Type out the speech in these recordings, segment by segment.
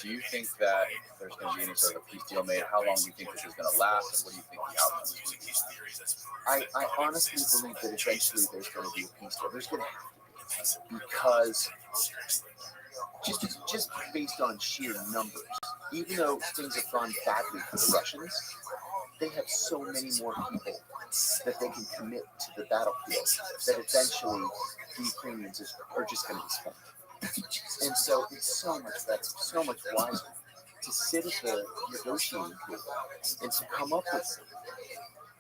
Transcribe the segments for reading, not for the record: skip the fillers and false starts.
Do you think that there's going to be any sort of a peace deal made? How long do you think this is going to last, and what do you think the outcome is going to be? I honestly believe that eventually there's going to be a peace deal. There's going to have to be, because just based on sheer numbers, even though things have gone badly for the Russians, they have so many more people that they can commit to the battlefield that eventually the Ukrainians are just going to be spent. And so it's so much better, so much wiser to sit at the negotiating table and to come up with something.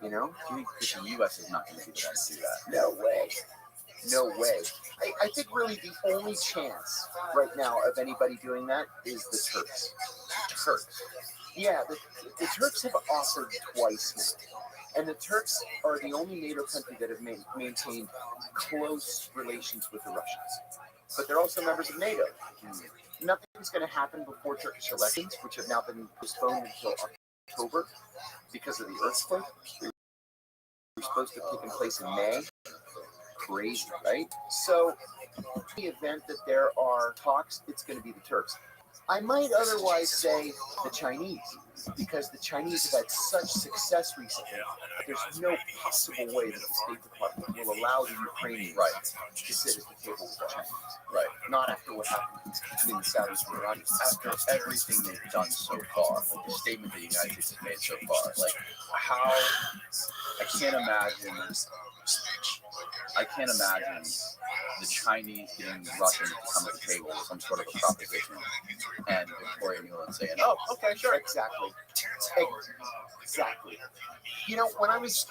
You know? Do you think the U.S. is not going to be the one to do that? No way. No way. I think really the only chance right now of anybody doing that is the Turks. Turks? Yeah, the Turks have offered twice now. And the Turks are the only NATO country that have maintained close relations with the Russians. But they're also members of NATO. Nothing's going to happen before Turkish elections, which have now been postponed until October because of the earthquake. They were supposed to have taken place in May. Crazy, right? So, in the event that there are talks, it's going to be the Turks. I might otherwise say the Chinese, because the Chinese have had such success recently. There's no possible way that the State Department will allow the Ukrainians to sit at the table with the Chinese. Right. Not after what happened between the Saudis and the Iranians. After everything they've done so far, like the statement that the United States has made so far, like how I can't imagine the Chinese getting the Russians to come to the table with some sort of a proposition and Victoria Nuland saying, "Oh, okay, sure." Exactly. You know, when I was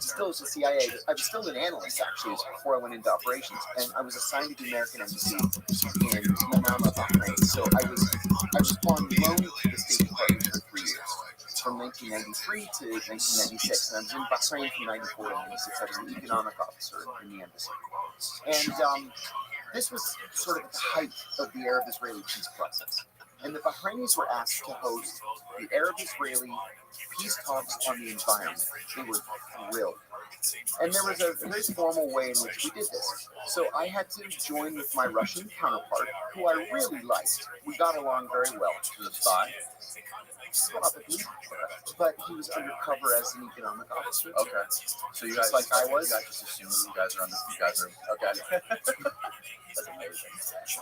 still as a CIA, I was still an analyst actually before I went into operations, and I was assigned to the American Embassy in Manama, Bahrain. So I was on loan to the State Department for 3 years, from 1993 to 1996, and I was in Bahrain from 94 to 96. I was an economic officer in the embassy, and this was sort of the height of the Arab-Israeli peace process. And the Bahrainis were asked to host the Arab-Israeli peace talks on the environment. They were thrilled. And there was a very formal way in which we did this. So I had to join with my Russian counterpart, who I really liked. We got along very well. To the spy? Probably. But he was undercover as an economic officer. Okay. So you guys, like I was. You guys just assume you guys are okay. That's amazing.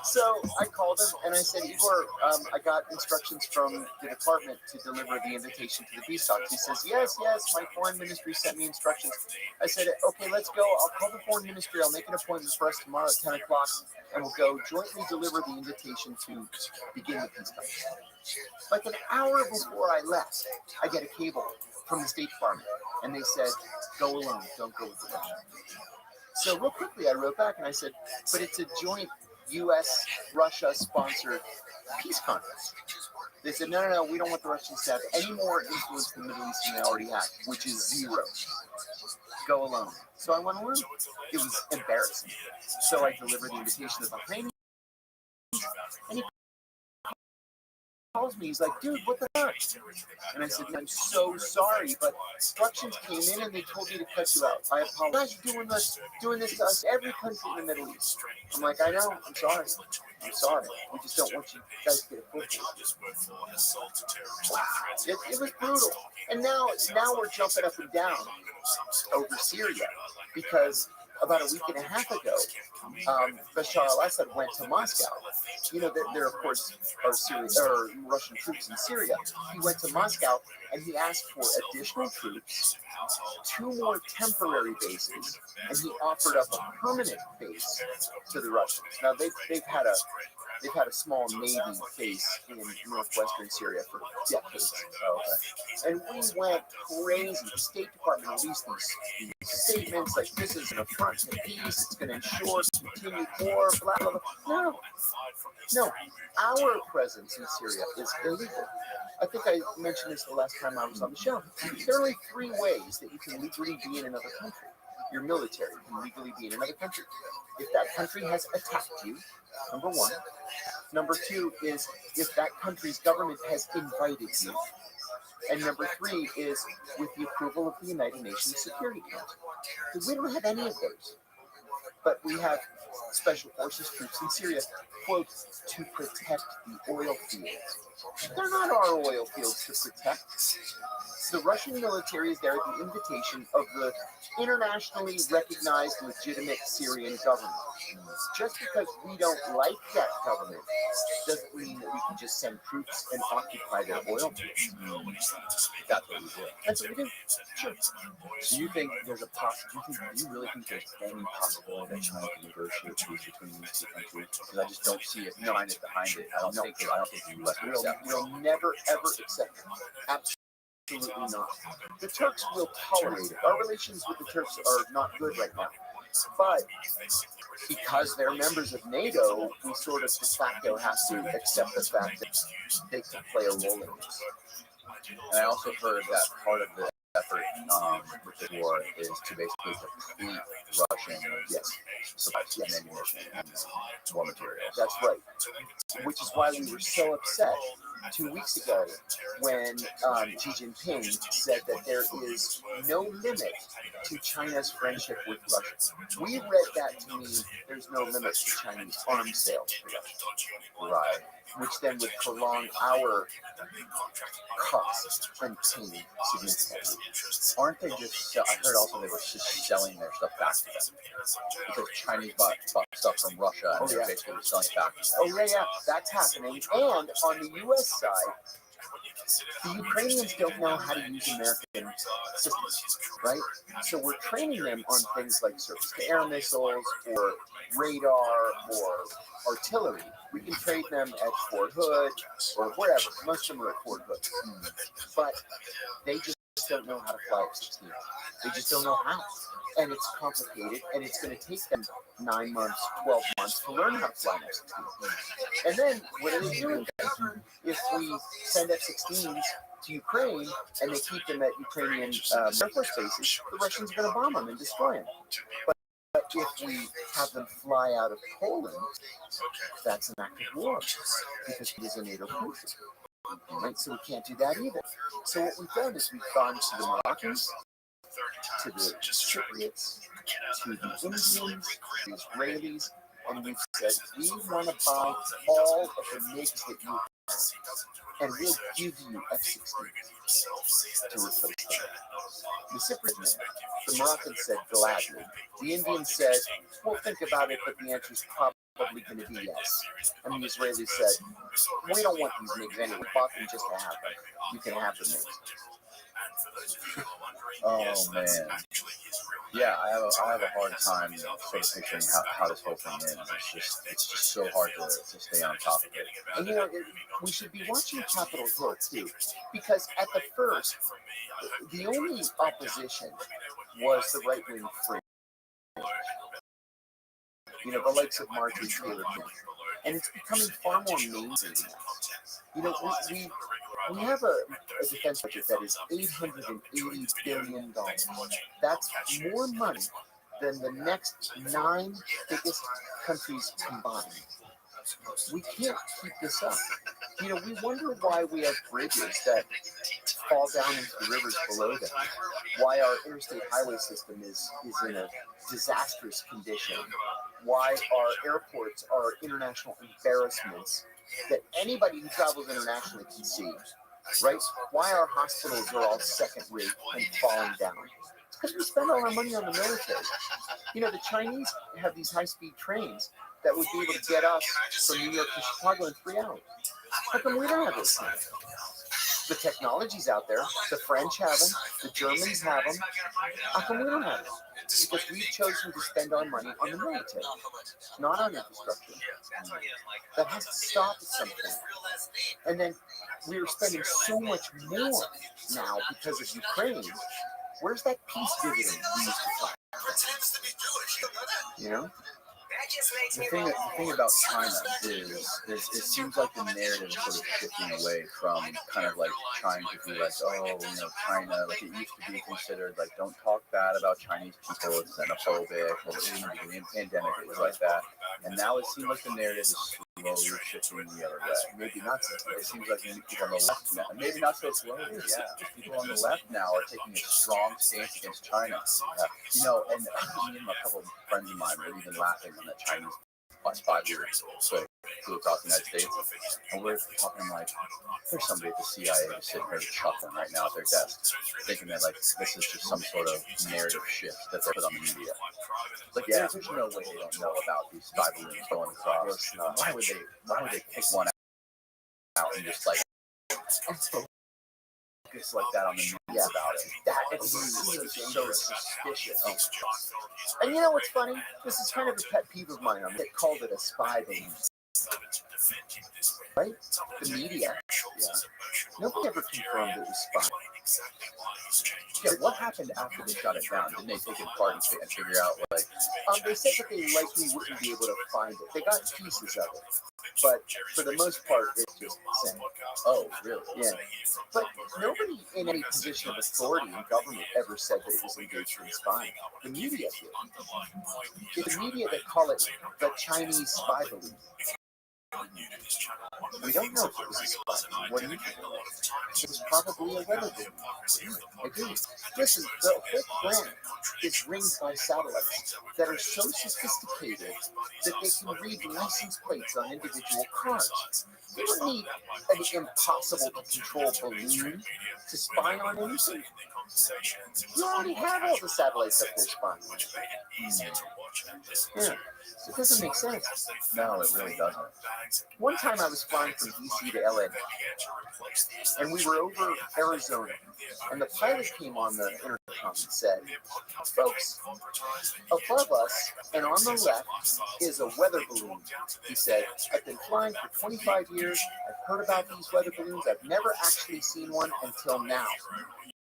So I called him and I said, Igor, I got instructions from the department to deliver the invitation to the peace talks. He says, yes, my foreign ministry sent me instructions. I said, okay, let's go. I'll call the foreign ministry. I'll make an appointment for us tomorrow at 10 o'clock, and we'll go jointly deliver the invitation to begin the peace talks. Like an hour before I left, I get a cable from the State Department, and they said, go alone, don't go with the Russians. So real quickly, I wrote back and I said, but it's a joint U.S.-Russia-sponsored peace conference. They said, no, we don't want the Russians to have any more influence in the Middle East than they already have, which is zero. Go alone. So I went alone. It was embarrassing. So I delivered the invitation to Bahrain, and he calls me. He's like, dude, what the fuck? And I said, I'm so sorry, but instructions came in and they told me to cut you out. I apologize. You're doing this to us, every country in the Middle East. I'm like, I know. I'm sorry. We just don't want you guys to get a foot. It was brutal. And now we're jumping up and down over Syria, because about a week and a half ago, Bashar al-Assad went to Moscow. You know, there of course are Russian troops in Syria. He went to Moscow and he asked for additional troops, 2 more temporary bases, and he offered up a permanent base to the Russians. Now they've had a small Navy base in northwestern Syria for decades. And we went crazy. The State Department released these statements like, this is an affront to peace, it's going to ensure continued war, blah, blah, blah. No. Our presence in Syria is illegal. I think I mentioned this the last time I was on the show. There are only 3 ways that you can legally be in another country. Your military can legally be in another country. If that country has attacked you, number 1. Number 2 is if that country's government has invited you. And number 3 is with the approval of the United Nations Security Council. Because we don't have any of those. But we have special forces troops in Syria, quote, to protect the oil fields. They're not our oil fields to protect. The Russian military is there at the invitation of the internationally recognized legitimate Syrian government. Just because we don't like that government doesn't mean that we can just send troops and occupy their oil fields. That's what we do. That's what we do. Sure. Do you think there's a possibility? Do you really think there's any possibility that China can negotiate peace between these two countries? Because I just don't see it. China's behind it. I don't think the U.S. will accept it. We'll never ever accept it. Absolutely not. The Turks will tolerate it. Our relations with the Turks are not good right now. But because they're members of NATO, we sort of de facto have to accept the fact that they can play a role in this. And I also heard that part of the effort with the war is to basically deplete Russian supplies and ammunition and war materials. That's right. Which is why we were so upset 2 weeks ago when Xi Jinping said that there is no limit to China's friendship with Russia. We read that to mean there's no limit to Chinese arms sales to Russia. Right. Which then would prolong our costs and pain significantly. Aren't they just, I heard also they were just selling their stuff back to them. Because Chinese bought stuff from Russia and they're basically selling it back to them. Oh, yeah, that's happening. And on the U.S. side, the Ukrainians don't know how to use American systems, right? So we're training them on things like surface-to-air missiles or radar or artillery. We can trade them at Fort Hood or wherever. Most of them are at Fort Hood. But they just don't know how to fly F-16. They just don't know how. And it's complicated, and it's going to take them 9 months, 12 months to learn how to fly an F-16. And then, what are they doing? If we send F-16s to Ukraine, and they keep them at Ukrainian Air Force bases, the Russians are going to bomb them and destroy them. But if we have them fly out of Poland, that's an act of war, because it is a NATO country. Right? So we can't do that either. So what we've done is we've gone to the Moroccans, to the Cypriots, to the Indians, the Israelis, and we've said, we want to buy all of the MiGs that you have, and we'll give you F-16s to replace them. The Cypriots, the Moroccans said gladly. The Indians said, we'll think about it, but the answer is probably going to be yes. And the Israelis said, we don't want these MiGs anyway. We bought them just to have them. You can have the MiGs. Oh man, yeah, I have a hard time sort of picturing how this whole thing ends. It's just so hard to stay on top of it. And you know, we should be watching Capitol Hill too, because at the first, the only opposition was the right-wing fringe. You know, the likes of Marjorie Taylor Greene, and it's becoming far more mainstream now. You know, we have a defense budget that is $880 billion. That's more money than the next 9 biggest countries combined. We can't keep this up. You know, we wonder why we have bridges that fall down into the rivers below them, why our interstate highway system is in a disastrous condition, why our airports are international embarrassments that anybody who travels internationally can see, right? Why our hospitals are all second-rate and falling down. It's because we spend all our money on the military. You know, the Chinese have these high-speed trains that would be able to get us from New York to Chicago in 3 hours. How come we don't have those things? The technology's out there. The French have them. The Germans have them. How come we don't have them? Because we've chosen to spend our money on the military, not on infrastructure. That has to stop at some point. And then we're spending so much more now because of Ukraine. Where's that peace dividend we used to talk about? You know? The thing about China is it seems like the narrative is sort of shifting away from kind of like trying to be like, oh, you know, China, like it used to be considered like, don't talk bad about Chinese people, it's xenophobic, or even in the beginning of the pandemic, it was like that. And now it seems like the narrative is slowly shifting the other way. Maybe not so. It seems like people on the left now, maybe not so slowly, yeah. People on the left now are taking a strong stance against China. You know, and me and a couple of friends of mine were even laughing when the Chinese last 5 years so flew across the United States, and we're talking like, there's somebody at the CIA just sitting here chuckling right now at their desk, thinking that like this is just some sort of narrative shift that they put on the media. Like, yeah, there's no way they don't know about these spy balloons going across. Why would they pick one out and just like focus like that on the media about it? That seems so suspicious. And you know what's funny? This is kind of a pet peeve of mine. They called it a spy balloon. Right? The media. Yeah. Nobody ever confirmed it was spy. Yeah, what happened after they shot it down? Didn't they take it apart and figure out like? They said that they likely wouldn't be able to find it. They got pieces of it, but for the most part, it's just sent. Oh, really? Yeah. But nobody in any position of authority in government ever said that it was engaged in spying. The media did. It's the media that call it the Chinese spy balloon. We don't know if it was a spy. What do you think? It was probably a weather balloon. Agreed. Listen, the whole planet is ringed by satellites that are so sophisticated that they can read license plates on individual cars. You don't need an impossible to control balloon to spy on anything. You already have all the satellites up there spying. Yeah. It doesn't make sense. No, it really doesn't. One time I was flying from DC to LA, and we were over Arizona, and the pilot came on the intercom and said, "Folks, above us and on the left is a weather balloon." He said, "I've been flying for 25 years. I've heard about these weather balloons. I've never actually seen one until now.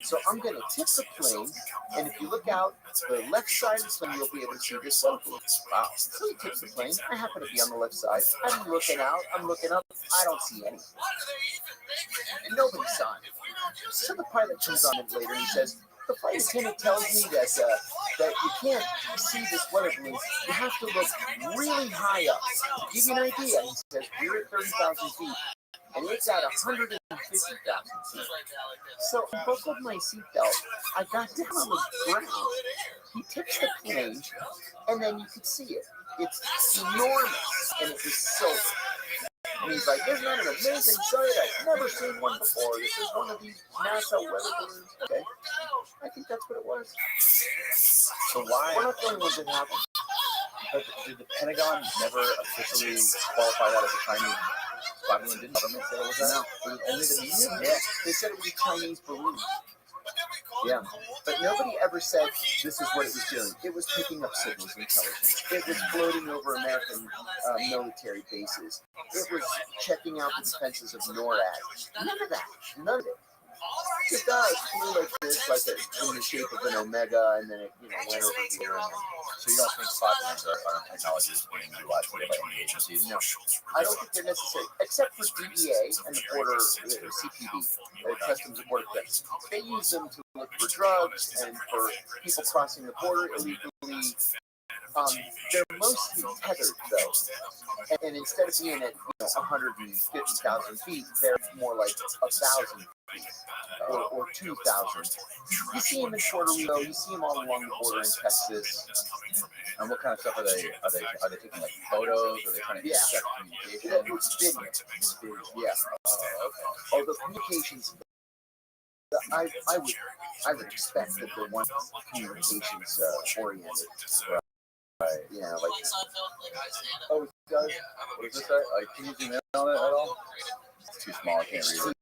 So I'm going to tip the plane, and if you look out the left side of the plane, you'll be able to see this weather balloon." Wow. So he tips the plane. I happen to be on the left side. I'm looking out. I'm looking up. I don't see anything. And nobody saw it. So the pilot comes on it later and he says, "The flight attendant tells me that you can't see this weather balloon. You have to look really high up. To give you an idea," he says, "we're at 30,000 feet. And it's at 150,000 feet. So I buckled my seatbelt. I got down on the ground. He tips the plane, and then you could see it. It's enormous, and it was silver. And he's like, "Isn't that an amazing sight? I've never seen one before. This is one of these NASA weather balloons." Okay. I think that's what it was. So why? We're not the only ones that happened. But did the Pentagon never officially qualify that as a Chinese spy balloon? Didn't the government say it was that? No. It was only the media? Yeah. They said it was a Chinese balloon. Yeah. But nobody ever said this is what it was doing. It was picking up signals intelligence. It was floating over American military bases. It was checking out the defenses of NORAD. None of that. None of it. It does flew like this, like in the shape of an omega, and then it went over here. So you don't think spy balloons are technologies being utilized today by any agencies? No, I don't think they're necessary, except for DEA and the border CPD, Customs and Border Protection. They use them to look for drugs and for people crossing the border illegally. They're mostly tethered, though, and instead of being at 150,000 feet, they're more like 1,000 feet or 2,000. You see them in Puerto Rico. You see them all along the border in Texas. And what kind of stuff are they taking like photos? Are they trying to intercept communication? It's video. Yeah. Okay. Although communications, I would expect that they're one communications oriented. Right. Yeah, like. Oh, it does. What does this say? Like, can you zoom in on it at all? It's too small. I can't read it.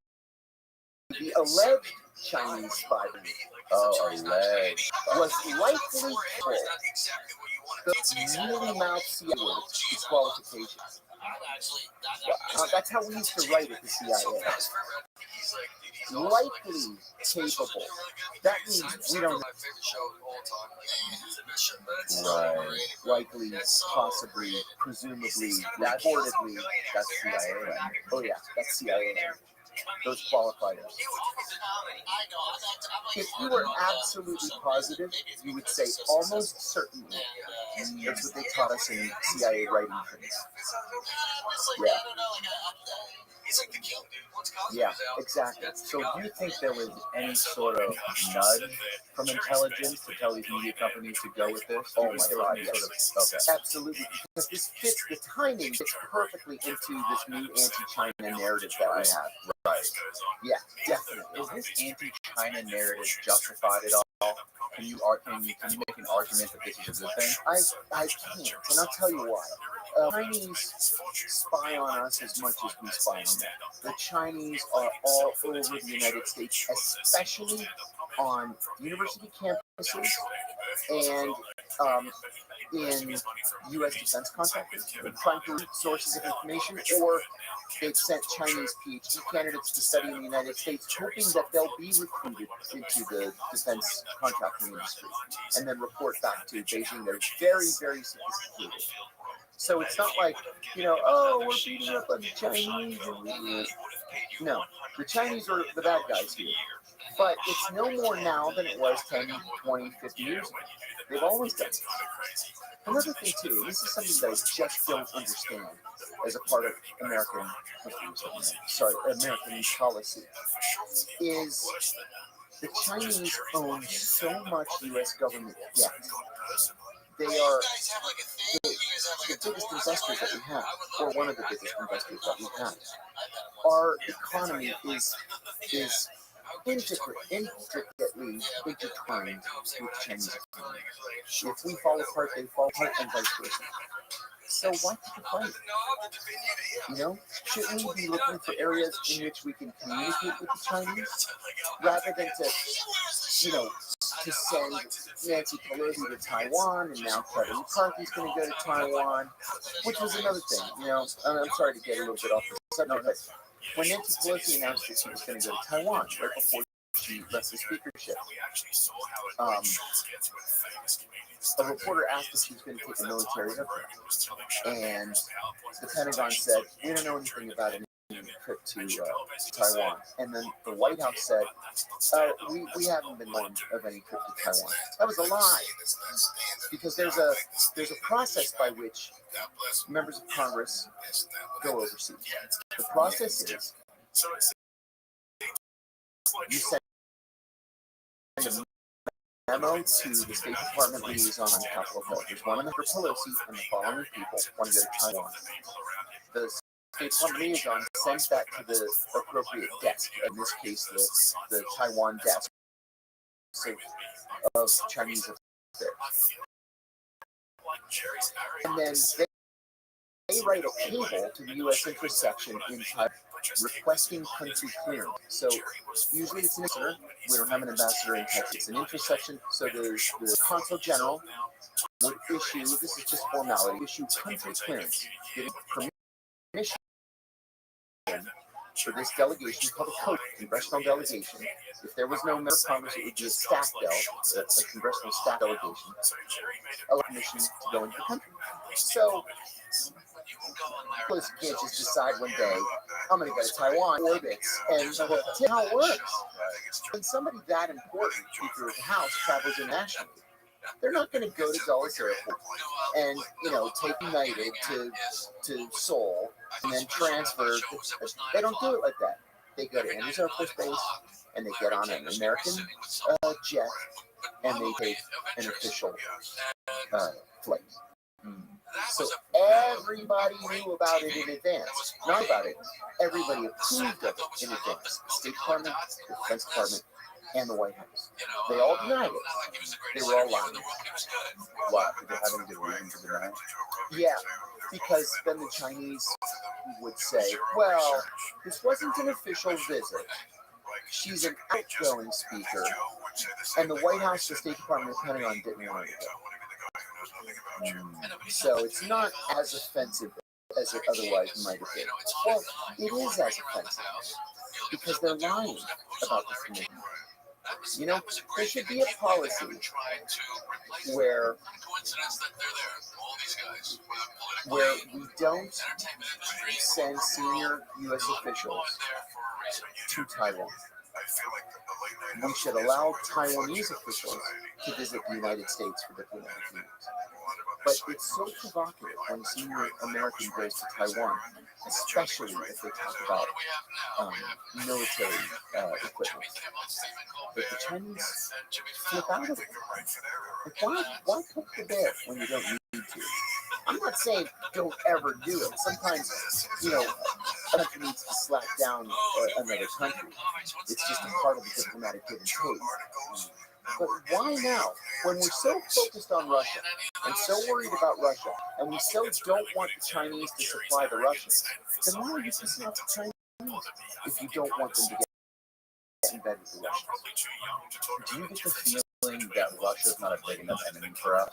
The alleged Chinese spy balloon. Oh, alleged. Was likely full. The mealy mouth CIA words, its qualifications. That's how we used to write at the CIA. Likely capable. That means we don't. Right. Likely, possibly, presumably, reportedly. That's CIA. Oh yeah, that's CIA. those qualifiers. If you were absolutely positive, you would say almost certainly. That's what they taught us in CIA writing things. Yeah. Yeah, exactly. So do you think there was any sort of nudge from intelligence to tell these media companies to go with this? Oh my God, yes. Okay. Absolutely, because this fits, the timing fits perfectly into this new anti-China narrative that we have. Right. Yeah, definitely. Is this anti-China narrative justified at all? Can you make an argument that this is a good thing? I can't, and I'll tell you why. Chinese spy on us as much as we spy on them. The Chinese are all over the United States, especially on university campuses and in U.S. defense contractors, trying to reach sources of information, or they've sent Chinese PhD candidates to study in the United States, hoping that they'll be recruited into the defense contracting industry and then report back to Beijing. They're very, very sophisticated. So it's not like, oh, we're beating up on the Chinese. No, the Chinese are the bad guys here. But it's no more now than it was 10, 20, 50 years ago. They've always done this. Another thing, too, this is something that I just don't understand as a part of American policy, is the Chinese own so much U.S. government debt. They are the biggest investors that we have, or one of the biggest investors that we have. Our economy is intricately intertwined with Chinese economy. If we fall apart, they fall apart, and vice versa. So why pick a fight? Shouldn't we be looking for areas in which we can communicate with the Chinese, rather than to send Nancy Pelosi to Taiwan, and now Kevin McCarthy's going to go to Taiwan, which was another thing. I'm sorry to get a little bit off the subject, but when Nancy Pelosi announced that she was going to go to Taiwan right before she left the speakership, a reporter asked if she was going to take a military aircraft, and the Pentagon said, we don't know anything about any trip to Taiwan. And then the White House said, we haven't been warned of any trip to Taiwan. That was a lie, because there's a process by which members of Congress go overseas. The process is you send a memo to the State Department liaison on Capitol Hill. There's one for Pelosi, and the following people want to go to Taiwan. The State Department liaison sends that to the appropriate desk, in this case, the Taiwan desk of Chinese affairs. And then they write a cable to the U.S. interest section in Taiwan requesting country clearance. So usually it's an ambassador. We don't have an ambassador in Texas. It's an interest section. So the consul general would issue, this is just formality, issue country clearance, giving permission for this delegation called a congressional delegation. If there was no member of Congress, it would be a staff a congressional staff delegation, a permission to go into the country. So Pelosi can't just decide one day, I'm going to go to Taiwan, orbits, and that's how it works. When somebody that important, Speaker of the House, travels internationally, they're not going to go to Dulles Airport and, take United to Seoul and then transfer. They don't do it like that. They go to Andrews Air Force Base and they get on an American jet and they take an official flight. So everybody knew about it in advance. Not about it. Everybody approved of it in advance. The State Department, the Defense Department, and the White House. They all denied it. They were all lying. Why? Did they have any good reason to deny it? Yeah, because then the Chinese would say, well, this wasn't an official visit. She's an outgoing speaker. And the White House, the State Department, the Pentagon didn't want her to go. So it's not as offensive as it otherwise might have been. Well, it is as offensive because they're lying about this commission. There should be a policy where we don't send senior U.S. officials to Taiwan. We should allow Taiwanese officials to visit the United States for diplomatic meetings. But it's so provocative when senior American goes to Taiwan, especially if they talk about military equipment. But the Chinese flip out of it. Like, why cook the bear when you don't need to? I'm not saying don't ever do it. Sometimes, a country needs to slap down another country. It's just a part of the diplomatic give and take. But why now, when we're so focused on Russia and so worried about Russia, and we so don't want the Chinese to supply the Russians, then why are you pissing off the Chinese if you don't want them to get embedded with the Russians? Do you get the feeling that Russia is not a big enough enemy for us?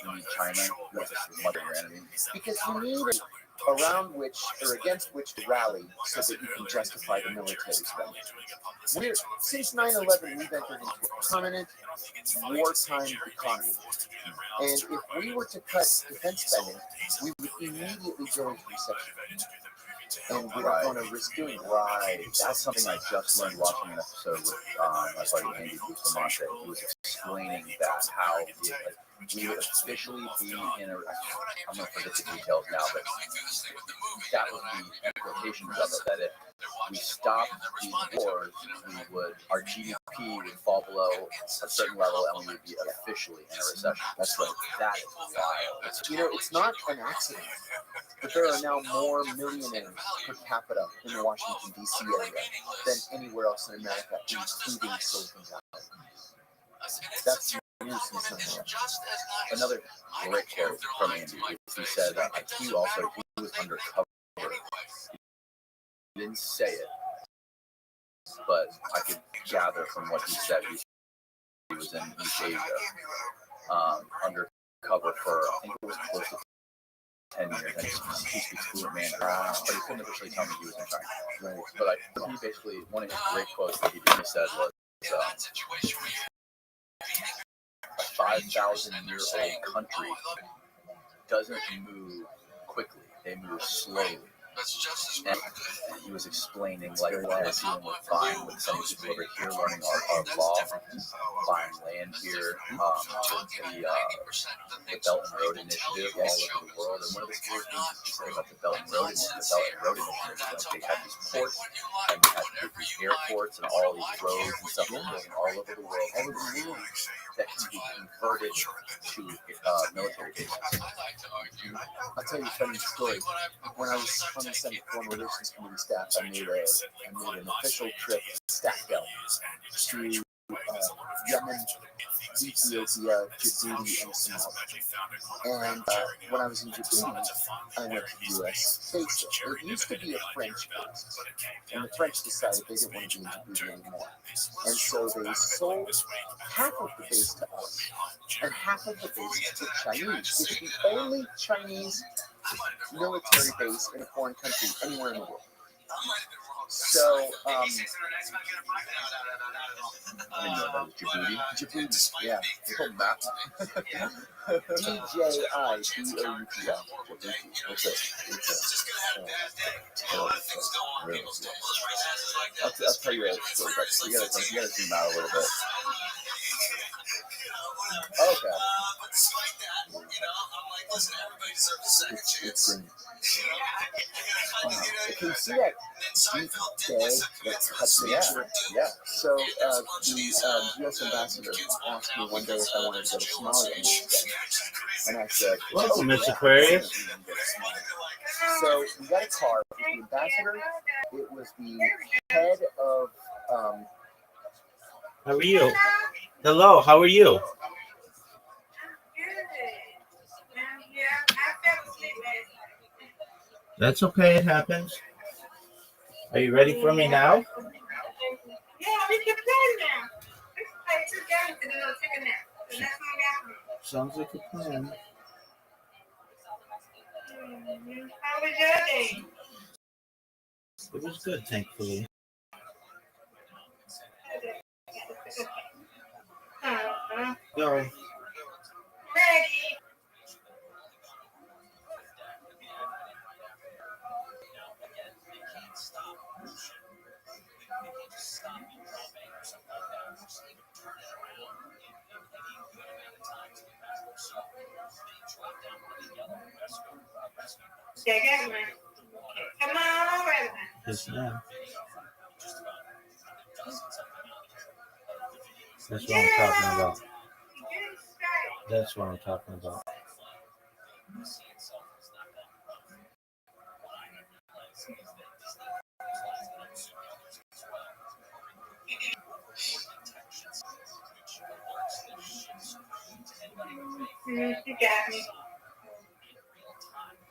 You need China, who is a much bigger enemy? Because you need around which or against which to rally so that you can justify the military spending. Since 9/11, we've entered into a permanent wartime economy. And if we were to cut defense spending, we would immediately go into recession. And we don't want to risk doing that. Right. That's something I just learned watching an episode with my buddy Andy Bustamante. He was explaining that how we would officially be in a, I'm going to forget the details now, but that would be implications of it, that if we stopped these wars, our GDP would fall below a certain level and we would be officially in a recession. That's right. That is wild. It's not an accident, but there are now more millionaires per capita in the Washington, D.C. area than anywhere else in America, including Silicon Valley. That's news in some way. Another great quote from Andy. He said, he was undercover. He didn't say it, but I could gather from what he said he was in East Asia, undercover for, I think it was close to 10 years, and he speaks fluent Mandarin, but he couldn't officially tell me he was in China. Right. But he basically, one of his great quotes that he said was, a 5,000-year-old country doesn't move quickly, they move slowly. And he was explaining like what we're doing with buying with some people over here, learning our law, buying land here, the Belt and Road Initiative all over the world. And one of the coolest things he said about the Belt and Road Initiative is they had these ports and they had these airports and all these roads and stuff all over the world, that can be converted to military bases. I'll tell you a funny story. When I was on the Senate Foreign Relations Committee staff, I made an official trip stacked out to Yemen, Ethiopia, Djibouti, and Somalia. And when I was in Djibouti, I went to the U.S. base. It used to be a French base, and the French decided they didn't want to be in Djibouti anymore. And so they sold half of the base to us, and half of the base to the Chinese. It's the only Chinese military base in a foreign country anywhere in the world. So, I didn't know that was Djibouti. Djibouti, yeah. It's called map. DJIBOUTI. Djibouti. What's it? Really? I'll tell you a story, but you gotta zoom out a little bit. Okay. It's in. Can you see that deep bay that cuts the air? Yeah. So the U.S. ambassador asked me one day if I wanted to go to Somalia, and I said, "Welcome, Miss Aquarius." So we got a car with the ambassador. It was the head of. How are you? Hello. How are you? That's okay. It happens. Are you ready for me now? Yeah, we can play now. Let's play together and then take a nap. The next one we Sounds like a plan. How was your day? It was good, thankfully. Go. Ready. Okay, got mine. Okay. Come on, Rabbi. Yes, ma'am. That's what I'm talking about. Good straight. That's what I'm talking about. You got me.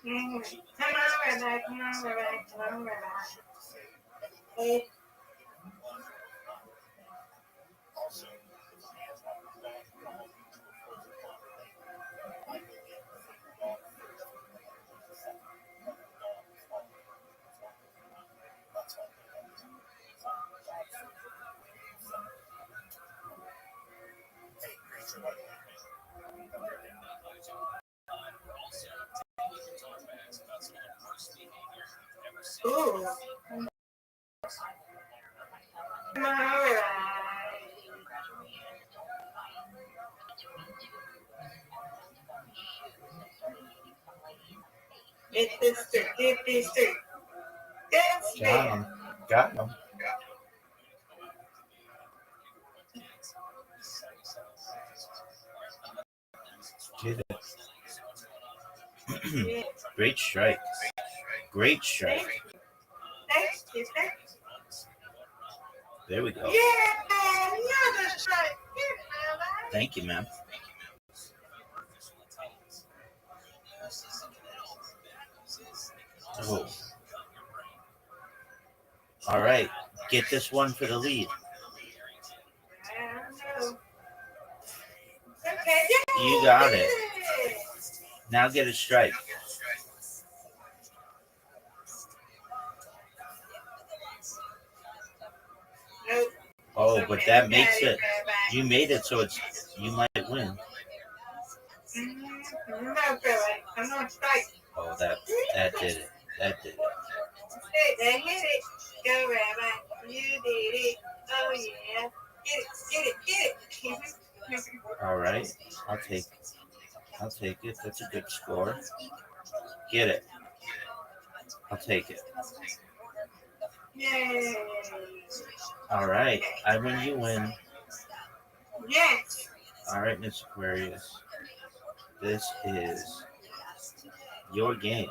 Come on, Rabbi. Come on, Rabbi. Come on, Rabbi. Hey. Ooh. Come on, Rabbi. Get this through. Get this through. That's Got it. him. Got him. Get it. Yeah. Great strike. Great strike. Thank you. Thank you. There we go. Yeah, another strike. Good, Rabbi. Thank you, ma'am. Oh. All right. Get this one for the lead. I don't know. Okay, yeah. You got it. Now get a strike. Nope. Oh, but that makes it. Rabbi. You made it so it's. You might win. No, Rabbi. I'm on strike. Oh, that did it. That did it. They hit it. Go, Rabbi. You did it. Oh, yeah. Get it. All right. I'll take it. That's a good score. Get it. I'll take it. Yay. All right. I win, you win. Yes. All right, Miss Aquarius. This is your game.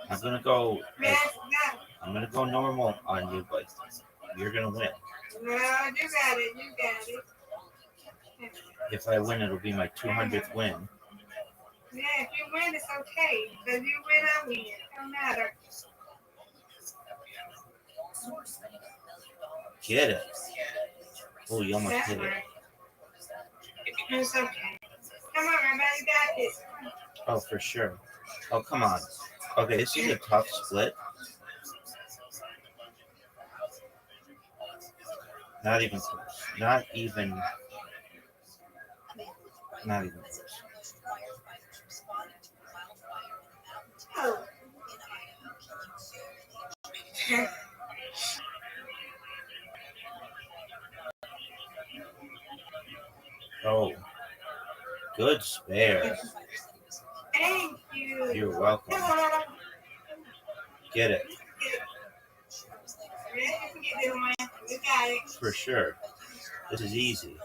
I'm gonna go. Yes, no. I'm gonna go normal on you, but you're gonna win. No, you got it. You got it. If I win, it'll be my 200th win. Yeah, if you win, it's okay. Because you win, I win. It don't matter. Get it. Oh, you almost That's hit it. right. It's okay. Come on, Rabbi. You got this. Oh, for sure. Oh, come on. Okay, this is a tough split. Not even close. Not even close. Oh. Oh, good spare. Thank you. You're welcome. Get it. You got it. For sure. This is easy.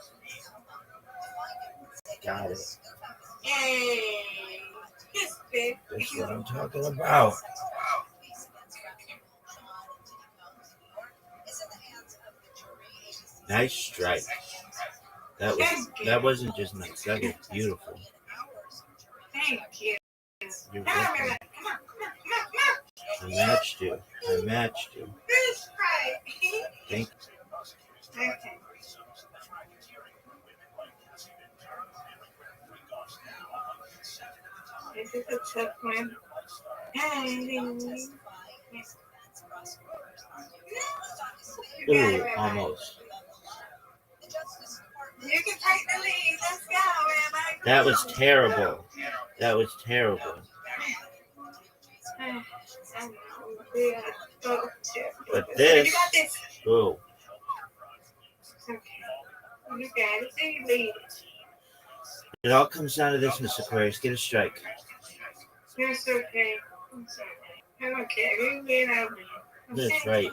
Got it. Yay. Yes, babe. That's what I'm talking about. Nice strike. That wasn't just nice. That was beautiful. Thank you. You're Come on, welcome. Rabbi. Come on. I matched you. This right. Thank Okay. This is a tough one. you. Ooh, almost. You can take the lead. Let's go, Rabbi. That was terrible. That was terrible. But this. You got this. Ooh. Okay. You got it. So you lead it. It all comes down to this, Miss Aquarius. Get a strike. It's okay. I don't care. You win over. That's right.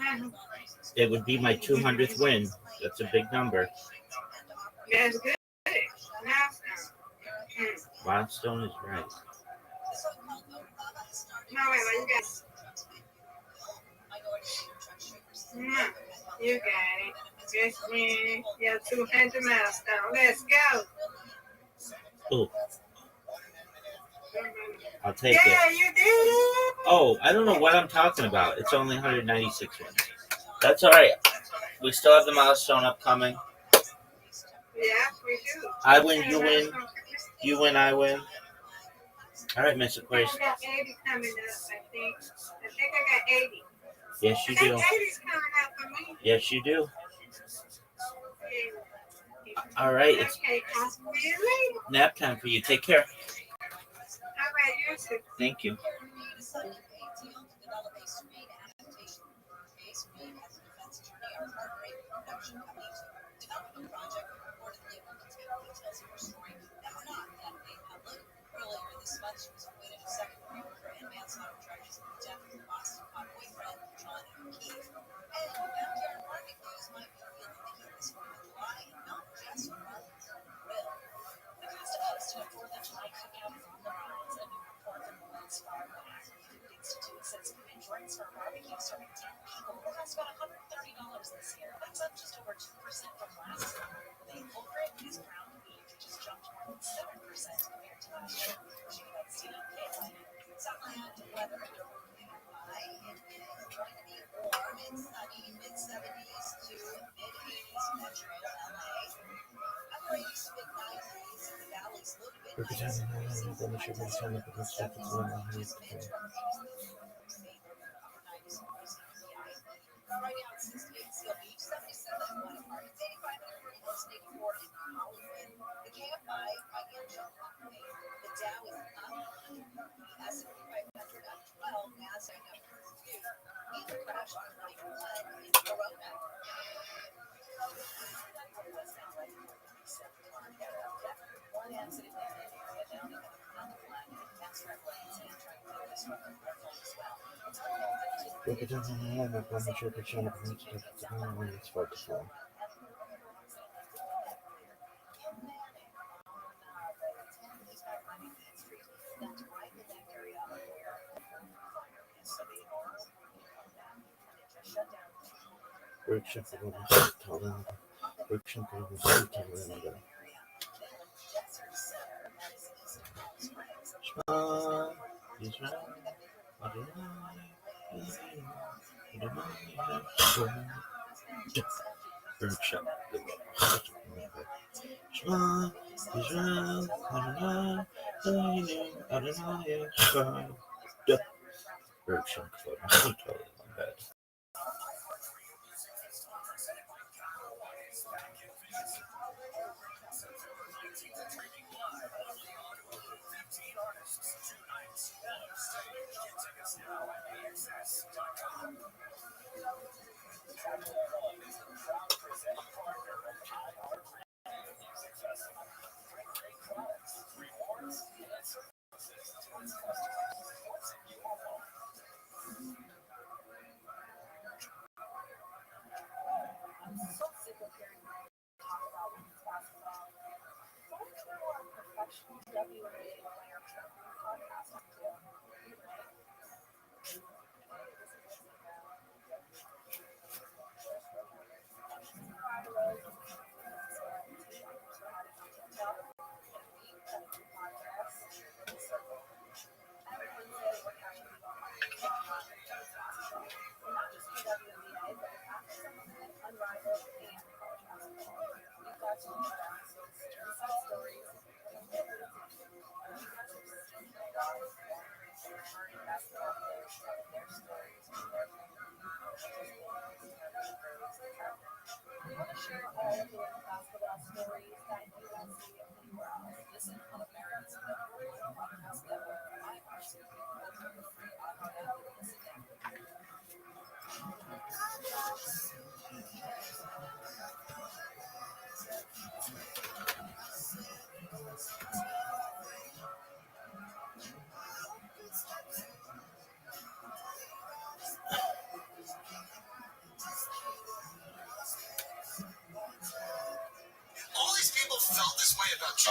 It would be my 200th win. That's a big number. That's good. Milestone. Milestone is right. No, wait, you got you got it. Just win your 200 milestone. Let's go. Ooh, I'll take it. Yeah, you did. Oh, I don't know what I'm talking about. It's only 196 wins. That's all right. We still have the milestone upcoming. Yeah, we do. I win, you win. You win, I win. All right, Miss I Aquarius. got 80 coming up, I think. I think I got 80. Yes, you I think do. 80's coming up for me. Yes, you do. Yeah. All right, it's Okay, I'll see you later. nap time for you. Take care. All right, you too. Thank you.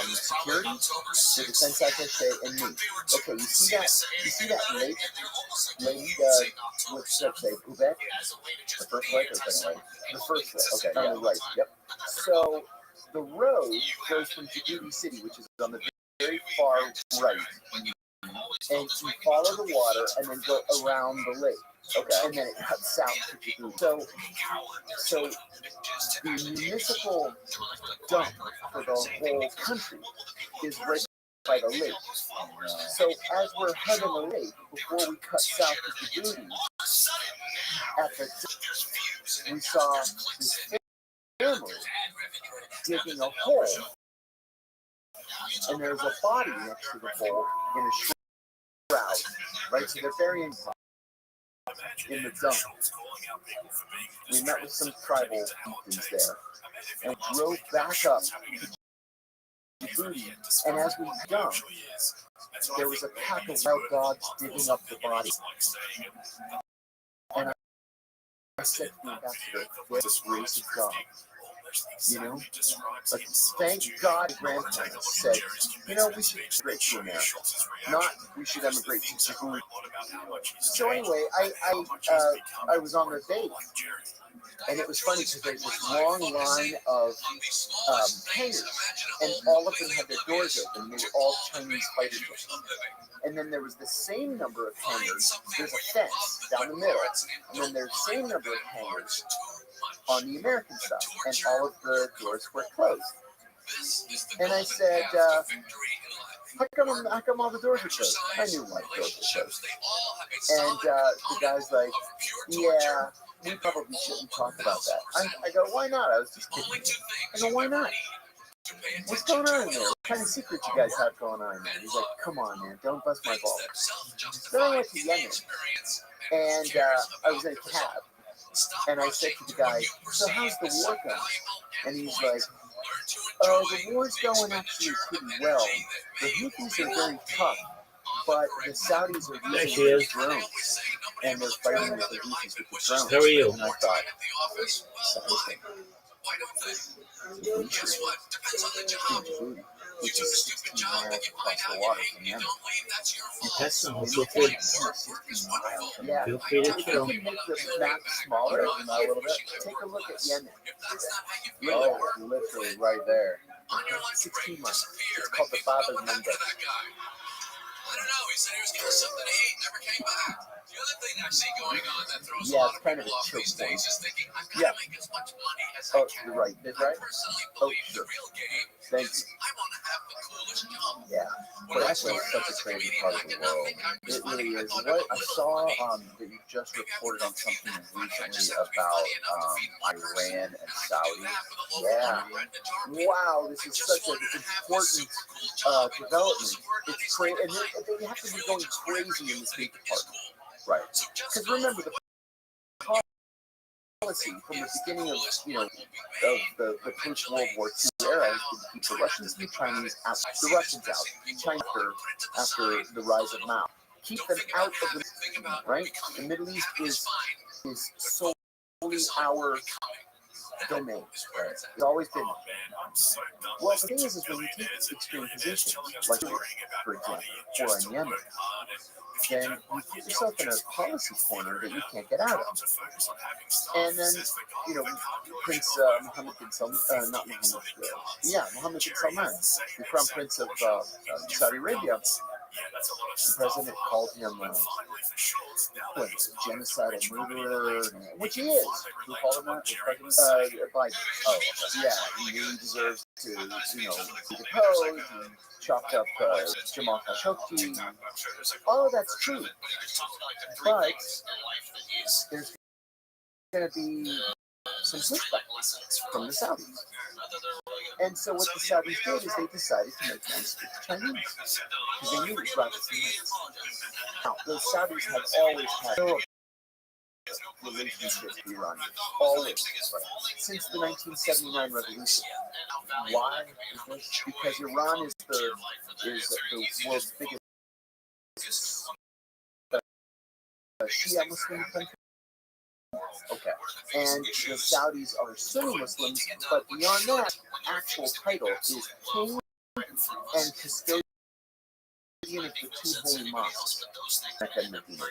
security, the defense attaché, and me. Okay, you see that lake? What's that say? Quebec? The first lake or the second lake? The first lake. Okay, on the right. Yep. So the road goes from Djibouti City, which is on the very far right, and you follow the water and then go around the lake. Okay, and then it cuts south to Djibouti. So the municipal dump for the whole country is right by the lake. So as we're hugging the lake, before we cut south to Djibouti, at the we saw this family digging a hole, and there's a body next to the hole in a shroud, right? So they're burying in the dump. We met with some tribal chieftains there, and drove back up to Djibouti, and as we dumped, there was a pack of wild dogs digging up the body. And I said to the ambassador, "What this race of dog?" You know, like, thank God grandparents said, we should emigrate to America, not we should emigrate to Djibouti. So anyway, I was on their base, and it was funny because there's this long line of hangars, and all of them had their doors open. They were all Chinese fighter jets. And then there was the same number of hangars. There's a fence down the middle, and then there's the same number of hangars on the American side, and all of the doors were closed. And I said, how come all the doors are closed? I knew why the doors were closed. And the guy's like, yeah, we probably shouldn't talk about that. I go, why not? I was just kidding. I go, why not? What's going on in there? What kind of secret you guys have going on in there? He's like, come on, man, don't bust my balls. Then I went to Yemen, and I was in a cab. And I said to the guy, so how's the war going? And he's like, oh, the war's going actually pretty well. The Houthis are very tough, but the Saudis are using their drones. And they're fighting with the Houthis with the drones. How are you? And I thought, we should which is 16 miles across the water from Yemen. Excellent. Well, feel free. Yeah. Feel free to If you chill. can make the map smaller a little bit, take a look at Yemen. Oh, literally right there. 16 miles. It's called the Father's Monday. I don't know. He said he was getting something to eat, never came back. The other thing I see going on that throws a lot of people off these days is thinking, I've got to make as much money as I can. You're right. I personally believe the real game Thank is you. I want to have the coolest job. Yeah. When I That's started such out a as a crazy comedian, part I of the did not world. think I was It funny. really I is. thought What I was saw funny. that you just reported on something recently about about Iran and Saudi. Yeah. Wow, this is such an important development. It's crazy, and they have to be going crazy in the State Department, right? Because remember, the policy from the beginning of the post World War II era has been to keep the Russians and the Chinese out, the Russians out, China after the rise of Mao, keep them out of the right. The Middle East is solely our domain. Right? It's always been. Well, the thing is when you take extreme positions, like for example, or in Yemen, then you put yourself in a policy corner that you can't get out of. And then, Prince Mohammed bin Salman, Mohammed bin Salman, the Crown Prince of Saudi Arabia, the president called him a genocidal murderer, which he is. Who called him that? Biden. Oh, yeah, he deserves to, be deposed. He chopped up Jamal Khashoggi. All of that's true. But there's going to be some pushback from the Saudis. And so what the Saudis did is they decided to make peace with the Chinese because they knew it was rocket science. Now, the Saudis have always had relationships with Iran, always, since the 1979 revolution. Why is this? Because Iran is the world's biggest Shia Muslim country. Okay. And the Saudis are Sunni Muslims, but beyond that, actual title is King and custodian of the two holy mosques, Mecca and Medina.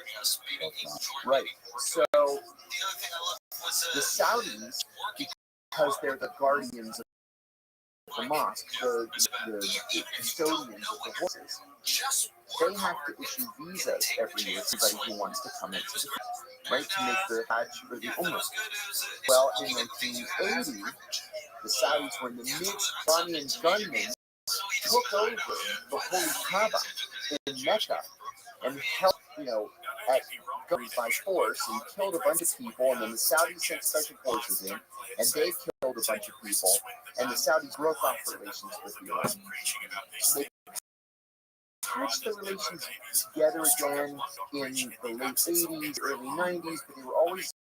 Right. So the Saudis, because they're the guardians of the mosque, the custodians of the horses, they have to issue visas every year to anybody who wants to come into the right, to make the Hajj or the Umrah. Well, in 1980, the Saudis, when the mid-Iranian gunmen took over the Holy Kaaba in Mecca and held, at guns by force and killed a bunch of people, and then the Saudis sent special forces in, and they killed a bunch of people, and the Saudis broke off relations with Iran. So they patched the relations together again in the late 80s, early 90s, but they were always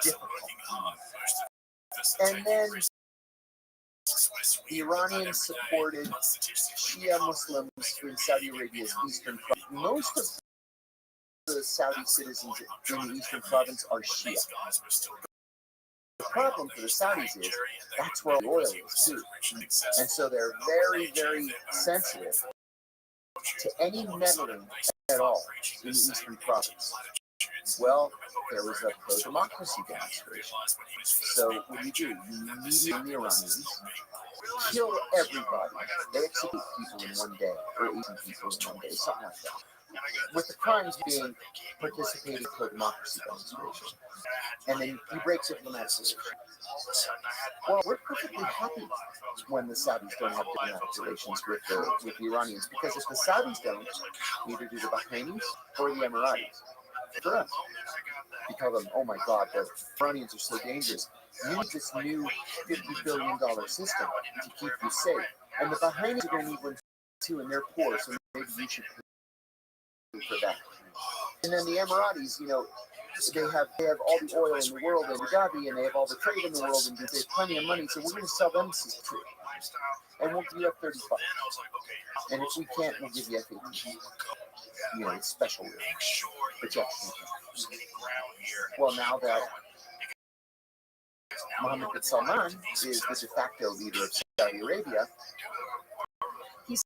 difficult. And then the Iranians supported Shia Muslims in Saudi Arabia's eastern province. Most of the Saudi citizens in the eastern province are Shia. The problem for the Saudis is that's where oil is too. And so they're very, very sensitive to any meddling at all in the eastern province. Well, there was a pro-democracy demonstration. So what do? You immediately the Iranians kill everybody. They execute people in one day, or 18 people in one day, something like that. With the crimes being participating in pro-democracy demonstration. And then he breaks diplomatic relations. Well, we're perfectly happy when the Saudis don't have diplomatic relations with the Iranians, because if the Saudis don't, neither do the Bahrainis or the Emiratis. For us, we tell them, oh my God, the Iranians are so dangerous. You need this new $50 billion system to keep you safe. And the Bahrainis are going to need one too, and they're poor, so maybe you should pay for that. And then the Emiratis, they have all the oil in the world in Abu Dhabi, and they have all the trade in the world, and they have plenty of money, so we're going to sell them too. And we'll give you up 30 bucks. And if we can't, we'll give you F-18. It's special. But yes. Well, now that Mohammed bin Salman is the de facto leader of Saudi Arabia, he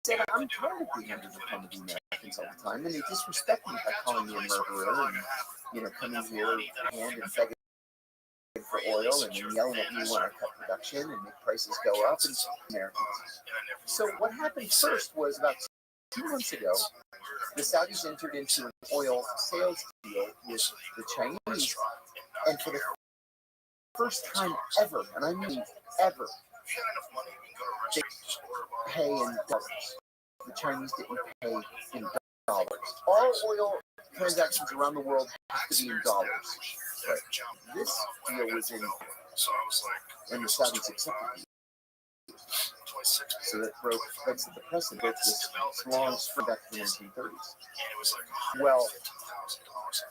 said, I'm tired of being under the thumb of the Americans all the time, and they disrespect me by calling me a murderer and, coming here hand and begging for oil and then yelling at me when I cut production and make prices go up and Americans. So what happened first was about 2 months ago, the Saudis entered into an oil sales deal with the Chinese, and for the first time ever, and I mean ever, they pay in dollars. The Chinese didn't pay in dollars. All oil transactions around the world have to be in dollars. But this deal was in, and the Saudis accepted it. So that's the precedent. This long spring back to the 1930s. Well,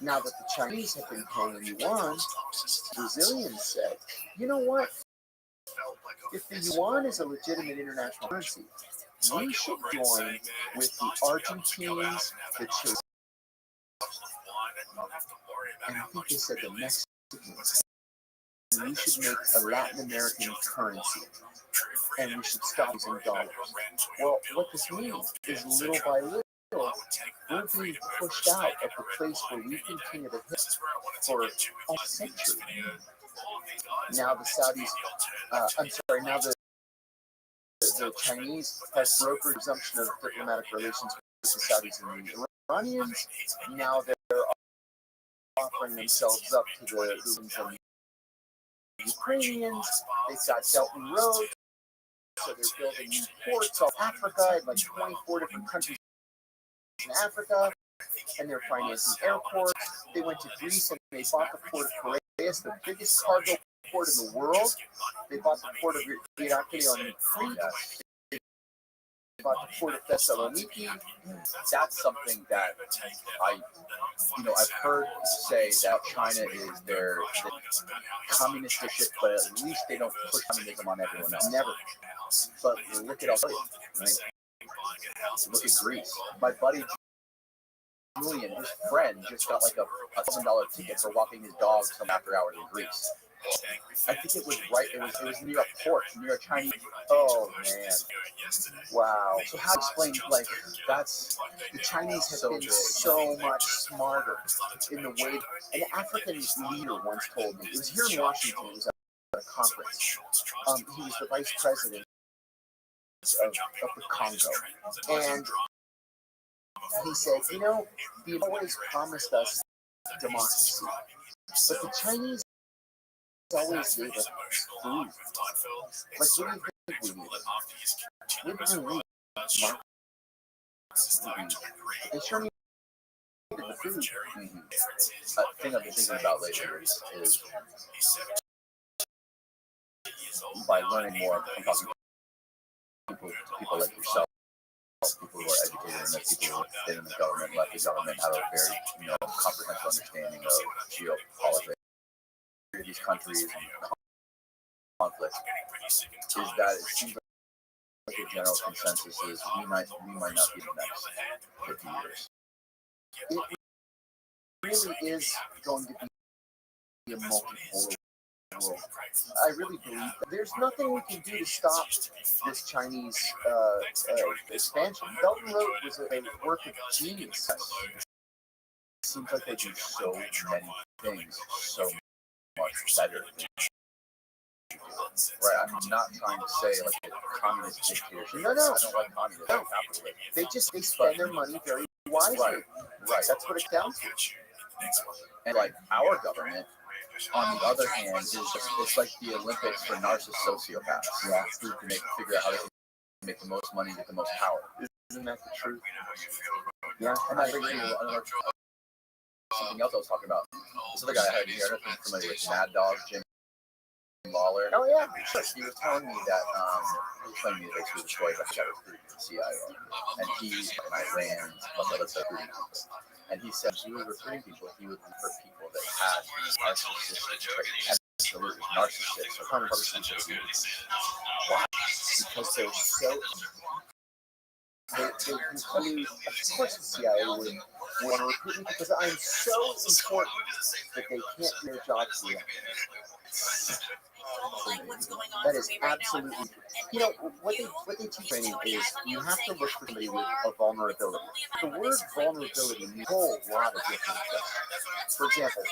now that the Chinese have been paying in yuan, Brazilians said, you know what? If the yuan is a legitimate international currency, we should join with the Argentines, the Chileans, and I think they said the Mexicans. And we should make a Latin American currency, and we should stop using dollars. Well, what this means is little by little, we're being pushed out of the place where we've been king of the hill for a century. Now the Saudis, now the Chinese have brokered resumption of diplomatic relations with the Saudis and the Iranians. Now they're offering themselves up to the Ukrainians. They've got Belt and Road, so they're building new ports off Africa in like 24 different countries in Africa, and they're financing airports. They went to Greece and they bought the port of Piraeus, the biggest cargo port in the world. They bought the port of Irakli on Crete. They bought the port of Thessaloniki. That's something that I've heard say that China is their communist shit, but at least they don't push communism on everyone else. Never. But look at Australia, right? Look at Greece. My buddy Julian, his friend, just got like a $1,000 ticket for walking his dog some after hours in Greece. I think it was right. It was near a port, near a Chinese. Oh man! Wow. So how explain like that's The Chinese have so been big. so much smarter in the way. An African leader once told me, it was here in Washington, it was at a conference. He was the vice president of the Congo. And he said, you know, you've always promised us democracy, but the Chinese always gave us food. Like, what do you think we need? We didn't need democracy. They sure needed the food. Mm-hmm. Thing I've been thinking about lately is by learning more from talking to people like yourself, people who are educated and people who have been in the government, left the government, have a very comprehensive understanding of geopolitics, these countries and conflict. Is that it seems like a general consensus is we might not be the next 50 years. It really is going to be a multipolar world. I really believe that there's nothing we can do to stop this Chinese expansion. Belt and Road was a work of genius. It seems like they do so many things so much better. Right, I'm not trying to say like a communist dictatorship. No. I don't like communism. No. They spend their money very wisely. Right. That's what it counts to. And like our government, on the other hand, it's like the Olympics for narcissist sociopaths. Yeah, who can figure out how they can make the most money, get the most power. Isn't that the truth? Yeah, and I think something else I was talking about. This other guy I had here, I don't know if you're familiar with Mad Dog, Jim Lawler. Oh yeah. He was telling me that he was telling me basically the story about how recruited the CIA, and he and Iran, but the other side recruiting people. And he said he was recruiting people. He would recruit people that had these narcissistic traits. Absolutely, narcissists are 100%. Why? Because they're so. They conclude, of course, the CIA would want to recruit me because I'm so important that they can't do their job for them. That is absolutely. You know what they teach training is you have to look for somebody with a vulnerability. The word vulnerability means a whole lot of different things. For example,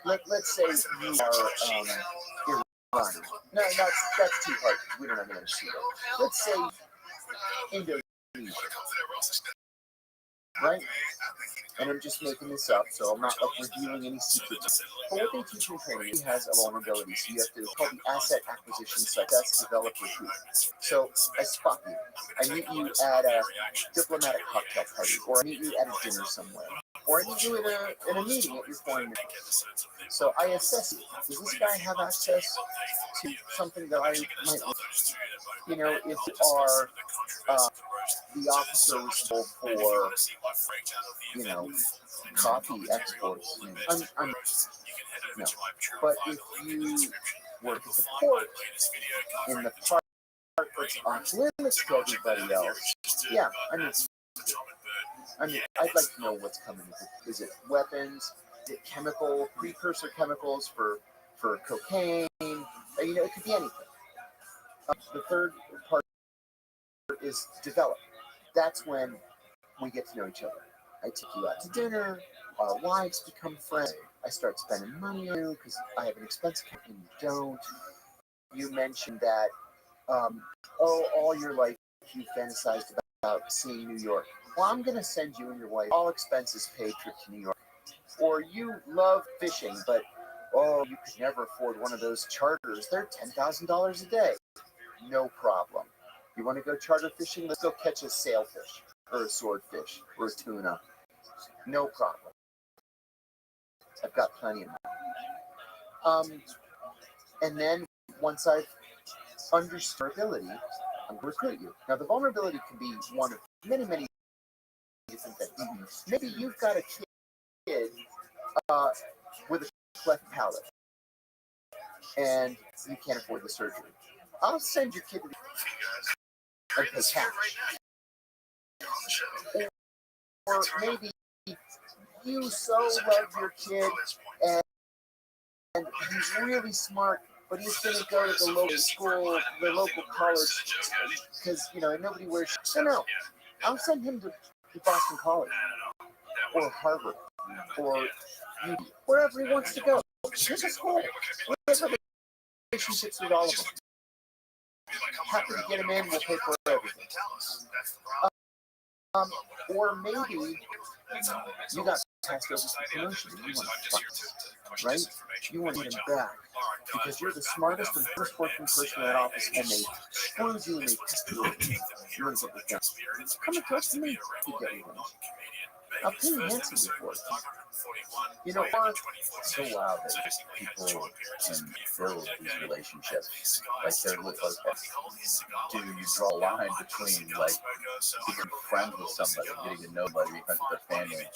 let's say you are Iranian. No, that's too hard. We don't have an MC. Let's say Indonesia, right? And I'm just making this up, so I'm not revealing any secrets. But what they teach in training has a vulnerability, so you have to call the asset acquisition success, develop, recruit. So I spot you. I meet you at a diplomatic cocktail party, or I meet you at a dinner somewhere, or I meet you in a meeting at your foreign ministry. So I assess you. Does this guy have access to something that I might want? You know, if you are the officer responsible for, coffee exports. No. But if you work as a port in the part that's off limits to everybody else, yeah, I mean, I'd like to know what's coming. Is it weapons? Is it precursor chemicals for cocaine? It could be anything. The third part is develop. That's when we get to know each other. I take you out to dinner. Our wives become friends. I start spending money on you because I have an expense account and you don't. You mentioned that, all your life you fantasized about seeing New York. Well, I'm going to send you and your wife all expenses paid trip to New York. Or you love fishing, but, you could never afford one of those charters. They're $10,000 a day. No problem. You want to go charter fishing? Let's go catch a sailfish or a swordfish or a tuna. No problem. I've got plenty of money. And then once I've understood ability, I'm going to recruit you. Now, the vulnerability can be one of many, many different things. Mm-hmm. Maybe you've got a kid with a cleft palate, and you can't afford the surgery. I'll send your kid to the and pay cash. Or maybe you so love your kid and he's really smart, but he's going to go to the local school, the local college, because, nobody wears shit. So no, I'll send him to Boston College or Harvard or wherever he wants to go. Here's a school. We have relationships with all of them. Happy to get him in, we'll pay for everything. Or maybe you got passed over for promotion and you want to fight, right? You want to get him back because you're the smartest and first working person in that office, and they screwed you and they pissed you off. You want to get this done. Come and talk to me to get revenge. I'll pay you handsomely for it. It's so wild that people can build these relationships. Like, do you draw a line between, like, becoming friends with somebody, getting to know somebody, being friends with their family,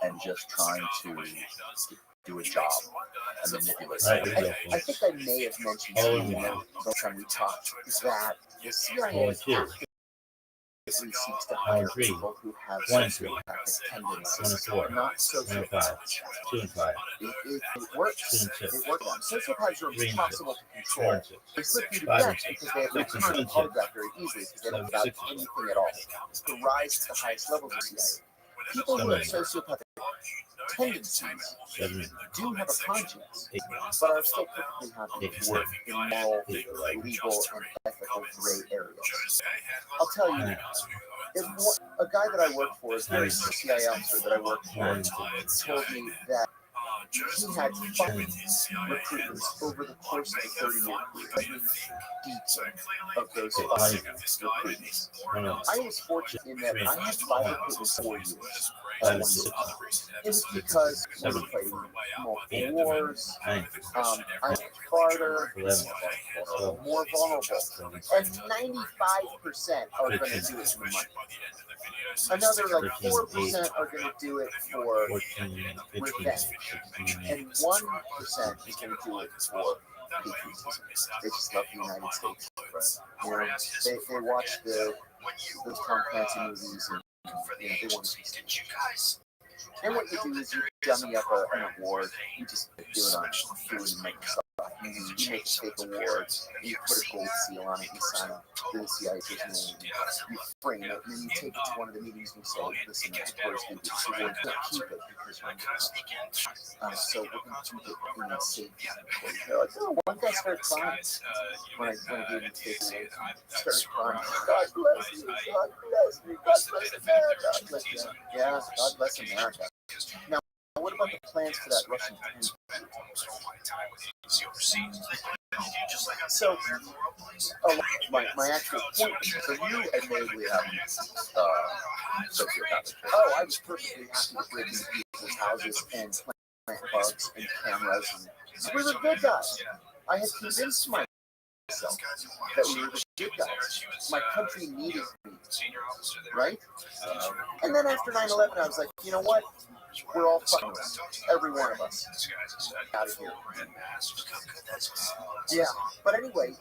and just trying to do a job and manipulate somebody? I think I may have mentioned to you the time we talked that the CIA seeks to hire people who have sociopathic tendencies, not sociopaths. 2 and 5. It works. 2 and 6. It works. Sociopaths are impossible to control. They slip you to 5 death and 6. because they have no time to photograph very easily because they don't value anything at all. To rise to the highest levels of CIA. People who have sociopathic tendencies do have a conscience, but are still perfectly happy to work in moral, legal, and ethical gray areas. I'll tell you, a guy that I work for, a very CIA officer that I work for, told me that he had 5 recruitments over the course of a 30-year career. Detail of those 5 recruitments. I was fortunate in that I had 5 recruitments 4 years. It was because we were fighting multiple wars. I was farther, more vulnerable, and 95% are going to do it for money. Another like 4% are going to do it for revenge, and 1% is going to do it for patriotism. They just love the United States. They watch those Tom Clancy movies, and they want to see. And what you do is you dummy up an award. You just do it on food and Microsoft. You make a fake award, you put a gold seal on it, you sign the CIA's name, you frame it, and then you take it to one of the meetings and say, listen, of course, we do this award, don't keep it because we're not. So we're going to keep it in a safe place. They're like, oh, one guy started crying when I gave him the fake award. Started crying, God bless you, God bless me, God bless America. God bless you. Yeah, God bless America. Now, what about the plans for that Russian tank? So, my actual point. So you admittedly have sociopathic. Oh, I was perfectly happy to break into people's houses and plant bugs and cameras. And we were good guys. I had convinced myself that we were the good guys. My country needed me, right? And then after 9/11, I was like, you know what? We're all fucking every one of us out of here. Yeah, but anyway,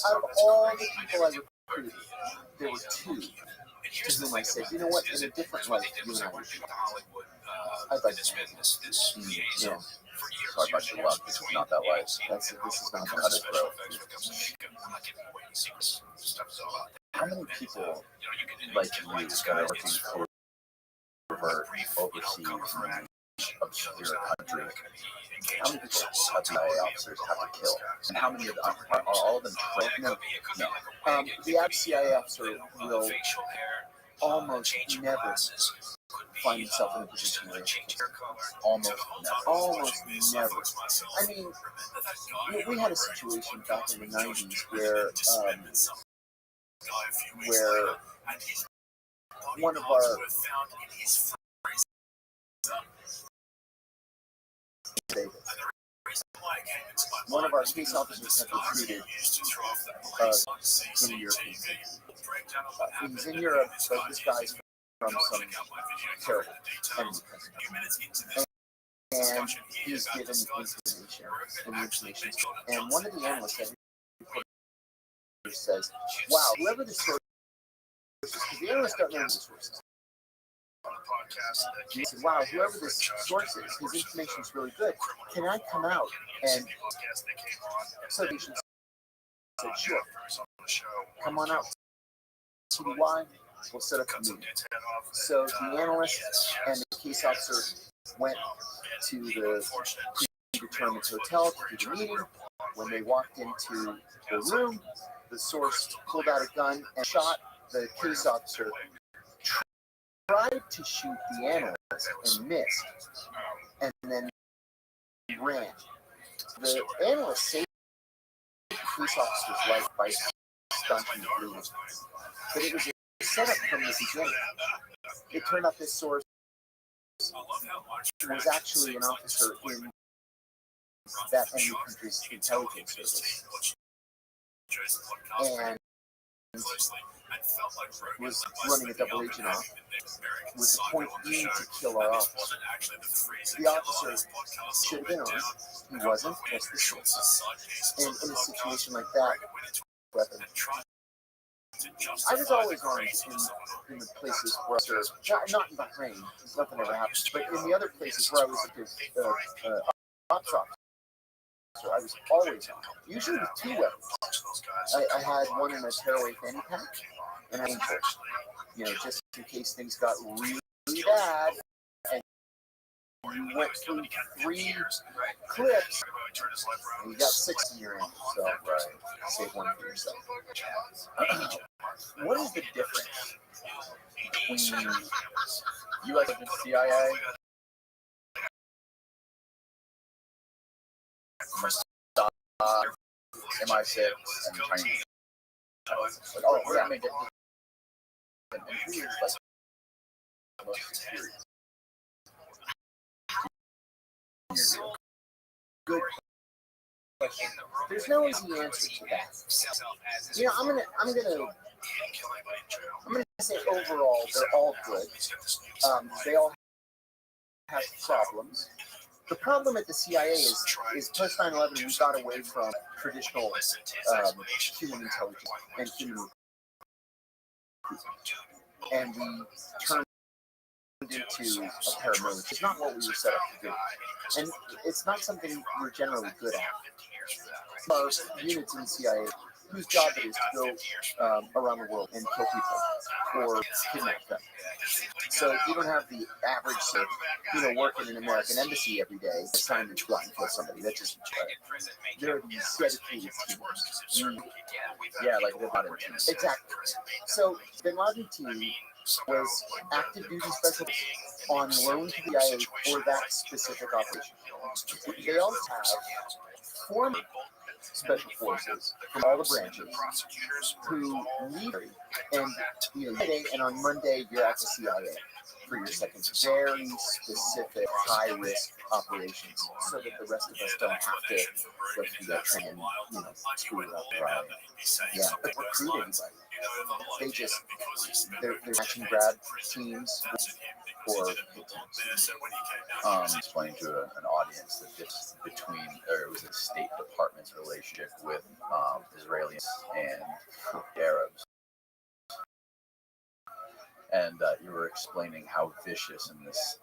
out of all the people I recruited, there were 2 to whom I said, you know what, in a different life, you and I would be. I'd like to make this. Yeah. Sorry about your luck. This is not that life. This is not Cut it, bro. How many people Like you that are working for overseas and obscure country? How many people have CIA officers have to kill? And how many of them are all of them trained? No. The CIA officer will almost never find himself in a position where almost never. I mean, we had a situation back in the 90s where one of our case officers had recruited in Europe. He's in Europe, but this guy's from some terrible enemy country. And he's given information, and one of the analysts says, wow, whoever the source is, because the analysts don't know the sources. He said, wow, whoever this source is, his information is really good. Can I come out? And so the agent said, sure, come on out. See why? We'll set up a meeting. So the analyst and the case officer went to the predetermined hotel to do the meeting. When they walked into the room, the source pulled out a gun and shot the case officer, tried to shoot the analyst and missed, and then ran. The analyst saved the police officer's life by stunting the bleeding. But it was a setup from the beginning. It turned out this source was actually an officer in that enemy country's intelligence service. And was running a double agent off with the point being to kill our officer. The officer should have been armed. He wasn't. That's the source. And in a situation like that, weapon. I was always armed in the places where I served. Not in Bahrain. Nothing ever happened. But in the other places where I was ops officer, I was always armed. Usually with two weapons. I had one in a tearaway fanny pack, and I just in case things got really bad, and you went through 3 clips, and you got 6 in your hand, so save one for yourself. What is the difference between U.S. and CIA? MI6 and Chinese. Like, oh, we're gonna make it. And who is like the most serious? Good question. There's no easy answer to that. I'm gonna say overall they're all good. They all have problems. The problem at the CIA is post 9/11 we got away from traditional human intelligence and human, and we turned into a paramilitary. It's not what we were set up to do, and it's not something we're generally good at. There are units in the CIA whose job it is to go around the world and kill people or kidnap them. So you don't have the average, working in an American embassy every day, assigned to go out and kill somebody. That's just there are these dedicated teams. Yeah, like the Bin Laden team. Exactly. So Bin Laden team was active duty special on loan to the CIA for that specific operation. They also have former special forces from all the branches who leave, and on Monday you're at the CIA for your second very specific high risk operations, so that the rest of us don't have to go through that training and screw it up. Right. Yeah, but recruit anybody. They they're matching grab teams for hit teams. Explain to an audience that this it was the State Department's relationship with Israelis and Arabs. And you were explaining how vicious in this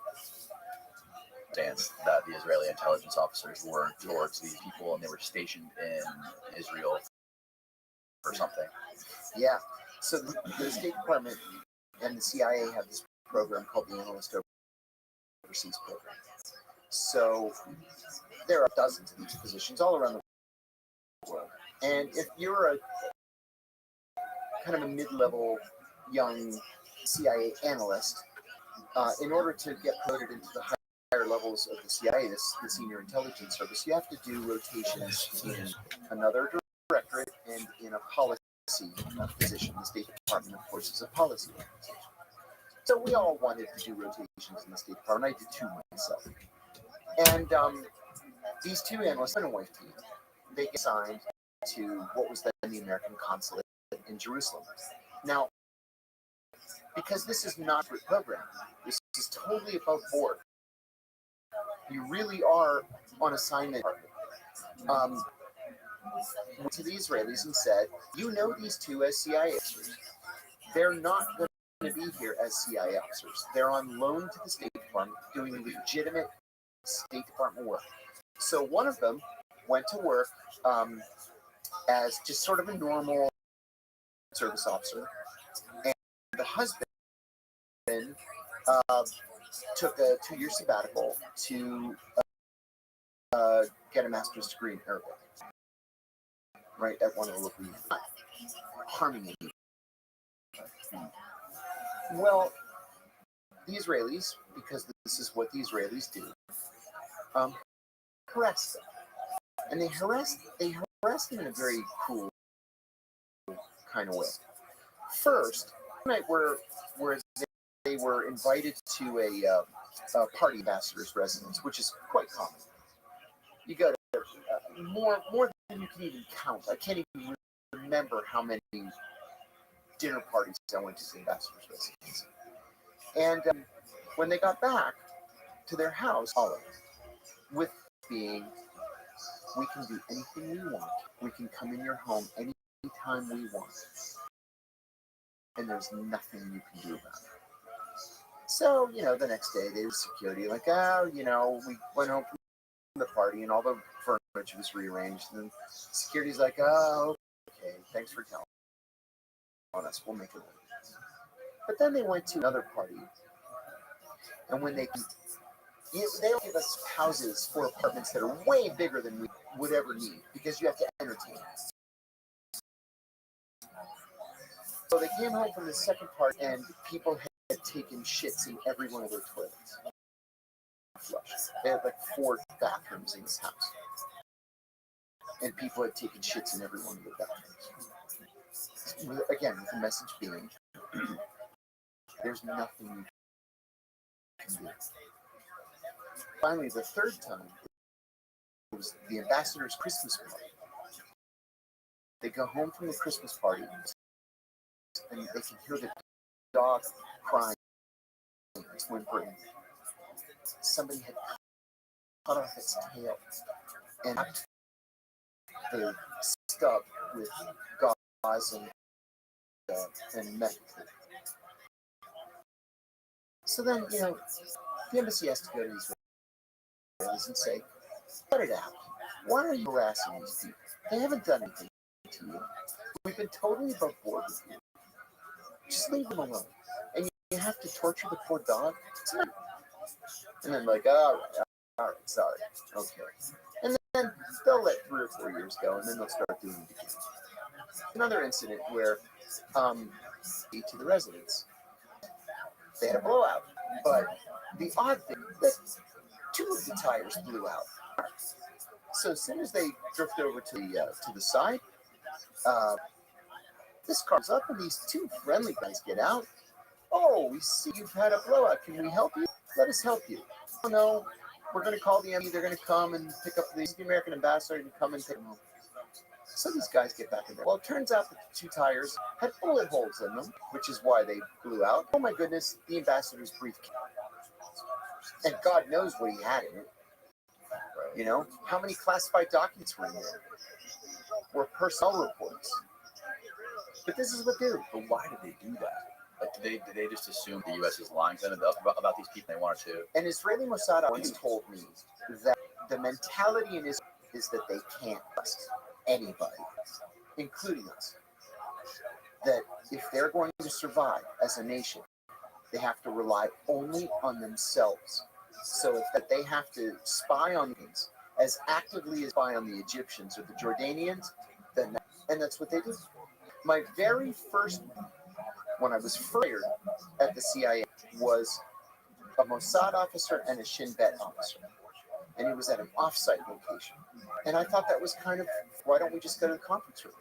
stance that the Israeli intelligence officers were towards these people, and they were stationed in Israel or something. Yeah. So the State Department and the CIA have this program called the Analyst Overseas Program. So there are dozens of these positions all around the world. And if you're a kind of a mid-level young CIA analyst, in order to get promoted into the higher levels of the CIA, the Senior Intelligence Service, you have to do rotations in another directorate and in a policy position. The State Department, of course, is a policy organization. So we all wanted to do rotations in the State Department. I did 2 myself. And these 2 analysts, husband and wife team, they get assigned to what was then the American consulate in Jerusalem. Now, because this is not a program, this is totally above board. You really are on assignment. Went to the Israelis and said, these 2 as CIA officers. They're not going to be here as CIA officers. They're on loan to the State Department doing legitimate State Department work. So one of them went to work as just sort of a normal service officer, and the husband took a 2-year sabbatical to get a master's degree in Arabic, right, at one of the local universities. Not harming anyone. Well, the Israelis, because this is what the Israelis do, harassed them. And they harassed them in a very cool kind of way. First, night where they were invited to a party ambassador's residence, which is quite common. You got more than you can even count. I can't even remember how many dinner parties I went to the ambassador's residence. And when they got back to their house, with being, we can do anything we want. We can come in your home anytime we want. And there's nothing you can do about it. So, the next day they were security, like, we went home from the party and all the furniture was rearranged. And security's like, okay, thanks for telling us. We'll make it work. But then they went to another party. And when they'll give us houses or apartments that are way bigger than we would ever need because you have to entertain us. So they came home from the second part and people had taken shits in every one of their toilets. They had like 4 bathrooms in this house. And people had taken shits in every one of the bathrooms. Again, with the message being, there's nothing you can do. Finally, the third time, it was the ambassador's Christmas party. They go home from the Christmas party, and they can hear the dog crying. It's whimpering. Somebody had cut off its tail and wrapped the stub with gauze and metal. So then, the embassy has to go to these Israelis and say, cut it out. Why are you harassing these people? They haven't done anything to you. We've been totally above board with you. Just leave them alone. And you have to torture the poor dog? And then all right, sorry. Okay. And then they'll let 3 or 4 years go, and then they'll start doing it again. Another incident where, to the residents, they had a blowout. But the odd thing, that 2 of the tires blew out. So as soon as they drift over to the side, this car's up, and these 2 friendly guys get out. Oh, we see you've had a blowout. Can we help you? Let us help you. Oh, no, we're going to call the embassy. They're going to come and pick up the American ambassador and come and pick them up. So these guys get back in there. Well, it turns out that the 2 tires had bullet holes in them, which is why they blew out. Oh, my goodness, the ambassador's briefcase. And God knows what he had in it. How many classified documents were in there? Were personnel reports. But this is what they do. But why did they do that? Like, did they just assume the U.S. is lying to them about these people? They wanted to. An Israeli Mossad once told me that the mentality in Israel is that they can't trust anybody, including us. That if they're going to survive as a nation, they have to rely only on themselves. So if they have to spy on things as actively as spy on the Egyptians or the Jordanians, and that's what they do. My very first, when I was fired at the CIA, was a Mossad officer and a Shin Bet officer. And it was at an off-site location. And I thought that was kind of, why don't we just go to the conference room?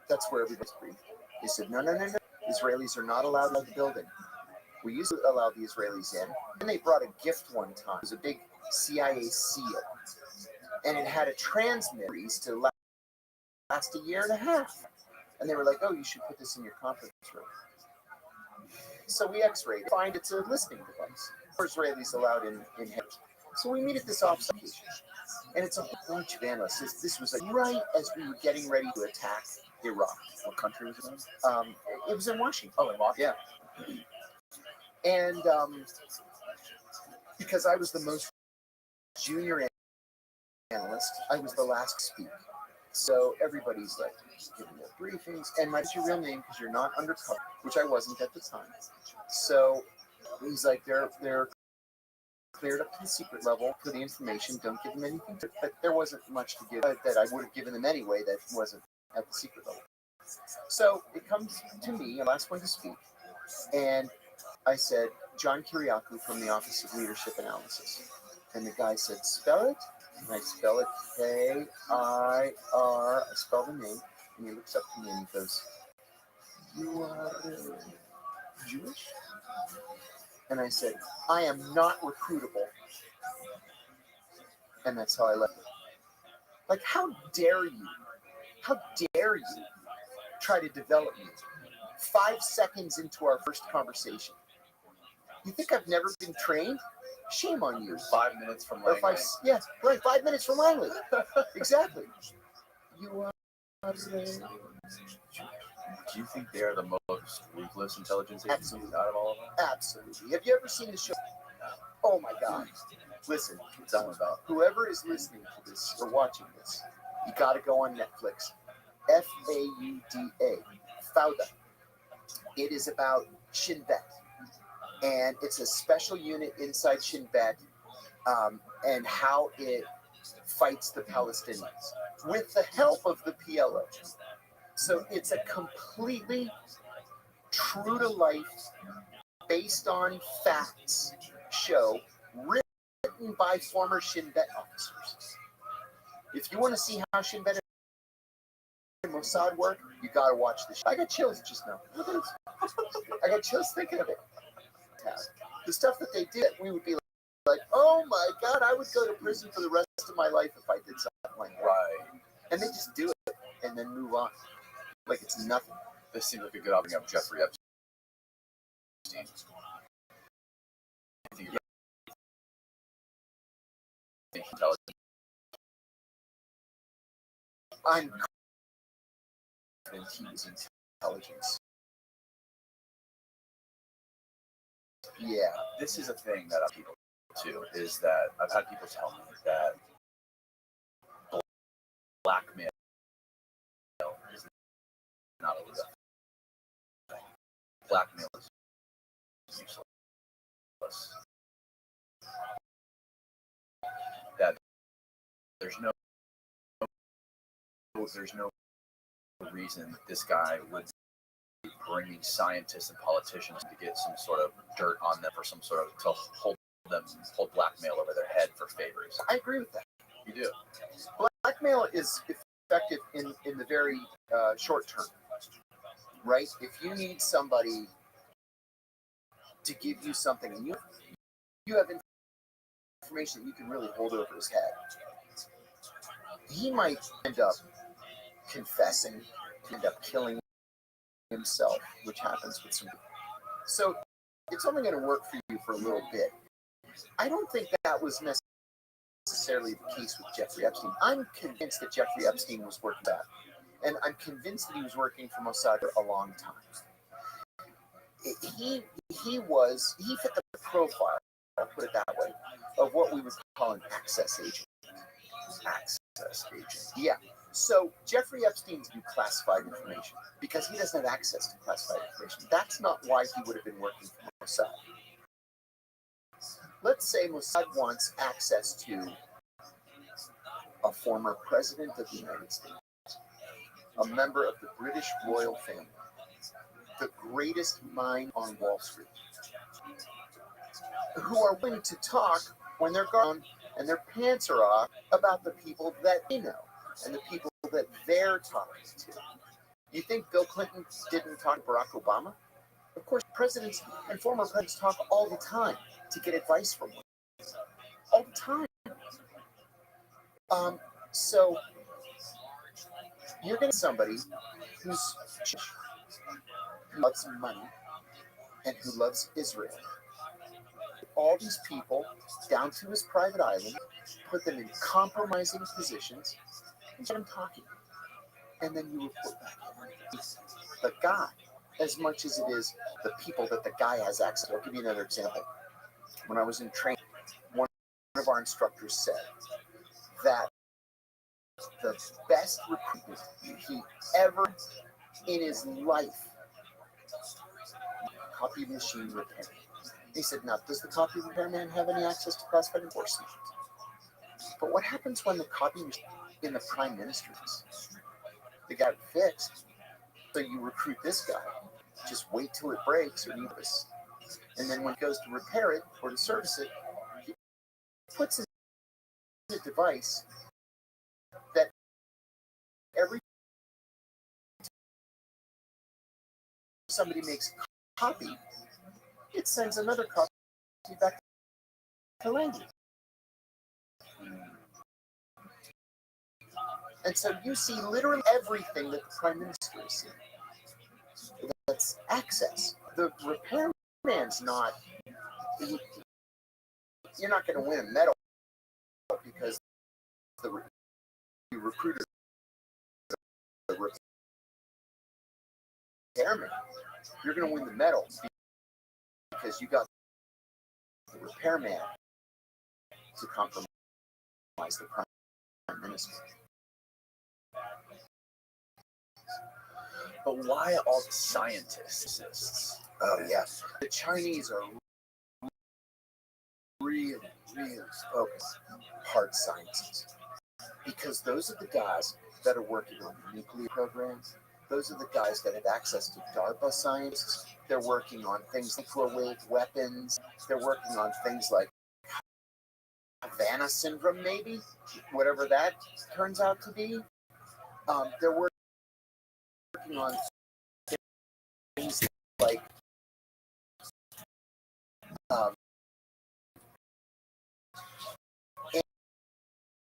That's where everybody's briefed. They said, no. Israelis are not allowed in the building. We used to allow the Israelis in. And they brought a gift one time. It was a big CIA seal. And it had a transmitter to last a year and a half. And they were like, oh, you should put this in your conference room. So we x-rayed it. Find it's a listening device. For Israelis allowed in here. So we meet at this off-site location. And it's a whole bunch of analysts. This was like right as we were getting ready to attack Iraq. What country was it in? It was in Washington. Oh, in Washington? Yeah. And because I was the most junior analyst, I was the last to speak. So everybody's like giving their briefings, and what's your real name because you're not undercover, which I wasn't at the time. So he's like, they're cleared up to the secret level for the information. Don't give them anything, but there wasn't much to give that I would have given them anyway. That wasn't at the secret level. So it comes to me, last one to speak, and I said, John Kiriakou from the Office of Leadership Analysis. And the guy said, spell it. And I spell it K-I-R. I spell the name. And he looks up to me and he goes, you are Jewish? And I said, I am not recruitable. And that's how I left it. Like, how dare you? How dare you try to develop me 5 seconds into our first conversation? You think I've never been trained? Shame on you. 5 minutes from Langley. Yeah, right. 5 minutes from Langley. Exactly. You are. Do you think they are the most ruthless intelligence agencies out of all of them? Absolutely. Have you ever seen the show? Oh my God. Listen, Tell me about. whoever is listening to this or watching this, you got to go on Netflix. F-A-U-D-A. Fauda. It is about Shin Bet. And it's a special unit inside Shin Bet, and how it fights the Palestinians with the help of the PLO. So it's a completely true to life, based on facts show written by former Shin Bet officers. If you want to see how Shin Bet and Mossad work, you got to watch the show. I got chills just now. Look at this. I got chills thinking of it. The stuff that they did, we would be like, oh my God, I would go to prison for the rest of my life if I did something like that. Right. And they just do it and then move on. Like it's nothing. This seems like a good option of Jeffrey Epstein. I'm confident he was intelligence. Yeah. This is a thing that people too, is that I've had people tell me that blackmail is not a real thing. Blackmail is useless. That there's no reason that this guy would be bringing scientists and politicians to get some sort of dirt on them for some sort of to hold blackmail over their head for favors. I agree with that. You do. Blackmail is effective in the very short term, right? If you need somebody to give you something and you have information that you can really hold over his head, he might end up confessing, end up killing himself, which happens with some people. So it's only going to work for you for a little bit. I don't think that was necessarily the case with Jeffrey Epstein. I'm convinced that Jeffrey Epstein was working that, and I'm convinced that he was working for Mossad for a long time. He fit the profile, I'll put it that way, of what we would call an access agent. Access agent. Yeah. So Jeffrey Epstein do classified information because he doesn't have access to classified information. That's not why he would have been working for Mossad. Let's say Mossad wants access to a former president of the United States, a member of the British royal family, the greatest mind on Wall Street, who are willing to talk when they're gone and their pants are off about the people that they know and the people that they're talking to. You think Bill Clinton didn't talk to Barack Obama? Of course, presidents and former presidents talk all the time to get advice from one. All the time. So you're getting somebody who loves money and who loves Israel. All these people down to his private island, put them in compromising positions, and get them talking. And then you report back. The guy as much as it is the people that the guy has access to. I'll give you another example. When I was in training, one of our instructors said that the best recruitment he ever in his life, copy machine repair. He said, now, does the copy repairman have any access to classified enforcement? But what happens when the copy machine in the prime minister's? The guy fixed, so you recruit this guy. Just wait till it breaks or needs. And then when he goes to repair it or to service it, he puts in a device that every somebody makes a copy, it sends another copy back to language. And so you see literally everything that the prime minister is seeing. That's access. The repairman's not, you're not going to win a medal because the recruiter, the repairman, you're going to win the medal because you got the repairman to compromise the prime minister. But why all the scientists? Oh yeah, the Chinese are really focused on hard sciences because those are the guys that are working on nuclear programs. Those are the guys that have access to DARPA science. They're working on things like microwave weapons. They're working on things like Havana syndrome, maybe, whatever that turns out to be. They're working on things like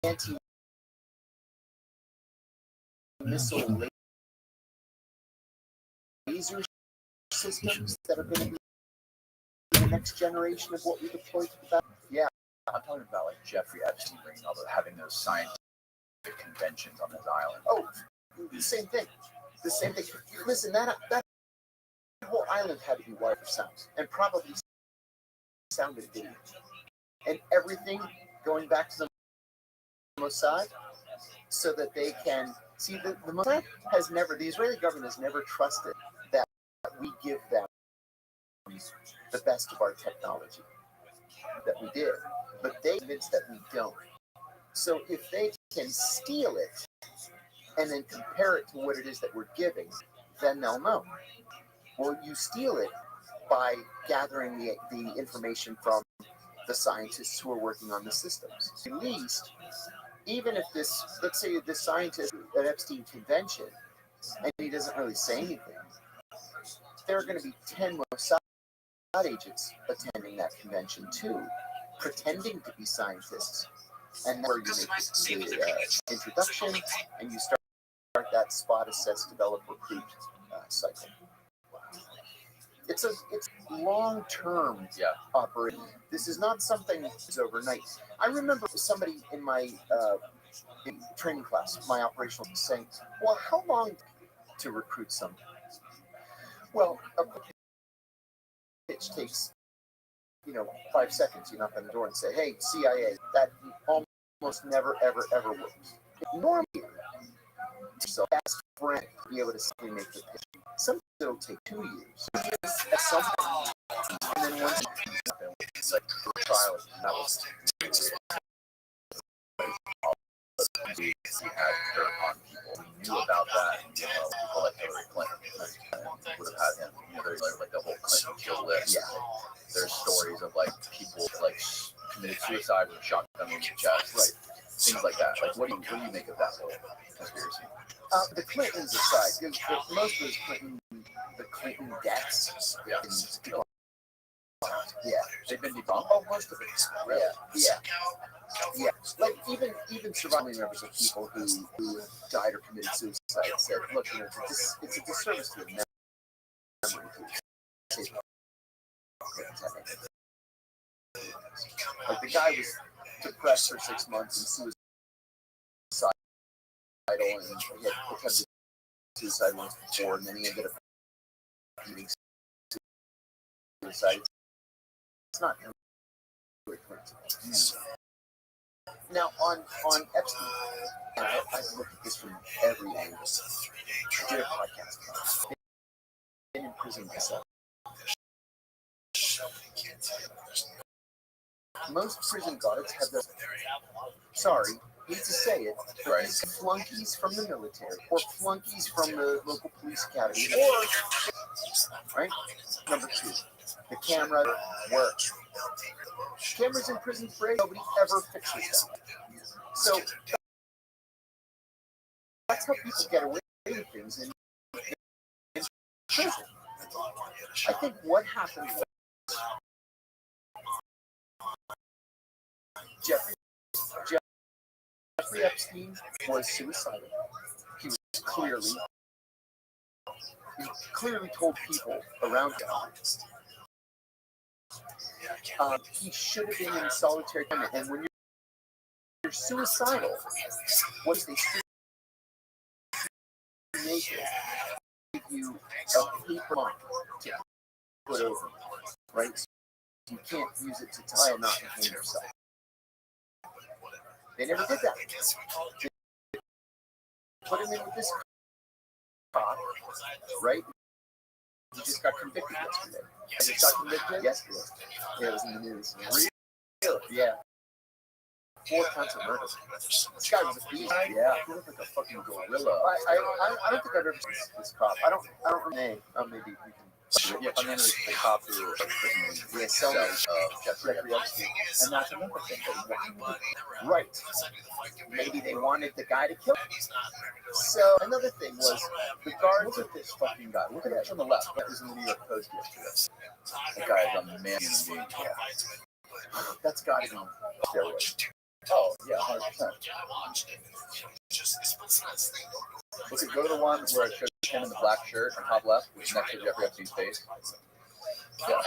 anti-missile laser systems that are going to be the next generation of what we deploy to the battle. Yeah, I'm talking about like Jeffrey Epstein bringing all having those scientific conventions on his island. Oh, the same thing. The same thing. Listen, that whole island had to be wired for sound, and probably sound and video, and everything going back to the Mossad, so that they can see the Mossad has never. The Israeli government has never trusted that we give them the best of our technology that we did, but they convinced that we don't. So if they can steal it and then compare it to what it is that we're giving, then they'll know. Well, you steal it by gathering the information from the scientists who are working on the systems. At least, even if this, let's say this scientist at Epstein convention, and he doesn't really say anything, there are going to be 10 Mossad agents attending that convention too, pretending to be scientists. And that's where you make the introduction, and you start that spot, assess, develop, recruit cycle. It's long-term operation. This is not something that's overnight. I remember somebody in my training class, my operational, saying, well, how long to recruit somebody? Well, a pitch takes 5 seconds. You knock on the door and say, hey, CIA. That almost never, ever, ever works. Normally, so fast friend to be able to simply make the pitch. Sometimes it'll take 2 years. At some point, and then once It's like Rothschild, that was we had dirt on people. We knew about that, and people like Hillary Clinton would have had him. There's like the whole Clinton kill list. Yeah. There's stories of like people like committed suicide with a shotgun in their chest, right? Things like that. Like, what do you make of that whole conspiracy? The Clintons aside, most of the Clinton deaths. Yeah, they've been debunked. Oh, most of it. Yeah. Like even surviving members of people who died or committed suicide said, look, it's a disservice to the memory. Like the guy was depressed for 6 months and suicidal, and he had attempted suicide once before, and then he ended up committing suicide. It's not Hillary Clinton. Now on Epstein, I've looked at this from every angle. I did a podcast. Been in prison myself. Most prison guards have their, sorry, hate to say it, right, flunkies from the military or flunkies from the local police academy, or, right, number two, the camera works. Cameras in prison break, nobody ever fixes them. So that's how people get away with things in prison. I think what happened was Jeffrey Epstein was suicidal. He was clearly told people around him he should have been in solitary confinement. And when you're suicidal, what is they make give you a paper mark to put over, right? So you can't use it to tie a knot and hang yourself. They never did that. They put him in with this cop, right? He just got convicted yesterday. He just got convicted yesterday. Yeah, it was in the news. Really? Yeah. 4 counts of murder. This guy was a beast. Yeah. He looked like a fucking gorilla. I don't think I've ever seen this cop. I don't remember. Maybe we can. Yeah, I mean, the cop who was the cellmate of Jeffrey Epstein. And that's another thing. Right. Maybe they wanted the guy to kill him. So another thing was the guards of this fucking guy. Look at that on the left. That was in the New York Post yesterday. The guy is a man being. Yeah. That's got to be steroids. Oh, yeah, 100%. Look, go to the one where it shows him in the black shirt on top left, which is next to Jeffrey Epstein's face. Yeah.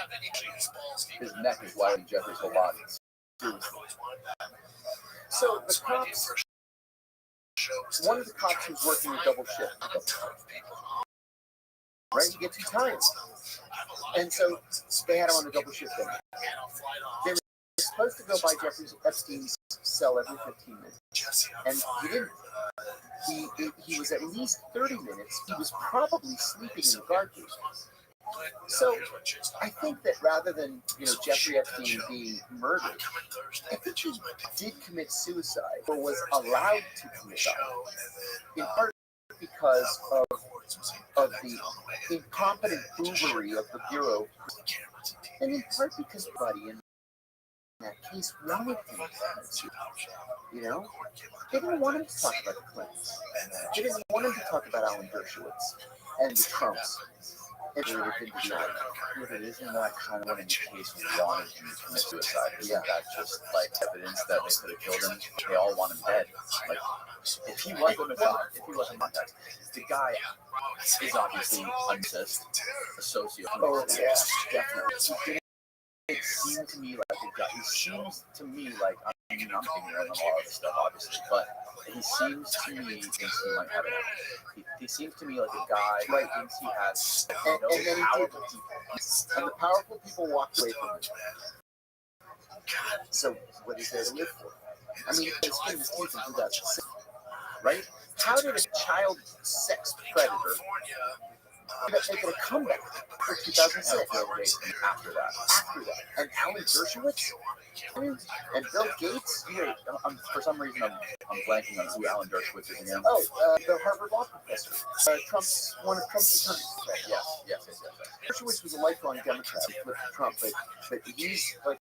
His neck is wider than Jeffrey's whole body. So the cops, one of the cops was working a double shift. Right? You get too tired. And so they had him on a double shift. They were supposed to go by Jeffrey Epstein's cell every 15 minutes. And he didn't. He was at least 30 minutes. He was probably sleeping in the guard cage. So I think that rather than Jeffrey Epstein being murdered, I think he did commit suicide or was allowed to commit suicide, in part because of the incompetent foolery of the Bureau, and in part because Buddy in that case wanted him to commit suicide. They didn't want him to talk about the Clintons. They didn't want him to talk about Alan Dershowitz and the Trumps. It isn't that kind of an case we wanted him to commit suicide? Isn't that just like evidence that they could have killed him? They all want him dead. Like, if he wasn't contact, the guy is obviously unsist, a sociopath. Oh yeah, definitely. It seemed to me like a guy. He seems to me like I'm ignorant of all of this stuff, obviously, but he seems to me thinks he might have it. He seems to me like a guy who thinks he has and then powerful people, and the powerful people walked away from him. So what is there to live for? I mean, it's been this case in 2006, right? How did a child sex predator make a comeback for 2006? After that, and Alan Dershowitz and Bill Gates. For some reason, I'm blanking on who Alan Dershowitz is again. Oh, the Harvard Law professor, one of Trump's attorneys. Yes. Dershowitz was a lifelong Democrat. He flipped to Trump, but he's like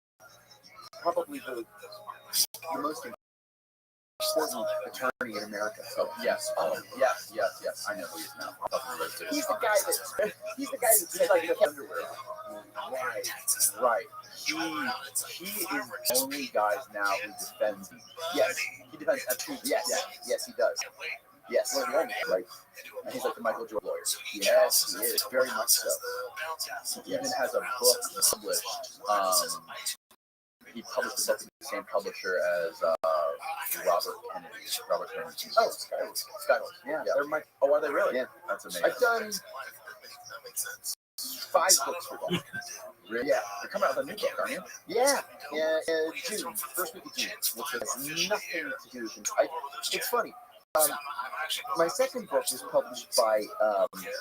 probably the most important attorney in America. So yes. I know who he is now. He's the guy that said like the underwear. Right. He is the only guy now who defends me. Yes, he defends Epstein. Yes, he does. Yes, right. And he's like the Michael Jordan lawyer. Yes, he is. Very much so. He even has a book published. He published the book with the same publisher as Robert Kennedy. Oh, Skyhorse. Yeah. Are they really? Yeah. That's amazing. I've done 5 books for them. Really? Yeah, you're coming out with a new book, aren't you? Yeah, June, first week of June, which has nothing to do with it. It's funny. My second book was published by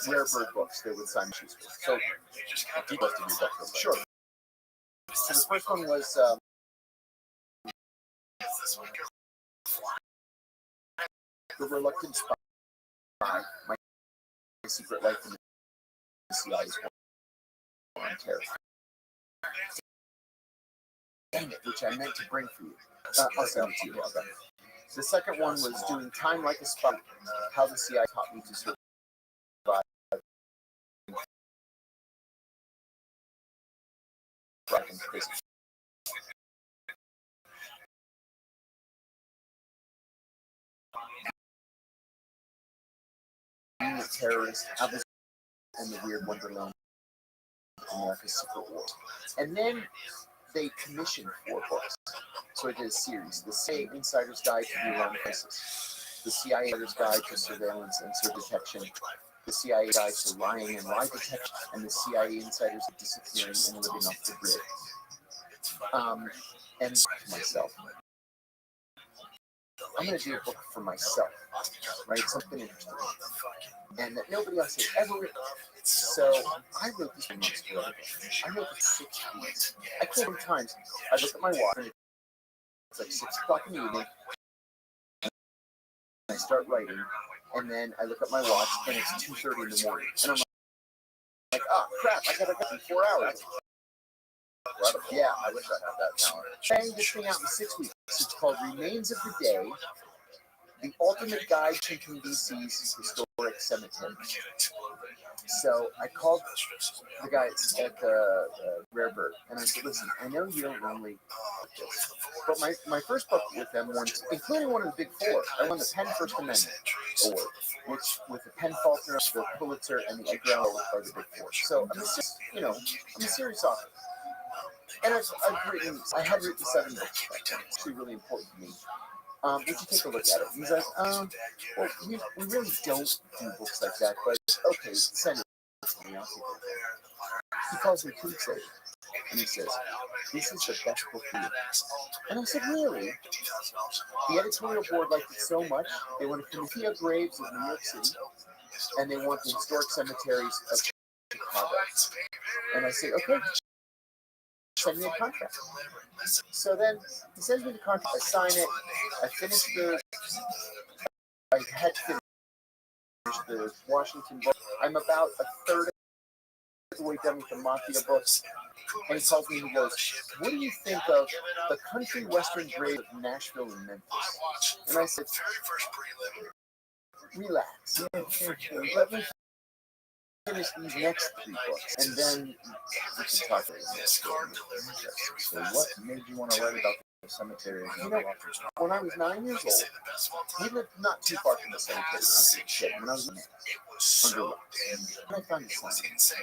Rare Bird Books. They're with Simon Schuster. So, You must have your book. sure. So the first one was The Reluctant Spy, My Secret Life in the CIA's War on Terror. Dang it, which I meant to bring for you. I'll send it to you. Okay. The second one was Doing Time Like a Spy, How the CIA Taught Me to Survive in Prison. Being a terrorist, Abu and the Weird Wonderland of America's Secret War. And then they commissioned 4 books. So I did a series. The CIA Insider's Guide to the Iran Crisis, the CIA Insider's Guide to Surveillance and Surge Detection, the CIA Guide to Lying and Lie Detection, and the CIA Insiders Disappearing and Living Off the Grid. And myself. I'm going to do a book for myself, right? Something interesting. And that nobody else has ever written. So I wrote this in months ago. I wrote it 6 weeks. I can't even times. I look at my watch, and it's like 6 o'clock in the evening. And I start writing, and then I look at my watch, and it's 2:30 in the morning. And I'm like, oh, crap, I got to go in 4 hours. Yeah, I wish I had that talent. Bang this thing out in 6 weeks. It's called Remains of the Day, the Ultimate Guide to DC's Historic Cemetery. So I called the guy at the Rare Bird, and I said, listen, I know you don't normally do this, but my first book with them won, including one of the big 4, I won the Penn First Amendment Award, which with the Penn Faulkner, the Pulitzer, and the Edgar Allan are the big 4. So I'm a serious author. And I had written 7 books. It's actually really important to me. Would you take a look at it? He's like, well, we really don't do books like that, but okay, send it to me. I'll take it. He calls me 2 weeks later, and he says, this is the best book for you. And I said, really? The editorial board liked it so much, they wanted to Prometheus graves of New York City, and they want the historic cemeteries of Chicago. And I said, okay. Send me a contract. So then he sends me the contract. I sign it. I had finished the Washington book. I'm about a third of the way done with the Mafia books. And he calls me and he goes, what do you think of the country western grade of Nashville and Memphis? And I said, relax. Let me finish these next 3 books, and then we can talk about it. So what made you want to write about the cemetery? When I was 9 years old, we lived not too far from the cemetery. When I was under rocks, and I found this sign.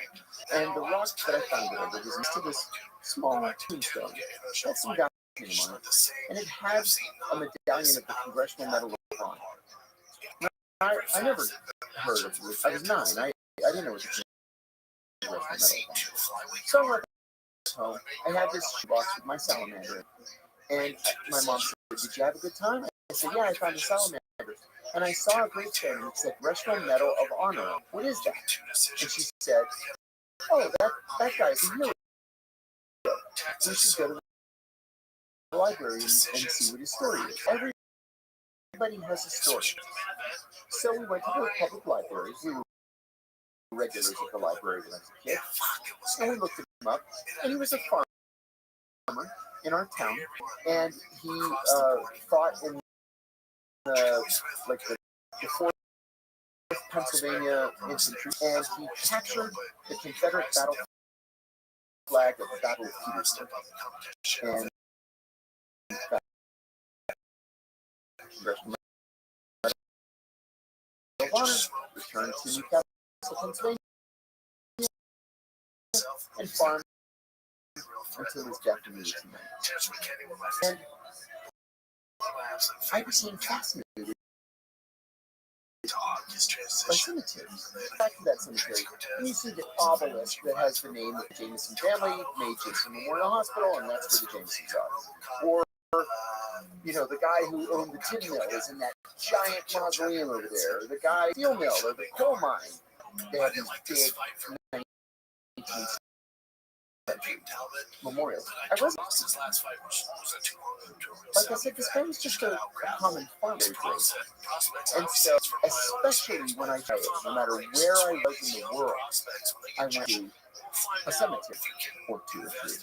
And the rock that I found it under was next to this small tombstone. That's some guy on it, and it had a medallion of the Congressional Medal of Honor. I never heard of it. I was 9. I didn't know what the Congressional Medal of Honor. So I went home. I had this box with my salamander, and my mom said, "Did you have a good time?" I said, "Yeah, I found a salamander." And I saw a gravestone and it said Congressional Medal of Honor. What is that? And she said, "Oh, that guy's a hero. We should go to the library and see what his story is." Everybody has a story. So we went to the public library. We were regulars at the library when I was a kid. And we looked him up, and he was a farmer in our town, and he fought in the 4th Pennsylvania Infantry, and he captured the Confederate battle flag at the Battle of Petersburg. And Congressional Medal of Honor returned to Newcastle, Pennsylvania, and farmed until his death in 1890. And I became fascinated by cemeteries. Back to that cemetery, and you see the obelisk that has the name of the Jameson family, made Jameson Memorial Hospital, and that's where the Jamesons are. Or, the guy who owned the tin mill is in that giant mausoleum over there. The guy, steel mill, or the coal mine. They have these big 19th memorials. I wasn't, like I said, this guy was just a common farmer. And so, especially when I tried it, no matter where I was in the world, I went to a cemetery or two or three.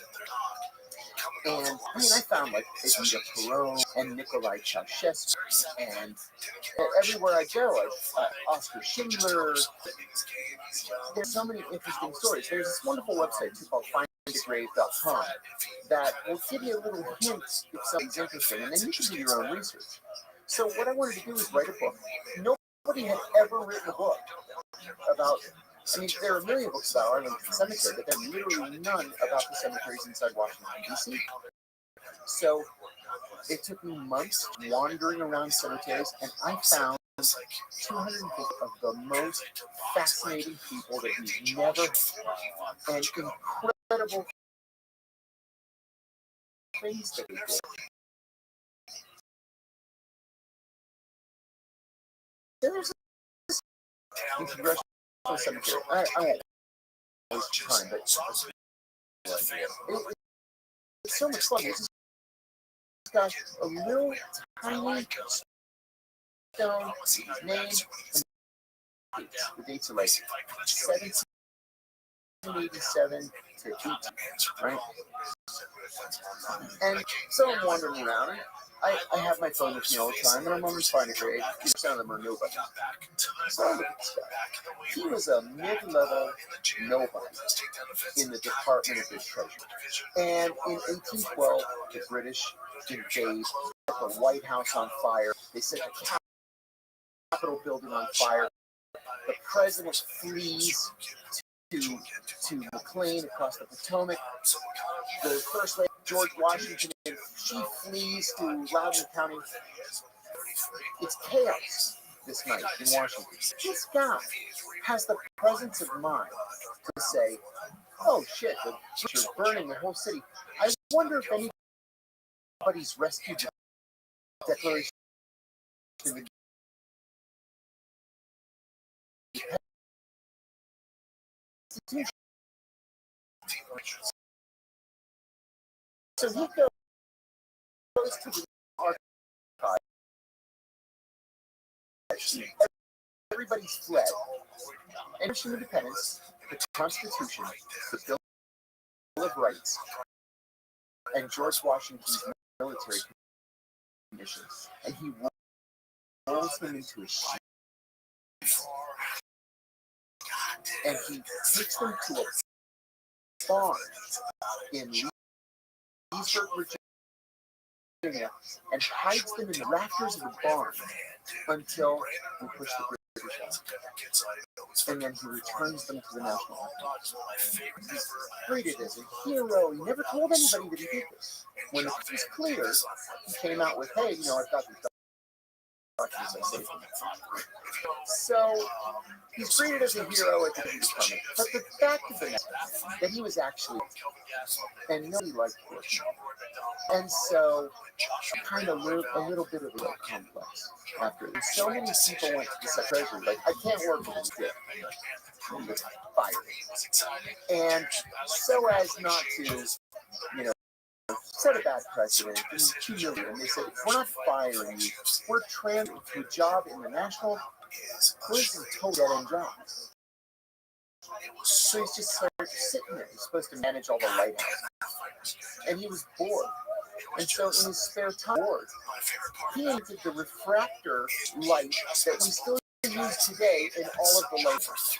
And I found like Evita Peron and Nikolai Ceausescu, and everywhere I go, Oscar Schindler. There's so many interesting stories. There's this wonderful website too called findagrave.com that will give you a little hint if something's interesting, and then you can do your own research. So what I wanted to do was write a book. Nobody had ever written a book about. There are a million books about Arlington Cemetery, but there are literally none about the cemeteries inside Washington, D.C. So it took me months wandering around cemeteries, and I found 250 of the most fascinating people that you've never and incredible things that they did. There's this congressional cemetery. I won't waste time, but it's so much fun. It's got a little tiny stone name and the dates are like 1787 to 18, right? And so I'm wandering around. I have my phone with me all the time, and I'm on this Find a Grave. Some of them are nobody. So I look at this guy. He was a mid-level nobody in the Department of the Treasury. And in 1812, the British invade, set the White House on fire. They set the Capitol building on fire. The president flees to McLean across the Potomac. The First Lady, George Washington, she flees to Loudoun County. It's chaos this night in Washington. This guy has the presence of mind to say, oh shit, the British are burning the whole city. I wonder if anybody's rescued the Declaration of Independence. So he goes to the archive. Everybody's fled. Declaration of Independence, the Constitution, the Bill of Rights, and George Washington's military conditions. And he rolls them into a sheet. And he takes them to a barn in Leesburg, Virginia, and hides them in the rafters of the barn until we push the British out. And then he returns them to the National Archives. He's treated as a hero. He never told anybody that he did this. When it was clear, he came out with, hey, I've got these documents I saved them. So he's treated as a hero at the Department. But the fact of the matter that he was actually, and nobody liked Bush. And so kind of lived a little bit of a complex after. So many people went to the Treasury, like, I can't work with this kid. He was fired. And so as not to, set a bad precedent, humiliate them. They said, we're not firing you. We're transferring to a job in the National Police and total dead-end job. So he's just sitting there. He's supposed to manage all the lighthouses. And he was bored. And so in his spare time, he invented the refractor light that we still use today in all of the lights.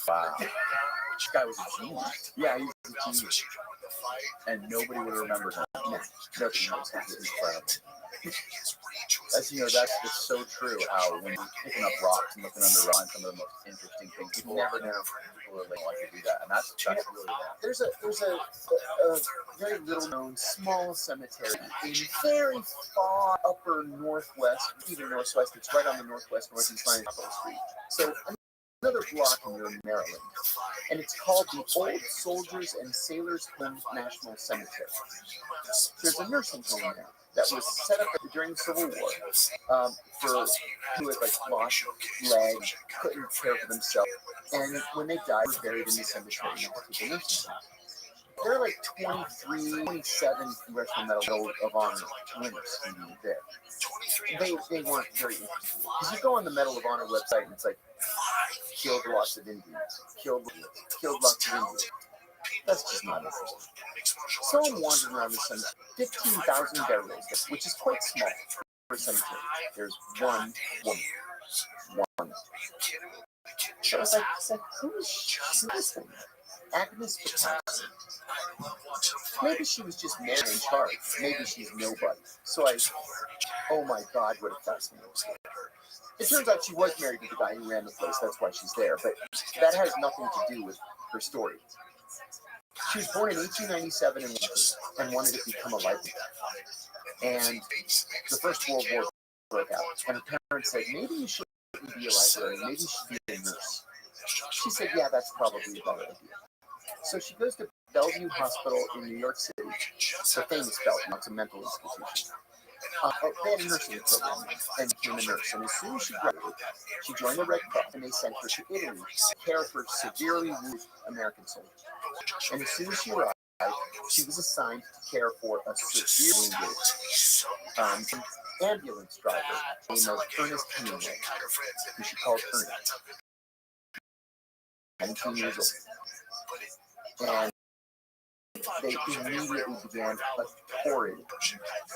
Wow. This guy was a genius. Yeah, he was a genius. And nobody would remember him. No, nobody knows him. He's incredible. That's so true. How when you're picking up rocks and looking under rocks, some of the most interesting things You never know. people are like to do that, and that's really that. There's a very little known small cemetery in very far upper northwest, even northwest. It's right on the northeast line of Capitol Street. So another block in Maryland, and it's called the Old Soldiers and Sailors Home National Cemetery. There's a nursing home there that was set up during the Civil War for who had lost legs, couldn't care for themselves, and when they died, were buried in the cemetery next to the nursing home. There are 23, 27 Congressional Medal of Honor winners there. They weren't very interesting. Because you go on the Medal of Honor website and it's killed lots of Indians, killed lots of Indians. That's just not interesting. So I'm wandering around the cemetery, 15,000 burials, which is quite small for a cemetery. There's one woman. One. So I was who is this thing? Agnes Patel. Maybe she was just married in charge. Maybe she's nobody. So oh my God, what a fascinating story. It turns out she was married to the guy who ran the place. That's why she's there. But that has nothing to do with her story. She was born in 1897 and wanted to become a librarian. And the First World War broke out. And her parents said, maybe you shouldn't be a librarian. Maybe you should be a nurse. She said, yeah, that's probably a better idea. So she goes to Bellevue Hospital in New York City, the famous Bellevue, it's a mental institution. They had a nursing program and became a nurse. And as soon as she graduated, she joined the Red Cross and they sent her to Italy to care for severely wounded American soldiers. And as soon as she arrived, she was assigned to care for a severely wounded ambulance driver named Ernest Hemingway, who she called Ernest, 19 years old. And they immediately began a torrid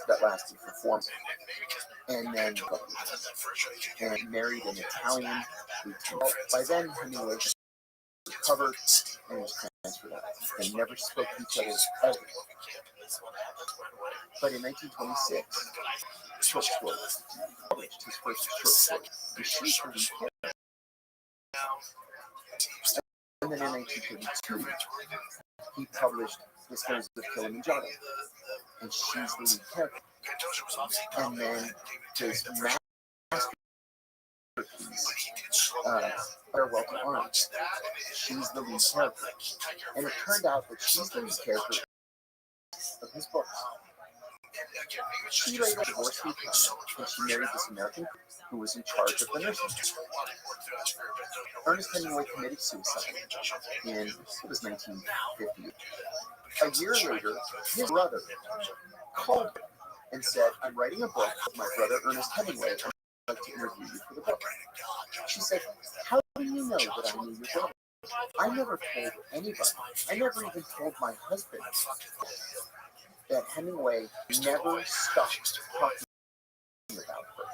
that lasted for 4 months. And then married an Italian lieutenant. By then, Hemingway was recovered and was transferred out. They never spoke to each other ever. But in 1926, short story, published his first short story, The Sheep of the Care. And then in 1932, he published The Stories of Kilimanjaro, and she's the lead character. And then his masterpiece, Farewell to Arms, she's the lead character. And it turned out that she's the lead character of his books. She later divorced the Italian, and she married this American who was in charge of the nursing home. Ernest Hemingway committed suicide in, it was 1950. A year later, his brother called her and said, I'm writing a book with my brother Ernest Hemingway. I'd like to interview you for the book. She said, how do you know that I knew your brother? I never told anybody. I never even told my husband that Hemingway never stopped talking about her.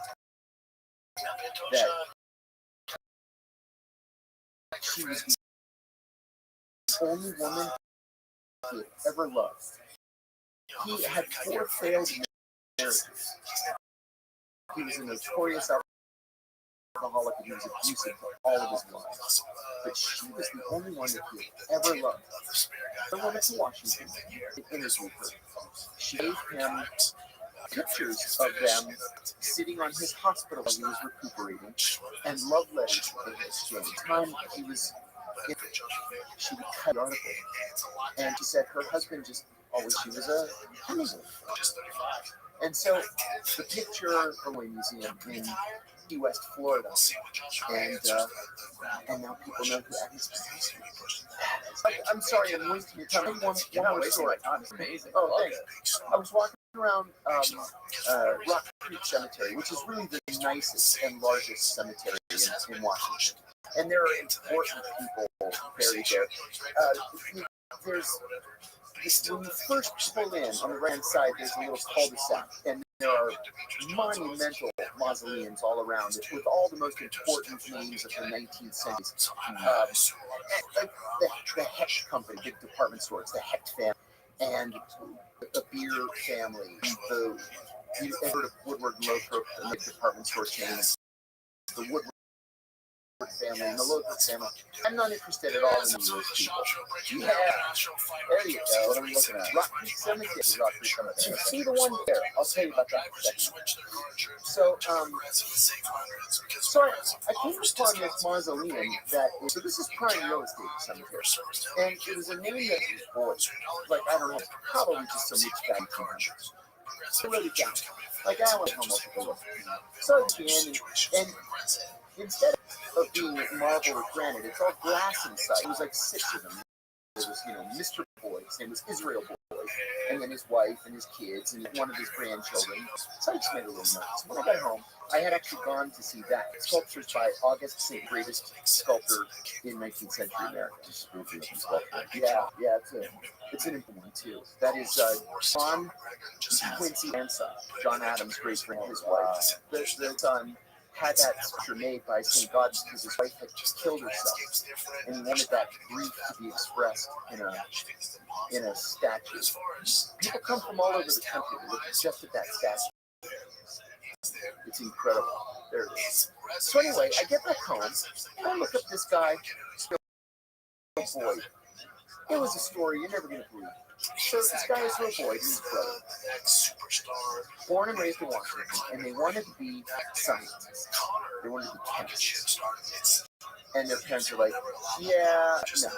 That she was the only woman he had ever loved. He had 4 failed marriages. He was a notorious alcoholic and he was abusive all of his life. But she was the only one that he had ever loved. I went to Washington and interviewed her. She gave him pictures of them sitting on his hospital while he was recuperating and love letters that they exchanged. Time he was in, she would cut the article. And she said her husband just always, she was a Hemingway. And so the picture from a museum in Key West, Florida, and now people know who Agnes Patel is. I'm sorry, I'm wasting your time. One more story. It's amazing. Oh, thanks. I was walking around Rock Creek Cemetery, which is really the nicest and largest cemetery in Washington. And there are important people buried there. When you first pull in, on the right-hand side, there's a little cul-de-sac, and there are monumental mausoleums all around it, with all the most important names of the 19th century. The Hecht Company, big department store, it's the Hecht family, and the Beer family, the You heard of Woodward and Lothrop, the department store chain, the Woodward family and the Lothrop family. I'm not interested at all in these people. Yeah, there you go. What are we looking at? Rock Creek Cemetery. Rock Creek Cemetery. You see the one there? I'll tell you about that in a second. So, I came upon this mausoleum that is, so this is prime real estate cemetery, and it was a name that was boy, like I don't know, probably just some rich guy from so really down. Like I went home over so at the end, and instead of being marble or granite, it's all glass inside. It was like 6 of them. There was, Mr. Boyd. His name was Israel Boyd, and then his wife and his kids and one of his grandchildren. So I just made a little note. When I got home, I had actually gone to see that. Sculptures by August St. greatest sculptor in 19th century America. Just spooky looking sculpture. Yeah, it's an important one too. That is John Quincy grandson, John Adams' great grandson, his wife. The son had that sculpture made by St. God's because his wife had killed herself, and he wanted that grief to be expressed in a statue. People come from all over the country to look just at that statue. It's incredible. There it is. So anyway, I get back home, and I look up this guy, Boyd. It was a story you're never going to believe. So this guy is Israel Boyd and his brother, born and raised in Washington, and they wanted to be scientists. They wanted to be chemists. And their parents are like, yeah, no,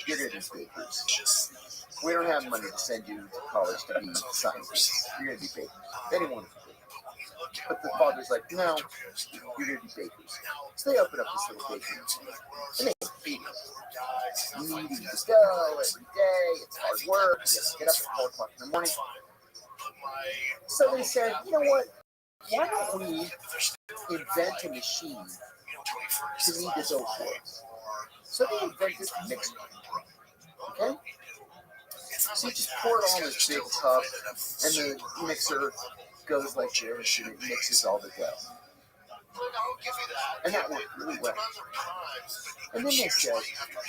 you're going to be bakers. We don't have money to send you to college to be scientists. You're going to be bakers. They didn't want to be bakers. But the father's like, no, you're going to be bakers. So they open up this little bakery, and they feed them. Kneading the dough every day. It's hard work. You have to get up at 4 o'clock in the morning. So they said, you know what? Why don't we invent a machine to knead the dough for us? So they invented a mixer. Okay? So you just pour it all in this big tub, and the mixer goes like this, and it mixes all the dough. And that worked really well. And then they said,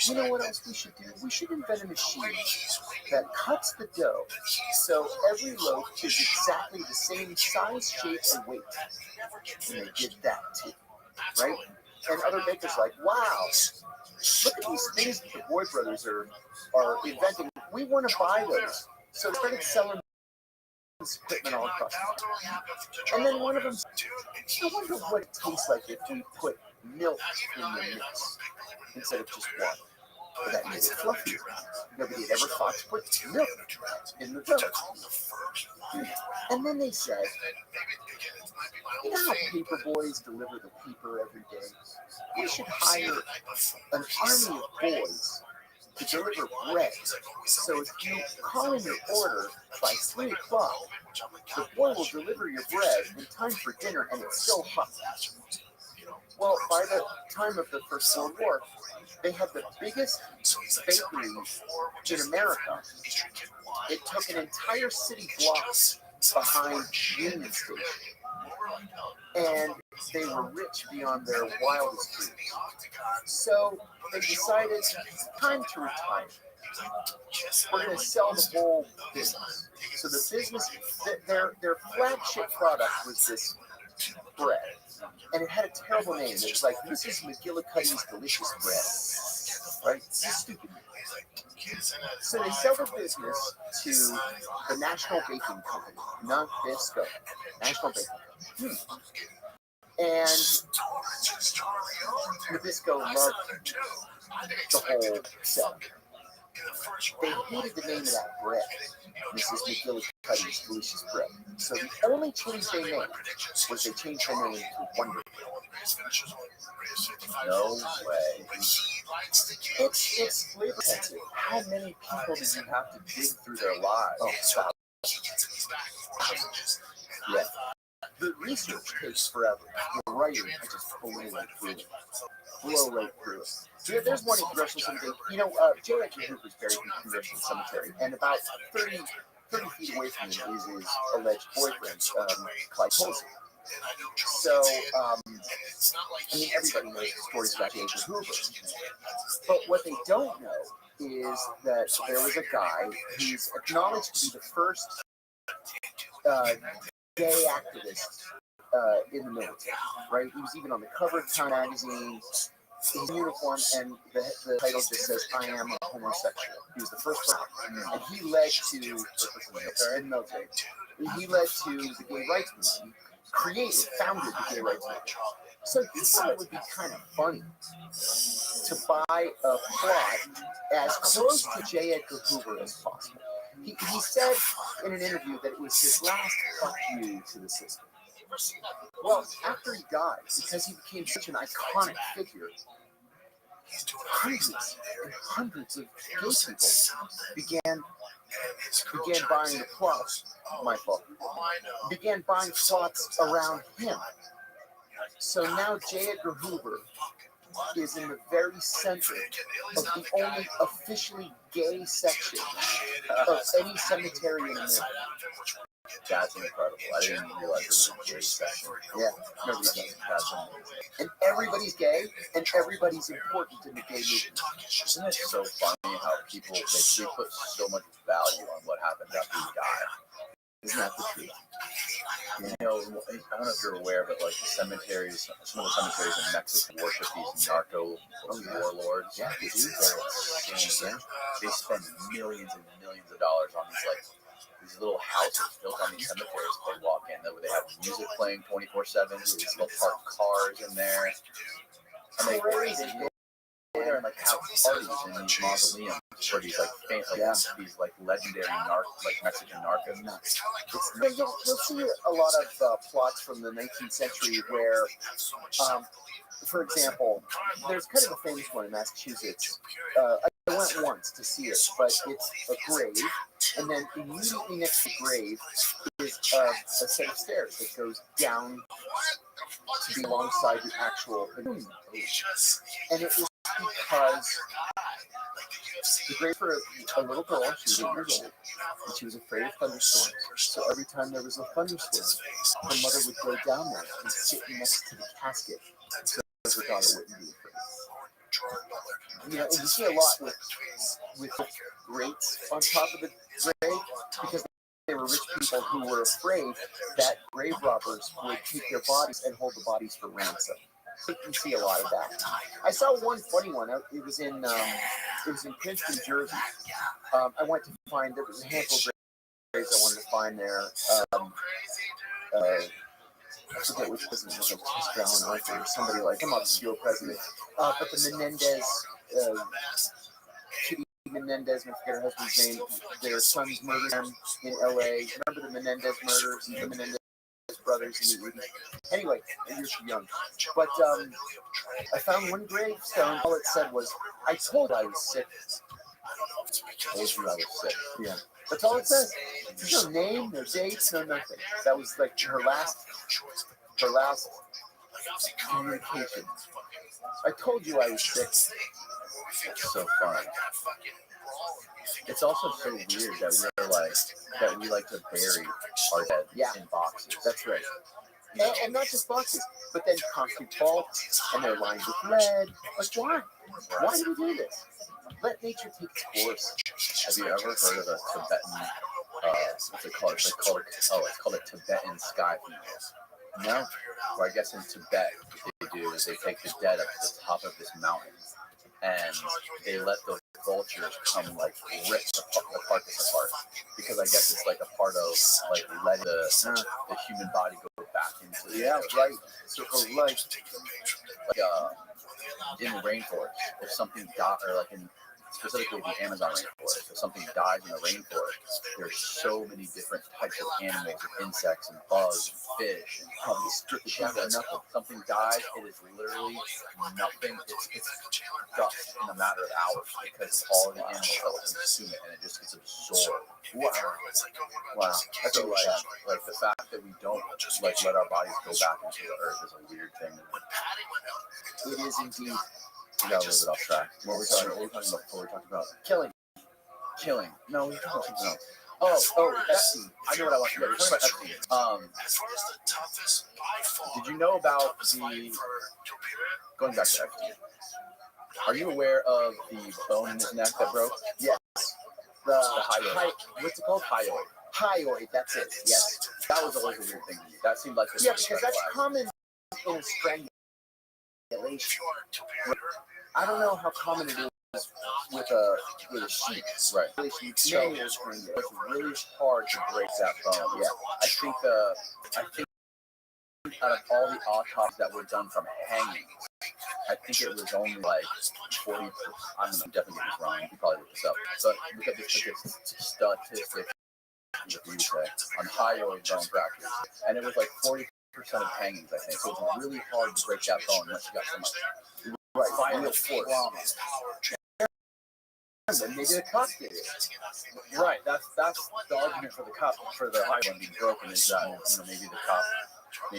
you know what else we should do? We should invent a machine that cuts the dough so every loaf is exactly the same size, shape, and weight. And they did that too, right? And other bakers are like, wow, look at these things that the Boyd brothers are inventing. We want to buy those. So they started selling equipment all across. And then one of them said, I wonder what it tastes like if we put milk in the mix instead of just water. But that made it fluffy. Nobody had ever thought to put milk in the dough. And then they said, you know how paper boys deliver the paper every day? We should hire an army of boys to deliver bread. So if you call in your order by 3 o'clock, the boy will deliver your bread in time for dinner, and it's still hot. Well, by the time of the First World War, they had the biggest bakery in America. It took an entire city block behind Union Station. And they were rich beyond their wildest dreams. So they decided, time to retire. We're going to sell the whole business. So the business, their flagship product was this bread. And it had a terrible name. It was like, Mrs. McGillicuddy's Delicious Bread. Right? It's a stupid name. So they sell the business to the National Baking Company, Nabisco, National Baking Company. And Nabisco loved the whole setup. They hated the name of that bread, Mrs. McGillicuddy's Delicious Bread. So the only change they made was they changed the name to Wonder. No way. It's labor intensive. How many people do you have to dig through their lives? Oh, stop. Yeah. The research takes forever. The writing, I just blow right through it. Yeah, there's one in Congressional Cemetery. J. Edgar Hoover's buried in Congressional Cemetery, and about 30 feet away from him is his alleged boyfriend, Clyde Polson. So, everybody knows the stories about J. Edgar Hoover. But what they don't know is that there was a guy who's acknowledged to be the first gay activist in the military, right? He was even on the cover of Time magazine. He's in uniform, and the title just says, "I am a homosexual." He was the first person, and he led to in the military. He led to the gay rights movement. Founded the gay rights movement. So he thought it would be kind of funny to buy a plot as close to J. Edgar Hoover as possible. He said in an interview that it was his last fuck you to the system. Well, after he died, because he became such an iconic figure, hundreds of gay people began buying the plots. My fault. Began buying plots around him. So now J. Edgar Hoover is in the very center of the only officially gay section of any cemetery in America. That's incredible. I didn't realize it was a gay section. Yeah, nobody does. That's amazing. And everybody's gay, and everybody's important in the gay movement. Isn't it so funny how people they put so much value on what happens after you die? Isn't that the truth? You know, I don't know if you're aware, but like the cemeteries, some of the cemeteries in Mexico worship these narco warlords. Yeah, they do. They're insane. They spend millions and millions of dollars on these little houses built on these cemeteries. They walk in, they have music playing 24/7. They'll park cars in there, and they go there and like have parties in these mausoleums for these these like legendary Mexican narcos. You'll see a lot of plots from the 19th century where, for example, there's kind of a famous one in Massachusetts. I went once to see it, but it's a grave, and then immediately next to the grave is a set of stairs that goes down to be alongside the actual tomb. And it was because the grave for a little girl, she was 8 years old, and she was afraid of thunderstorms. So every time there was a thunderstorm, her mother would go down there and sit next to the casket so her daughter wouldn't be afraid. You know, and you see a lot with grates on top of the grave because they were rich people who were afraid that grave robbers would take their bodies and hold the bodies for ransom. You can see a lot of that. I saw one funny one. It was in Princeton, Jersey. I went to find there was a handful of graves I wanted to find there. I forget which president was like Tess Brown or somebody like some obscure president. But the Menendez, Kitty Menendez, I forget her husband's name. Their sons murdered them in L.A. Remember the Menendez murders? The Menendez brothers in the 80s. Anyway, you're too young. But I found one gravestone. All it said was, "I told I was sick." I told you I was sick. Yeah. That's all it says. There's no name, no dates, no nothing. That was like her last communication. I told you I was sick. It's so fun. It's also so weird that we like to bury our dead in boxes. That's right. And not just boxes, but then concrete vaults, and they're lined with lead. Like, why? Why do we do this? Let nature take its course. Have you ever heard of a Tibetan, what's it called? It's called a Tibetan sky funeral. No? Well, I guess in Tibet, what they do is they take the dead up to the top of this mountain, and they let the vultures come like rip the carcass apart, because I guess it's like a part of like letting the human body go back into circle of life. Like in the rainforest, if something dies, or like in specifically the Amazon rainforest, if something dies in the rainforest, there's so many different types of animals, and insects, and bugs, and fish, and probably strip it down to nothing. Something dies, it is literally nothing. It's dust in a matter of hours because all of the animals that will consume it, and it just gets absorbed. Wow. That's so like the fact that we don't like let our bodies go back into the earth is a weird thing. It is indeed. We got a little bit off track. What were we talking about? Killing. No, we were talking about something else. Epstein. I know what I want to know. We're talking about Epstein. Did you know about going back to Epstein? Are you aware of the bone in his neck that broke? Yes. The hyoid. what's it called? Hyoid. Hyoid, that's it. Yes. That was always a weird thing to me. That seemed like the Yeah, biggest because red that's flag. common in a strangulation. I don't know how common it is with a sheep. Right. Manual strangulation. It's really hard to break that bone. Yeah. I think out of all the autopsies that were done from hanging, I think it was only like 40%. I don't know, definitely get this wrong. You probably look this up. But look at this statistic, you say, on hyoid bone fractures. And it was like 40% of hangings, I think. So it's really hard to break that bone unless you got so much violent force. And maybe the cop did it. Right. That's the argument for the cop for the high one being broken is that maybe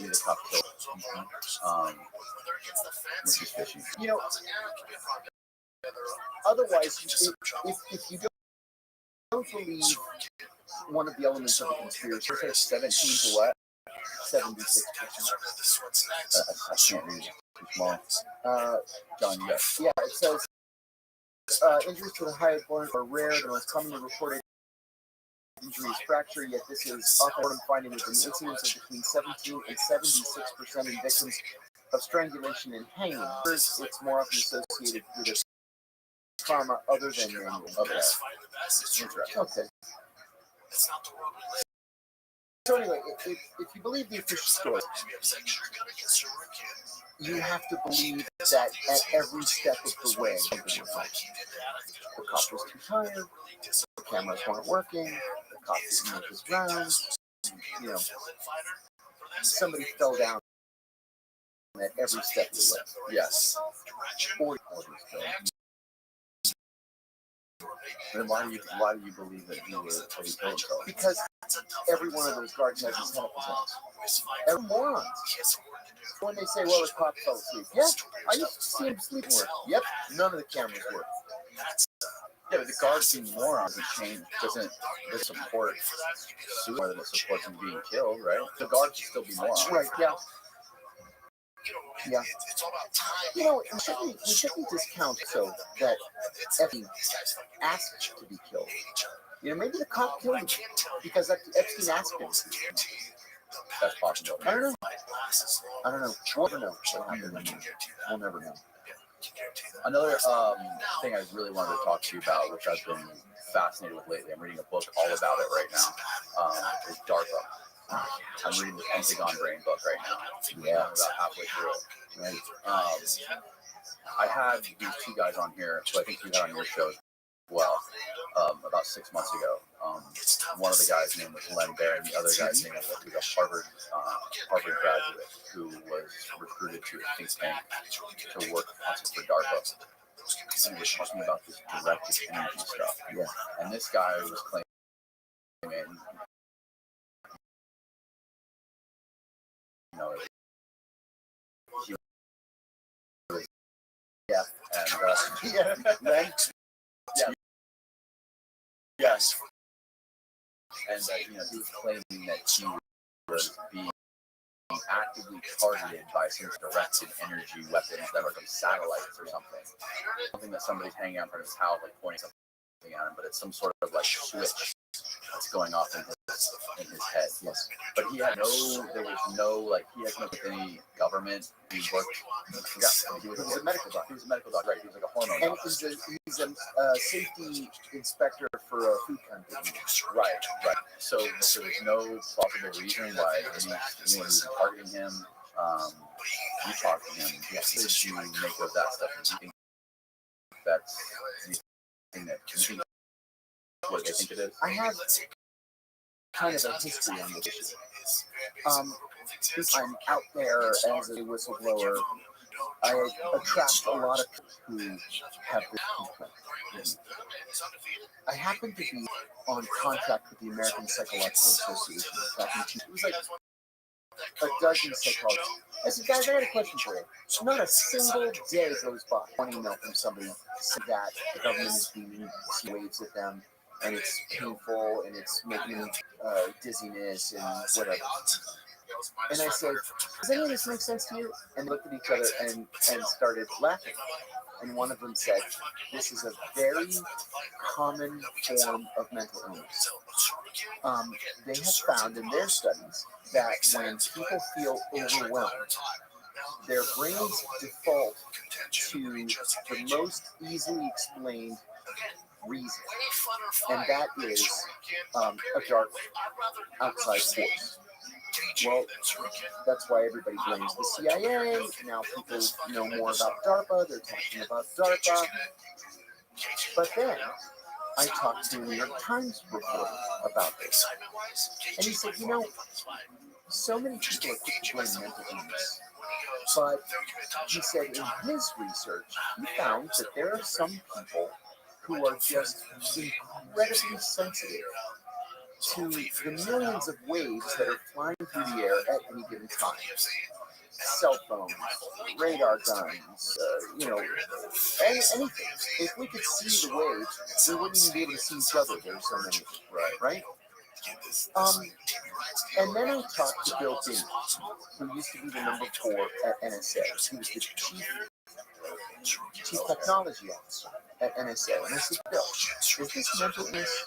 the cop killed him. Which is fishy. Otherwise, if you don't believe one of the elements of the conspiracy, 17 to what? 76%. I can't read it. Too small. John, yes. Yeah, it says injuries to the hyoid bone are rare. The most commonly reported injury is fracture, yet this is often finding with an incidence of between 17 and 76% in victims of strangulation and hanging. It's more often associated with a trauma other than manual. Okay. Okay. So anyway, if you believe the official story, you have to believe that at every step of the way, the cop was too tired, the cameras weren't working, the cop didn't make his rounds, somebody fell down at every step of the way. Yes. Or Then why do you believe that he was killed himself? because every one of those guards has his head up his ass. They're morons. When they say, well, the cop fell asleep. Yeah, I used to see him sleep work. Yep, none of the cameras work. Yeah, but the guards being morons doesn't support suicide more than it supports him being killed, right? The guards should still be morons. Right, yeah. Yeah. We shouldn't discount so that Epstein asked to be killed. Maybe the cop killed him because Epstein asked him. That's possible. I don't know. We'll never know. We'll never know. Another thing I really wanted to talk to you about, which I've been fascinated with lately, I'm reading a book all about it right now, is DARPA. I'm reading the Pentagon Brain book right now. Yeah, I'm about halfway through it. Right. I had these two guys on here, who I think you had on your show as well, about 6 months ago. One of the guys' name was Len Bear, and the other guy's name was a Harvard graduate who was recruited to a think tank to work for DARPA. And he was talking about this directed energy stuff. Yeah. And this guy was claiming, he was, yeah, and Len, yeah. Yes. And he was claiming that he was being actively targeted by some directed energy weapons that are from satellites or something. Something that somebody's hanging out in front of his house, like pointing something at him, but it's some sort of like switch that's going off in his head. Yes. But he had there was no any government. He worked, he was a medical doctor. He was a medical doctor, right? He was like a hormone doctor. And he's a safety inspector for a food company. Right. So there was no plausible reason why anyone was targeting him. You talked to him. Yes. What did you make of that stuff? And do you think that's what they think it is? I have kind of a history on this issue. I'm out there as a whistleblower. I attract a lot of people who have this complaint. I happen to be on contract with the American Psychological Association. It was like a dozen psychologists. I said, guys, I got a question for you. Not a single day goes by. One email from somebody saying that the government is being waves at them, and it's painful, and it's making them dizziness and whatever. And I said, does any of this make sense to you? And they looked at each other and started laughing. And one of them said, this is a very common form of mental illness. they have found in their studies that when people feel overwhelmed, their brains default to the most easily explained reason, and that is a dark outside force. Well, that's why everybody blames the CIA. Now people know more about DARPA. They're talking about DARPA. But then I talked to a New York Times reporter about this, and he said, so many people are quick to blame mental illness. But he said in his research, he found that there are some people who are just incredibly sensitive to the millions of waves that are flying through the air at any given time. Cell phones, radar guns, anything. If we could see the waves, we wouldn't even be able to see each other. There's so many, right? And then I talked to Bill Binney, who used to be the number 4 at NSA. He was the chief technology officer at NSA. And I said, Bill, is this mental illness,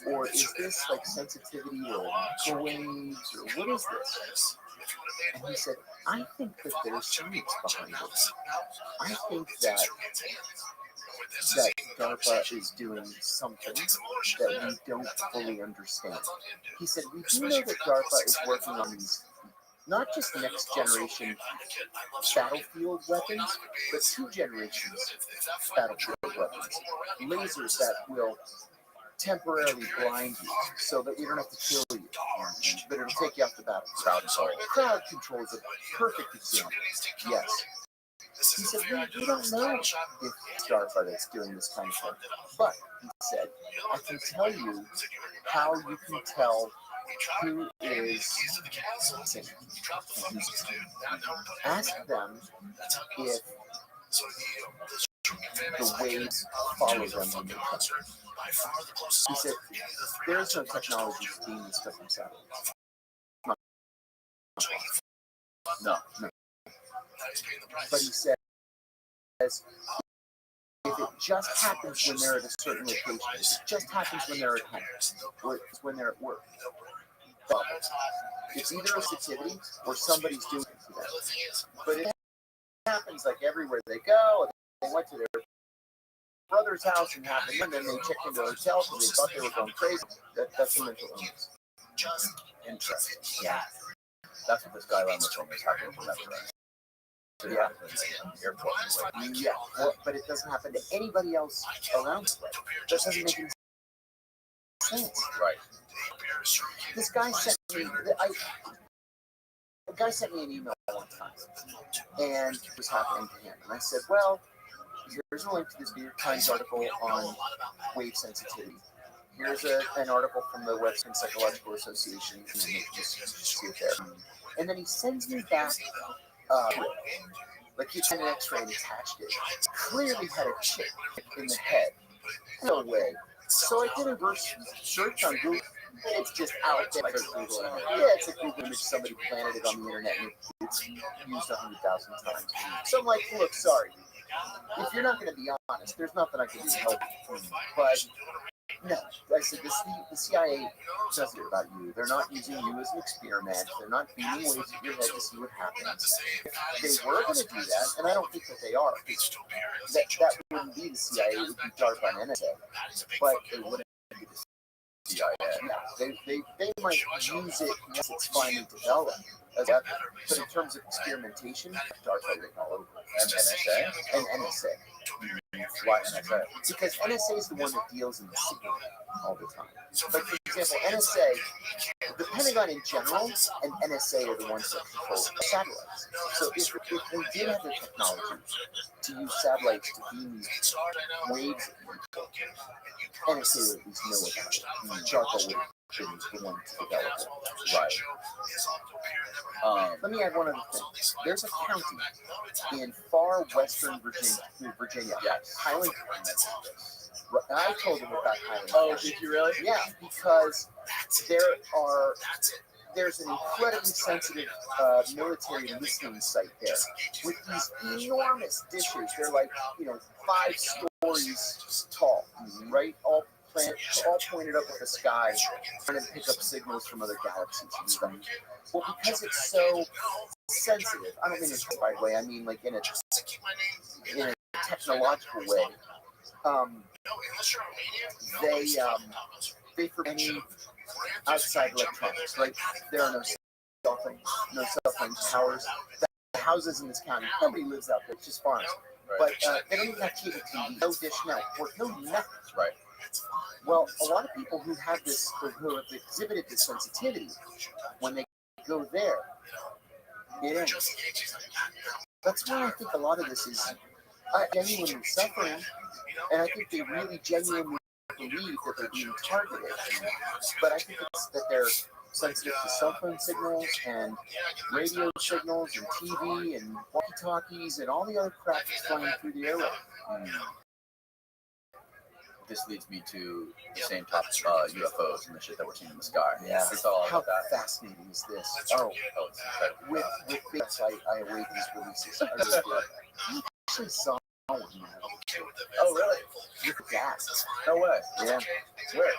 or is this like sensitivity or microwaves, or what is this? And he said, I think that there's science behind it. I think that DARPA is doing something that we don't fully understand. He said, we do know that DARPA is working on these, not just next generation battlefield weapons, but 2 generations battlefield weapons. Lasers that will temporarily blind you so that we don't have to kill you, but it'll take you off the battlefield. Crowd control is a perfect example. Yes. He said, we don't know if it's DARPA that's doing this kind of thing. But, he said, I can tell you how you can tell who is listening. Ask them if the waves follow them when they come. He said, there is no technology to beam this stuff from satellites. No. But he says, if it just happens when they're at a certain location, if it just happens when they're at home, or when they're at work, it's either a sensitivity or somebody's doing it to them. But it happens like everywhere they go. They went to their brother's house and happened, and then they checked into a hotel because they thought they were going crazy. That's a mental illness. Interesting. Yeah. That's what this guy on the film is happening to them. Yeah. Yeah. Well, but it doesn't happen to anybody else around us. That doesn't make any sense. Right. This guy sent me. A guy sent me an email one time, and it was happening to him. And I said, well, here's a link to this New York Times article on wave sensitivity. Here's an article from the Western Psychological Association, and then just see it there. And then he sends me back, like he had an X-ray and attached it. Clearly had a chip in the head. No way. So I did a reverse search on Google. It's just out there. Yeah, it's a Google image. Somebody planted it on the internet, and it's used 100,000 times. So I'm like, look, sorry. If you're not going to be honest, there's nothing I can do to help you. But no, I said the CIA doesn't care about you. They're not using you as an experiment. They're not beaming waves at your head to see what happens. If they were going to do that, and I don't think that they are. That wouldn't be the CIA. It would be DARPA and NSA. But it wouldn't be the CIA. Yeah, they might use it once it's finally developed. But in terms of experimentation, DARPA written all over it. And NSA? And NSA. Why NSA? Because NSA is the one that deals in the signal all the time. Like, for example, NSA, the Pentagon in general, and NSA are the ones that control satellites. So if we did have the technology to use satellites to beam these waves, NSA would at least know about it. DARPA would have been the one to develop it. Right. Let me add one other thing. There's a county in far western Virginia, Highland. I told them about Highland. Oh, did you really? Yeah, because there's an incredibly sensitive military listening site there with these enormous dishes. They're like 5 stories tall, right? All planets all pointed up at the sky, trying to pick up signals from other galaxies and stuff. Well, because it's so sensitive, I don't mean in a right way, I mean like in a technological way. They forbid any outside electronics. Like there are no cell phone towers. The houses in this county, nobody lives out there. It's just farms. Right. But they don't even have cable TV, no dish network, no nothing. Right. Well, a lot of people who have this, who have exhibited this sensitivity, when they go there, it ends. That's why I think a lot of this is genuinely suffering, and I think they really genuinely believe that they're being targeted. But I think it's that they're sensitive to cell phone signals and radio signals and TV and walkie-talkies and all the other crap that's flying through the airway. This leads me to the same topic, UFOs and the shit that we're seeing in the sky. Yeah. How fascinating is this? Oh, with big I await these releases. I actually saw one. Oh, really? With gas. No way. Yeah. Where?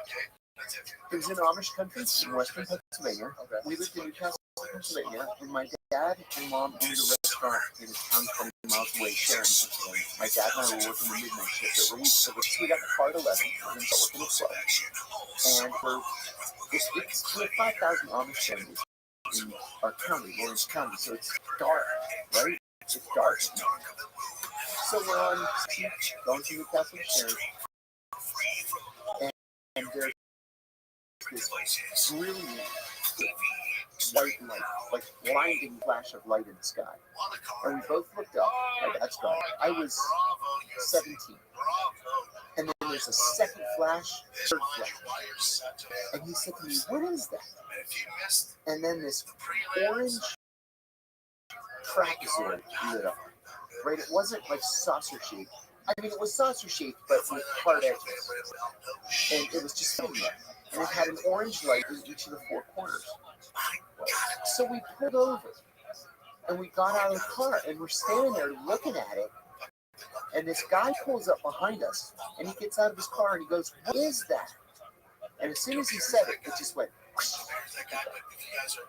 It was in Amish country in western Pennsylvania. Okay. We lived in Newcastle, Pennsylvania, and my dad and mom owned a restaurant in a town 20 miles away, Sharon, Pennsylvania. My dad and I were working the midnight shift every week, so we got the car at 11 and then started working at 12. And we have 5,000 Amish families in our county, Lawrence County, so it's dark, right? It's dark. So we're on going to Newcastle to Sharon, and there's this brilliant white light, like blinding flash of light in the sky. And we both looked up. My dad's gone. I was 17. And then there's a second flash, third flash. And he said to me, "What is that?" And then this orange trapezoid lit up. Right? It wasn't like saucer shaped. I mean, it was saucer shaped, but with hard edges. And it was just sitting there. And it had an orange light in each of the four corners. So we pulled over. And we got out of the car. And we're standing there looking at it. And this guy pulls up behind us. And he gets out of his car and he goes, "What is that?" And as soon as he said it, it just went. And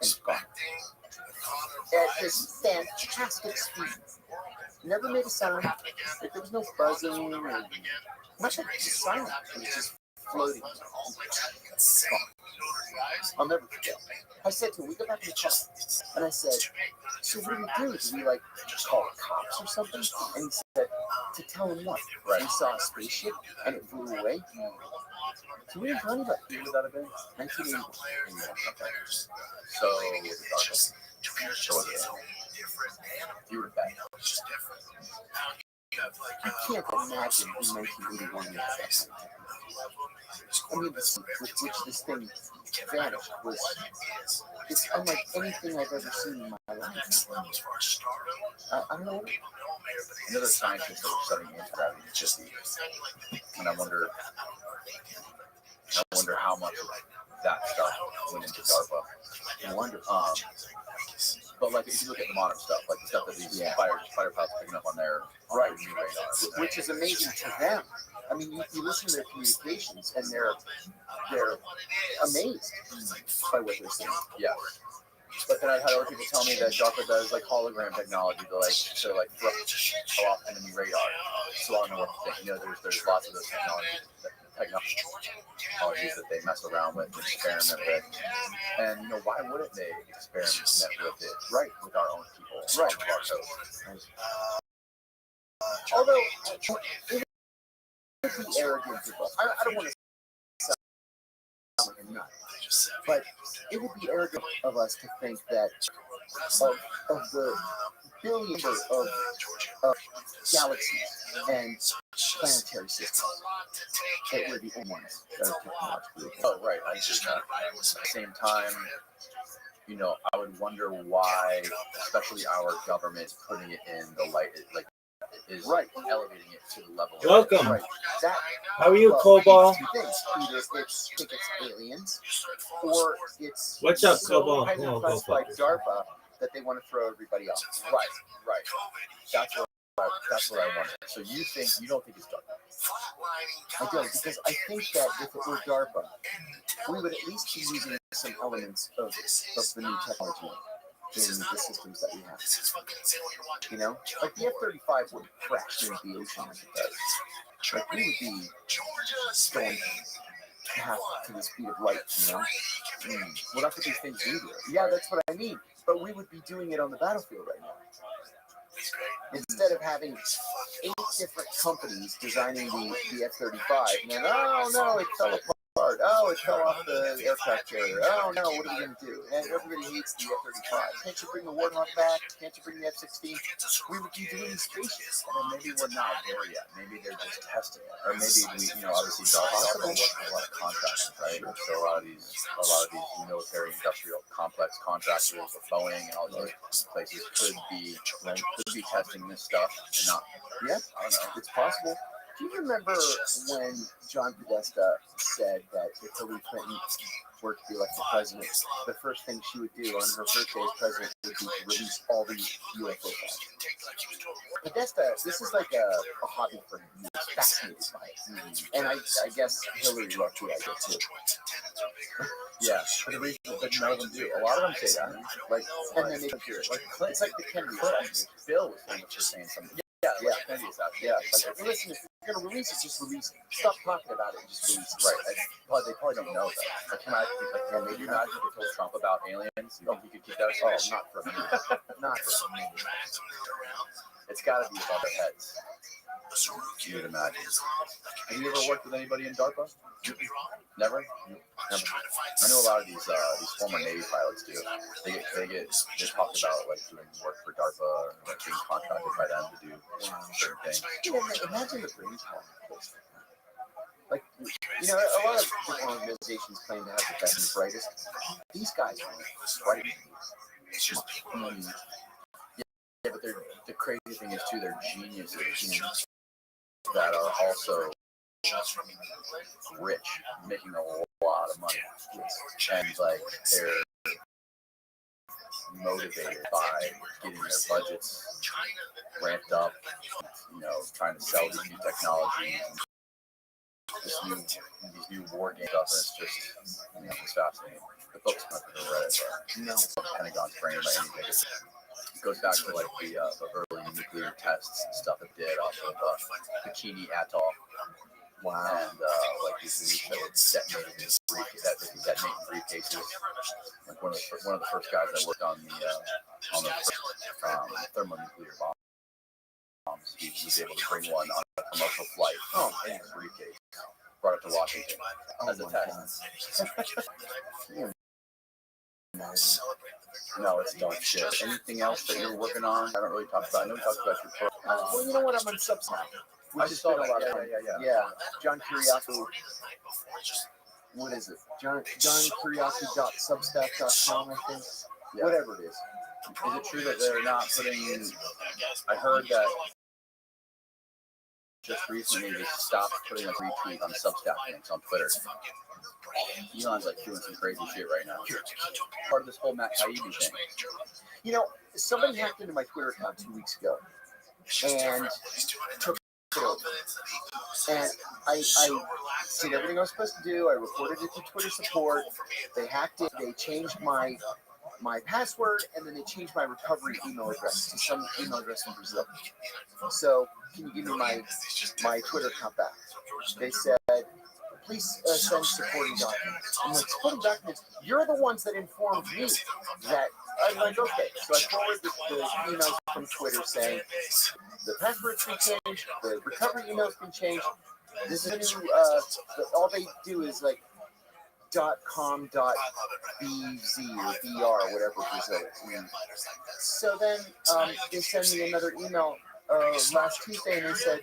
it's gone. At this fantastic speed. Never made a sound. Like, there was no buzzing or nothing. Just silent. It was just floating. I'll never forget. I said to him, "We go back in the car." And I said, "So what do we do? Do we like call the cops or something?" And he said, "To tell him what? Right. We saw a spaceship and it flew away." So we didn't tell anybody. When would that have been? 1981. Okay. So you were back. I can't imagine in 1981 that happened. I mean, with which this thing vanished it's unlike anything I've ever seen in my life. I don't know. Another scientist that was studying anti-gravity in the 50s, and I wonder how much of that stuff went into DARPA. I wonder. But like if you look at the modern stuff, like the stuff that these fighter pilots picking up on their new radar, which is amazing to them. I mean, you listen to their communications, and they're amazed by what they're saying. Yeah. But then I've had other people tell me that DARPA does like hologram technology to throw off enemy radar. So I don't know what to think. You know, there's lots of those technologies that they mess around with and experiment with. And you know, why wouldn't they experiment with it? Right, with our own people. Right. With our codes. Although it would be arrogant of us. I don't want to sound like a nut, but it would be arrogant of us to think that of the billions of galaxies and planetary systems that we're the only ones that are technologically. Oh, right. I just at the same time, you know, I would wonder why, especially our government, putting it in the light, like, is right, elevating it to the level. Welcome. Right. That, how are you, Cobalt? Two things. Either it's aliens, or it's what's up, so Cobalt? highly classified DARPA that they want to throw everybody off. Right. That's what I wanted. So you don't think it's DARPA? I don't, because I think that if it were DARPA, we would at least be using some elements of the new technology in the systems that we have. You know, like the F-35 would crash into the ocean as it does. Like we would be going half to the speed of light, you know? Well, that's what these things do. Yeah, that's what I mean. But we would be doing it on the battlefield right now. Instead of having 8 different companies designing the F-35, and then, oh no, it fell apart. Oh, it fell off the aircraft carrier. Oh no, what are we going to do? And everybody hates the F-35. Can't you bring the Warthog back? Can't you bring the F-16? We would be doing spaceships. Well, maybe we're not there yet. Maybe they're just testing it, or maybe we, obviously DARPA works with a lot of contractors, right? So a lot of these military-industrial complex contractors, with Boeing and all these places could be testing this stuff and not. Yeah, I don't know. it's possible. Do you remember when John Podesta said that if Hillary Clinton were to be elected president, the first thing she would do on her first day as president would be to release all these UFO files? Podesta, this is like a hobby for him. He was fascinated by it. And I guess Hillary loved the idea too. Yeah, for the reason that none of them do. A lot of them say that. And then they don't hear it. It's like the Kennedy assassination. Bill was famous for saying something. Yeah, Kennedy assassination. Yeah, like, listen, if you're going to release it, just release it. Stop talking about it and just release it. Right. They probably don't know that. Like, maybe imagine if they told Trump about aliens. You think he could keep that? Oh, not for a minute. Not for a minute. It's got to be above their heads. You would imagine. Have you ever worked with anybody in DARPA? Never? Never. I know a lot of these former Navy pilots do. They talk about like doing work for DARPA or like being contracted by them to do certain things. Imagine the brain power. Like, a lot of different organizations claim to have the best and brightest. These guys are bright. Yeah, but the crazy thing is too, they're geniuses that are also rich, making a lot of money, and like they're motivated by getting their budgets ramped up, trying to sell these new technologies, these new war games up, and it's just, it's fascinating. The book's not going to read it, but no, Pentagon's brain by any bigger. It goes back to like the early nuclear tests and stuff it did off of Bikini Atoll. Wow. And like these nukes that were detonated in briefcases. Like one of the first guys that worked on the thermonuclear bombs. He was able to bring one on a commercial flight in a briefcase. Brought it to Washington as a test. No, it's dark shit. Anything else that you're working on? I don't really talk about. I know we talked about your program. Well, you know what? I'm on Substack. I just saw that. Yeah. John Kiriakou. What is it? JohnKiriakou.substack.com, I think. Yeah. Whatever it is. Is it true that they're not putting? I heard that just recently they stopped putting a retweet on Substack links on Twitter. Elon's like doing some crazy shit right now. Part of this whole Matt Taibbi thing. Somebody hacked into my Twitter account 2 weeks ago and took it over. And I did everything I was supposed to do. I reported it to Twitter support. They hacked it. They changed my password, and then they changed my recovery email address to some email address in Brazil. So can you give me my Twitter account back? They said, please send supporting documents. I'm like, supporting documents? You're the ones that informed me that. I'm like, okay. So I forwarded the emails from Twitter saying the password's been changed, the recovery email's been changed. This is a new, all they do is like .com.bz or .br, whatever Brazil is. So then they sent me another email last Tuesday, and they said,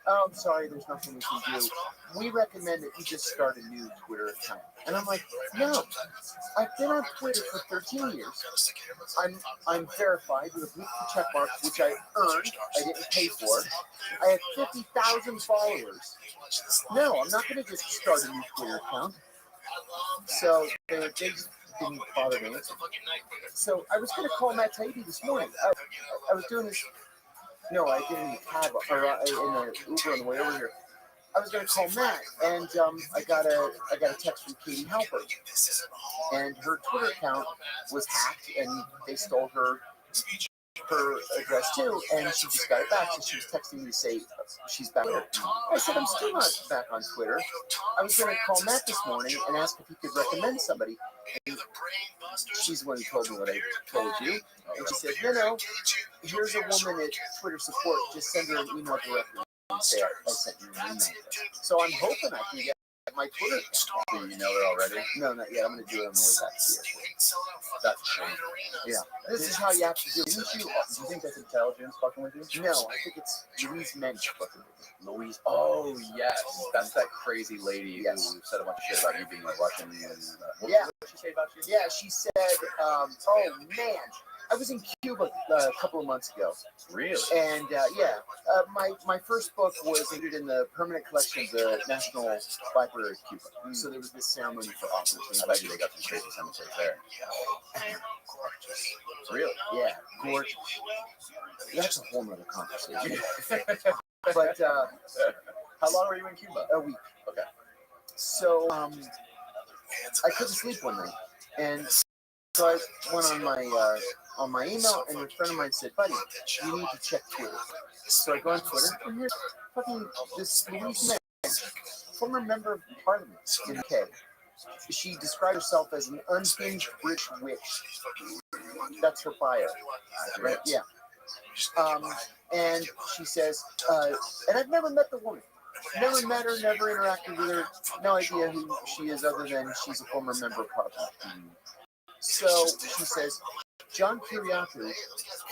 oh, I'm sorry, there's nothing we can do. We recommend that you just start a new Twitter account. And I'm like, no, I've been on Twitter for 13 years. I'm verified with a blue check mark, which I earned. I didn't pay for. I have 50,000 followers. No, I'm not going to just start a new Twitter account. So they just didn't bother me. So I was going to call Matt Taibbi this morning. I was doing this. No, I did it in the cab or in the Uber on the way over here. I was gonna call Matt, and I got a text from Katie Halper, and her Twitter account was hacked, and they stole her address too, and she just got it back. So she was texting me to say she's back. I said I'm still not back on Twitter. I was gonna call Matt this morning and ask if he could recommend somebody. And she's the one who told me what I told you, and she said, no, here's a woman at Twitter support. Just send her an email directly and say I sent you an email. So I'm hoping I can get my Twitter account. Do you know it already? No, not yet. I'm going to do it on the way back to the airport. That's crazy. Yeah. This is how you have to do it. Do you think that's intelligence fucking with you? No, I think it's Louise Mensch fucking with me. Louise. Oh, yes. That's that crazy lady who said a bunch of shit about you being a Russian. And, what did she say about you? Yeah, she said, oh, man. I was in Cuba a couple of months ago. Really? And my first book was included in the permanent collection of the National Library of Cuba. So there was this ceremony for authors. I bet you they got some crazy cemeteries there. Really? Yeah, gorgeous. That's a whole nother conversation. But how long were you in Cuba? A week. Okay. So I couldn't sleep one night, and so I went on my email, and a friend of mine said, "Buddy, you need to check Twitter." So I go on Twitter, and here's fucking this Louise Mensch, former member of Parliament in the UK. She described herself as an unhinged British witch. That's her bio, right? Yeah. And she says, and I've never met the woman. Never met her, never interacted with her. No idea who she is other than she's a former member of Parliament. So she says, John Kiriakou,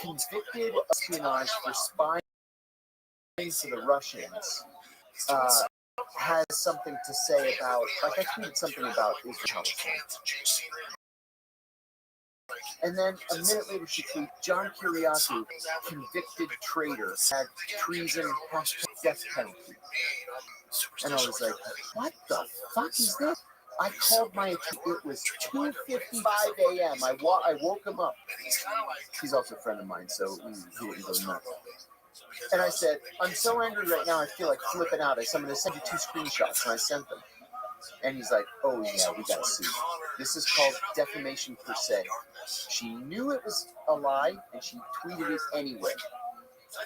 convicted of espionage for spying to the Russians, has something to say about, like I tweeted something about Israel. And then a minute later she tweeted, John Kiriakou, convicted traitor, had treason, #death penalty. And I was like, what the fuck is this? I called it was 2:55 a.m. I woke him up. He's also a friend of mine, so he didn't go nuts. And I said, I'm so angry right now, I feel like flipping out. I said, I'm going to send you 2 screenshots, and I sent them. And he's like, oh yeah, we got to sue. This is called defamation per se. She knew it was a lie, and she tweeted it anyway.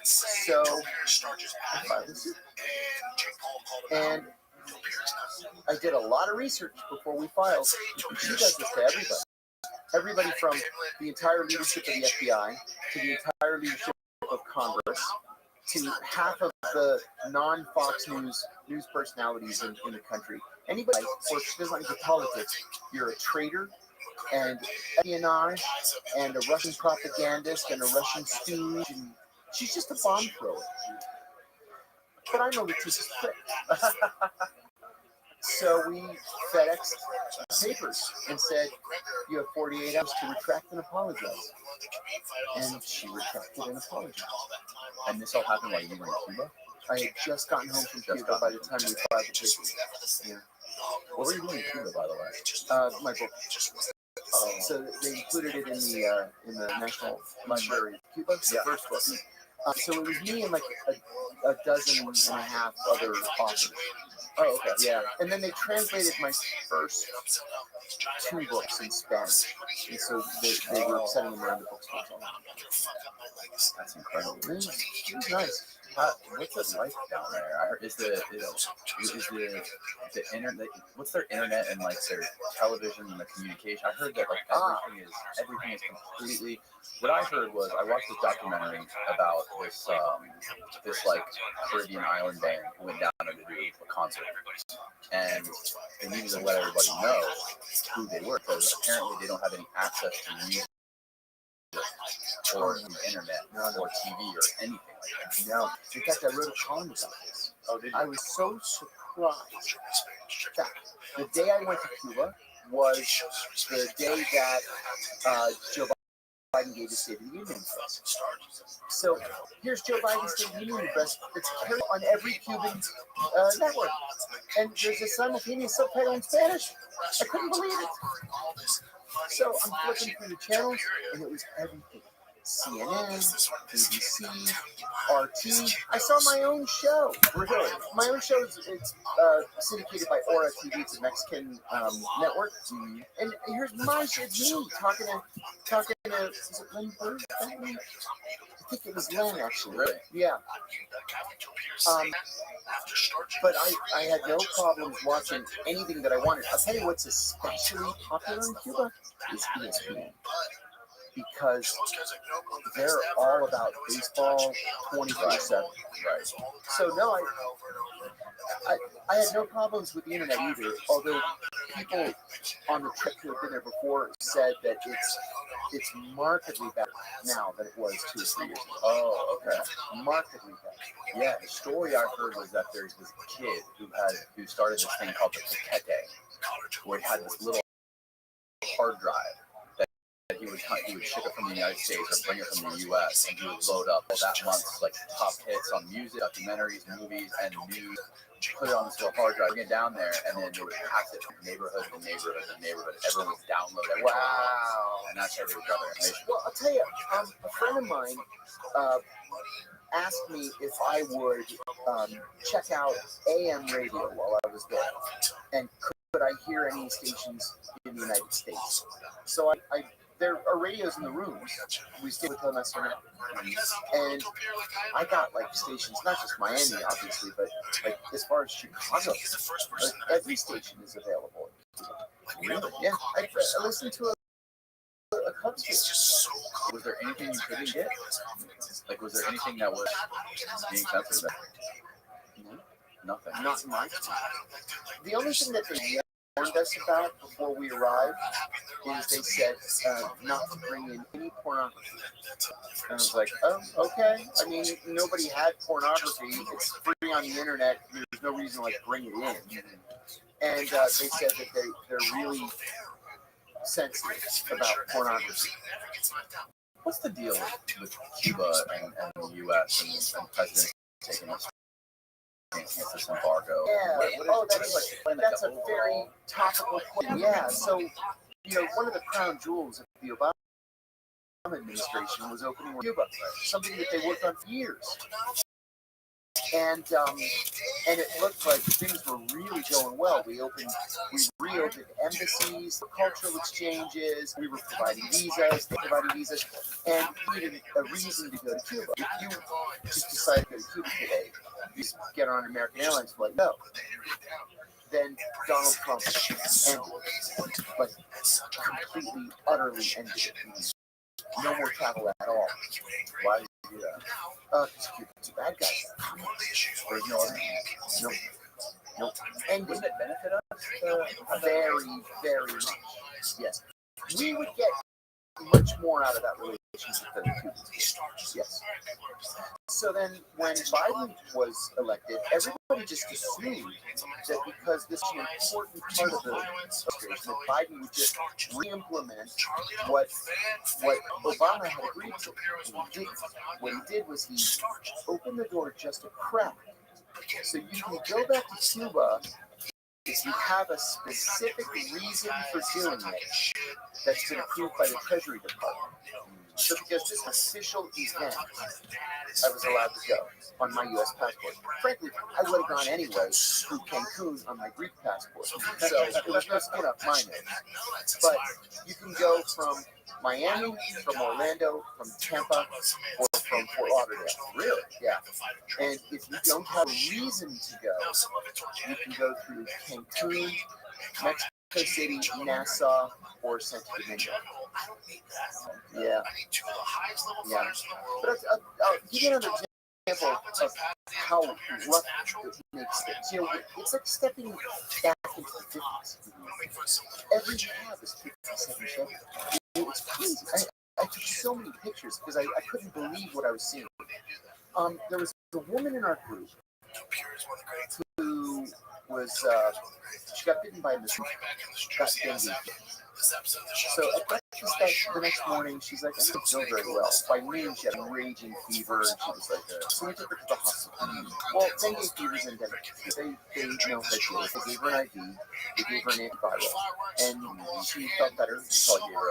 So I filed a suit. And I did a lot of research before we filed. She does this to everybody. Everybody from the entire leadership of the FBI to the entire leadership of Congress to half of the non-Fox news personalities in the country. Anybody who doesn't like the politics, you're a traitor and espionage and a Russian propagandist and a Russian stooge. And she's just a bomb thrower. But I know the truth is quick. So we FedExed papers and said, you have 48 hours to retract and apologize. And she retracted and apologized. And this all happened while you were in Cuba? I had just gotten home from Cuba by the time we filed the papers. Yeah. What were you doing in Cuba, by the way? My book. So they included it in the National Library of Cuba, the first book. So it was me and like a dozen and a half other authors. Oh, okay. Yeah. And then they translated my first 2 books in Spanish. And so they were sending them around the bookstores. That's incredible. It was nice. What's it like down there? Is the internet? What's their internet and like their television and the communication? I heard that like everything is completely. What I heard was I watched this documentary about this like Caribbean island band who went down there to do a concert, and they needed to let everybody know who they were because apparently they don't have any access to music or the internet or TV or anything like that. No. In fact, I wrote a column about this. Oh, did you? I was so surprised that the day I went to Cuba was the day that Joe Biden gave the State of the Union address. So here's Joe Biden's State of the Union address. It's carried on every Cuban network. And there's a simultaneous subtitle in Spanish. I couldn't believe it. So I'm flipping through the channels, and it was everything. CNN, BBC, RT. I saw my own show. Really? My own show is syndicated by Aura TV. It's a Mexican network. And here's my show. It's me talking to is it Len Bird? I think it was Len, actually. Really? Yeah. But I had no problems watching anything that I wanted. I'll tell you what's especially popular in Cuba is ESPN. Because they're all about baseball 24/7. Right. So no, I had no problems with the internet either. Although people on the trip who have been there before said that it's markedly better now than it was 2 or 3 years ago. Oh, okay. Markedly better. Yeah, the story I heard was that there's this kid who started this thing called the Paquete, where he had this little hard drive that he would ship it from the United States or bring it from the U.S. and he would load up all that month's like top hits on music, documentaries, movies, and news. Put it on this little hard drive, bring it down there, and then they would pass it from neighborhood to neighborhood to neighborhood. Everyone would download it. Wow. And that's how they would gather information. Well, I'll tell you, a friend of mine asked me if I would check out AM radio while I was there, and could I hear any stations in the United States. So there are radios in the rooms. We stay with them, and I got like stations, not just Miami, obviously, but like as far as Chicago, like every station is available. Really? Yeah, I listened to a Cubs game. Was there anything you couldn't get? Like, was there anything that was being censored? No, Nothing. not much. The only thing that they warned us about before we arrived is they said not to bring in any pornography. And I was like, oh, okay. I mean, nobody had pornography. It's free on the internet. There's no reason to like bring it in. And they said that they're really sensitive about pornography. What's the deal with Cuba and the U.S. and presidents taking this embargo? Yeah. That's a very topical point. Yeah. So, one of the crown jewels of the Obama administration was opening Cuba, something that they worked on for years. And it looked like things were really going well. We reopened embassies, cultural exchanges. We were providing visas, and we needed a reason to go to Cuba. If you just decide to go to Cuba today, you just get on American Airlines flight. No. Then Donald Trump ended, like completely, utterly ended it. No more travel at all. Why did you do that? It's a bad guy. There's no other. Nope. And Wouldn't it benefit us? very, very much. Yes. We would get much more out of that relationship than the Cubans did. Yes. So then when Biden was elected, everybody just assumed that because this is an important part of the administration, that Biden would just re-implement what Obama had agreed to. What he did was he opened the door just a crack. So you can go back to Cuba if you have a specific reason for doing it that's been approved by the Treasury Department. So because this official event, I was allowed to go on my U.S. passport. Frankly, I would have gone anyway through Cancun on my Greek passport. So it was no skin off my nose. But you can go from Miami, from Orlando, from Tampa, or from Fort Lauderdale. Really? Yeah. And if you don't have a reason to go, you can go through Cancun, Mexico City, Nassau, or Santo Domingo. Yeah. Yeah. But I'll give you another example of how rough it makes things. It's like stepping back into the 50s. Every cab is 57 Chevy. It's crazy. I took so many pictures because I couldn't believe what I was seeing. There was a woman in our group who was, she got bitten by a mosquito, got dengue. So at breakfast the next morning, she's like, I don't feel very well. By noon, she had a raging fever, and she was like, so we took her to the hospital. Well, dengue fever is endemic. They know how to do it. They gave her an IV, they gave her an antiviral, and she felt better. So I gave her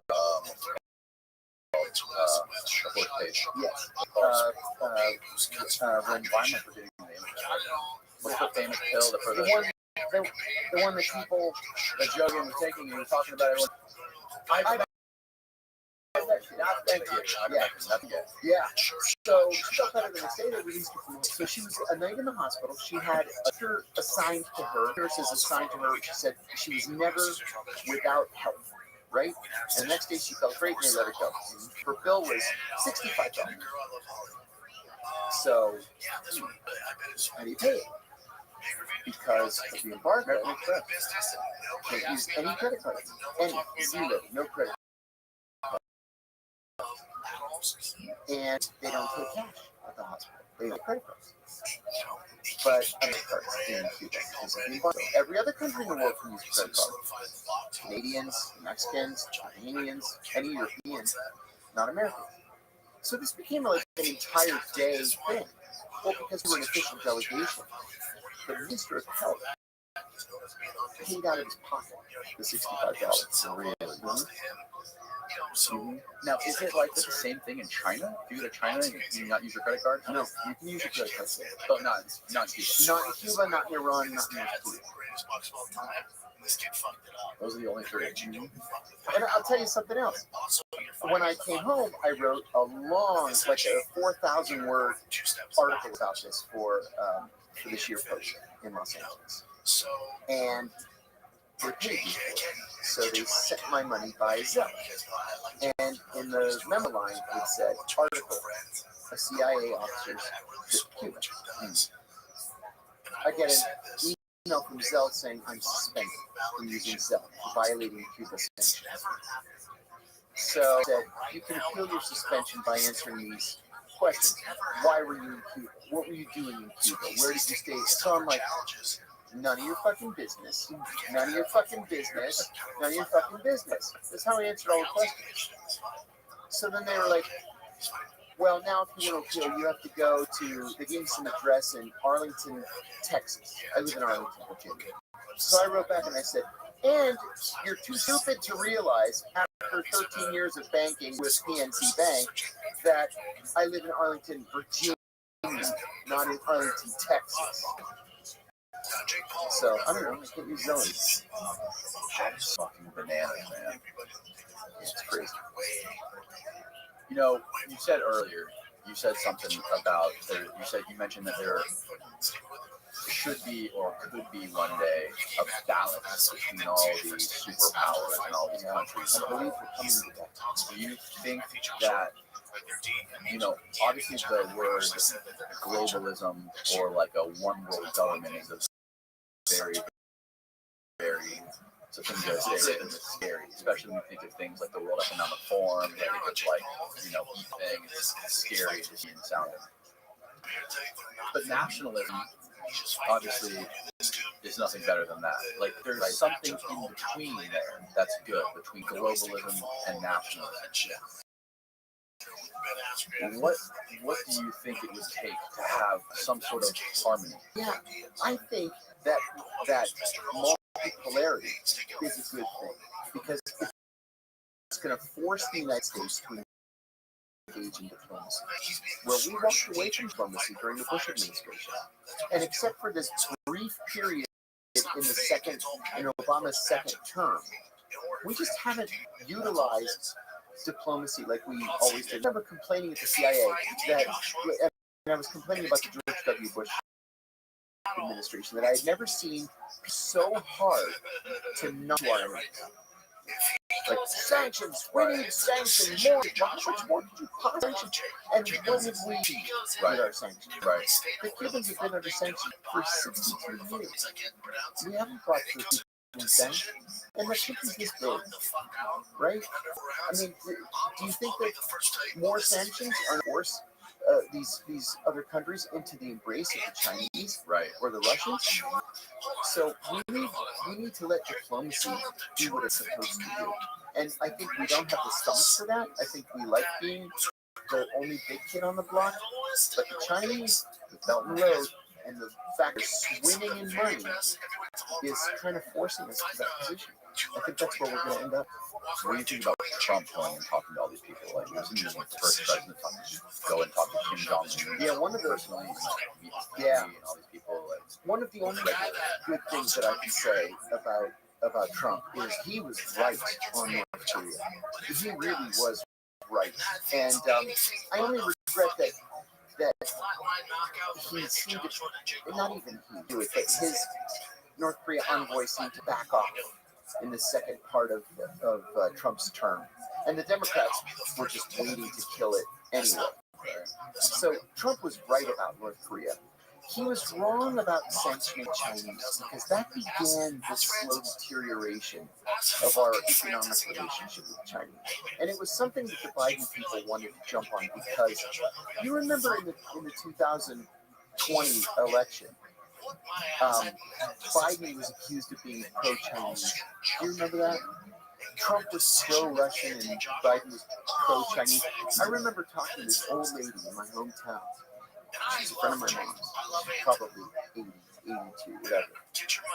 fourth page. Yes. When why am I forgetting the name of that? What's the famous pill that for The one that people that Jogan was taking and he was talking about everyone? Thank you. Yeah. Nothing yet. Yeah. So she felt better than the state had released it from the So she was a night in the hospital. She had a doctor assigned to her, nurses assigned to her. She said she was never without help, right? And the next day she felt great and they let her go. Her bill was $65. So how do you pay it? Because of the embargo, can't use any credit card. Any, zero, no credit. And they don't take cash at the hospital. They have credit cards. But credit cards in Cuba because of the embargo. Every other country in the world can use credit cards. Canadians, Mexicans, Chinese, any Europeans, not Americans. So this became like an entire day thing. Well, because we were an official delegation, the Minister of Health paid out of his pocket the $65. Really? Mm-hmm. Now, is it like the same thing in China? If you go to China and you not use your credit card? No, you can use your credit card. But not in Cuba. Not in Cuba, not in Iran, not in North Korea. Those are the only three. Mm-hmm. And I'll tell you something else. When I came home, I wrote a long, like a 4,000-word article about this for this year post in Los Angeles. And they paid me for it. So they sent my money by Zelle. And in the memo line, it said, article, a CIA officer's trip to Cuba. I get an email from Zelle saying I'm suspended from using Zelle for violating Cuba sanctions. So I said, you can appeal your suspension by answering these questions. Why were you in Cuba? What were you doing in Cuba? Where did you stay? So I'm like, none of your fucking business. None of your fucking business. None of your fucking business. That's how I answered all the questions. So then they were like, well, now if you want to appeal, you have to go to, they gave me some address in Arlington, Texas. I live in Arlington, Virginia. So I wrote back and I said, and you're too stupid to realize after 13 years of banking with PNC Bank that I live in Arlington, Virginia, not in Arlington, Texas. So, I don't know, I can't use zones. That's fucking bananas, man. It's crazy. You know, you said earlier, you said something about, you mentioned that there should be or could be one day a balance between all these superpowers and all these countries. I believe we're coming to that. Do you think that, you know, obviously the word globalism or like a one world government is a very, very, it's a thing that's scary, especially when you think of things like the World Economic Forum. You think of like, you know, thing, it's scary to see and sound. But nationalism, obviously, is nothing better than that. Like, there's something in between there that's good, between globalism and nationalism. What do you think it would take to have some sort of harmony? Yeah, I think that multipolarity is a good thing because it's going to force the United States to engage in diplomacy, where we walked away from diplomacy during the Bush administration, and except for this brief period in Obama's second term, we just haven't utilized diplomacy like we always did. I remember complaining at the CIA that, and I was complaining about the George W. Bush administration, that I had never seen so hard to not do our enemies. Like sanctions, we need sanctions, more. How much more could you possibly sanction? And when did we get our sanctions? Right. The Cubans have been under sanctions for 63 years. We haven't brought to the sanctions, and the country's this big, right? I mean, do you think that more sanctions are force these other countries into the embrace of the Chinese, Right, or the Russians? So we need to let diplomacy do what it's supposed to do. And I think we don't have the stomach for that. I think we like being the only big kid on the block. But the Chinese, the Belt and Road, and the fact they're swimming in money is kind of forcing us to that position. I think that's where we're going to end up. What do you think about Trump going and talking to all these people? Like, wasn't he the first president to go and talk to Kim Jong-un? Yeah, one of the personally, yeah, and all these people. Like, one of the only good things that I can say about Trump is he was right on North Korea. He really was right, and I only regret that he seemed to, not even he do it, but his North Korea envoy seemed to back off in the second part of Trump's term. And the Democrats were just waiting to kill it anyway. So Trump was right about North Korea. He was wrong about sanctioning Chinese because that began the slow deterioration of our economic relationship with China. And it was something that the Biden people wanted to jump on because you remember in the 2020 election, Biden was accused of being pro-Chinese. Do you remember that? Trump was pro-Russian and Biden was pro-Chinese. I remember talking to this old lady in my hometown. She's a friend of my mom's, probably 80, 82, whatever.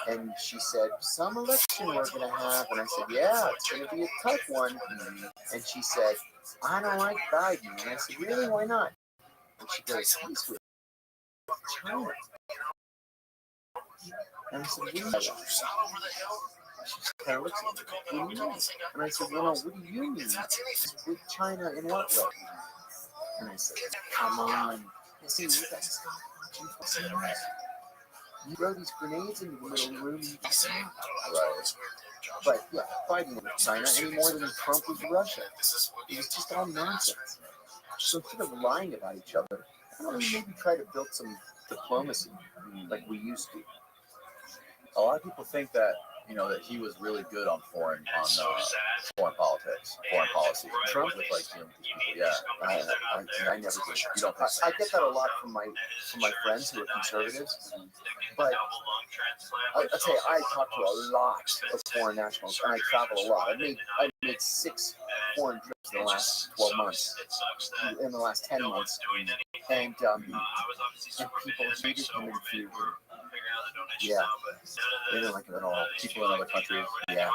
And she said, some election we're going to have. And I said, yeah, it's going to be a tough one. And she said, I don't like Biden. And I said, really, why not? And she goes, he's with China. And I said, what do you mean? She kind of looks at me, what do you mean? And I said, well, no, what do you mean? With China in what way? And I said, come on. I said, you guys stop watching Fox News. You throw these grenades into the middle of the room and you can stop. Right. But yeah, Biden with China any more than Trump with Russia. It was just all nonsense. So instead of lying about each other, why don't we maybe try to build some diplomacy like we used to? a lot of people think that that he was really good on foreign politics, foreign policy. Trump with like people. Yeah, I never did. You don't think so? I get that a lot from my friends who are conservatives, but I'll tell you, I talk to a lot of foreign nationals, and I travel a lot. I made 6 foreign trips in the last 12 months, in the last 10 months, and people hated him and feared him. Yeah, they didn't like him at all. People in other countries. Yeah,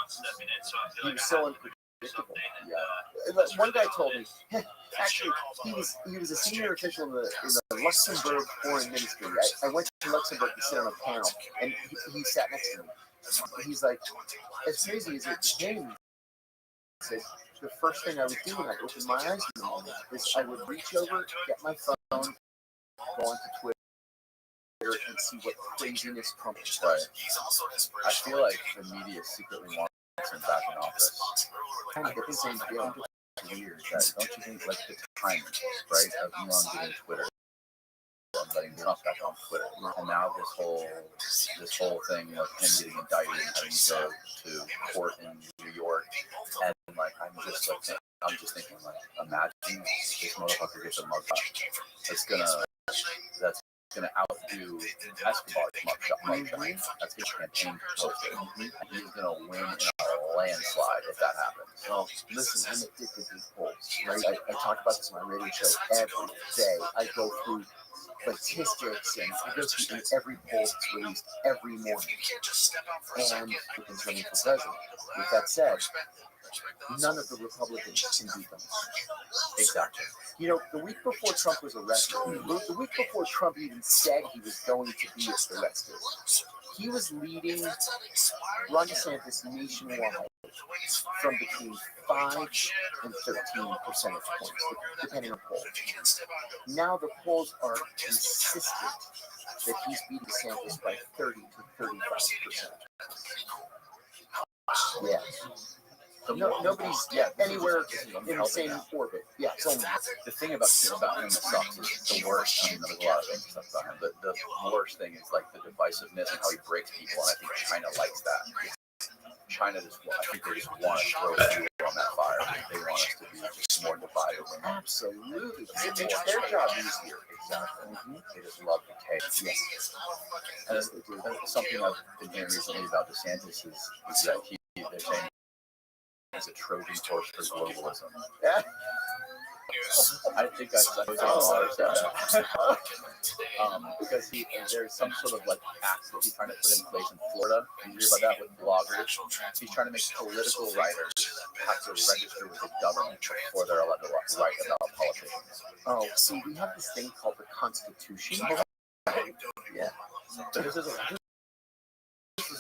he was so unpredictable. Yeah, one guy told me. Actually, he was a senior official in the Luxembourg foreign ministry. I went to Luxembourg to sit on a panel, and he sat next to me. He's like, as crazy as it became, he said, the first thing I would do when I opened my eyes in the morning is I would reach over, get my phone, go onto Twitter, and see what craziness Trump is. Right. I feel like the media secretly wants him back in office. I get the same feeling. It's weird. That, don't you think, like, the timing, right, of Elon getting Twitter and letting Trump back on Twitter, and now this whole thing of him getting indicted and having to go to court in New York, and like I'm just thinking like, imagine this motherfucker gets a mugshot. That's gonna outdo Escobar's mugshot. That's gonna campaign posted. He's gonna win in a landslide if that happens. Well, listen, I'm addicted to polls, right? I talk about this on my radio show every day. I go through statistics and I go through every poll that's released every morning. And he's running for president. With that said, none of the Republicans can beat them. Exactly. The week before Trump was arrested, the week before Trump even said he was going to be arrested, he was leading Ron DeSantis nationwide from between 5 and 13 percentage points, depending on poll. Now the polls are consistent that he's beating DeSantis by 30 to 35%. Yeah. Nobody's anywhere in the same orbit. Yeah, it's only the thing about him that sucks is the worst. I mean, there's a lot of things that suck about him, but the worst thing is like the divisiveness and how he breaks people, and I think China likes that. China I think they just want to throw fuel on that fire. They want us to be just more divided. Absolutely. It makes their job easier. Exactly. They just love the chaos. Yes. And something I've been hearing recently about DeSantis is that they're saying he's a Trojan horse for globalism. I think I said because there's some sort of like acts that he's trying to put in place in Florida. You hear about that with bloggers? He's trying to make political writers have to register with the government before they're allowed to write about politics. Oh, see, we have this thing called the Constitution. Yeah. So this is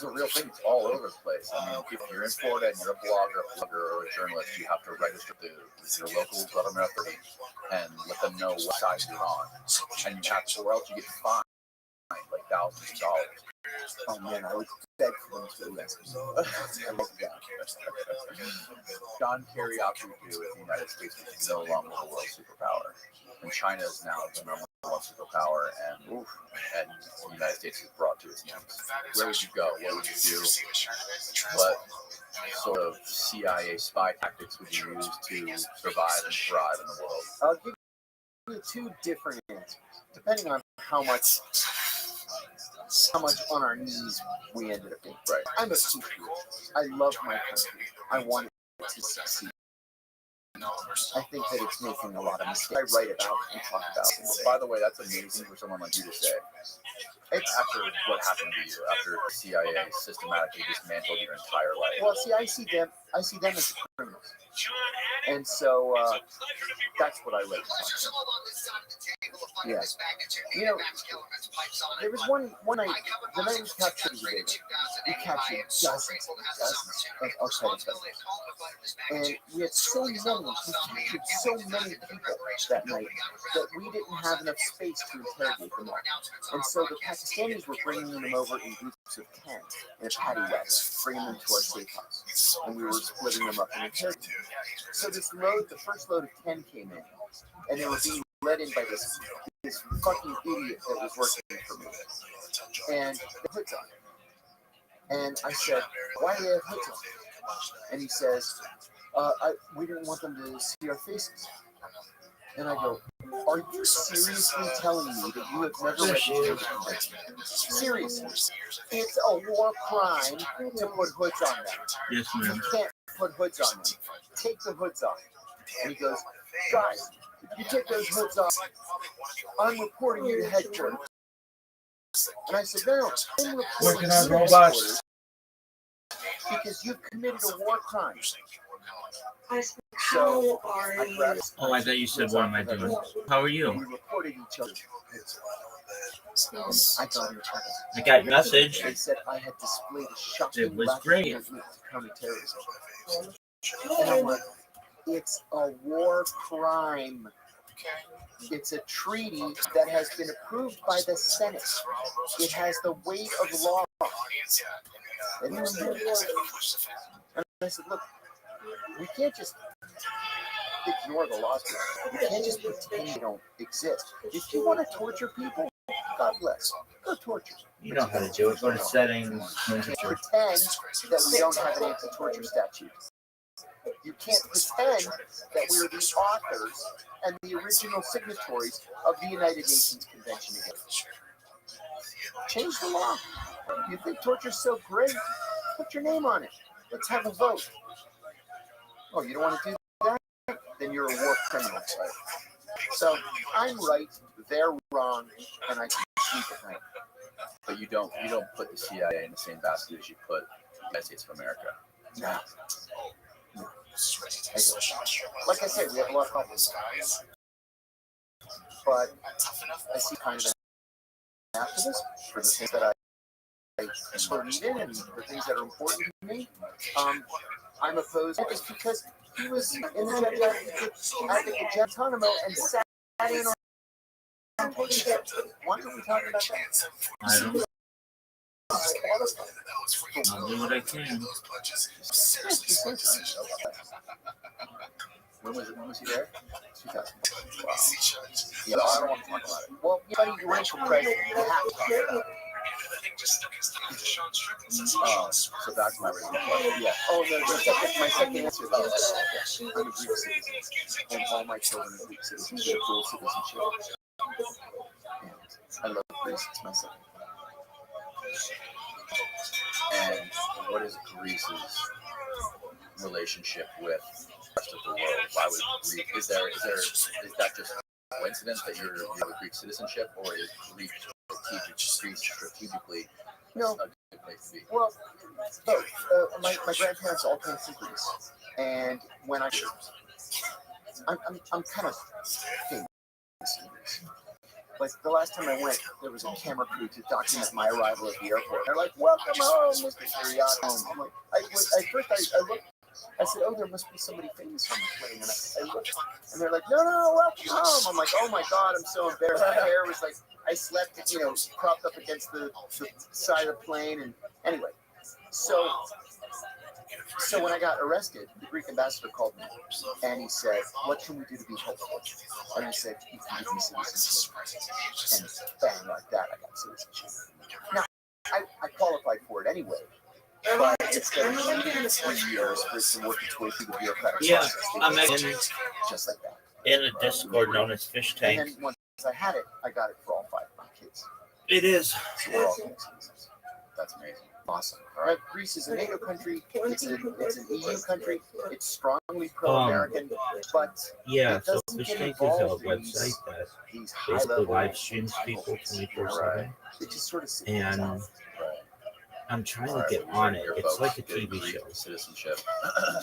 a real thing. It's all over the place. I mean, if you're in Florida and you're a blogger or a journalist, you have to register with your local government authority and let them know what side you're on. And you have to, or else you get fined like thousands of dollars. Oh man, I would beg for them to arrest me. I love that. John Kerry opted to do with the United States is no longer the world superpower. And China is now the number one superpower, and the United States is brought to its knees. Where would you go? What would you do? What sort of CIA spy tactics would you use to survive and thrive in the world? I'll give you two different answers, depending on how much on our knees we ended up being. Right. I'm a patriot. I love my country. I want it to succeed. I think that it's making a lot of mistakes. I write about and talk about. By the way, that's amazing for someone like you to say. It's after what happened to you, after the CIA systematically dismantled your entire life. Well, see, I see them as criminals, and so that's what I write about. Yeah. You know, there was one night, the night we captured Rabbi, we captured dozens of al-Qaeda members. And we had so many people that night that we didn't have enough space to interrogate them all. And so the Pakistanis were bringing them over in groups of 10 in a paddy wagon, bringing them to our safe house. And we were splitting them up and interrogating them. So the first load of 10 came in, and they were being led in by this fucking idiot that was working for me. And the hoods on. And I said, why do they have hoods on? And he says, we didn't want them to see our faces. And I go, are you seriously telling me that you have never read the convention? Seriously. It's a war crime to put hoods on them. Yes, ma'am. You can't put hoods on them. Take the hoods off. And he goes, guys, if you take those hoods off, I'm reporting you to headquarters. And I said, no, I'm reporting you to headquarters because you've committed a war crime. So I grabbed. Oh, I thought you said, what am I doing? How are you? We reported each other. And I got in trouble. I got your message. They said I had displayed a shocking It was lack great. of commitment to counterterrorism. And I'm like, it's a war crime. It's a treaty that has been approved by the Senate. It has the weight of law. And I said, look, we can't just ignore the laws. We can't just pretend they don't exist. If you want to torture people, God bless. Go torture. You know how to do it. Go to settings. You can't pretend that we don't have an anti-torture statute. You can't pretend that we are the authors and the original signatories of the United Nations Convention against Torture. Change the law. You think torture's so great? Put your name on it. Let's have a vote. Oh, you don't want to do that? Then you're a war criminal. Right? So I'm right, they're wrong, and I can sleep at night. But you don't put the CIA in the same basket as you put the United States of America. No. Like I said, we have a lot of problems. But I see kind of an activist for the things that I believe in and the things that are important to me. I'm opposed just because he was in the Guantanamo and sat in on cases. Why don't we talk about that? I don't know. I'll do what I can. When was he there? 2000. Wow. Yeah, I don't want to talk about it. Well, anybody who ran for president, you have to talk about it. So back to my original question. Yeah. Oh, no, my second answer is yes. I'm a Greek citizen, and all my children are Greek citizens. They have dual citizenship. And I love Greece. It's my second. And what is Greece's relationship with rest of the world? Why would Greek? Is that just coincidence that you have a Greek citizenship, or is Greek strategically No. a good place to be? Well, both. My grandparents all came from Greece, and when I'm kind of famous in Greece. Like the last time I went, there was a camera crew to document my arrival at the airport. They're like, "Welcome home, Mr. Kiriakou." I'm like, at first I looked. I said, "Oh, there must be somebody famous on the plane." And I looked, and they're like, "No, welcome home." I'm like, "Oh my God, I'm so embarrassed." My hair was like, I slept, propped up against the side of the plane. And anyway, so when I got arrested, the Greek ambassador called me, and he said, "What can we do to be helpful?" And I said, "You can give me citizenship." And bang, like that, I got citizenship. Now, I qualified for it anyway. But it's been 3 years for it to work its way through the bureaucratic process. I'm just like that. in a Discord known as Fish Tank. And then once I had it, I got it for all 5 of my kids. It is. So we're all citizens. That's amazing. Awesome. All right. Greece is a NATO country. It's an EU country. It's strongly pro-American, but Yeah, so doesn't Fish get Tank is a involved in website that these basically high-level live streams people 24/7. It just sort of sits And down. I'm trying All to right, get well, on your it. It's folks like a get TV Greek show. citizenship.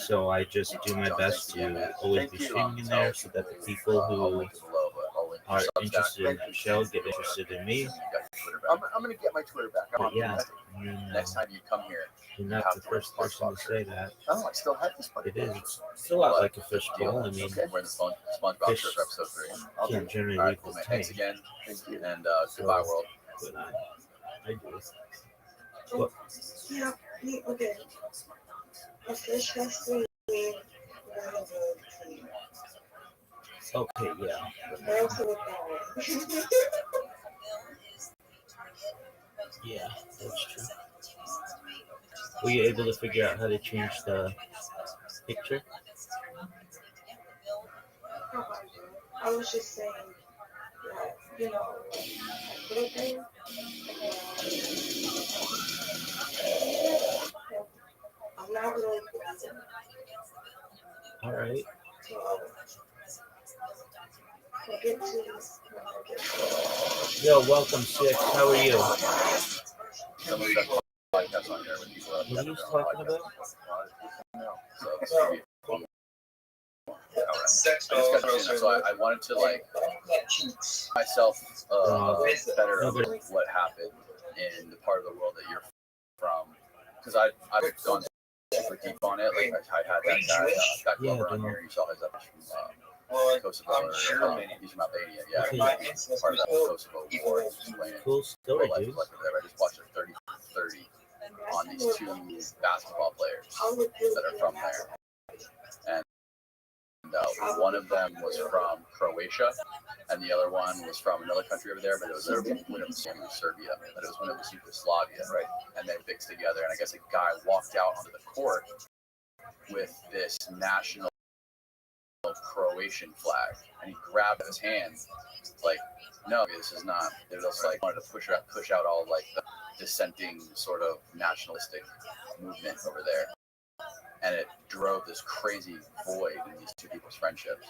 So I just do my John, best thanks again, man. to always Thank be you. streaming in there so that the people I'll who link it below, but I'll link your are Substack. interested in that show get interested in me. You got your Twitter back. I'm going to get my Twitter back. I'm But yeah, optimistic. and then, Next time you come here, you're you not have the to wear first person to say that. Oh, I still have this one. It is. It's a lot like a fishbowl. I mean, okay, we're in the SpongeBob fish show for episode 3. I'll do can't it. generally All right, leave cool, the man. Thanks tank. again, Thank you. and goodbye, world. But I do. Well, yeah, okay. A fish has to be Okay, yeah. Yeah, that's true. Were you able to figure out how to change the picture? I was just saying that, I put it there. I'm not really pleased. All right. So I'll get to this. Yo, welcome, Six. How are you? Somebody got podcasts on here when people have What are you talking about? So it's gonna be cool. So I wanted to myself better of what happened in the part of the world that you're from, because I've gone super deep on it. Like I had that guy over on here. You saw his episode from Kosovo. He's from Albania. Yeah, part of that Kosovo war. Cool story, dude. I just watched a 30-30 on these 2 basketball players that are from there. And one of them was from Croatia, and the other one was from another country over there, but it was when it was Serbia, but it was when it was Yugoslavia, right? And they mixed together, and I guess a guy walked out onto the court with this national Croatian flag, and he grabbed his hand, like, no, this is not. They're just like wanted to push out all like the dissenting sort of nationalistic movement over there. And it drove this crazy void in these 2 people's friendships.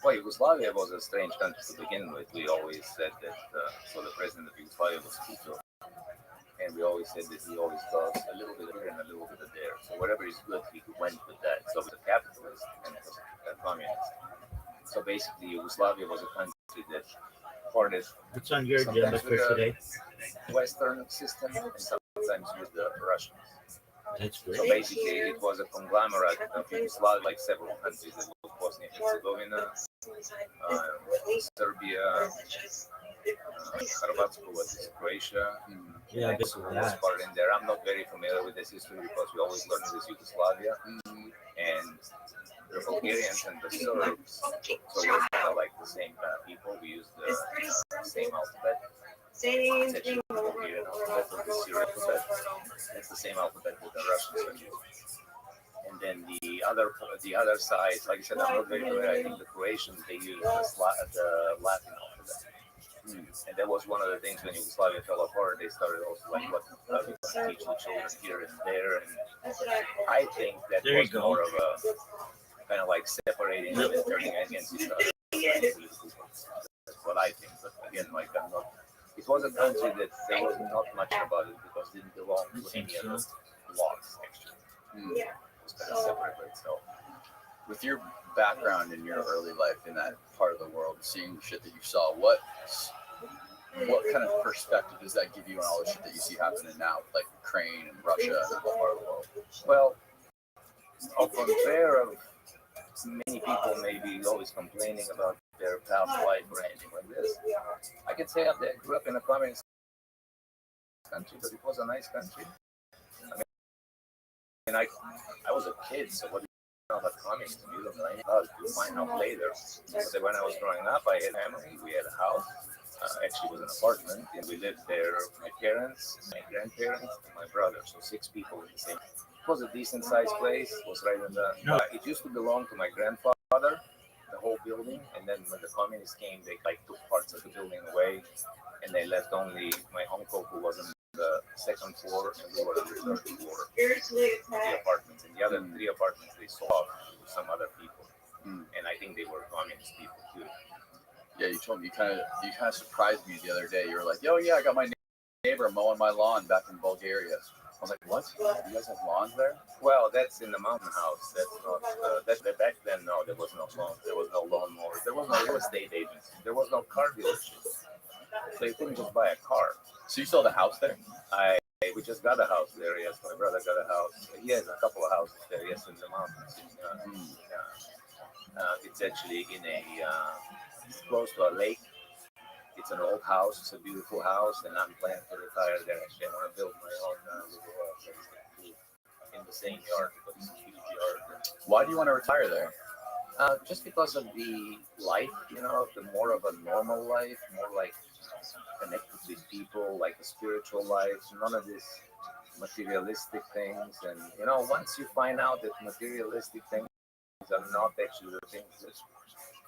Well, Yugoslavia was a strange country to begin with. We always said that, so the president of Yugoslavia was Tito. And we always said that he always does a little bit here and a little bit of there. So whatever is good, he went with that. So it was a capitalist and it was a communist. So basically, Yugoslavia was a country that parted What's on your agenda for today? Western system and sometimes with the Russians. That's great. So basically, it was a conglomerate of Yugoslavia, like several countries. It was Bosnia and Herzegovina, Serbia, Hrvatska, was Croatia. Yeah, basically that. Part in there. I'm not very familiar with this history because we always learned this Yugoslavia. And the Bulgarians and the Serbs, so we're kind of like the same kind of people. We use the same alphabet. It's actually the Bulgarian alphabet or the Syrian alphabet. It's the same alphabet that the Russians use. And then the other side, like I said, I'm not very familiar. I think the Croatians, they use the Latin alphabet. And that was one of the things when Yugoslavia fell apart. They started also like what we teach the children here and there. And I think that was more of a kind of like separating them and turning against each other. That's what I think. But again, like I'm not. It was a country that there was not much about it because it didn't belong to any other blocks. Actually, it was kind of separate by itself. With your background in your early life in that part of the world, seeing the shit that you saw, what kind of perspective does that give you on all the shit that you see happening now, like Ukraine and Russia and that whole part of the world? Well, from there, many people may be always complaining about their past life or anything like this. I can say I grew up in a communist country, but it was a nice country. I mean, I was a kid, so what do you know about communism? You don't know anything about it. You find out later. But when I was growing up, I had a family. We had a house. Actually, it was an apartment, and we lived there. My parents, my grandparents, and my brother. So 6 people in the same. It was a decent-sized place. It was right in the. It used to belong to my grandfather, the whole building. And then when the communists came, they took parts of the building away, and they left only my uncle, who was in the 2nd floor, and we were on the 3rd floor. The apartments, and the other 3 apartments they sold to some other people, and I think they were communist people too. Yeah, you told me you kind of surprised me the other day. You were like, "Oh yeah, I got my neighbor mowing my lawn back in Bulgaria." I was like, "What? You guys have lawns there?" Well, that's in the mountain house. That's not. Back then, no, there was no lawn. There was no lawnmower. There was no real estate agents. There was no car dealership. So you couldn't just buy a car. So you still have a house there? We just got a house there. Yes, my brother got a house. He has a couple of houses there. Yes, in the mountains. It's actually in it's close to a lake. It's an old house. It's a beautiful house, and I'm planning to retire there. Actually, I want to build my own little place in the same yard because it's a huge yard. Why do you want to retire there? Just because of the life, the more of a normal life, more like connected with people, like a spiritual life, none of this materialistic things. And once you find out that materialistic things are not actually the things that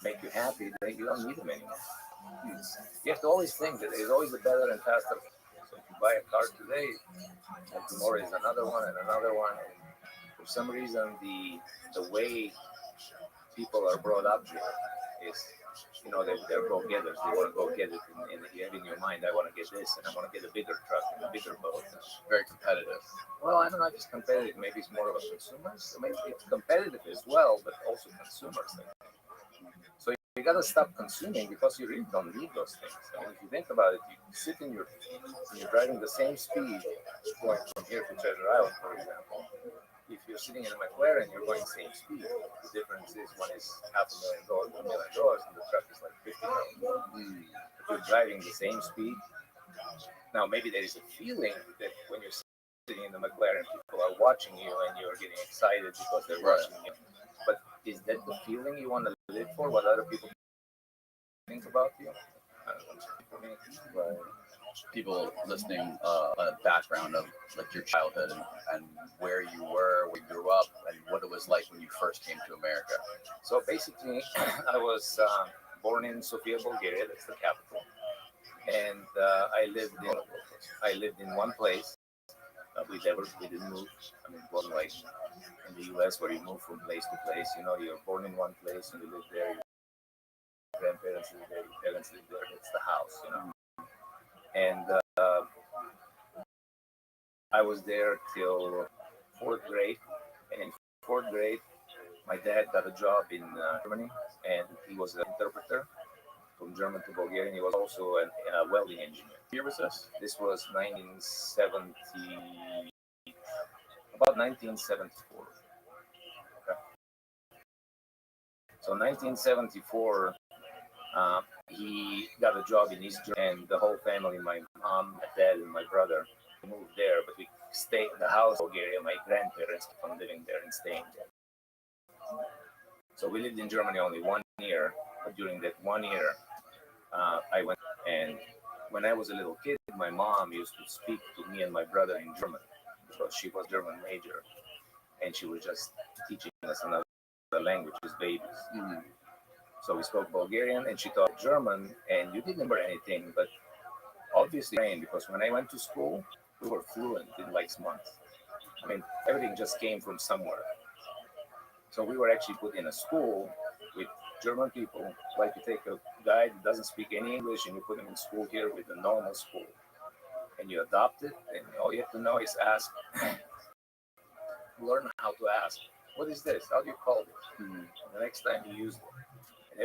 make you happy, then you don't need them anymore. You have to always think that there's always a better and faster. So if you buy a car today, and tomorrow is another one and another one. And for some reason, the way people are brought up here is, they're go-getters. They want to go get it, and you have in your mind, I want to get this, and I want to get a bigger truck and a bigger boat. Very competitive. Well, I don't know if it's competitive. Maybe it's more of a consumer. So maybe it's competitive as well, but also consumers. So you got to stop consuming because you really don't need those things. I mean, if you think about it, you sit and you're driving the same speed going from here to Treasure Island, for example. If you're sitting in a McLaren, you're going the same speed. The difference is one is $500,000, $1 million, and the truck is like $50,000. If you're driving the same speed, now maybe there is a feeling that when you're sitting in the McLaren, people are watching you and you're getting excited because they're watching you. But is that the feeling you want to live for? What other people think about you? I don't know. Right. People listening, a background of like your childhood and where you were, where you grew up, and what it was like when you first came to America. So basically, I was born in Sofia, Bulgaria. That's the capital, and I lived in one place. We didn't move. I mean, it wasn't like in the U.S. where you move from place to place. You're born in one place and you live there. Your grandparents live there. Your parents live there. It's the house. And I was there till 4th grade. And in 4th grade, my dad got a job in Germany, and he was an interpreter from German to Bulgarian. He was also a welding engineer. What year was this? This was 1970, about 1974. Okay. So 1974. He got a job in East Germany, and the whole family, my mom, my dad, and my brother, moved there. But we stayed in the house in Bulgaria. My grandparents kept on living there and staying there. So we lived in Germany only 1 year. But during that 1 year, I went, and when I was a little kid, my mom used to speak to me and my brother in German because she was German major, and she was just teaching us another language as babies. So we spoke Bulgarian, and she taught German, and you didn't remember anything, but obviously, because when I went to school, we were fluent in like months. I mean, everything just came from somewhere. So we were actually put in a school with German people. Like you take a guy that doesn't speak any English and you put him in school here with a normal school, and you adopt it, and all you have to know is ask, learn how to ask. What is this? How do you call this? And the next time you use it, and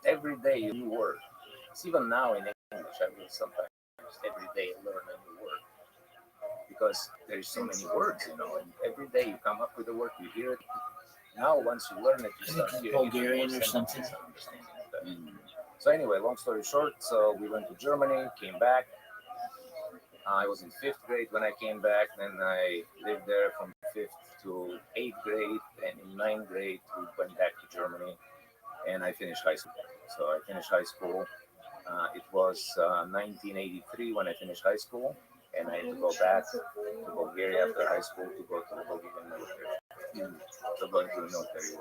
every day you new word. It's even now in English. I will sometimes every day learn a new word because there's so many words, and every day you come up with a word, you hear it. Now, once you learn it, you start hearing Bulgarian or something. So anyway, long story short, so we went to Germany, came back. I was in 5th grade when I came back. Then I lived there from 5th to 8th grade, and in 9th grade we went back to Germany, and I finished high school. So I finished high school. It was 1983 when I finished high school, and I had to go back to Bulgaria after high school to go to the Bulgarian military. So going to the military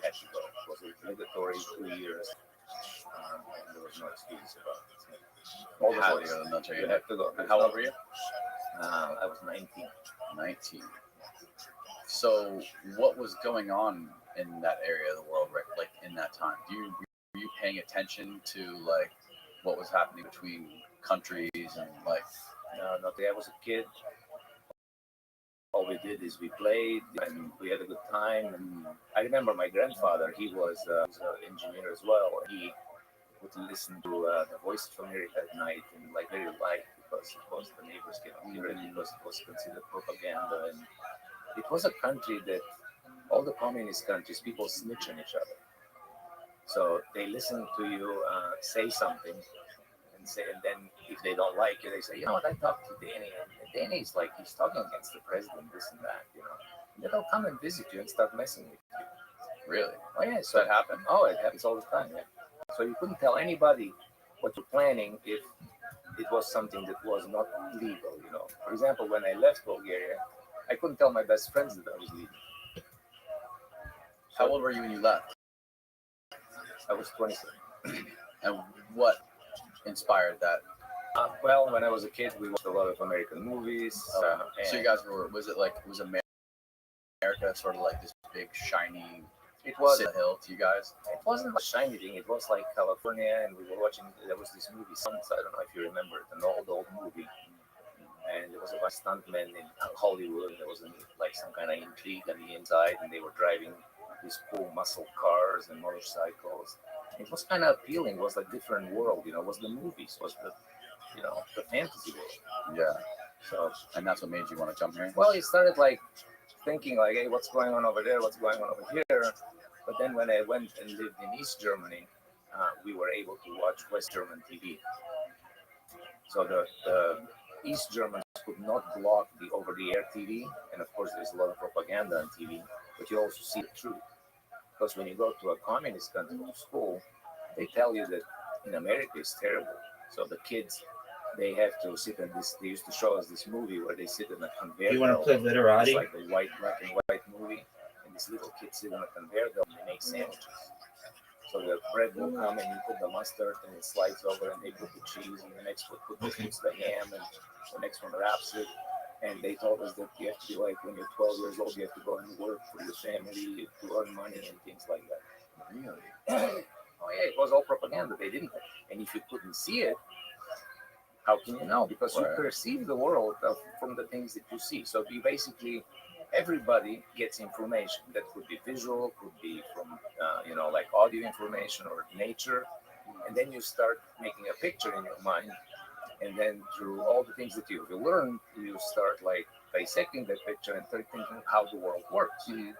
had to go. It was obligatory 2 years. And there was no excuse about it. All the way to the military. You have to go. How old were you? I was 19. 19. So what was going on in that area of the world, right? Like in that time? Were you paying attention to like what was happening between countries and like? No, not I was a kid. All we did is we played and we had a good time. And I remember my grandfather, he was an engineer as well. He would listen to the Voice of America at night and like very light because it was the neighbors cannot hear it because it was considered propaganda. And it was a country that all the communist countries, people snitch on each other. So they listen to you say something and then if they don't like it, they say, what, I talked to Danny, and Danny is like, he's talking against the president, this and that, And then they'll come and visit you and start messing with you. Really? Oh, yeah, so that happened. Oh, it happens all the time, yeah. So you couldn't tell anybody what you're planning if it was something that was not legal, For example, when I left Bulgaria, I couldn't tell my best friends that I was leaving. How old were you when you left? I was 27. And what inspired that? Well, when I was a kid, we watched a lot of American movies. So you guys was America sort of like this big shiny hill to you guys? It wasn't a shiny thing. It was like California, and we were watching. There was this movie, Sons. I don't know if you remember it, an old movie. And there was a stuntman in Hollywood. There was like some kind of intrigue on the inside, and they were driving these cool muscle cars and motorcycles. It was kind of appealing. It was a different world, It was the movies, was the fantasy world. Yeah. So, and that's what made you want to come here? Well, it started like thinking like, hey, what's going on over there? What's going on over here? But then when I went and lived in East Germany, we were able to watch West German TV. So the East Germans could not block the over-the-air TV, and of course there's a lot of propaganda on TV, but you also see the truth. Because when you go to a communist country to school, they tell you that in America it's terrible. So the kids, they have to sit in this. They used to show us this movie where they sit in a conveyor belt. You want to play literati? It's like a black and white movie, and these little kids sit on a conveyor belt and they make sandwiches. So the bread will come and you put the mustard and it slides over and they put the cheese and the next one puts the ham and the next one wraps it. And they told us that you have to be like when you're 12 years old, you have to go and work for your family to earn money and things like that. Really? Oh yeah, it was all propaganda. They didn't. And if you couldn't see it, how can you know? Because you perceive the world from the things that you see. So basically, everybody gets information that could be visual, could be from like audio information or nature, and then you start making a picture in your mind, and then through all the things that you learn, you start like dissecting that picture and start thinking how the world works. Mm-hmm.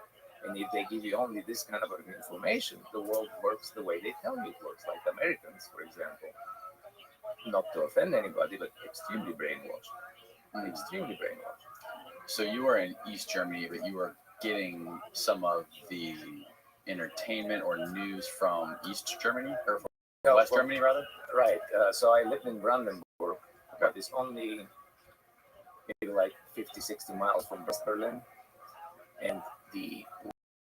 And if they give you only this kind of information, the world works the way they tell you it works. Like Americans, for example, not to offend anybody, but extremely brainwashed. Mm-hmm. Extremely brainwashed. So you were in East Germany, but you were getting some of the entertainment or news from East Germany or from West Germany, rather? Right. So I lived in Brandenburg, but it's only maybe like 50, 60 miles from West Berlin. And the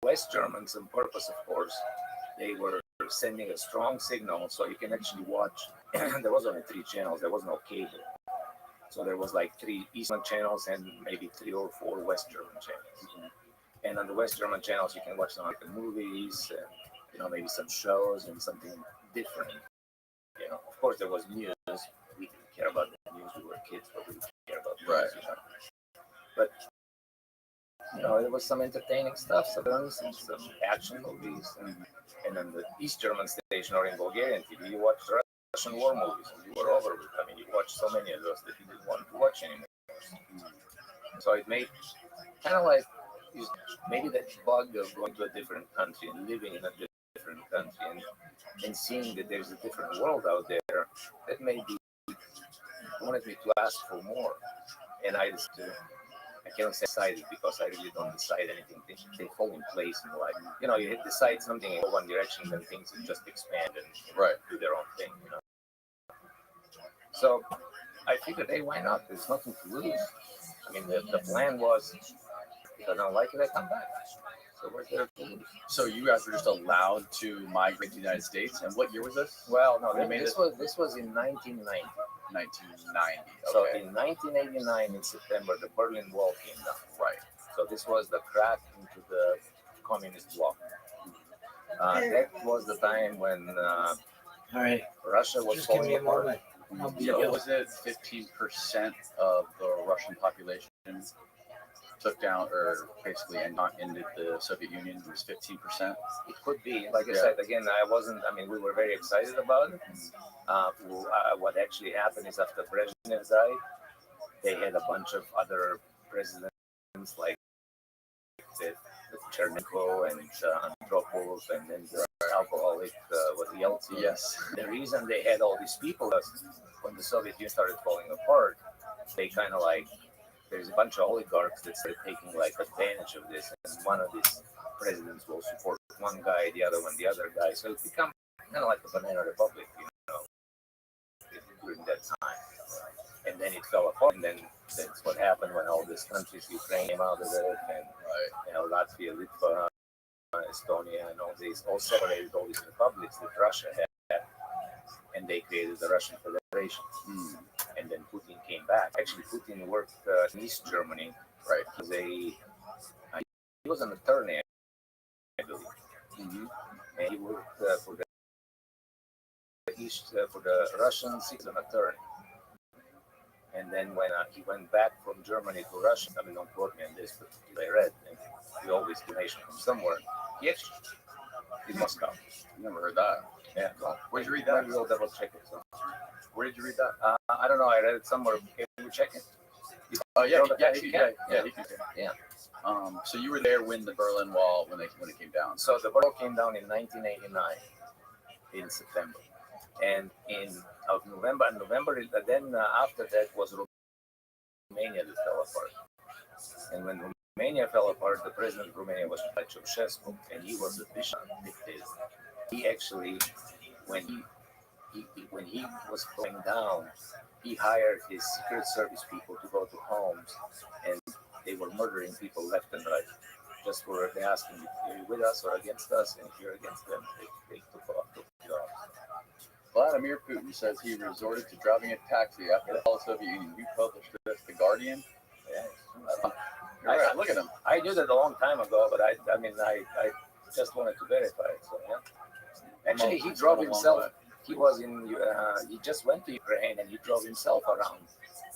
West Germans, on purpose, of course, they were sending a strong signal so you can actually watch. There was only 3 channels. There was no cable. So there was like 3 Eastern channels and maybe 3 or 4 West German channels. Mm-hmm. And on the West German channels, you can watch some like the movies, and maybe some shows and something different. Of course, there was news. We didn't care about the news. We were kids, but we didn't care about news. Right. But there was some entertaining stuff, some guns and some action movies, and on the East German station or in Bulgarian TV, you watched Russian war movies. And you were over with. I mean, you watched so many of those that you didn't want to watch anymore. So it made kind of like maybe that bug of going to a different country and living in a different country and seeing that there's a different world out there that maybe wanted me to ask for more. And I can't say decided because I really don't decide anything. They fall in place in life. You decide something in one direction, then things just expand and do their own thing. So I figured, hey, why not? There's nothing to lose. I mean, the plan was, if I don't like it, I come back. So where's there to lose? So you guys were just allowed to migrate to the United States, and what year was this? Well, no, this was in 1990. 1990. Okay. So in 1989, in September, the Berlin Wall came down. Right. So this was the crack into the communist bloc. That was the time when All right. Russia was Just give me falling a apart. moment. I'll be So good. was it 15% of the Russian population took down, or basically ended the Soviet Union? It was 15%. It could be. Like I said, again, we were very excited about it. What actually happened is after Brezhnev died, they had a bunch of other presidents like Chernenko and Andropov and then the alcoholic with Yeltsin. Yes. The reason they had all these people was when the Soviet Union started falling apart, they kind of like, there's a bunch of oligarchs that started taking like advantage of this, and one of these presidents will support one guy, the other one the other guy. So it became kind of like a banana republic, during that time. And then it fell apart, and then that's what happened when all these countries, Ukraine came out of it, and Latvia, Litva, Estonia, and all separated all these republics that Russia had, and they created the Russian Federation. And then Putin came back. Actually, Putin worked in East Germany, right? Because he was an attorney, I believe, and he worked for the Russians. He's an attorney. And then when he went back from Germany to Russia, I mean, don't quote me on this, but I read, and we always donation from somewhere. He actually in Moscow. Never heard that. Yeah. Well, where'd you read that? We'll double check it. So. Where did you read that? I don't know. I read it somewhere. Can you check it? Oh yeah, Yeah. So you were there when the Berlin Wall when it came down. So the Berlin came down in 1989 in September, and in November, then after that was Romania that fell apart. And when Romania fell apart, the president of Romania was Ceausescu, and he was a vicious dictator. He actually, when he was going down, he hired his Secret Service people to go to homes, and they were murdering people left and right. Just for they asking if you're with us or against us, and if you're against them, they took you off. Vladimir Putin says he resorted to driving a taxi after the fall of the Soviet Union. You published this, The Guardian. Yeah. Look at him. I knew that a long time ago, but I just wanted to verify it. So yeah. Actually, he drove himself. He was in. He just went to Ukraine and he drove himself around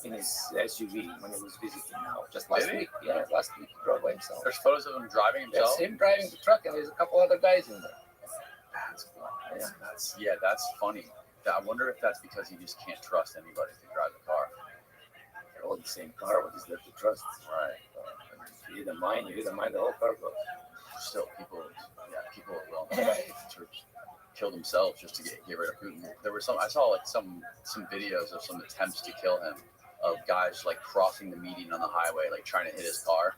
in his SUV when he was visiting. Now, just last week. Yeah, last week he drove by himself. There's photos of him driving himself. That's him driving the truck, and there's a couple other guys in there. That's funny. I wonder if that's because he just can't trust anybody to drive the car. They're all the same car. What is there to trust? Right. If you hit a mine, the whole car goes. Still, people are willing to kill themselves just to get rid of Putin. There were I saw like some videos of some attempts to kill him, of guys like crossing the median on the highway, like trying to hit his car.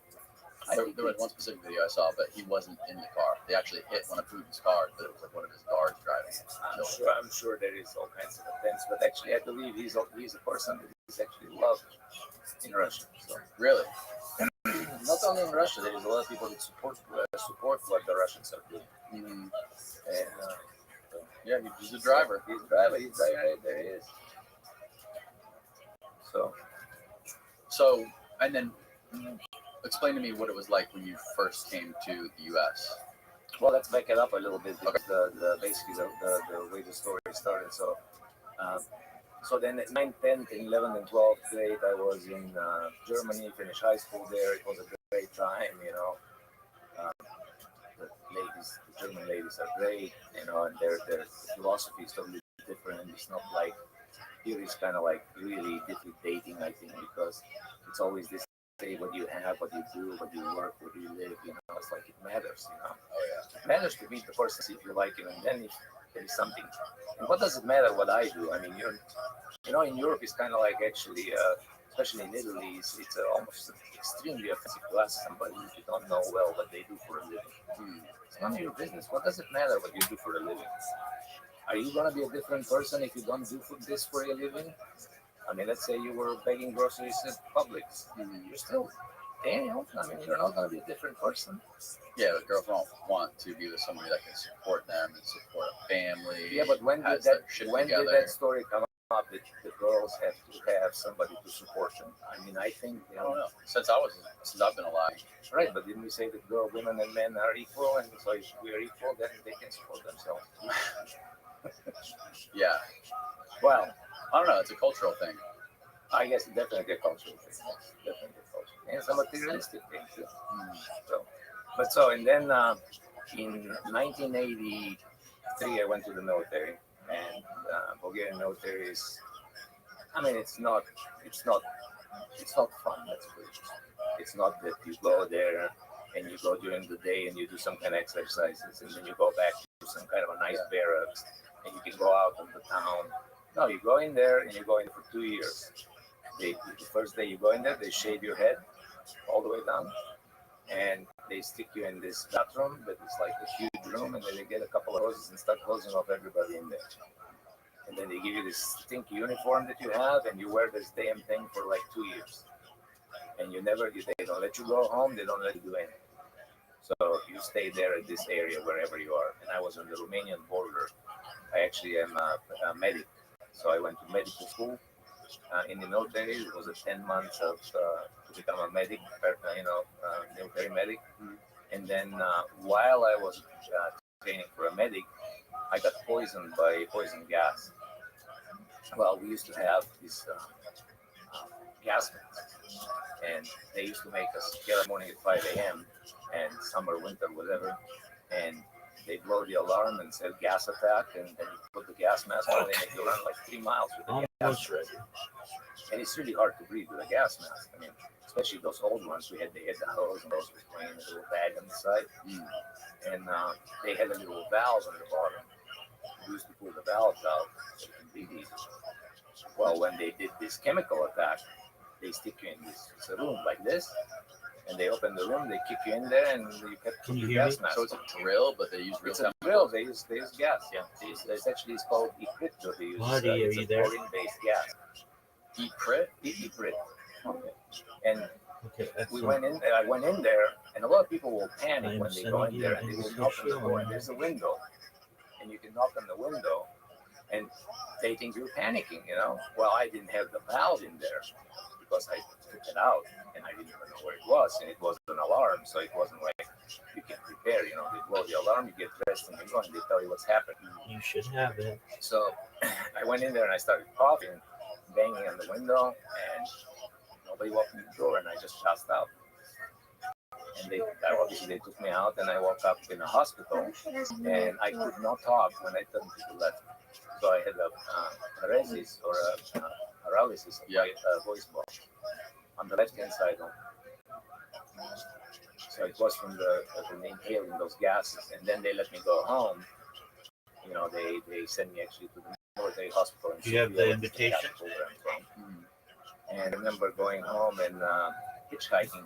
There was one specific video I saw, but he wasn't in the car. They actually hit one of Putin's cars, but it was like one of his guards driving it. I'm sure there is all kinds of attempts, but actually I believe he's a person that is actually loved in Russia. So really, not only in Russia, there is a lot of people that support what the Russians are doing. Mm-hmm. And yeah, he's a driver. He's a driver. He's right there. He is. So, and then explain to me what it was like when you first came to the U.S. Well, let's back it up a little bit because basically the way the story started. So then at 9th, 10th, 11th, and 12th grade, I was in Germany, finished high school there. It was a great time, you know. The German ladies are great, you know, and their philosophy is totally different. It's not like here is kind of like really different dating, I think, because it's always this say what you have, what you do, what you work, where you live, you know, it's like it matters, you know. It matters to meet the person if you like him, and then if there is something. And what does it matter what I do? I mean, you know, in Europe, it's kind of like actually, especially in Italy, it's almost extremely offensive to ask somebody if you don't know well what they do for a living. It's none of your business. What does it matter what you do for a living? Are you going to be a different person if you don't do this for a living? I mean, let's say you were begging groceries at Publix. You're still Daniel. I mean, you're not going to be a different person. Yeah, but girls don't want to be with somebody that can support them and support a family. Yeah, but when did that story come up that the girls have to have somebody to support them? I mean, I think, you know, since I've been alive. Right, but didn't we say that women and men are equal, and so if we are equal, then they can support themselves? Yeah. Well, I don't know. It's a cultural thing. I guess it's definitely a cultural thing. Definitely a cultural thing. And it's a materialistic thing too. And then in 1983, I went to the military, and Bulgarian military is. I mean, it's not fun. Let's put it. It's not that you go there and you go during the day and you do some kind of exercises, and then you go back to some kind of a nice barracks, and you can go out in the town. No, you go in there and you go in for 2 years. The first day you go in there, they shave your head all the way down, and they stick you in this bathroom that is like a huge room, and then they get a couple of hoses and start hosing off everybody in there. And then they give you this stinky uniform that you have, and you wear this damn thing for like 2 years. And they don't let you go home, they don't let you do anything. So you stay there at this area wherever you are. And I was on the Romanian border. I actually am a medic. So I went to medical school in the military. It was a 10 months of to become a medic, military medic. And then while I was training for a medic, I got poisoned by poison gas. Well, we used to have these gas masks, and they used to make us get up morning at 5 a.m. and summer, winter, whatever, and they blow the alarm and say gas attack, and then you put the gas mask on, and they make you run like 3 miles with the gas mask. And it's really hard to breathe with a gas mask. I mean, especially those old ones. They had the hose, and those were playing a little bag on the side, and they had a little valve on the bottom. We used to pull the valves out so it can breathe easy. Well, when they did this chemical attack, they stick you in this room like this, and they open the room, they kick you in there, and you kept the gas mask. So it's a drill, but they use real. It's a drill. They use gas. Yeah, it's called Ecrypto. They use Buddy, it's a chlorine-based gas. Ecrypt. Okay. And we went in. I went in there, and a lot of people will panic when they go in there, and they will knock on the door, and there's a window, and you can knock on the window, and they think you're panicking, you know. Well, I didn't have the valve in there because I took it out, and I didn't even know where it was, and it was an alarm, so it wasn't like you can prepare, you know. They blow the alarm, you get dressed, and you go, and they tell you what's happening. You should have it. So I went in there, and I started coughing, banging on the window, and nobody walked in the door, and I just passed out. And they took me out, and I woke up in a hospital, and I could not talk when I turned to the left. So I had a paralysis or a paralysis of my voice box on the left-hand side. So it was from the inhaling those gases, and then they let me go home. You know, they sent me actually to the military hospital. Do you have the invitation? And I remember going home and hitchhiking,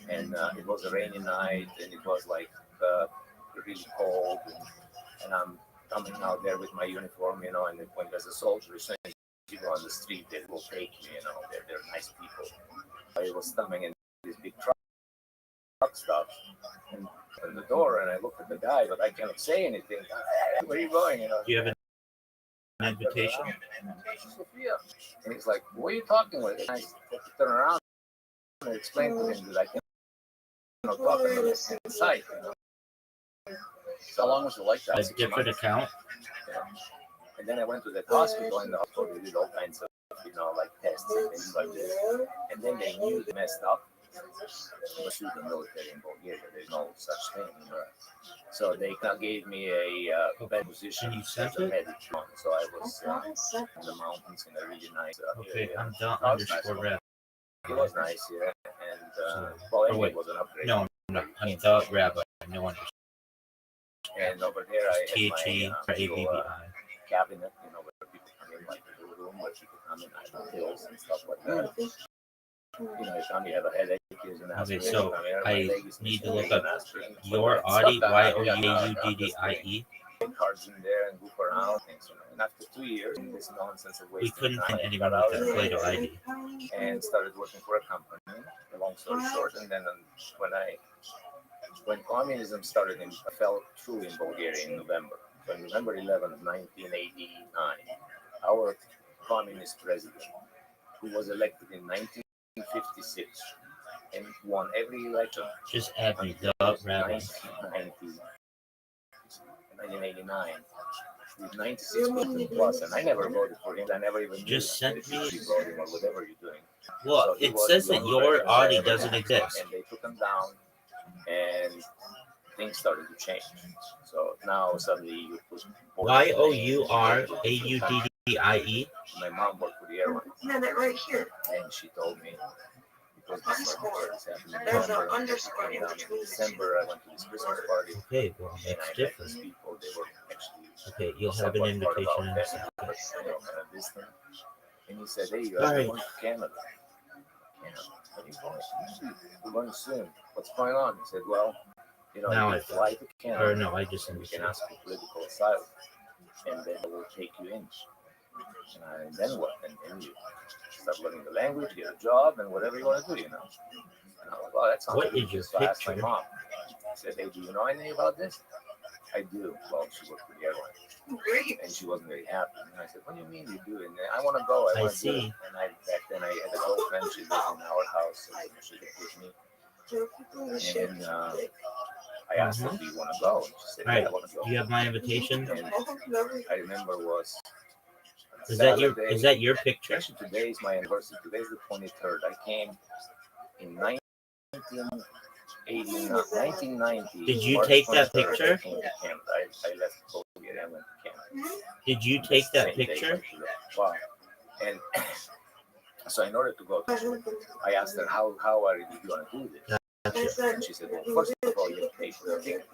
and it was a rainy night, and it was like really cold, and I'm coming out there with my uniform, you know, and when there's a soldier, as soon as you go on the street, they will take you, you know, they're nice people. I was coming in this big truck stop, and opened the door, and I looked at the guy, but I cannot say anything. Where are you going, you know? Do you have an invitation? Sophia. And he's like, what are you talking with? And I had to turn around and explain to him that I can talking on the site. How long was it like that? A different account. Yeah. And then I went to that hospital, and the hospital they did all kinds of, like tests and things like this. And then they knew they messed up. But through the military in Bulgaria, there's no such thing. So they gave me a bed position And you sent as a it? medic. So I was in the mountains in a really nice Okay, area. I'm done. Oh, it's Underscore Rabbi. It was nice, yeah. And Oh, anyway, wait. it was an upgrade. No, I'm the Rabbi. No underscore. And over there, I had my THE or little, ABBI. cabinet, where people come in, like a little room where people come in, I have pills and stuff like that. If you have a headache, here's an aspirin. Okay, so my I leg is need to missing, look here's up an aspirin. Your Audi, Youaudie. Cards in there and goof around things, And after 2 years, this nonsense of We wasting couldn't time, find I anyone got with out that of Play-Doh there ID. and started working for a company. Long story short, and then when communism started, fell through in Bulgaria in November. So on November 11th, 1989, our communist president, who was elected in 1956 and won every election Just add me, the Rabbi. 1989 with 96% plus, and I never voted for him. I never even knew Just send that you me. should be voting or whatever you're doing. Well, So he it was says the that only Your president I Audi ever doesn't had, exist. and they took him down, and things started to change. So now suddenly you put Youradie. My mom worked for the airline. No, that right here. And she told me, because this happened in There's an November, underscore in in between. December, I went to this Christmas party, Okay, well, and that's I met different. these people. They were actually Okay, you'll have an somewhat invitation part in of a our second. family, but kind of distant. And he said, "Hey, you All guys are right. going to Canada." Are you going? We're going soon. What's going on? He said, "Well, Now you I can fly to Canada, Or no, I just and you can understand. ask for political asylum, and then they will take you in. And then what? And then you start learning the language, get a job, and whatever you want to do, And I was like, "Well, that sounds What good." is your So I asked my picture? mom. I said, "Hey, do you know anything about this?" "I do." Well, she worked for the airline, and she wasn't very happy. And I said, "What do you mean you do?" And I want to go. I want to do see. it. And back then I had a girlfriend. She lived in our house, so she lived with me. And I asked her, "Do you want to go?" And she said, All "Yeah, right. I want to go." Do you have my invitation? And I remember was Is that Saturday. your picture? Actually, today is my anniversary. Today is the 23rd. I came in 1990. Did you March take that 23rd, picture? I came to Canada. I left Bulgaria and went to Canada. Did you take that Same day, picture? went to Wow. And so in order to go, I asked her, how are you going to do this? Gotcha. And she said, well, first of all, you have to pay for the ticket.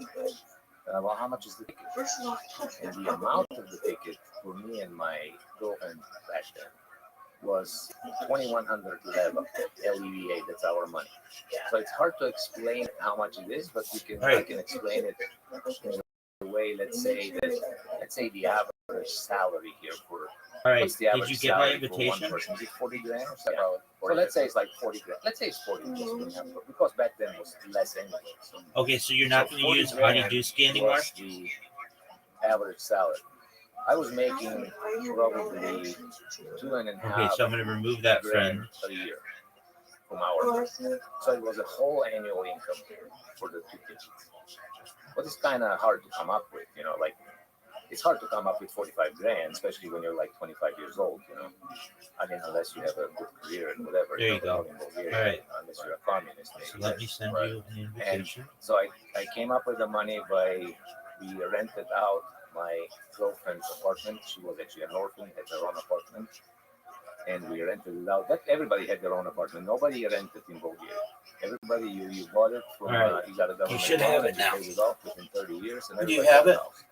Well, how much is the ticket? And the amount of the ticket for me and my girlfriend back then was 2,100 leva, LEVA, that's our money. So it's hard to explain how much it is, but I can explain it in a way, let's say the average salary here for, All right. what's the Did average you get my salary for one invitation? person? Is it 40 grand? So let's say it's like 40 grand. Let's say it's 40 grand, because back then it was less anyway. So Okay, so you're not going to use Audiduski anymore? was the average salary. I was making probably 2.5. Okay, so I'm going to remove that friend. A year from our. So it was a whole annual income for the two kids. But it's kind of hard to come up with, it's hard to come up with 45 grand, especially when you're like 25 years old, I mean, unless you have a good career and whatever. There you go. Bulgaria, All right. Unless you're a communist. So let me send you an invitation. So I came up with the money we rented out my girlfriend's apartment. She was actually an orphan, had her own apartment. And we rented it out. Everybody had their own apartment. Nobody rented in Bulgaria. Everybody, you bought it from, Right. You got a government should loan have it and you now. paid it off within 30 years. And Do you everybody have got a it? house.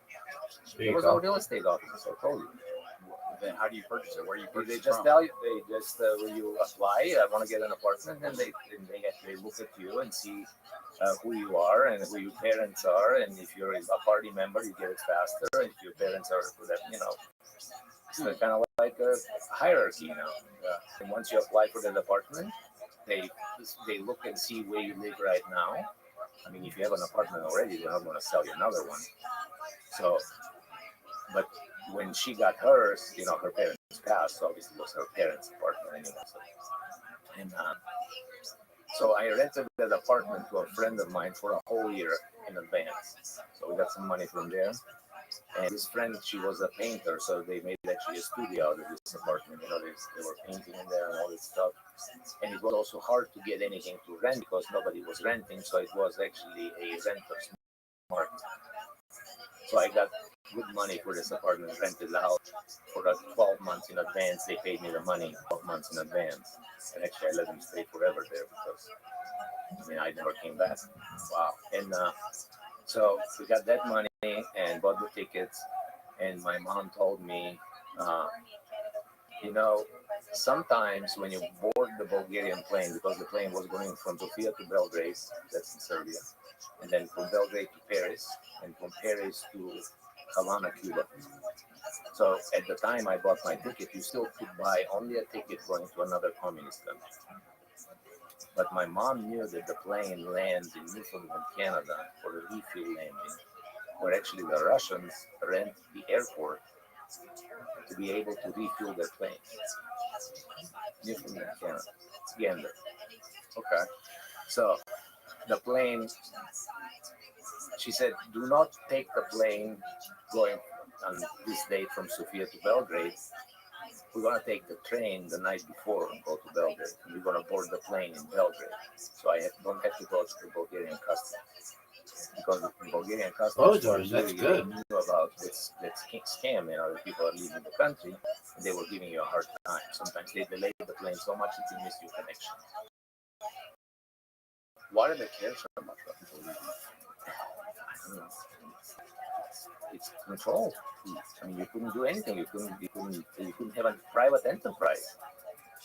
There It you was go. our real estate office, I told you. Then how do you purchase it? Where do you purchase They it just from? tell you, when you apply, I want to get an apartment, and they look at you and see who you are and who your parents are, and if you're a party member, you get it faster, and if your parents are, it's kind of like a hierarchy, And once you apply for that apartment, they look and see where you live right now. I mean, if you have an apartment already, they're not going to sell you another one. So, but when she got hers, her parents passed, so obviously it was her parents' apartment anyway. So I rented that apartment to a friend of mine for a whole year in advance. So we got some money from there. And this friend, she was a painter, so they made actually a studio out of this apartment. You know, they were painting in there and all this stuff. And it was also hard to get anything to rent because nobody was renting, so it was actually a renter's market. So I got good money for this apartment, rented it out for 12 months in advance. They paid me the money 12 months in advance. And actually, I let them stay forever there because, I mean, I never came back. Wow. And so we got that money and bought the tickets. And my mom told me, uh, you know, sometimes when you board the Bulgarian plane, because the plane was going from Sofia to Belgrade, that's in Serbia, and then from Belgrade to Paris, and from Paris to Havana, Cuba. So at the time I bought my ticket, you still could buy only a ticket going to another communist country. But my mom knew that the plane lands in Newfoundland, Canada for a refuel landing, where actually the Russians rent the airport to be able to refuel their planes. Newfoundland, Canada. It's Gander. Okay. So the plane, she said, do not take the plane going on this date from Sofia to Belgrade. We're going to take the train the night before and go to Belgrade. We're going to board the plane in Belgrade. So I don't have to go to the Bulgarian customs. Because the Bulgarian customs Oh, George, that's good. knew about this scam, you know, that people are leaving the country, and they were giving you a hard time. Sometimes they delayed the plane so much that you missed your connection. Why do they care so much about people leaving? I don't know. It's control. I mean, you couldn't do anything. You couldn't have a private enterprise.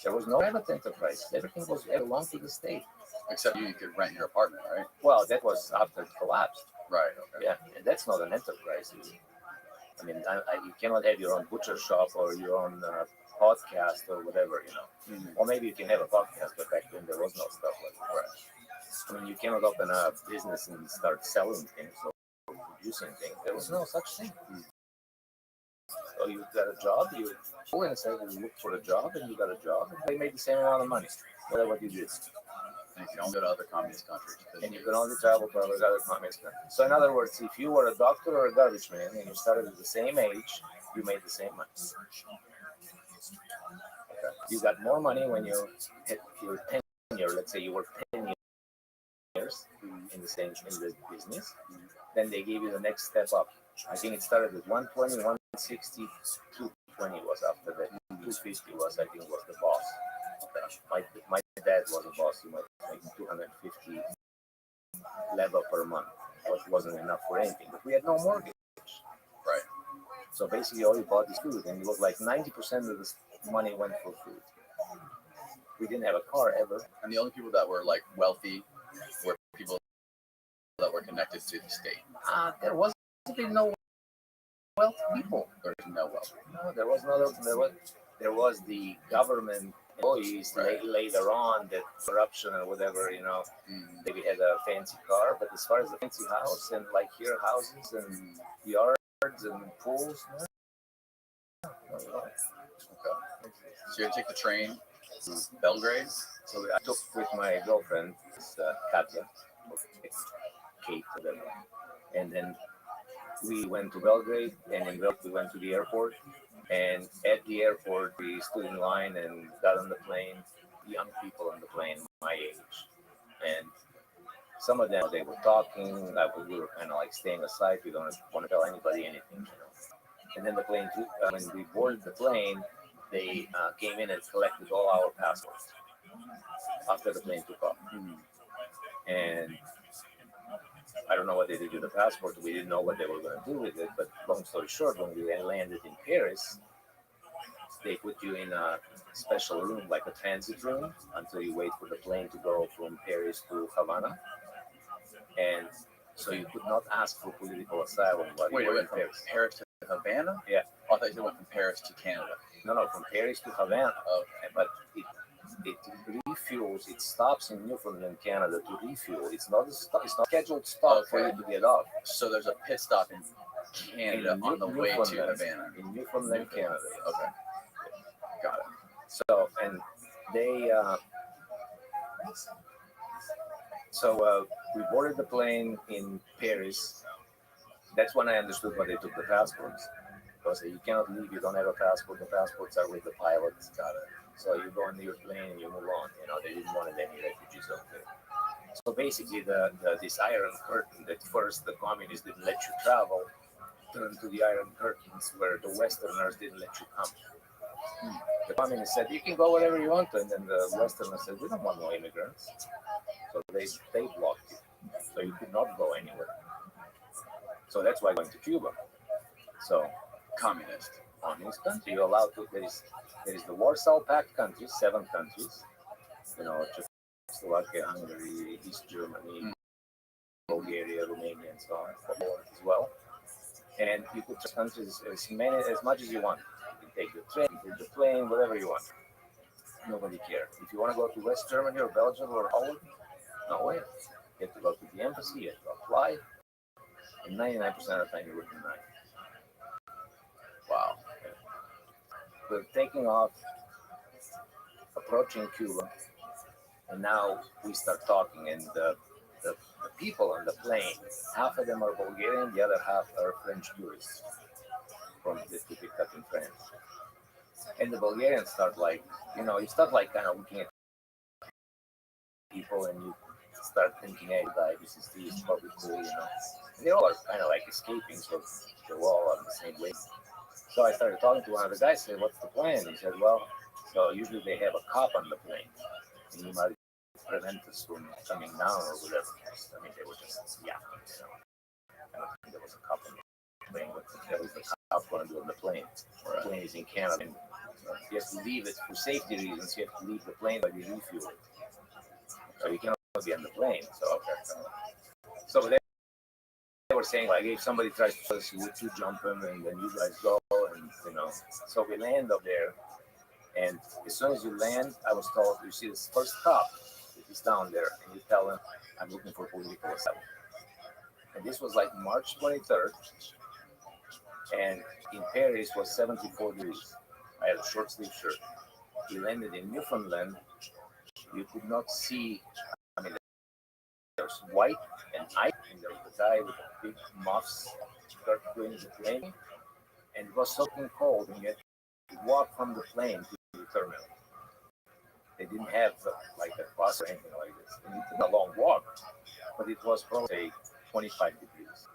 There was no private enterprise. Everything belonged to the state. Except you could rent your apartment, right? Well, that was after it collapsed. Right. Okay. Yeah, and that's not an enterprise. I mean, you cannot have your own butcher shop or your own podcast or whatever, you know. Mm-hmm. Or maybe you can have a podcast, but back then there was no stuff like that. Right. I mean, you cannot open a business and start selling things or producing things. There was no such thing. Mm-hmm. So you got a job, you go and say you look for a job, and you got a job, and they made the same amount of money, whatever what you did. And you can only go to other communist countries. And you can only travel to other communist countries. So in other words, if you were a doctor or a garbage man and you started at the same age, you made the same money. Okay. You got more money when you hit your tenure. Let's say you worked 10 years in the business. Then they gave you the next step up. I think it started with 120, 160, 220 was after that. 250 was, I think, was the boss. My dad was a boss. He was making 250 leva per month. It wasn't enough for anything. But we had no mortgage. Right. So basically all you bought is food. And it was like 90% of the money went for food. We didn't have a car ever. And the only people that were like wealthy were people that were connected to the state. There wasn't no wealthy people. There's no wealth. No, there was no. There was the government employees later on that corruption or whatever, you know. Maybe had a fancy car, but as far as a fancy house and like here houses and yards and pools, no. Okay. So you take the train to Belgrade. So I took with my girlfriend, Katya, Kate, whatever, and then we went to Belgrade, and in Belgrade we went to the airport. And at the airport, we stood in line and got on the plane, young people on the plane, my age. And some of them, they were talking. We were kind of like staying aside. We don't want to tell anybody anything, you know. And then the plane, when we boarded the plane, they came in and collected all our passports after the plane took off. And I don't know what they did with the passport. We didn't know what they were going to do with it. But long story short, when we landed in Paris, they put you in a special room, like a transit room, until you wait for the plane to go from Paris to Havana. And so you could not ask for political asylum while you were in Paris. From Paris to Havana? Yeah. I thought you went from Paris to Canada. No, from Paris to Havana. But it refuels. It stops in Newfoundland, Canada to refuel. It's not scheduled stop for you to get off. So there's a pit stop in Canada on the way to Havana. In Newfoundland, Canada. Okay. Got it. So, and they So we boarded the plane in Paris. That's when I understood why they took the passports. Because you cannot leave, you don't have a passport. The passports are with the pilots. Got it. So you go on your plane and you move on. They didn't want any refugees out there. So basically, this iron curtain that first the communists didn't let you travel turned to the iron curtains where the Westerners didn't let you come. The communists said, you can go wherever you want, and then the Westerners said, we don't want no immigrants. So they blocked you. So you could not go anywhere. So that's why going to Cuba. So communist country, you're allowed to, there is the Warsaw Pact countries, 7 countries, Czechoslovakia, Hungary, East Germany, Bulgaria, Romania, and so on, Poland as well. And you could trust countries as much as you want. You can take the train, take the plane, whatever you want. Nobody cares. If you want to go to West Germany or Belgium or Holland, no way. You have to go to the embassy, you have to apply, and 99% of the time you were denied. Wow. We're taking off, approaching Cuba, and now we start talking, and the people on the plane, half of them are Bulgarian, the other half are French tourists from the picked up in France. And the Bulgarians start you start kind of looking at people, and you start thinking, hey, this is probably cool, And they all are kind of escaping, so they're all on the same way. So I started talking to one of the guys, said, what's the plan? He said, well, so usually they have a cop on the plane, and he might prevent us from coming down or whatever. I mean, they were just, I don't think there was a cop on the plane. What the hell is the cop going to do on the plane? The plane is in Canada, and you have to leave it for safety reasons. You have to leave the plane while you refuel it. So you cannot be on the plane. So they were saying, if somebody tries to us, would you jump him, and then you guys go, and So we land up there, and as soon as you land, I was told, you see this first cop, he's down there, and you tell him, I'm looking for political asylum. And this was March 23rd, and in Paris was 74 degrees. I had a short sleeve shirt. We landed in Newfoundland. You could not see, there's white and ice, and there was a guy with a big muffs start doing the plane, and it was soaking cold, and you had to walk from the plane to the terminal. They didn't have a bus or anything like this. And it took a long walk, but it was probably 25 degrees.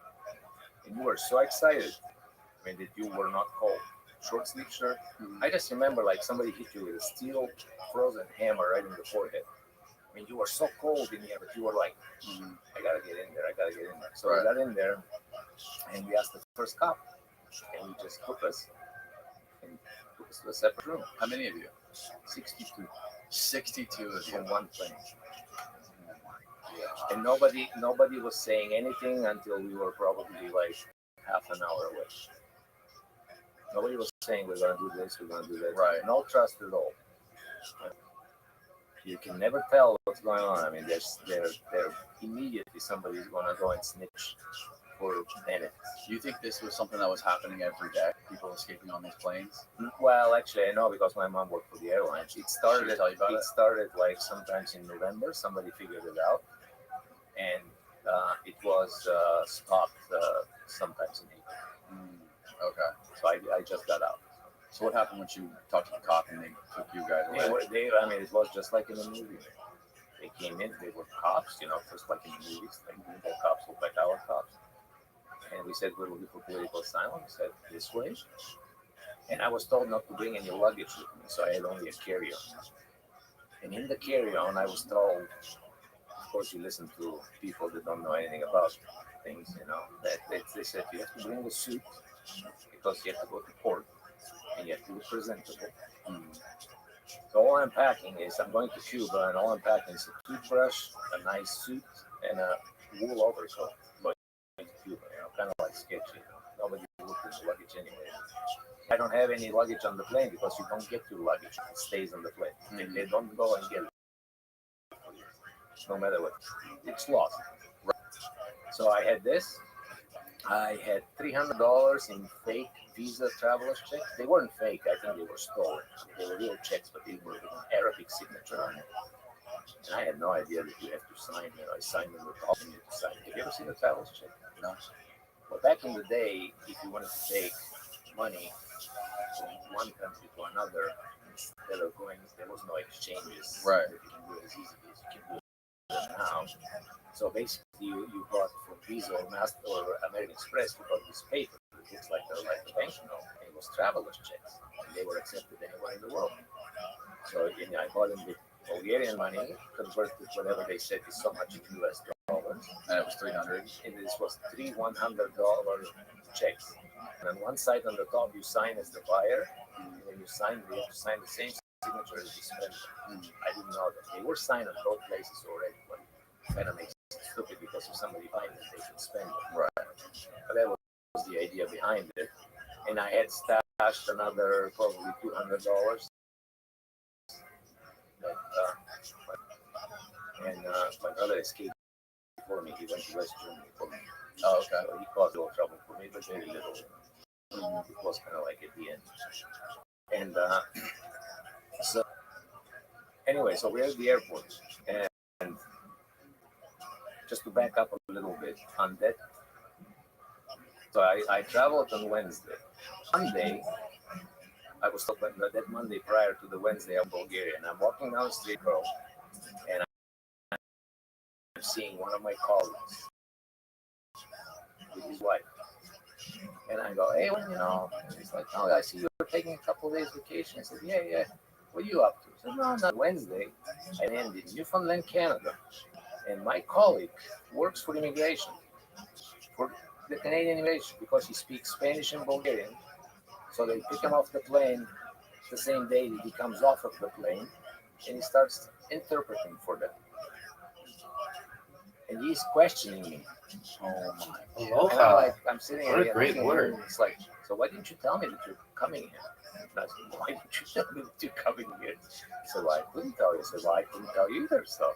And you were so excited, that you were not cold. Short sleeve shirt. I just remember somebody hit you with a steel frozen hammer right in the forehead. You were so cold in here, but you were I gotta get in there. So I got in there, and we asked the first cop, and he just took us to a separate room. How many of you? 62. 62 of you. From one plane. And nobody was saying anything until we were probably half an hour away. Nobody was saying we're gonna do this, we're gonna do that. Right. No trust at all. You can never tell what's going on. There's immediately somebody's gonna go and snitch for benefits. Do you think this was something that was happening every day? People escaping on these planes? Well, actually, I know because my mom worked for the airlines. It started. Tell you about it? Started sometimes in November. Somebody figured it out, and it was stopped sometimes in April. Okay. So I just got out. So what happened when you talked to the cop and they took you guys away? It was just like in the movie. They came in. They were cops, just like in the movies. The cops look like our cops. And we said, we're looking for political asylum. We said, this way. And I was told not to bring any luggage with me, so I had only a carry-on. And in the carry-on, I was told, of course, you listen to people that don't know anything about things, that they said you have to bring a suit because you have to go to court and you have to be presentable. So all I'm packing is, I'm going to Cuba, and all I'm packing is a toothbrush, a nice suit, and a wool overcoat. Cuba, kind of sketchy. Nobody looked at the luggage anyway. I don't have any luggage on the plane because you don't get your luggage. It stays on the plane. They don't go and get it. No matter what. It's lost. Right. So I had this. I had $300 in fake Visa traveler's checks. They weren't fake. I think they were stolen. They were real checks, but they were with an Arabic signature on it. And I had no idea that you have to sign. I signed them with all you need to sign. Have you ever seen a traveler's check? No. Well, back in the day, if you wanted to take money from one country to another, instead of going, there was no exchanges. Right. That you can do as easily as you can do it now. So basically, you got from Visa or Master or American Express, you got this paper. It looks like a banknote. It was traveler's checks, and they were accepted anywhere in the world. So I bought them with Bulgarian money, converted whatever they said is so much in US dollars. And it was 300. And this was three $100 checks. And on one side on the top, you sign as the buyer. And when you sign, you have to sign the same signature as the spender. I didn't know that. They were signed on both places already, but it kind of makes it stupid because if somebody finds it, they can spend it. Right. But that was the idea behind it. And I had stashed another probably $200. My brother escaped for me. He went to West Germany for me. Oh, okay. So he caused a little trouble for me, but very little. It was kind of like at the end. And so, anyway, so we're at the airport. And just to back up a little bit on that. So I traveled on Wednesday. Monday, I was talking about that Monday prior to the Wednesday of Bulgaria. And I'm walking down the street, bro. And I'm seeing one of my colleagues with his wife. And I go, hey, well, he's like, oh, I see you're taking a couple of days vacation. I said, yeah. What are you up to? I said, no, not Wednesday. I landed in Newfoundland, Canada. And my colleague works for immigration, for the Canadian immigration, because he speaks Spanish and Bulgarian. So they pick him off the plane the same day that he comes off of the plane, and he starts interpreting for them. And he's questioning me. Oh my. Aloha. I'm sitting What a here. great word. And it's like, so why didn't you tell me that you're coming here? And I said, why didn't you tell me that you're coming here? So I couldn't tell you. I said, well, I couldn't tell you either. So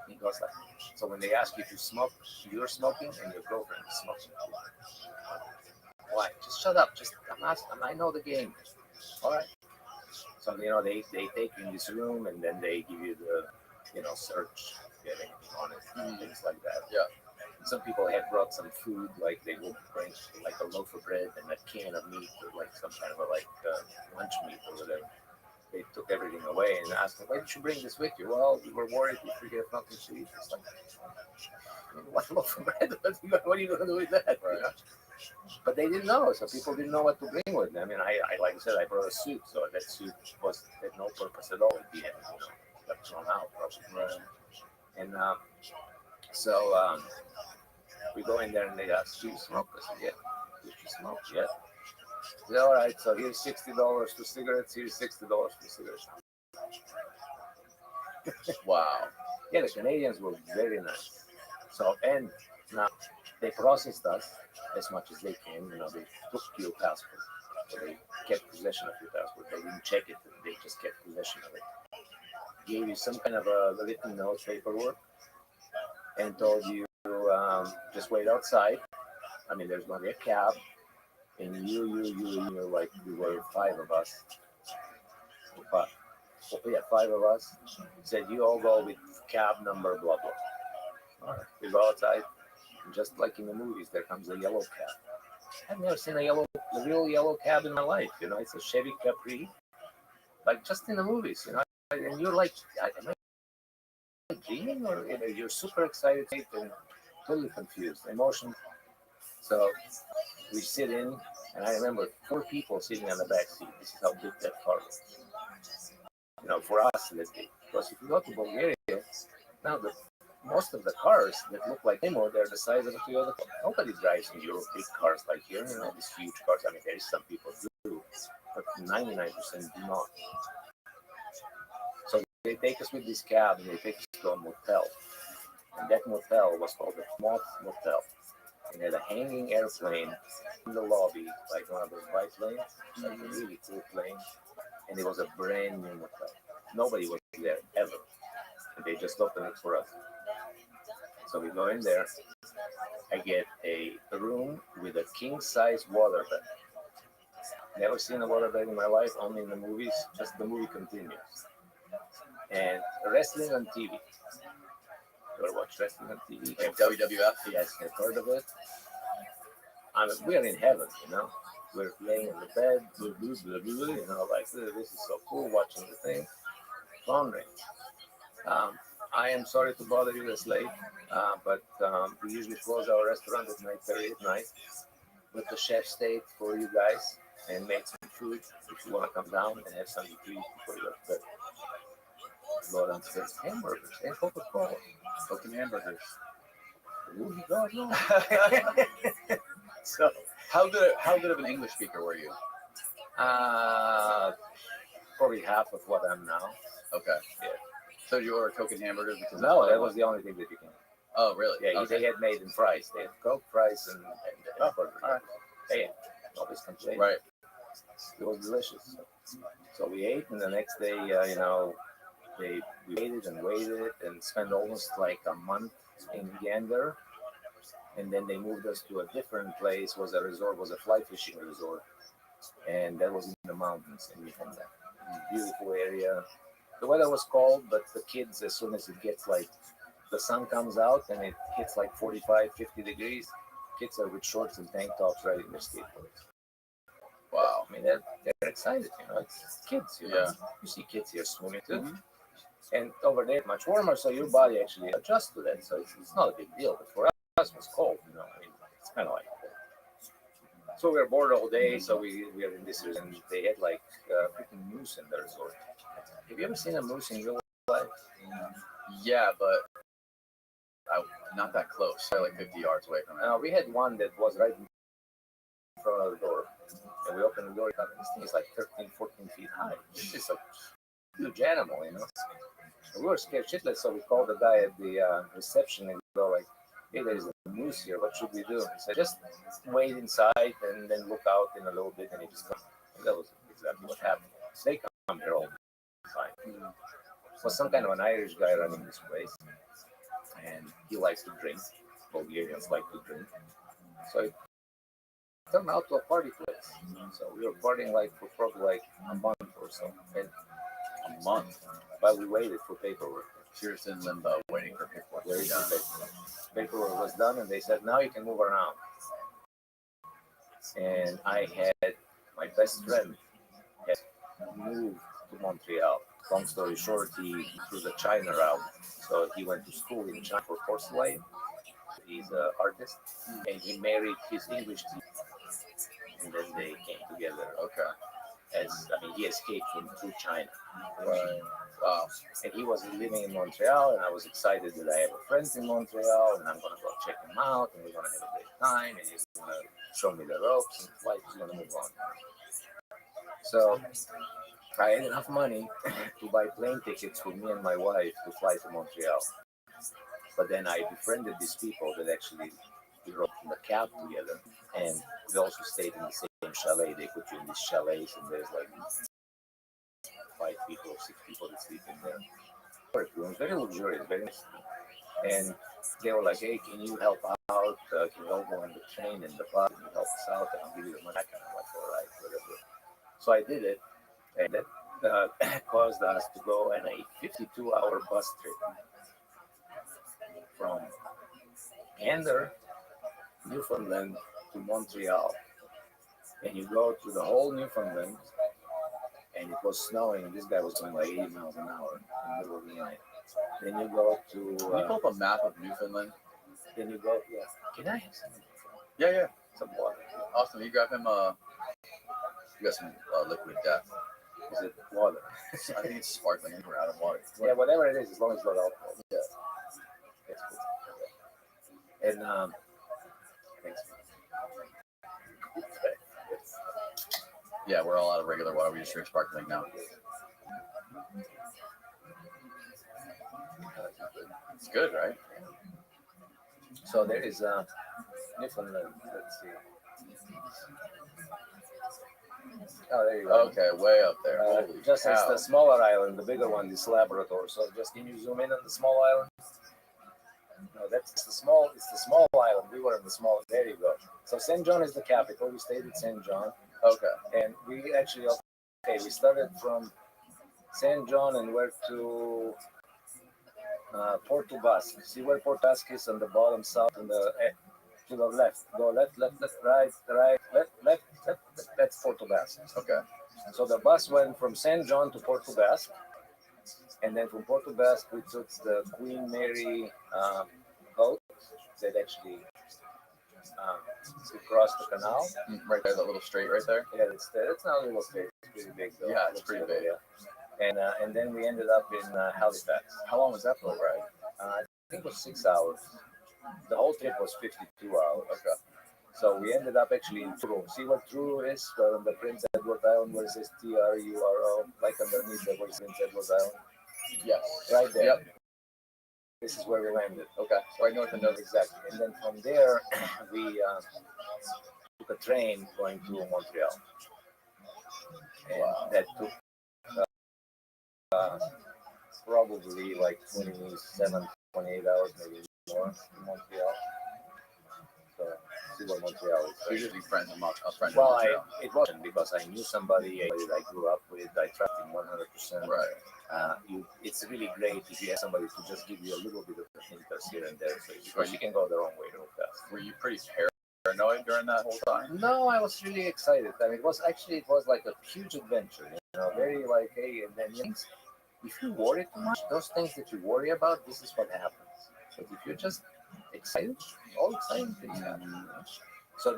he goes like, so when they ask you to smoke, you're smoking and your girlfriend is smoking. Why? Just shut up. I know the game. All right. So, they take you in this room and then they give you the, search, get anything on it, and things like that. Yeah. Some people had brought some food, like they would bring like a loaf of bread and a can of meat or like some kind of lunch meat or whatever. They took everything away and asked them, why did you bring this with you? Well, we were worried if we have nothing to eat. It's like, what loaf of bread? What are you going to do with that? Right. But they didn't know, so people didn't know what to bring with them. I mean, I like I said, I brought a suit, so that suit had no purpose at all at the end. Got thrown out probably. Right. And so we go in there and they ask, do you smoke? I said, yeah. Did you smoke? Yeah. I said, all right, so here's $60 for cigarettes, here's $60 for cigarettes. Wow. Yeah, the Canadians were very nice. So, and now they processed us as much as they can. They took your passport. So they kept possession of your passport. They didn't check it. They just kept possession of it. Gave you some kind of a written note, paperwork, and told you just wait outside. I mean, there's going to be a cab, and you're like, we were five of us. Five of us. Said, you all go with cab number, blah, blah. All right. We go outside, and just like in the movies, there comes a yellow cab. I've never seen a real yellow cab in my life. It's a Chevy Capri, like just in the movies, And you're like, am I dreaming? Or you're super excited and totally confused, emotional. So we sit in, and I remember 4 people sitting on the back seat. This is how big that car was. For us, because if you go to Bulgaria, now most of the cars that look like limo, they're the size of a Toyota. Nobody drives in Europe big cars like here, these huge cars. I mean, there is some people do, but 99% do not. So they take us with this cab and they take us to a motel. And that motel was called the Moth Motel. It had a hanging airplane in the lobby, like one of those biplanes, like a really cool plane. And it was a brand new motel. Nobody was there ever. And they just opened it for us. So we go in there. I get a room with a king-size waterbed. Never seen a waterbed in my life, only in the movies. Just the movie continues. and wrestling on TV. You ever watch wrestling on TV? Like WWF? Yes, I've heard of it. We're in heaven, you know. We're laying in the bed, blah, blah, blah, blah, you know, like this is so cool watching the thing. Phone rings. I am sorry to bother you this late, but we usually close our restaurant at 9:30 at night. But the chef stayed for you guys and made some food if you want to come down and have something to eat before you go to bed. Lord answers, hamburgers and Coca-Cola. Coke and hamburgers. Ooh, God, no. So, How good of an English speaker were you? probably half of what I'm now. Okay. Yeah. So you order Coke and hamburgers because No, that was the only thing that you can. Oh, really? Yeah, Okay. they had made in fries. They had Coke, fries, and burgers. all right. Yeah, always complained. Right. It was delicious. So we ate, and the next day, we waited and spent almost like a month in Gander. And then they moved us to a different place. Was a fly fishing resort, and that was in the mountains in Newfoundland. Beautiful area. The weather was cold, but the kids, as soon as it gets like the sun comes out and it hits like 45, 50 degrees, kids are with shorts and tank tops riding their skateboards. Wow. I mean, they're excited, you know. It's kids, you know. Yeah. You see kids here swimming too. Mhm. And over there, much warmer, so your body actually adjusts to that. So it's not a big deal. But for us, it was cold, you know. I mean, it's kind of like. So we were bored all day, so we were in this resort, and they had like freaking moose in the resort. Have you ever seen a moose in real life? Yeah, but not that close. They're like 50 yards away from it. We had one that was right in front of the door. And we opened the door, and this thing is like 13, 14 feet high. It's just a huge animal, you know. And we were scared shitless, so we called the guy at the reception and go like, hey, there's a moose here. What should we do? He said, just wait inside and then look out in a little bit. And he just comes. And that was exactly what happened. They come here all the time. It was some kind of an Irish guy running this place. And he likes to drink. Bulgarians like to drink. So it turned out to a party place. So we were partying like for probably like a month or so. And A month. while we waited for paperwork. You're just in limbo waiting for paperwork to be done. Paperwork was done, and they said, now you can move around. And I had my best friend had moved to Montreal. Long story short, he through the China route. So he went to school in China for porcelain. He's an artist, and he married his English teacher. And then they came together. Okay. He escaped through China. Right. Wow. And he was living in Montreal, and I was excited that I have a friend in Montreal, and I'm going to go check him out, and we're going to have a great time, and he's going to show me the ropes, and life is going to move on. So I had enough money to buy plane tickets for me and my wife to fly to Montreal. But then I befriended these people that actually we rode in the cab together, and we also stayed in the same chalet. They put you in these chalets, and there's like 5 people, 6 people that sleep in there. It was very luxurious, very nice. And they were like, hey, can you help out? Can you all go on the train and the bus? Can you help us out? And I'll give you the money. I'm like, all right, whatever. So I did it, and that caused us to go on a 52-hour bus trip from Gander, Newfoundland to Montreal. And you go through the whole Newfoundland, and it was snowing. This guy was going like 80 miles an hour in the middle of the night. Then you go to. Can you pull up a map of Newfoundland? Then you go. Yeah. Can I have some? Yeah. Some water. Austin, you grab him. You got some liquid death. Is it water? I think it's sparkling. We're out of water. Yeah, whatever it is, as long as it's not alcohol. Yeah. That's cool. And thanks. Yeah, we're all out of regular water. We just drink sparkling now. It's good, right? So there is Newfoundland. Let's see. Oh, there you go. Okay, way up there. Holy Just as cow. the smaller island, the bigger one is Labrador. So just can you zoom in on the small island? No, that's the small. It's the small island. We were in the small. There you go. So St. John is the capital. We stayed at St. John. Okay. And we actually, we started from San John and where to Porto Basque. See where Porto Basque is on the bottom south and to the left. Go left, left, left, right, right, left, left, left. That's Porto Basque. Okay. So the bus went from San John to Porto Basque, and then from Porto Basque we took the Queen Mary boat that actually across the canal. Right there, that little straight right there. Yeah, it's not a little straight. It's pretty big though. Yeah, it's pretty big. Yeah. And then we ended up in Halifax. How long was that boat ride? I think it was 6 hours. The whole trip was 52 hours. Okay. So we ended up actually in Truro. See what Truro is? On the Prince Edward Island where it says Truro, like underneath there where it says Prince Edward Island. Yes. Right there. Yep. This is where we landed. Okay. Right north and north. Exactly. And then from there, we took a train going to Montreal. And that took probably like 27, 28 hours, maybe more in Montreal. So, see what Montreal is. So you just be friends with a friend. Well, it wasn't because I knew somebody I grew up with. I trusted him 100%. Right. It's really great if you have somebody to just give you a little bit of a hint here and there, so because you can go the wrong way real fast. Were you pretty paranoid during that whole time? No, I was really excited. I mean, it was like a huge adventure. Very like, hey, and then if you worry too much, those things that you worry about, this is what happens. But if you're just excited, all exciting things happen. So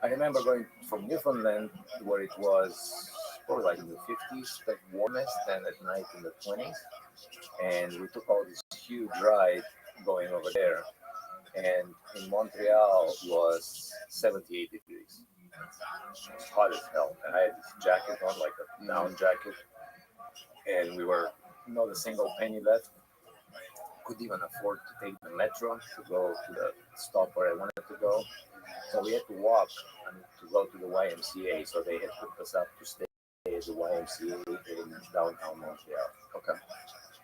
I remember going from Newfoundland where it was probably like in the 50s, but warmest, and at night in the 20s. And we took all this huge ride going over there. And in Montreal was 78 degrees. It was hot as hell. And I had this jacket on, like a down jacket. And we were not a single penny left. Couldn't even afford to take the metro to go to the stop where I wanted to go. So we had to walk to go to the YMCA. So they had hooked us up to stay at the YMCA in downtown Montreal. Okay.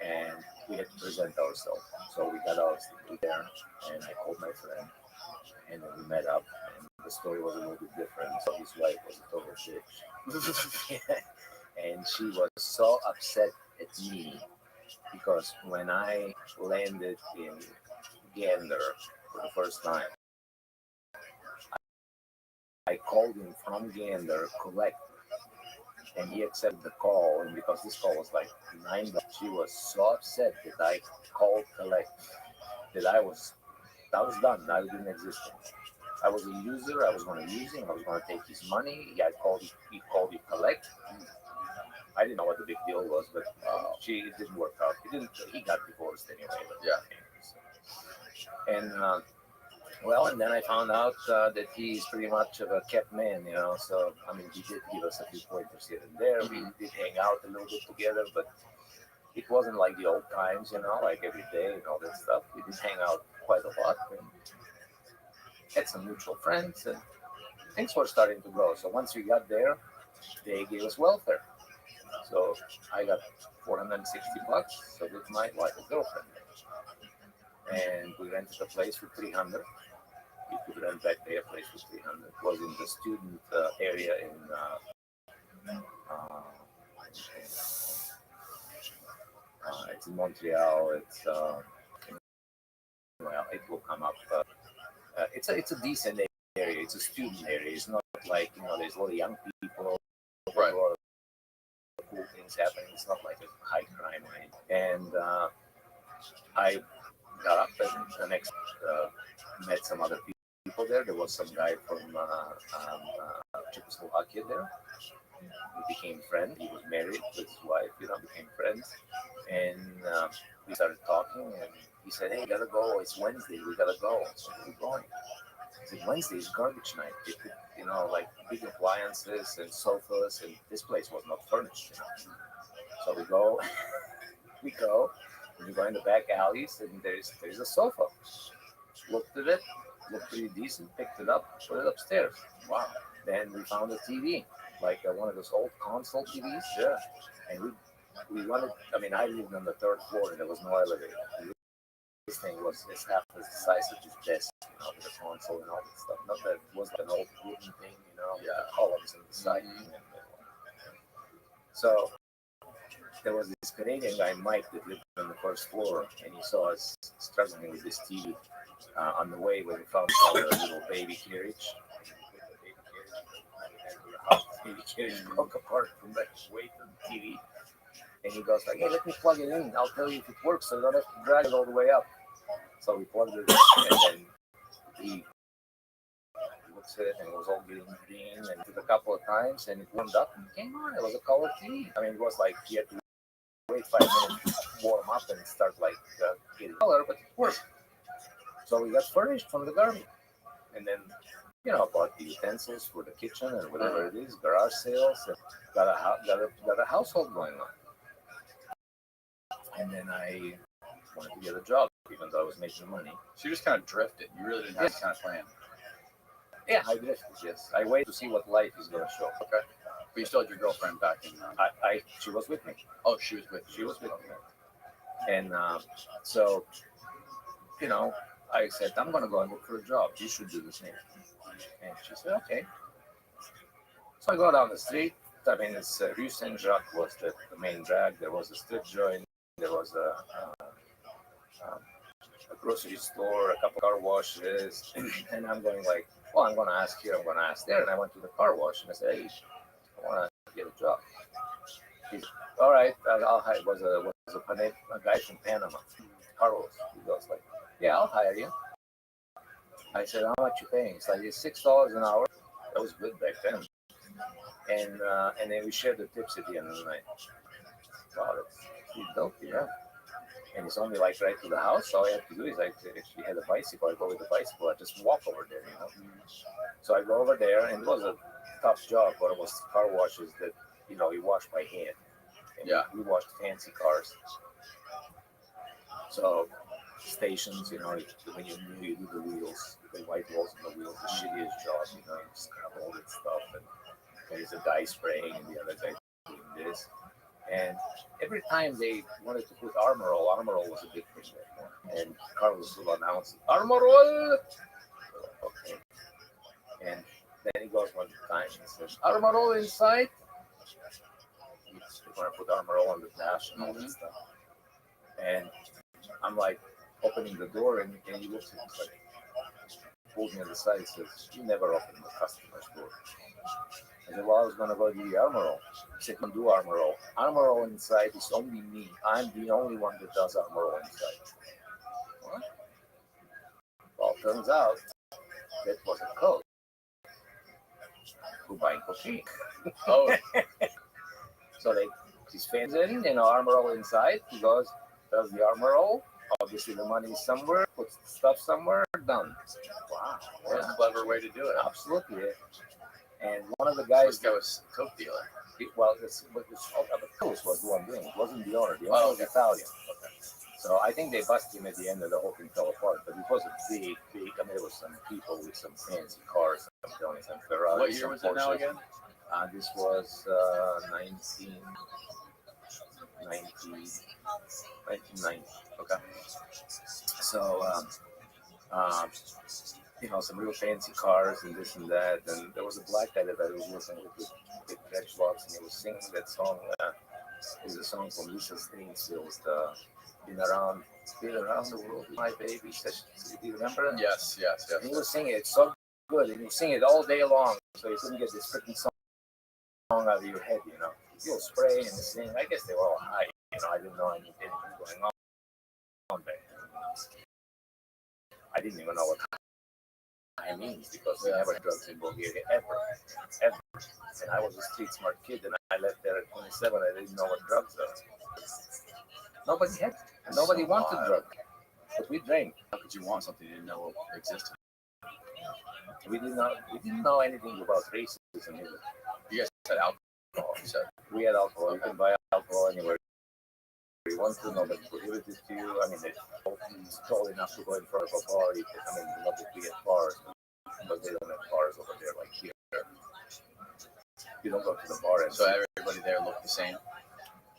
And we had to present ourselves. So we got ours there, and I called my friend, and then we met up, and the story was a little bit different. So his wife was a total bitch. And she was so upset at me because when I landed in Gander for the first time, I called him from Gander, collect, and he accepted the call. And because this call was like $9, she was so upset that I called collect that I was done. I didn't exist anymore. I was a user. I was going to use him. I was going to take his money. He called you collect. I didn't know what the big deal was, but it didn't work out. He got divorced anyway. But yeah. And and then I found out that he's pretty much of a kept man, So I mean, he did give us a few pointers here and there. We did hang out a little bit together, but it wasn't like the old times, like every day and all that stuff. We did hang out quite a lot and had some mutual friends, and things were starting to grow. So once we got there, they gave us welfare. So I got $460. So with my wife and girlfriend, and we rented a place for $300. You could rent back there a place for $300. It was in the student area it's in Montreal. It's it will come up. It's a decent area. It's a student area. It's not like there's a lot of young people. Right. A lot of cool things happening. It's not like a high crime rate. And I got up and the next met some other people there. There was some guy from Czechoslovakia there. We became friends. He was married with his wife, became friends. And we started talking, and he said, hey, you gotta go. It's Wednesday. We gotta go. So we're going. I said, Wednesday is garbage night. They put, like big appliances and sofas, and this place was not furnished. So we go, and we go in the back alleys, and there's a sofa. Looked at it, looked pretty decent, picked it up, put it upstairs. Wow. Then we found a TV, like one of those old console TVs. Yeah. And we wanted, I lived on the third floor and there was no elevator. And this thing was half the size of this desk, with the console and all that stuff. Not that it was like an old wooden thing, the columns on the side. So there was this Canadian guy, Mike, that lived on the first floor, and he saw us struggling with this TV. On the way, when we found our little baby carriage, baby carriage broke apart from that weight of the TV. And he goes like, "Hey, let me plug it in. I'll tell you if it works, so I don't have to drag it all the way up." So we plugged it in, and then he looks at it, and it was all green, and it took a couple of times, and it warmed up and came on. It was a color TV. I mean, it was like you had to wait 5 minutes, warm up, and start like getting color, but it worked. So we got furnished from the garden, and then bought the utensils for the kitchen and whatever it is, garage sales, and got a household going on. And then I wanted to get a job, even though I was making money. So you just kind of drifted. You really didn't have to kind of plan. Yeah, I drifted. Yes, I waited to see what life is going to show. Okay, but you still had your girlfriend back in. She was with me. Oh, she was with you. She was with me. And so, I said, I'm going to go and look for a job. You should do the same. And she said, okay. So I go down the street. I mean, it's Rue Saint Jacques was the main drag. There was a strip joint. There was a grocery store, a couple car washes. And I'm going like, well, I'm going to ask here, I'm going to ask there. And I went to the car wash and I said, hey, I want to get a job. He said, all right, I'll hire. It was a guy from Panama, Carlos. He goes like, yeah, I'll hire you. I said, how much you paying? It's like, it's $6 an hour. That was good back then. And then we shared the tips at the end of the night. Wow, that's dope, And it's only like right to the house. All I have to do is, if she had a bicycle, I go with the bicycle. I just walk over there, So I go over there, and it was a tough job, but it was car washes that, you wash by hand. And we washed fancy cars. So stations, when you do the wheels, the white walls on the wheels, the shittiest job, you scrub all that stuff, and there's a guy spraying and the other guy doing this. And every time they wanted to put Armor All was a big thing there. And Carlos will announce, Armor All! Okay. And then he goes one time and says, Armor All inside? They're going to put Armor All on the dash and all that stuff. And I'm like, opening the door, and he looks at me like, pulls me on the side and says, you never open the customer's door. I said, well, I was going to go do the Armor All. He said, don't do Armor All. Armor All inside is only me. I'm the only one that does Armor All inside. What? Well, turns out that was a code who buying cocaine. Oh. So his fans in, Armor All inside. He goes, does the Armor All. Obviously, the money is somewhere, puts the stuff somewhere, done. Wow. That's a clever way to do it. Absolutely. And one of the guys. This guy was a coke dealer. Carlos was the one doing it. It wasn't the owner. The owner was Italian. Okay. So I think they busted him at the end of the whole thing fell apart. But it was a big, there was some people with some fancy cars, some Ferraris. What year was it now again? This was 1990. Okay. So, some real fancy cars and this and that. And there was a black guy that I was listening with big dreadlocks, and he was singing that song. It was a song from Lisa Stainsfield's Been Around the World with My Baby. Do you remember that? Yes. And he was singing it so good, and he was singing it all day long, so you couldn't get this freaking song out of your head, He'll spray and sing. I guess they were all high, I didn't know anything going on back then. I didn't even know what high means, because we never had drugs in Bulgaria, ever. And I was a street smart kid, and I left there at 27. I didn't know what drugs are. Nobody wanted drugs, but we drank. How could you want something you didn't know existed? We didn't know anything about racism either. You guys had alcohol. So we had alcohol. You can buy alcohol anywhere you want to. Nobody prohibited it to you. I mean, it's tall enough to go in front of a bar. Not that we have bars, but they don't have bars over there like here. You don't go to the bar. And so everybody there looked the same?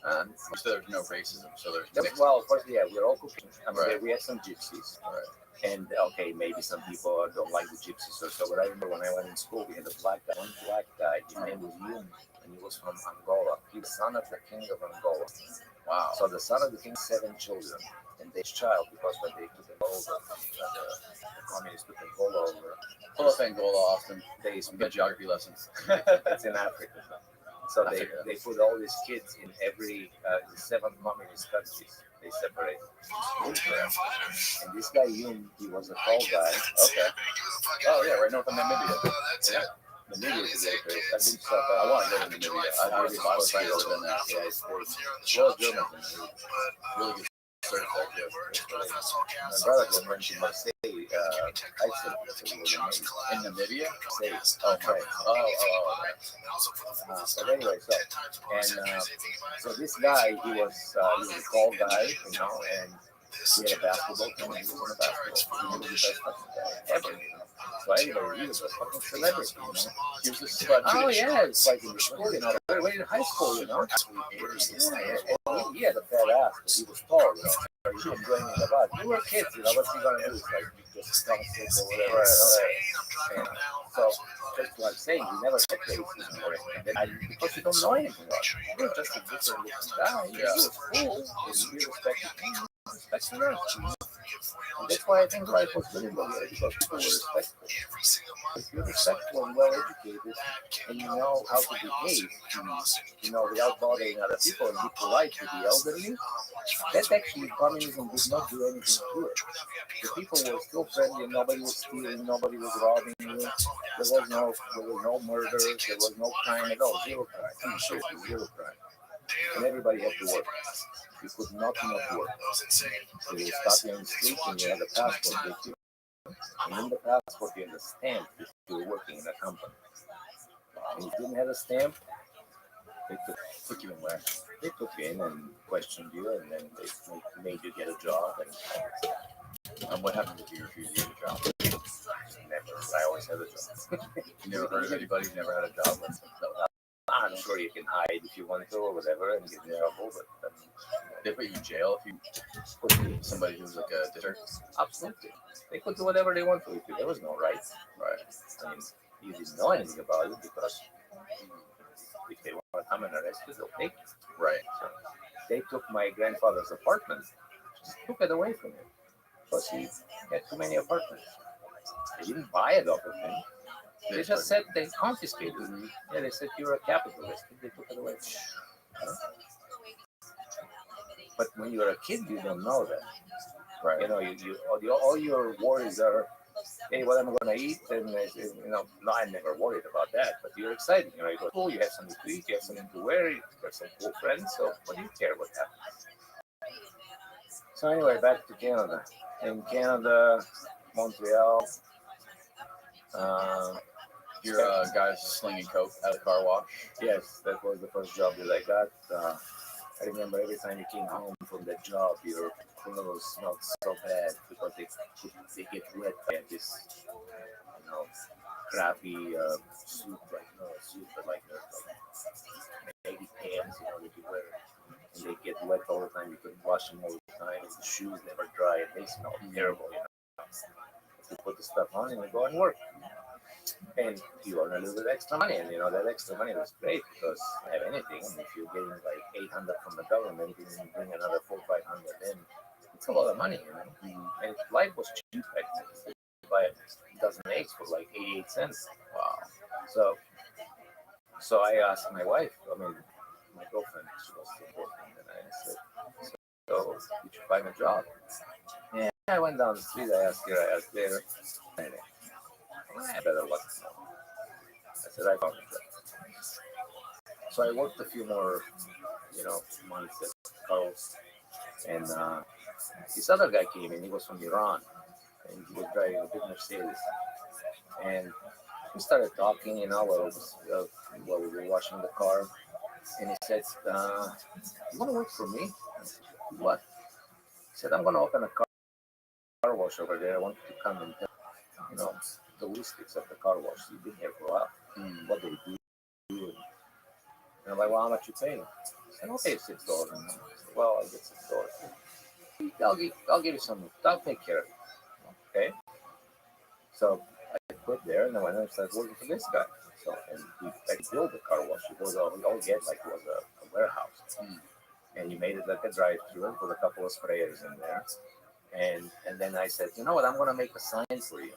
And So there's no racism. So there's well, of course, yeah, we're all Caucasian. I mean, Right. we had some gypsies. And okay, maybe some people don't like the gypsies or so. But I remember when I went in school, we had a black guy, one black guy. His name was Yun, and he was from Angola. He was son of the king of Angola. wow. So the son of the king, 7 children, and this child, because when they took it over, the communists took Angola over. Pull up Angola, Austin. They We got geography lessons. it's in Africa. So they put all these kids in every 7 communist countries. They separate. And this guy Yum, he was a tall guy. Okay. Oh yeah, right north of Namibia. Yeah. Namibia is a great place. I've been so I want to go to Namibia. I really want to go to that. Yeah, it's great. Well, Germans and really good surf there too. My brother just went to Marseille. I said In Namibia? Marseille. Oh, right. But anyway, so this guy, he was a tall guy, you know, and he had a basketball team. He was in a basketball team. He was the best fucking guy ever. You know? So anyway, he was a fucking celebrity, you know. He was a stud. Oh yeah, it's like in the school, you know, way in high school, you know. Yeah, he had a fat ass, but he was tall, you know. He was complaining about. We were kids, you know. What's he gonna do? It's like just come sick or whatever. And so that's what I'm saying. You never get racism or anything. Because you don't know anything about it. You're just a different looking guy. He was cool. And we respected him. Respected us. And that's why I think life was good in Bulgaria, because people were respectful. If you're respectful and well educated and you know how to behave, you know, without bothering other people and be polite to the elderly, that actually communism did not do anything to it. The people were still friendly, nobody was stealing, nobody was robbing you, there was no murders, there was no crime at all, zero crime, zero crime. And everybody had to work. You could not work. So you stop you on the street and you had a passport with you. And in the passport you had a stamp if you were working in a company. And if you didn't have a stamp, they took you in where? They took you in and questioned you, and then they made you get a job. And what happened if you refused to get a job? Never. I always had a job. You never heard of anybody who never had a job? I'm sure you can hide if you want to or whatever and get in trouble, but They put you in jail if you put somebody who's like a district. absolutely. They could do whatever they want to with you. There was no right. Right. I mean, you didn't know anything about it because if they want to come and arrest you, they'll take it. Right. So they took my grandfather's apartment, just took it away from him because he had too many apartments. They didn't buy it off of him. They just said they confiscated it. Yeah, they said you're a capitalist. They took it away. But when you're a kid, you don't know that. Right. You know, all your worries are, hey, what am I going to eat? And you know, no, I'm never worried about that. But you're excited. You know, you go to school, you have something to eat, you have something to wear, you have some cool friends. So what do you care what happens? So anyway, back to Canada. In Canada, Montreal. Your guys slinging coke at a car wash. Yes, that was the first job that I got. I remember every time you came home from that job, your clothes smelled so bad because they get wet by this, you know, crappy suit, like no suit, but like navy pants, you know, that you wear, and they get wet all the time. You couldn't wash them all the time, and the shoes never dry, and they smell terrible. You know, you put the stuff on and you go and work. And you earn a little bit extra money, and you know that extra money was great because you have anything. And if you're getting like 800 from the government, you can bring another 400-500 in. It's a lot of money, you know. And life was cheap back then. You buy a dozen eggs for like 88 cents. Wow. So I asked my wife, I mean my girlfriend, she was still working, and I said, "So did you find a job?" And I went down the street. I asked here, I asked there. Anyway, I better let them know. I said, I found a job. So I worked a few more, you know, months at Carl's. And this other guy came in. He was from Iran. And he was driving a big Mercedes. And we started talking, you know, while we were washing the car. And he said, you want to work for me? I said, what? He said, I'm going to open a car wash over there. I want you to come and tell, you know, the logistics of the car wash. You've been here for a while. What they do. And I'm like, well, how much you paying? And okay, $6. And I said, well, I'll get $6. I'll give you some. I'll take care of it. Okay. So I quit there, and then I went and started working for this guy. So and he built a car wash. It was all get like it was a warehouse, and he made it like a drive-through and put a couple of sprayers in there. And then I said, you know what? I'm gonna make a sign for you.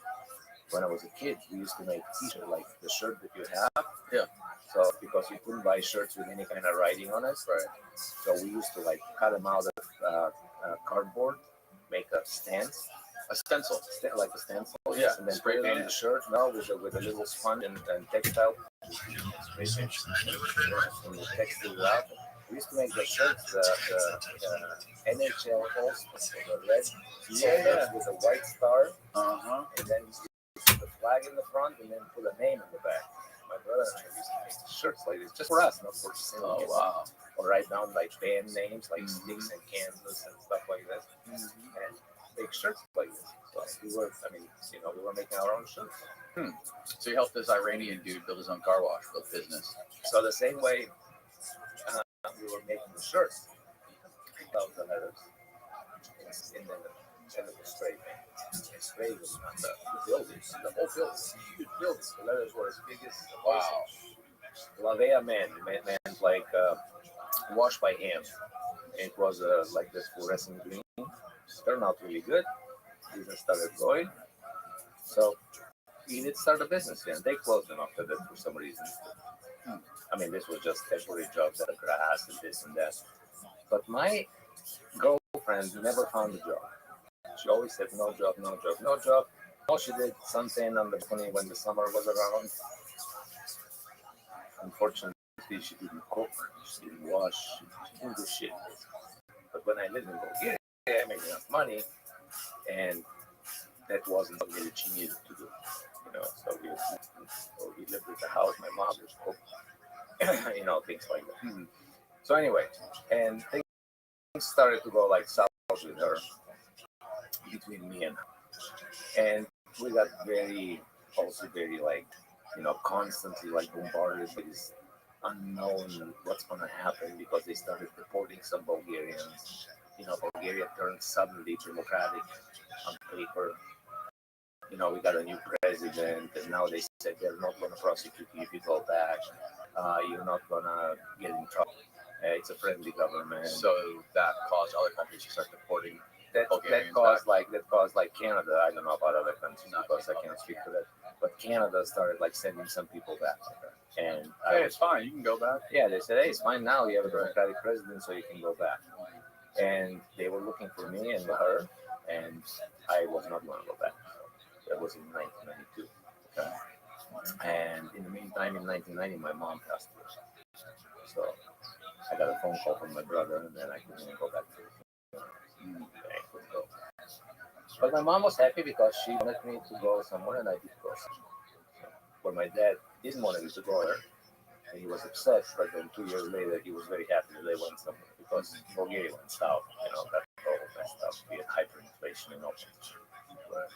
When I was a kid, we used to make T-shirts like the shirt that you have. Yeah. So because you couldn't buy shirts with any kind of writing on it, Right. so we used to like cut them out of cardboard, make a stance, A stencil. like a stencil, Yeah. yes, and then Spray spray it it on on. the shirt. No, with a little sponge and textile. Spray it, and we texted it out. We used to make the shirts, the NHL All-Stars, the red shirts with a white star, and then we used to put the flag in the front and then put a name in the back. My brother and I used to make shirts like this, just for us, not for sale. Oh wow. Or write down like band names, like Sticks and Kansas and stuff like that, and make shirts like this. So we were, we were making our own shirts. So you helped this Iranian dude build his own car wash, build business. So the same way we were making the shirts, about the letters, and then the spray paint. The spray was on the buildings, the whole building, huge buildings. The letters were as big as Lavea Man meant like wash by hand. It was like this fluorescent green. Turned out really good. Business started going. So he did start a business here. And they closed him after that for some reason. I mean, this was just temporary jobs at the grass and this and that. But my girlfriend never found a job. She always said, no job, no job, no job. Oh, she did something on the balcony when the summer was around. Unfortunately, she didn't cook, she didn't wash, she didn't do shit. But when I lived in Bulgaria, I made enough money, and that wasn't something that she needed to do. So we lived with the house, my mom was cook, things like that. So anyway, and things started to go like south with her, between me and her. And we got very like, constantly like bombarded with this unknown what's going to happen, because they started deporting some Bulgarians. Bulgaria turned suddenly democratic on paper. We got a new president, and now they said they're not going to prosecute you if you go back. You're not going to get in trouble. It's a friendly government. So that caused other countries to start deporting. That caused like Canada. I don't know about other countries because I can't speak to that. But Canada started like sending some people back. And it's fine. You can go back. Yeah, they said, hey, it's fine now. You have a democratic president, so you can go back. And they were looking for me and her, and I was not going to go back. That was in 1992. Okay. And in the meantime, in 1990, my mom passed away. So I got a phone call from my brother, and then I couldn't even go back to it. I couldn't go. But my mom was happy because she wanted me to go somewhere, and I did go somewhere. But my dad didn't want me to go there, and he was upset. But then 2 years later, he was very happy that they went somewhere, because Bulgaria went south. That all that stuff, be it hyperinflation and all that.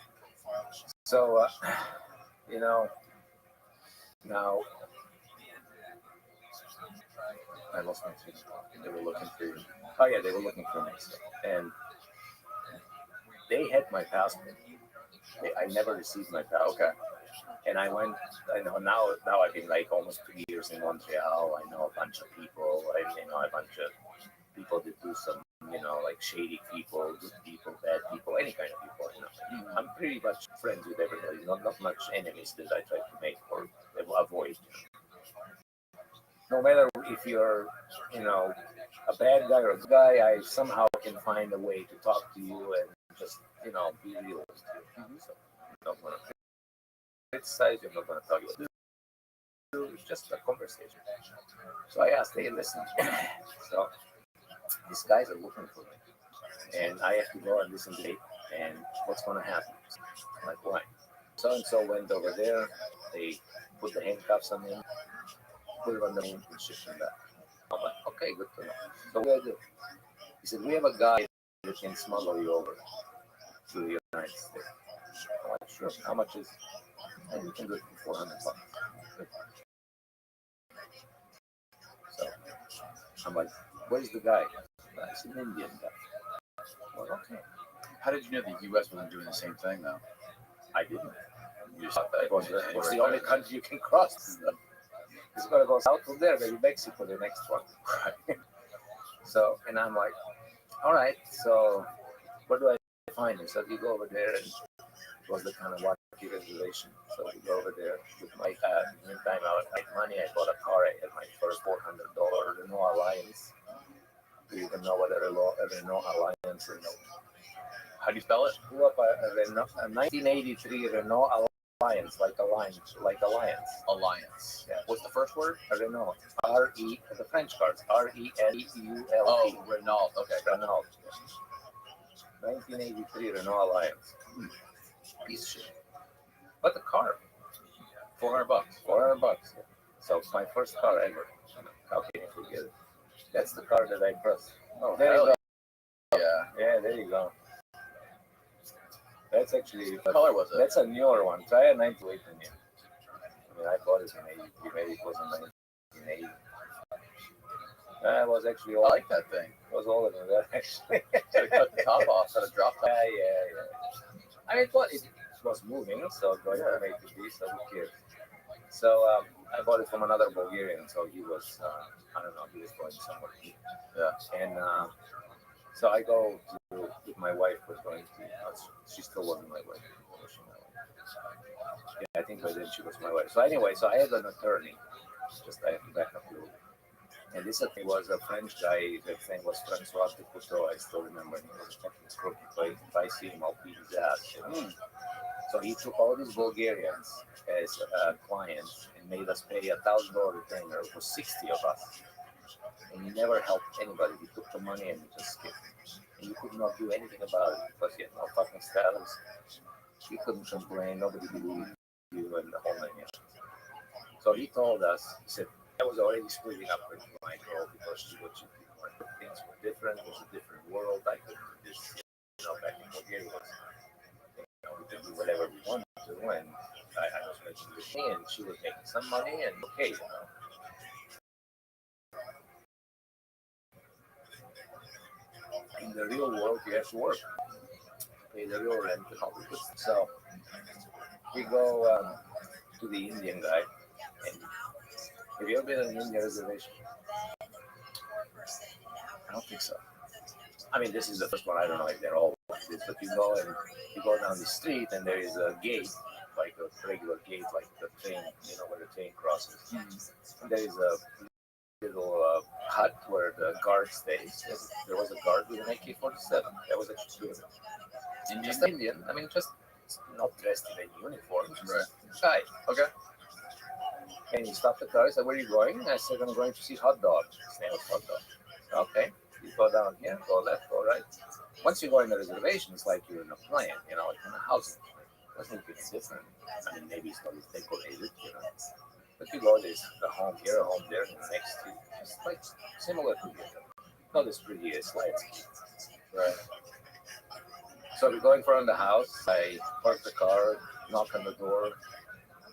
So, now I lost my train of thought. They were looking for you. Oh yeah, they were looking for me, and they had my passport. I never received my passport. Okay. And I went. I know now. I've been like almost 2 years in Montreal. I know a bunch of people. I know a bunch of people that do some, like shady people, good people, bad people, any kind of people. I'm pretty much friends with everybody. Not much enemies that I try to make or avoid. No matter if you're, a bad guy or a good guy, I somehow can find a way to talk to you and just, be real with you. So I'm not going to criticize you. I'm not going to tell you what to do. It's just a conversation. So I asked, hey, listen. So these guys are looking for me, and I have to go and listen to it, and what's going to happen? I'm like, why? So-and-so went over there. They put the handcuffs on him, put it on the main and shipped him back. I'm like, okay, good to know. So what do I do? He said, we have a guy that can smuggle you over to the United States. I'm like, sure. How much is it? And we can do it for $400. So I'm like, Where's the guy? It's an Indian guy. Well, okay. How did you know the U.S. wasn't doing the same thing though? I didn't. You just thought that It was the only country you can cross. It's going to go south from there, maybe Mexico, the next one. Right. So, and I'm like, all right, so what do I find? He said, you go over there, and it was the kind of wacky reservation. So we go over there with my, meantime, I had money, I bought a car, I had my first $400 Renault Alliance. Do you even know what a Renault Alliance is? How do you spell it? Grew up a 1983 Renault Alliance, like Alliance. Alliance. Yeah. What's the first word? A Renault. R-E, the French cars. R-E-N-E-U-L-T. Oh, Renault. Okay. Renault. 1983 Renault Alliance. Piece of shit. But the car, $400. $400. So it's my first car ever. How can you forget it? That's the car that I pressed. Oh, There you hell go. yeah. Yeah, there you go. That's actually. What color was it? That's a newer one. Try a 98 in here. I mean, I bought it in 80. Maybe it was in 1980. It was actually I old. like that thing. It was older than that, actually. So they cut the top off, cut a drop top. Yeah. I mean, it was moving, so going to make it be, so who cares? So I bought it from another Bulgarian, so he was, I don't know, he was going somewhere. Yeah. And so I go to, with my wife, was going to, she still wasn't my wife. Was she my wife? Yeah, I think by then she was my wife. So anyway, so I had an attorney, just I have to back up a little bit. And this was a French guy, the thing was Francois de Couteau, I still remember him. He was a fucking crooked, but if I see him, I'll beat his ass. You know? So he took all these Bulgarians as clients and made us pay $1,000 retainer for 60 of us. And he never helped anybody. He took the money and he just skipped. And you could not do anything about it because he had no fucking status. You couldn't complain, nobody believed you, and the whole thing. So he told us, he said, I was already splitting up with my girl because she was things were different, it was a different world. I couldn't do this, back in Bulgaria was, we could do whatever we wanted to, and I was making good money, and she was making some money, and okay, In the real world, you have to work, pay the real rent and all this. So we go to the Indian guy, and have you ever been on an Indian reservation? I don't think so. I mean, this is the first one. I don't know if they're all like this, but you go down the street, and there is a gate, like a regular gate, like the train, where the train crosses. And there is a little hut where the guard stays. There was a guard with an AK-47. That was actually good. Just Indian. I mean, just not dressed in any uniform. Right. Guy. Okay. And he stopped the car. I said, "Where are you going?" I said, "I'm going to see Hot Dog." His name was Hot Dog. Okay. You go down here, go left, go right. Once you go in the reservation, it's like you're in a plane, like in a house. It doesn't look any different. I mean, maybe it's not as decorated, But you go, there's a home here, a home there, and next to you. It's like similar to here. Not as pretty as like, right? So we go in front of the house. I park the car, knock on the door,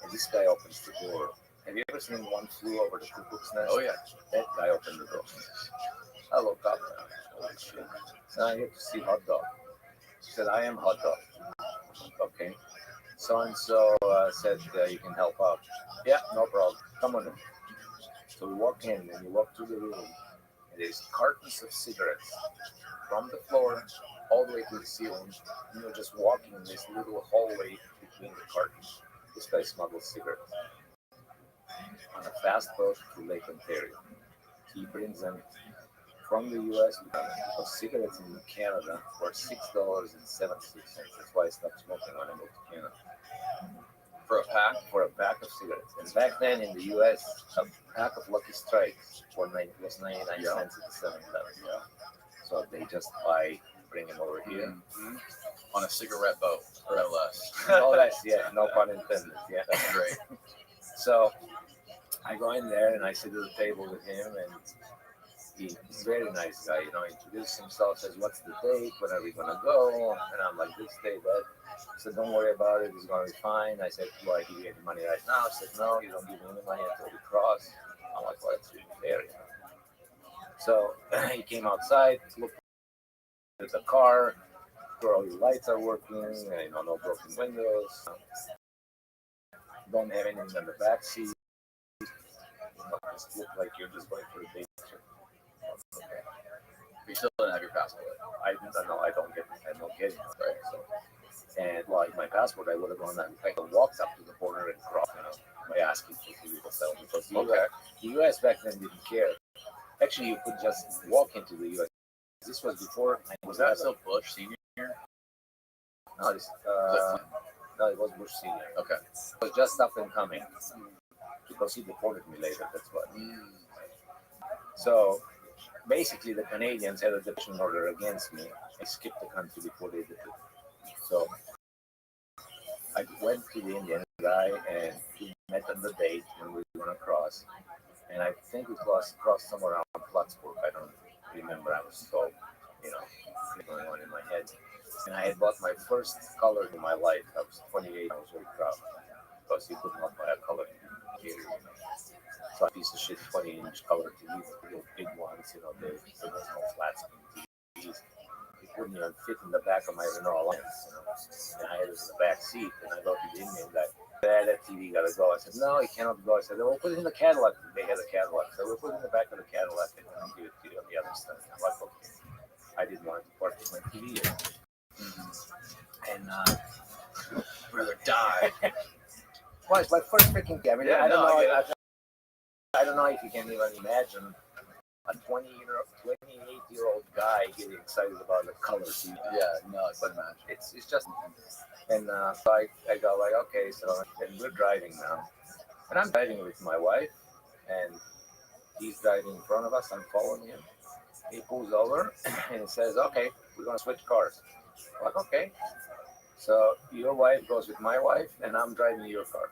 and this guy opens the door. Have you ever seen One Flew Over the Cuckoo's Nest? Oh yeah. That guy opened the door. I look up. Holy shit. So I get to see Hot Dog. He said, "I am Hot Dog." Okay. So and so said you can help out. Yeah, no problem. Come on in. So we walk in, and you walk through the room, and there's cartons of cigarettes from the floor all the way to the ceiling. And you're just walking in this little hallway between the cartons. This guy smuggles cigarettes on a fast boat to Lake Ontario. He brings them from the U.S. because cigarettes in Canada were $6.76. That's why I stopped smoking when I moved to Canada. For a pack of cigarettes. And back then in the U.S., a pack of Lucky Strikes was 99 cents at the 7-Eleven. Yeah. So they just bring them over here. On a cigarette boat, no less. No less, yeah. No pun intended. Yeah, That's great. So I go in there and I sit at the table with him, and he's a very nice guy, introduces himself, says, "What's the date? When are we going to go?" And I'm like, "This day, that." He said, "Don't worry about it. It's going to be fine." I said, "Do I give you any money right now?" He said, "No, you don't give me any money until we cross." I'm like, "Well, that's really fair, So he came outside, looked at the car, where all your lights are working, no broken windows, don't have anything in the back seat. Just look like you're just going for a date. Okay. You still don't have your passport. I don't get it, right? So, and like my passport, I would have gone and I walked up to the border and crossed, by asking for legal cell because the U.S. back then didn't care. Actually, you could just walk into the U.S. This was before. Was that still Bush Senior? No, it was Bush Senior. Okay. It was just up and coming because he deported me later. That's why. So basically, the Canadians had a deportation order against me. I skipped the country before they did it. So I went to the Indian guy and we met on the date when we were going to cross. And I think we crossed somewhere around Plattsburgh. I don't remember. I was so, going on in my head. And I had bought my first color in my life. I was 28. I was very proud because you could not buy a color here. So a piece of shit 20-inch color TVs, real big ones. There was no flat screen TVs. It wouldn't even fit in the back of my Renault Alliance. And I had it in the back seat. And I go to the Indian guy. That TV gotta go. I said, no, it cannot go. I said, we'll put it in the Cadillac. They had a Cadillac. So we'll put it in the back of the Cadillac and then I'll give it to you on the other side. I'm like, okay. I didn't want to part with my TV. And rather die. Well, it's my first freaking game. I don't know if you can even imagine a 28-year-old guy getting excited about the color TV. Yeah, no, I can imagine. It's just, and so I go like, okay, so and we're driving now, and I'm driving with my wife, and he's driving in front of us. I'm following him. He pulls over and he says, okay, we're gonna switch cars. I'm like, okay. So your wife goes with my wife, and I'm driving your car.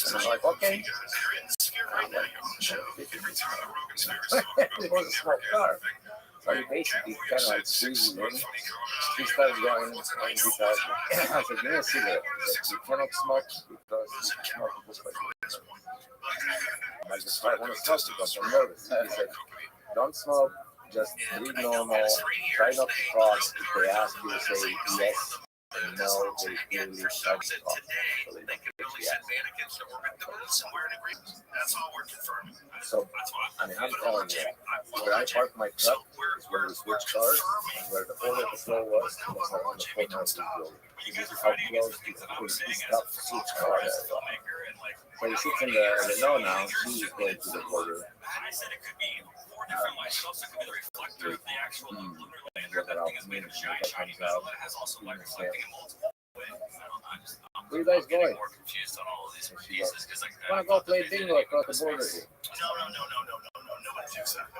And I'm like, okay. It was a small car. So he basically kind of like squeezed in. He started going, and he said, I said, give me a cigarette. He said, you cannot smoke because you smoke just like this. I just I want to smoke because I'm nervous. He said, don't smoke, just breathe normal, try not to talk. If they ask you to say yes and no, they clearly start to talk. So they don't get yes. So, I'm telling you, where I parked my truck is where we switched cars, and where the border patrol was around the corner of the building. This is how close to the stop switch cars. So he sits in the no now, she's going to the border. Where you guys going? I want to go play bingo across the border here.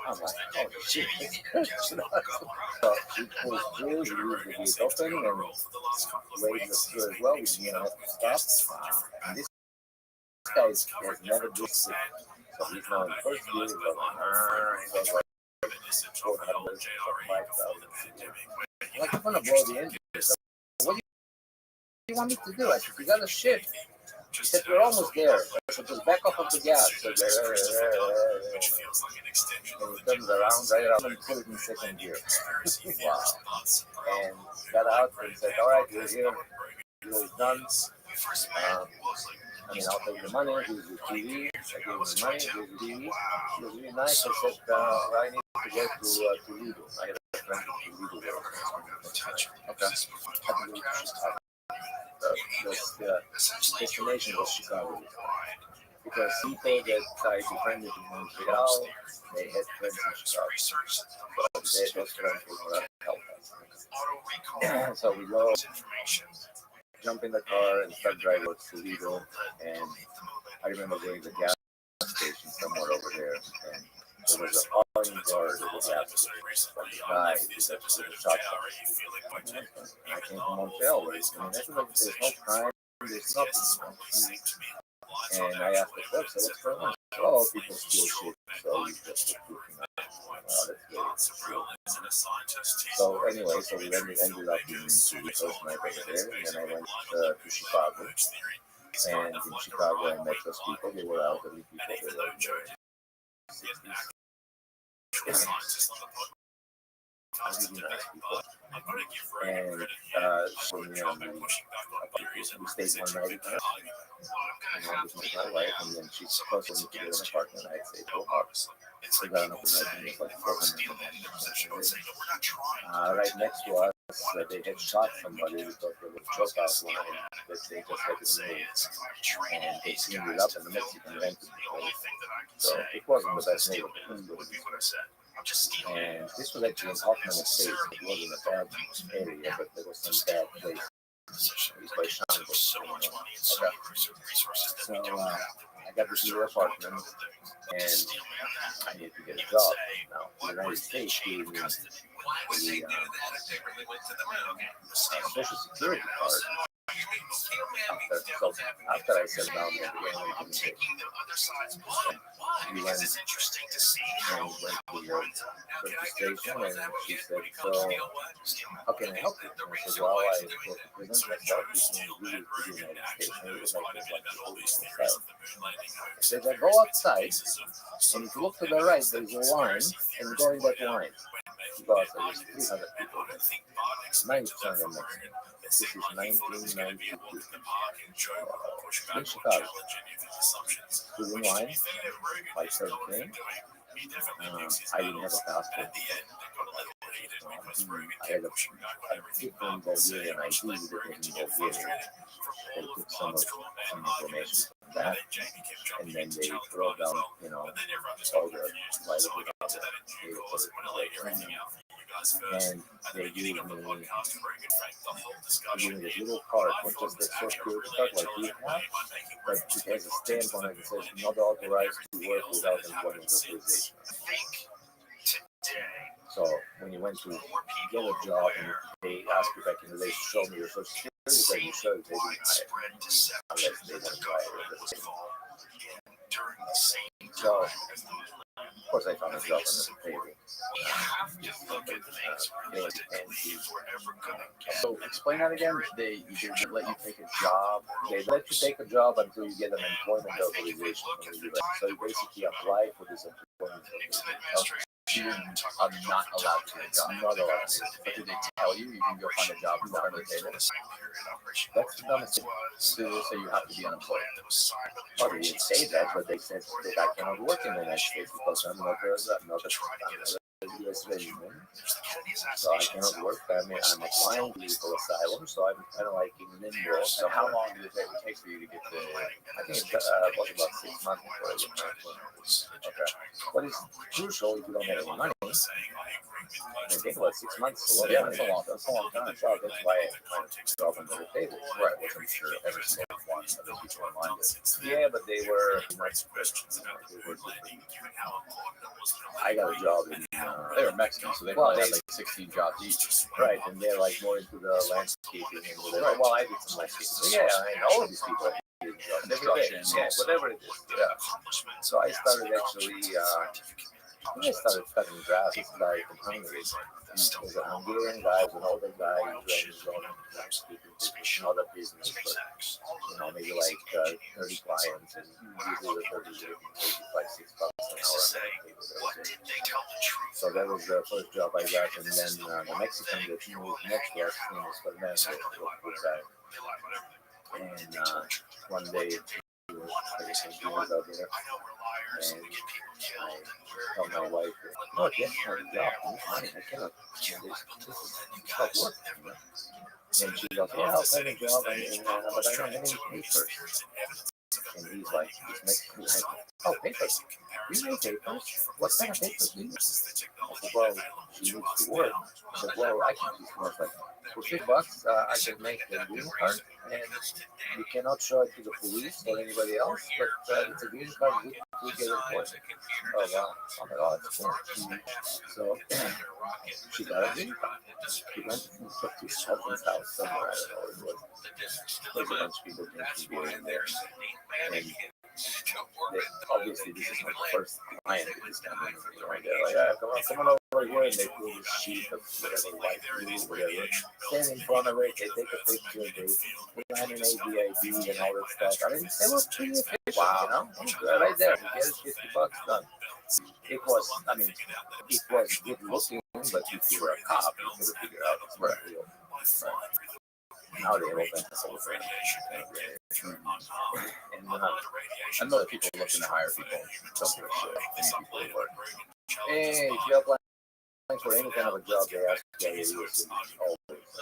I'm like, oh shit. So she pulls through, he leaves the gate open, and waves us through as well. We didn't have to stop. And this guy has never been sick. So he's now in the first gear, he's like, 400, 5,000. Like, I'm gonna blow the engine. So, what do you want me to do? I said, you gotta shift. He said, we're almost there. I said, just back off of the gas. So, and he turns around, right around, and put it in second gear. Wow. And got out and said, all right, we're here. Deal is done. I'll take the money, here's your TV. I gave him the money, here's your TV. It was really nice. I said, I need to go to Toledo. I had a friend in Toledo there. Okay. The destination was Chicago. Because people that I befriended in Montreal, they had friends in Chicago. But those friends were not help us. So we go, jump in the car and start driving to Toledo. And I remember going to the gas station somewhere over there. And there was an armed guard at the gas station. But the guy was at the shotgun. And I came from Montreal. There's no crime. There's nothing. And I asked the clerk, what's going on? Oh, people steal shit. So you just look So anyway, so we ended up in the first night over there, and then I went to Chicago. And in Chicago, I met those people. They were elderly people. They were in their 60s. really nice people. And so me and we stayed one night at her. With my wife, and then she's supposed to get an apartment. I'd say go up. We got an apartment, it's like 400. Right next to us, they had shot somebody because there was choke out line that they just had to move. And they cleaned it up, and the Mexican rented the place. So it wasn't the best neighborhood. And this was actually in Hoffman Estate. It wasn't a bad area, but there was some bad places. It was by Shango. Okay. So I got this new apartment, and I needed to get a job. Now, the United States gave me the Social Security card. After I sat down with the organization, we went and went to the registration, and she said, so how can I help you? And I said, well, I go to prison myself, you can leave to the United States, and it was like the police inside. I said, I go outside, and if you look to the right, there's a line, and go in that line. You go outside, there's 300 people there. 90% of them Mexican. This is 1992 in Chicago. Stood in line, I started paying. I didn't have a passport. I had a different Bulgarian ID that was in Bulgaria. They took some information from that, and then they wrote down, all the vital and they gave me this little card, which is the Social Security card like you have, but it has a stamp on it that says not authorized to work without employment authorization. So when you went to get a job and they asked you back in the day to show me your Social Security card, you showed they didn't hire unless they didn't hire. So of course I found a job on the table. So explain that again. They let you take a job. They let you take a job until you get an employment authorization from the US. So you basically apply for this employment authorization. You are not allowed to get a job. Not allowed to. But did they tell you can go find a job in front of the table? That's the dumbest thing. So you have to be unemployed. Well, they didn't say that, but they said that I cannot work in the United States because I'm not a US resident. So I cannot work. I'm applying for asylum, so I'm kind of like in limbo. So how long did it take for you to get the? I think it was about 6 months before I get my employment. Okay. What is crucial if you don't have any money? I think about 6 months. Yeah, that's a long time. So that's why I kind of took off under the table. Right, which I'm sure every single one of the people online did. Yeah, but they were. I got a job in. They were Mexican, so they probably had like 16 jobs each. Right, and they're like more into the landscaping and whatever. Well, I did some landscaping. So yeah, I know all of these people. Construction, yeah, whatever it is. Yeah. So I started actually. I started cutting grass. This guy from Hungary. He was a Hungarian guy, was an older guy. He ran his own landscaping business, another business, but maybe like 30 clients, and usually the 30 like $6 an hour. So that was the first job I got, and then the Mexican that moved next to us, his name was Fernando, good guy. And one day he was out there, and I told my wife, "No, yes, my job. I cannot. This is tough work." And she goes, "Yeah, I'll find a job, but I don't have any papers." And he's like, he's Mexican guy. "Oh, papers? You need papers? What kind of papers do you need?" I said, "Well, she needs to work." I said, "Well, I can just work like for $6, I can make a green card, and you cannot show it to the police or anybody else, but it's a green card we get employed." Oh, wow. Oh, my God, it's cool. So she got a green card. She went to his husband's house somewhere, I don't know what it was. There's a bunch of people drinking beer in there. And obviously, this is my first client that is coming in. They're like, "Yeah, come on over here," and they pull this sheet of whatever, white glue, whatever. Stand in front of it, they take a picture, they put on an ADID and all that stuff. I mean, they were pretty efficient, right there. You get it, $50 done. it was, I mean, it was good looking, but if you were a cop, you could have figured out it's not real. Now they open the whole thing. And I know that people looking to hire people don't give a shit. They need people to work. hey, if you're applying for any kind of a job, they ask you always.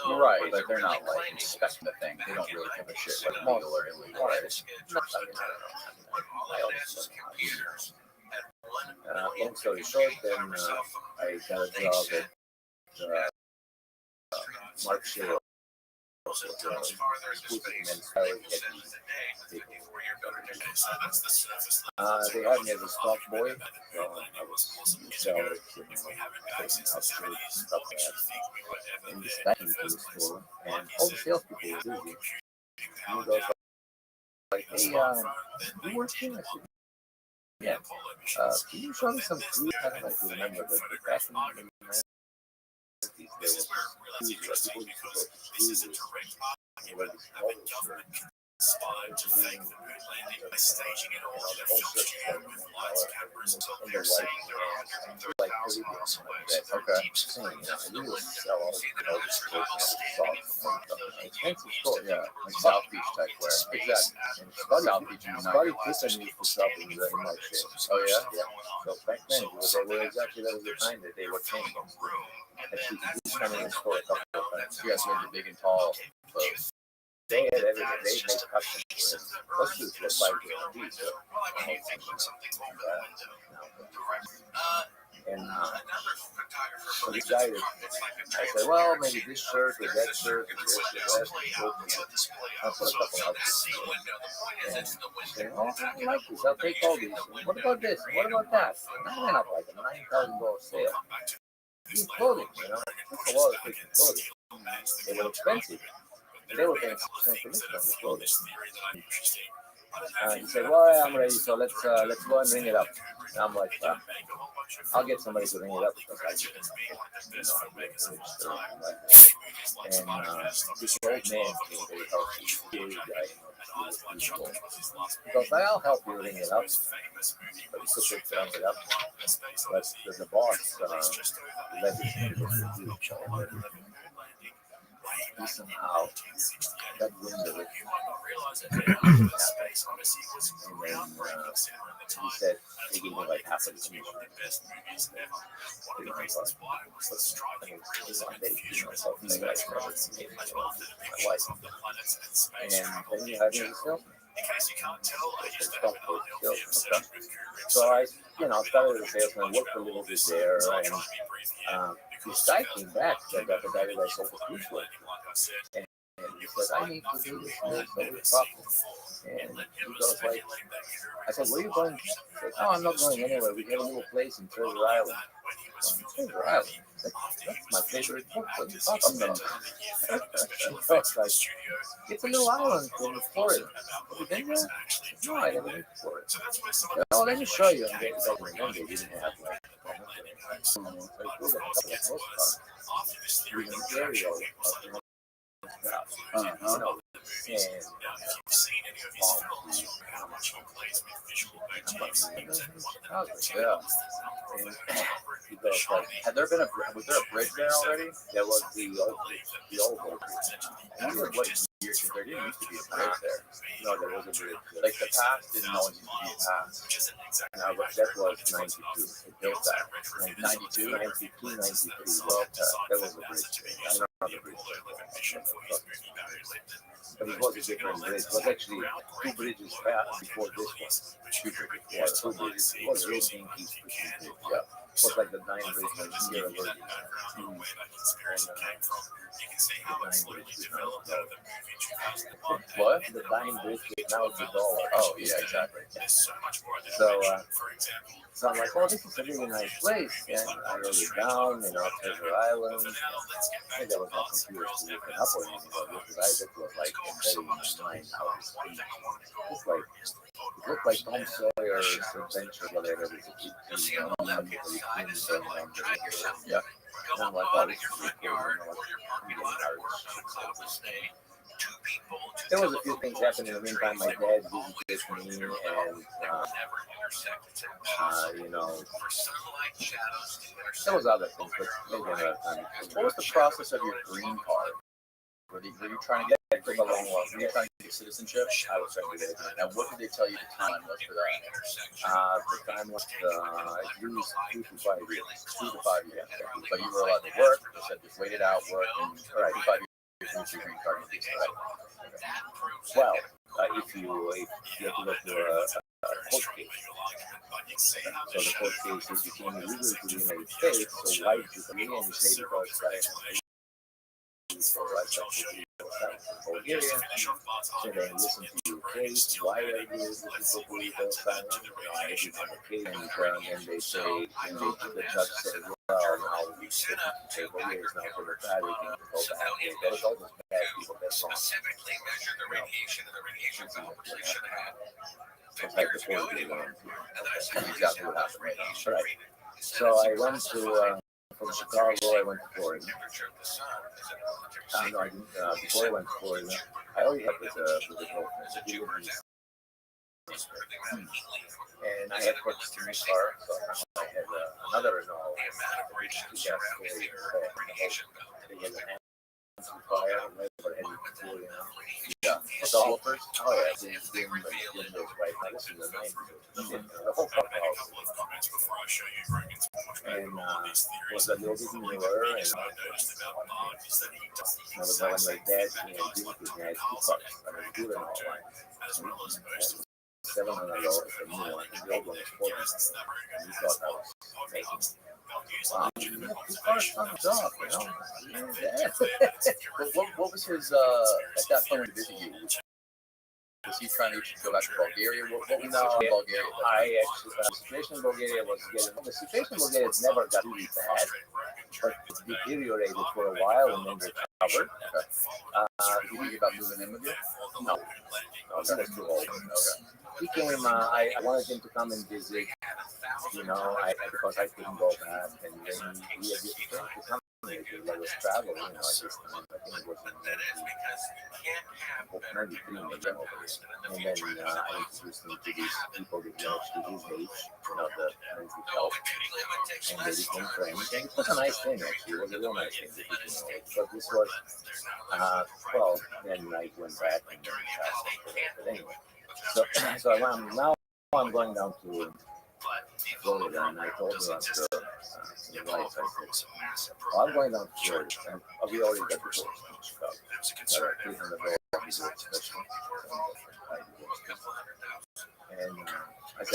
Right, but they're not like inspecting the thing. They don't really give a shit whether legal or illegal. Right? Long story short, then I got a job at Mark Shale. They had me as a stock boy, so I was selling stuff in the stacking store, and all the salespeople were busy. And he goes like, "Hey, you work here?" I said, "Yeah. Can you show me some food?" I don't know if you remember, but back in the 90s, there was food where people used to go to food where this spine to thank the moon landing by staging it all in a film studio with lights, cameras, and they're saying there are 130,000 miles away. Okay. Deep sea, you really sell all the expensive store, yeah, like South Beach type wear. exactly. And South Beach is not Scotty good. Pippen used to shop in very much. Oh yeah. Yeah. So back then, they were exactly that was the time that they were changing. Actually, you come in the store a couple of times. You guys wear the big and tall clothes. They had everything. They made custom. Most of it was like these. And so this guy, I said, well, maybe this shirt or that shirt or this or that. I'll put a couple outfits. And say, oh, I like this. I'll take all these. What about this? What about that? And I went up like a $9,000 sale. These clothing, you know, that's a lot of freaking clothing. They were expensive. They were paying some commission on the clothing. He said, well, I'm ready, so let's go and ring it up. And I'm like, I'll get somebody to ring it up because I get it. And this old man came very healthy, scary guy, because I'll help you ring it up. But he took it, it up. But the boss let it do each other. He somehow got wind of it. And then he said he gave me like half of the commission. My wife. And then you had me still. So I, started as a salesman, worked a little bit there, and this guy came back, the guy that I sold the food for. And he said, I need to do this, so we talked. And he goes like, I said, where are you going? He said, oh, I'm not going anywhere. We have a little place in Treasure Island. Treasure Island? That's my favorite book. What are you talking about? Like, it's a little island in Florida. Have you been there? No, I never been to Florida. Oh, let me show you. And they don't remember. They didn't have like Had there been was there a bridge there already? There was the old bridge. I wonder what year, because there didn't used to be a bridge there. No, there was a bridge. Like the pass didn't always used to be a pass. No, but that was 92. It built that. 92? 92, 93. Well, there was a bridge. I don't know the bridge. But it was a different bridge. It was actually two bridges past before this one. Yeah, two bridges. It was really pinky. Yeah. It was like the Nine Bridge when you hear a bridge. What? The Nine Bridge, now it's $1. Oh, yeah, exactly. So I'm like, oh, this is a really nice place. And I wrote it down, Treasure Island. I think there was no computers to look it up or anything, but this was like embedded in my mind how this thing was like. It looked like Tom Sawyer's Adventure, whatever it is. Yeah. And I'm like, oh, this is really cool. There was a few things happening in the meantime. My dad visited me, and You know, there was other things, but maybe another time. What was the process of your green card? Were you trying to get Took a long while. were you trying to get citizenship? I was trying to get it. Now, what did they tell you the timeline was for that? The time was at least 2 to 5 years. 2 to 5 years. But you were allowed to work. They said just wait it out, work, and all right, 5 years finish your green card. And right. Well, if you have to go to a court case. So the court case is you came illegally to the United States, so why did you come in? You say because Bulgaria, so they listen to your case, why are you looking for political asylum? If you have a case, and they say, and the judge says, well, now we say Bulgaria is now for the bad, we can go back, those all those bad people, that's wrong. Specifically measure the radiation of the radiation levels they should have. It's like the court they went to. That's exactly what happened right now. Right. So I went to, from Chicago, I went to Florida. No, I didn't. Before I went to Florida, I already had with a girlfriend. And I had purchased a new car, so I had another Renault. Yeah. Subwoofers? Oh, yeah. The right. Now, this is the 90s. The whole car house. And was a little bit newer. And when my dad and Jimmy had 2 cars. I mean, two Renault lines. $700 for the new one. The old one was $400. And he thought that was amazing. Wow. What was his at that point when he visited you? Was he trying to go back to Bulgaria? What was No, in Bulgaria? I actually, the situation in Bulgaria was getting, the situation in Bulgaria never got really bad, but it deteriorated for a while and then recovered. Did you think about moving in with you? No, he was too old. He came, I wanted him to come and visit, you know, because I couldn't go back, and then he had to come. I was traveling, you know, at this time. I think it was in 93, maybe. And then I introduced him to these people that were actually his age, you know, the mental health. And they became friends. And it was a nice thing, actually. It was a real nice thing. But this was, well, then I went back and then but anyway. So now I'm going down to Florida, and I told her after the wife, I said, well, I'm going down to Florida, and we already got divorced in Chicago. And I said,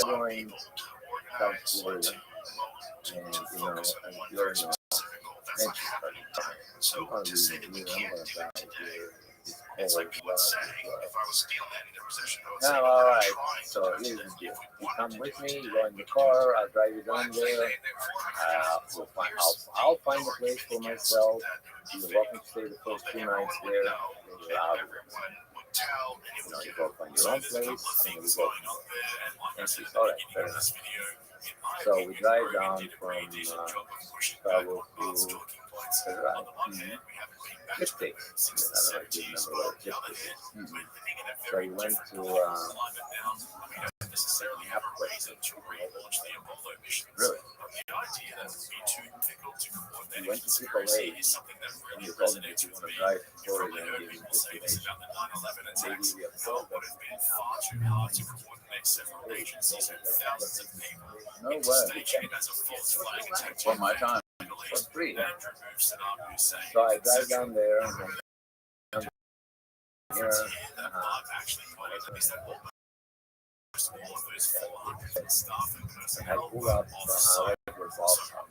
I'm going down to Florida, and, you know, and you're in and she's I'm going to die here. No, all right. So here's the deal. You come with me. You go in the car. I'll drive you down there. I'll find a place for myself. You're welcome to stay the first 2 nights there. Then you're out of it. You know, you go find your own place, and you go. And she's all right. Fair enough. So we drive down from Chicago to Gift Days. I don't know if you remember what Gift Days is. So we went to really? We went to Triple A, and you told me that you want to drive to Florida and give me this information. Maybe we have told them. No way. For my time. For free. So I drive down there and then here, I pull up right where Bob's house.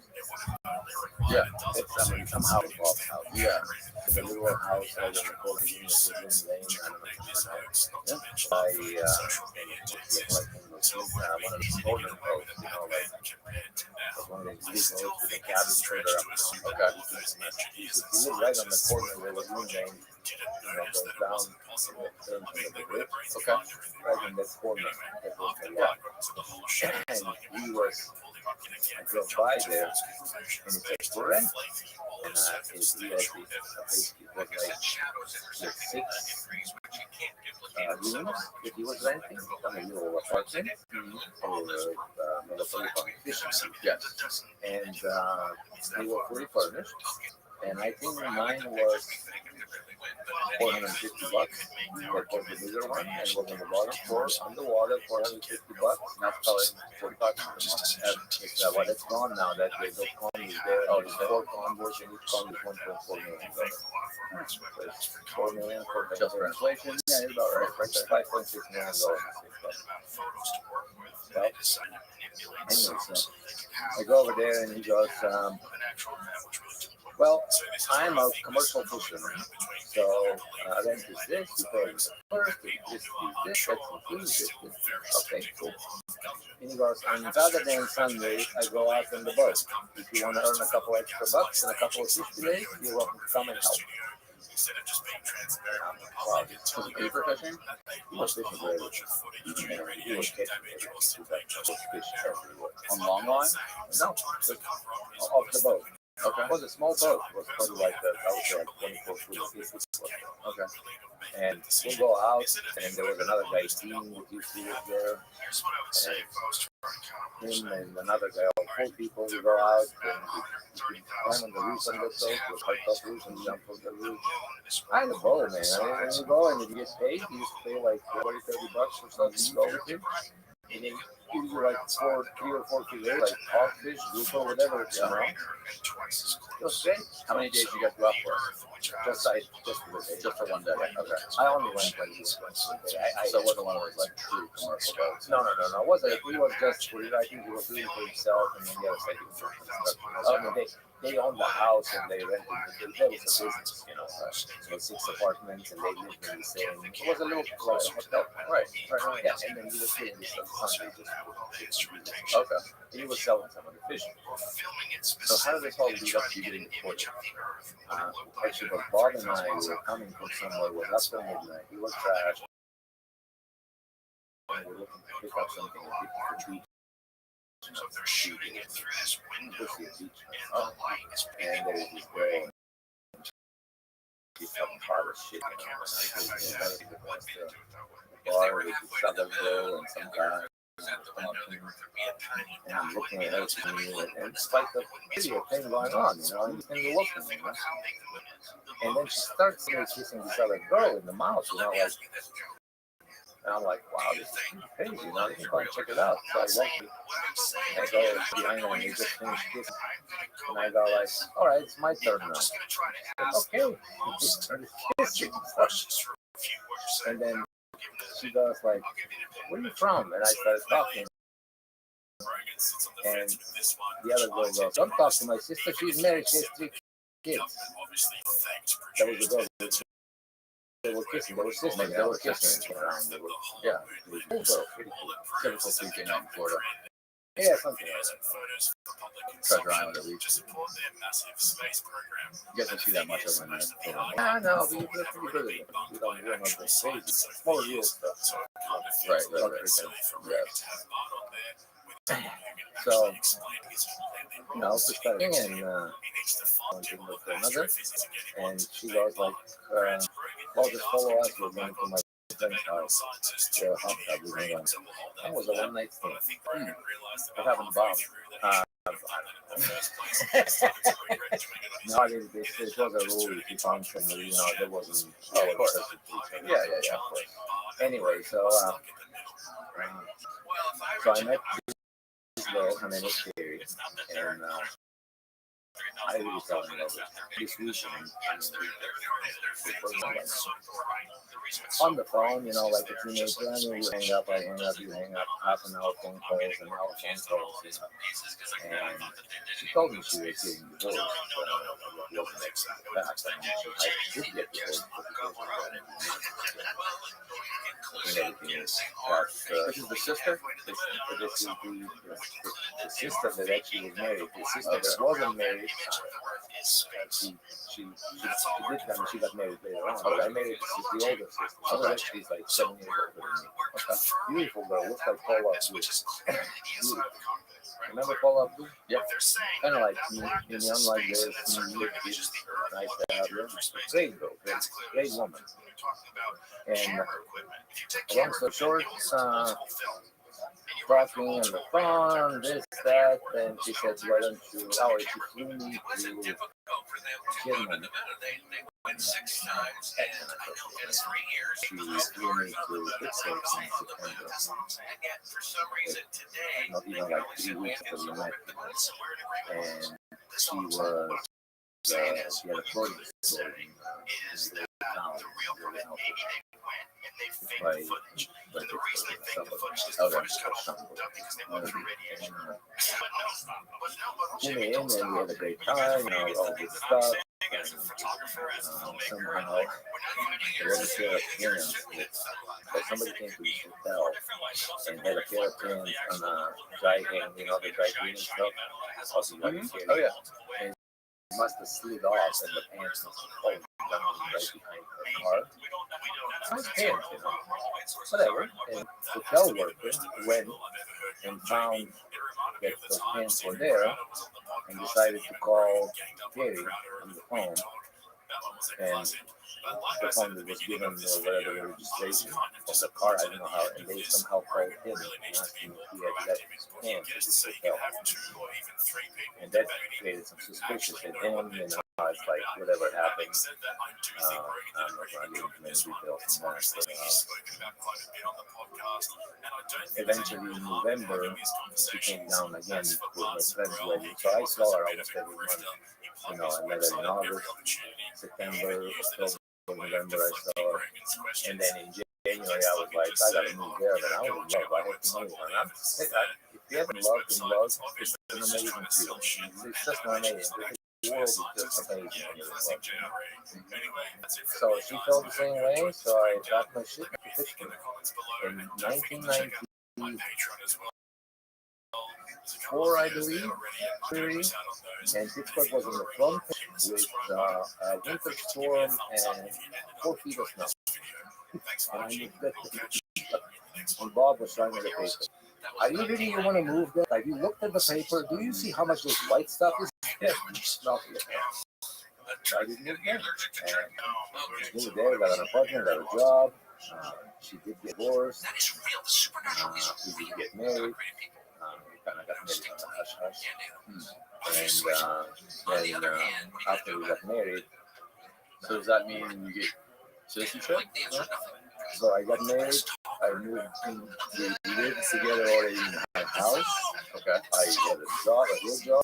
Yeah. It's somehow Bob's house. Yeah. The little house I was recording in the Lane. I don't know if you know. One of the golden boats, you know, like one of those big boats with a cabin trailer up. Okay. You live right on the corner where the Lagoon Lane, you know, goes down to the bridge. Okay. Right in that corner. And he was I drove by there, and it's like for rent. And he had basically was like the six rooms that he was renting, a little apartment for military efficiency. Yes. And they were fully furnished. And I think mine was $450. That was the bigger one, and was on the bottom floor, underwater, $450. Now it's probably 45 a month. Well, it's gone now. That the con is there. Oh, there's 4 condos, and each con is $1.4 million. So it's $4 million for Just for inflation? Yeah, you're about right. $5.6 million. Well, anyway, so I go over there, and he goes, well, I'm a commercial fisherman, so rent is this, you pay me first, this, that's included, this. Okay, cool. And he goes, on Saturday and Sunday, I go out on the boat. If you want to earn a couple extra bucks and a couple of fish days, you're welcome to come and help. Wow, was it paper fishing? he was fishing very well. He was catching fish everywhere. On long line? No, just off the boat. Okay. It was a small boat. It was probably like, I would say, like 24 feet. Okay. And we'll go out, and there was another guy, Dean, that used to live there. And him and another guy, all 4 people, we go out, and we climb on the roof on the boat, we'll hike up roof and jump on the roof. I had a bow, man. I mean, when you go and you get paid, you used to pay like $40, $30 or something to go with it. And then gives you like 3 or 4 fillets, like hogfish, grouper, whatever, you know. It was great. How many days you guys go out for? Just for the day. Just for one day. Okay. I only went when he was one day. So it wasn't one of those like true commercial boats. No. It wasn't. He was just for it. I think he was doing it for himself, and then the other side he was doing stuff. I mean, they owned the house and they rented it. That was a business, you know. So 6 apartments and they lived in the same. It was a little hotel. Right. Yeah. And then he was doing this on Sunday. Okay. And he was selling some of the fish. So how did this whole lead up to you getting deported? Actually, but Bob and I were coming from somewhere. It was after midnight. He was trashed. We were looking to pick up something at the beach. So they're shooting it through this window, Beach. and the light is And there was this girl. She's having hard as shit. on camera side. The bar with this other girl and some guy. And I'm looking at her and it's like the video thing going on, you know, and you're looking, you know. And then she starts kissing this other girl in the mouth, you know, like, and I'm like, wow, this is crazy, you know, you can go and check it out. So I walk, and I go behind her and they just finished kissing. And I go like, all right, it's my turn now. Like, okay, we just started kissing. And then she goes like, where are you from? And I started talking. And the other girl goes, don't talk to my sister, she's married, she has 3 kids. That was the girl. They were kissing, they were sisters, they were kissing around. Yeah. Pretty cool. Typical Tuesday night in Florida. Yeah, something like that. Treasure Island at least. You guys don't see that much over in there. No, but you're pretty good at it. You don't know the crazy. It's more real stuff. Right. Yeah. So, you know, we started and one thing with another, and she goes like, well, just follow us, we're going to my friend's house, the hot tub, we're going. That was a one-night thing. What happened to Bob? No, it was a rule if you found somebody, you know, there wasn't, of course. Yeah, of course. Anyway, so I met this girl, her name was Carrie, and I really fell in love with this weekend. On the phone, you know, like a teenager, I mean, you hang up, you hang up, half an hour phone calls, an hour phone calls, you know. And she told me she was getting divorced, but wasn't back. I did get divorced, and everything is This is the sister? This is the sister that actually was married. The sister that wasn't married, she got married later on. But I married the older sister. So that she's like 7 years older than me. Beautiful girl, looks like Paula. Beautiful. Remember Paula Abdul? Yeah. Kind of like me, young like this, nice to have you. Great girl, great woman. And long story short, talking on the phone, this, that, and she said, why don't you, oh, she flew me to Finland. She flew me to Pittsburgh in September. Not even like 3 weeks after we met. And she was, she had a clothing store in the town, by came in and we had a great time, all good stuff. And, somehow there was a pair of pins that somebody came to the hotel and had a pair of pins on a dry hang, the dry cleaning stuff. Oh yeah. And it must have slid off and the pants must have fallen down right behind her car. Nice pants, whatever. And the hotel worker went and found that those pants were there and decided to call Gary on the phone. And the phone that was given whatever the registration of the car, I don't know how, and they somehow called him and asked him if he had left his pants at the hotel. And that created some suspicion in him, it's like whatever happened. I'm not going to get into many details on that, but eventually in November, she came down again with my friend's wedding. So I saw her almost every month. I met her in August, September, October, November, I saw her. And then in January, I was like, I gotta move there, but I was in love. I had to move. If you haven't loved in love, it's an amazing feeling. It's just amazing. The world is just amazing when you're in love. So she felt the same way, so I got my shit to Pittsburgh. In 1994, I believe, and Pittsburgh was on the front with a winter storm and 4 feet of snow. And I moved that and Bob was trying to the paper. Are you really you want to move there? Have you looked at the paper? Do you see how much this white stuff is? No. So I didn't move there. And moved there, got an apartment, got a job. She did get divorced. We did get married. We kind of got married on a hush-hush. And then after we got married, So does that mean you get citizenship? yeah. So I got married. I moved in. We lived together already in my house. Okay. I had a job, a real job.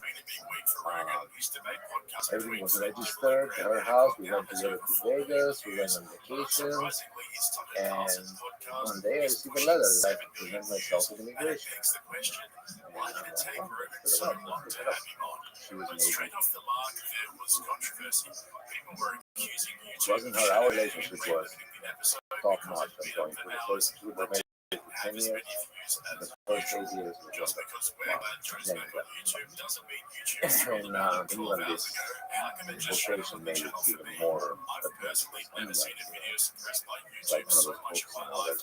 Everything was registered at her house. We went together to Vegas. We went on vacations. And one day I received a letter that I could present myself with immigration. She was amazing. It wasn't her, our relationship was top notch. I'm going for the first, we were married for 10 years. The first 8 years was and even this infiltration made it even more advanced. Like one of those books and all that.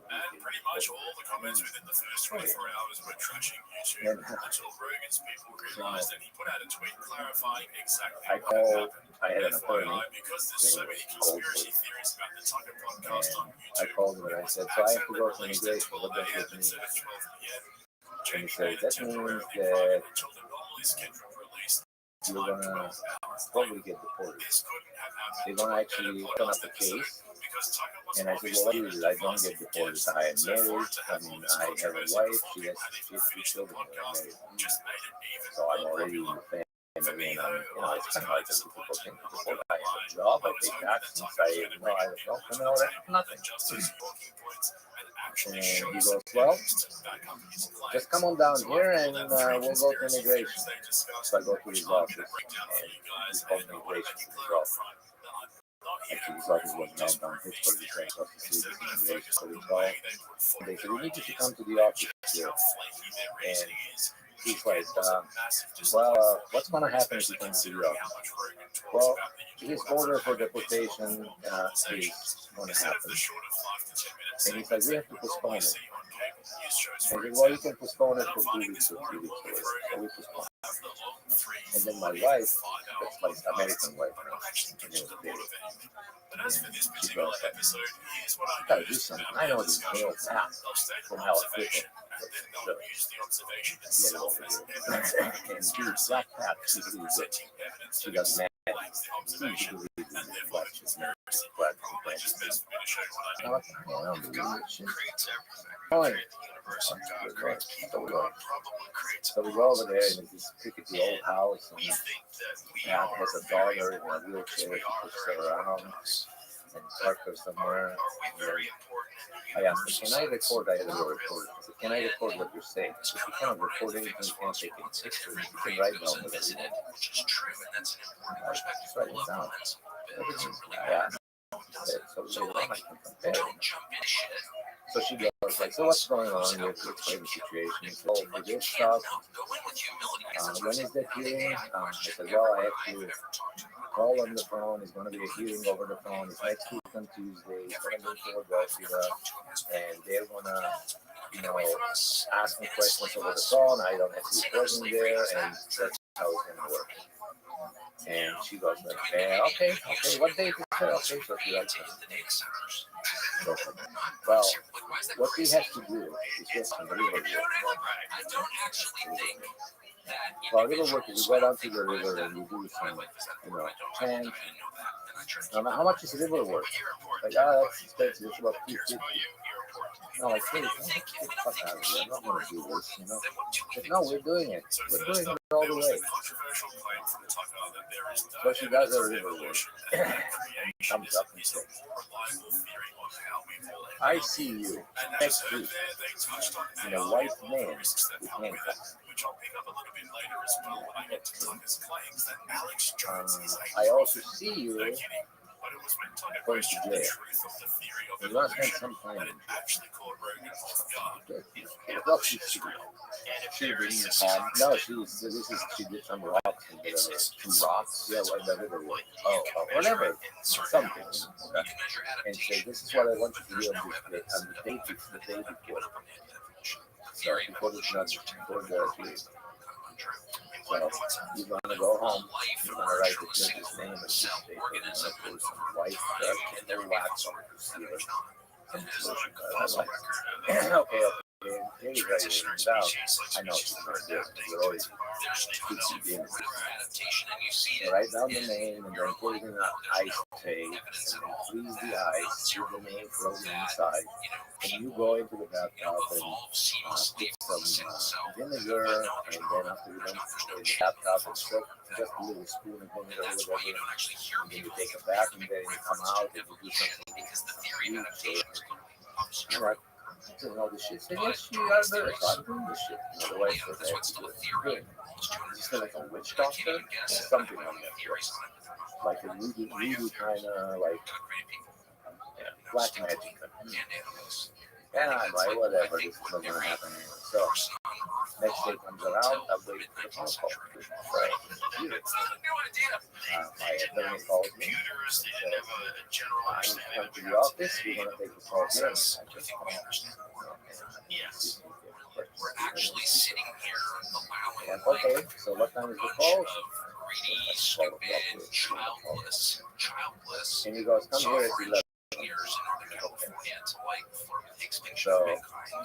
And pretty much all the comments within the first 24 hours were trashing YouTube until Rogan's people realized and he put out a tweet clarifying exactly what happened. I had an attorney because there's so many conspiracy theories about the Tucker podcast on YouTube. I called him and I said, so I have to go to immigration. What does that mean? And he said, that means that you're gonna probably get deported. They're gonna actually open up a case. And I said, well, what do you do? I don't get deported. I am married. I mean, I have a wife. She has 2 children. I'm married. So I'm already in the family. And it's kind of like a difficult thing to deport. I have a job. I pay taxes. I have no criminal record. Nothing. And he goes, well, just come on down here and we'll go to immigration. So I go to his office and he called immigration to his office. Actually, his office was downtown Pittsburgh. He's trying across the street with immigration. So we call. And they said, we need you to come to the office here. And he's like, well, what's going to happen if you come to the office? Well, his order for deportation is going to happen. And he's like, we have to postpone it. And then, well, you can postpone it for 2 weeks or 3 weeks or whatever. So we postponed. And then my wife, that's my American wife, her name is Bailey. And she goes, I gotta do something. I know these male paths from how it fits. Get over here. And these black paths, she's really good. She does mad. She's really good. Black, she's mad. Black, I don't believe this shit. Fine. So we go over there and we just pick at the old house, and Pat has a daughter in a wheelchair. He puts her around and park her somewhere. I asked her, can I record? I had a record. I said, can I record what you're saying? If you can't record anything, you can't take any pictures. You can write down what you want. Just write it down. I asked. So later on, I can compare. So she goes like, so what's going on here to explain the situation? So for this stuff, when is that hearing? I said, well, I have to call on the phone. It's going to be a hearing over the phone. It's next week on Tuesday. It's going to be in Philadelphia, and they're going to, ask me questions over the phone. I don't have to be present there, and that's how it's going to work. And she goes like, okay, what day is it? Okay, so she likes it. So, well, what we have to do is get some river work. Well, river work is you go down to the river and you do some, chant. How much is river work? Like, that's expensive. It's about $250. No, like, please, get the fuck out of here. I'm not going to do this, But no, we're doing it. We're doing it all the way. So she does her river work. Comes up and says, I see you next week in a white man with handcuffs. I also see you going to jail. You want to spend some time in jail. She reading your palm. No, she did some rocks and whatever. Some rocks. Yeah, whatever. Whatever. Something. And say, this is what I want you to do on the day before. So before the judge, before the hearing. So you're gonna go home. You're gonna write the judge's name and his date. You're gonna put some white stuff and then wax on the receiver. Okay. Maybe write it down. I know she's gonna do it. We're always keeping write down the name and then put it in an ice tray and then freeze the ice with the name frozen inside. And you go into the bathtub and put some vinegar, and then after you're done in the bathtub and soak just a little spoon of vinegar or whatever, and then you take a bath and then you come out and you do something. All right. Doing all this shit. So yes, you are there. So I'm doing this shit. Otherwise, good. Just like a witch doctor, something on that. Like a voodoo kind of like black magic. And I'm like, whatever, this is not gonna happen anyway. So next day comes around, I'm waiting for the phone call. So my attorney calls me. I come to the office. We're gonna take the call here. We're actually sitting here allowing. Okay, so what time is the call? Childless. And he goes, come here at 11. So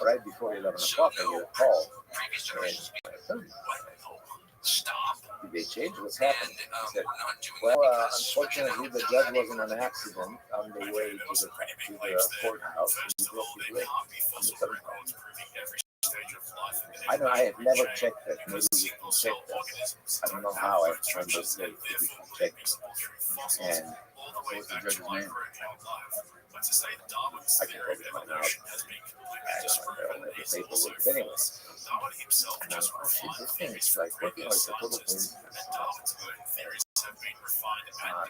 right before 11 o'clock, I get a call. And did they change? What's happened? He said, well, unfortunately, the judge was in an accident on the way to the courthouse. I know I have never checked that. Maybe you can check that. I don't know how I turned this day if you can check it. And what's the judge's name? I can probably find out. I don't know the paperwork. But anyway, this thing is like working like a total thing.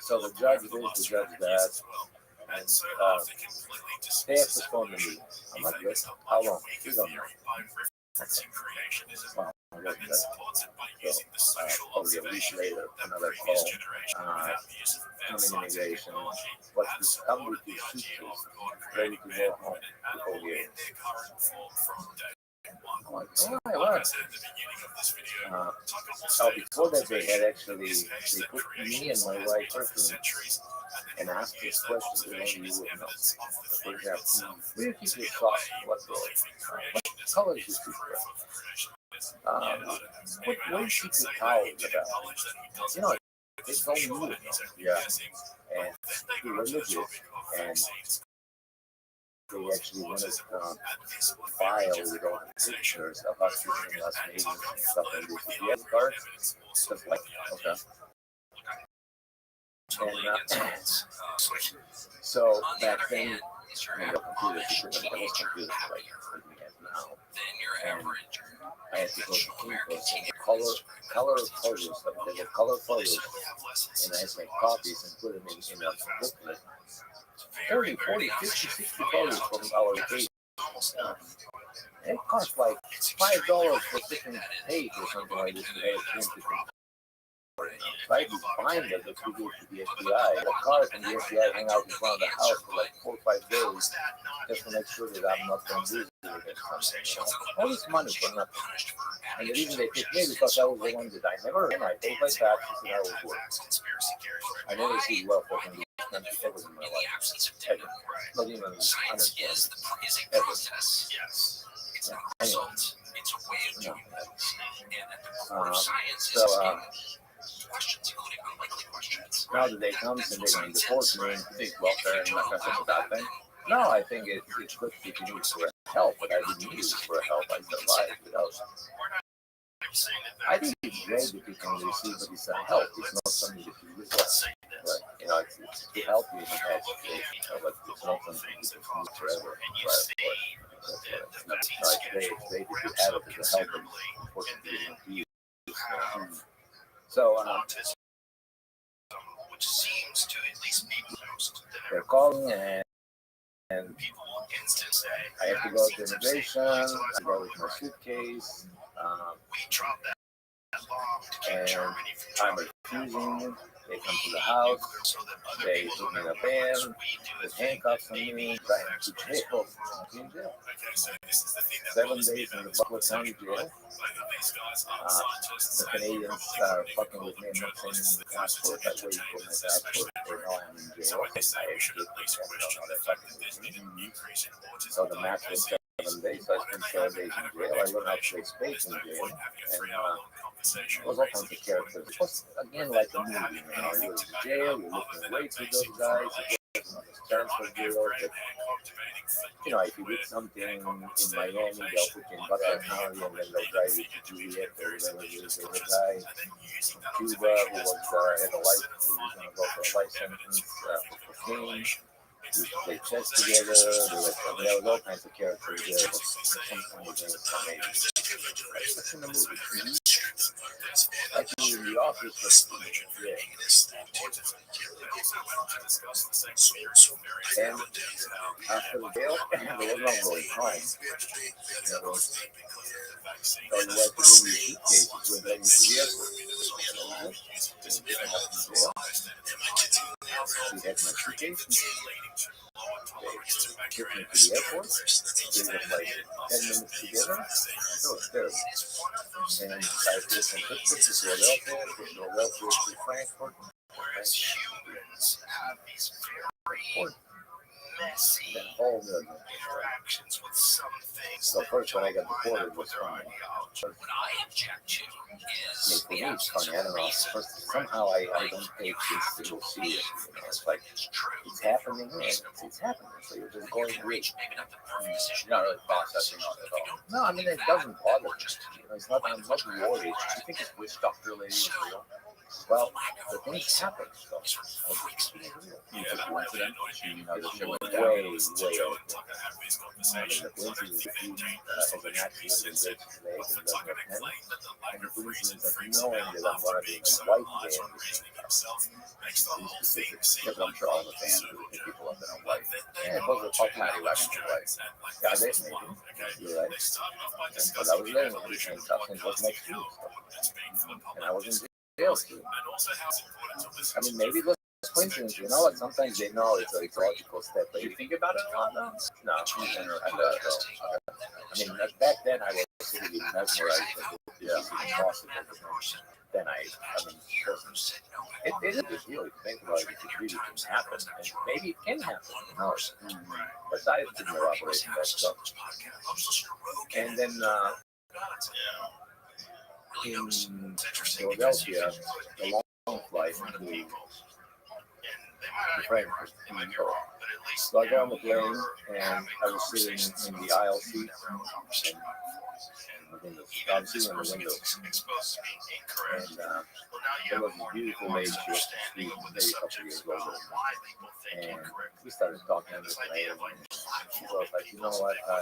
So the judge this, the judge that, and they have to phone the meeting. I'm like, yes, how long? You don't know. Well, and that's probably a week later, another call. Coming immigration, what's this? Come with your suitcase, ready to go home to Bulgaria. I'm like, oh, what? So before that, they had actually they put me and my wife first and asked us questions that only you would know. For example, where do you keep your socks? What color is your toothbrush? What do you keep your towels about? You know, they told me, yeah, and we were legit, and they actually wanted file with all the pictures of us in Las Vegas and stuff like this. Yes, card, stuff like okay. And so back then, the computers, there was computers like we have now, and I had to go to Kinko's and color photos, like they were color photos, and I had to make copies and put them in a booklet. 30, 40, 50, 60 photos from our vacation. It cost like $5 for a different page or something like this to have printed. So I had to bind it to give to the FBI. The car from the FBI hang out in front of the house for like 4 or 5 days just to make sure that I'm not going to lose it against something. All this money for nothing. And the reason they picked me because I was the one that I never ran. I paid my taxes and I was working. I never see welfare from the country ever in my life. Ever. Not even unemployment. Ever. Yeah. Anyway. No. Now that they come and they're going to deport me and think welfare and not such a bad thing. No, I think it's good if you need for help, but I didn't need it for help. I survived without it. I think it's great that you can receive, but it's a help. It's not something that you request. But, you know, it's to help you in education, but it's not something that you can use forever. It's great that you have it as a help, but unfortunately it's not used. So, which seems to at least be most. They're calling and I have to go to immigration. I go with my suitcase. We dropped that bomb to keep Germany from I'm refusing. They come to the house. They put me in a van with handcuffs on me. Trying to jail. In jail. 7 days in the Buffalo County jail. The Canadians are fucking with me and not sending me the passport. I waited for my passport. They know I'm in jail. I escaped. So the max was 7 days. So I spent 7 days in jail. I learned how to play spades in jail. And it was all kinds of characters. It was, again, like a movie. You know, you're in jail, you're looking away to those guys. Transfer jail. But, you know, if you did something in Miami, they'll put you in Butler County and then they'll drive you to Juliet or whatever it is. There was a guy from Cuba who was had a life, who was going to go for a life sentence for cocaine. We used to play chess together. There was all kinds of characters there. But sometimes it was amazing. That's in the movie. Actually, in the office, yeah. And after the bail, there was no going home. So you had to leave your suitcases when they went to the airport. We had my suitcases. They took me to the airport. It was like 10 minutes together. So it's terrible. And I flew from Pittsburgh to Philadelphia to Frankfurt. Messy interactions with some things. So first when I got deported was fine. What I object to is for me it's funny. I don't know. First, somehow I don't take this single seriously. You know, it's like it's happening and it's happening. So you're just going through it. You're not really processing on it at all. No, I mean it doesn't bother me. You know, it's not. I'm not worried. You think this witch doctor lady is real? Well, the things happen. So it's real. It's a coincidence. You know, the ship went Way, down. way. Joe and Tucker have this conversation. The coincidence that he has an accident and breaks his leg and doesn't Tucker attend. claimed that the lack And the of reason coincidence of freaks him knowing out that I'm after going to be being in so white large day on on the reasoning same himself makes the whole thing Yeah, seem but I'm like sure all the a fans pseudo would think joke. people have been on But white. then they Yeah, got both the onto Popular Alex Rothschild, Jones and like yeah, this they was maybe. one, okay? You're right. They started off by But I discussing was the there evolution and of Dustin was podcasting next and how to me. important it's been for the And I public was in discourse, jail too. and also how it's important to listen I mean, to maybe different those coincidences, you know, like sometimes they know it's a logical step. Do But you think about it a lot now? no, I mean, back then I was really mesmerized that this is impossible. Then I mean, it is a big deal if you think about it. It really can happen, and maybe it can happen. Who knows? But I didn't elaborate on that stuff. And then in Philadelphia, the long flight to Frankfurt. So I got on the plane and I was sitting in the aisle seat and I was sitting in the window. And there was a beautiful lady, she was maybe a couple years older. And we started talking on this plane. And she was like, you know what, I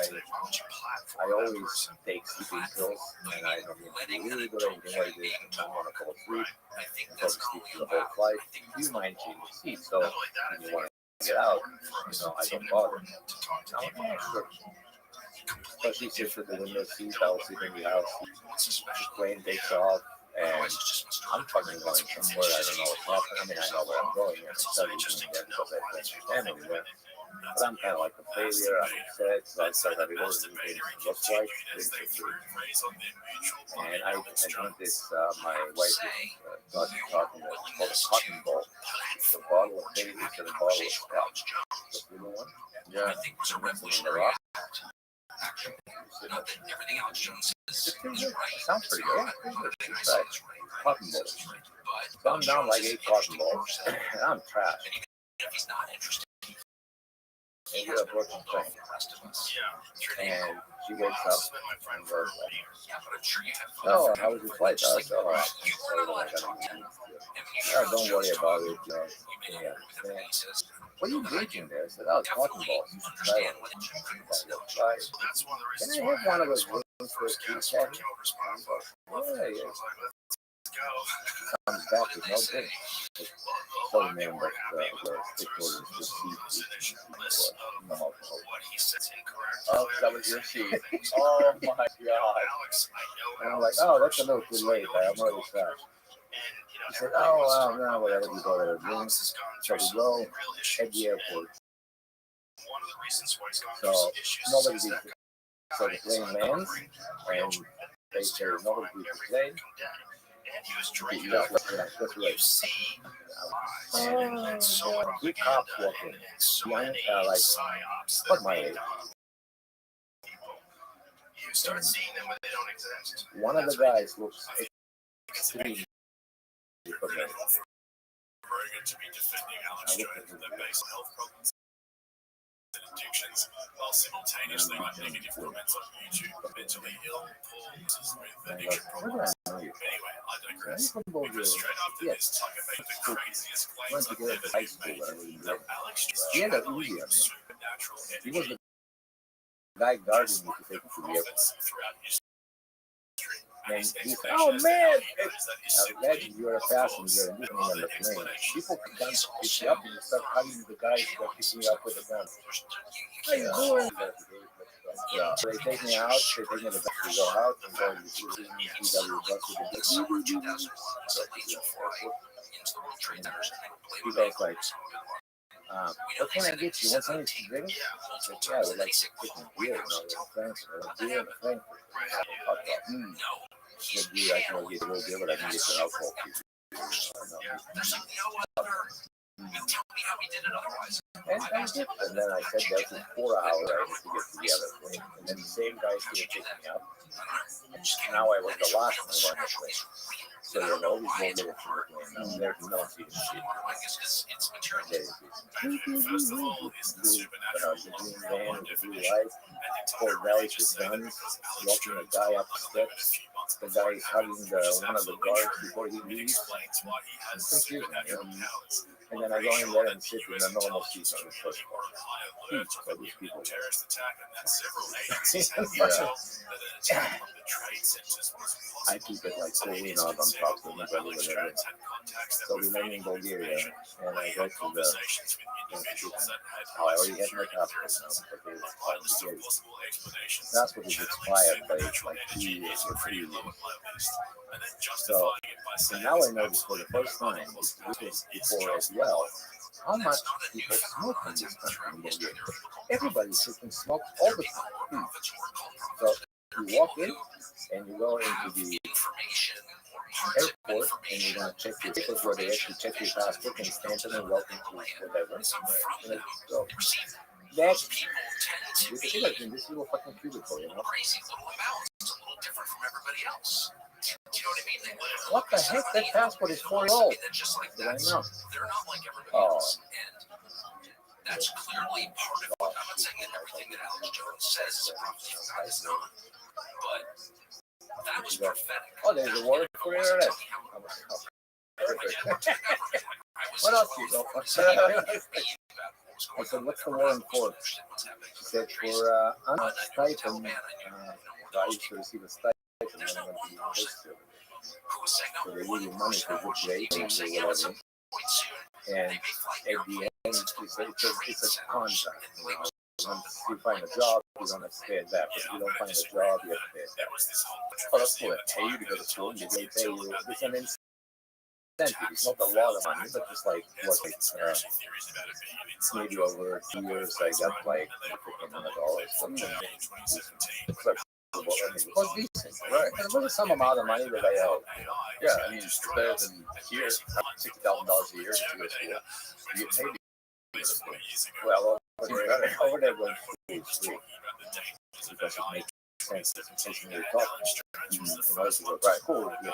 always take sleeping pills and I don't really do anything like this. And I'm going to fall asleep. And fall asleep for the whole flight. Do you mind changing the seat? So when you want to get out, you know, I don't bother. I'm like, sure. So she sits at the window seat, I was sitting in the aisle seat. The plane takes off, and I'm fucking going somewhere. I don't know what's happening. I mean, I know where I'm going, and I started doing that because I think family there. But I'm kind of like a failure. I'm upset, so I started having all the meetings. Looks like and I drink this. My wife is talking about called a cotton ball. It's a bottle of baby and a bottle of scotch. The little one. Yeah. In the rock. Sounds pretty good. Right. Cotton balls. So I'm down like 8 cotton balls, and I'm trash. And we're approaching train. And she wakes up and goes, oh, how was your flight? I said, oh, I'm sorry that I got to oh, don't worry about it. Yeah. What are you drinking there? I said, oh, cotton balls. Try one. Can I have one of those rooms for a tea set? Yeah, yeah. Comes back with no drink. So the man that the orders the seat no alcohol. Oh, that was your seat. Oh my god. And I'm like, oh, that's a little too late. I'm already crashed. He said, oh, no, whatever, you go to the room. So we go at the airport. So nobody beats it. So the plane lands, and they say nobody beats the plane. That's right. Three cops walk in. Young, like, what my age? One of the guys looks extremely familiar. To be defending Alex Jones and their basal health problems and addictions, while simultaneously negative comments on YouTube. Mentally ill Paul with addiction problems. Anyway, I digress. Because straight after this, Tucker made the craziest claims I've ever made. That Alex Jones is supernatural. He was the guy guarding me to take me to the airport. Throughout history. And he said, oh man, imagine you're a passenger and you're on the plane. People come to pick you up and you start hugging the guys that are picking you up with a gun. How you doing? Yeah. So they take me out, they take me to the bus, we go out and go to the VW bus with the big he goes like, what can I get you? Want something to drink? I said, yeah, I would like to get some beer. Beer and a Frankfurt. Good beer, I can get a little beer, but I can get some alcohol. And then I said that's a 4 hour I need to get together. And then the same guys here picked me up. Now I was the last one on the plane. So there's always more minutes in the plane. There's no seating shit. First of all, is the supernatural van with blue lights, 4 guys with guns, walking a guy up the steps. The guy is hugging one of the guards before he leaves. Explains why he has supernatural powers. And then I go in there and sit in the normal seat on the first floor. Huge for these people. I keep it like cooling out on top of the belly whatever. So we land in Bulgaria and I go to the I already had my passport now because passport is expired by like 2 years or 3 years. So now I noticed for the first time, this was before as well, how much people smoke in this country in Bulgaria. Everybody freaking smokes all the time. So you walk in and you go into the airport and you're going to check your papers where they actually check your passport and stamp it and welcome to whatever. So that's you see like in this little fucking cubicle, you know? What the heck? That passport is 4 years old. Did I know? Oh. That's clearly part of what I'm not saying that everything that Alex Jones says is a prophecy of God. It's not. But that was prophetic. Oh, there's a word for it. What else do you know? I said, what's the word for? She said, for stipend, I used to receive a stipend when I went to university. So they give you money for good grades or whatever. And at the end, it's a contract. You know? Once you find a job, you don't have to pay it back. If you don't find a job, you have to pay it back. Oh, that's cool. They pay you to go to school. They pay you. It's an incentive. It's not a lot of money, but just like what, maybe over 2 years, I got like $1,500. It was decent, right? It wasn't some amount of money that I owed. Yeah, I mean, it's better than here, $60,000 a year to go to school. You get paid to go to school. Well, over there was free. Because it makes sense. It's something you're talking. Right, cool. Yeah.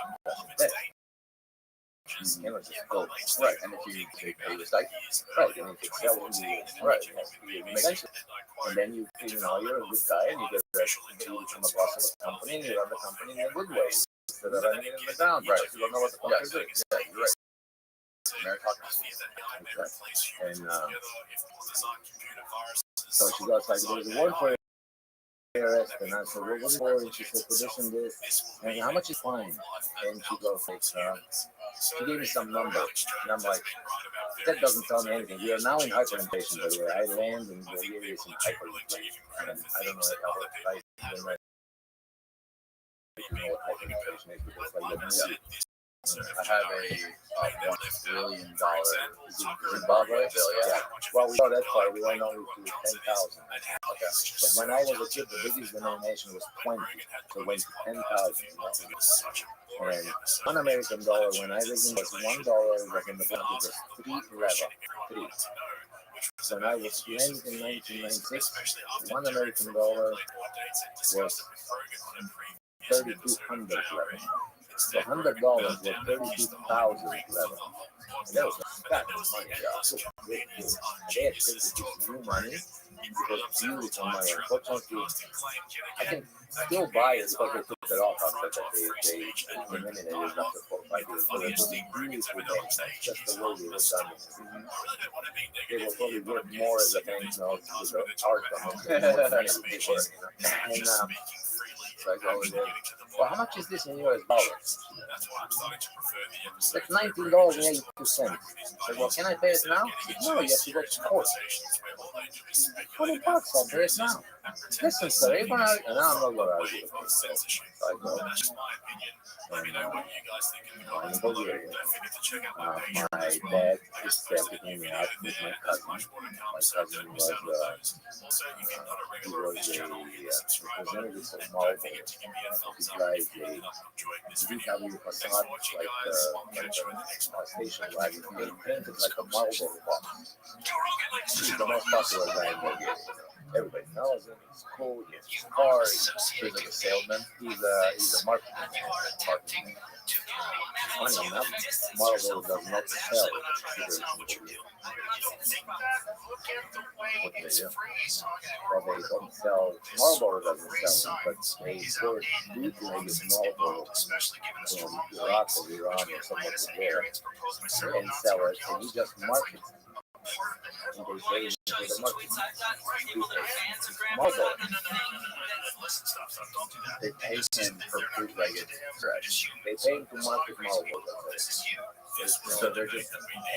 Right, and if you pay the stipend, right, and if it's selling, right, you make sense. And then you know, you're a good guy, and you get a deal from a boss of a company, and you run the company in a good way. Instead of running it in the ground, right? You don't know what the fuck you're doing. Yeah, you're right. Meritocracy. And so she goes like, there's a word for it. And I said, well, what's for? And she said, for this and this. And how much is fine? And she goes like, she gave me some number. And I'm like, that doesn't tell me anything. We are now in hyperinflation, by the way. I land in Bulgaria is in hyperinflation. And I don't know how I don't know what hyperinflation is because like the movie. I have a $1 billion Zimbabwe bill, yeah. Well, we know that far. We don't know we do 10,000. Okay. But when I was a kid, the biggest denomination was 20. So it went to 10,000. And $1 American, when I was in, was $1 was in the bank, it was 3.11. When I was landed in 1996, $1 American was 3,200 level. So $100 was 32,000 level. That was a fat money, y'all. They had to new money because it's beautiful money. Unfortunately, I can still buy it because they took it off after that. They eliminated it after 4 or 5 years. So it was beautiful bank. Just the way they were done. They will probably work more as a banknote with the art from it. And so I go over there. Well, how much is this in US dollars? It's $19.82. I said, well, can I pay it now? No, you have to go to court. $20, I'll pay it now. Listen, sir, you're gonna... And I'm not going to argue with you. So I go. And, in Bulgaria, my dad is taking me out with my cousin. My cousin was he was a representative of Marlboro. He drives a VW Passat, like a station wagon. He painted like a Marlboro box. He's the most popular guy in Bulgaria. Everybody knows him. He's cool. He has his car. He's like a salesman. He's a marketing. Funny enough, Marlboro does not sell cigarettes in Bulgaria. What do they do? Well, they don't sell, Marlboro doesn't sell them, but they import bootlegged Marlboro from Iraq or Iran or somewhere there and sell it, and you just market it. And they say it for the market. Marlboro. They pay him for bootlegged stretch. They pay him to market Marlboro. So they're just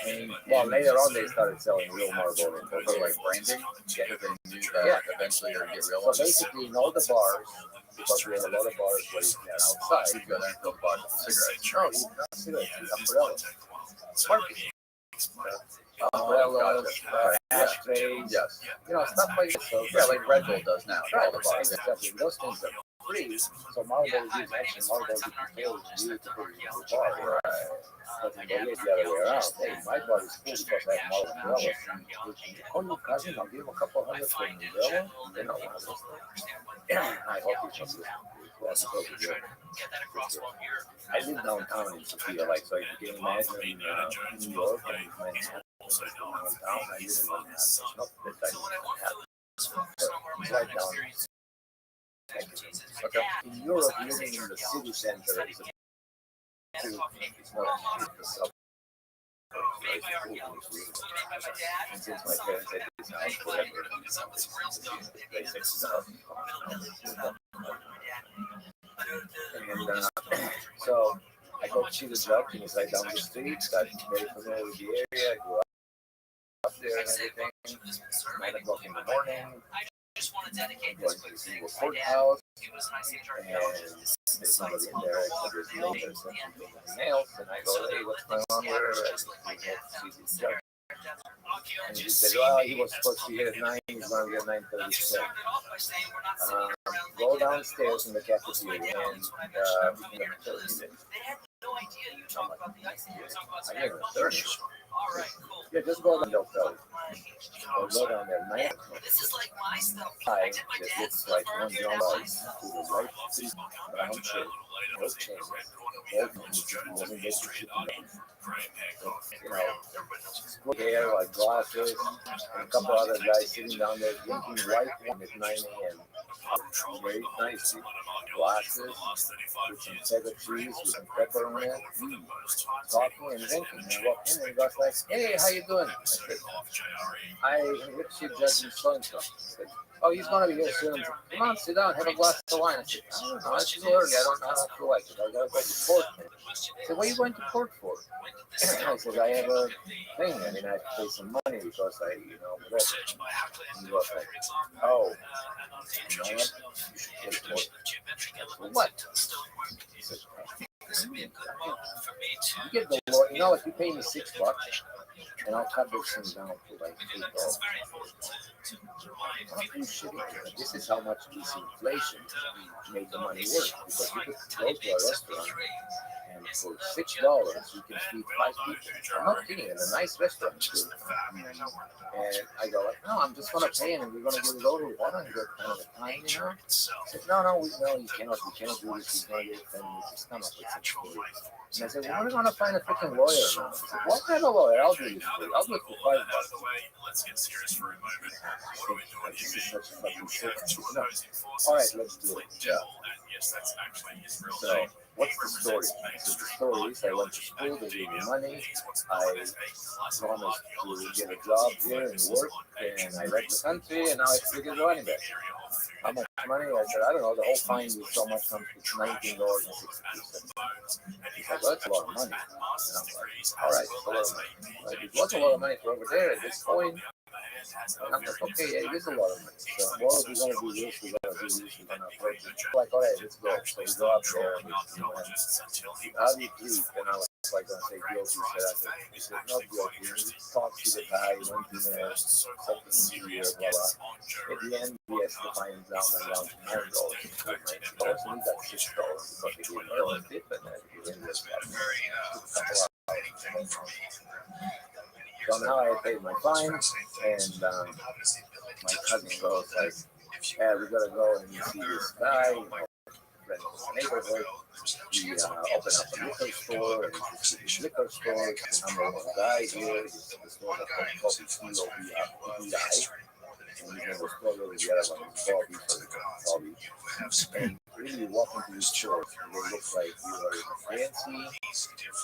paying. Well, later on they started selling real Marlboro. For like branding, because they knew that eventually it would get real. So basically, in all the bars, because we have a lot of bars where you can outside, You go there and fill the bottle with cigarettes. no, it's not cigarettes, it's umbrellas. Marketing. Umbrellas, Ashtrays, yes. you know, stuff like that. So, Yeah, like Red Bull does now. right, All the bars. exactly. Those things are free. So Marlboro is actually Marlboro is used to put in the bar. But in Bolivia, it's the other way around. Hey, my bar is full because I have Marlboro umbrellas. Oh, your cousin, I'll give him a couple hundred for an umbrella. You know, one of those things. I hope he comes. I live downtown in Sophia, like, so if you can imagine New York and Manhattan, downtown, I live in Manhattan. It's not that I live in Manhattan. It's right down. Okay. In Europe, living in the city center is it's not the suburb. And since my parents had this house forever, they said, and so I go to see the job, and it's right down the street. Got very familiar with the area. I grew up there and everything. 9 o'clock in the morning. I'm going to the single courthouse, and there's nobody in there except there's the lady that's something else. And I go, hey, what's going on here? I just see this judge. And he said, well, he was supposed to be here at 9, he's going to be at 9:37. Go downstairs in the cafeteria and we can get a 30 minutes. I gave him a 30. Yeah, just go down, they'll tell you. So go down there, 9 o'clock. It looks like one young guy to the right, brown shirt, no chain, wasn't just shooting. You know, square hair, like glasses, and a couple other guys sitting down there drinking white wine at 9 a.m. Very nice glasses with some cheddar cheese with some pepper on it, talking and drinking. And I walked in and he goes like, hey, how you doing? I said, what's your judge in so-and-so? Oh, he's going to be here soon. Come on, sit down, have a glass of wine. I said, I don't know, it's too early. I don't feel like it. I got to go to court. I said, what are you going to court for? I said, I have a thing. I mean, I have to pay some money because I, whatever. And he was like, oh, you know what? You should get a court. For what? He said, you get the lawyer. You know, if you pay me $6, and I'll cut this thing down to like $8. This is how much this inflation made the money work. Because you could go to a restaurant and for $6 you can feed 5 people. I'm not kidding, in a nice restaurant too. And I go like, no, I'm just gonna pay him and we're gonna get it over with. I don't get kind of a time, I said, no, you cannot do this. He's gonna get offended. His stomach. And I said, well, we're gonna find a freaking lawyer now. He said, what kind of lawyer? I'll do this for you. I'll do it for $5. Let's get serious for a moment. What are we doing This here? is such a fucking shit. No. All right, let's do it. Yeah. Yes, that's actually his real So, name. what's the story? So the story is I went to school, they gave me money, I promised to get a job here and work, and I left the country, and now I have to get money back. How much money? I said, I don't know, the whole fine is so much comes to $19.62. He's like, well, that's a lot of money. And I'm like, all right, it's a lot of money. Like, it was a lot of money for over there at this point. And I'm like, okay, yeah, it is a lot of money. So, well, we're going to do this, we're going to do this, we're going to approach it. Like, all right, let's go. So we go up there, and how do you plead? And I was like, going to say guilty. He said, not guilty. He talked to the guy, went in there, something easier, blah, blah. At the end, yes, the fine is down and down to $9. And he got $6 because he didn't know it did, but he didn't just have a couple hours. So now I paid my fine, and my cousin goes like, yeah, we gotta go and see this guy, friend of the neighborhood. We open up a liquor store, and this liquor store, the number one guy here, the store that called Coffee and his name was Pablo, the other one was Bobby. And really, you walk into these stores, and they look like you are in a fancy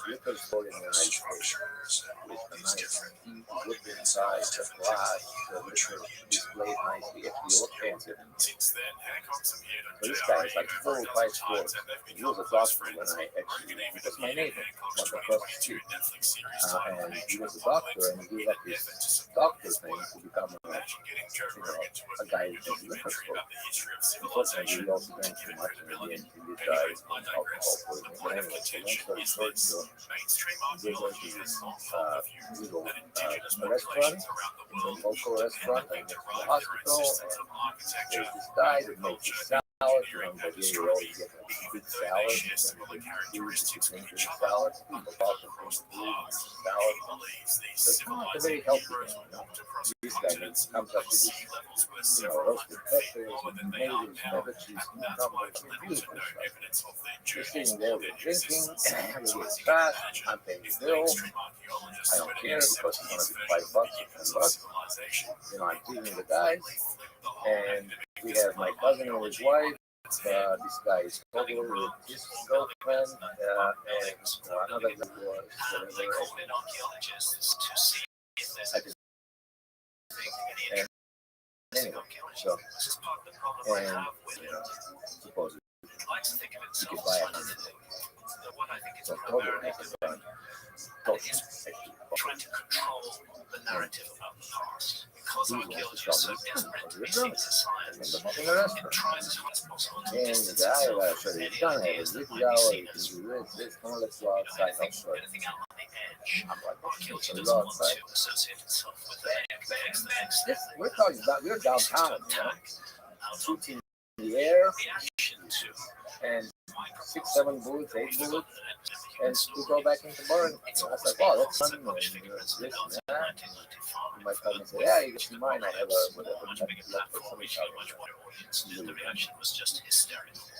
liquor store in the United States with a nice pink wood inside, the glass, the liquor displayed nicely. Actually, you look fancy. So this guy is like 4 or 5 stores. He was a doctor when I actually, he was my neighbor, like across the street. And he was a doctor, and he gave up his doctor thing to become a guy in the liquor store. Unfortunately, he also drank too much, and in the end, he did die of alcohol poisoning. But anyway, long story short, so he went to this little restaurant, a local restaurant, and the hospital, and there's this guy that makes a salad. But yeah, you always get a good salad, and then you food that you drink in the salad. People also drink food in the salad. So it's not a very healthy thing, you know. This guy comes up with this, roasted peppers and tomatoes, cheddar cheese, really good stuff. You're sitting there, we're drinking, we get fat, I'm paying the bill. I don't care because it's going to be $5 or $10. I'm teasing the guys, and we have my cousin and his wife. This guy is over with his girlfriend, and another guy was whatever. And anyway, so, and supposedly you could buy a hundred. So Toby has a gun. Toby, actually, trying to control the narrative about the past. Because archaeologists are desperate to be seen as a science, it tries as hard as possible to distance itself from any ideas that might be seen as anything out on the edge. Archaeology doesn't want to associate itself with the we're talking about, we're downtown, shooting in the air, and 6, 7 bullets, 8 bullets, and we go back into bar, and I was like, wow, that's fun, and this and that. And my cousin said, yeah, you can see mine, I have a whatever,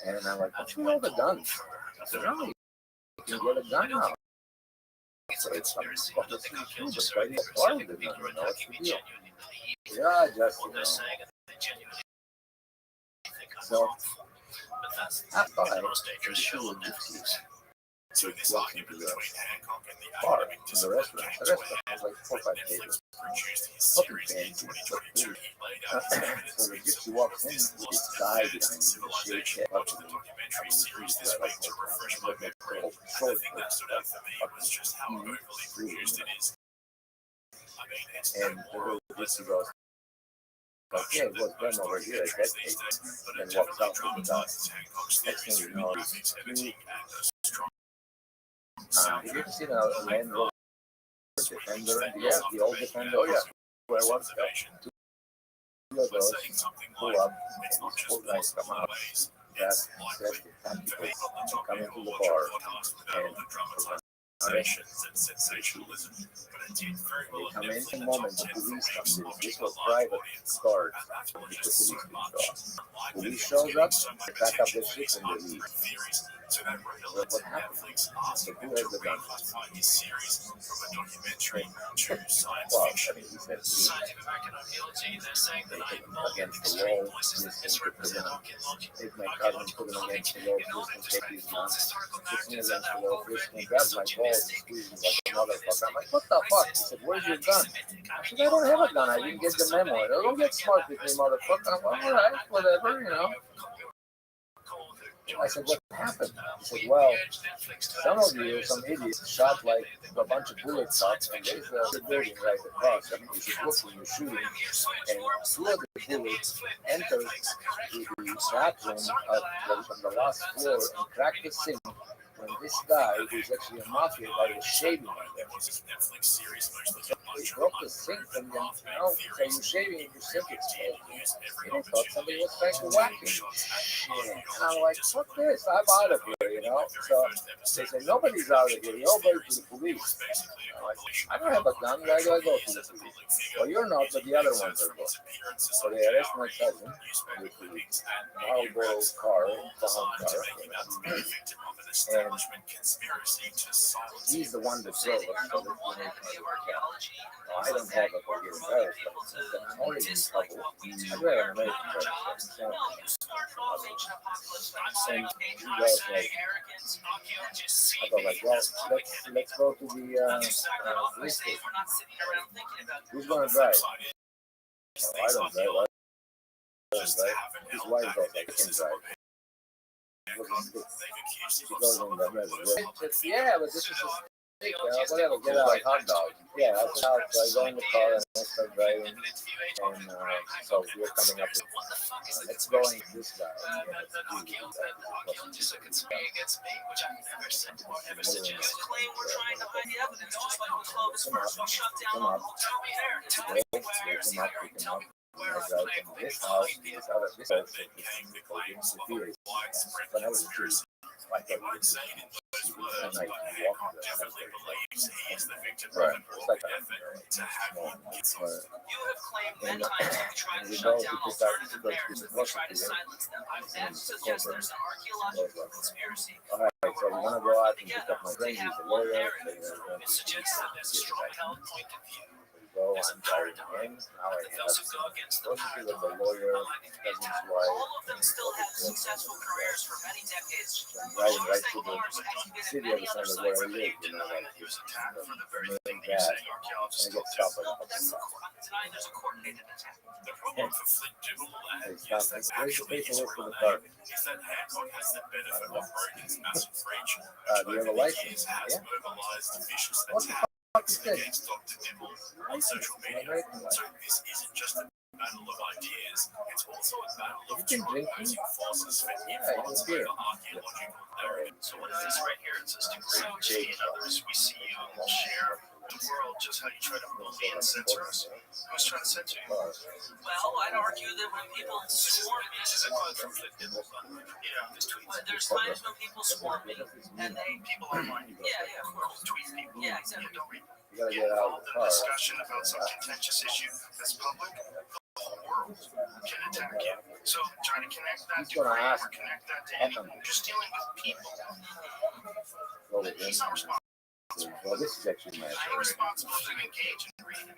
and I'm like, what's with all the guns? I said, no, you can get a gun now. So it's some fucking true, but why do you acquire the gun? What's the deal? Yeah, just, So, I thought I was so this argument between Hancock and the bar in the restaurant. The restaurant was like 4 or 5 tables. Nothing fancy, but food. So the gypsy walks in with this guy behind him, the shake head up to the documentary series this week to refresh my memory. The thing that stood out for me was just how overly produced it is. I mean, it's and the gypsy goes, okay, it was done over here at that table, and walks out with the guy. Next thing you know, he's have you ever seen a Land Rover Defender? Yeah, the old Defender. Oh, yeah. Where was it? 2 of those pull up, and these 4 guys come out. That's tactical. Come into the bar, and sensations and sensationalism, but it did very well. They come in the moment the police comes in. This was private cars with the police being shot. Police shows up, they pack up their shit and they leave. What happened? So who has the gun? Well, I mean, he said against the wall, this can put the gun. Take my cousin, put him against the wall, this can take his gun. Puts me against the wall, this can grab my balls and squeeze me like a motherfucker. I'm like, what the fuck? He said, where's your gun? I said, I don't have a gun. I didn't get the memo. Don't get smart with me, motherfucker. I'm like, all right, whatever, I said, what happened? He said, well, some of you, some idiots, shot like a bunch of bullets up, and there's a building right across. I mean, you should look when you're shooting. And 2 of the bullets entered the bathroom from the last floor and cracked the sink. When this guy, who's actually a mafia guy, was shaving right there. So he broke the sink and then, so you're shaving and your sink exploded. And I thought somebody was trying to whack me. And I'm like, fuck this, I'm out of here, So they said, nobody's out of here, you all go to the police. I'm like, I don't have a gun, why do I go to the police? Well, you're not, but the other ones are going. So they arrest my cousin with the Marlboro car, and he's the one that drove us, so I don't have a fucking embarrassment. want to get in trouble. I'd rather an American driver. So, and he goes like, I go like, well, let's go to the police station. Who's gonna drive? Oh, I don't drive. His wife goes like, I can drive. She goes in the reservoir. Yeah, but this is a stick. Whatever, get out. Like hot dog. Yeah, I get out. So I go in the car and I start driving. And so we're coming up with, let's go and this guy. Come up. I drive from this house to this other this house. When I was a kid, I thought it was and I walked the house. Right. It's like a small house. And we go to pick up to go to the hospital. All right, so we want to go out and pick up my friend. He's a lawyer. Go, I'm driving in. Now I have supposed to be with a lawyer, cousin's wife. All of them still have successful careers for many decades. I'm driving right to the city other side of where I live, you know, like this main gas. And I get stopped by the police. Tonight there's a coordinated attack. The problem for Flint Dibble They stop me. Where's the paperwork for the car? is that Hancock has the benefit of Reagan's massive reach. Do you have a license? Has Yeah. mobilized vicious What the attack fuck is this? against Dr. Dibble on social media. So this isn't just a battle of ideas, it's also a battle of You can drink opposing forces for Yeah, influence it's beer. over archaeological narrative. So what is this right here? It says to create and others, we see you and we'll share the world just how you try to bully and censor us. Who's trying to censor you? Well, I'd argue that when people swarm me, this is a quote from Flint Dibble. Yeah, this tweet. There's times when people swarm me and they people are mine. Yeah, of course. Tweet people. Yeah, exactly. Don't read. You gotta get out of the car. Discussion about some contentious issue that's public, the whole world can attack you. So try to connect that to gonna crime ask or connect that to anything. Just dealing with people. Go with him. He's not responsible. Well, this is actually my I'm responsible to engage in reading.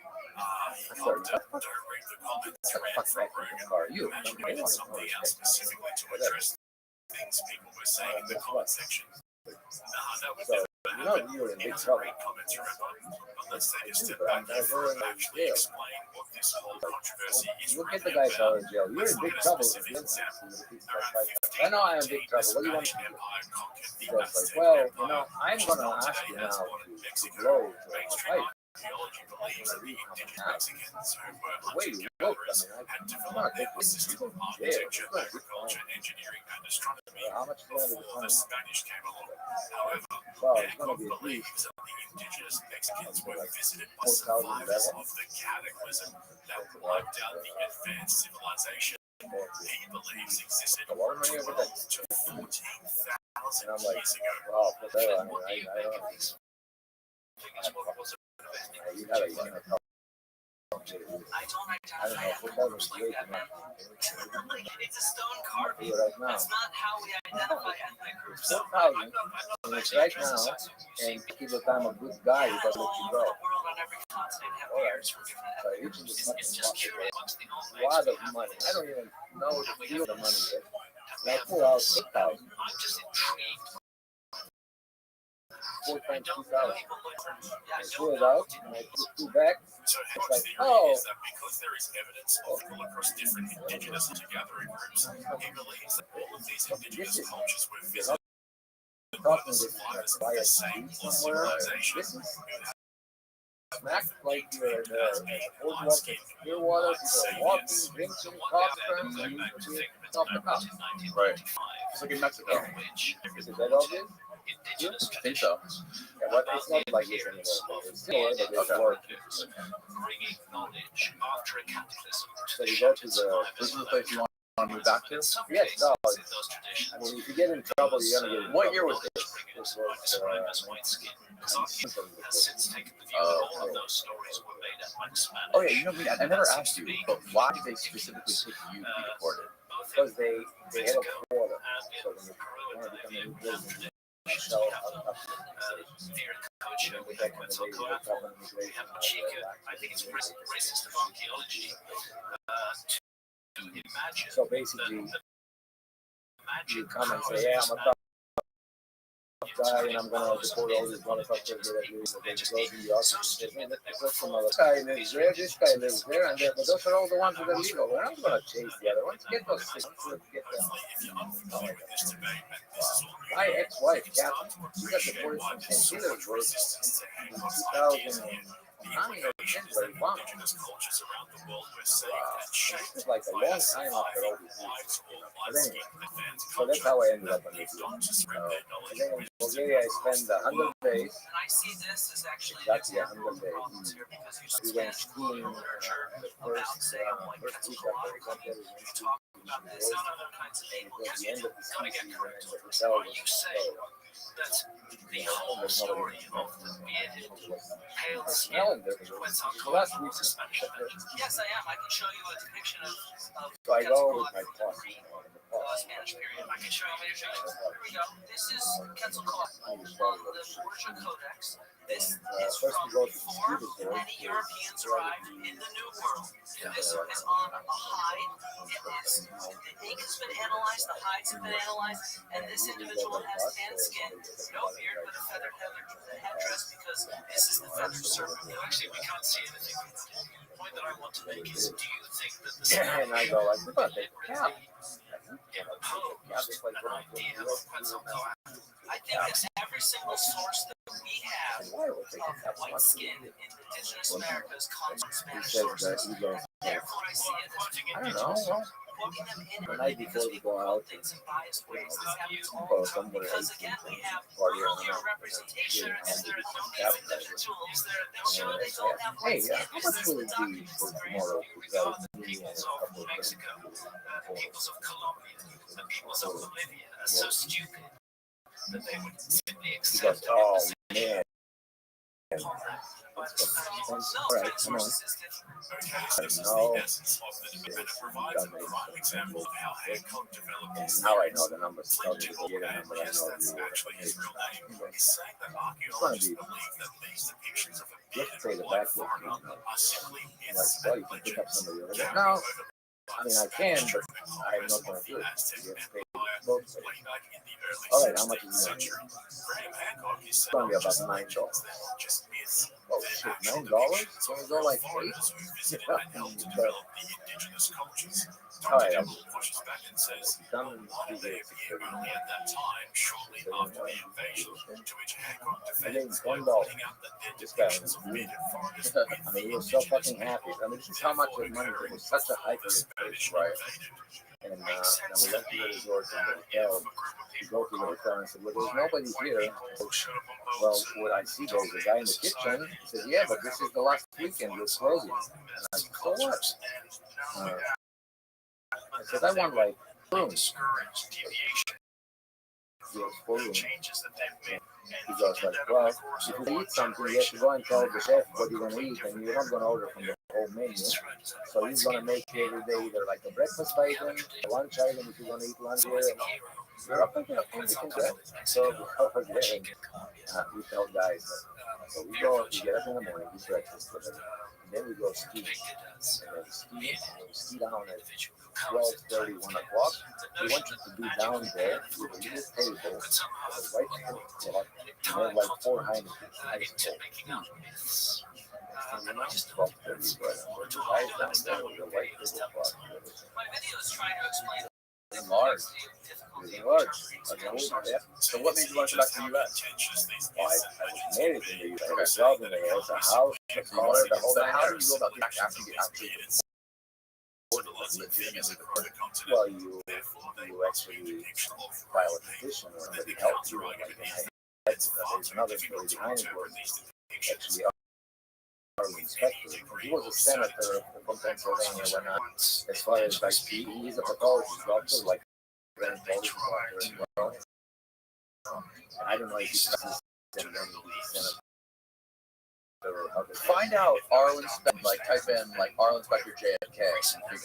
Sorry, Don't read the comment thread fuck from back in Rogan. the car. You. Imagine we did something else specifically to address things people were saying in the comment section. That was So, you know, you were in big trouble. great comments, remember? But let's take a step But I'm back never and in actually jail. explain what this whole controversy is We'll get really the guys about. out of jail. You're in big trouble. I know I'm in big trouble. What do you want to do? He goes like, well, you know, I'm going to ask you now to blow to my wife. Archaeology believes that the indigenous Mexicans who were The way you hunter look, gatherers I mean, had I'm not developed their taking system you of to jail. architecture, It's not agriculture, engineering, and astronomy how much money is before it? the Spanish came along. However, Well, it's going Hancock to be at least believes that the indigenous Mexicans were visited by 4,000 survivors level. of the cataclysm that wiped out the advanced civilization he believes existed a lot of money over there. 12 to 14,000 And I'm like, years ago. wow, for that, I mean, I don't know. You gotta, you know, I don't know, what that was great. It's a stone carving. Right now, That's not how we identify ethnic groups. 4,000, and it's right now, and people think I'm a good guy because I let you go. So it's just a lot of money. I don't even know the deal of the money yet. And I pull out 8,000. I'm just intrigued. 4 times 2,000. I pull it out, and I put 2 back. So It's Hancock's like, theory oh. is that because there is evidence of people across different indigenous hunter-gathering groups, he believes that all of these indigenous cultures were visited by Talking the this survivors is of by the a same street somewhere. civilization This is who had smack like you're in the boardwalk in Clearwater. People are walking, drinking, cops friends, and you off the cops. Right. It's like in Mexico. Is it that obvious? I think so. Yeah, but it's not like this anymore. It's still there, but it's work. bringing knowledge after a cataclysm. So you go to the. This is the place you want to move back to? Yes, no. Those traditions. I mean, if you get in trouble, you're gonna get in What trouble. year was this? This was White skin. Has since taken the view Oh. that all of those stories were made up by the Spanish. Oh yeah, you know, I never asked you, but why did they specifically pick you to be deported? because they had a quota. So when you want to become a new president, you show up I think it's racist of archaeology. So basically, you come and say, yeah, I'm a tough guy and I'm gonna deport all these motherfuckers that are doing the thing. Goes in the office and says, man, that's some other guy lives there, this guy lives there, and but those are all the ones that are legal. We're not gonna chase the other ones. Get those six. Let's get them. My ex-wife, Catherine, she got deported from St. Petersburg in 2009 or 10, very long. This is like a long time after all these years. But anyway, so that's how I ended up on this list. And then in Bulgaria, I spent 100 days, exactly 100 days. We went skiing the first week after we got there. We went skiing. And it was the end of the ski season, and the hotel was That's the whole story of the pale skin. the last week. Yes, I am. I can show you a depiction of So I go with my boss. Spanish period. I can show you later. Here we go. This is Quetzalcoatl from the Georgia Codex. This is from before many Europeans arrived in the New World. This is on a hide. The ink has been analyzed, the hides have been analyzed, and this individual has tan skin, no beard, but a feathered headdress because this is the feathered serpent. Actually, we can't see anything. The point that I want to make is, do you think that the And I go like, what the cow? I think that every single source that we have of white skin in indigenous Americas comes from Spanish sources. Therefore, I see it as I don't know. quoting them in The night before we go out, things in biased ways. This happens all oh, the time somewhere because, again, we have party earlier representation and there is no need for different tools. They'll show they don't have hey, white skin. how much will it be for tomorrow? The peoples of Mexico, the peoples of Colombia, the peoples of Bolivia are so stupid that they would simply He accept goes, oh man. No, Right, come on. Now I know the numbers. Tell me the number. I know the it's going to be. Let's say the backwards. Like, well, you can pick up somebody over there. No, I mean I can, but I'm not going to do it. You have to pay both ways. All right, how much is it? It's going to be about $9. Oh shit, $9? Can we go like 8? All right, I'm done in I think $1. This guy was beautiful. I mean, he was so fucking happy. I mean, this is how much of money. It was such a hike in his face, right? And we went to the resort and the hotel. We go to the hotel and said, well, there's nobody here. Well, what I see, there's a guy in the kitchen. He says, yeah, but this is the last weekend. We're closing. And I said, so what? I said, I want like rooms. He goes, 4 rooms. He goes like, well, if you eat something, you have to go and tell the chef what you're going to eat, and you're not going to order from the whole menu. So he's going to make every day either like a breakfast item, a lunch item if you're going to eat lunch here. And you're up making a food, you can do it. So we go over there and we tell guys, so we get up in the morning, we breakfast, whatever. And then we go ski. And then we ski down at 12:30, 1 o'clock. We want you to be down there with a little table, right in the clock, and then like 4 Heineken. Nice cold. And then 12:30, right? The guys down there with the white table clock. Large. Large. Yeah. So what made you want to come back to the U.S.? Well, I was married in the U.S. I was job in the U.S. A house, a car, the whole nine How do yards. you go about that after you actually Well, you actually file a petition or somebody helps you. Like, there's another story behind it was actually our inspector. He was a senator from Pennsylvania when as far as like he's a pathologist doctor, like rheumatologist doctor as well. I don't know if he's a senator. find out Arlen Spector, like type in like Arlen Spector JFK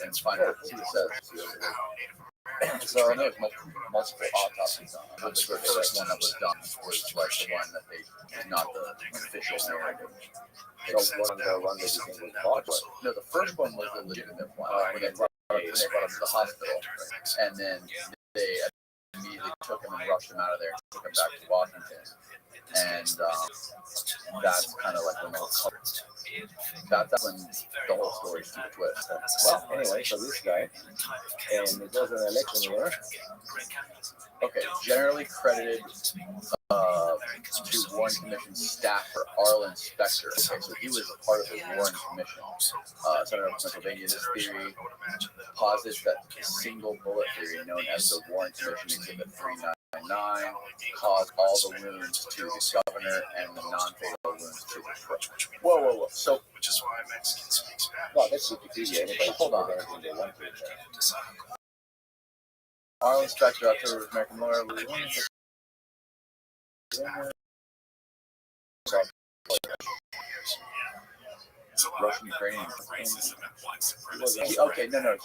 and find out what it says. So there's multiple autopsies on it. The first one that was done was like the one that they not the official narrative. So one that you think was bought? No, the first one was the legitimate one. When they him to the hospital, and then they immediately took him and rushed him out of there, and took him back to Washington, and that's kind of like when that's when the whole story took a twist. Well, anyway, so this guy, and it was an election year. Okay, generally credited to Warren Commission staffer Arlen Specter. Okay, so he was a part of the Warren Commission. Senator of Pennsylvania, this theory posits that the single bullet theory, known as the Warren Commission Exhibit 399, caused all the wounds to the governor and the non-fatal wounds to the crook. Whoa. So, Which is why Mexicans speak Spanish. Well, that's Wikipedia. Anybody Hold on. anything they want to. Arlen Specter, after American lawyer, Russian Ukrainian.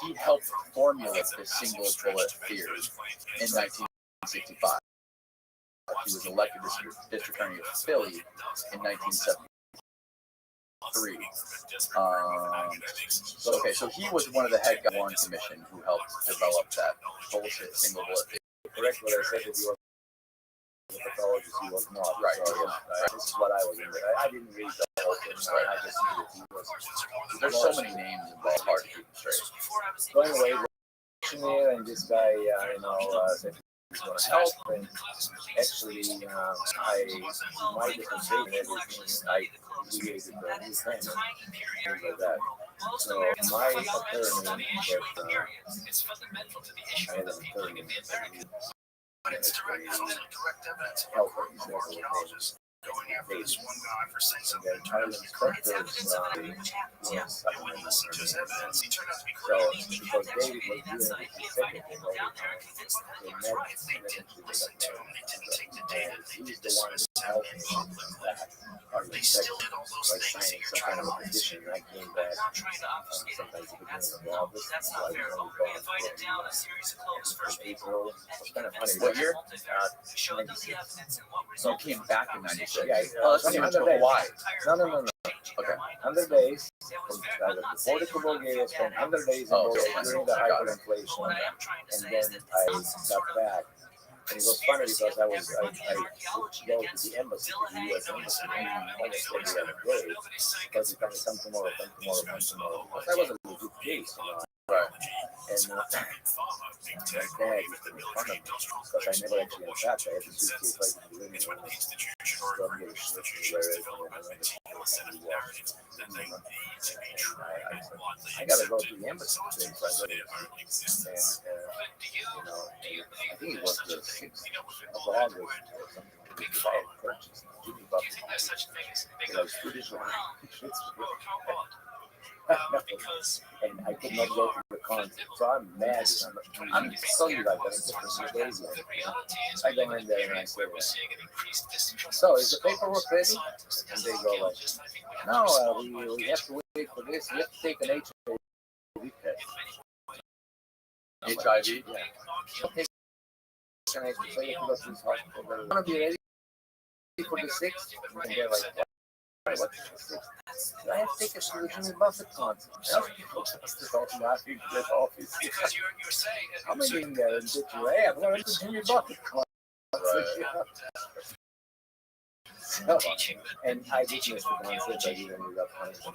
He helped formulate the single bullet theory in 1965. He was elected district attorney of Philly in 1973. So he was one of the head guys Warren Commission who helped develop that bullshit single bullet theory. Correct what I said, that he was a pathologist, he was not. Right. So, this is what I was in. I didn't read the whole thing. I just knew that he was. There's so many names involved, hard to keep straight. So anyway, here, and this guy, said he's going to help, and actually, my dispensation, everything, I created the new kind of things like that. So my attorney, I had an attorney, helper, he's never with me. Going after this one guy for saying something. Arlen Specter's Yes, I want to listen to his evidence. He turned out to be so crazy. because David was doing his second thing all the time, they met and eventually they got married. And he's the one who helped me with that. Arlen Specter by signing some kind of a petition. I came back sometimes at the beginning of August, so I was only gone from April. It's kind of funny. What year? 96. So he came back in 96. Yeah, That's when he went to Hawaii. No. Okay. 100 days from before the Bulgaria spent 100 days in Bulgaria during the hyperinflation, and then I got back. And it was funny because I would go to the embassy, to the U.S. embassy, almost every other day, because it comes come tomorrow. Because that was a legit case, Right. And my dad used to make fun of me because I never actually unpacked. I had the suitcase right in the living room. Don't get a shit anywhere. I gotta go to the embassy today, so I went. And I think it was the 6th of August or something. Because I had purchased $50. It was Swedish. And I could not go to the concert, so I'm mad. I'm sorry like that. It's just a few days ago. I go in there and I say, so is the paperwork ready? And they go like, no, we have to wait for this. You have to take an HIV test. HIV? Yeah. Okay. And I have to say it to go to this hospital. I want to be ready for the 6th. And they're like, what's the 6th? I have to take a to the Jimmy Buffett concert. How many in there did you have? Well, it's the Jimmy Buffett concert. So, and I did miss the concert. I even ended up playing some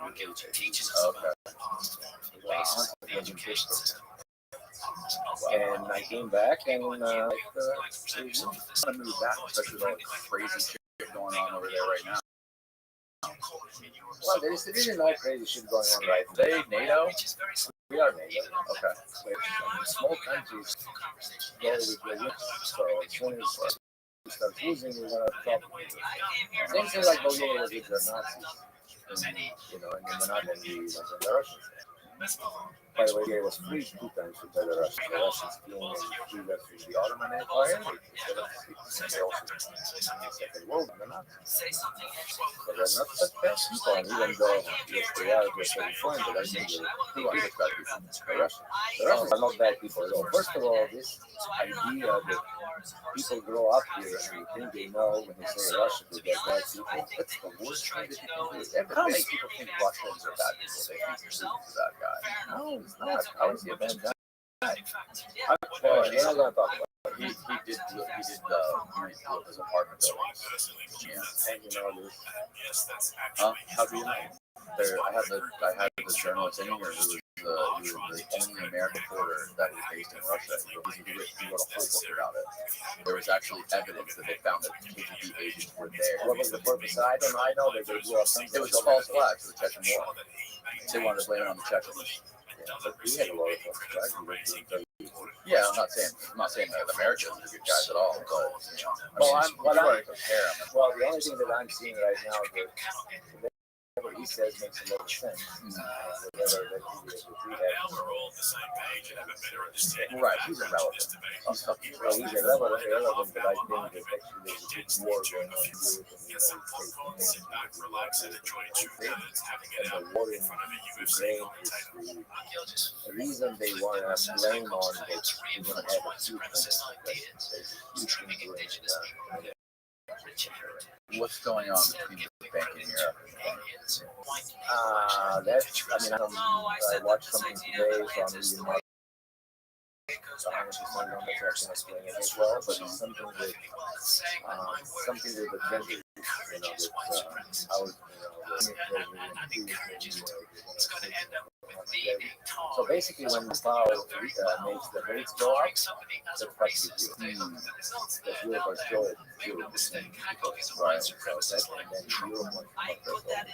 and I came back and I moved back, especially with all the crazy shit going on over there right now. Well, there isn't no crazy shit going on right now. They NATO? We are NATO. Okay. Small countries go with the rich, so as soon as we start losing, we're going to talk. Same thing like Bulgaria with the Nazis. And, and then we're not going to be like the Russians. By the way, Bulgaria was freed 2 times by the Russians. The Russians came and freed us from the Ottoman Empire. They also in the Second World War, not. But they're not such bad people, and even though yes, they are, they're very fine, but I think the Russians. The Russians are not bad people at all. First of all, this idea that people grow up here and you think they know when they say Russia, that they're bad people, that's the worst thing that you can do. How many people think Russians are bad people? They think Putin's a bad guy. No, It's not. How is he a bad guy? Well, We're not gonna talk about he did his apartment buildings. Yeah. and you know this. How do you know? I had the journalist in here who was the only American reporter that is based in Russia. He wrote a whole book about it. There was actually evidence that they found that KGB agents were there. What was the purpose? I don't know. I know that they blew up something. It was a false flag for the Chechen War. They wanted to blame it on the Chechens. Yeah, but we had a lot of flags. Yeah, I'm not saying that the Americans are good guys at all, but you know, Well, try to compare them. Well, the only thing that I'm seeing right now is that whatever he says makes a lot of sense. Whatever that Right, he's irrelevant. He's fucking well, he's irrelevant, but I think that actually there's a big war going on in Europe and the United States. And the war in Ukraine is the reason they want to blame on that we're going to have a huge What's going on between the bank and Europe? That's, I mean, I watched something today, so I'm reading more. 100% on the traction explaining it as well, but it's something with the treasury, you know, that I was, so basically when the power makes the rates go up, that's practically zero. Because Europe are still at 0%. Right. So that's and then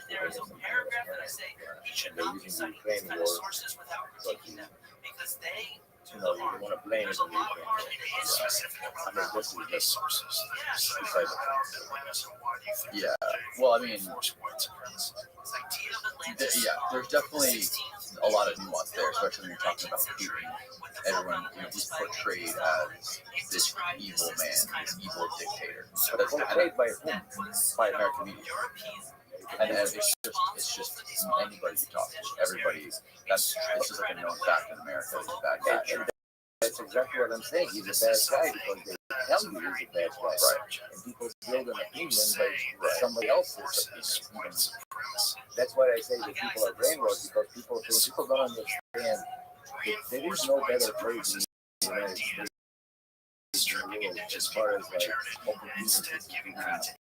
Europe wants and they're using the Ukraine war, but you know, you want to blame it on the Ukraine. I mean, this is just beside the yeah. Well, I mean, there's definitely a lot of nuance there, especially when you're talking about Putin. Everyone, you know, he's portrayed as this evil man, this evil dictator. But that's portrayed by whom? By American media. And it's just anybody you talk to, everybody. It's just like a known fact in America. He's a bad guy. And that's exactly what I'm saying. He's a bad guy because they tell you he's a bad guy. Right. And people build an opinion by somebody else's opinion. That's why I say that people are brainwashed, because people don't understand that there is no better place in the United States as far as like opportunities.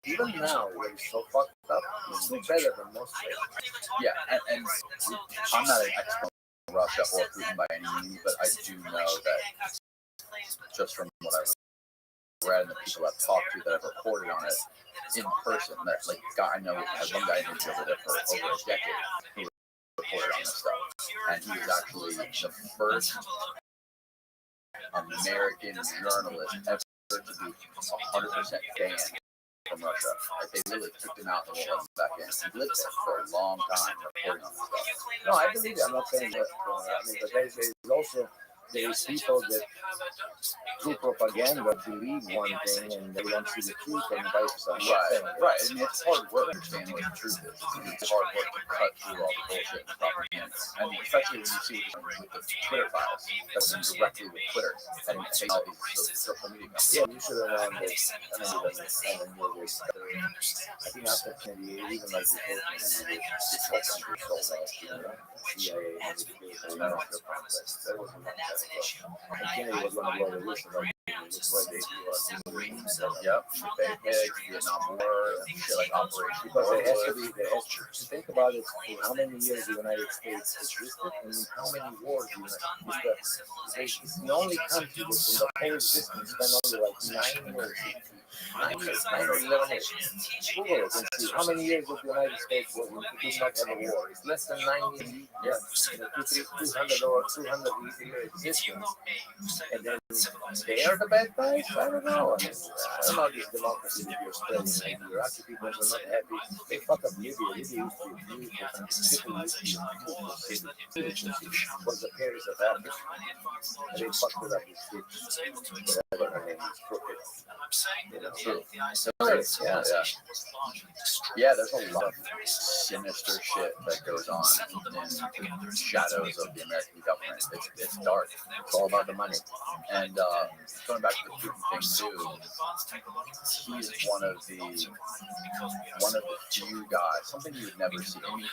Even now, when it's so fucked up, it's still better than most places. Yeah, and I'm not an expert on Russia or Putin by any means, but I do know that just from what I've read and the people I've talked to that have reported on it in person, that like I know I had one guy who lived over there for over a decade who reported on this stuff, and he was actually the first American journalist ever to be 100% banned from Russia. Like they really kicked him out and let him back in. He lived there for a long time reporting on this stuff. No, I believe it. I'm not saying that. I mean, but there's also people that through propaganda believe one thing and they don't see the truth and vice versa. Right. I mean, it's hard work to understand what the truth is. It's hard work to cut through all the bullshit and propaganda. And especially when you see with the Twitter files, that's directly with Twitter and take all these social media companies. Yeah, you should have known that. I think after 28, even like the CIA and the that was a long time ago. And Kennedy was one of the revolutions. Yep, Vietnam War, and shit like Operation. Because there has to think about it, how many years the United States existed and how many wars the United States. It's the only country that in the whole existence spent only like 9 years. 9 or 11 years. Google it and see how many years of the United States was did not have a war. It's less than 90 years. 200 or 200 years existence. And then they are the bad guys? I don't know. I don't know this democracy that you're spreading. The Iraqi people are not happy. They fuck up Libya. Libya used to be beautiful. Was the Paris of Africa. And they fucked it up with whatever her name is, crooked. True. Yeah, there's a lot of sinister shit that goes on in the shadows of the American government. It's dark. It's all about the money. And going back to the Putin thing too, he's one of the few guys, something you would never see. I mean,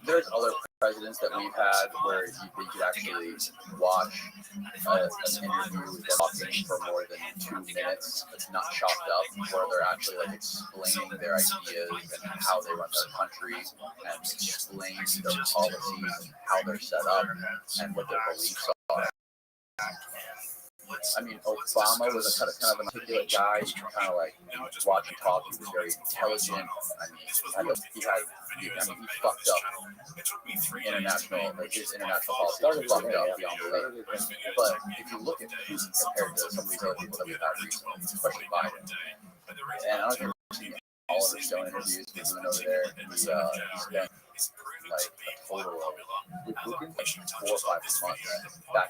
there's other presidents that we've had where you could actually watch an interview with them talking for more than 2 minutes. It's not chopped up, where they're actually like explaining their ideas and how they run their country and explain their policies and how they're set up and what their beliefs are. I mean, Obama was a kind of an articulate guy. You can kind of like watch him talk. He was very intelligent. I mean, he fucked up international, like his international policy was fucked up beyond belief. But if you look at Putin compared to some of these other people that we've had recently, especially Biden, and I don't think we've seen all of his show interviews we're doing over there. He spent like a total of with Putin, like 4 or 5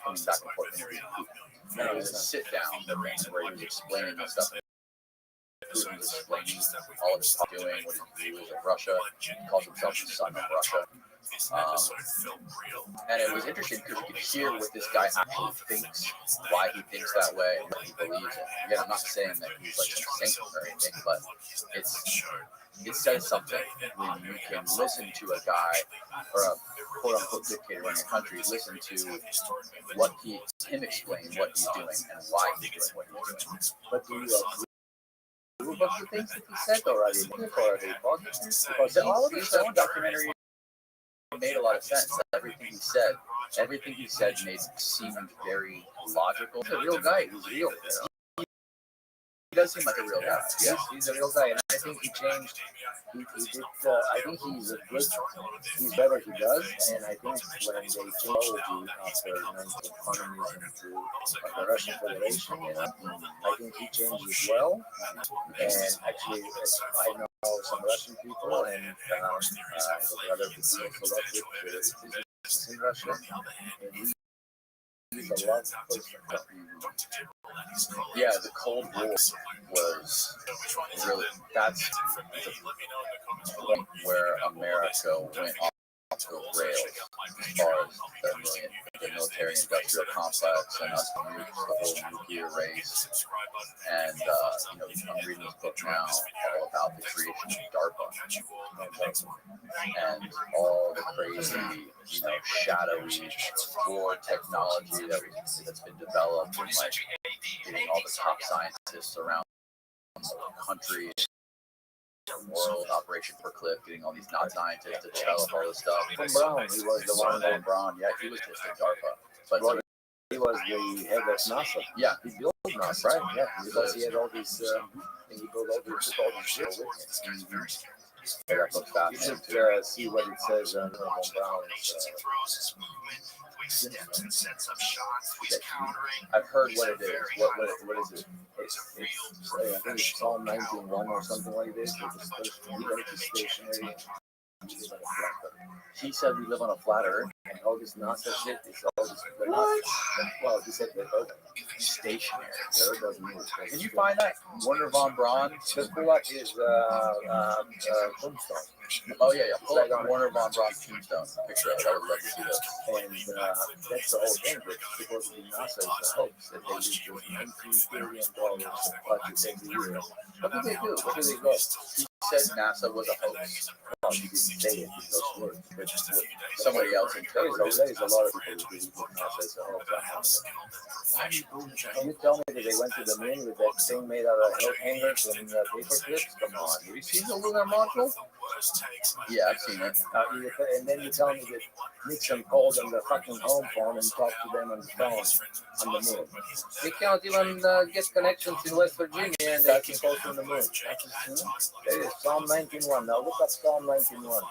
months back and forth interviewing Putin. And it was a sit down where he was explaining this stuff. Putin was explaining all of his doing, what he was in Russia. He calls himself the son of Russia. And it was interesting because you could hear what this guy actually thinks, why he thinks that way, and what he believes in. Again, I'm not saying that he's like some saint or anything, but it says something when you can listen to a guy or a quote-unquote dictator in a country, listen to what him explain what he's doing and why he's doing what he's doing. But do you agree with the things that he said, or are they positive? Because all of his own documentary made a lot of sense. Everything he said seemed very logical. He's a real guy. He's real. He does seem like a real guy. Yeah, he's a real guy, and I think he changed. He did. I think he's a good. He's better. He does, and I think when they changed technology after 19 economies into the Russian Federation, I think he changed as well. And actually, I know some Russian people, and other people in Russia, and he's a lot closer. Yeah, the Cold War was really, that's where America went off the rails as far as the military industrial complex and us nukes, the whole nuclear race. And, I'm reading this book now all about the creation of DARPA and all the crazy, shadowy war technology that's been developed and like getting all the top scientists around the country, world, Operation Paperclip, getting all these not scientists to develop all this stuff. From Brown, he was the one from Brown. Yeah, he was just at DARPA, but he was the head of NASA. Yeah, he built NASA, right? Yeah, because he had all these. He built all these ships with him. Yeah, that looks fascinating. You should see what it says on Brown's. I've heard what it is. What is it? I think it's Psalm 19:1 or something like this. It's stationary. He said we live on a flat earth, and all this NASA shit is all this. Well, he said that stationary. The earth doesn't move. Can you find that? Werner von Braun? Just pull up his tombstone. Oh yeah. Pull up Werner von Braun's tombstone. Picture of it. I would love to see this. And that's the whole thing. But supposedly NASA is a hoax that they use $19 billion of budget every year. What do they do? Where do they go? He said NASA was a hoax. Well, he didn't say it in those words, but somebody else interpreted it. There's a lot of people who believe NASA is a hoax. You tell me that they went to the moon with that thing made out of hangers and paper clips? Come on, have you seen the lunar module? Yeah, I've seen it. And then you tell me that Nixon called them the fucking home phone and talked to them on the phone on the moon. They can't even get connections in West Virginia, and they can post on the moon. That is Psalm 19:1. Now look up Psalm 19:1.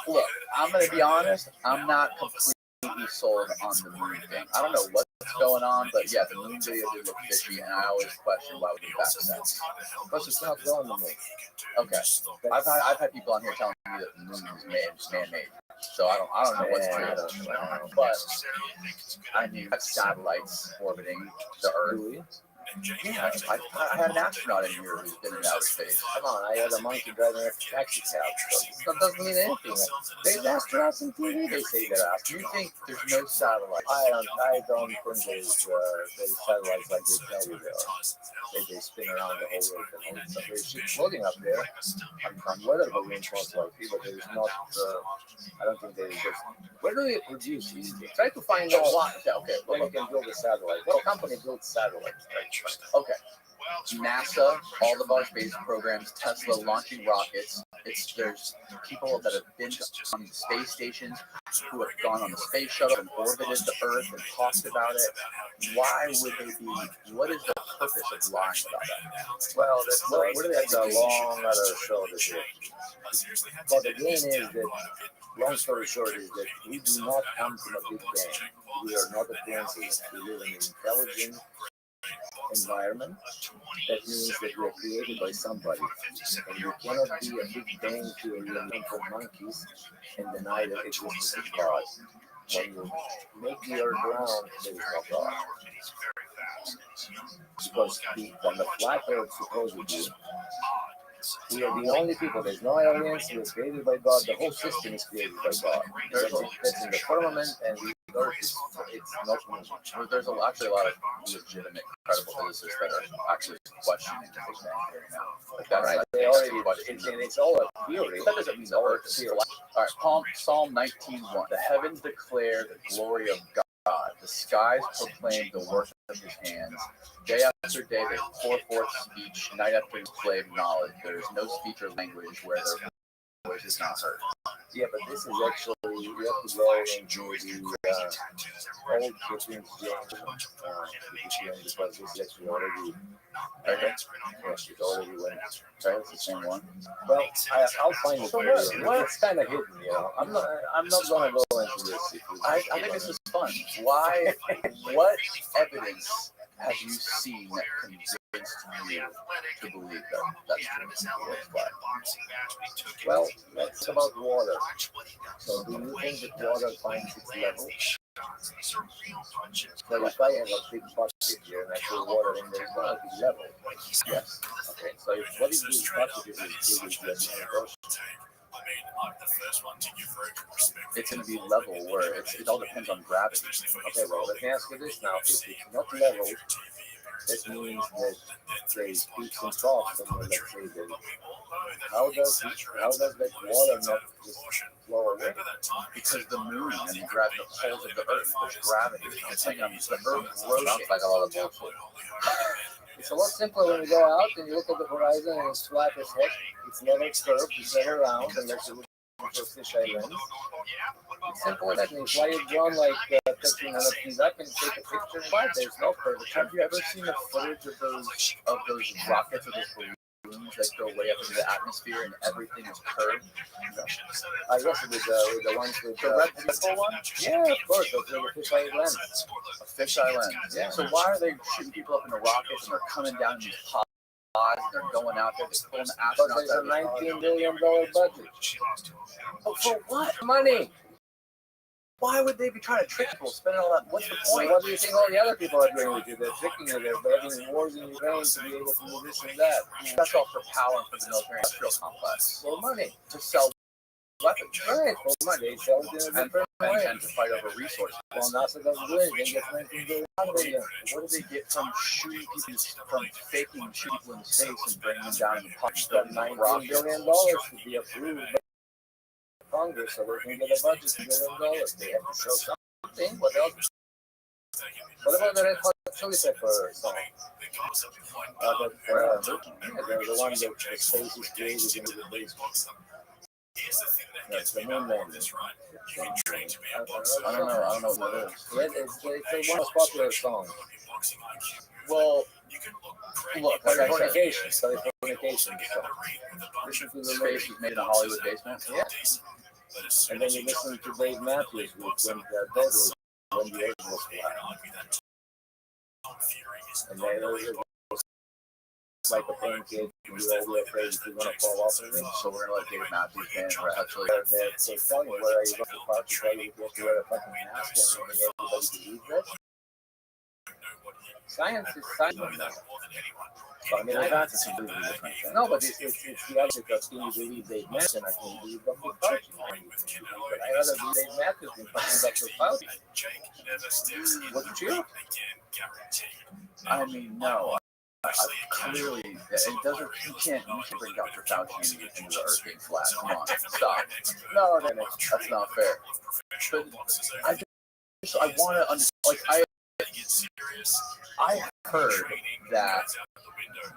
Look, I'm going to be honest. I'm not completely sold on the moon thing. I don't know what's going on, but yeah, the moon video did look fishy, and I always question why would it back sense. Plus, it's not going to the moon. Okay, I've had people on here telling me that the moon is man-made, so I don't know what's true. But I mean, that's satellites orbiting the Earth. Yeah, I had an astronaut in here who's been in outer space. Come on, I had a monkey driving a taxi cab. So that doesn't mean anything. There's astronauts in TV. They say they're astronauts. Do you think there's no satellites? I don't think there's satellites like they tell you there are. They spin around the whole earth and all that stuff. There's ships floating up there on weather balloons most likely, but there's not. I don't think there's. Where do they produce these things? Try to find out. Okay, well, you can build a satellite. What company builds satellites? Okay. NASA, all of our space programs, Tesla launching rockets. There's people that have been on the space stations who have gone on the space shuttle and orbited the Earth and talked about it. Why would they be? What is the purpose of lying about that? Well, that's a long other show this year. But the gain is that, long story short, is that we do not come from a big bang. We are not a coincidence. We live in an intelligent environment. That means that we are created by somebody, and you cannot be a big bang theory and come from monkeys and deny the existence of God. When you make the earth round, there is no God. Because on the flat earth, supposedly, we are the only people. There's no aliens. We're created by God. The whole system is created by God. That's in the firmament, and the earth is not moving. There's actually a lot of legitimate, credible physicists that are actually questioning the Big Bang Theory now. Like that's Right. like They already, it's all a theory. That doesn't mean the earth is flat. All right, Psalm 19:1. The heavens declare the glory of God. The skies proclaim the work of his hands. Day after day they pour forth speech. Night after night display of knowledge. There is no speech or language where their voice is not heard. Yeah, but this is actually, you have to go into the old King James because this is actually already, yes, it already went. Right, it's the same one. Well, I'll find it for you. It's kind of hidden, you know. I'm not going to go into this. I think this is fun. Why? What evidence have you seen that convinced you to believe that that's true? Well, that's about water. So do you think that water finds its level? So if I have a big bucket here and I put water in there, it's going to be level. Yes. Okay, so what is this bucket is as big as the ocean? It's going to be level where it all depends on gravity. Okay, well, let me ask you this now. If it's not level, that means that there's peaks and troughs somewhere, let's say that. How does that water not just flow away? Because the moon and the gravity, the poles of the earth, there's gravity. It's like the earth rotates. Sounds like a lot of bullshit. It's a lot simpler when you go out and you look at the horizon and it's flat as heck. It's level curved, you turn around unless you're looking for fish islands. It's simple as that. And you fly your drone like 1,300 feet up and take a picture and fly. There's no curvature. Have you ever seen the footage of those rockets or those balloons that go way up into the atmosphere and everything is curved? I guess it was the ones with The red people one? yeah, of course, those are the fish islands. A fisheye lens. Yeah. So why are they shooting people up in the rockets and they're coming down in these pods and they're going out there, they're pulling the But astronauts there's a out of the $19 billion budget. Oh, for what? Money. Why would they be trying to trick people, spending all that? What's the point? What do you think all the other people are doing with you? They're tricking you. They're having wars in Ukraine to be able to do this and that. That's all for power and for the military industrial complex. For money. To sell weapons. Right, for money. They sell it in a different way. And to fight over resources. Well, NASA doesn't do anything. Gets $19 billion out of it. What do they get from shooting people, from faking shooting people in space and bringing them down and punch Got them $19 rockets? billion to be approved by Congress so they can get a budget of $1 billion. They have to show something. What else? What about the Red Hot Chili Pepper song? The one that the space is created in the basement. That's the moon landing. I don't know what that is. Yeah, it's one of the most popular songs. Well, look, like I said, Californication. Listen to the space lyrics. was made in a Hollywood basement. Yeah. And then you listen to Dave Matthews when the earth was flat. And then it was like a pancake, and you're all afraid that you're going to fall off of it. So we're gonna let Dave Matthews Band actually. They tell you where are you going to park, you tell you to wear a fucking mask, and everybody believes that. Science is science. But I mean, Well, I, that's a completely different thing. no, but it's the other because can you believe Dave Matthews and I can believe Dr. Fauci. But I rather believe Dave Matthews than fucking Dr. Fauci. Wouldn't you? I mean, no. Clearly, it doesn't. You can't bring Dr. Fauci into the Earth being flat. Come on, stop. No, That's not fair. But I want to understand. Like I heard that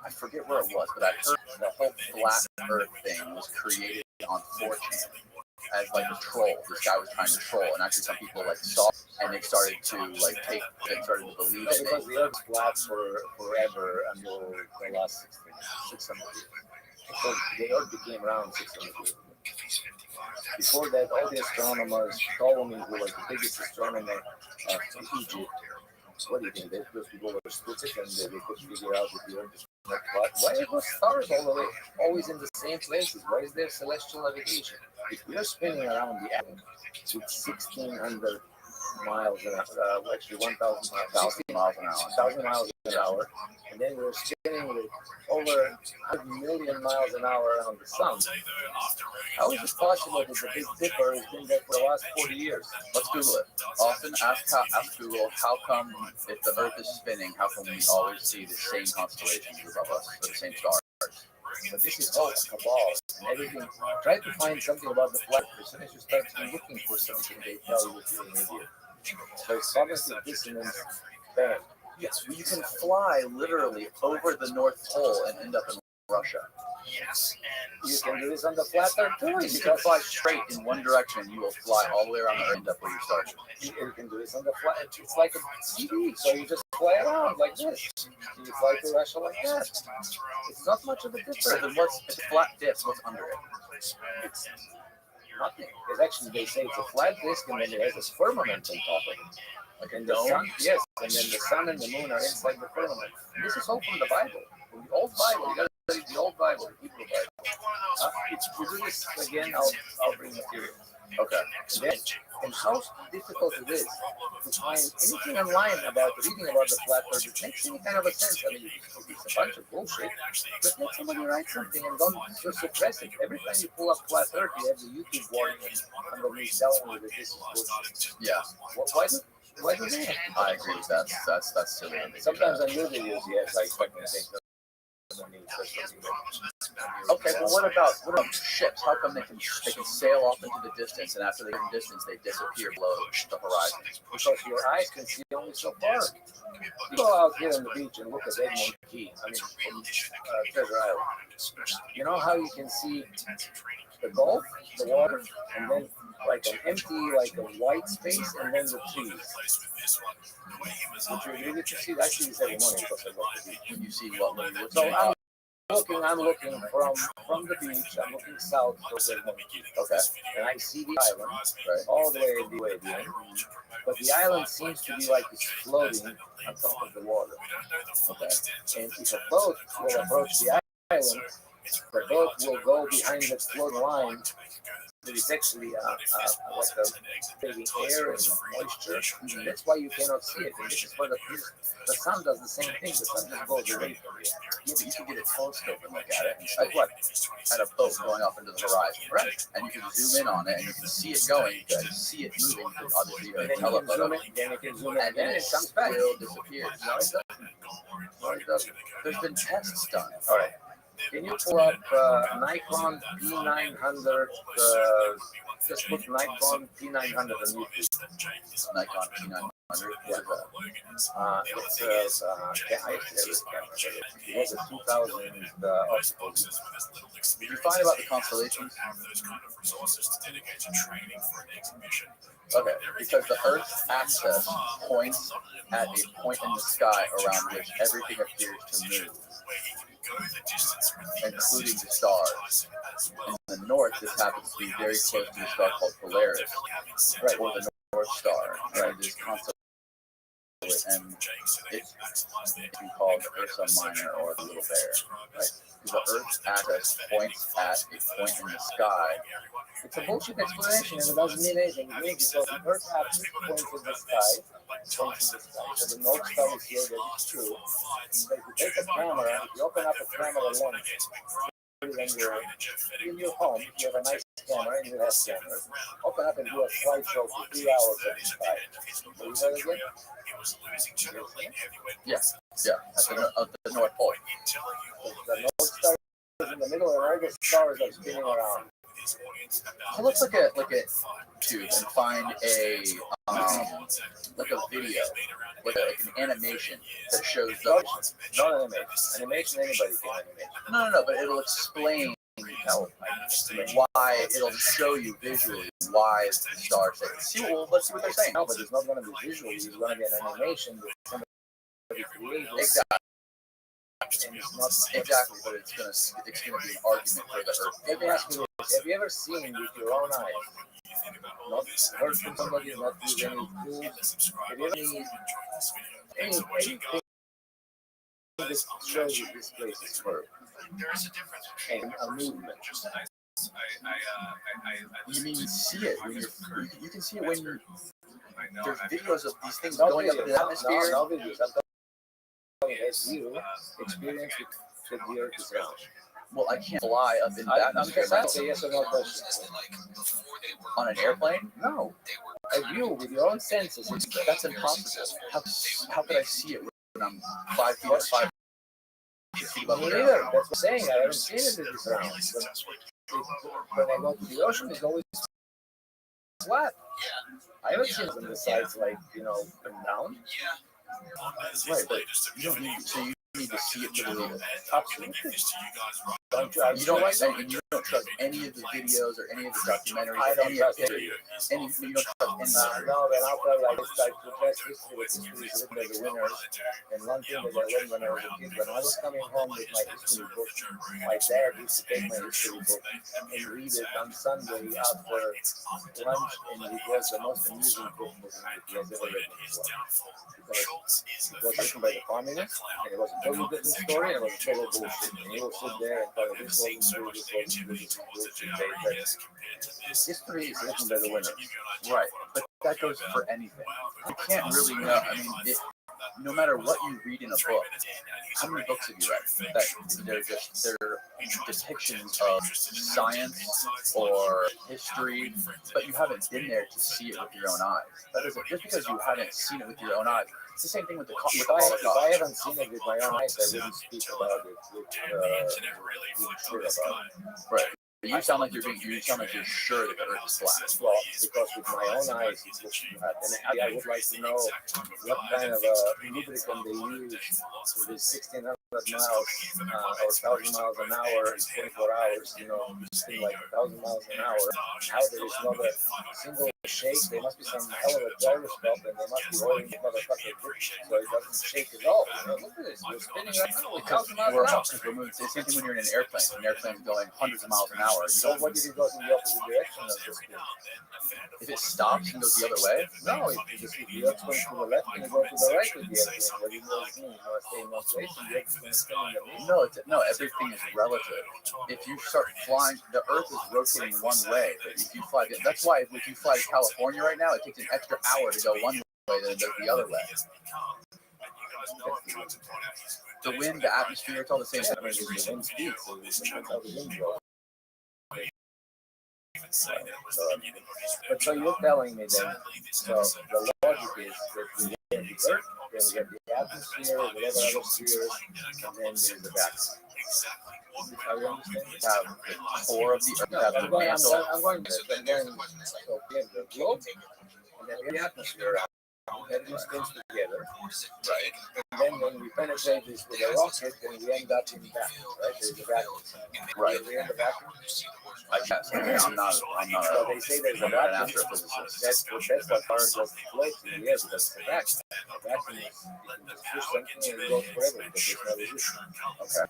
I forget where it was, but I heard the whole flat Earth thing was created on 4chan as like a troll. This guy was trying to troll, and actually some people like saw it, and they started to like take, they started to believe no, it. because the Earth's flat forever until the last 600 years. So the Earth became round 600 years. Before that, all the astronomers, Ptolemy, who was the biggest astronomer of Egypt, what do you think? Those people were stupid and they could figure out that the Earth is not flat. Why are those stars all the way always in the same places? Why is there celestial navigation? If we are spinning around the atom with 1,600 miles an hour, actually 1,000 miles an hour, 1,000 miles an hour, and then we're spinning with over 100 million miles an hour around the sun. How is it possible that the Big Dipper has been there for the last 40 years? Let's Google it. Often ask Google, how come if the Earth is spinning, how come we always see the same constellations above us, or the same stars? But this is all cabal and everything. Try to find something about the flat. As soon as you start looking for something, they tell you that you're an idiot. So it's cognitive dissonance. Bam. Yes, you can fly literally over the North Pole and end up in Russia. You can do this on the flat Earth too. You can fly straight in one direction, you will fly all the way around the Earth and end up where you started. You can do this on the flat. It's like a CD, so you just fly around like this. You fly to Russia like that. It's not much of a difference. So then what's it's a flat disc? What's under it? It's nothing. It's actually, they say it's a flat disk and then it has a firmament on top of it. Like And a the dome? sun, yes, and then the sun and the moon are inside the firmament. And this is all from the Bible, from the old Bible. You gotta study the old Bible, the Hebrew Bible. If we do this again, I'll bring material. Okay. And how difficult it is to find anything online about reading about the flat Earth that makes any kind of a sense. I mean, it's a bunch of bullshit. But let somebody write something and don't just suppress it. Every time you pull up flat Earth, you have the YouTube warning underneath telling you that this is bullshit. Yeah. Why do they? I agree with that. That's silly. Sometimes I knew they use yes, I fucking think that. Okay, well, what about ships? How come they can sail off into the distance, and after they get in distance, they disappear below the horizon? Because your eyes can see only so far. You go out here on the beach and look at Edmond Key, I mean, from Treasure Island. You know how you can see the Gulf, the water, and then like an empty, like a white space, and then the trees. Would you agree that you see that? I see this every morning because I go to the beach. When you see what? So I'm looking from the beach. I'm looking south towards Edmond Key. Okay. And I see the island, right, all the way at the end. But the island seems to be like it's floating on top of the water. Okay. And if a boat will approach the island, the boat will go behind the float line. There is actually like taking air and moisture. And that's why you cannot see it. And this is where the sun does the same thing. The sun just goes away from you. Yeah, but you can get a telescope and look at it. And Like what? at a boat going up into the horizon, right? And you can zoom in on it, and you can see it going. You can see it moving. Because obviously, you're And going then to you can zoom telephoto. in, then you can zoom in, And then it comes back. still disappears. No, it doesn't. No, it doesn't. There's been tests done. All right. Can you pull up Nikon P900? Just put Nikon P900 on YouTube. Nikon P900. Yeah. It says, it has a 2000 article. Did you find about the constellations? Okay, because the Earth's axis points at a point in the sky around which everything appears to move, including the stars. In the north, this happens to be very close to the star called Polaris, right, or the North Star. Right, this constellation it, and it's called Ursa Minor or the Little Bear. Right. Because the Earth's axis points at a point in the sky. It's a bullshit explanation and it doesn't mean anything. It means because the Earth axis points in the sky, so the North Star is here, that is true. But if you take a camera, if you open up a camera lens, in your home, if you have a nice camera and you have cameras, open up and do a slideshow for 3 hours of the sky. Will you do that again? Yes. Yeah. At the North Pole. The North Star is in the middle and all the stars are spinning around. So let's look at YouTube and find a video, like an animation that shows the. Not animation. Animation, anybody can animate. No, but it'll explain why it'll show you visually why the stars. See, well, let's see what they're saying. No, but it's not going to be visual. It's going to be an animation that somebody created. Exactly. And it's not Exactly, but it's gonna be an argument for the Earth. Let me ask you this: have you ever seen with your own eyes, not heard from somebody, not with any proof, have you ever seen anything that shows you this place is fertile? And a movement. You mean you see it when you can see it when you're. There's videos of these things No going up in the atmosphere. No videos. I'm talking as you experience with the Earth is round. Well, I can't fly up in the I'm atmosphere. just asking yes or no question. On an airplane? No. As you, with your own senses, That's impossible. How could I see it when I'm 5 feet or 5 feet above me the neither. ground? That's what I'm saying. I haven't seen it in this round. But when I go to the ocean, it's always flat. I haven't seen it on the sides like, up and down. Right, but you don't need to see it to believe it. Absolutely. You don't trust any of the videos or any of the documentaries I or don't any of trust the it. you don't trust any. No, then I'll tell you like this, like the best history was written as a winners. And one thing that I learned when I was a kid, when I was coming home with my history book, my dad used to take my history book and read it on Sunday after lunch, and it was the most amusing book he has ever read in his life. Because it was written by the communists, and it was a totally different story, and it was total bullshit. And he will sit there and tell you this wasn't true, this wasn't true, this was bullshit. History is written by the winners. Right, but that goes for anything. You can't really know. I mean, no matter what you read in a book, how many books have you read that they're depictions of science or history, but you haven't been there to see it with your own eyes. That isn't just because you haven't seen it with your own eyes. It's the same thing with the If I haven't seen it with my own eyes, I wouldn't speak about it with sure about it. Right. You sound like you're sure that the Earth is flat. Well, because with my own eyes, it looks flat. And I would like to know what kind of lubricant they use for this 1,600 miles or 1,000 miles an hour in 24 hours, something like 1,000 miles an hour. How there is not a single shake. There must be some hell of a gyroscope, and they must be holding the motherfucker so it doesn't shake at all. Look at this. We're spinning right now with 1,000 miles an hour. It's the same thing when you're in an airplane. An airplane's going hundreds of miles an hour. So what if it goes in the opposite direction of the spin? If it stops and goes the other way? No, if the Earth's going to the left and you go to the right with the airplane, what do you mean? You want to stay in one place and the Earth's going to spin in the middle? No, everything is relative. If you start flying, the Earth is rotating one way. But if you fly, that's why if you fly to California right now, it takes an extra hour to go one way than it does the other way. The wind, the atmosphere, it's all the same. The wind speeds, so it's how the wind blows. But so you're telling me then, so the logic is that we have the Earth, then we have the atmosphere, whatever other spheres, and then there's the vacuum. How you understand? You have the core of the Earth, you have the mantle. I'm going to so we have the globe, and then we have the atmosphere around. Everything spins together, right? And then when we penetrate this with a rocket, then we end up in vacuum, right? There's a vacuum. Right. We're in the vacuum. Yes, I'm not. So they say there's a vacuum. That's what power just floats in the air because it's a vacuum. A vacuum is you can just push something and it goes forever because there's no resistance. Okay.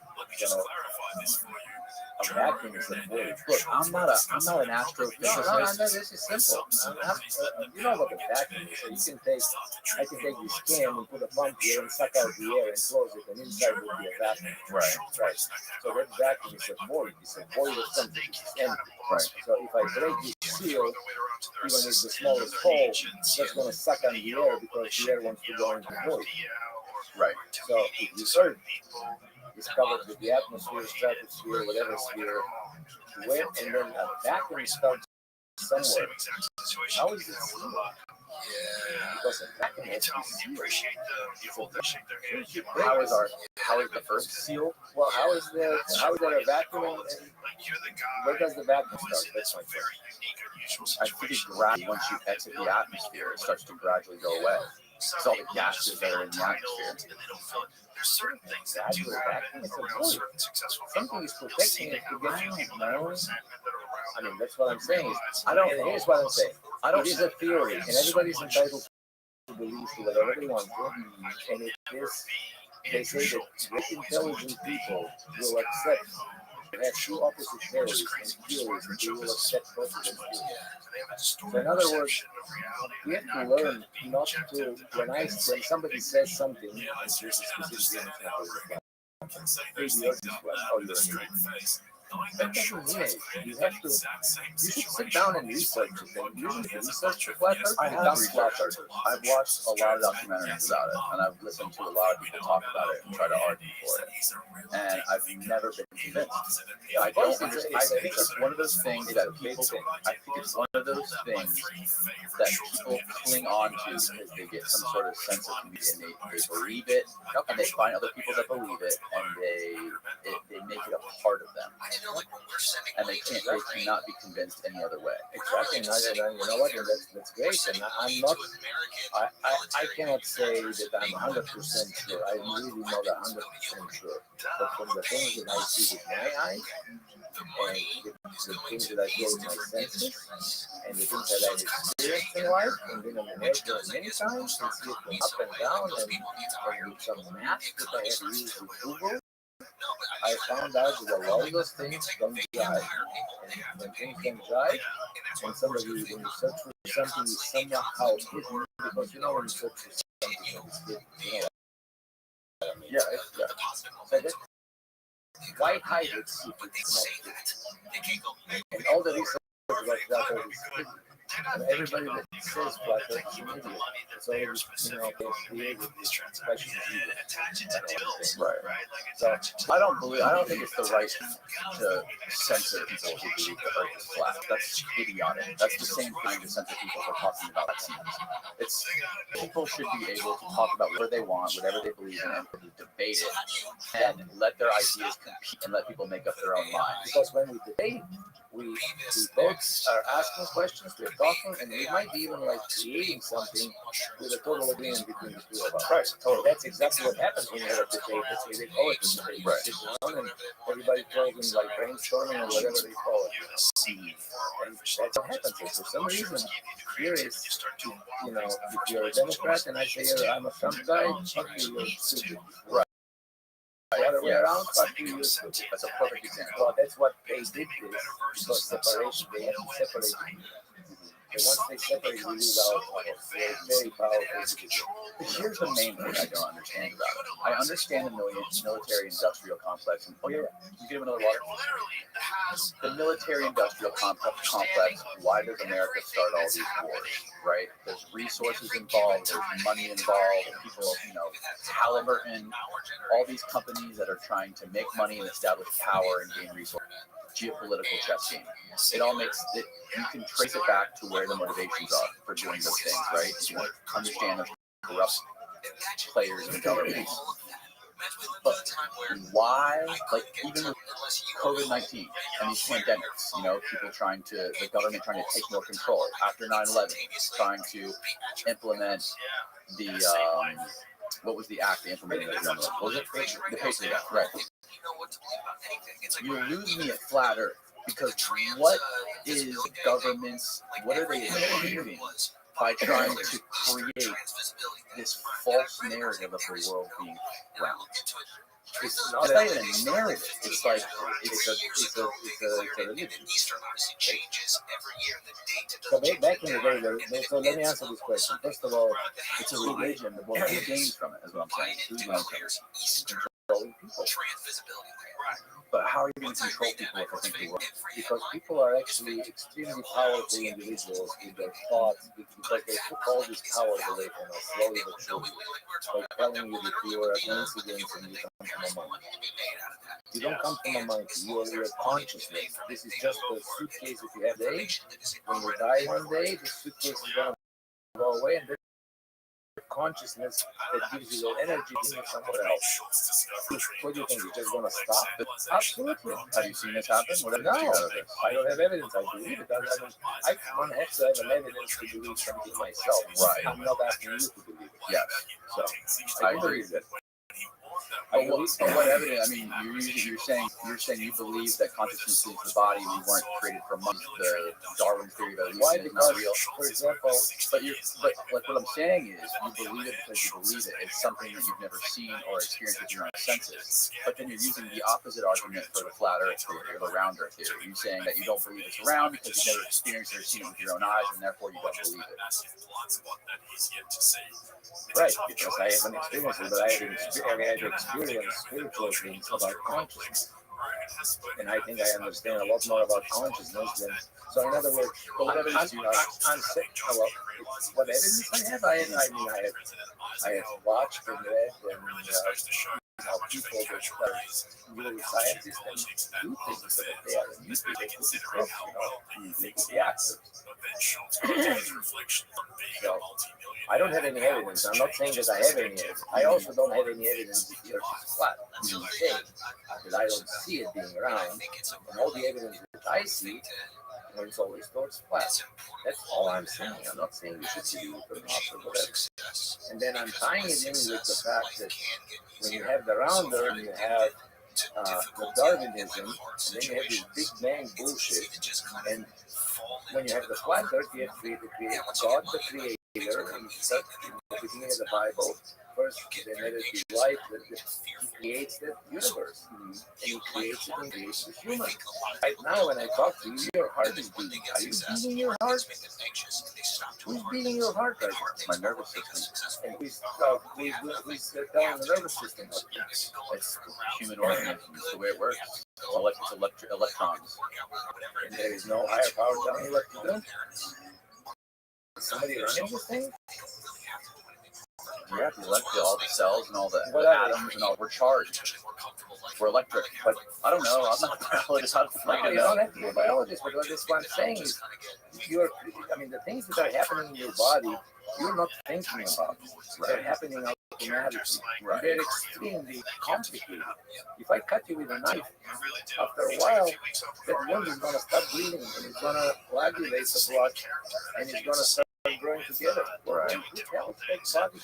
So a vacuum is a void. Look, I'm not an astrophysicist. This is simple. You know what a vacuum is. So I can take the skin and put a pump here and suck out the air and close it, and inside would be a vacuum. Right. So that vacuum is a void. It's a void of something. It's empty. Right. So if I break this seal, even if the smallest hole, that's going to suck on the air because the air wants to go into the void. Right. So if the Earth is covered with the atmosphere, stratosphere, whatever sphere, and then a vacuum starts somewhere. How is it sealed? Because a vacuum has to be sealed. How is the Earth sealed? Well, how is there a vacuum? And where does the vacuum start? That's my question. I think it gradually, once you exit the atmosphere, it starts to gradually go away. It's all the gases that are in the atmosphere. There's certain things that do Vacuum is a void. Something is protecting it to get you. No. I mean, that's what I'm saying. Here's what I'm saying. It is a theory, and everybody's entitled to believe to whatever they want to. And it is, they say that great intelligent people will accept, have two opposite theories and theories, and they will accept both of them. So in other words, we have to learn not to, when somebody says something, that doesn't mean anything. You should sit down and research it. And you research flat earth. I have flat earthers. I've watched a lot of documentaries about it, and I've listened to a lot of people talk about it and try to argue for it. And I've never been convinced. I don't understand. I think it's one of those things that people. I think it's one of those things that people cling on to because they get some sort of sense of community, and they believe it, and they find other people that believe it, and they make it a part of them. And they cannot be convinced any other way. Exactly, and you know what? And that's great. And I'm not. I cannot say that I'm 100% sure. I'm really not 100% sure. But from the things that I see with my eyes, and the things that I feel with my senses, and the things that I've experienced in life, and been on the airport many times, and see it from up and down, and with some maps that I have used with Google. I found out that a lot of those things don't jive. And when things don't jive, and when you search for something, you somehow hidden, because you know when you search for something that is hidden, you know what I mean? Yeah. So that, why hide it if it's not hidden? And all the research about flat earth is hidden. And everybody that says flat earth is an idiot. It's always, they created this question of evil. Right. So I don't think it's the right to censor people who believe the earth is flat. That's idiotic. That's the same kind of censor people for talking about vaccines. People should be able to talk about whatever they want, whatever they believe in, and debate it, and let their ideas compete, and let people make up their own minds. Because when we debate, we both are asking questions, we're talking, and we might be even like creating something with a total agreement between the two of us. Right. Totally. That's exactly what happens when you have a debate. They call it a debate. Right. Sit down and everybody throws in like brainstorming or whatever they call it. And that's what happens. For some reason, here is, if you're a Democrat and I say I'm a Trump guy, fuck you, you're stupid. Right. The other way around, fuck you, you're That's stupid. a perfect example. Well, that's what they did this, because separation, they have to separate. And once they separate, we lose our power. They're very powerful. But here's the main thing I don't understand about it. I understand the military-industrial complex. And, oh, yeah, you give him another water? The military-industrial complex, why does America start all these wars, right? There's resources involved, there's money involved, people, Halliburton, all these companies that are trying to make money and establish power and gain resources. Geopolitical chess game. It all makes it. You can trace it back to where the motivations are for doing those things, right? You understand there's corrupt players in government. But why, even with COVID-19 and these pandemics, the government trying to take more control after 9/11, trying to implement the what was the act they implemented? What was it? The Patriot Act, right? You lose me at flat Earth because what is governments? What are they achieving by trying to create this false narrative of the world being round? It's It's not even a narrative. It's like it's a religion. So back in the day, so let me answer this question. First of all, It's a religion. What who gains from it is what I'm saying. Who gains from it? controlling people. But how are you going to control people if I think they work? Because people are actually extremely powerful individuals with their thoughts, because they took all these powers away from us slowly but surely by telling you that you are a coincidence and you come from a monkey. You don't come from a monkey, you are your consciousness. This is just a suitcase that you have today. When you die one day, the suitcase is going to go away, and consciousness that gives you the energy to move somewhere else. What do you think? You're just going to stop? Absolutely. Have you seen this happen? What have No, you seen out of this? I don't have evidence. I believe it. I don't have to have evidence to believe something myself. Right. I'm not asking you to believe it. Yes. So I agree. believe it. But what evidence? I mean, you're saying you believe that consciousness is the body. We weren't created from monkeys. The Darwin theory that Why? evolution is not Because, real. for example, But like what I'm saying is, you believe it because you believe it. It's something that you've never seen or experienced with your own senses. But then you're using the opposite argument for the flat Earth theory or the round Earth theory. You're saying that you don't believe it's round because you've never experienced or seen it with your own eyes, and therefore you don't believe it. right, because I haven't experienced it, but I have experienced spiritual things about consciousness. And I think I understand a lot more about consciousness than. So, in other words, what evidence do you have? What evidence I have? I have watched and read and how people that are really scientists and do things that they are in music, they could be crooks, they could be actors. So, I don't have any evidence. I'm not saying that I have any evidence. I also don't have any evidence that the Earth is flat. I'm saying that I don't see it being round, and all the evidence that I see points always towards flat. That's all I'm saying. I'm not saying you should believe it or not or whatever. And then I'm tying it in with the fact that when you have the round Earth, you have the Darwinism, and then you have this Big Bang bullshit, and when you have the flat Earth, you have God, the Creator, and set in the beginning of the Bible. First, then let it be light, that He creates the universe, and He creates it and creates the human. Right now, when I talk to you, your heart is beating. Are you beating your heart? Who's beating your heart right now? My nervous system. And who's telling the nervous system? It's human organism. It's the way it works. It's electrons. And there is no higher power telling you what to do? Somebody running this thing? Yeah, all the cells and all the atoms and all. We're charged. We're electric. But I don't know. I'm not a biologist. I You don't have to be a biologist, but what I'm saying is, the things that are happening in your body, you're not thinking about. They're happening automatically. Right. They're extremely complicated. If I cut you with a knife, after a while, that wound is going to stop bleeding, and it's going to coagulate the blood, and it's going to start growing together. Right. Who tells that body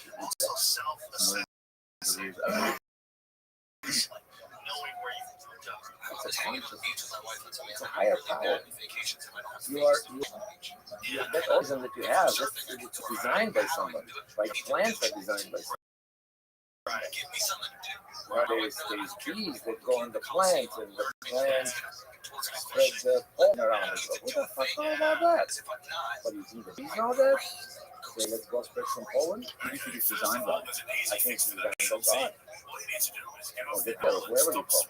to do that? It's a higher power. That organ that you have, it's designed by somebody. Like plants are designed by somebody. There's bees that go on the plants, and the plants spread the pollen around it. But what the fuck all about that? What do you think, the bees know that? Say, let's go spread some pollen? Who do you think it's designed by? I think it's designed by God. Or the devil, whoever you call.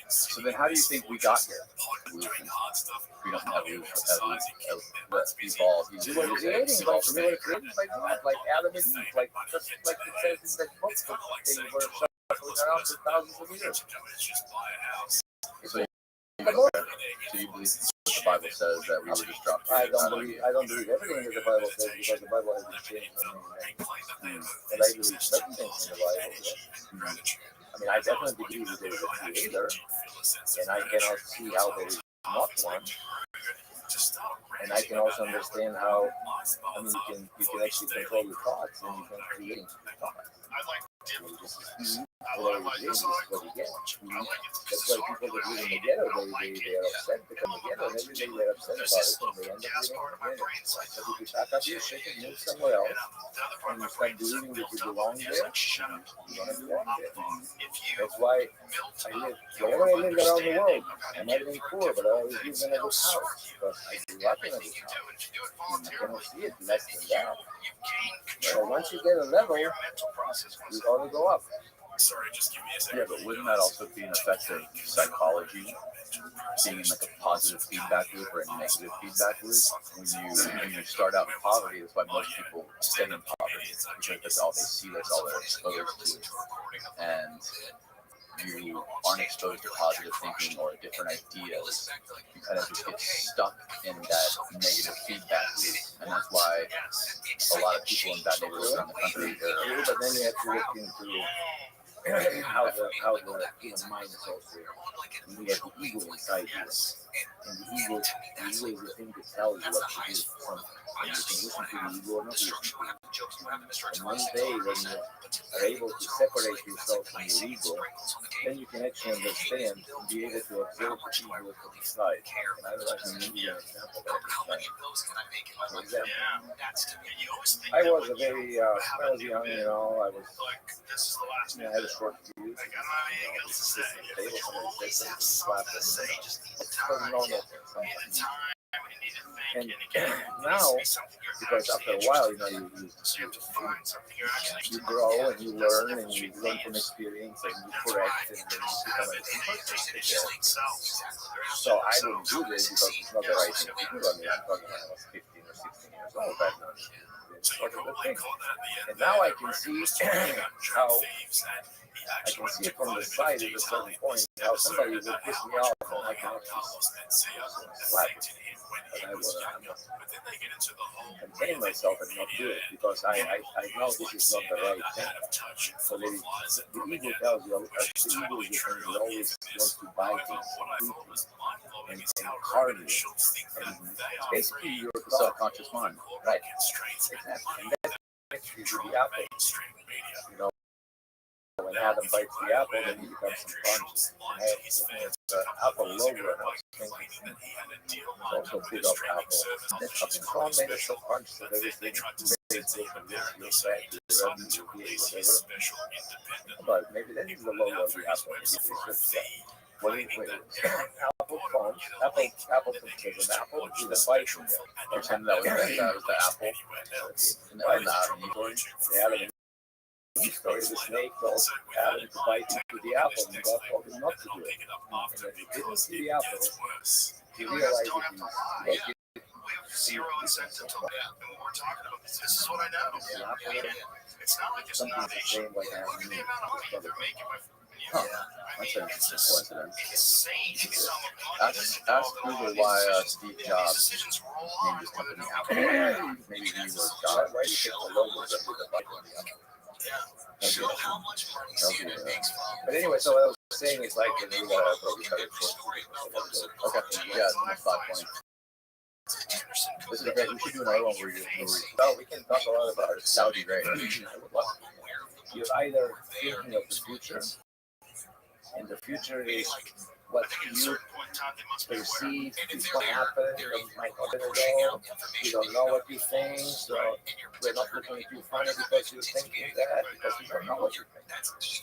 So then how do you think we got here? We don't have evolved. We were created by God, like Adam and Eve, like it says in the book that they were shuffling around for thousands of years. So you believe what the Bible says that we were just dropped? I don't believe everything that the Bible says, because the Bible hasn't changed. But I believe certain things in the Bible. Yes. I definitely believe that there is a creator, and I cannot see how there is not one. And I can also understand how, you can actually control your thoughts, and you can create thoughts. whatever it is what you get. That's why people that live in the ghetto, they are upset because the ghetto, and every day they're upset about it, and they end up living in the ghetto. But if you pack up your shit and move somewhere else, and you start believing that you belong there, you're gonna belong there. That's why wherever I lived around the world, I might have been poor, but I always lived in a good house because I grew up in a good house. And you cannot see it less than that. But once you get a level, you ought to go up. Yeah, but wouldn't that also be an effect of psychology? Being in like a positive feedback loop or a negative feedback loop. When you start out in poverty, that's why most people stay in poverty because that's all they see, that's all they're exposed to, and you aren't exposed to positive thinking or different ideas. You kind of just get stuck in that negative feedback loop, and that's why a lot of people in bad neighborhoods around the country. But then you have to look into how the human mind is also. You have the ego inside you, and the ego is the thing that tells you what to do. And you can listen to the ego or not listen to it. And one day when you are able to separate yourself from your ego, then you can actually understand and be able to observe the ego from the side. And I would like to give you an example of that. For example, I was a very, I was young, you know, I had a short fuse. And now, because after a while, you know, you grow and you learn and you learn from experience and you correct and then you become a different person. So I don't do this because it's not the right thing to do. I mean, I'm talking when I was 15 or 16 years old back then. Sort of the thing. And now I can see how I can see it from the side at a certain point how somebody will piss me off and I can actually slap it. But I will contain myself and not do it because I know this is not the right thing. So the ego tells you, the ego is the thing that always wants to buy things, do things, and harm you. And basically your subconscious mind. Right. Exactly. And that's actually the apple. You know, when Adam bites the apple, then he becomes unconscious. And I was looking at the Apple logo and I was thinking, it's also a big up apple. Someone made us subconscious of everything. Made this and this, your back, your Rabbi, your whatever. But maybe that is the logo of the apple. Wait. Apple phone. Apple there's an apple with a bite in there. You're saying that was the apple? And the story, the snake told Adam to bite into the apple, and God told him not to do it. And when he didn't see the apple, he realized that he zero incentive to that. And what we're talking about, this is what I know. It's not like there's an innovation. Look at the amount of money they're making with. That's an interesting coincidence. Ask Google why Steve Jobs named his company Apple. Maybe he was God. Why do you think the logos under the button on the apple? But anyway, so what I was saying is like, we gotta probably cut it short. Okay, yeah, it's 5:20. This is great. We should do another one where well, we can talk a lot about it. That would be great. You're either thinking of the future, and the future is what you perceive is what happened, what might happen ago. You don't know what you think, so we're not looking at you funny because you're thinking that, because you don't know what you think.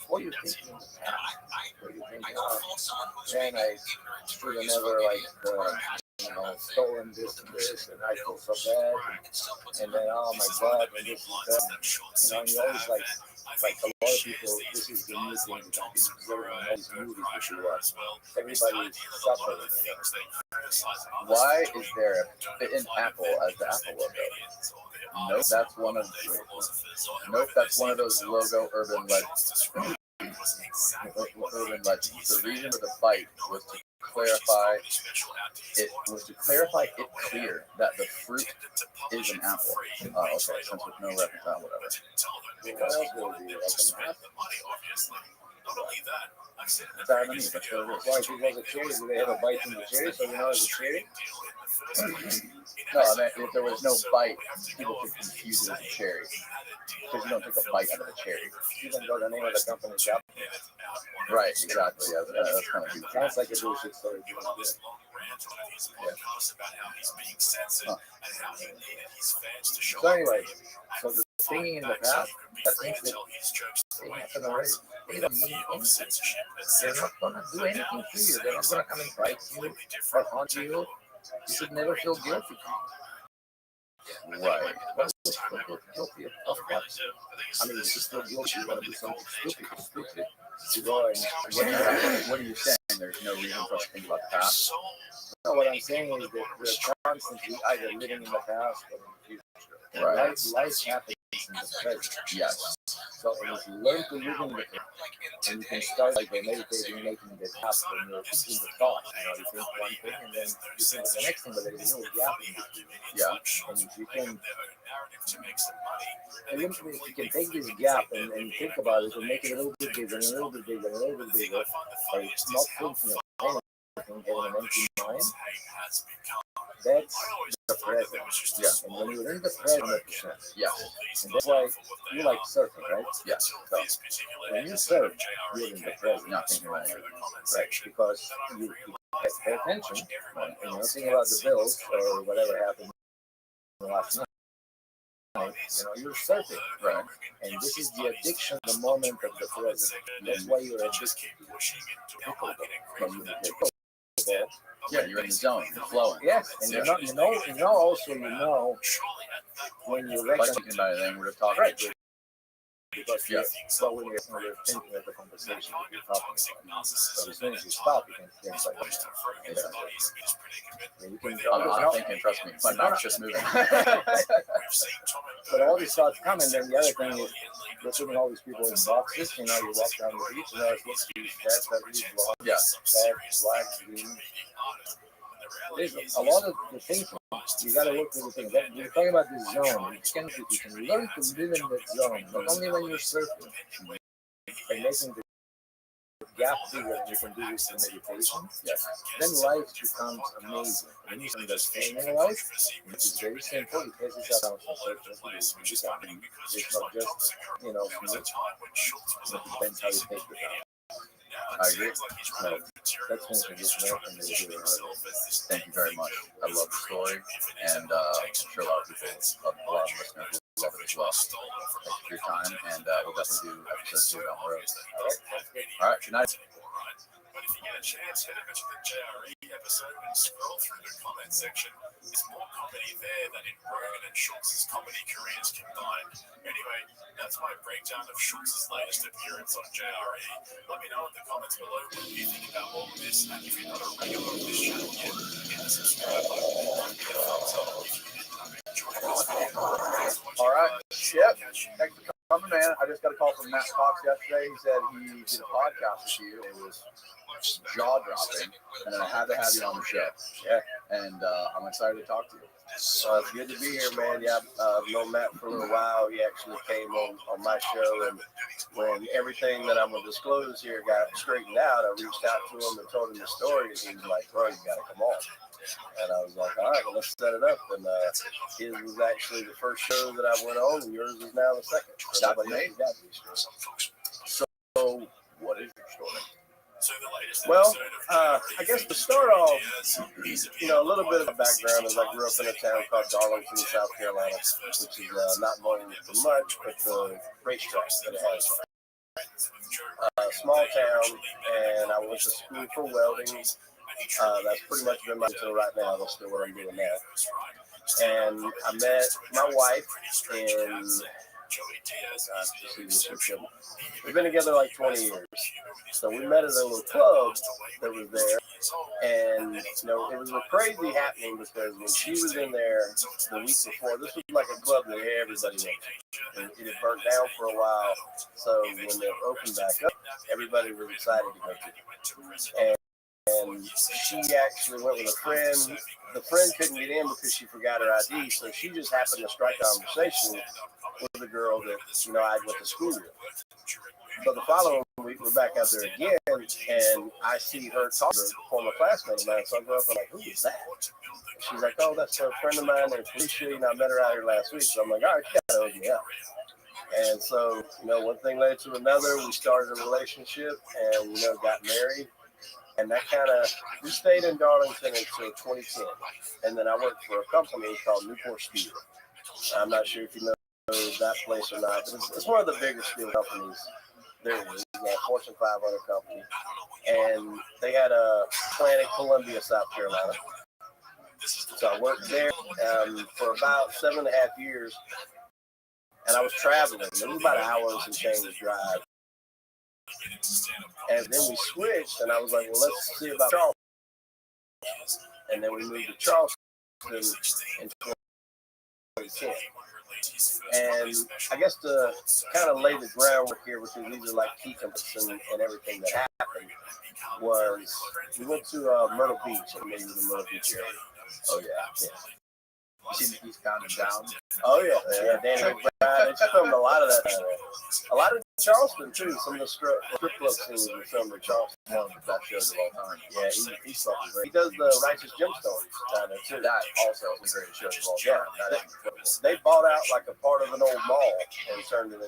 Or you're thinking the past, where you think, man, I should have never, stolen this and this, and I feel so bad, and then, oh my God, and this and that. And you always like a lot of people, this is the new thing that I've been observing in all these movies that you watch. Everybody's suffering. Why is there an apple as the Apple logo? Nope, that's one of those logo urban legends. Urban legends. The reason for the bite was to clarify it clear that the fruit is an apple. Oh, okay, since with no reference on whatever. Why, if it was a cherry, do they have a bite in the cherry so you know it's a cherry? No, I mean, if there was no bite, people could confuse it as a cherry. Because you don't take a bite out of a cherry. Even though the name of the company is Apple. Right, exactly. Yeah, that's kind of huge. Sounds like a bullshit story. He went on this long rant on his podcast about how he's being censored and how he needed his fans to show So up anyway, for him so and the fight singing in the back so past, he could be that free means to that tell his jokes the they way he happen already. wants, They with a don't mean fear of anything. censorship, They're etc. not gonna do anything to you. They're not gonna come and fight you or haunt you. You should never feel guilty. Right. What's guilty of what? I mean, you just feel guilty. You want to do something stupid. You go and What are you saying? There's no reason for us to think about the past. no, what I'm saying is that we're constantly either living in the past or in the future. Right. Life happens in the present. Yes. So if you learn to live in the present, and you can start like by meditating, making it happen when you're in the thought. You think one thing and then you think of the next thing, but there's no gap in between. Yeah. And if you can, and if you can take this gap and think about it and make it a little bit bigger, and a little bit bigger, and a little bit bigger, by not thinking of anything, getting an empty mind, that's the present. Yeah. And when you're in the present, Yeah. and that's why you like surfing, right? Yeah. So when you surf, you're in the present. Not thinking about it. Right, because you pay attention and you're not thinking about the bills or whatever happened last night. You're surfing, Right. and this is the addiction, the moment of the present. That's why you're addicted to it. Yeah, you're in the zone. You're flowing. Yes, and Yeah. you know when you Like recognize thinking about it, then we're just talking. right. Because Yeah. so when you're thinking of the conversation that you're talking about, so as soon as you stop, you can think like that. You can, I'm thinking, trust me, my mouth's just moving. but all these thoughts come, and then the other thing is, you're seeing all these people in boxes. You walk down the beach, and there's these fat, blonde, Yeah. fat, black, green. There's a lot of the things. You gotta work with the things. You're talking about this zone. You can learn to live in that zone, but only when you're surfing. And making the gap bigger, and you can do this in meditation. Yes. Then life becomes amazing. When you understand in life, which is very simple, because it's about it's not just, it depends how you take it. I agree. So that's when you get more from the Thank you very much. I love the story, and I'm sure a lot of people, a lot of listeners will love it as well. Thank you for your time, and we'll definitely do episode 2 down the road. All right, good night. But if you get a chance, head over to the JRE episode and scroll through the comment section. There's more comedy there than in Rogan and Schultz's comedy careers combined. Anyway, that's my breakdown of Schultz's latest appearance on JRE. Let me know in the comments below what you think about all of this, and if you're not a regular on this channel yet, hit the subscribe button and give a thumbs up if you didn't enjoy this video. All right. Yep. Thanks for coming, man. I just got a call from Matt Cox yesterday. He said he did a podcast with you. It was jaw-dropping, and I had to have you on the show. Yeah. And I'm excited to talk to you. It's good to be here, man. Yeah, I've known Matt for a little while. He actually came on my show, and when everything that I'm going to disclose here got straightened out, I reached out to him and told him the story, and he was like, bro, you got to come on. And I was like, all right, well, let's set it up. And his was actually the first show that I went on, and yours is now the second. That's amazing. So, what is your story? Well, I guess to start off, a little bit of a background is I grew up in a town called Darlington, South Carolina, which is not known for much, but the racetrack that it has. Small town, and I went to school for welding. That's pretty much been my until right now. That's still what I'm doing now. And I met my wife in. We've been together like 20 years. So we met at a little club that was there. And, it was a crazy happening because when she was in there the week before, this was like a club that everybody went to. And it had burnt down for a while. So when they opened back up, everybody was excited to go to it. And she actually went with a friend. The friend couldn't get in because she forgot her ID, so she just happened to strike conversation with the girl that I went to school with. So the following week, we're back out there again, and I see her talk to a former classmate of mine. So I go up and I'm like, who is that? She's like, oh, that's a friend of mine named Felicia. I met her out here last week. So I'm like, all right, you gotta hook me up. And so, one thing led to another. We started a relationship and, got married. And that we stayed in Darlington until 2010. And then I worked for a company called Newport Steel. I'm not sure if you know that place or not, but it's one of the bigger steel companies there is. It's a Fortune 500 company. And they had a plant in Columbia, South Carolina. So I worked there for about 7.5 years. And I was traveling. It was about an hour and some change drive. And then we switched, and I was like, well, let's see about Charleston. And then we moved to Charleston in 2010. And I guess to kind of lay the groundwork here, because these are like key components and everything that happened, was we went to Myrtle Beach, and maybe the Myrtle Beach area. Oh, yeah. He's counting down. Oh, yeah. Danny McBride. They filmed a lot of that. A lot of Charleston, too. Some of the strip club scenes were filmed in Charleston. One of the best shows of all time. Yeah, he's fucking great. He does the Righteous Gemstones kind of, too. That also is the greatest show of all time. Yeah. They bought out like a part of an old mall and turned it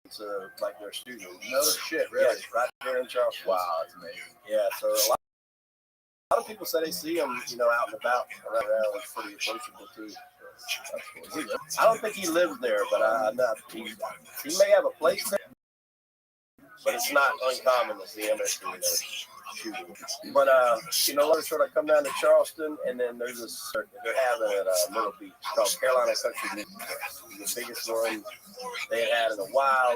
into like their studio. No shit, really? Yeah, right there in Charleston. Wow, that's amazing. Yeah, so a lot of people say they see him, out and about around. It's pretty approachable too. I don't think he lives there, but he may have a place there, but it's not uncommon to see him shooting. But long short, I come down to Charleston, and then there's this circuit they're having at Myrtle Beach called Carolina Country Music Fest. It's the biggest one they had in a while.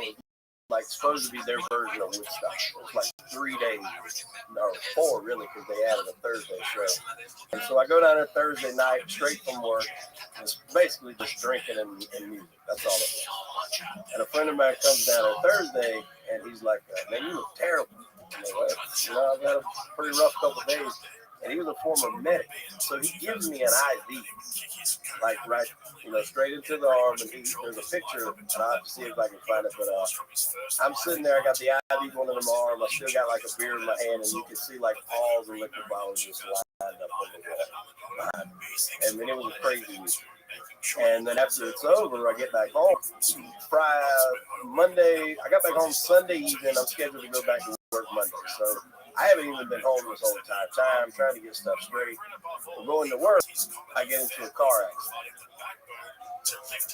Like supposed to be their version of Woodstock. It's like 3 days, or 4 really, because they added a Thursday show. And so I go down there Thursday night, straight from work. It's basically just drinking and music. That's all it was. And a friend of mine comes down there Thursday, and he's like, "Man, you look terrible." I'm like, "Well, I've had a pretty rough couple of days." And he was a former medic, so he gives me an IV, like right, straight into the arm. And there's a picture, and I'll have to see if I can find it. But I'm sitting there, I got the IV going into my arm. I still got like a beer in my hand, and you can see like all the liquor bottles just lined up on the wall. And then it was a crazy week. And then after it's over, I get back home. Monday, I got back home Sunday evening. I'm scheduled to go back to work Monday, so I haven't even been home this whole entire time, trying to get stuff straight. I'm going to work, I get into a car accident.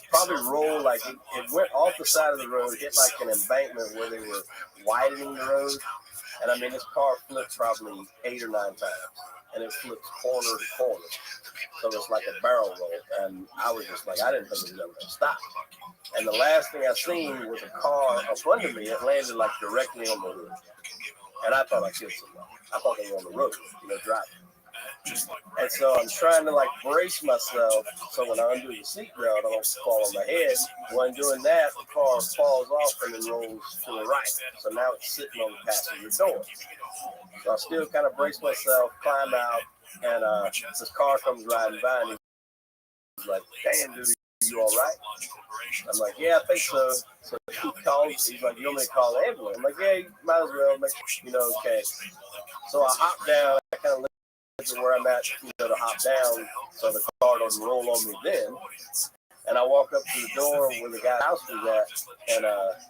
Probably roll like it went off the side of the road, hit like an embankment where they were widening the road. And I mean, this car flipped probably 8 or 9 times, and it flipped corner to corner. So it's like a barrel roll. And I was just like, I didn't think it was ever going to stop. And the last thing I seen was a car up under me. It landed like directly on the hood. And I thought I killed someone. I thought they were on the road, driving. And so I'm trying to like brace myself so when I undo the seatbelt, I don't fall on my head. When doing that, the car falls off and then rolls to the right. So now it's sitting on the passenger door. So I still kind of brace myself, climb out, and this car comes riding by and he's like, "Damn, dude, you all right?" I'm like, "Yeah, I think so." So he calls, he's like, "You want me to call the ambulance?" I'm like, "Yeah, you might as well, make sure, okay." So I hop down, I kind of live to where I'm at, to hop down so the car doesn't roll on me then. And I walk up to the door where the guy's house was at, and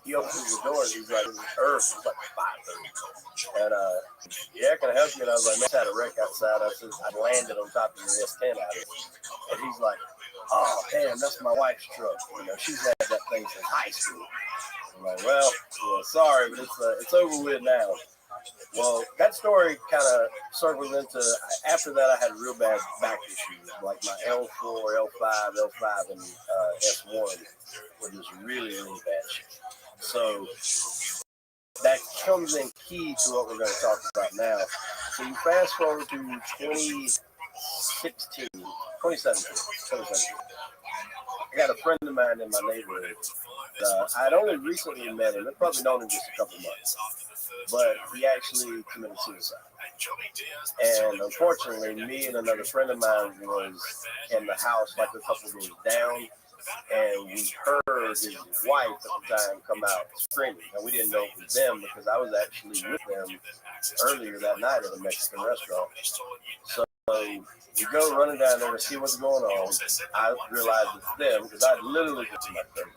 he opens the door and he's like, "Earth." It's like 5:30. And "Yeah, can I help you?" And I was like, "Man, I had a wreck outside." I said, "I landed on top of your S10 out here." And he's like, "Oh, damn, that's my wife's truck. She's had that thing since high school." I'm like, well, sorry, but it's over with now. Well, that story kind of circles into, after that I had real bad back issues, like my L4, L5, and S1 were just really, really bad shit. So that comes in key to what we're going to talk about now. So you fast forward to 2017. I got a friend of mine in my neighborhood. I'd only recently met him. I'd probably known him just a couple months. But he actually committed suicide. And unfortunately, me and another friend of mine was in the house like a couple doors down. And we heard his wife at the time come out screaming. And we didn't know it was them because I was actually with them earlier that night at a Mexican restaurant. So we go running down there to see what's going on. I realized it's them because I literally just my thing.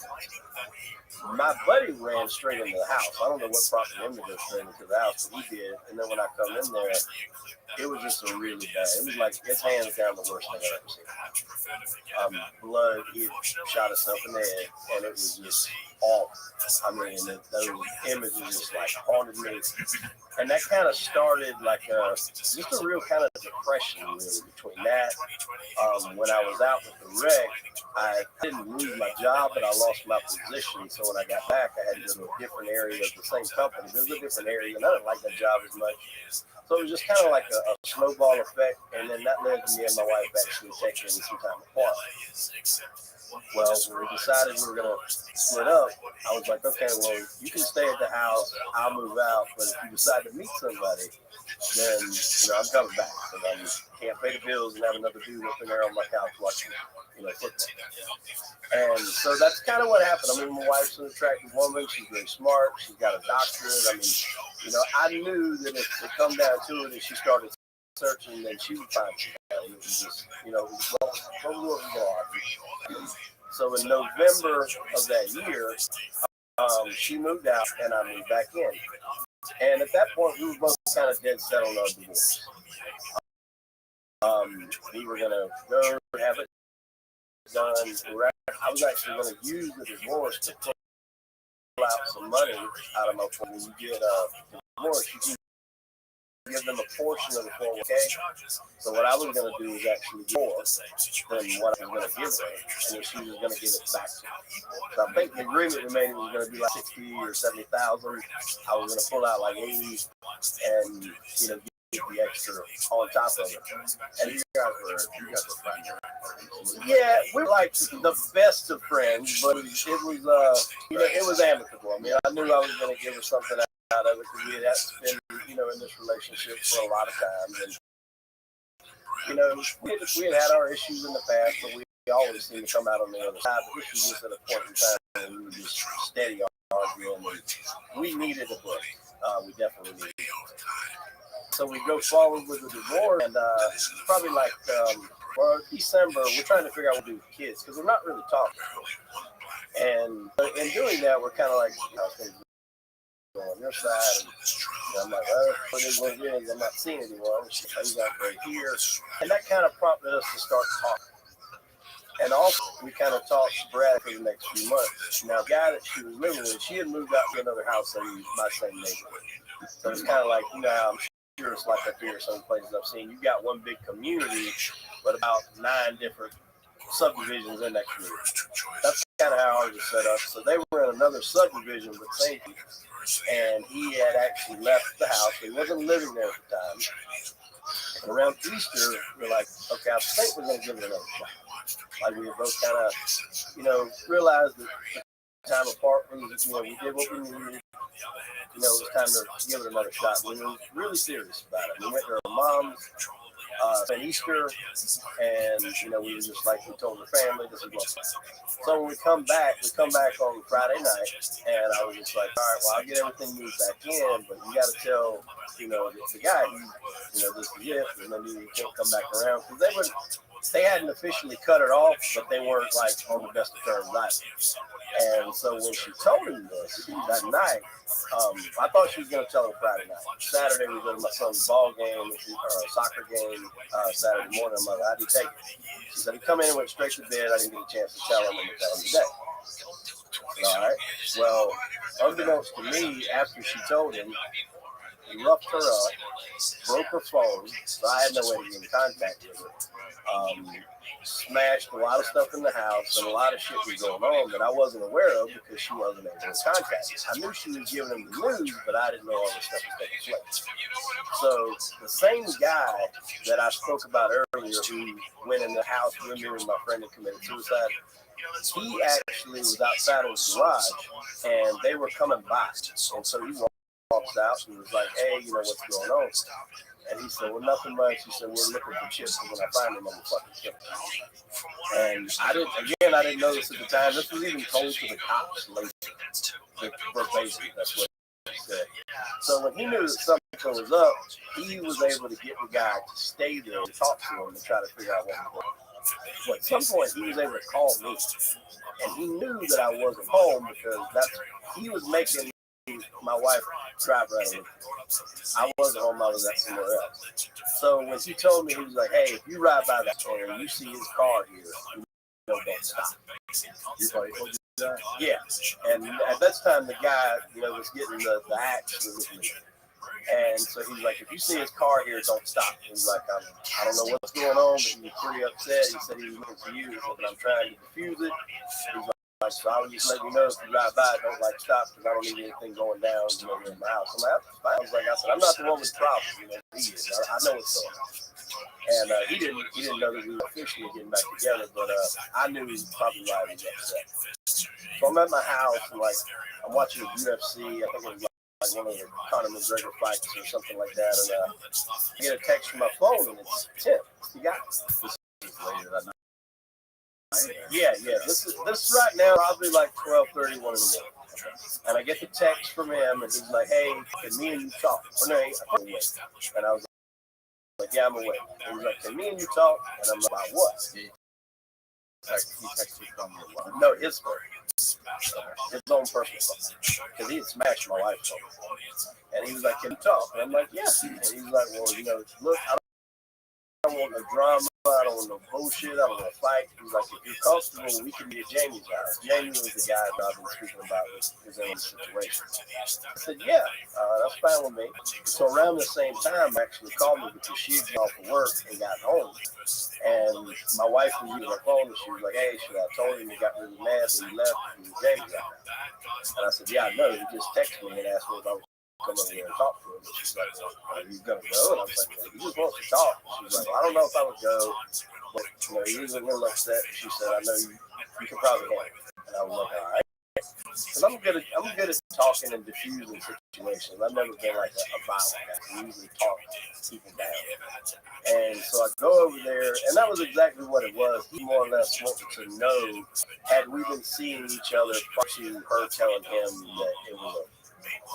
My buddy ran straight into the house. I don't know what prompted him to go straight into the house, but he did. And then when I come in there, it was just a really bad. It was like his hands down the worst thing I've ever seen. Blood, he had shot himself in the head, and it was just awful. I mean, those images just like haunted me. And that kind of started like just a real kind of depression really between that. When I was out with the wreck, I didn't lose my job, but I lost my position. So when I got back, I had to go to a different area of the same company. It was a different area, and I didn't like that job as much. So it was just kind of like a snowball effect, and then that led to me and my wife actually taking some time apart. Well, when we decided we were going to split up, I was like, okay, well, you can stay at the house, I'll move out, but if you decide to meet somebody, then, I'm coming back. And I can't pay the bills and have another dude up in there on my couch watching, football. And so that's kind of what happened. I mean, my wife's an attractive woman. She's very smart. She's got a doctorate. I mean, I knew that if it come down to it and she started searching, then she would find somebody. It was just, it was what we were going. So in November of that year, she moved out and I moved back in. And at that point, we were both kind of dead set on our divorce. We were going to go have it done. I was actually going to use the divorce to pull out some money out of my phone. When you get a divorce, you can give them a portion of the 401k. So what I was going to do was actually give more than what I was going to give her, and then she was going to give it back to me. So I think the agreement we made was going to be like 60 or 70,000. I was going to pull out like 80, and get the extra on top of it. And you guys were friends. Yeah, we were like the best of friends, but it was amicable. I mean, I knew I was going to give her something out of it because we had been, in this relationship for a lot of times. And, we had our issues in the past, but we always seemed to come out on the other side. But this was just at a point in time when we were just steady arguing. We needed a break. We definitely needed it. So we go forward with the divorce, and probably like December, we're trying to figure out what to do with the kids because we're not really talking. And in doing that, we're kind of like, on your side, and I'm like, what is what it is? I'm not seeing anyone. She's out right here, and that kind of prompted us to start talking. And also, we kind of talked sporadically for the next few months. Now, the guy that she was living with, she had moved out to another house in my same neighborhood. So it's kind of like, I'm sure it's like up here, some places I've seen. You got one big community, but about 9 different subdivisions in that community. That's kind of how ours was set up. So they were in another subdivision, but same people. And he had actually left the house. He wasn't living there at the time. And around Easter, we're like, okay, I think we're going to give it another shot. Like we were both kind of, realized that the time apart was, we did what we needed. It was time to give it another shot. We were really serious about it. We went to our mom's, spent Easter, and, we were just like, we told the family, this is what. So when we come back on Friday night, and I was just like, all right, well, I'll get everything moved back in, but you got to tell, the guy, this is it, and then you can't come back around, because they hadn't officially cut it off, but they weren't like on the best of terms either. And so when she told him this that night, I thought she was going to tell him Friday night. Saturday we go to my son's ball game or a soccer game Saturday morning. I'm like, how do you take it? She said he come in and went straight to bed. I didn't get a chance to tell him and tell him today. All right. Well, unbeknownst to me, after she told him, he roughed her up, broke her phone, so I had no way to get in contact with her. Smashed a lot of stuff in the house, and a lot of shit was going on that I wasn't aware of because she wasn't able to contact me. I knew she was giving him the news, but I didn't know all this stuff was taking place. So the same guy that I spoke about earlier who went in the house with me and my friend and committed suicide, he actually was outside of his garage, and they were coming by. And so he walks out and was like, hey, what's going on? And he said, well, nothing much. He said, we're looking for chips, and when I find them, I'm going to fucking kill them. And I didn't know this at the time. This was even told to the cops later. Verbatim, that's what it is. Okay. So when he knew that something was up, he was able to get the guy to stay there and talk to him and try to figure out what was going on. Well, at some point, he was able to call me, and he knew that I wasn't home because he was making my wife drive around. I wasn't home, I was at somewhere else. So when he told me, he was like, hey, if you ride by that corner and you see his car here, don't stop. You probably told you that? Yeah. And at that time, the guy, was getting the axe with me. And so he's like, if you see his car here, don't stop. He's like, I don't know what's going on, but he was pretty upset. He said he was looking for you, but I'm trying to defuse it. He's like, so I was just letting you know if you ride by, don't stop because I don't need anything going down in my house. I'm like, that's fine. I said, I'm not the one with the problem. He is. I know what's going on. And he didn't know that we were officially getting back together, but I knew probably why he was upset. So I'm at my house and I'm watching UFC. I think it was like one of the Conor McGregor fights or something like that, and I get a text from my phone, and it's Tim. You got it. Yeah. This is right now, probably like 12:31 in the morning. And I get the text from him, and he's like, "Hey, can me and you talk?" Or no, I'm awake. And I was like, "Yeah, I'm awake." And he's like, "Can me and you talk?" And I'm like, "About what?" He texted from your wife. No, his phone. His own personal phone. Because he had smashed my wife's phone. And he was like, "Can you talk?" And I'm like, "Yeah." And he's like, "Well, look, I don't want no drama. I don't want no bullshit. I don't want to fight." He's like, "If you're comfortable, we can be at Jamie's house." Jamie was the guy that I've been speaking about his own situation. I said, "Yeah, that's fine with me." So around the same time, actually called me because she had been off of work and got home. And my wife was using her phone, and she was like, "Hey, should I told him?" He got really mad, so he left and he was Jamie's house. And I said, "Yeah, I know. He just texted me and asked me if I was come over here and talk to him." And she's like, "Well, are you gonna go?" And I was like, "Well, he just wants to talk." She's like, "Well, I don't know if I would go, but he was a little upset." She said, "I know you can probably handle it." And I was like, "All right." Because I'm good at talking and diffusing situations. I've never been like a violent guy. I usually talk people down. And so I go over there, and that was exactly what it was. He more or less wanted to know, had we been seeing each other prior to her telling him that it was over.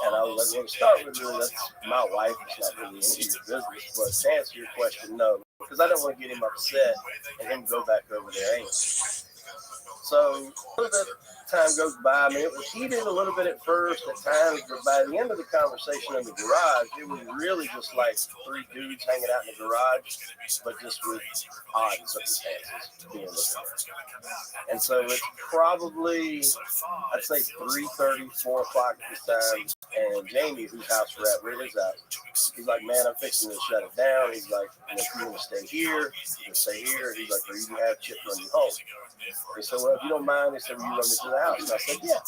And I was like, well, to start with, really, that's my wife. It's not really any of your business. But to answer your question, no. Because I don't want to get him upset and him go back over there angry. So the time goes by. I mean, it was heated a little bit at first at times, but by the end of the conversation in the garage, it was really just like three dudes hanging out in the garage, but just with odd circumstances being lived there. And so it's probably, I'd say 3:30, 4 o'clock at this time. And Jamie, whose house we're at, we're at his house. He's like, "Man, I'm fixing to shut it down." He's like, "If you want to stay here, you can stay here." He's like, "Or you can have Chip run you home." He said, "Well, if you don't mind," he said, "will you run me to the house?" And I said, "Yeah."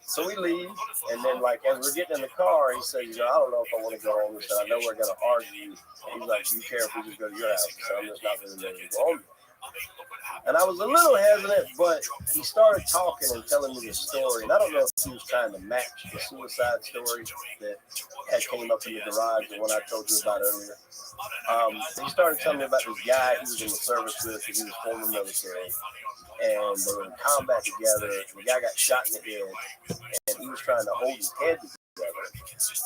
So we leave, and then as we're getting in the car, he said, "I don't know if I want to go home." He said, "I know we're going to argue." And he's like, "Do you care if we just go to your house?" He said, "I'm just not really ready to go home." And I was a little hesitant, but he started talking and telling me the story. And I don't know if he was trying to match the suicide story that had came up in the garage, the one I told you about earlier. He started telling me about this guy he was in the service with, and he was former military. And they were in combat together. The guy got shot in the head, and he was trying to hold his head together.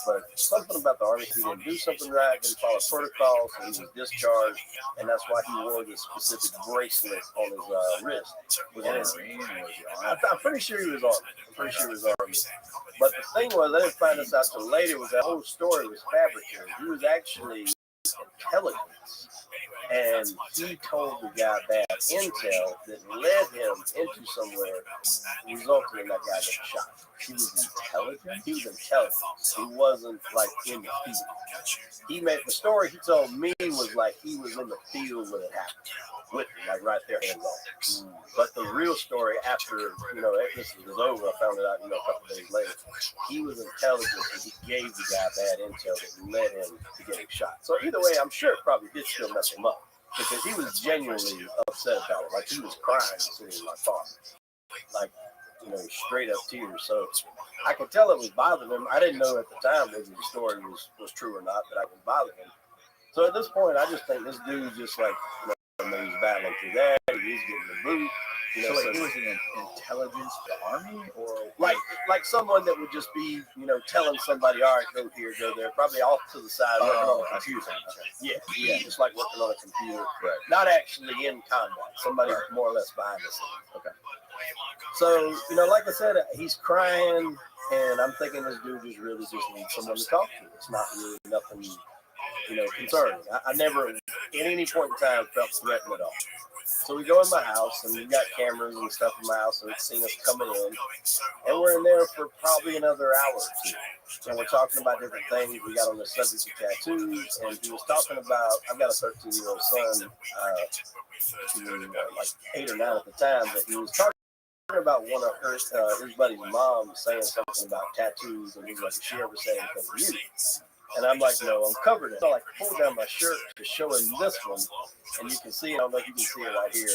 But something about the Army, he didn't do something right, didn't follow protocol, so he was discharged, and that's why he wore this specific bracelet on his wrist. I'm pretty sure he was Army. But the thing was, I didn't find this out till later, was that whole story was fabricated. He was actually intelligence. And he told the guy bad intel that led him into somewhere, resulting in that guy getting shot. He was intelligent. He wasn't like in the field. The story he told me was like he was in the field when it happened, with me, like right there hands on. But the real story after, this was over, I found it out, a couple days later. He was intelligent and he gave the guy bad intel that led him to getting shot. So either way, I'm sure it probably did still mess him up because he was genuinely upset about it. Like he was crying sitting in my car. Like, straight up tears. So I could tell it was bothering him. I didn't know at the time whether the story was true or not, but I was bothering him. So at this point, I just think this dude's just like, he's battling through that. He's getting the boot. You So know, like, he was in intelligence, the army, or like someone that would just be, telling somebody, all right, go here, go there, probably off to the side, working on a computer. Yeah, just like working on a computer. Right. Not actually in combat. Somebody more or less behind the scenes. Okay. So, like I said, he's crying, and I'm thinking this dude just really just needs someone to talk to. It's not really nothing, concerning. I never, at any point in time, felt threatened at all. So we go in my house, and we got cameras and stuff in my house, so it's seen us coming in. And we're in there for probably another hour or two. And we're talking about different things. We got on the subject of tattoos, and he was talking about, I've got a 13-year-old son, he was like 8 or 9 at the time, but he was talking about one of his buddy's mom saying something about tattoos, and he was like, did she ever say anything to you? And I'm like, no, I'm covered in it. So I pulled down my shirt to show him this one, and you can see it. I don't know if you can see it right here.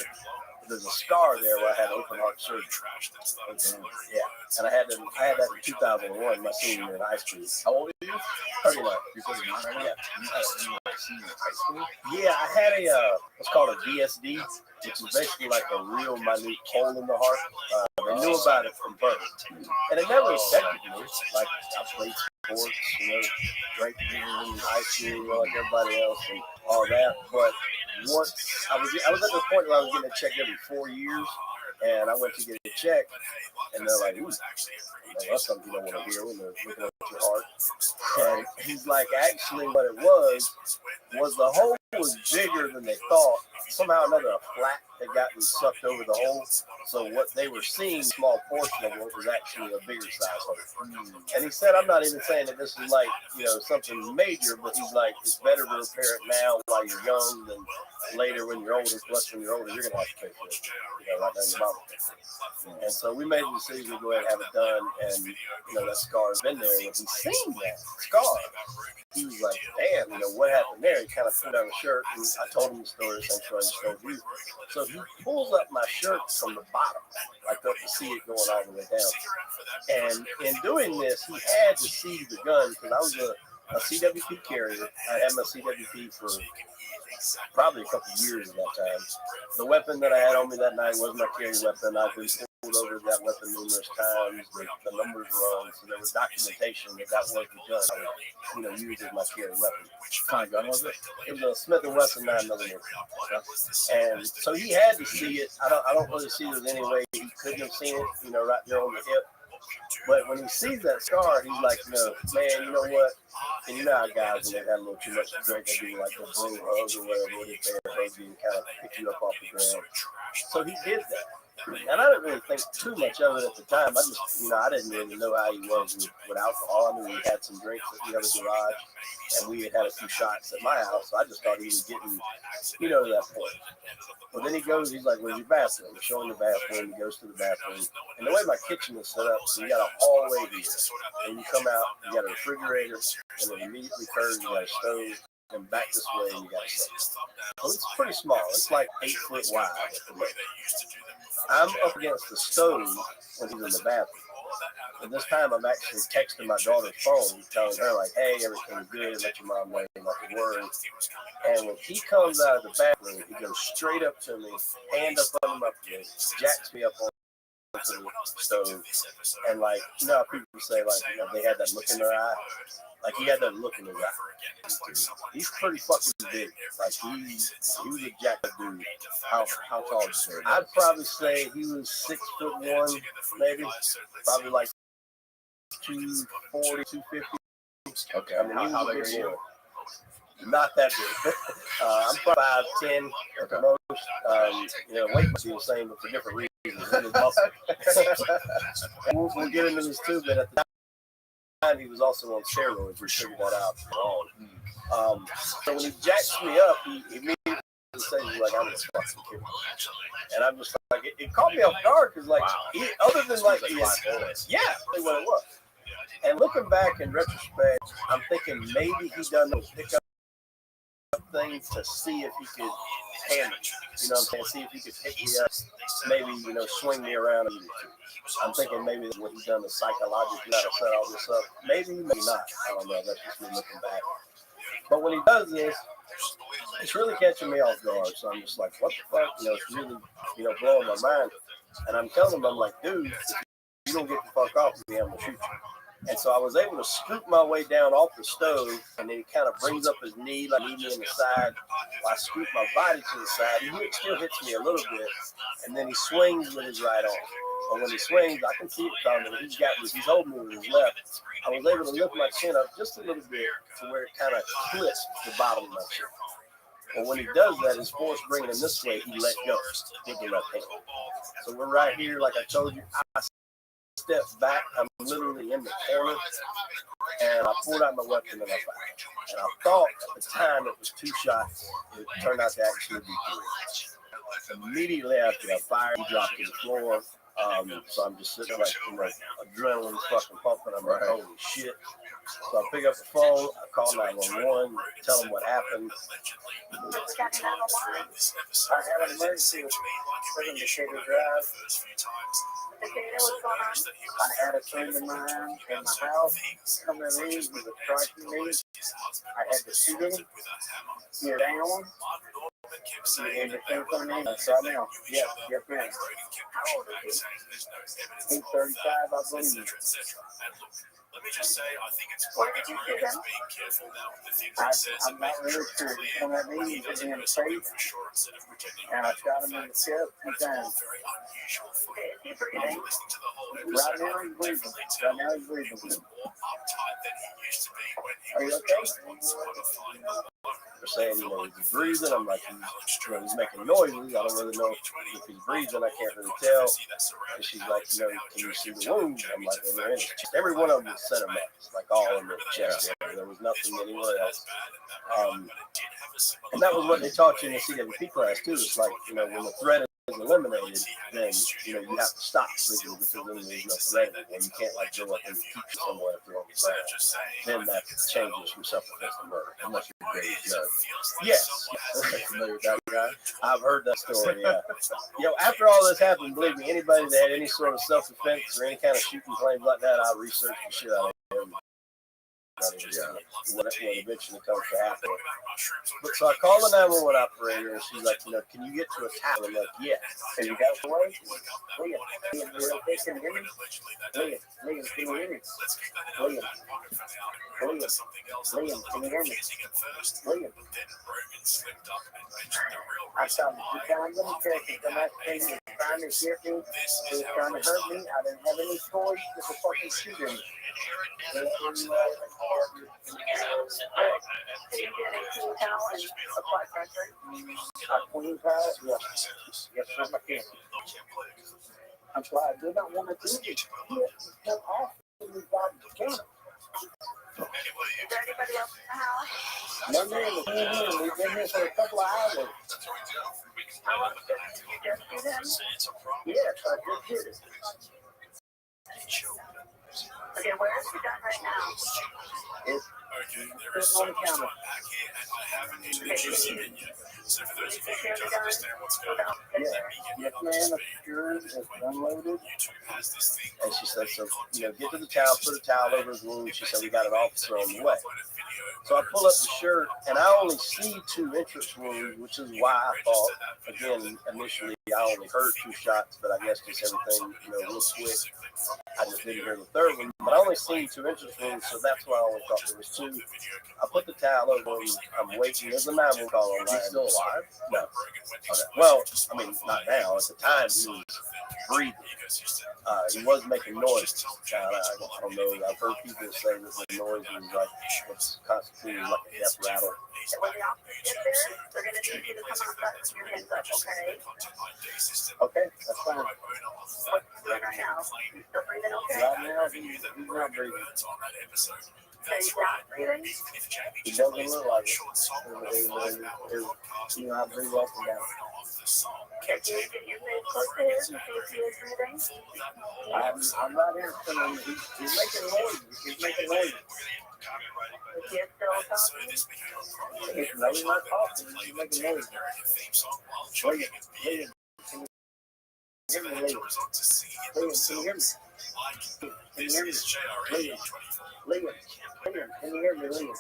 There's a scar there where I had open heart surgery. Yeah, and I had that in 2001, my senior year in high school. How old are you? 39. You're 39, right? Yeah. You had a senior in high school? Yeah, I had what's called a VSD, which is basically like a real minute hole in the heart. They knew about it from birth, and it never affected me. Like I played sports, drank beer in high school, like everybody else, and all that. But once I was at the point where I was getting a check every 4 years, and I went to get a check, and they're like, ooh, that's something you don't want to hear when they're looking at your heart. And he's like, actually, what it was the hole was bigger than they thought. Somehow or another, a flap had gotten sucked over the hole. So what they were seeing, a small portion of it, was actually a bigger size hole. And he said, I'm not even saying that this is like, something major, but he's like, it's better to repair it now while you're young than later when you're older. Plus, when you're older, you're going to have to pay for it. Like your mama. And so we made the decision to go ahead and have it done. And, that scar's been there. And when he seen that scar, he was like, damn, what happened there? He kind of put on a shirt, and I told him the story, same story I just told you. So he pulls up my shirt from the bottom, like up to see it going all the way down. And in doing this, he had to see the gun, because I was a CWP carrier. I had my CWP for probably a couple of years at that time. The weapon that I had on me that night was my carry weapon. I've been pulled over that weapon numerous times. The numbers were on, so there was documentation that was the gun I would, use as my carry weapon. What kind of gun was it? It was a Smith & Wesson 9mm. And so he had to see it. I don't really see there's any way he couldn't have seen it, right there on the hip. But when he sees that scar, he's like, man, you know what? And you know how guys, when they've had a little too much to drink, they do like a bro hug or whatever, they hug you and kind of pick you up off the ground. So he did that. And I didn't really think too much of it at the time. I just, I didn't really know how he was with alcohol. I knew he had some drinks at the other garage, and we had a few shots at my house. So I just thought he was getting, to that point. But then he goes, he's like, where's your bathroom? We're showing the bathroom. He goes to the bathroom. And the way my kitchen is set up, so you got a hallway here. And you come out, you got a refrigerator, and then immediately curved, you got a stove. And back this way, and you got a stove. So it's pretty small. It's like 8 foot wide. I'm up against the stove when he's in the bathroom. And this time I'm actually texting my daughter's phone, telling her, like, hey, everything's good, let your mom know, not to worry. And when he comes out of the bathroom, he goes straight up to me, hand up under my face, jacks me up on the stove. And, like, how people say, like, they had that look in their eye? Like, he had that look in his eye. He's pretty fucking big. Like, he was a jacked dude. How tall is he? I'd probably say he was 6'1", maybe. Probably like 240, 250. Okay. I mean, how big are you? Not that big. I'm 5'10" at the most. Weight must be the same, but for different reasons. We'll get into this too, but at the time, he was also on steroids. We figured that out. So when he jacks me up, he immediately says, like, I'm gonna fucking kill you. And I'm just like, it caught me off guard, because, like, other than, like, yeah, what it was. And looking back in retrospect, I'm thinking maybe he done those pickup things to see if he could handle it. You know what I'm saying? See if he could pick me up, maybe, swing me around. I'm thinking maybe that's what he's done is psychologically to set all this up. Maybe not. I don't know. That's just me looking back. But when he does this, it's really catching me off guard. So I'm just like, what the fuck? It's really, blowing my mind. And I'm telling him, I'm like, dude, if you don't get the fuck off me, I'm gonna shoot you. And so I was able to scoop my way down off the stove, and then he kind of brings up his knee, like me in the side. I scoop my body to the side. He still hits me a little bit, and then he swings with his right arm. But when he swings, I can see it coming. He's holding me with his left. I was able to lift my chin up just a little bit to where it kind of clips the bottom of my chin. But when he does that, his force bringing him this way, he let go with the left hand. So we're right here, like I told you. I step back, I'm literally in the corner, and I pulled out my weapon and I fired. And I thought at the time it was 2 shots. It turned out to actually be 3. Immediately after I fired, he dropped to the floor. So I'm just sitting like, adrenaline fucking pumping. I'm like, holy shit. So I pick up the phone, I call 911, tell them what happened. I have an emergency with Shaker Drive. I had a friend of mine in my house come in me with a striking me. I had to shoot him, get down. And the thing coming in, so I know. Yes, ma'am. He's 35, I believe. Let me just say, I think it's quite being careful now with the things he says. I'm not really sure. He come at me, he hit me in the face, and I shot him in the chest 2 times. Very unusual for him. Is he breathing? Listening to the whole Right now he's breathing. Right now he's breathing. He was more uptight than he used to be when he Are you was okay? just once qualifying. They're saying, he's breathing. I'm like, he's making noises. I don't really know if he's breathing. I can't really tell. And she's like, can you see the wounds? I'm like, every one of them was center mass, like all in the chest area. There was nothing anywhere else. And that was what they taught you in the CWP class too. It's like, when the threat is eliminated, then you have to stop because then there's no threat and you can't like go up and keep someone if they're on the ground. Then that changes from self-defense to murder, unless you're a great judge. Yes, familiar with that guy. I've heard that story. Yeah. After all this happened, believe me, anybody that had any sort of self-defense or any kind of shooting claims like that, I researched the shit out of them. What eventually comes to happen. But so I call the 911 operator and she's like, can you get to a towel? I'm like, yeah. Have you got the way? William, can you hear me? William, can you hear me? William, can you hear me? William. I shot him 2 times in the chest. He come out and he was trying to hit me. He was trying to hurt me. I didn't have any choice but to fucking shoot him. A queen pie? Yes, ma'am, I can. That's why I did not want to do it. Come off and we got the camera. Is there anybody else in the house? No, ma'am, we've been here for a couple of hours. How long did you just shoot him? Yes, I just did it. Okay, where is he done right now? It's on the counter. So for those of you who don't understand what's going on, Yes, ma'am, it's secured, it's unloaded. YouTube has this thing. And she said, so, get to the towel, put a towel over his wound. She said, we got an officer on the way. So I pull up the shirt, and I only see 2 entrance wounds, which is why I thought, again, initially, I only heard 2 shots, but I guess just everything, real quick. I just didn't hear the 3rd one, but I only seen 2 entrance wounds, so that's why I only thought there was 2. I put the towel over him. I'm waiting. There's a 911 call online. He's still alive? No. Okay. Well, I mean, not now. At the time, he was breathing. He was making noise. I don't know. I've heard people say that the noise was like what's constituted like a death rattle. And when the officers get there, they're going to need you to come outside with your hands up, okay? Okay, that's fine. What's he doing right now? He's still breathing okay? Right now, he's not breathing. So he's not breathing? He doesn't look like it. I breathe up and down. Can you get your face close to his and see if he is breathing? I'm right here. He's making noises. He's making noises. Is he still talking? He's really not talking. He's making noises. William, can you hear me? William, can you hear me? Can you hear me? Liam, can you hear me, Liam?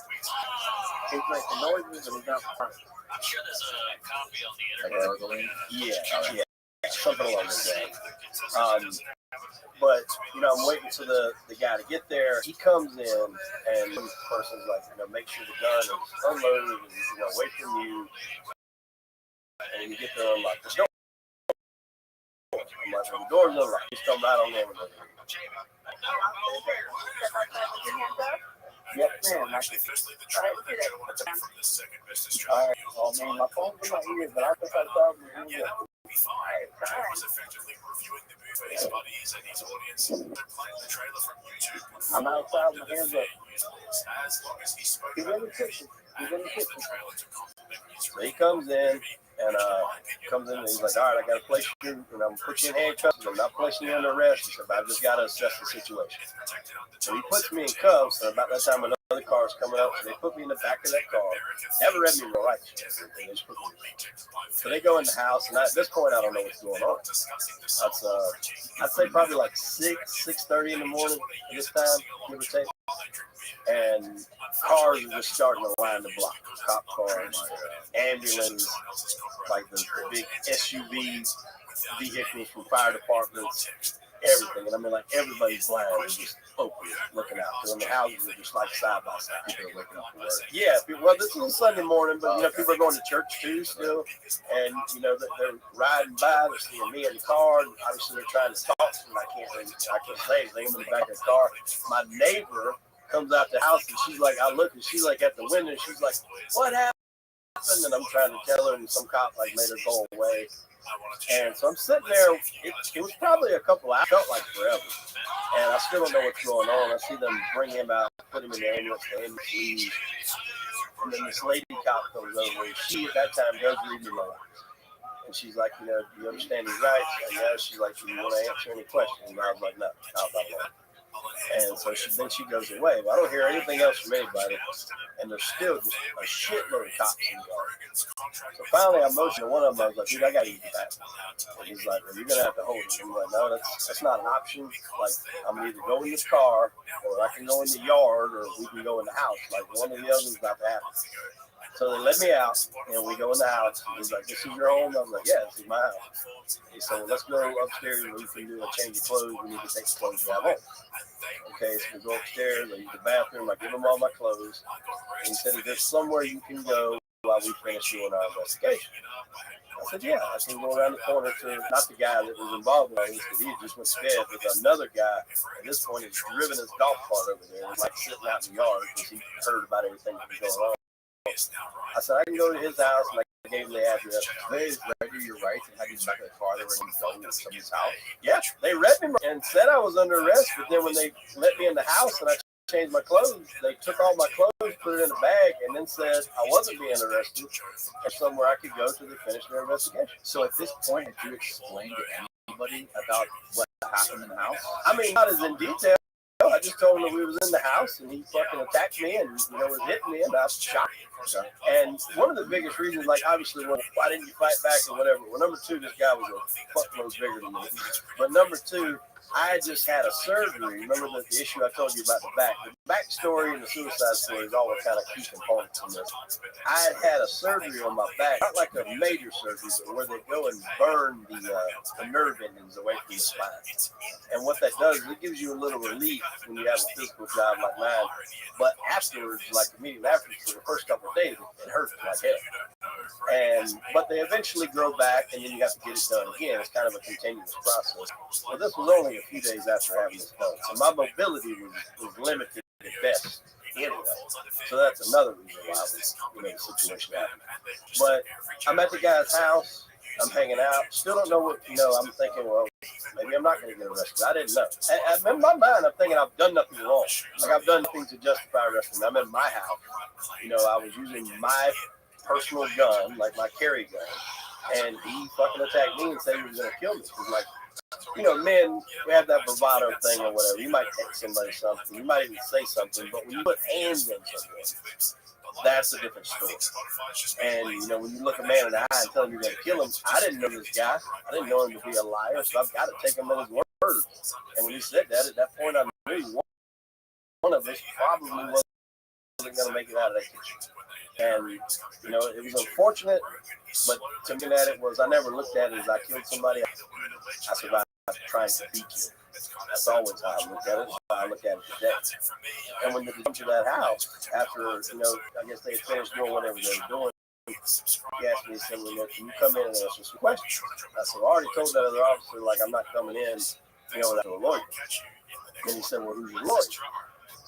He's making noises and he's not fine. I'm sure there's a copy on the Like internet. gargling? Yeah, something along those lines. But I'm waiting for the guy to get there. He comes in, and the person's like, make sure the gun is unloaded, and away from you. And when you get there, unlock the door. I'm like, when the door's unlocked, he's coming out on there. Yes, ma'am. Actually, firstly, the trailer that Joe wanted to be from the second best I Australian mean, my phone's in my ears, but I think I saw him. Yeah, that would be fine. Joe was effectively reviewing the movie for his buddies and his audience. They're playing the trailer from YouTube. I'm outside with my hands up. As long as he spoke He's in the kitchen. He's in the used the kitchen. trailer to compliment his So he comes in, and he's like, all right, I got to place you, and I'm putting you in handcuffs. I'm not placing you under arrest. He said, but I've just got to assess the situation. So he puts me in cuffs, and about that time, another car's coming up. So they put me in the back of that car. Never read me my rights. So they go in the house, and at this point, I don't know what's going on. That's I'd say probably like 6:30 in the morning at this time, give or take. And cars are just starting to line the block. Cop cars, ambulance, like the big SUV vehicles from fire departments, everything. And I mean, like, everybody's blind and just open, looking out. Because the houses are just like side by side. People are waking up for work. Yeah, well, this is a Sunday morning, but people are going to church too still, and they're riding by. They're seeing me in the car. And obviously, they're trying to talk to me. I can't say anything. I'm in the back of the car. My neighbor comes out the house, and she's like, I look, and she's like at the window. And she's like, what happened? And I'm trying to tell her, and some cop like made her go away. And so I'm sitting there. It was probably a couple hours. Felt like forever. And I still don't know what's going on. I see them bring him out, put him in the ambulance, leave. And then this lady cop comes over, and she at that time does read me my rights. And she's like, do you understand these rights? And yeah, she's like, do you want to answer any questions? And I was like, no, not that one. And so she goes away. But I don't hear anything else from anybody. And there's still just a shitload of cops in the yard. So finally, I motioned to one of them. I was like, dude, I got to use the bathroom. And he's like, well, you're going to have to hold it. I'm like, no, that's not an option. Like, I'm going to either go in this car, or I can go in the yard, or we can go in the house. Like, one or the other is about to happen. So they let me out, and we go in the house. He's like, this is your home? I'm like, yeah, this is my house. He said, well, let's go upstairs where you can do a change of clothes. We need to take the clothes you have on. Okay, so we go upstairs. I use the bathroom. I give him all my clothes. And he said, is there somewhere you can go while we finish doing our investigation? I said, yeah, I can go around the corner to, not the guy that was involved in this, because he just went to bed with another guy. At this point, he's driven his golf cart over there, like sitting out in the yard, because he heard about everything that was going on. I said, I can go to his house, and I gave him the address. They read you your rights and had you back in the car. They were in somebody's house. Yeah, they read me and said I was under arrest, but then when they let me in the house and I changed my clothes, they took all my clothes, put it in a bag, and then said I wasn't being arrested, and somewhere I could go to finish their investigation. So at this point, did you explain to anybody about what happened in the house? I mean, not as in detail. I just told him that we was in the house, and he fucking attacked me and, was hitting me, and I was shot. And one of the biggest reasons, like, obviously, why didn't you fight back or whatever? Well, number two, this guy was a fuckload bigger than me. But number two, I just had a surgery. Remember the issue I told you about the back? The backstory and the suicide story is always kind of key components in this. I had a surgery on my back, not like a major surgery, but where they go and burn the nerve endings away from the spine. And what that does is it gives you a little relief when you have a physical job like mine. But afterwards, like immediately afterwards, for the first couple of days, it hurts like hell. But they eventually grow back, and then you have to get it done again. It's kind of a continuous process. But this was only a few days after having this done, so my mobility was limited at best anyway. So that's another reason why the situation happened. But I'm at the guy's house. I'm hanging out. Still don't know what, I'm thinking, well, maybe I'm not going to get arrested. I didn't know. In my mind, I'm thinking I've done nothing wrong. Like, I've done things to justify arresting. I'm in my house. I was using my personal gun, like my carry gun, and he fucking attacked me and said he was going to kill me. He's like, men, we have that bravado thing or whatever. You might text somebody something. You might even say something, but when you put hands on something, that's a different story. And, you know, when you look a man in the eye and tell him you're going to kill him, I didn't know this guy. I didn't know him to be a liar, so I've got to take him at his word. And when he said that, at that point, I knew one of us probably wasn't going to make it out of that kitchen. And, you know, it was unfortunate, but to me at it was, I never looked at it as I killed somebody. I survived trying to beat you. That's always how I look at it. I look at it today. And when they come to that house, after, you know, I guess they had finished doing whatever they were doing, he asked me, he said, well, can you come in and answer some questions? I said, well, I already told that other officer, like, I'm not coming in, you know, without a lawyer. And he said, well, who's your lawyer?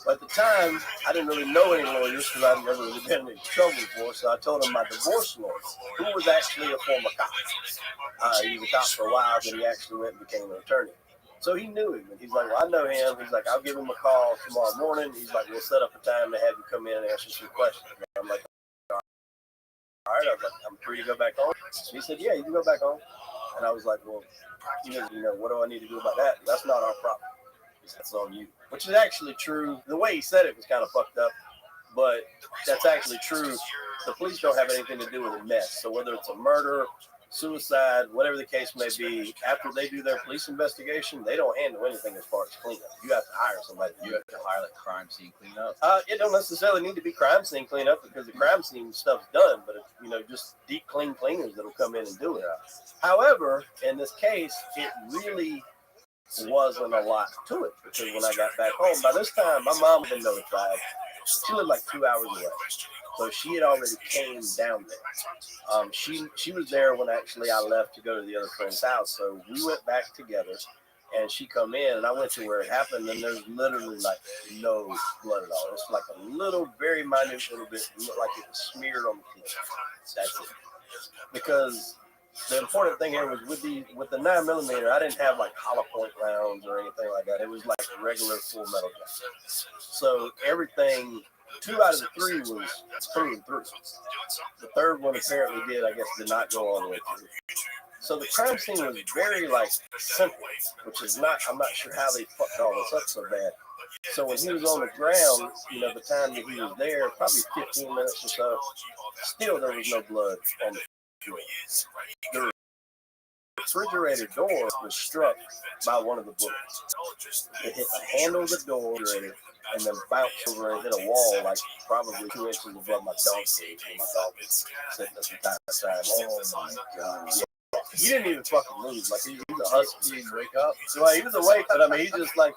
But at the time, I didn't really know any lawyers because I'd never really been in trouble before. So I told him my divorce lawyer, who was actually a former cop. He was a cop for a while, then he actually went and became an attorney. So he knew him, and he's like, well, I know him. He's like, I'll give him a call tomorrow morning. He's like, we'll set up a time to have you come in and answer some questions. And I'm like, all right. I was like, I'm free to go back home. And he said, yeah, you can go back home. And I was like, well, you know, what do I need to do about that? That's not our problem. He said, that's on you, which is actually true. The way he said it was kind of fucked up, but that's actually true. The police don't have anything to do with a mess. So whether it's a murder, suicide, whatever the case may be, after they do their police investigation, they don't handle anything as far as cleanup. You have to hire somebody. You have to hire like crime scene cleanup. It don't necessarily need to be crime scene cleanup because the crime scene stuff's done, but it's, you know, just deep clean cleaners that'll come in and do it. However, in this case, it really wasn't a lot to it because when I got back home, by this time my mom had been notified. She lived like 2 hours away. So she had already came down there. She was there when actually I left to go to the other friend's house. So we went back together, and she come in, and I went to where it happened, and there's literally like no blood at all. It's like a little, very minute little bit, like it was smeared on the floor. That's it. Because the important thing here was with the 9mm, I didn't have like hollow point rounds or anything like that. It was like regular full metal gun. So everything. 2 out of the 3 was through and through. The third one apparently did not go all the way through. So the crime scene was very like simple, which is not, I'm not sure how they fucked all this up so bad. So when he was on the ground, you know, the time that he was there, probably 15 minutes or so, still there was no blood on the floor. The refrigerator door was struck by one of the bullets. It hit the handle of the door and then bounced over and hit a wall like probably 2 inches above my dog cage. And my dog was sitting at the time. Oh my God. Yeah. He didn't even fucking move. Like he was a husky. He didn't wake up. So he was awake, but I mean, he just like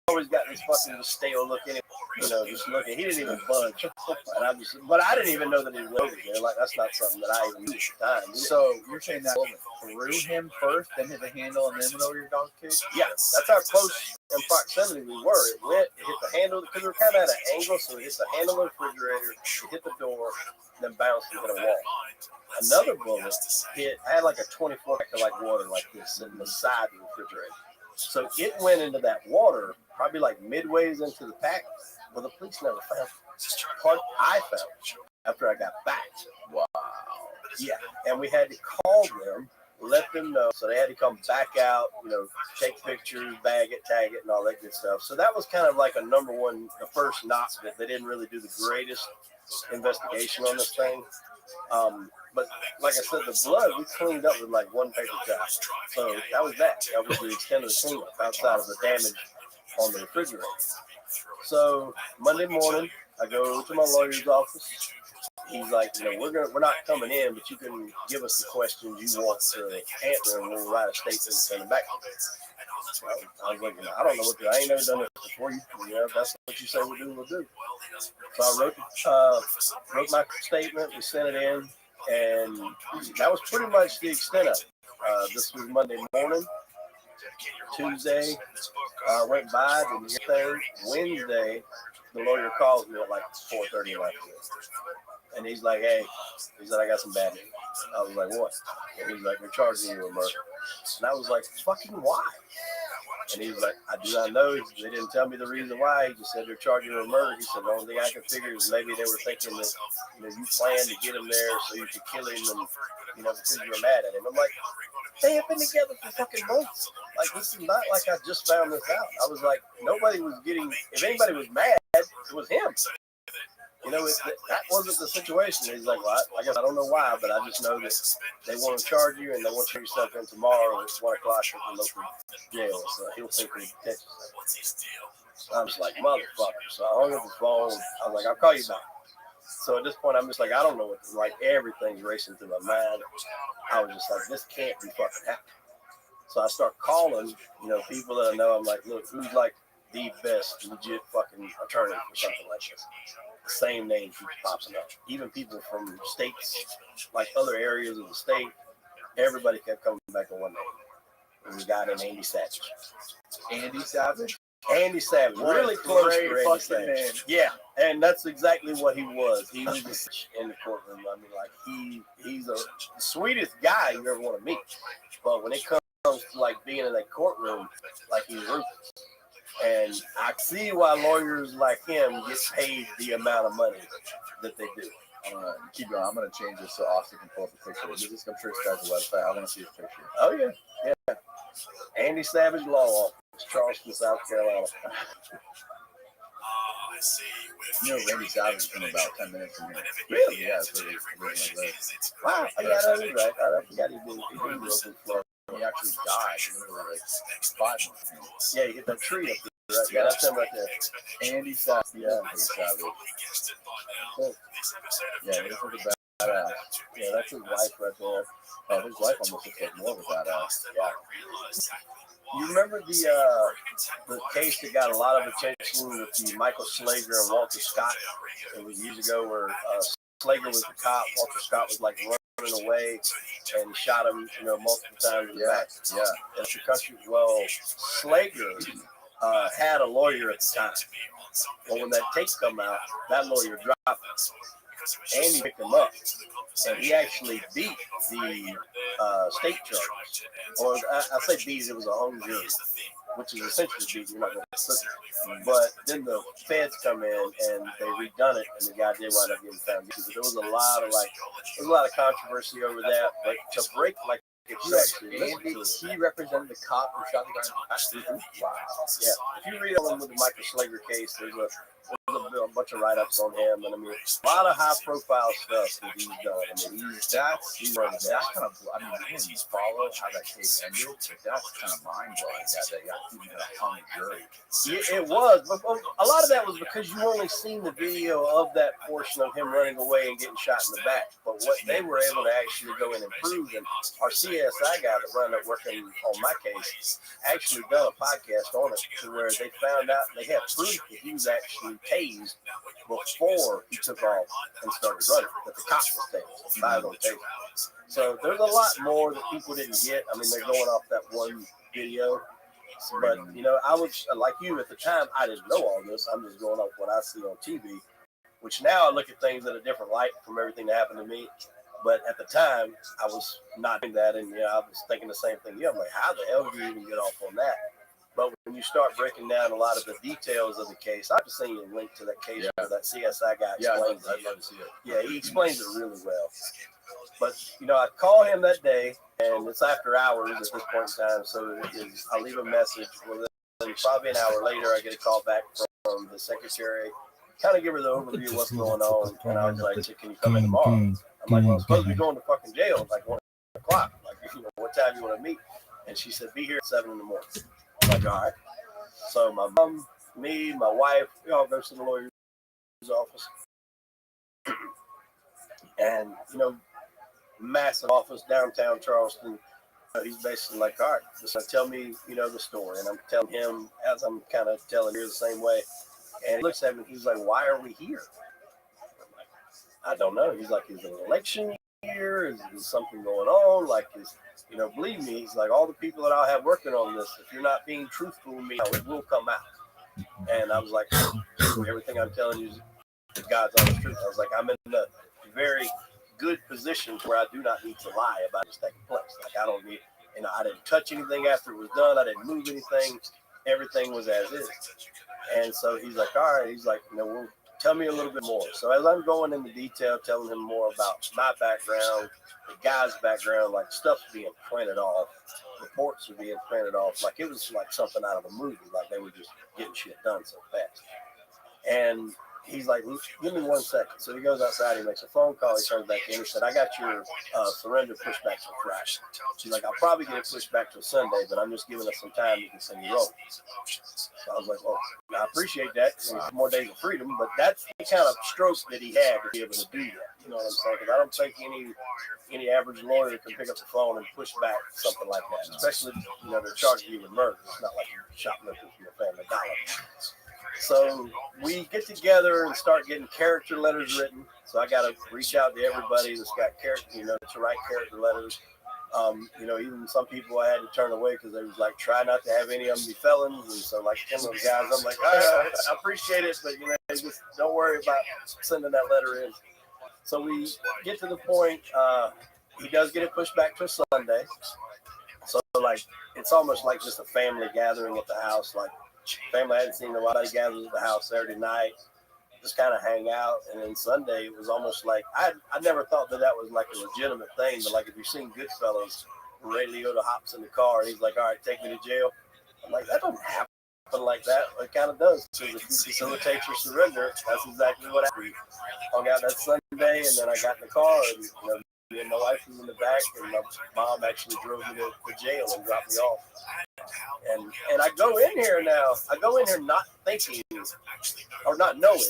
always got this fucking stale look in him. You know, just looking. He didn't even budge. And but I didn't even know that he was over there. Like that's not something that I even knew at the time. So you're saying that threw him first, then hit the handle, and then went over your dog's cage? Yeah, that's how close in proximity we were. It hit the handle, because we were kind of at an angle, so it hit the handle of the refrigerator, it hit the door, then bounced and hit a wall. Another bullet I had like a 24 pack of like water like this in the side of the refrigerator. So it went into that water, probably like midways into the pack, but the police never found it. Part I found it after I got back. Wow. Yeah, and we had to call them, let them know. So they had to come back out, you know, take pictures, bag it, tag it, and all that good stuff. So that was kind of like a number one, the first knock that they didn't really do the greatest investigation on this thing. But like I said, the blood we cleaned up with like one paper towel. So that was that. That was the extent of the cleanup outside of the damage on the refrigerator. So Monday morning, I go to my lawyer's office. He's like, you know, we're not coming in, but you can give us the questions you want to answer, and we'll write a statement and send it back. So I was like, I don't know what to do. I ain't never done this before. You know, if that's what you say we'll do. So I wrote my statement. We sent it in, and that was pretty much the extent of it. This was Monday morning. Tuesday went by, didn't hear anything. Wednesday, the lawyer calls me at like 4:30 in the afternoon. And he's like, hey, he said, I got some bad news. I was like, what? And he's like, they're charging you with murder. And I was like, fucking why? And he's like, I do not know. They didn't tell me the reason why. He just said they're charging you with murder. He said, the only thing I can figure is maybe they were thinking that, you know, you planned to get him there so you could kill him, and, you know, because you were mad at him. I'm like, they have been together for fucking months. Like, this is not like I just found this out. I was like, nobody was getting, if anybody was mad, it was him. that wasn't the situation. He's like, well, I guess I don't know why, but I just know that they want to charge you and they want to turn yourself in tomorrow at 1 o'clock at the local jail. So he'll think we catch us. So I'm just like, motherfucker. So I hung up the phone. I was like, I'll call you back. So at this point, I'm just like, I don't know what, like, everything's racing through my mind. I was just like, this can't be fucking happening. So I start calling, people that I know. I'm like, look, who's like the best legit fucking attorney for something like this? The same name keeps popping up. Even people from states, like other areas of the state, everybody kept coming back on one name. And we got in Andy Savage. Andy Savage? Andy Savage, really close to Andy Savage. Yeah, and that's exactly what he was. He was just in the courtroom. I mean, like, he's the sweetest guy you ever want to meet. But when it comes to, like, being in that courtroom, like, he's ruthless. And I see why lawyers like him get paid the amount of money that they do. Keep going. I'm going to change this so Austin can pull up a picture. I'm sure this guy's website. I want to see his picture. Oh, yeah. Andy Savage Law Office, Charleston, South Carolina. Randy Savage is in about 10 minutes from here. Really? Yeah, that's what he's Wow, I got it right. I forgot he did open floor. He actually died literally like 5 months ago. Yeah, you hit that tree up there. Right? Yeah, that's him right there. Andy Savage. Yeah, Savage. Yeah, he looks like a badass. Yeah, that's his wife right there. Oh, his wife almost looks like more of a badass. Yeah. You remember the case that got a lot of attention with the Michael Slager and Walter Scott? It was years ago where Slager was the cop, Walter Scott was like running away, and he shot him, multiple times in the back. Yeah. And the country, well, Slager had a lawyer at the time. But when that tape come out, that lawyer dropped it. Andy picked him up, and he actually beat the state charge. Or I say beat, it was a hung jury, which is essentially beat. You're not going to listen. But then the feds come in and they redone it, and the guy did wind up getting found guilty. There was a lot of controversy over that. But to break like. If you actually he represented the cop who shot the guy in the back. Wow. Yeah. If you read on with the Michael Slager case, there's a bunch of write-ups on him, and I mean, a lot of high-profile stuff that he's done. I mean, that's kind of. I mean, I didn't follow how that case ended, but that's kind of mind-blowing. That they got even a hung jury. Yeah, it was, but a lot of that was because you only seen the video of that portion of him running away and getting shot in the back. But what they were able to actually go in and prove, and our CSI guy that wound up working on my case actually done a podcast on it, to where they found out they had proof that he was actually tased before he took off and started running, that the cop was tased by those tasers. So there's a lot more that people didn't get. I mean, they're going off that one video. But, I was, like you at the time, I didn't know all this. I'm just going off what I see on TV, which now I look at things in a different light from everything that happened to me. But at the time, I was not doing that, and I was thinking the same thing. I'm like, how the hell do you even get off on that? But when you start breaking down a lot of the details of the case, I've just seen a link to that case where that CSI guy explains I'd love to see it. Yeah, he explains it really well. But, I call him that day, and it's after hours at this point in time, so I leave a message. Within probably an hour later, I get a call back from the secretary, kind of give her the overview of what's going on, and I was like, can you come in tomorrow? I'm like, well, I'm supposed to be going to fucking jail like 1 o'clock. Like, what time you want to meet? And she said, be here at 7 in the morning. I'm like, all right. So my mom, me, my wife, we all go to the lawyer's office. And, massive office, downtown Charleston. He's basically like, all right, just tell me, the story. And I'm telling him, as I'm kind of telling you the same way. And he looks at me, he's like, why are we here? I'm like, I don't know. He's like, is it an election year? Is something going on? Like, believe me, he's like, all the people that I have working on this, if you're not being truthful with me, it will come out. And I was like, everything I'm telling you is God's honest truth. I was like, I'm in a very good position where I do not need to lie about what's taking place. Like, I don't need, I didn't touch anything after it was done. I didn't move anything. Everything was as is. And so he's like, all right. He's like, well, tell me a little bit more. So as I'm going into detail, telling him more about my background, the guy's background, like stuff's being printed off, reports are being printed off, like it was like something out of a movie, like they were just getting shit done so fast. And he's like, give me 1 second. So he goes outside, he makes a phone call, he turns back in, he said, I got your surrender pushed back to Friday. She's like, I'll probably get it pushed back to Sunday, but I'm just giving us some time to send you roll. So I was like, well, I appreciate that. It's more days of freedom, but that's the kind of stroke that he had to be able to do that. You know what I'm saying? Because I don't think any average lawyer can pick up the phone and push back something like that, especially, you know, they're charging you with murder. It's not like you're shoplifting from your family dollar. So we get together and start getting character letters written. So I got to reach out to everybody that's got character, you know, to write character letters. You know, even some people I had to turn away because they was like, try not to have any of them be felons. And so, like, some of those guys, I'm like, I appreciate it, but, you know, just don't worry about sending that letter in. So we get to the point, he does get it pushed back to Sunday. So, like, it's almost like just a family gathering at the house. Like, family I hadn't seen nobody gathers at the house Saturday night, just kind of hang out. And then Sunday, it was almost like, I never thought that was like a legitimate thing. But, like, if you've seen Goodfellas, Ray Liotta hops in the car and he's like, all right, take me to jail. I'm like, that doesn't happen like that. It kind of does. So if you facilitate your surrender, that's exactly what happened. Hung out that Sunday, and then I got in the car, and, you know, me and my wife was in the back, and my mom actually drove me to jail and dropped me off. And I go in here now. I go in here not thinking or not knowing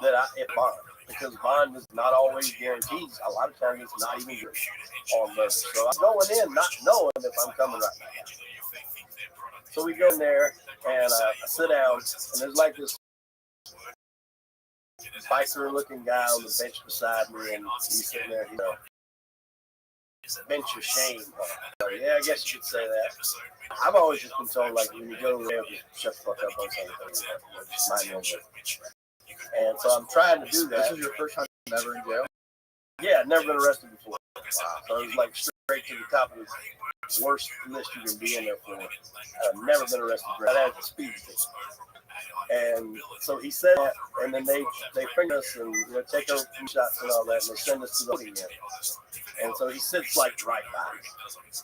that it's bond, because bond is not always guaranteed. A lot of times it's not even good on murder. So I'm going in not knowing if I'm coming right now. So we go in there, and I sit down, and there's like this biker-looking guy on the bench beside me, and he's sitting there, you know, bench of shame. Yeah, I guess you could say that. I've always just been told, like, when you go there, shut the fuck up on something. Mind your own business. And so I'm trying to do that. This is your first time ever in jail? Yeah, never been arrested before. So it was like straight to the top of the worst list you can be in there for. I've never been arrested for that. I had the speed thing. And so he said that, and then they bring us and, you know, take our shots and all that, and they send us to the holding area. And so he sits like right by me.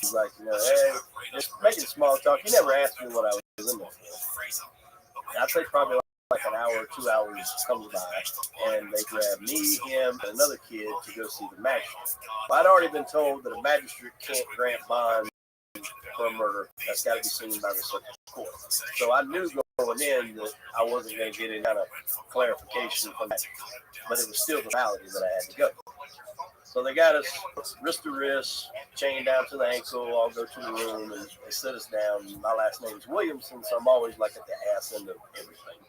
He's like, you know, hey, just making small talk. He never asked me what I was in there for. I'd say probably like an hour or 2 hours comes by, and they grab me, him, and another kid to go see the magistrate. But I'd already been told that a magistrate can't grant bond for a murder. That's got to be seen by the circuit court. So I knew going in that I wasn't going to get any kind of clarification from that, but it was still the reality that I had to go. So they got us wrist to wrist, chained down to the ankle. I'll go to the room, and they sit us down. My last name is Williamson, so I'm always like at the ass end of everything.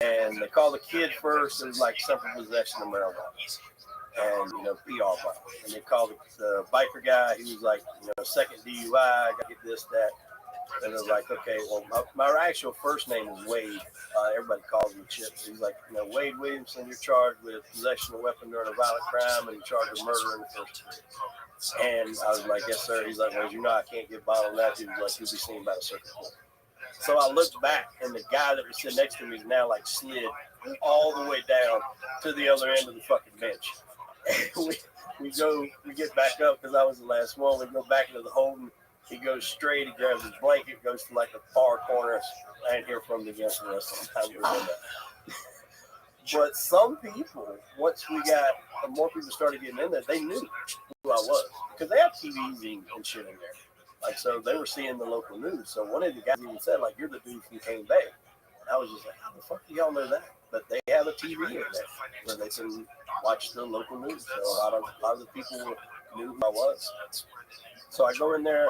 And they call the kid first. It was like simple possession of marijuana and, you know, PR bond. And they called the biker guy. He was like, you know, second DUI. I got to get this, that. And it was like, okay, well, my actual first name is Wade. Everybody calls me Chip. He's like, you know, Wade Williamson, you're charged with possession of a weapon during a violent crime and charged with murder in the first degree. And I was like, yes, sir. He's like, well, as you know, I can't get bond on that. He was like, you'll be seen by the circuit court. So I looked back, and the guy that was sitting next to me is now like slid all the way down to the other end of the fucking bench. And we get back up because I was the last one. We go back into the holding. He goes straight. He grabs his blanket, goes to like the far corner. I ain't hear from him again for the rest of the time. But some people, once we got more people started getting in there, they knew who I was because they have TVs and shit in there. Like, so they were seeing the local news. So one of the guys even said, like, you're the dude from Cane Bay. And I was just like, how the fuck do y'all know that? But they have a TV in there where they can watch the local news. So a lot of the people knew who I was. So I go in there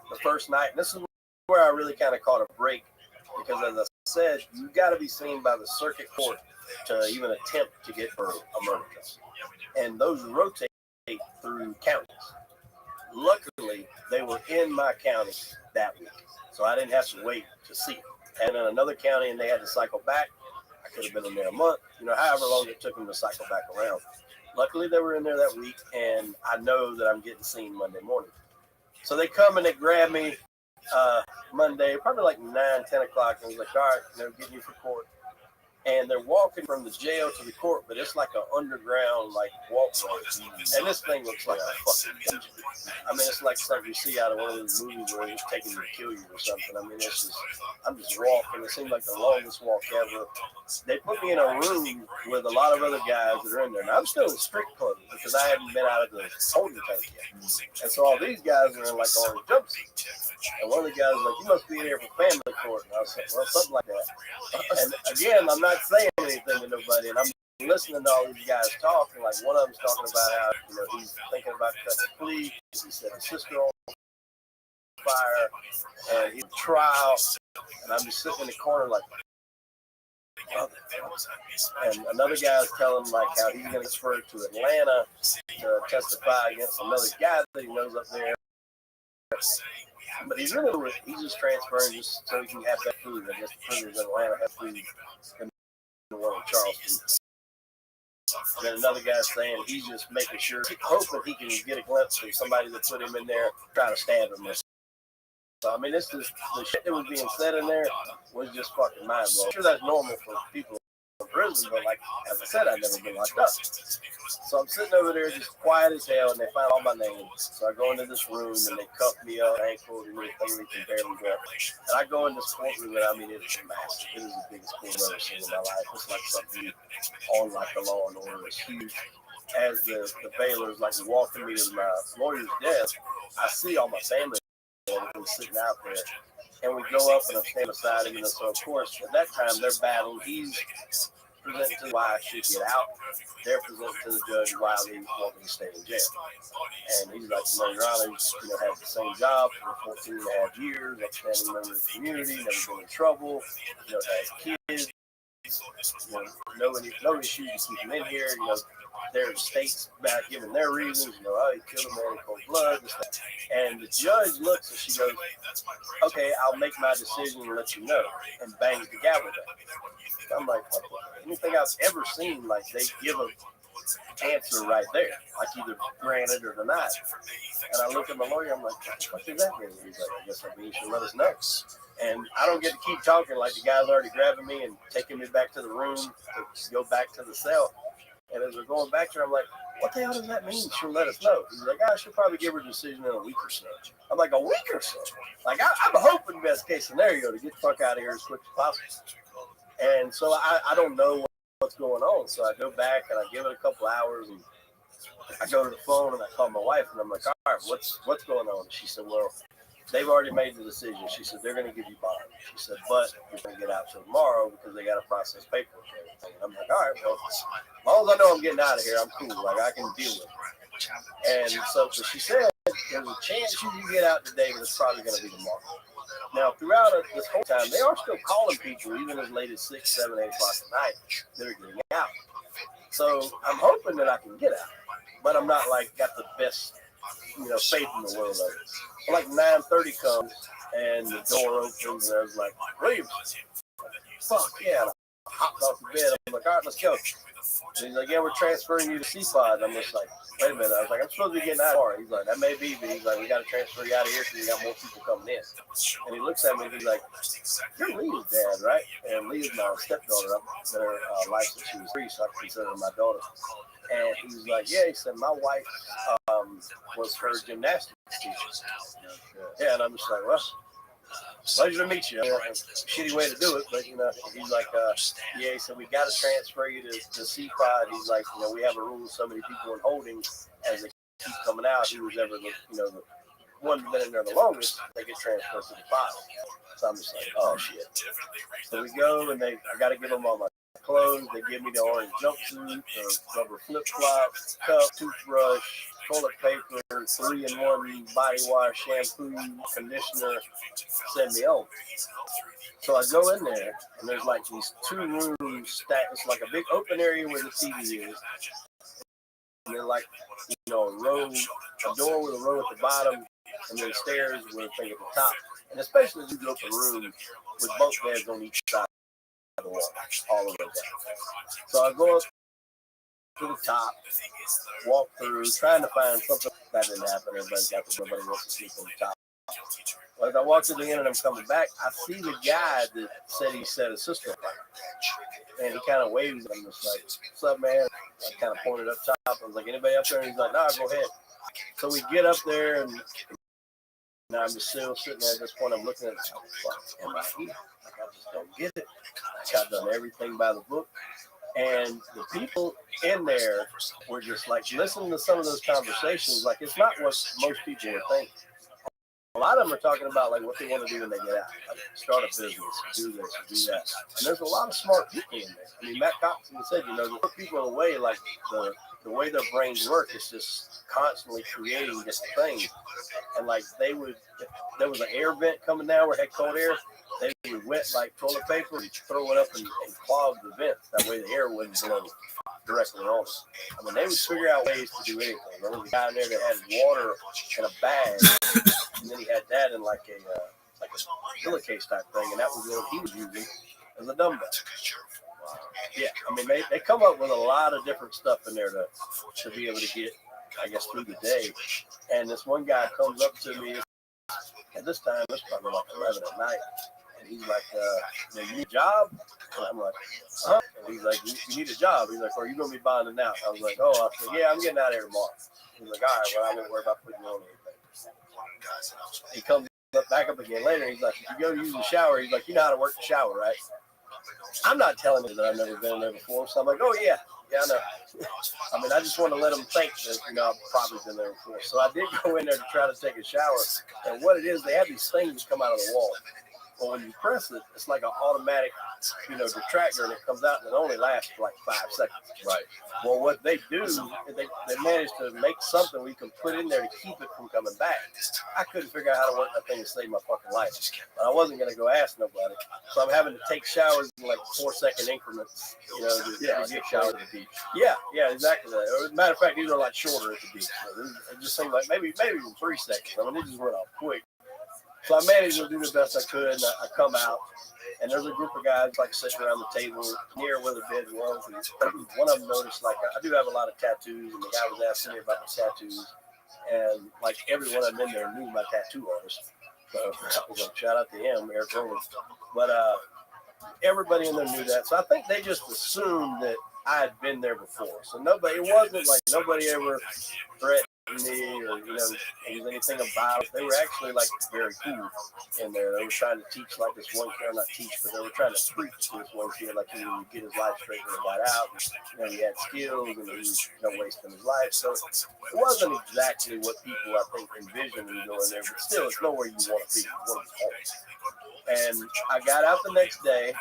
the first night. And this is where I really kind of caught a break. Because as I said, you got to be seen by the circuit court to even attempt to get for a murder case. And those rotate through counties. Luckily, they were in my county that week, so I didn't have to wait to see them. And in another county, and they had to cycle back. I could have been in there a month, you know, however long it took them to cycle back around. Luckily, they were in there that week, and I know that I'm getting seen Monday morning. So they come and they grab me Monday, probably like 9, 10 o'clock, and I was like, all right, you know, getting you for court. and they're walking from the jail to the court, but it's like an underground like walkway, and this thing looks like a fucking dungeon. I mean, it's like something you see out of one of those movies where he's taking you to kill you or something. I mean, it's just, I'm just walking. It seems like the longest walk ever. They put me in a room with a lot of other guys that are in there. And I'm still in strict clothes because I haven't been out of the holding tank yet. And so all these guys are in like orange jumpsuits. And one of the guys was like, "You must be in here for family court." And I was like, "Well, something like that." And again, I'm not saying anything to nobody, and I'm listening to all these guys talking. Like one of them's talking about how he's thinking about cutting a plea. He said his sister on fire, and he's trial. And I'm just sitting in the corner like. And another guy's telling him like how he's going to transfer to Atlanta to testify against another guy that he knows up there. But he's just transferring just so he can have that food. I guess the prisoners in Atlanta have food in the one in Charleston. And then another guy's saying he's just making sure, hoping he can get a glimpse of somebody that put him in there trying to stab him. So, I mean, this is the shit that was being said in there was just fucking mind blowing. I'm sure that's normal for people in prison, but like, as I said, I've never been locked up. So I'm sitting over there just quiet as hell, and they find all my names. So I go into this room, and they cuff me up, ankle, and everything we can barely grab. And I go in this courtroom, and I mean, it's massive. It is the biggest court I've ever seen in my life. It's like something on like the Law and Order. It's huge. As the bailiff's like walking me to my lawyer's desk, I see all my family sitting out there, and we go up and I'm standing beside him. So of course at that time they're battling. He's presenting to why I should get out. They're presenting to the judge why they want me to stay in jail. And he's like, Your Honor, had the same job for 14 and a half years, outstanding member of the community, never been in trouble, has kids, no issue to keep him in here. Their states back giving their reasons, he killed a man in cold blood. And the judge looks and she goes, "Okay, I'll make my decision and let you know," and bangs the gavel down. I'm like, anything I've ever seen, like they give an answer right there, like either granted or denied. And I look at my lawyer, I'm like, "What the fuck does that mean?" He's like, "I guess that means you should let us know." And I don't get to keep talking, like the guy's already grabbing me and taking me back to the room to go back to the cell. And as we're going back there, I'm like, "What the hell does that mean? She'll let us know." He's like, "I should probably give her a decision in a week or so." I'm like, "A week or so?" Like, I'm hoping best case scenario to get the fuck out of here as quick as possible. And so I don't know what's going on. So I go back and I give it a couple hours, and I go to the phone and I call my wife and I'm like, "All right, what's going on?" And she said, "Well, they've already made the decision." She said, "They're going to give you bond." She said, "But you're going to get out till tomorrow because they got to process paperwork and everything." And I'm like, "All right, well, as long as I know I'm getting out of here, I'm cool. Like, I can deal with it." And so she said, "There's a chance you can get out today, but it's probably going to be tomorrow." Now, throughout this whole time, they are still calling people, even as late as 6, 7, 8 o'clock at night, that are getting out. So I'm hoping that I can get out, but I'm not like got the best, faith in the world of it. So like 9:30 comes and the door opens and I was like, "Williams, fuck yeah!" And I hopped off the bed. I'm like, "All right, let's go." And he's like, "Yeah, we're transferring you to C-Pod." I'm just like, "Wait a minute." I was like, "I'm supposed to be getting out tomorrow." He's like, "That may be," but he's like, "We got to transfer you out of here because we got more people coming in." And he looks at me and he's like, "You're Leah's dad, right?" And Leah's my stepdaughter. I'm her life since she was 3, so I consider her my daughter. And he's like, "Yeah," he said, "My wife was her gymnastics teacher." Yeah, and I'm just like, "Well, pleasure to meet you." Shitty way to do it, but he's like, "Yeah," he said, "We got to transfer you to C-Pod." He's like, "We have a rule, so many people in holding as they keep coming out, who's ever the one that's been in there the longest, they get transferred to the pod." So I'm just like, "Oh shit." So we go and I got to give them all my clothes. They give me the orange jumpsuit, the rubber flip-flops, cup, toothbrush, toilet paper, 3-in-1 body wash, shampoo, conditioner, send me home. So I go in there, and there's like these 2 rooms stacked. It's like a big open area where the TV is. And then like, a door with a row at the bottom, and then stairs with a thing at the top. And especially as you go up a room with bunk beds on each side of the wall, all the way down. So I go up to the top, walk through, trying to find something. That didn't happen. Nobody wants to sleep on the top. Well, as I walk to the end and I'm coming back, I see the guy that said he set his sister on fire. And he kind of waves. I'm just like, what's up, man? I kind of pointed up top. I was like, anybody up there? And he's like, nah, go ahead. So we get up there, and now I'm just still sitting there at this point. I'm looking at it. How the fuck am I here? Like, I just don't get it. I've done everything by the book. And the people in there were just like, listening to some of those conversations. Like, it's not what most people would think. A lot of them are talking about like what they want to do when they get out, like start a business, do this, do that. And there's a lot of smart people in there. I mean, Matt Cox said, you know, the people away, like the way their brains work is just constantly creating different things. And like they would, if there was an air vent coming down where it had cold air, they would wet like toilet paper and throw it up and clog the vents. That way the air wouldn't blow directly on it. I mean, they would figure out ways to do anything. There was a guy in there that had water in a bag. And then he had that in like a pillowcase type thing, and that was what he was using as a dumbbell. Yeah, I mean they come up with a lot of different stuff in there to be able to get, I guess, through the day. And this one guy comes up to me at this time, it's probably like 11 at night, and he's like, you need a job? And I'm like, huh? And he's like, you need a job? He's like, are you gonna be bonding out? I was like, oh, I said, yeah, I'm getting out of here tomorrow. He's like, all right, well, I won't worry about putting you on anything. He comes back up again later. He's like, if you go to use the shower, he's like, you know how to work the shower, right? I'm not telling him that I've never been there before. So I'm like, oh, yeah, I know. I mean, I just want to let him think that, you know, I've probably been there before. So I did go in there to try to take a shower. And what it is, they have these things that come out of the wall. Well, when you press it, it's like an automatic, you know, detractor, and it comes out, and it only lasts for like 5 seconds. Right. Well, what they do is they manage to make something we can put in there to keep it from coming back. I couldn't figure out how to work that thing to save my fucking life. But I wasn't going to go ask nobody. So I'm having to take showers in like 4-second increments, you know, to get showers at the beach. Yeah, exactly. As a matter of fact, these are like shorter at the beach. So it just seemed like maybe even 3 seconds. I mean, it just went off quick. So I managed to do the best I could, and I come out, and there's a group of guys like sitting around the table near where the bed was, and one of them noticed, like, I do have a lot of tattoos, and the guy was asking me about the tattoos, and like every one of them in there knew my tattoo artist. So I was like, shout out to him, Eric Owens. But everybody in there knew that, so I think they just assumed that I had been there before. So it wasn't like nobody ever threatened me or, you know, it was anything about it. They were actually like very cool in there. They were trying to teach like this one kid, not teach, but they were trying to preach to this one kid, like he would get his life straight when he got out. You know, he had skills and he was, you know, wasting his life. So it wasn't exactly what people, I think, envisioned when you go in there, but still, it's nowhere you want to be. You want to be home. And I got out the next day.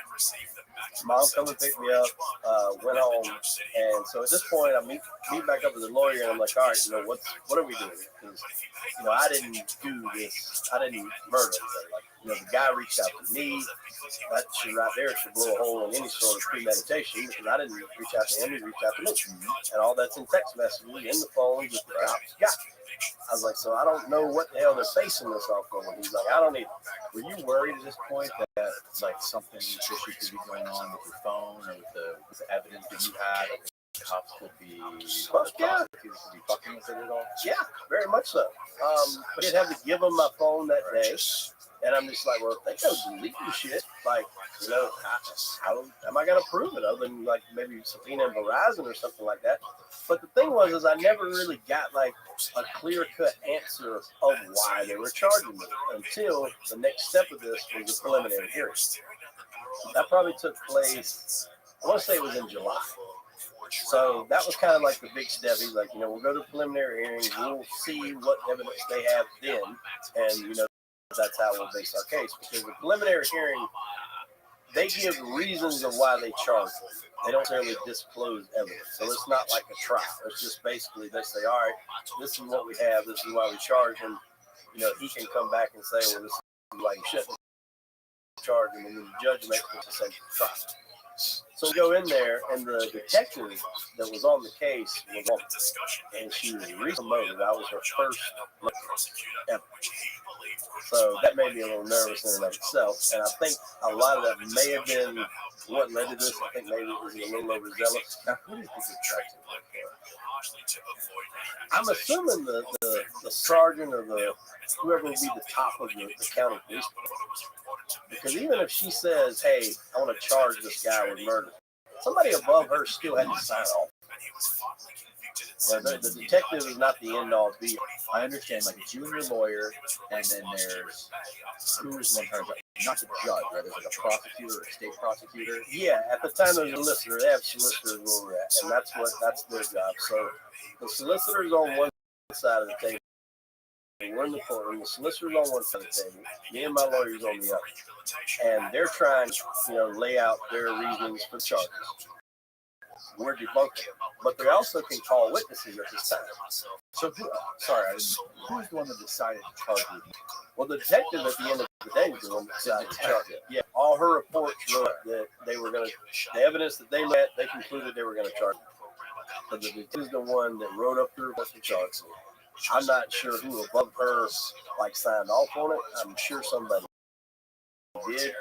Mom come and pick me up, went home, and so at this point I meet back up with the lawyer, and I'm like, all right, you know, what are we doing? Because, you know, I didn't do this, I didn't murder anybody. Like, you know, the guy reached out to me. That shit right there should blow a hole in any sort of premeditation, because I didn't reach out to him, he reached out to me, and all that's in text messages, in the phone, that the cops got. I was like, so I don't know what the hell they're facing this off on. He's like, I don't need. Were you worried at this point that like something fishy could be going on with your phone or with the evidence that you had? Or the cops could be, prosecutors could be fucking with it at all? Yeah, very much so. But they'd have to give them my phone that day. And I'm just like, well, if they go deleting shit, like, you know, how am I going to prove it other than like maybe subpoena and Verizon or something like that? But the thing was, I never really got like a clear-cut answer of why they were charging me until the next step of this was the preliminary hearing. That probably took place, I want to say it was in July. So that was kind of like the big step. He's like, you know, we'll go to preliminary hearings, we'll see what evidence they have then, and, you know, that's how we'll base our case. Because the preliminary hearing, they give reasons of why they charge them. They don't necessarily disclose evidence. So it's not like a trial. It's just basically they say, all right, this is what we have. This is why we charge him. You know, he can come back and say, well, this is why you shouldn't charge him. And then the judge makes the same trial. So we go in there, and the detective that was on the case was on it. And she was promoted. I was her first ever. So that made me a little nervous in and of itself. And I think a lot of that may have been what led to this. I think maybe it was a little overzealous. Now, who is this detective? I'm assuming the sergeant or whoever would be the top of the county police department. Because even if she says, hey, I want to charge this guy with murder, somebody above her still had to sign off. The detective is not the end all be. I understand, like it's you and your lawyer, and then there's who's one person, not the judge, right? There's like a prosecutor or a state prosecutor. Yeah, at the time there's a solicitor. They have solicitors where we're at, and that's their job. So the solicitor's on one side of the table. We're in the courtroom. The solicitor's on one side of the table. Me and my lawyer's on the other, and they're trying to, lay out their reasons for charges. We're debunking, but they also can call witnesses at this time. So, who's the one that decided to charge you? Well, the detective at the end of the day was the one that decided to charge it. Yeah, all her reports wrote that they were going to, the evidence that they met, they concluded they were going to charge it. But the detective is the one that wrote up the report for charges. I'm not sure who above her signed off on it. I'm sure somebody did.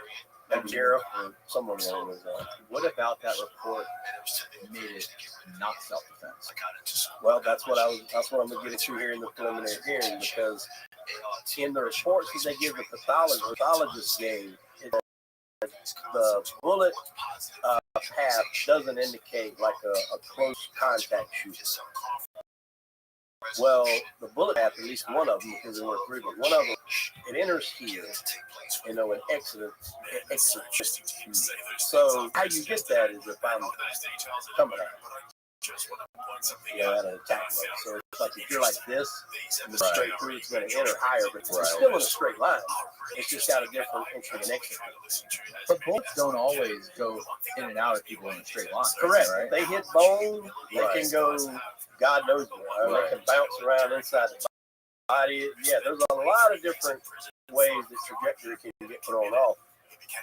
Maybe sheriff or someone along those lines. What about that report made it not self-defense? Well, that's what I'm gonna get into here in the preliminary hearing, because in the reports that they give the pathologist gave, the bullet path doesn't indicate like a close contact shoot. Well, the bullet path, at least one of them, because there were three, but one of them, it enters here, and exits. So how you get that is if I'm coming at at an attack mode. So it's like if you're like this, and the straight through, it's going to enter higher, but it's still in a straight line. It's just got a different entry and exit. But bullets don't always go in and out of people in a straight line. Correct. Right? If they hit bone, they can go, God knows where. They can bounce around inside the body. Yeah, there's a lot of different ways that trajectory can get thrown off.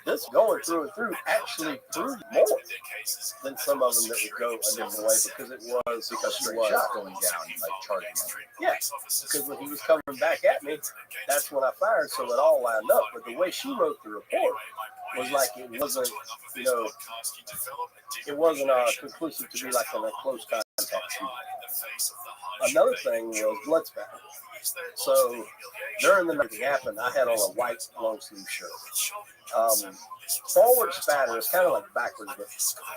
This going through and through actually proved more than some of them that would go a different way, because it was She was going down, like charging him. Yeah, because when he was coming back at me, that's when I fired, so it all lined up. But the way she wrote the report was like it wasn't, it wasn't conclusive to be like a close contact shooting. Another thing was blood spatter. So during the night it happened, I had on a white long sleeve shirt. Forward spatter is kind of like backwards, but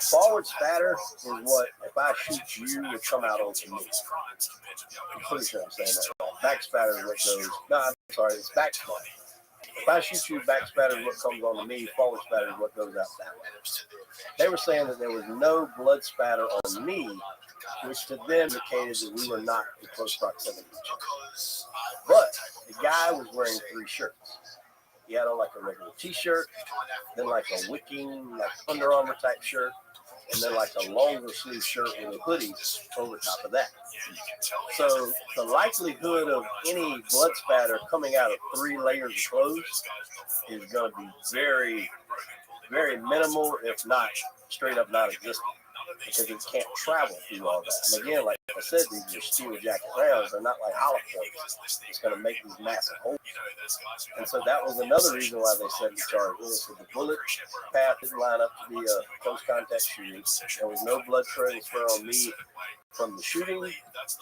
forward spatter is what, if I shoot you, would come out onto me. I'm pretty sure I'm saying that. Back spatter is what goes, no, I'm sorry, it's back spatter. If I shoot you, back spatter is what comes onto me, forward spatter is what goes out that way. They were saying that there was no blood spatter on me, which to them indicated that we were not in close proximity to each other. But the guy was wearing three shirts. He had on like a regular t-shirt, then like a wicking, like Under Armour type shirt, and then like a longer sleeve shirt with a hoodie over top of that. So the likelihood of any blood spatter coming out of three layers of clothes is going to be very, very minimal, if not straight up not existent, because it can't travel through all that. And again, like I said, these are steel jacket rounds. They're not like hollow points. It's going to make these massive holes. And so that was another reason why they said the charge. So the bullet path didn't line up to be a close contact shooting. There was no blood transfer on me from the shooting,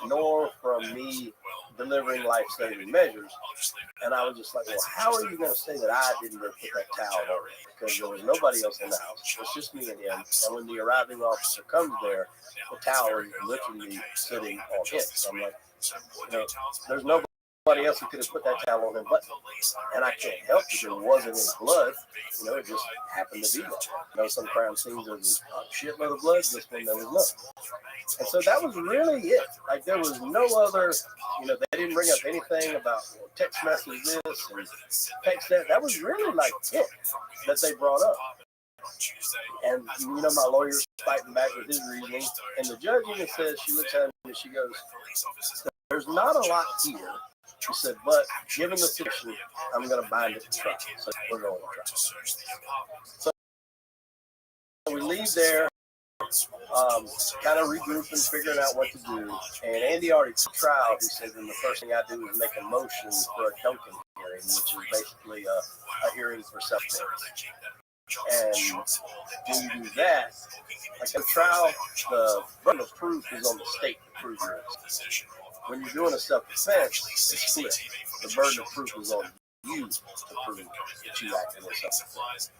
nor from me delivering life-saving measures. And I was just like, well, how are you going to say that I didn't put that towel on? Because there was nobody else in the house. It's just me and him. And when the arriving officer comes there, the towel is literally sitting on him. So I'm like, there's nobody else who could have put that towel on him but me. And I can't help it. There wasn't any blood. It just happened to be there. Some crime scenes there's a shitload of blood. This one there was nothing. And so that was really it. Like there was no other, they didn't bring up anything about text message this and text that. That was really like it that they brought up. And my lawyer's fighting back with his reasoning. And the judge even says, she looks at me and she goes, there's not a lot here. She said, but given the situation, I'm going to bind it to trial. So we're going to trial. So we leave there, kind of regrouping, figuring out what to do. And Andy already took trial. He said, then the first thing I do is make a motion for a Duncan hearing, which is basically a hearing for self-defense. And when you do that, like a trial, the burden of proof is on the state to prove your innocence. When you're doing a self-defense, it's split. The burden of proof is on you to prove that you acted in self-defense.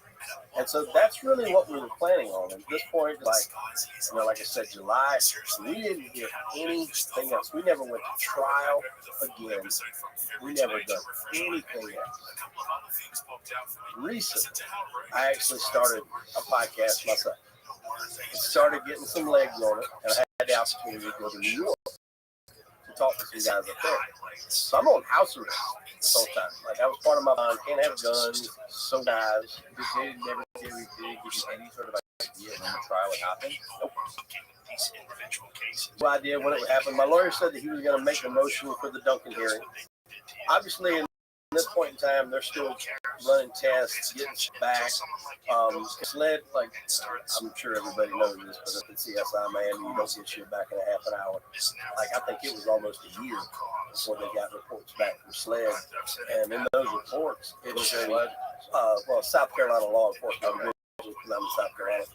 And so that's really what we were planning on. At this point, like I said, July, we didn't get anything else. We never went to trial again. We never done anything else. Recently, I actually started a podcast myself. It started getting some legs on it, and I had the opportunity to go to New York to talk to some guys up there. So I'm on house arrest this whole time. Like, that was part of my bond. Can't have guns, so knives. Did they never give you any sort of idea when the trial would happen? Nope. No idea when it would happen. My lawyer said that he was going to make a motion for the Duncan hearing. Obviously, at this point in time, they're still running tests, getting back. SLED, like, I'm sure everybody knows this, but if it's CSI, man, you don't get shit back in a half an hour. Like, I think it was almost a year before they got reports back from SLED. And in those reports, it was South Carolina law enforcement, because I'm in South Carolina.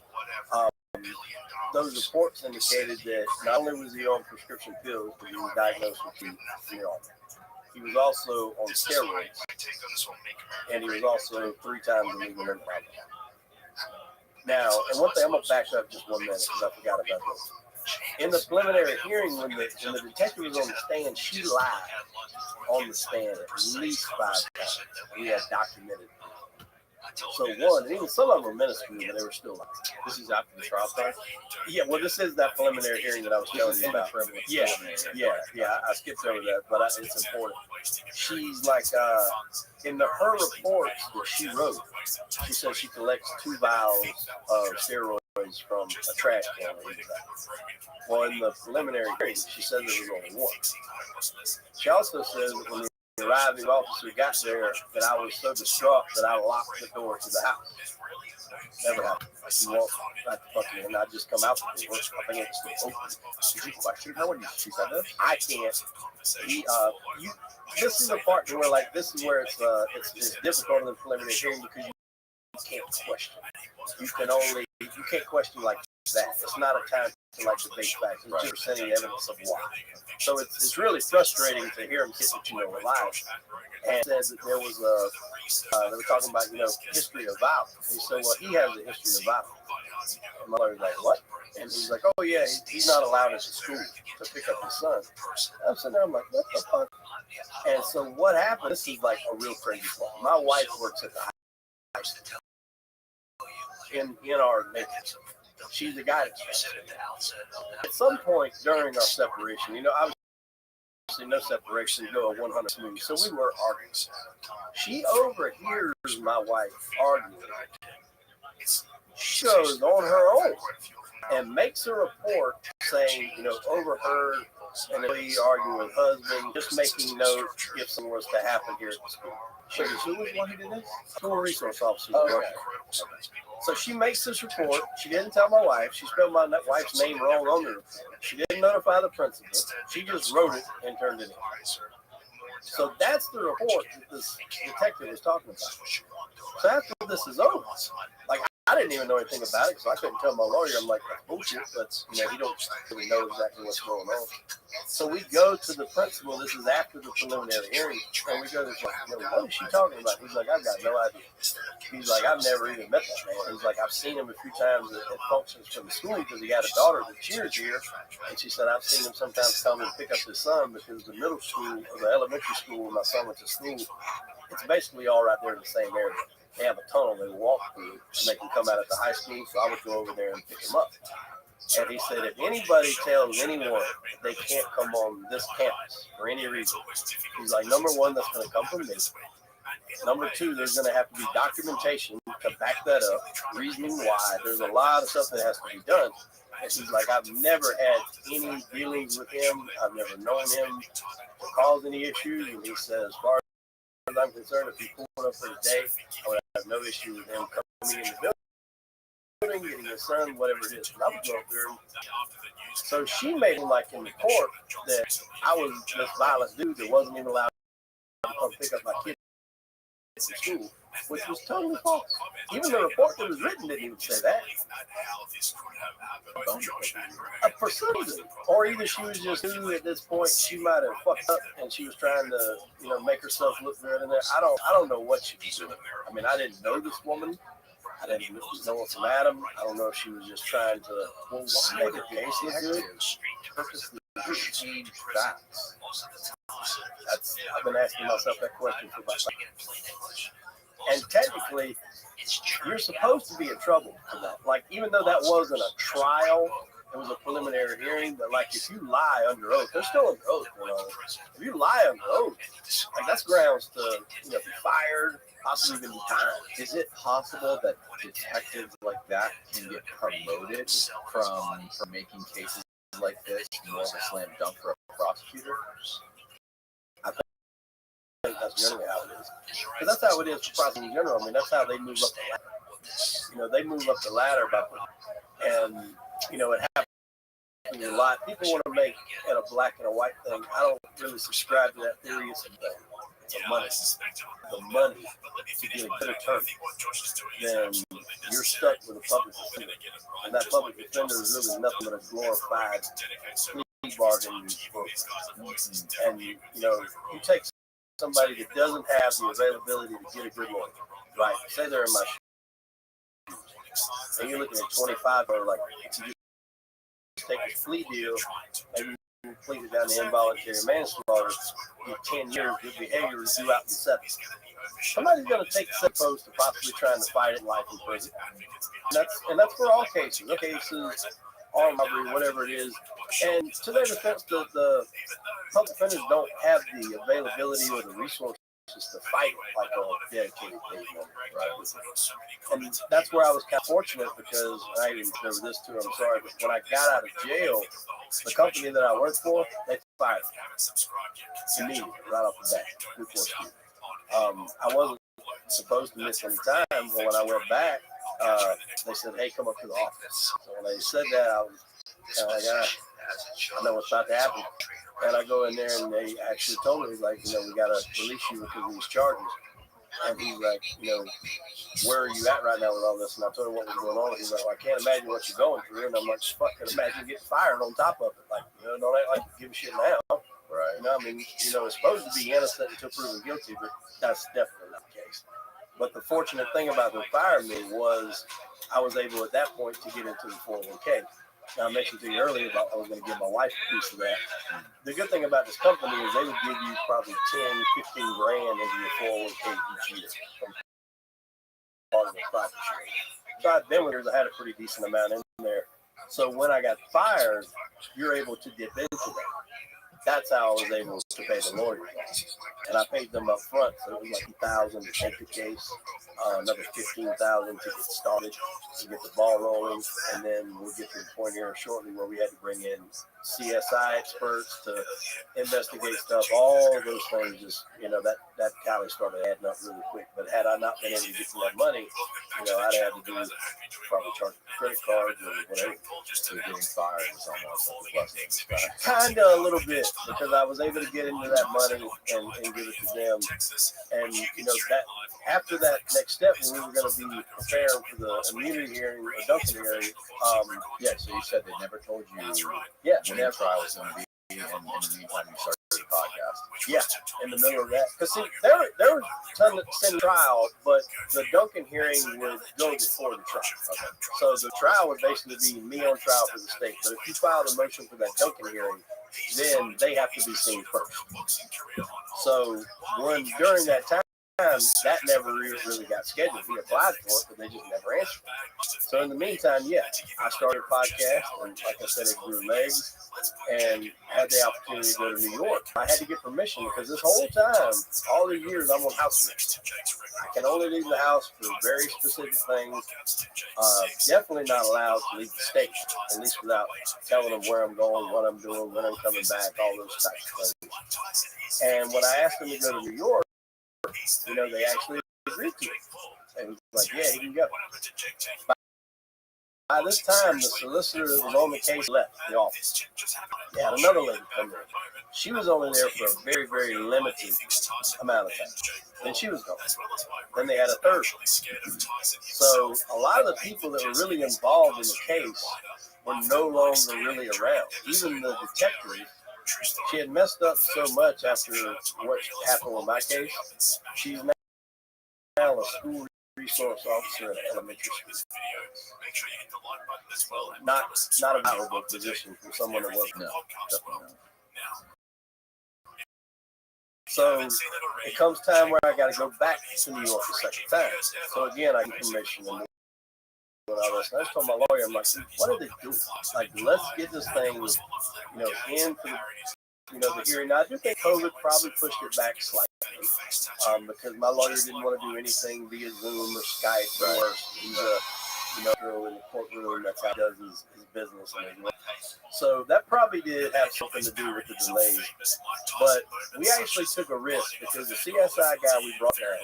Those reports indicated that not only was he on prescription pills, but he was diagnosed with phenol. He was also on steroids, and he was also 3 times illegal in private. Now, and one thing, I'm going to back up just 1 minute because I forgot about this. In the preliminary hearing, when the detective was on the stand, she lied on the stand at least 5 times. We had documented. So one, and even some of them were minuscule, but they were still lying. This is after the trial starts? Yeah, well, this is that preliminary hearing that I was telling you about. Yeah, I skipped over that, but it's important. She's like, in her reports that she wrote, she said she collects 2 vials of steroids from a trash can. Well, in the preliminary hearing, she said there was only 1. She also says that when the arriving officer got there, that I was so distraught that I locked the door to the house. Never happened. She walked back the fucking, and I just come out the door. I think it's still open. Did you question her when she said that? I can't. This is the part where, like, this is where it's difficult in the preliminary hearing because you can't question. You can't question like that. It's not a time to like debate facts. It's just presenting evidence of why. So it's really frustrating to hear him get what you know were lies. And said that there was they were talking about, history of violence. He said, well, he has a history of violence. And my lawyer's like, what? And he's like, oh yeah, he's not allowed at the school to pick up his son. I'm sitting there, I'm like, what the fuck? And so what happened, this is like a real crazy part. My wife works at the high school in our neighborhood. She's the guidance. At some point during our separation, obviously no separation go 100 smooth, so we were arguing. She overhears my wife arguing. She goes on her own and makes a report saying, overheard an employee arguing with husband, just making notes if something was to happen here at the school. Who was the one who did this? School resource officer. Okay. So she makes this report. She didn't tell my wife. She spelled my wife's name wrong on the report. She didn't notify the principal. She just wrote it and turned it in. So that's the report that this detective was talking about. So after this is over, like, I didn't even know anything about it, so I couldn't tell my lawyer. I'm like, that's bullshit, but he don't really know exactly what's going on. So we go to the principal. This is after the preliminary hearing, and we go to what is she talking about? He's like, I've got no idea. He's like, I've never even met that man. He's like, I've seen him a few times at functions from the school because he got a daughter that cheers here, and she said I've seen him sometimes come and pick up his son because the middle school or the elementary school where my son went to school, it's basically all right there in the same area. They have a tunnel they walk through and they can come out at the high school, so I would go over there and pick him up. And he said, if anybody tells anyone that they can't come on this campus for any reason, he's like, number one, that's going to come from me. Number two, there's going to have to be documentation to back that up, reasoning why. There's a lot of stuff that has to be done. And he's like, I've never had any dealings with him. I've never known him to cause any issues. And he says, as far as I'm concerned, if he pulled up for the day, I would have no issue with him coming in the building, getting his son, whatever it is. And I would go up there. So she made him like in the court that I was this violent dude that wasn't even allowed to come pick up my kid from school, which was totally false. Even the report that was written didn't even say that. For some reason, or either she was just new at this point. She might have fucked up and she was trying to, make herself look good in there. I don't know what she was doing. I mean, I didn't know this woman. I didn't know what's the matter. I don't know if she was just trying to make the case look good. Purposely change facts. I've been asking myself that question for about 5 years. And technically, you're supposed to be in trouble for that. Like, even though that wasn't a trial, it was a preliminary hearing, but like if you lie under oath, they're still under oath, you know. If you lie under oath, like that's grounds to, be fired, possibly even be fined. Is it possible that detectives like that can get promoted from making cases like this more of a slam dunk for a prosecutor? I think that's generally how it is. Because that's how it is for prosecutors in general. I mean, that's how they move up the ladder. They move up the ladder and it happens a lot. People want to make it a black and a white thing. I don't really subscribe to that theory. It's a money. The money to get a good attorney, then you're stuck with a public defender. And that public defender is really nothing but a glorified plea bargain. And you take somebody that doesn't have the availability to get a good lawyer, right? Say they're in my shoes, and you're looking at 25 or like to just take a plea deal, maybe you plead it down to involuntary manslaughter, get 10 years, good behavior is due out in 7. Somebody's going to take the post to possibly trying to fight it life in prison. And that's for all cases. No cases, armed robbery, whatever it is. And to their defense, the public defenders don't have the availability or the resources to fight it like a dedicated case member, right? And that's where I was kind of fortunate because I didn't remember this too. I'm sorry, but when I got out of jail, the company that I worked for, they fired me immediately, right off the bat, before school. I wasn't supposed to miss any time, but when I went back, they said, "Hey, come up to the office." So when they said that, I was kind of like, I know what's about to happen. And I go in there and they actually told me, we got to release you because of these charges. And he's like, where are you at right now with all this? And I told him what was going on. He's like, well, I can't imagine what you're going through. And I'm like, fuck, can imagine getting fired on top of it. Like, don't act like you give a shit now. Right. It's supposed to be innocent until proven guilty, but that's definitely not the case. But the fortunate thing about them firing me was I was able at that point to get into the 401k. Now, I mentioned to you earlier about I was going to give my wife a piece of that. The good thing about this company is they would give you probably 10, 15 grand into your 401k each year from part of the profit sharing. So I've been with her, I had a pretty decent amount in there. So when I got fired, you're able to dip into that. That's how I was able to pay the lawyer costs. And I paid them up front, so it was like $2,000 to take the case, another $15,000 to get started, to get the ball rolling, and then we'll get to the point here shortly where we had to bring in CSI experts to investigate stuff. All those things just, that kind of started adding up really quick. But had I not been able to get to that money, I'd have had to do probably charge credit cards or whatever. So getting fired was almost like a blessing. Kind of a little bit, because I was able to get into that money and give it to them. And, that after that next step, when we were going to be preparing for the immunity hearing, or Duncan hearing, so you said they never told you when that trial was going to be, and in the meantime, you started the podcast. Yeah, in the middle of that. Because, see, there were tons of sin trial, but the Duncan hearing would go before the trial. Okay. So the trial would basically be me on trial for the state. But if you file a motion for that Duncan hearing, then they have to be seen first. So during that time, that never really got scheduled. We applied for it, but they just never answered. So in the meantime, I started a podcast, and like I said, it grew legs, and had the opportunity to go to New York. I had to get permission because this whole time, all the years, I'm on house arrest. I can only leave the house for very specific things. Definitely not allowed to leave the state, at least without telling them where I'm going, what I'm doing, when I'm coming back, all those types of things. And when I asked them to go to New York, they actually agreed to it. And it was like, yeah, you can go. By this time, the solicitor that was on the case left the office. They had another lady come in. She was only there for a very, very limited amount of time. Then she was gone. Then they had a third. So a lot of the people that were really involved in the case were no longer really around. Even the detective, she had messed up so much after what happened with my case. She's now a school resource officer at elementary school. Not a valuable position for someone that wasn't. No, definitely not. So it comes time where I got to go back to New York the second time. So again, I get permission and all this. And I just told my lawyer, I'm like, what are they doing? Like, let's get this thing, in for the hearing. Now, I do think COVID probably pushed it back slightly, because my lawyer didn't want to do anything via Zoom or Skype, or he's in the courtroom. That's how he does his business and his work. So that probably did have something to do with the delays. But we actually took a risk because the CSI guy we brought down,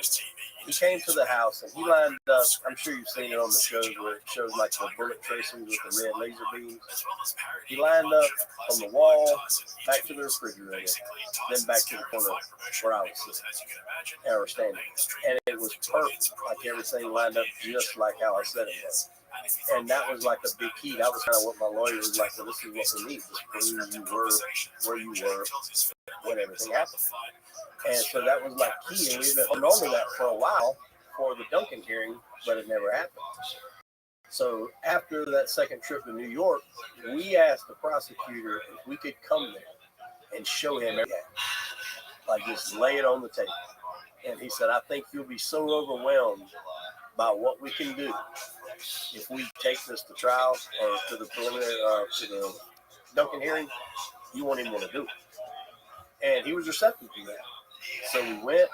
he came to the house and he lined up. I'm sure you've seen it on the shows where it shows like the bullet tracers with the red laser beams. He lined up from the wall back to the refrigerator, then back to the corner where I was sitting or standing. And it was perfect, like everything lined up just like how I said it was. And that was like a big key. That was kind of what my lawyer was like, well, this is what we need. Just prove you were where you were when everything happened. And so that was like key. And we've been holding on to that for a while for the Duncan hearing, but it never happened. So after that second trip to New York, we asked the prosecutor if we could come there and show him everything. Like just lay it on the table. And he said, I think you'll be so overwhelmed by what we can do if we take this to trial or to the preliminary, to the Duncan hearing. You won't even want to do it. And he was receptive to that. So we went,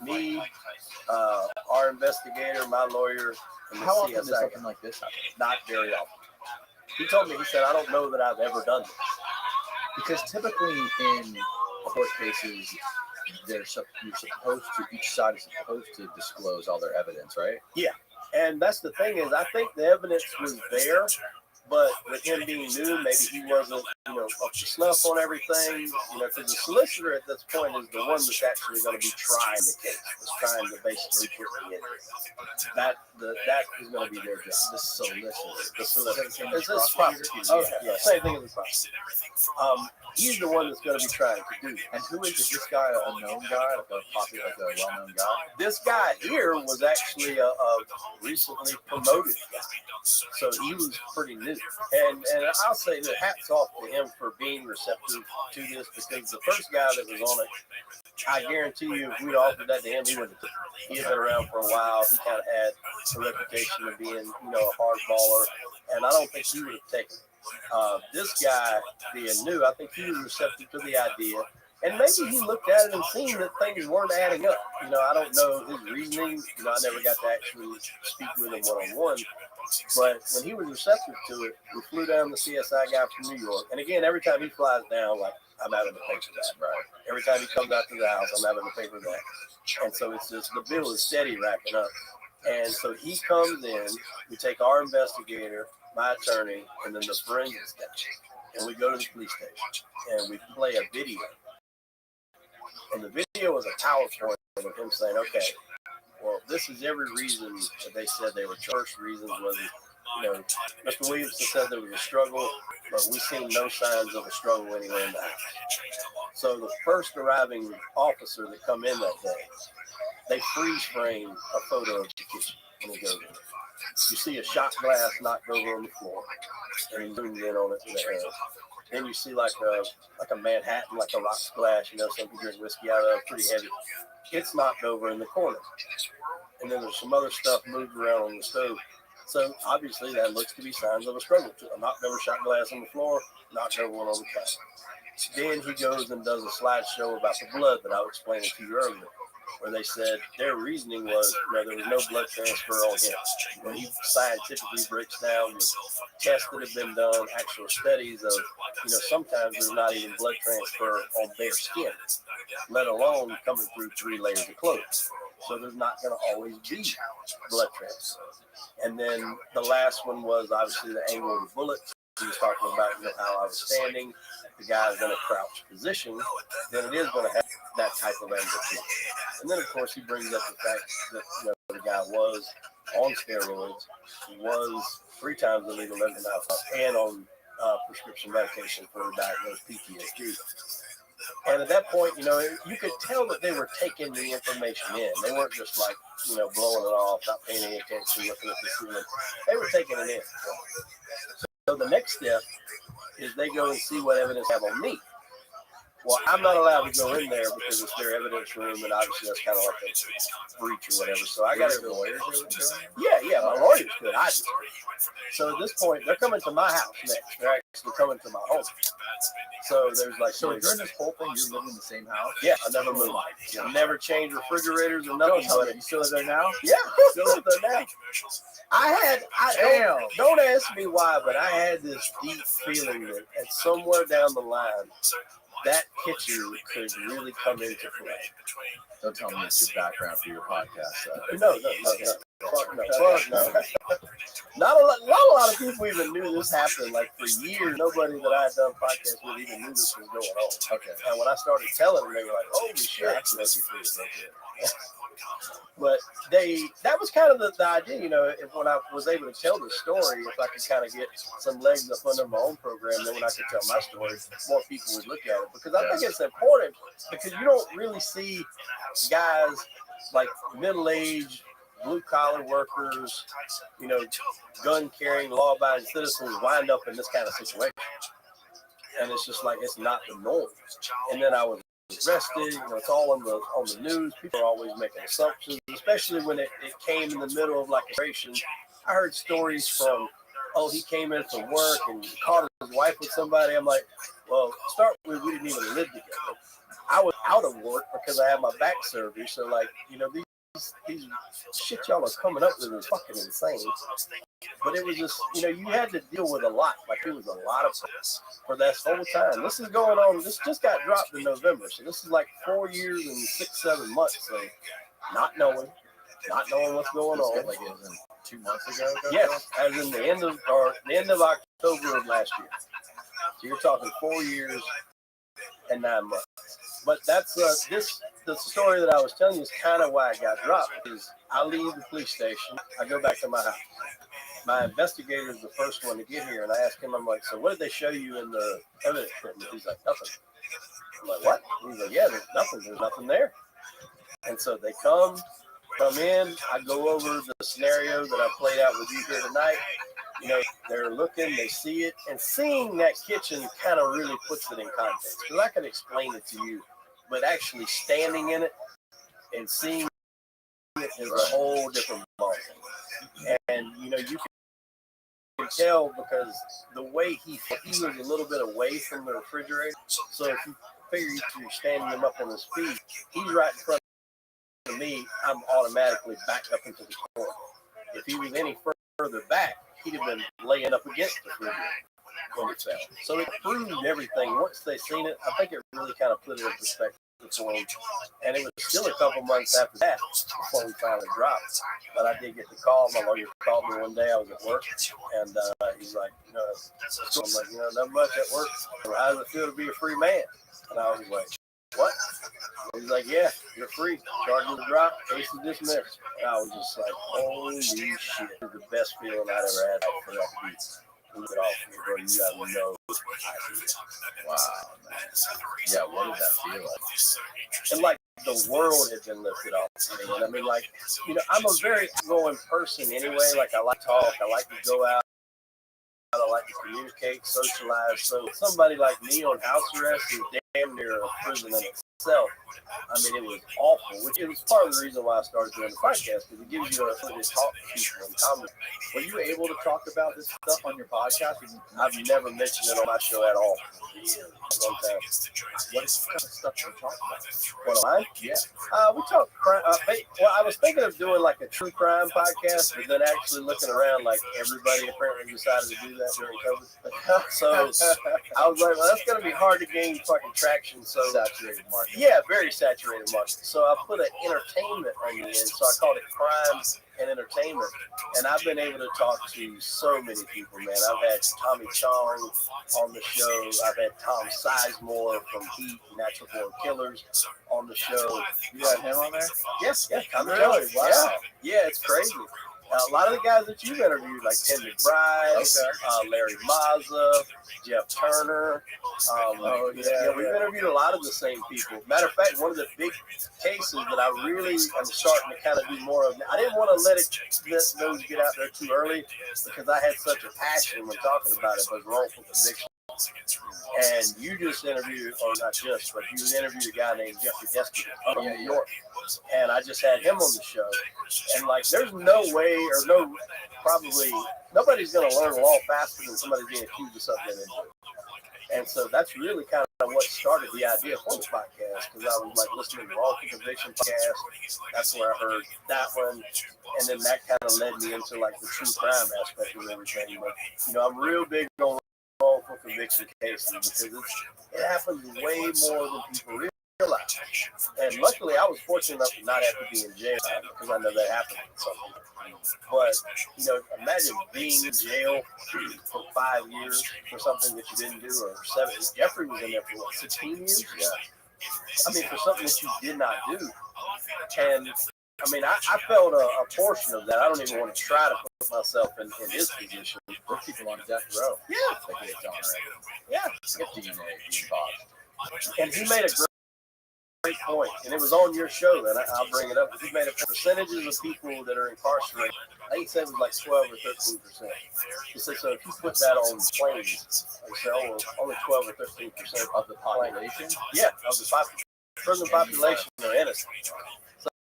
me, our investigator, my lawyer, and the How often CSI does something like this happen? Not very often. He told me, he said, I don't know that I've ever done this. Because typically in court cases, you're supposed to, each side is supposed to disclose all their evidence, right? Yeah. And that's the thing is, I think the evidence was there, but with him being new, maybe he wasn't, up to snuff on everything, because the solicitor at this point is the one that's actually going to be trying the case, is trying to basically put me in. That is going to be their job. The solicitor. It's this prosecutor. Okay. Yeah, same thing as the prosecutor. He's the one that's going to be trying to do it. And who is this guy? A known guy, like a popular, like a well-known guy? This guy here was actually a recently promoted guy, so he was pretty new. And I'll say that hats off to him for being receptive to this, because the first guy that was on it, I guarantee you, if we'd offered that to him, he would have. He had been around for a while. He kind of had a reputation of being, a hard baller, and I don't think he would have taken it. This guy being new, I think he was receptive to the idea, and maybe he looked at it and seen that things weren't adding up. I don't know his reasoning. I never got to actually speak with him one-on-one, but when he was receptive to it, we flew down the CSI guy from New York, and again, every time he flies down, like, I'm having to pay for that, right? Every time he comes out to the house, I'm having to pay for that, and so it's just the bill is steady racking up. And so he comes in, we take our investigator, my attorney, and then the forensics guy, and we go to the police station, and we play a video. And the video was a PowerPoint of him saying, okay, well, this is every reason that they said they were charged. First reason was, Mr. Williamson said there was a struggle, but we seen no signs of a struggle anywhere in the house. So the first arriving officer that come in that day, they freeze frame a photo of the kitchen when he goes in. You see a shot glass knocked over on the floor, and he zooms in on it to the head. Then you see like a Manhattan, like a rock splash, something you drink whiskey out of, pretty heavy. It's knocked over in the corner. And then there's some other stuff moved around on the stove. So obviously that looks to be signs of a struggle. A knocked over shot glass on the floor, knocked over one on the couch. Then he goes and does a slideshow about the blood that I was explaining to you earlier, where they said their reasoning was, there was no blood transfer on him. When he scientifically breaks down the tests that have been done, actual studies of, sometimes there's not even blood transfer on bare skin, let alone coming through 3 layers of clothes. So there's not going to always be blood transfer. And then the last one was obviously the angle of the bullet. He was talking about how I was standing. The guy's in a crouched position, then it is going to have that type of angle to it. And then, of course, he brings up the fact that the guy was on steroids, was 3 times illegal living and on prescription medication for diagnosed PTSD. And at that point, you could tell that they were taking the information in. They weren't just like, blowing it off, not paying any attention, looking at the ceiling. They were taking it in. So the next step is they go and see what evidence they have on me. Well, I'm not allowed to go in there because it's their evidence room, and obviously that's kind of like a breach or whatever. So I got to go. Yeah, my lawyers could. I did. So at this point, they're coming to my house next. They're actually coming to my home. So there's like, So during this whole thing, you're living in the same house? Yeah, I never moved. I never changed refrigerators or nothing. But you still live there now? Yeah, still live there now. Don't ask me why, but I had this deep feeling that somewhere down the line, that kitchen could really come into play. Don't tell me it's your background for your podcast. No. Fuck no. Not a lot of people even knew this happened. Like for years, nobody that I had done podcasts with even knew this was going on. Okay. And when I started telling them, they were like, "Holy shit!" But that was kind of the idea, when I was able to tell the story, if I could kind of get some legs up under my own program, then when I could tell my story, more people would look at it. Because I think it's important, because you don't really see guys like middle-aged, blue-collar workers, gun-carrying, law-abiding citizens wind up in this kind of situation. And it's just like, it's not the norm. And then I was arrested, it's all on the news. People are always making assumptions, especially when it came in the middle of like a operation. I heard stories from, he came in from work and caught his wife with somebody. I'm like, well, start with, we didn't even live together. I was out of work because I had my back surgery. So like, these shit y'all are coming up with is fucking insane. But it was just, you had to deal with a lot. Like, it was a lot of stress for that whole time. This is going on. This just got dropped in November. So this is like 4 years and 6-7 months. So not knowing what's going on. Like it was 2 months ago? Yes, as in the end of October of last year. So you're talking 4 years and 9 months. But that's the story that I was telling you is kind of why it got dropped. Is I leave the police station, I go back to my house. My investigator is the first one to get here, and I asked him, I'm like, so what did they show you in the evidence room? He's like, nothing. I'm like, what? He's like, yeah, there's nothing there. And so they come in, I go over the scenario that I played out with you here tonight. They're looking, they see it, and seeing that kitchen kind of really puts it in context. Because I can explain it to you, but actually standing in it and seeing it is a whole different ballgame. And, you can tell because the way he was a little bit away from the refrigerator. So if you figure you're standing him up on his feet, he's right in front of me, I'm automatically backed up into the corner. If he was any further back, he'd have been laying up against the refrigerator when it fell. So it proved everything. Once they seen it, I think it really kind of put it in perspective for them. And it was still a couple months after that before we finally dropped. But I did get the call. My lawyer called me one day. I was at work, and he's like, I'm like, not much at work. How does it feel to be a free man? And I was like, what? He's like, yeah, you're free. Charges dropped, case is dismissed. And I was just like, holy shit. It was the best feeling I'd ever had for that to be. Move it off me, bro. You gotta know. Wow, man. Yeah, what did that feel like? And like the world had been lifted off me. And I mean, like, I'm a very outgoing person anyway. Like, I like to talk, I like to go out, I like to communicate, socialize. So somebody like me on house arrest is damn near a prison in itself. I mean, it was awful, which it was part of the reason why I started doing the podcast, because it gives you a way to talk to people in common. Were you able to talk about this stuff on your podcast? I've never mentioned it on my show at all. What kind of stuff you talk about? What am I? Yeah. We talk crime. Well, I was thinking of doing like a true crime podcast, but then actually looking around, like everybody apparently decided to do that during COVID. So I was like, well, that's going to be hard to gain fucking traction. So Saturated market. Yeah, very saturated market. So I put an entertainment on the end. So I called it crime and entertainment. And I've been able to talk to so many people, man. I've had Tommy Chong on the show. I've had Tom Sizemore from Heat, Natural Born Killers, on the show. You got him on there? Yes, yeah. Tommy Really? Chong. Wow. Yeah, it's crazy. A lot of the guys that you've interviewed, like Tim McBride, Larry Mazza, Jeff Turner. We've interviewed a lot of the same people. Matter of fact, one of the big cases that I really am starting to kind of do more of. I didn't want to let those get out there too early because I had such a passion when talking about it, was wrongful conviction. And you just interviewed, or not just, but you interviewed a guy named Jeffrey Desky from New York. And I just had him on the show. And like, there's no way or probably nobody's going to learn law faster than somebody being accused of something. And so that's really kind of what started the idea for the podcast, because I was like listening to the Wrongful Conviction podcast. That's where I heard that one. And then that kind of led me into like the true crime aspect of everything. But, I'm real big on wrongful conviction cases because it happens way more than people realize. And luckily, I was fortunate enough to not have to be in jail because I know that happens. But imagine being in jail for 5 years for something that you didn't do, or 7. Jeffrey was in there for 16 years. Yeah. I mean, for something that you did not do. And I mean, I felt a portion of that. I don't even want to try to put myself in his position. There's people on death row. Yeah. That get done already. Yeah. Get DNA being bought. And he made a great point, and it was on your show, and I'll bring it up. He made a percentages of people that are incarcerated. I think he said it was like 12 or 13%. He said, so if you put that on planes, like say, only 12 or 13% Of the population? of the prison population are innocent.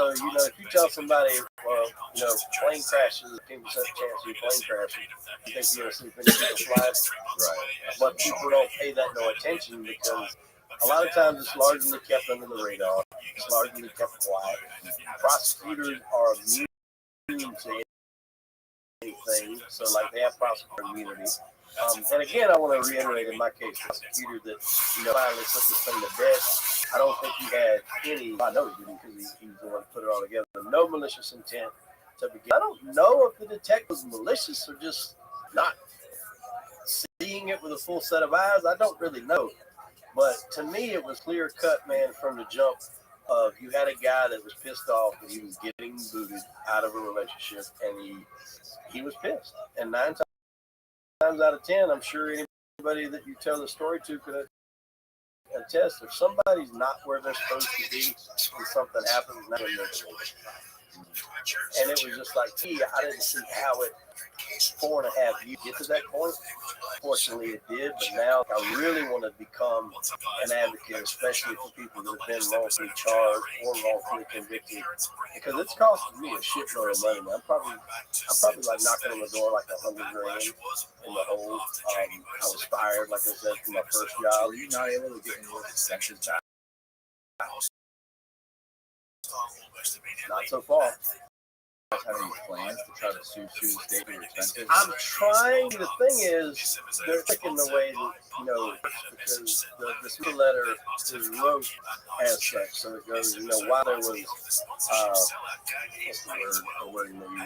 So, if you tell somebody, well, plane crashes, 10% chance of your plane crashing, you think you're going to see many people fly? Right. But people don't pay that no attention because a lot of times it's largely kept under the radar. It's largely kept quiet. Prosecutors are immune to anything, so like they have prosecutor immunity. And again, I want to reiterate in my case, the prosecutor that finally put this thing to bed. I don't think he had any. I know he didn't because he was the one to put it all together. No malicious intent to begin. I don't know if the detective was malicious or just not seeing it with a full set of eyes. I don't really know. But to me, it was clear cut, man, from the jump of you had a guy that was pissed off that he was getting booted out of a relationship, and he was pissed. And 9 times out of 10, I'm sure anybody that you tell the story to could attest. If somebody's not where they're supposed to be and something happens, not in their and it was just like, I didn't see how it 4.5 years get to that point. Fortunately, it did, but now I really want to become an advocate, especially for people that have been wrongfully charged or wrongfully convicted, because it's costing me a shitload of money. I'm probably like knocking on the door like $100,000 in the hole. I was fired, like I said, from my first job. Were you not able to get any of extensions back? Not so far. Have any plans to try to sue the state for your expenses? I'm trying. The thing is, they're taking the way that, because the super letter is wrote as such. So it goes, while there was, what's the word they use?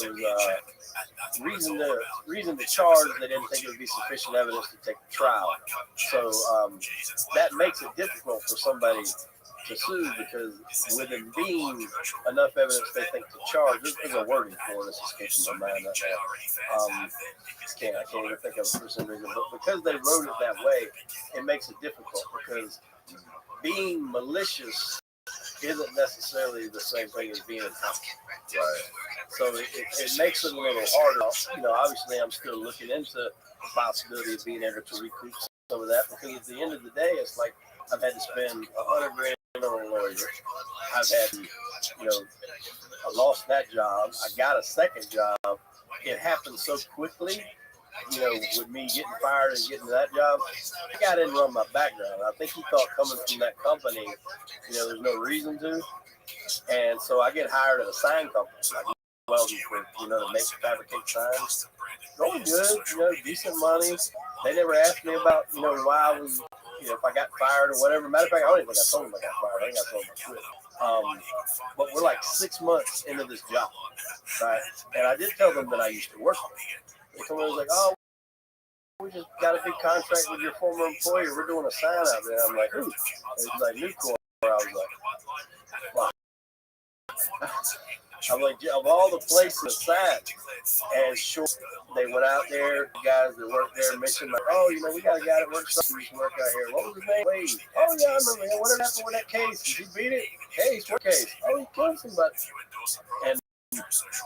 There was reason to charge. They didn't think it would be sufficient evidence to take the trial. So that makes it difficult for somebody to sue, because with it being enough evidence they think to charge, there's a wording for it. It's escaping my mind right now. I can't even think of it for some reason. But because they wrote it that way, it makes it difficult, because being malicious isn't necessarily the same thing as being incompetent. Right. So it makes it a little harder. Obviously I'm still looking into the possibility of being able to recoup some of that, because at the end of the day, it's like I've had to spend $100,000 on a lawyer. I've had to, I lost that job. I got a second job. It happened so quickly, with me getting fired and getting that job. The guy didn't run my background. I think he thought coming from that company, there's no reason to. And so I get hired at a sign company, like welding for, to make fabricate signs. Going good, decent money. They never asked me about, why I was, if I got fired or whatever. Matter of fact, I don't even think I told them I got fired. I think I told them I quit. But we're like 6 months into this job, right? And I did tell them that I used to work on it. They told me, was like, oh, we just got a big contract with your former employer. We're doing a sign out there. I'm like, who? And he's like, Nucor. I was like, wow. I'm like, of all the places aside, and sure, they went out there, guys that worked there mentioned, like, oh, we got a guy that works work out here. What was his name? Wade. Oh, yeah, I remember him. What happened with that case? Did he beat it? Case, what case? Oh, he killed somebody. And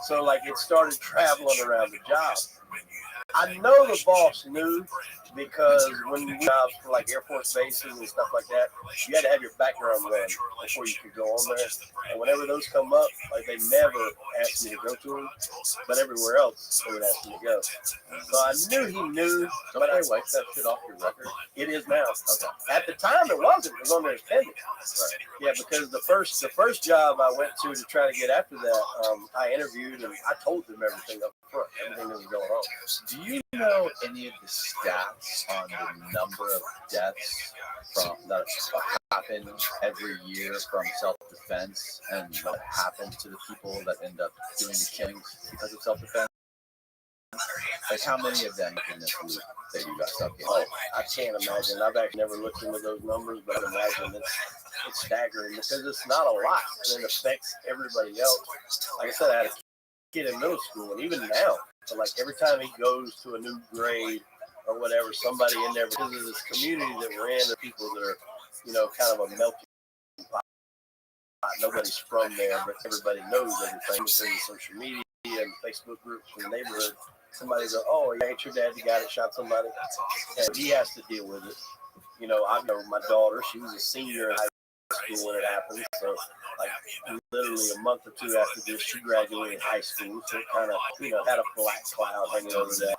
so, like, it started traveling around the job. I know the boss knew because when you jobs for like Air Force bases and stuff like that, you had to have your background run before you could go on there. And whenever those come up, like they never asked me to go to them, but everywhere else they would ask me to go. So I knew he knew. But I wipe that shit off your record. It is now. Okay. At the time, it wasn't. It was on there as pending. Right. Yeah, because the first job I went to try to get after that, I interviewed and I told them everything up front, everything that was going on. Do you know any of the stats on the number of deaths that happen every year from self-defense, and what happens to the people that end up doing the killings because of self-defense? Like, how many of them in this group that you got stuck in? Oh, I can't imagine. I've actually never looked into those numbers, but I imagine it's staggering because it's not a lot, and it affects everybody else. Like I said, I had a kid in middle school, and even now, so like every time he goes to a new grade or whatever, somebody in there, because of this community that we're in, the people that are, kind of a melting pot. Nobody's from there, but everybody knows everything because of social media and Facebook groups in the neighborhood. Somebody goes, oh, ain't your dad the guy that shot somebody? And he has to deal with it. I know my daughter, she was a senior in high school when it happened. So, like, literally a month or two after this, she graduated high school. So it kind of, had a black cloud hanging over that.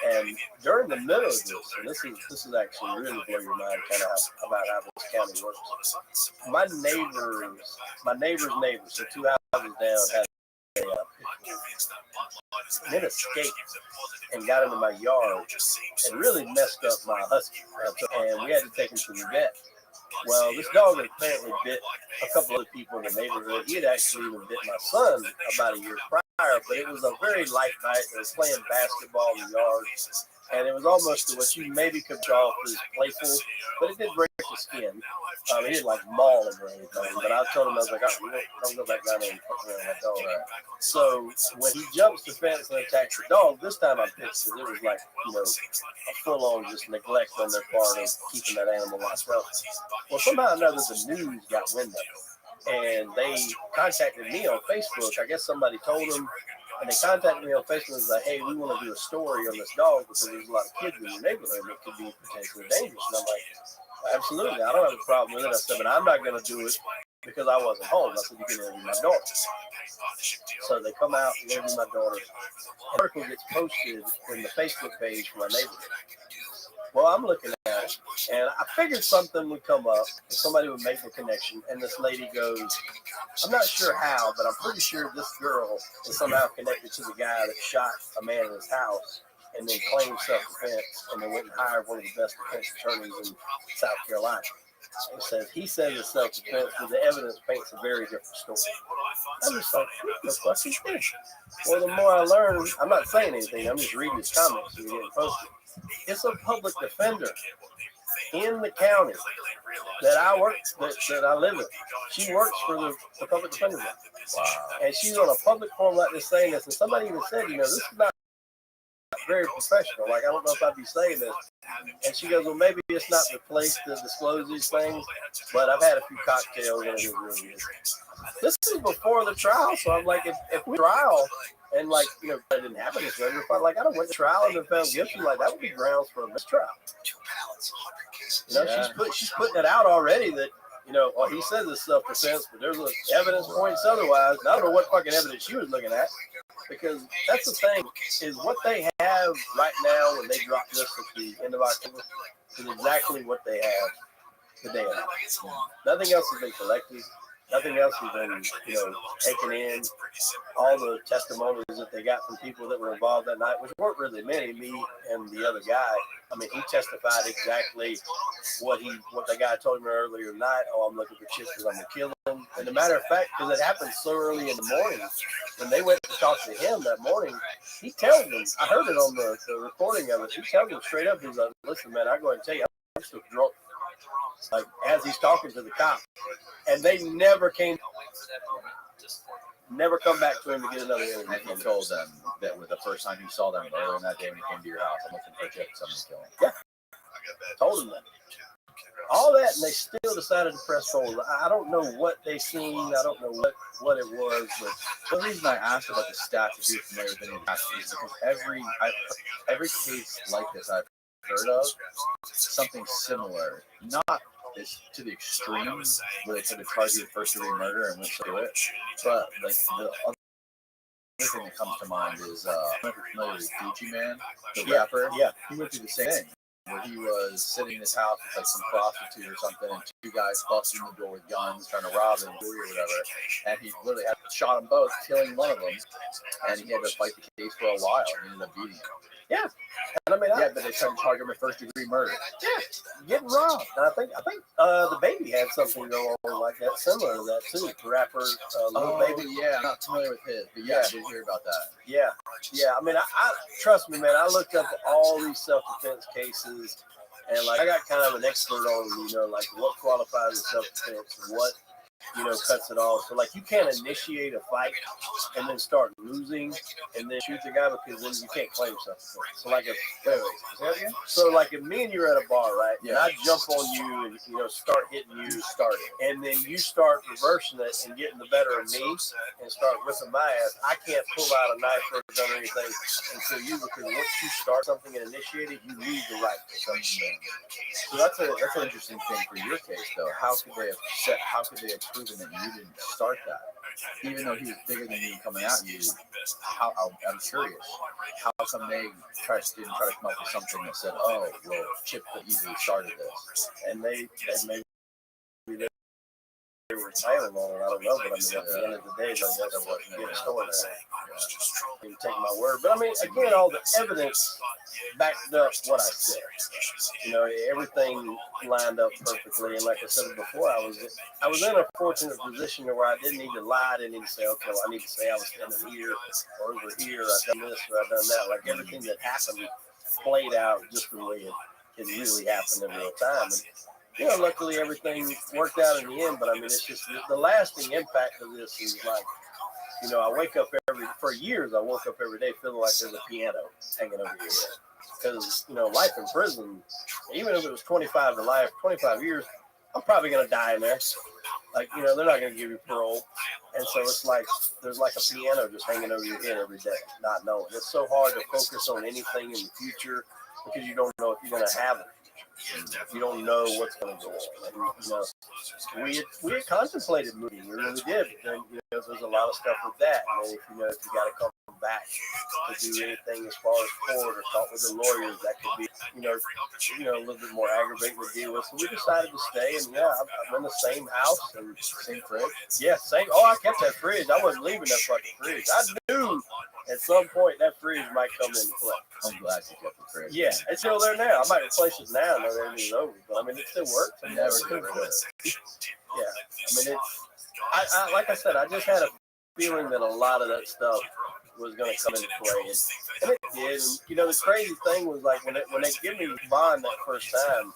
And during the middle of this, and this is actually really blow your mind kind of about how this county works. My neighbor's neighbor, so 2 houses down, had then escaped and got into my yard and really messed up my husky. And we had to take him to the vet. Well, this dog had apparently bit a couple other people in the neighborhood. He had actually even bit my son about a year prior, but it was a very light night. They were playing basketball in the yard, and it was almost what you maybe could draw as playful, but it did break the skin. He didn't like maul him or anything, but I told him, I was like, oh, don't go back down there and fuck around that dog. So when he jumps the fence and attacks the dog, this time I'm pissed because it was like, a full-on just neglect on their part of keeping that animal locked up. Well, somehow or another, the news got wind of it, and they contacted me on Facebook. I guess somebody told them, and they contacted me on Facebook and was like, hey, we want to do a story on this dog because there's a lot of kids in the neighborhood that could be potentially dangerous. And I'm like, absolutely, I don't have a problem with it. I said, but I'm not going to do it because I wasn't home. I said, you can interview my daughter. So they come out and interview my daughter. The article gets posted in the Facebook page for my neighborhood. Well, I'm looking at it, and I figured something would come up, and somebody would make the connection, and this lady goes, I'm not sure how, but I'm pretty sure this girl is somehow connected to the guy that shot a man in his house and then claimed self-defense, and they went and hired one of the best defense attorneys in South Carolina. He says it's self-defense, but the evidence paints a very different story. I'm just like, what the fuck is this? Well, the more I learn, I'm not saying anything, I'm just reading his comments and getting posted. It's a public defender in the county that I live in. She works for the public defender. Wow. And she's on a public forum like this saying this. And somebody even said, this is not very professional. Like, I don't know if I'd be saying this. And she goes, well, maybe it's not the place to disclose these things, but I've had a few cocktails and it was really good. This is before the trial, so I'm like, if we trial and like, it didn't happen this way, if I don't went to trial and been found guilty, like that would be grounds for a mistrial. She's putting it out already that, well, he says it's self-defense, but there's evidence points otherwise. And I don't know what fucking evidence she was looking at, because that's the thing, is what they have right now when they drop this at the end of October is exactly what they have today. Nothing else has been collected. Nothing else has been, taken in. All the testimonies that they got from people that were involved that night, which weren't really many, me and the other guy. I mean, he testified exactly what the guy told me earlier tonight. Oh, I'm looking for chicks because I'm going to kill them. And the matter of fact, because it happened so early in the morning, when they went to talk to him that morning, he tells them, I heard it on the recording of it, he tells them straight up, he's like, listen, man, I'm going to tell you, I'm still drunk. Like, as he's talking to the cop. And they never came. never come back to him to get another interview. And he told them that with the first time he saw them earlier in that day when he came to your house, I'm looking for a chip, somebody kill him. Yeah. Told him that. All that, and they still decided to press forward. I don't know what they seen. I don't know what it was. But the reason I asked about the stats, if you're familiar with any of the stats, is because every case like this I've heard of, something similar, not to the extreme where they took a targeted first-degree murder and went through it, but like the other thing that comes to mind is I'm familiar with Gucci Man, the rapper. Yeah, he went through the same thing. Where he was sitting in his house with like some prostitute or something, and two guys busting the door with guns, trying to rob him or whatever, and he literally had shot them both, killing one of them, and he had to fight the case for a while, and ended up beating him. Yeah, and I mean, but they tried to target him with first-degree murder. Yeah, getting robbed. And I think the Baby had something going on like that, similar to that too. The rapper, Lil Baby. Yeah, I'm not familiar with his, but yeah, I did hear about that. Yeah. I mean, I trust me, man. I looked up all these self-defense cases, and like I got kind of an expert on, like what qualifies as self-defense, what cuts it off. So like you can't initiate a fight and then start losing and then shoot the guy, because then you can't claim self-defense. So like if me and you're at a bar, right? Yeah. And I jump on you and start hitting you, and then you start reversing it and getting the better of me and start whipping my ass. I can't pull out a knife or a gun or anything until you, because once you start something and initiate it, you lose the right to something. So that's an interesting thing for your case, though. How could they have proven that you didn't start that? Even though he was bigger than you coming at you, I'm curious. How come they didn't try to come up with something that said, "Oh, well, Chip could easily started this," and maybe they were silent on it. I don't know, but I mean, at the end of the day, that's what the story is. You take my word, but I mean, again, all the evidence backed up what I said. Everything lined up perfectly, and like I said before, I was in a fortunate position where I didn't need to lie. I didn't need to say, okay, well, I need to say I was standing here or over here. I've done this or I've done that. Like everything that happened played out just the way it really happened in real time. And, luckily everything worked out in the end. But I mean, it's just the lasting impact of this is like, I wake up for years. I woke up every day feeling like there's a piano hanging over your head. Because, life in prison, even if it was 25 to life, 25 years, I'm probably going to die in there. Like, they're not going to give you parole. And so it's like, there's like a piano just hanging over your head every day, not knowing. It's so hard to focus on anything in the future because you don't know if you're going to have it. You don't know what's going to go on. And, we had contemplated moving. We really did. But then, there's a lot of stuff with that. And if you got to come back to do anything as far as court or talk with the lawyers, that could be, a little bit more aggravating to deal with. So we decided to stay. And I'm in the same house and same fridge. Yeah, same. Oh, I kept that fridge. I wasn't leaving that fucking fridge. I knew at some point that fridge might come into play. I'm glad you kept the fridge. Yeah, it's still there now. I might replace it now. Now that everything's over, but I mean, it still works. I never did it. Yeah, I mean, I like I said, I just had a feeling that a lot of that stuff was going to come into play, and it did. And, the crazy thing was like when they give me bond that first time,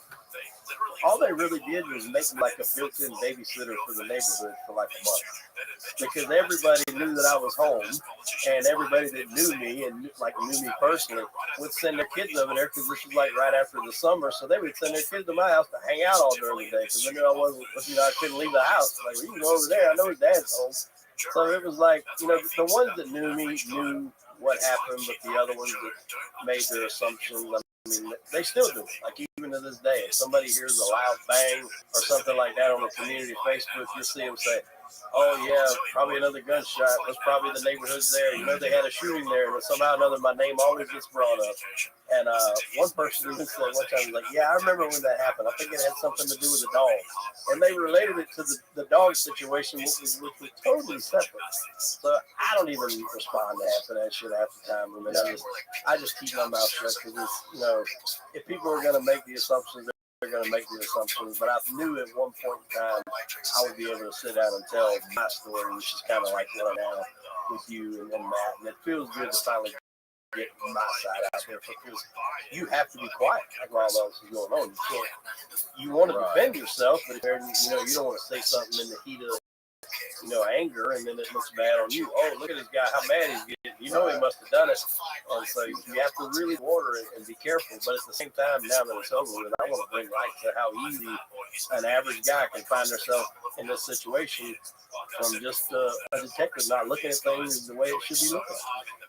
all they really did was make me like a built-in babysitter for the neighborhood for like a month. Because everybody knew that I was home, and everybody that knew me and knew me personally would send their kids over there, because this was like right after the summer, so they would send their kids to my house to hang out all during the day, because they knew I couldn't leave the house. Like, well, you can go over there. I know his dad's home. So it was like, the ones that knew me knew what happened, but the other ones that made their assumptions, I mean, they still do. Like, even to this day, if somebody hears a loud bang or something like that on the community Facebook, you'll see them say, "Oh yeah, probably another gunshot. That's probably the neighborhood's there. They had a shooting there, and somehow or another my name always gets brought up." And one person even said one time, like, "Yeah, I remember when that happened. I think it had something to do with the dog." And they related it to the dog situation, which was totally separate. So I don't even respond to half of that shit half the time. I mean, I just keep my mouth shut, because if people are going to make the assumptions, they're going to make the assumptions. But I knew at one point in time I would be able to sit down and tell my story, which is kind of like what I'm now with you and Matt. And it feels good to finally get my side out there, because you have to be quiet while all else is going on. You can't. You want to defend yourself, but you don't want to say something in the heat of anger, and then it looks bad on you. Oh, look at this guy, how mad he's getting. You know he must have done it. And so you have to really water it and be careful. But at the same time, now that it's over with, I want to bring light to how easy an average guy can find himself in this situation from just a detective not looking at things the way it should be looking.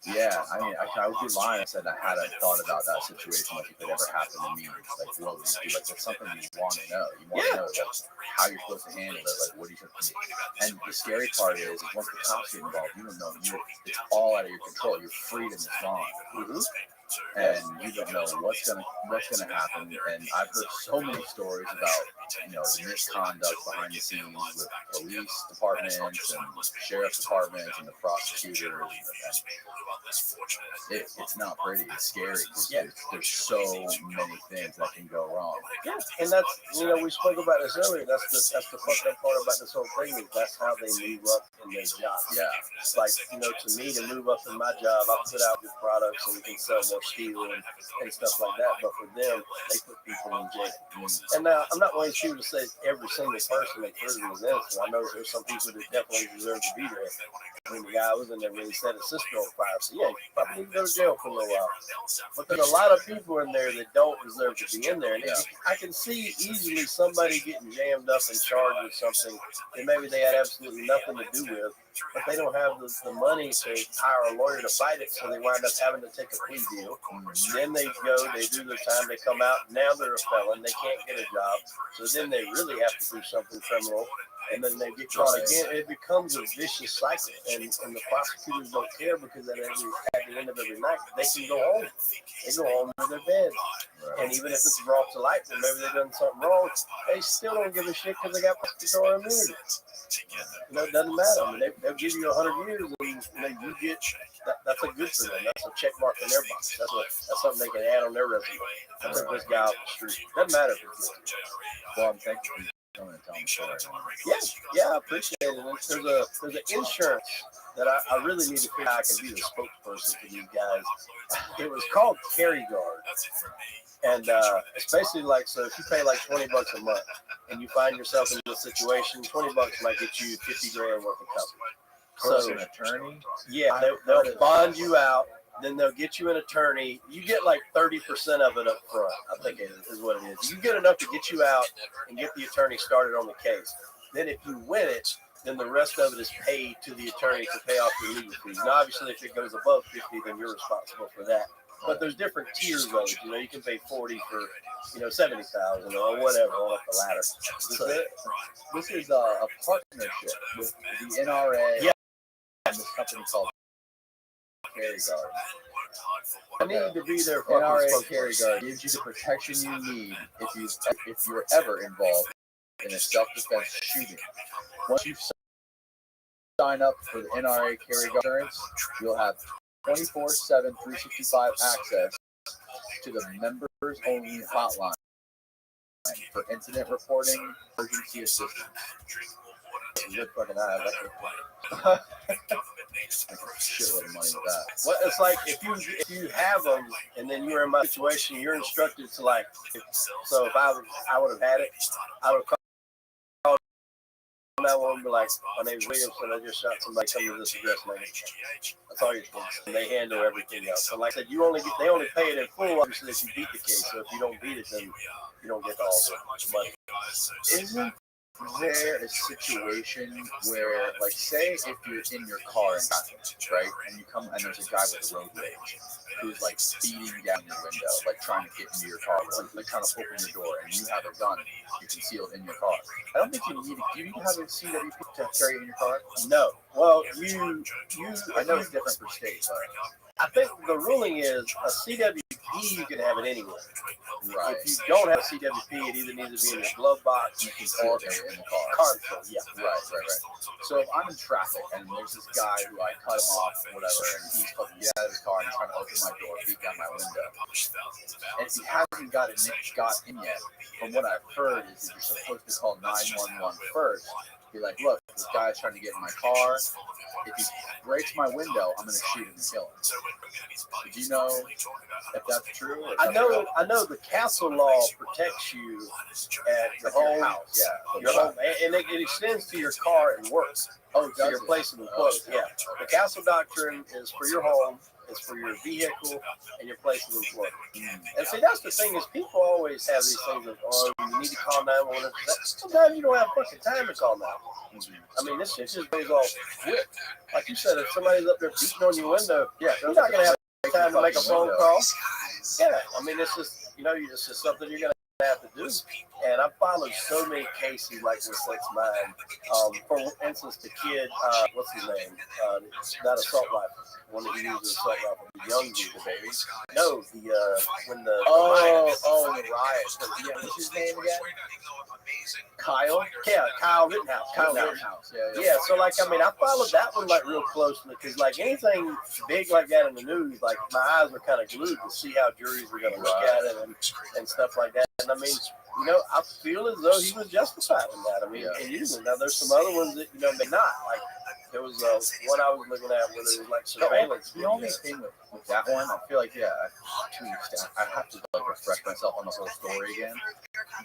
Yeah, I mean, I would be lying if I said I hadn't thought about that situation, like if it ever happened to me. Like, what would you do? Like, that's something you want to know. You want to know like, how you're supposed to handle it. Like, what are you supposed to do? And the scary part is, once the cops get involved, you don't know. It's all out of your control. Your freedom is gone. Mm-hmm. And you don't know what's gonna happen. And I've heard so many stories about the misconduct behind the scenes with police departments and sheriff's departments and the prosecutors. It's not pretty. It's scary. There's so many things that can go wrong. Yeah, and that's we spoke about this earlier. That's the fucked up part about this whole thing is that's how they move up in their job. Yeah, it's like to me to move up in my job, I put out good products and we can sell more steel and stuff like that. But for them, they put people in jail. And now I'm not going to say every single person that prison is innocent. I know there's some people that definitely deserve to be there. When the guy was in there when he set his sister on fire, so yeah, you probably need to go to jail for a little while. But there's a lot of people in there that don't deserve to be in there. And I can see easily somebody getting jammed up and charged with something that maybe they had absolutely nothing to do with, but they don't have the money to hire a lawyer to fight it, so they wind up having to take a plea deal. Then they go, they do their time, they come out, now they're a felon, they can't get a job, so then they really have to do something criminal, and then they get caught again. It becomes a vicious cycle, and the prosecutors don't care because at the end of every night, they can go home. They go home to their beds. And even if it's brought to light that maybe they've done something wrong, they still don't give a shit because they got prosecutorial immunity. It doesn't matter. I mean, they'll give you 100 years, and you get that's a good for them. That's a check mark in their box. That's something they can add on their resume. I took this guy off the street. Doesn't matter if it's good. Well, thank you for coming and telling me story. Yeah, I appreciate it. There's an insurance that I really need to figure out. I can be the spokesperson for these guys. It was called Carry Guard. And it's basically like, so if you pay like $20 a month and you find yourself in a situation, $20 might get you 50 grand worth of coverage. So an attorney? Yeah, they'll bond you out, then they'll get you an attorney. You get like 30% of it up front, I think is what it is. You get enough to get you out and get the attorney started on the case. Then if you win it, then the rest of it is paid to the attorney to pay off your legal fees. Now, obviously, if it goes above 50, then you're responsible for that. But there's different tiers of it. You can pay 40 for 70,000 or whatever on up the ladder. So this is a partnership with the NRA and this company called Carry Guard. I need to be there. NRA Carry Guard gives you the protection you need if you're ever involved in a self-defense shooting. Once you sign up for the NRA Carry Guard insurance, you'll have 24/7, 365 access to the members-only hotline for incident reporting, emergency assistance. Good fucking eye. Shitload of money with that. Well, it's like if you have them and then you're in my situation, you're instructed to like. So if I would have had it, I would have called that one and be like, "My name's Williamson. I just shot somebody. Come to this address, man." That's all you're supposed to do. And they handle everything else. So like I said, they only pay it in full, obviously, if you beat the case. So if you don't beat it, then you don't get all the money. Isn't there a situation where, like, say if you're in your car in traffic, right, and you come and there's a guy with road rage who's like beating down your window, like trying to get into your car, like trying to open your door, and you have a gun you concealed in your car. I don't think you need. Do you have a CWP to carry in your car? No. Well, I know it's different for states, but I think the ruling is a CWP, you can have it anywhere. Right. If you don't have CWP, it either needs to be in your glove box or in the car. Car, yeah. Right. So if I'm in traffic and there's this guy who I cut him off or whatever, and he's fucking get out of his car and he's trying to open my door, beat down my window, and he hasn't got in yet, from what I've heard is that you're supposed to call 911 first. Be like, look, this guy's trying to get in my car. If he breaks my window, I'm gonna shoot him and kill him. Do you know if that's true? Or I know the castle law protects you at your home, house. Yeah, your home, and it extends to your car and work. Oh, to your place of employment. Yeah, the castle doctrine is for your home, is for your vehicle, and your place of employment. And see, that's the thing is people always have these things of, oh, you need to call 911. Sometimes you don't have fucking time to call 911. I mean, this shit just goes off quick. Like you said, if somebody's up there beating on your window, yeah, you're not gonna have time to make a phone call. Yeah, I mean, it's just, it's just something you're gonna have to do. And I've followed so many cases like this that's mine. For instance, the kid, what's his name? Not assault rifle. One that he uses assault rifle. The young dude, the baby. No, when the riots. The riots. Yeah, what's his name again? Kyle? Yeah, Kyle Rittenhouse. Yeah, so like, I mean, I followed that one like real closely because like anything big like that in the news, like my eyes were kind of glued to see how juries were going to look at it and stuff like that. And I mean, I feel as though he was justified in that. I mean, and usually now there's some other ones that may not. Like there was one I was looking at where there was like surveillance. The only thing with that one, I feel like I have to like refresh myself on the whole story again.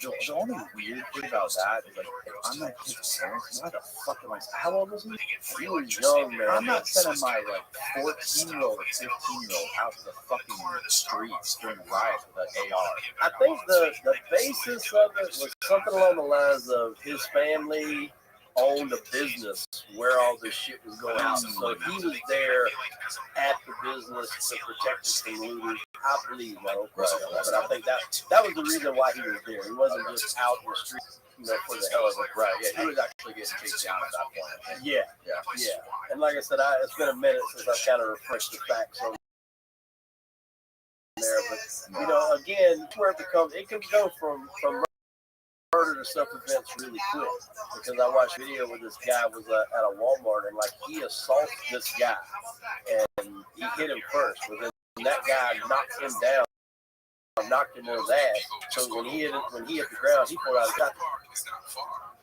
The only weird thing about that is like if I'm not his parents, why the fuck am I? How old was he? He was young, man. I'm not sending my 14-year-old or 15-year-old out to the fucking streets during riots with an AR. I think the basis of it was something along the lines of his family owned a business where all this shit was going on. So he was there at the business to protect us from looters. I believe, but I think that was the reason why he was there. He wasn't just out in the street, for the hell of it. Right, yeah, he was actually getting chased down at that point, I think. Yeah. And like I said, it's been a minute since I kind of refreshed the facts on there. But, again, where it can go from murder to self-defense really quick, because I watched a video where this guy was at a Walmart and like he assaulted this guy and he hit him first, but then that guy knocked him down, knocked him on his ass. So when he hit the ground, he pulled out a gun.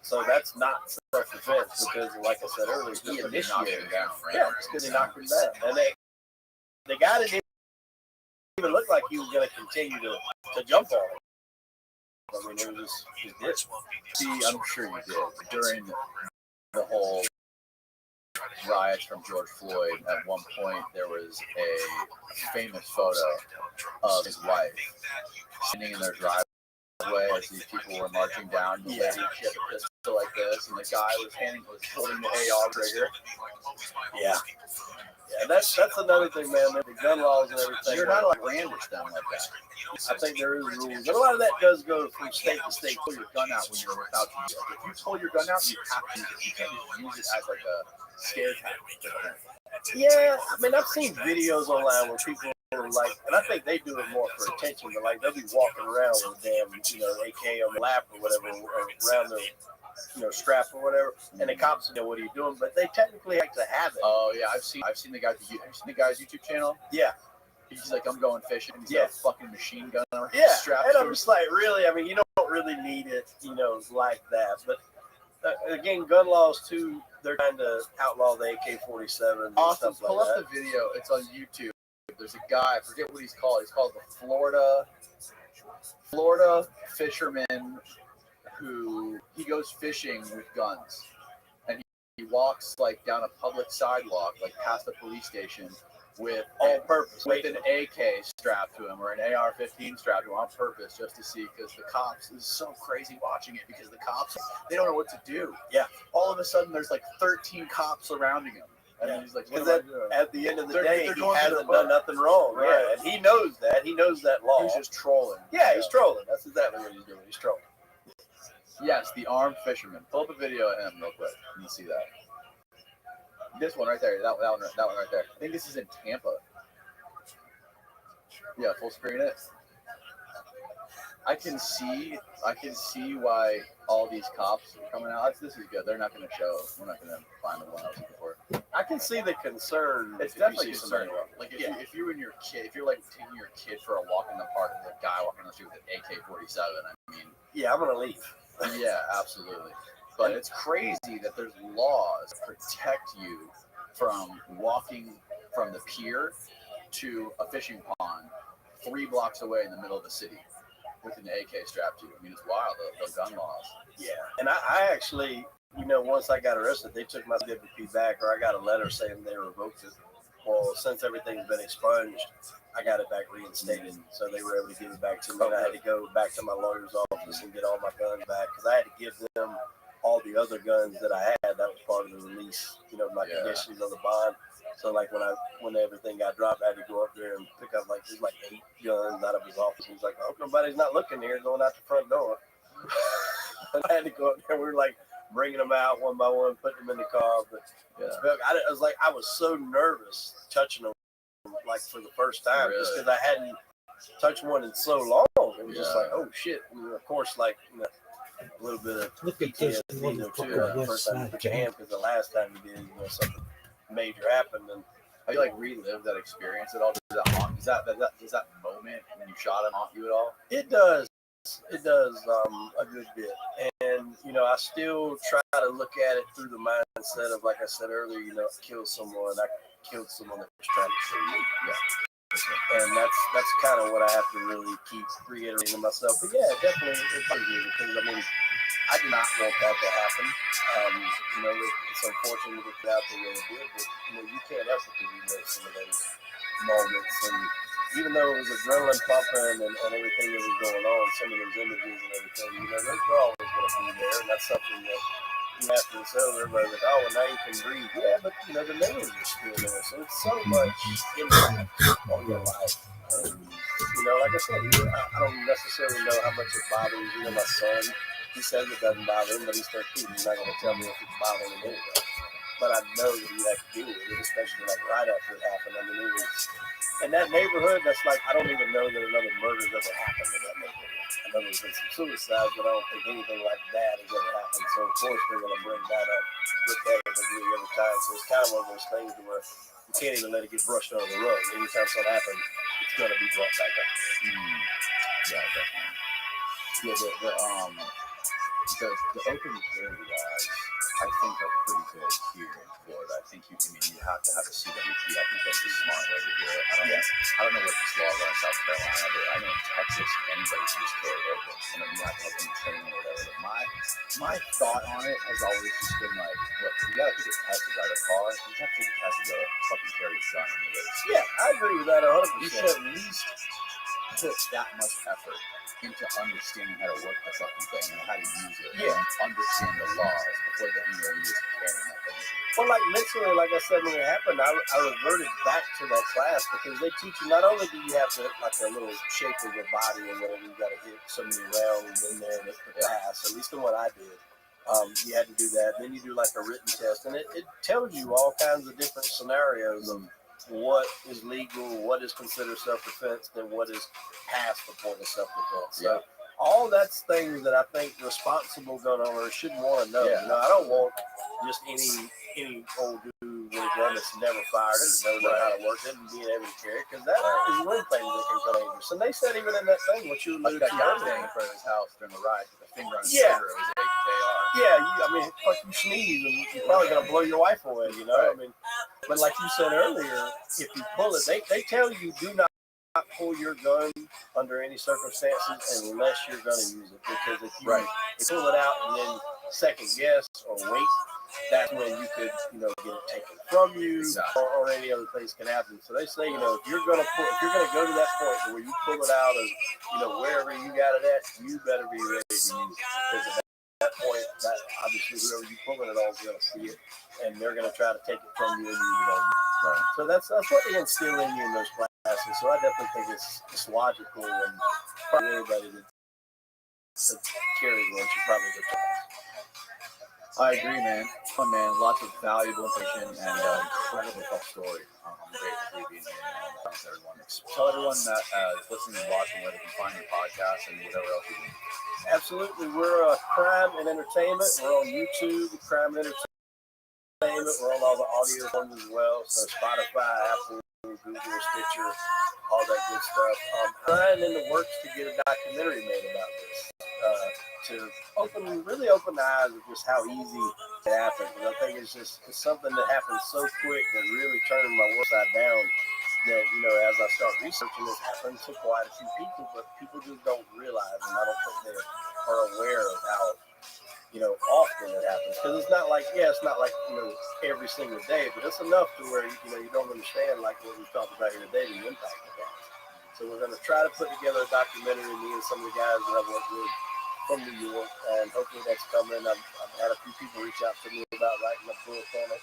So that's not self-defense because, like I said earlier, he initiated him down. Yeah, it's because he knocked him down, and the guy didn't even look like he was going to continue to jump on him. I mean, it was he did. See, I'm sure you did. During the whole riots from George Floyd, at one point there was a famous photo of his wife sitting in their driveway as these people were marching down. The lady, she had a pistol like this, and the guy was holding the AR trigger. Yeah, that's another thing, man. The gun laws and everything. You're not allowed to brandish them like that. I think there is rules, and a lot of that does go from state to state. Pull your gun out when you're without to use it. If you pull your gun out, you have to use it. You can't just use it as like a scare tactic. Yeah, I mean, I've seen videos online where people are like, and I think they do it more for attention, but like they'll be walking around with a damn, AK on the lap or whatever, or around their strap or whatever, and the cops what are you doing? But they technically like to have it. Oh yeah, I've seen the guy's YouTube channel. Yeah. He's like, I'm going fishing. He's got a fucking machine gun strapped and I'm just like, really? I mean, you don't really need it, like that. But again, gun laws too. They're trying to outlaw the AK-47. Austin, stuff pull like up the video. It's on YouTube. There's a guy. I forget what he's called. He's called the Florida fisherman who he goes fishing with guns, and he walks like down a public sidewalk, like past a police station, with an AK strapped to him or an AR-15 strapped to him on purpose, just to see, because the cops is so crazy watching it, because the cops, they don't know what to do. Yeah. All of a sudden, there's like 13 cops surrounding him. And he's like, because at the end of the day, he hasn't done nothing wrong. Right? Yeah. And he knows that. He knows that law. He's just trolling. Yeah, he's trolling. That's exactly what he's doing. He's trolling. Yes, the armed fisherman. Pull up a video of him real quick. You can see that. This one right there. That one right there. I think this is in Tampa. Yeah, full screen it. I can see why all these cops are coming out. This is good. They're not going to show. We're not going to find the one I was looking for. I can see the concern. It's definitely concerning. Like if you and your kid, if you're like taking your kid for a walk in the park and the guy walking on the street with an AK-47, I mean, yeah, I'm going to leave. Yeah, absolutely. But it's crazy that there's laws that protect you from walking from the pier to a fishing pond 3 blocks away in the middle of the city with an AK strapped to you. I mean, it's wild, the gun laws. Yeah, and I actually, once I got arrested, they took my certificate back, or I got a letter saying they revoked it. Well, since everything's been expunged, I got it back reinstated, so they were able to give it back to me. And I had to go back to my lawyer's office and get all my guns back because I had to give them all the other guns that I had. That was part of the release, my conditions of the bond. So like when everything got dropped, I had to go up there and pick up like 8 guns out of his office. He's like, I hope nobody's not looking here, going out the front door. And I had to go up there. We were like bringing them out one by one, putting them in the car. But I was so nervous touching them like for the first time, just because I hadn't touched one in so long. It was just like, oh shit. And of course, like a little bit of PTSD too. The first time you put your hand, because the last time you did, something major happened. And have you like relived that experience at all? Does that moment when you shot him haunt you at all? It does. It does a good bit. And, I still try to look at it through the mindset of, like I said earlier, I killed someone that was trying to kill me. Yeah. And that's kind of what I have to really keep reiterating to myself. But yeah, definitely it bugs me because, I do not want that to happen. It's unfortunate that it's out the way it did, but, you can't help but to relive some of those moments. And even though it was adrenaline pumping and everything that was going on, some of those images and everything, they're always going to be there. And that's something that you have to tell everybody that, oh, well, now you can breathe. Yeah, but, the memories are still there. So it's so much impact on your life. And, like I said, I don't necessarily know how much it bothers, my son. He says it doesn't bother him, but he's 13. He's not going to tell me if it's bothering him anyway. But I know that he had to deal with it, especially like right after it happened. I mean, it was in that neighborhood. That's like, I don't even know that another murder's ever happened in that neighborhood. I know there's been some suicides, but I don't think anything like that has ever happened. So of course they're going to bring that up with every time. So it's kind of one of those things where you can't even let it get brushed under the rug. Anytime something happens, it's going to be brought back up. Yeah, definitely. Yeah, the open carry laws, I think, are pretty good here in Florida. I think you have to have a CWP. I think that's a smart way to do it. I don't know what this law is in South Carolina, but I know in Texas anybody can just carry open. You have to have any training or whatever. But my thought on it has always just been like, look, you got to get tested by the car. You have to get tested to fucking carry a gun in the race. Yeah, I agree with that 100%. You should at least put that much effort into understanding how to work the fucking thing and how to use it. Yeah. And understand the laws before that you just carrying that thing. Well, like literally, like I said, when it happened, I reverted back to that class because they teach you not only do you have to like a little shape of your body and whatever, you got to hit so many rounds in there to pass. At least the one I did. You had to do that. Then you do like a written test, and it tells you all kinds of different scenarios of what is legal, what is considered self-defense, and what is past the point of self-defense. So all that's things that I think responsible gun owners should want to know. Yeah. I don't want just any old dude with a gun that's never fired and doesn't know how to work it and being able to carry it, because that is one thing that can go dangerous. And they said even in that thing, what you alluded to standing in front of his house during the ride with a finger on his trigger, it was AR. Yeah, fuck, you sneeze and you're probably gonna blow your wife away. Right. But like you said earlier, if you pull it, they tell you do not pull your gun under any circumstances unless you're going to use it. Because if you pull it out and then second guess or wait, that's when you could, get it taken from you, or any other things can happen. So they say, if you're going to go to that point where you pull it out of, wherever you got it at, you better be ready to use it, because at that point, that obviously whoever you pulling it on is going to see it, and they're going to try to take it from you and use it on you. Right. So that's what they instill in you in those classes. So I definitely think it's logical, and probably everybody that carries one should probably go to class. I agree, man. Fun, man. Lots of valuable information and incredible fun story. I'm grateful for you being here, man. Thanks, everyone. Tell everyone that is listening and watching where they can find your podcast and whatever else you do. Absolutely. We're Crime and Entertainment. We're on YouTube, Crime and Entertainment. We're on all the audio forms as well. So Spotify, Apple, Google, Stitcher, all that good stuff. Trying in the works to get a documentary made about this. to really open the eyes of just how easy it happens. And I think it's something that happens so quick that really turned my world side down. That as I start researching, it happens to quite a few people, but people just don't realize, and I don't think they are aware of how often it happens. Because it's not like every single day, but it's enough to where you don't understand like what we talked about here today, the impact of that. So we're going to try to put together a documentary, me and some of the guys that I've worked with from New York, and hopefully that's coming. I've had a few people reach out to me about writing a book on it.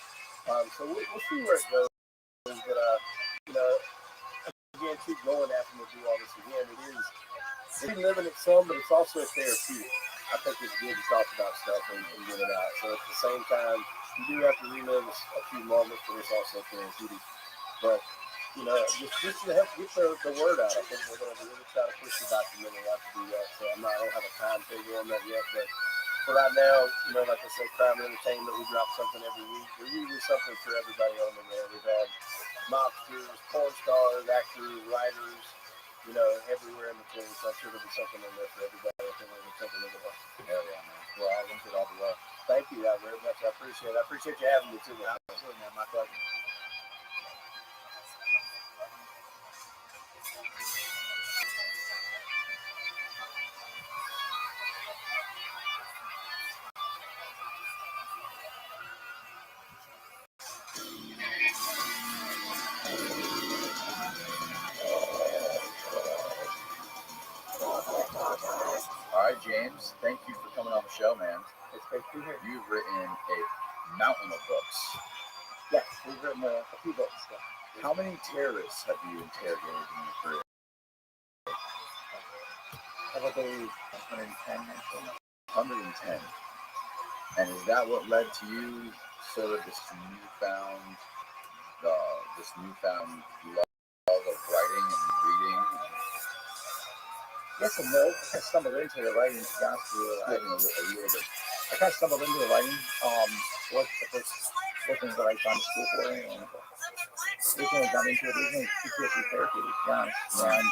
So we'll see where it goes. But again, keep going after to do all this again. It's reliving it some, but it's also a therapeutic. I think it's good to talk about stuff and get it out. So at the same time, you do have to relive a few moments, but it's also therapeutic. But just to help get the word out, I think we're going to really try to push the documentary out to do that. So I don't have a timetable on that yet, but for right now, like I said, Crime and Entertainment, we drop something every week. There's usually something for everybody on there. We've had mobsters, porn stars, actors, writers, everywhere in between. So I'm sure there'll be something in there for everybody. I think we're going to take a look at that. Hell yeah, man. Well, I'll link it all below. Thank you very much. I appreciate it. I appreciate you having me too. Absolutely, man. My pleasure. All right, James, thank you for coming on the show, man. It's great to be here. You've written a mountain of books. Yes, we've written a few books. Yeah. How many terrorists have you interrogated in your career? Probably 110. 110. And is that what led to you sort of this newfound love of writing and reading? Yes and no. I stumbled into the writing, to be honest with you. A little bit. I kind of stumbled into the writing. Was the first things that I found school for, and originally got into it. Originally PTSD therapy, to be honest. And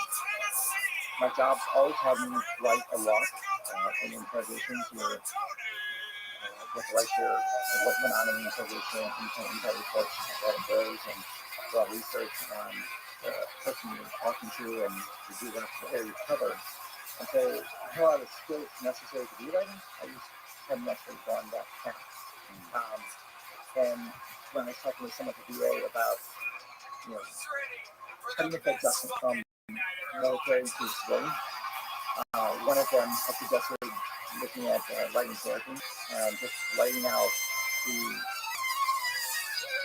my job's always had me write a lot in interrogations. You have to write what went on in the interrogation, intel reports, all of those, and do all research on the person you're talking to, and to do that to recover. And so I have a lot of skills necessary to do writing. I just haven't necessarily gone that path. And when I was talking with someone at the VA about, how do you make that adjustment from military to civilian, one of them I suggested looking at writing therapy and just writing out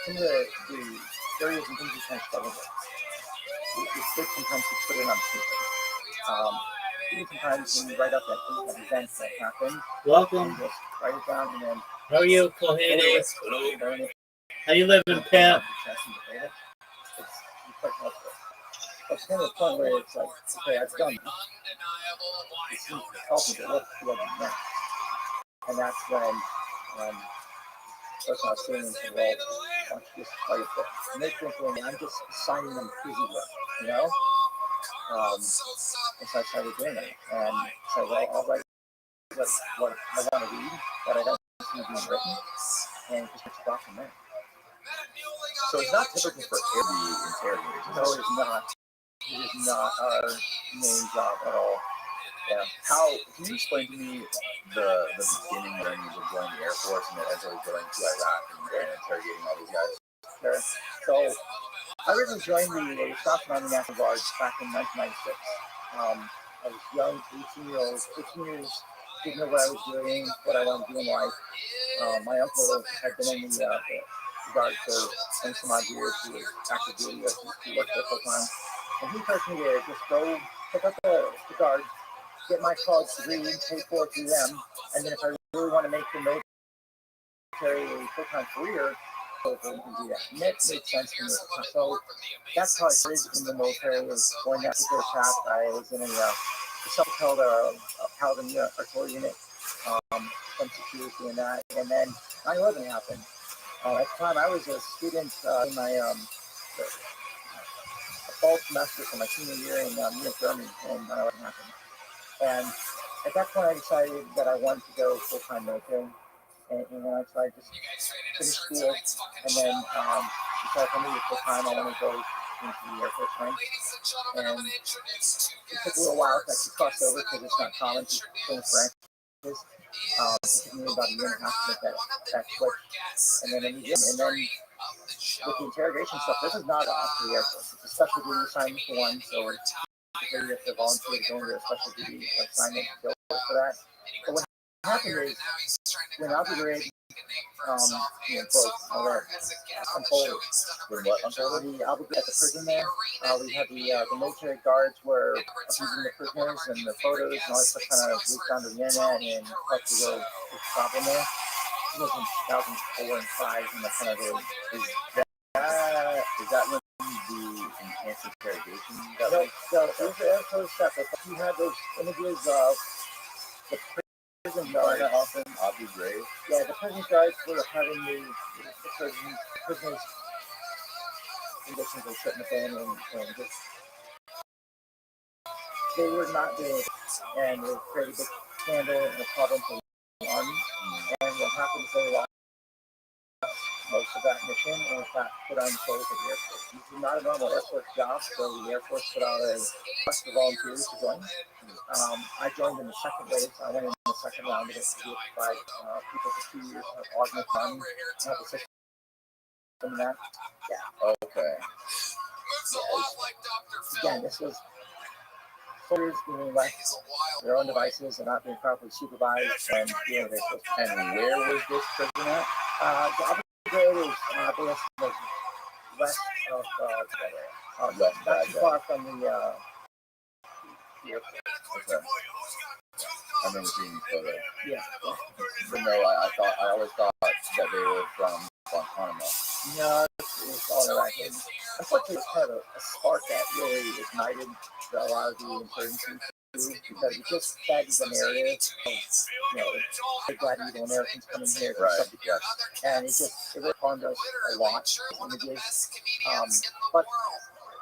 some of the areas and things you kind of struggle with. It's good sometimes to put it on paper. Even sometimes when you write up that event that happened, Welcome. just write it down and then. How are you, Kohane? How you living, Pep? It's quite helpful. It's kind of fun where it's like, okay, I've done this. It's helping to look what I've done. And that's when that's not saying to well, why don't you just write a book? And they think, well, I'm just assigning them busy work, And so I started doing that. And so, well, I'll write what I want to read, what I don't see being written, and just start from there. So it's not typical for every interrogator. No, it is not. It is not our main job at all. Yeah. Can you explain to me the beginning learnings of joining the Air Force and then eventually going to Iraq and interrogating all these guys? Sure. So I originally joined the Wisconsin Army National Guard back in 1996. I was young, 18 years, didn't know what I was doing, what I wanted to do in life. My uncle had been in the Guard for 20 some odd years. He was active duty, he worked there full time. And he encouraged me to just go pick up the Guard, get my college degree, pay for it through them, and then if I really want to make the military a full-time career, over and do that. And that made sense to me. So that's how I started in the military, was going that particular path. I was in something called a Paladin artillery unit, some security doing that, and then 9/11 happened. At the time, I was a student in my fall semester for my senior year in Munich, Germany, and 9/11 happened. And at that point, I decided that I wanted to go full-time military. And so I just finished school, and then decided for me full-time, I want to go into the Air Force ranks. And it took a little while to actually cross over because it's not common to change branches. It took me about a year and a half to make that switch. And then with the interrogation stuff, this is not after the Air Force. It's a special duty assignment for one, so you have to volunteer to go into a special duty assignment to go for that. But what happened is, when I'll be ready, unfolded. I'll be at the prison there. We have the military guards where abusing the prisoners and the photos and all that stuff kind of leaked onto the internet and helped to go with the problem there. It was in 2004 and 5 and that kind of really is that when the enhanced interrogation got no, those are totally separate. But you have those images of the prison guards often. Abu Ghraib? Yeah, the prison guards were having the prisoners conditions they shouldn't have been and just they were not doing it, and it created a big scandal and a problem for the Army. And what happened is they lost most of that mission and it got put on hold at the Air Force. This is not a normal Air Force job, so the Air Force put out a request for volunteers to join. I joined in the second wave, so I went in the second round to get by people for 2 years to augment the Army, help the system and that. Yeah. Okay. Again, this was soldiers being left their own devices and not being properly supervised and dealing with it. And where was this prison at? The Abu Ghraib is west of not too far from the airport. Okay. I remember seeing these photos. Yeah. But no, I always thought that they were from Guantanamo. No, it's all Iraq. Unfortunately, it's kind of a spark that really ignited a lot of the insurgency because it just fed the narrative of, big bad evil Americans coming here to subject us. And it really harmed us a lot. Images. But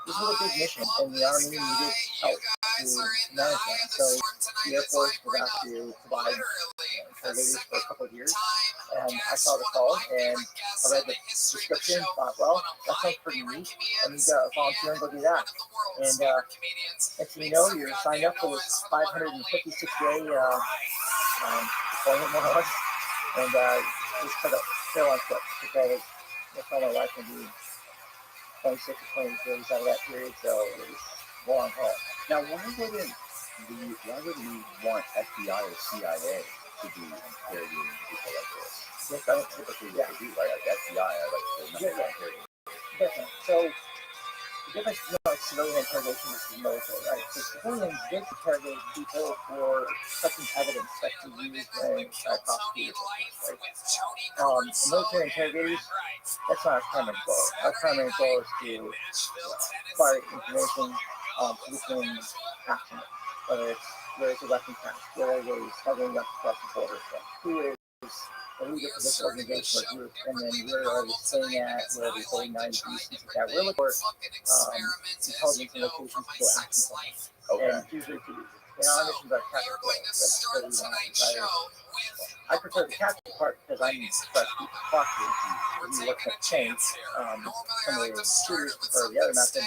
this was a big mission, and the Army needed help to manage that. So the Air Force was asked to provide interrogators for a couple of years. And I saw the call, and I read the description, thought, well, that sounds pretty neat. I need to volunteer and go do that. And next thing you know, you're signed up for this 556-day deployment, more or less. And just kind of fail on foot, because that's all my life can be 26 or 20 days out of that period, so it was long haul. Now, why wouldn't we want FBI or CIA to be interrogating people like this? Yes, That's typically what they do, right? Like FBI, I like to interrogate. Different. So the difference between civilian interrogation versus military, right? So civilians did interrogate people for collecting evidence that could be used in prosecution, right? Military interrogators, that's not our primary goal. Our primary goal is to acquire information so we can action it, whether it's where is the weapon cache, where is smuggling up across the border from, who is the leader for this organization or group, and then where are they staying at, where are they holding 90 things like that. We're looking for intelligence and locations to go action something. Okay. And usually, our missions are tactical. That's what we want. I prefer the tactical part because I'm fresh people to talk to. If you look at change, some of the shooters prefer the other method.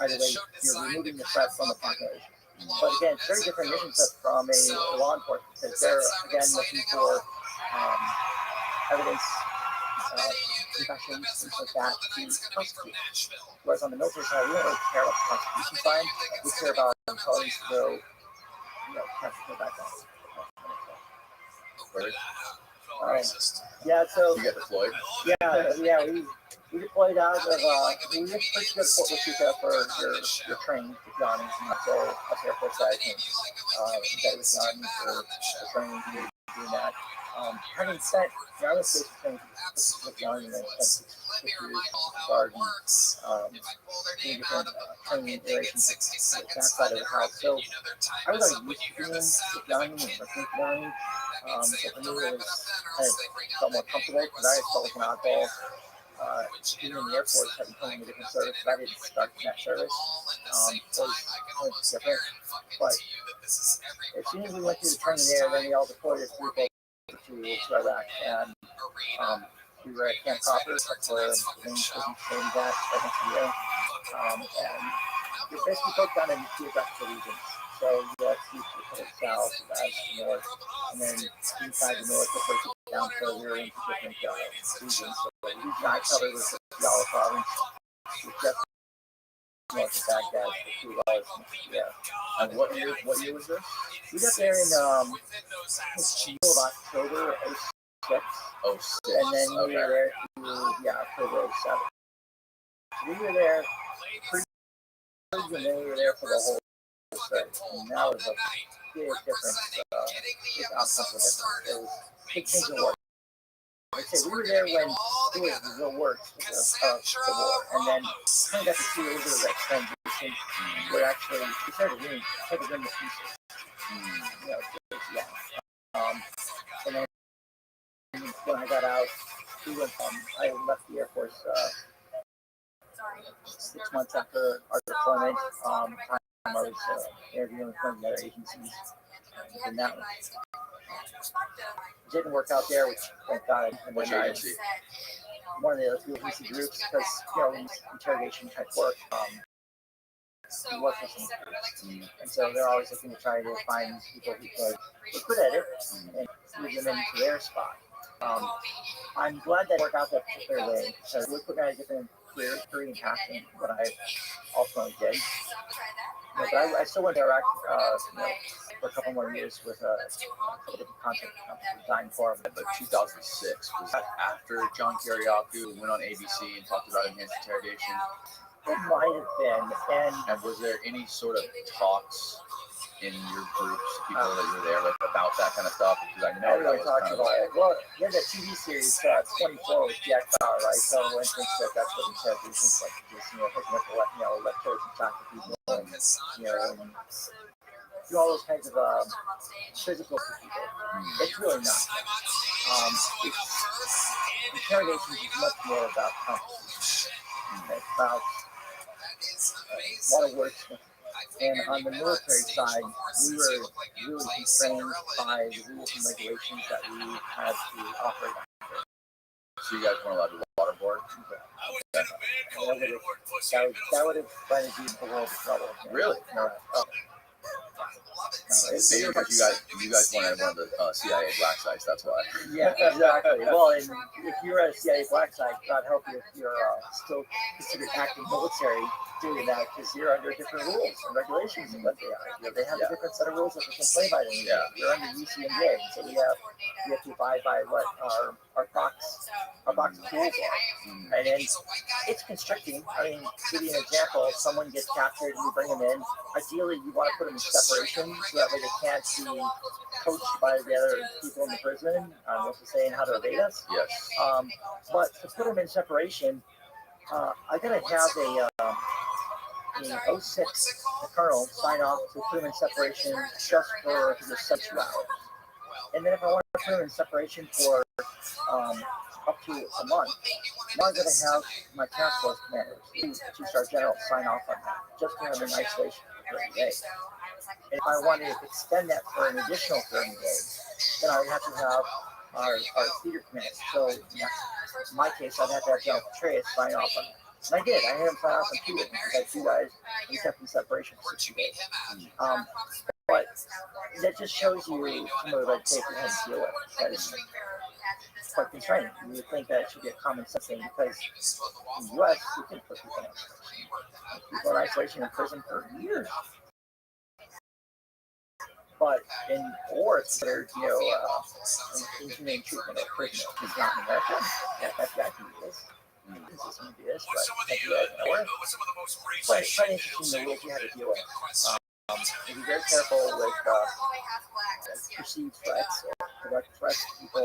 Either way, you're removing the threat from the population. But again, it's very different mission set from a law enforcement because they're, again, looking for evidence, confessions, things like that to prosecute. Whereas on the military side, we don't really care about the prosecution side. We care about intelligence to go, capture the background. Yeah, so You get deployed? Yeah, we deployed out of we went pretty good Fort Huachuca for your training, to be honest. And so us Air Force guys and that was the Army for the training doing that. Having spent I was stationed training with the Army and spent 6 years in the Guard and doing different training iterations with that side of the house. So I was used to being with the Army and working with the Army. So for me, it was felt more comfortable because I felt like an oddball. Being in the Air Force, having come in a different service, but I didn't start in that service. So it was different. But as soon as we went through the training there, then we all deployed as group over to Iraq. And we were at Camp Copper, that's where the main prison facility's at, right next to the and we basically broke down into geographical regions. So U.S. east to the south, west, north, and then inside the north, it breaks it down further into different regions. So the region I covered was the Yala province, which just north of Baghdad for 2 hours. Yeah. And what year was this? We got there in the middle of October 06. Oh, 06. And then we were there through, October 07. We were there pretty and then we were there for the whole thing. And that was a big difference. Big outcome for difference. It was big things of work. Like I said, we were there when it was the worst of the war. And then kind of got to see a little bit of that transition where actually we started to win the pieces. You know, and then when I got out, I left the Air Force 6 months after our deployment. I was interviewing with one of the other agencies, and that didn't work out there, which thank God. And which agency? One of the other agency groups, because interrogation type work. Work with some groups. And so they're always looking to try to find people who were good at it and move them into their spot. I'm glad that worked out that particular way. So we put out a different career and passion what I ultimately did. But I still went to Iraq for a couple more years with a couple different content companies designed for them. But 2006, was that after John Kiriakou went on ABC and talked about enhanced interrogation? It might have been. And was there any sort of talks in your groups, people that were there, like about that kind of stuff? Because I know everybody that was talks kind of about it. Well, you have that TV series 24 with Jack Bauer, right? So everyone thinks that that's what interrogation is like, just hooking up electrodes and talking to people, and and do all those kinds of physical to people. It's really not. Interrogation is much more about conversation. It's about a lot of words. And on the military side, we were really constrained by the rules and regulations that we had to operate under. So you guys weren't allowed to waterboard? That would have probably been the world of trouble. Really? No. Maybe because you guys wanted one of the CIA black sites, that's why. Yeah, exactly. Well, and if you're at a CIA black site, God help you if you're still considered active military doing that, because you're under different rules and regulations and what they are. They have a different set of rules that they can play by. You're under UCMJ, so we have to abide by what our box of rules are. And then it's constricting. I mean, to give you an example, if someone gets captured and you bring them in, ideally you want to put them in separation so that way they can't be coached by the other people in the prison, what's to say, and how to evade us. Yes. But to put them in separation, I gotta have in 06, the colonel sign off to put him in separation just for his sexual hours. And then if I want to put him in separation for up to a month, now I'm going to have my task force commanders, 2-star generals, sign off on that, just to have him in isolation for 30 days. And if I wanted to extend that for an additional 30 days, then I would have to have our theater commanders. So in my case, I'd have to have General Petraeus sign off on that. And I did. I had him sign off on 2 days. I had 2 guys, we kept in separation for 60 days. But that just shows you some of the red tape we had to deal with. That is quite constraining. You would think that it should be a common sense thing, because in the U.S., we can put people in isolation. People in isolation in prison for years. But in war, it's considered, inhumane treatment of prisoners. It's not in America. That guy can do this. This is going to do this, but can't do that in war. But it's quite interesting the rules you had to deal with. Be very careful with perceived threats or direct threats to people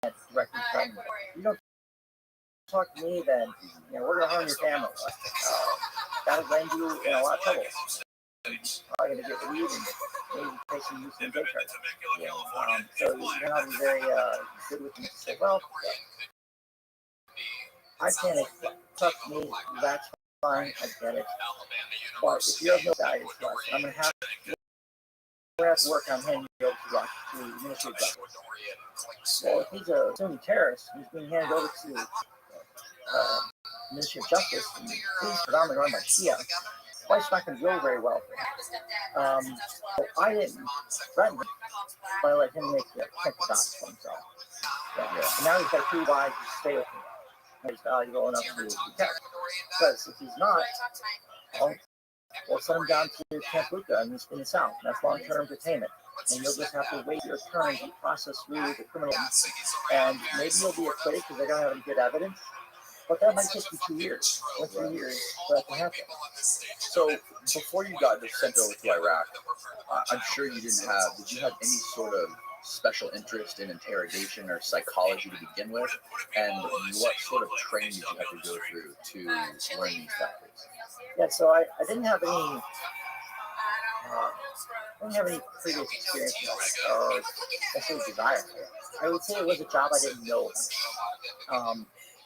and directly threaten them. You don't talk to me, then we're going to harm your family. That'll land you in a lot of trouble. Probably going to get weed and maybe take some use in the daycare. So you have to be very good with them to say, well, I can't talk to me, that's fine, I get it. But if you're of no value to us, I'm going to have to work on handing you over to Ministry of Justice. Well, if he's a Sunni terrorist, he's being handed over to Ministry of Justice, and he's predominantly run by Shia. Life's not going to go very well for him. So I didn't threaten him, but I let him make the dots for himself. And now he's got to prove why he should stay with me. He's valuable enough to protect. Because if he's not, we'll send him down to Camp Luca in the south. That's long-term detainment. And you'll just have to wait your turn to process through the criminal. And maybe you'll be acquitted because they don't have any good evidence. But that might take you 2 years or 3 years for that to happen. So before you got sent over to Iraq, I'm sure you did you have any sort of special interest in interrogation or psychology to begin with? And what sort of training did you have to go through to learn these factors? Yeah, so I didn't have any previous experience or necessarily desire for it. I would say it was a job I didn't know about.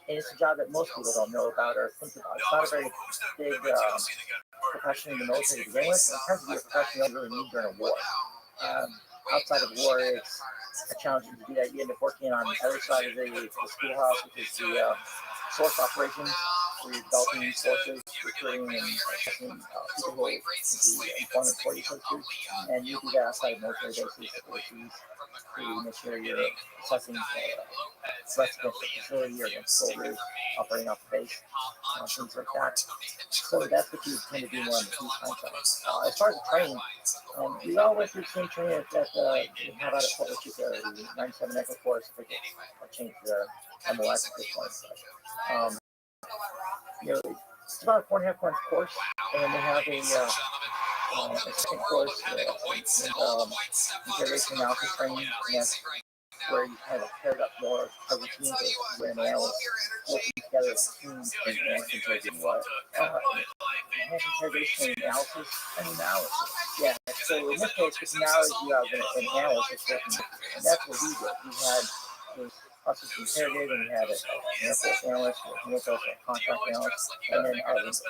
And it's a job that most people don't know about or think about. It's not a very big profession in the military to begin with. It tends to be a profession you don't really need during a war. Outside of war, it's a challenge to do that. You end up working on the other side of the schoolhouse, which is the source operations, where you're developing sources, recruiting, and people who can be employment for you, so to speak. And you do that outside of military bases overseas to make sure you're assessing threats against the facility or against soldiers operating off the base, things like that. So that's what you tend to do more in the peace context. As far as the training, we all went through the same training that we have out at Fort Richard, the 97 Echo Force. I changed the MOS at this point. It's about a 4.5 month course, and they have a second course, interrogation analysis training, and that's where you kind of paired up more of a team with an analyst working together as a team. Enhanced interrogation what? Enhanced interrogation analysis. Yeah, so in this case, because now you have an analyst that's working, and that's what we did. We had us as interrogated, and we had an Air Force analyst working with us, a contract analyst, and then others.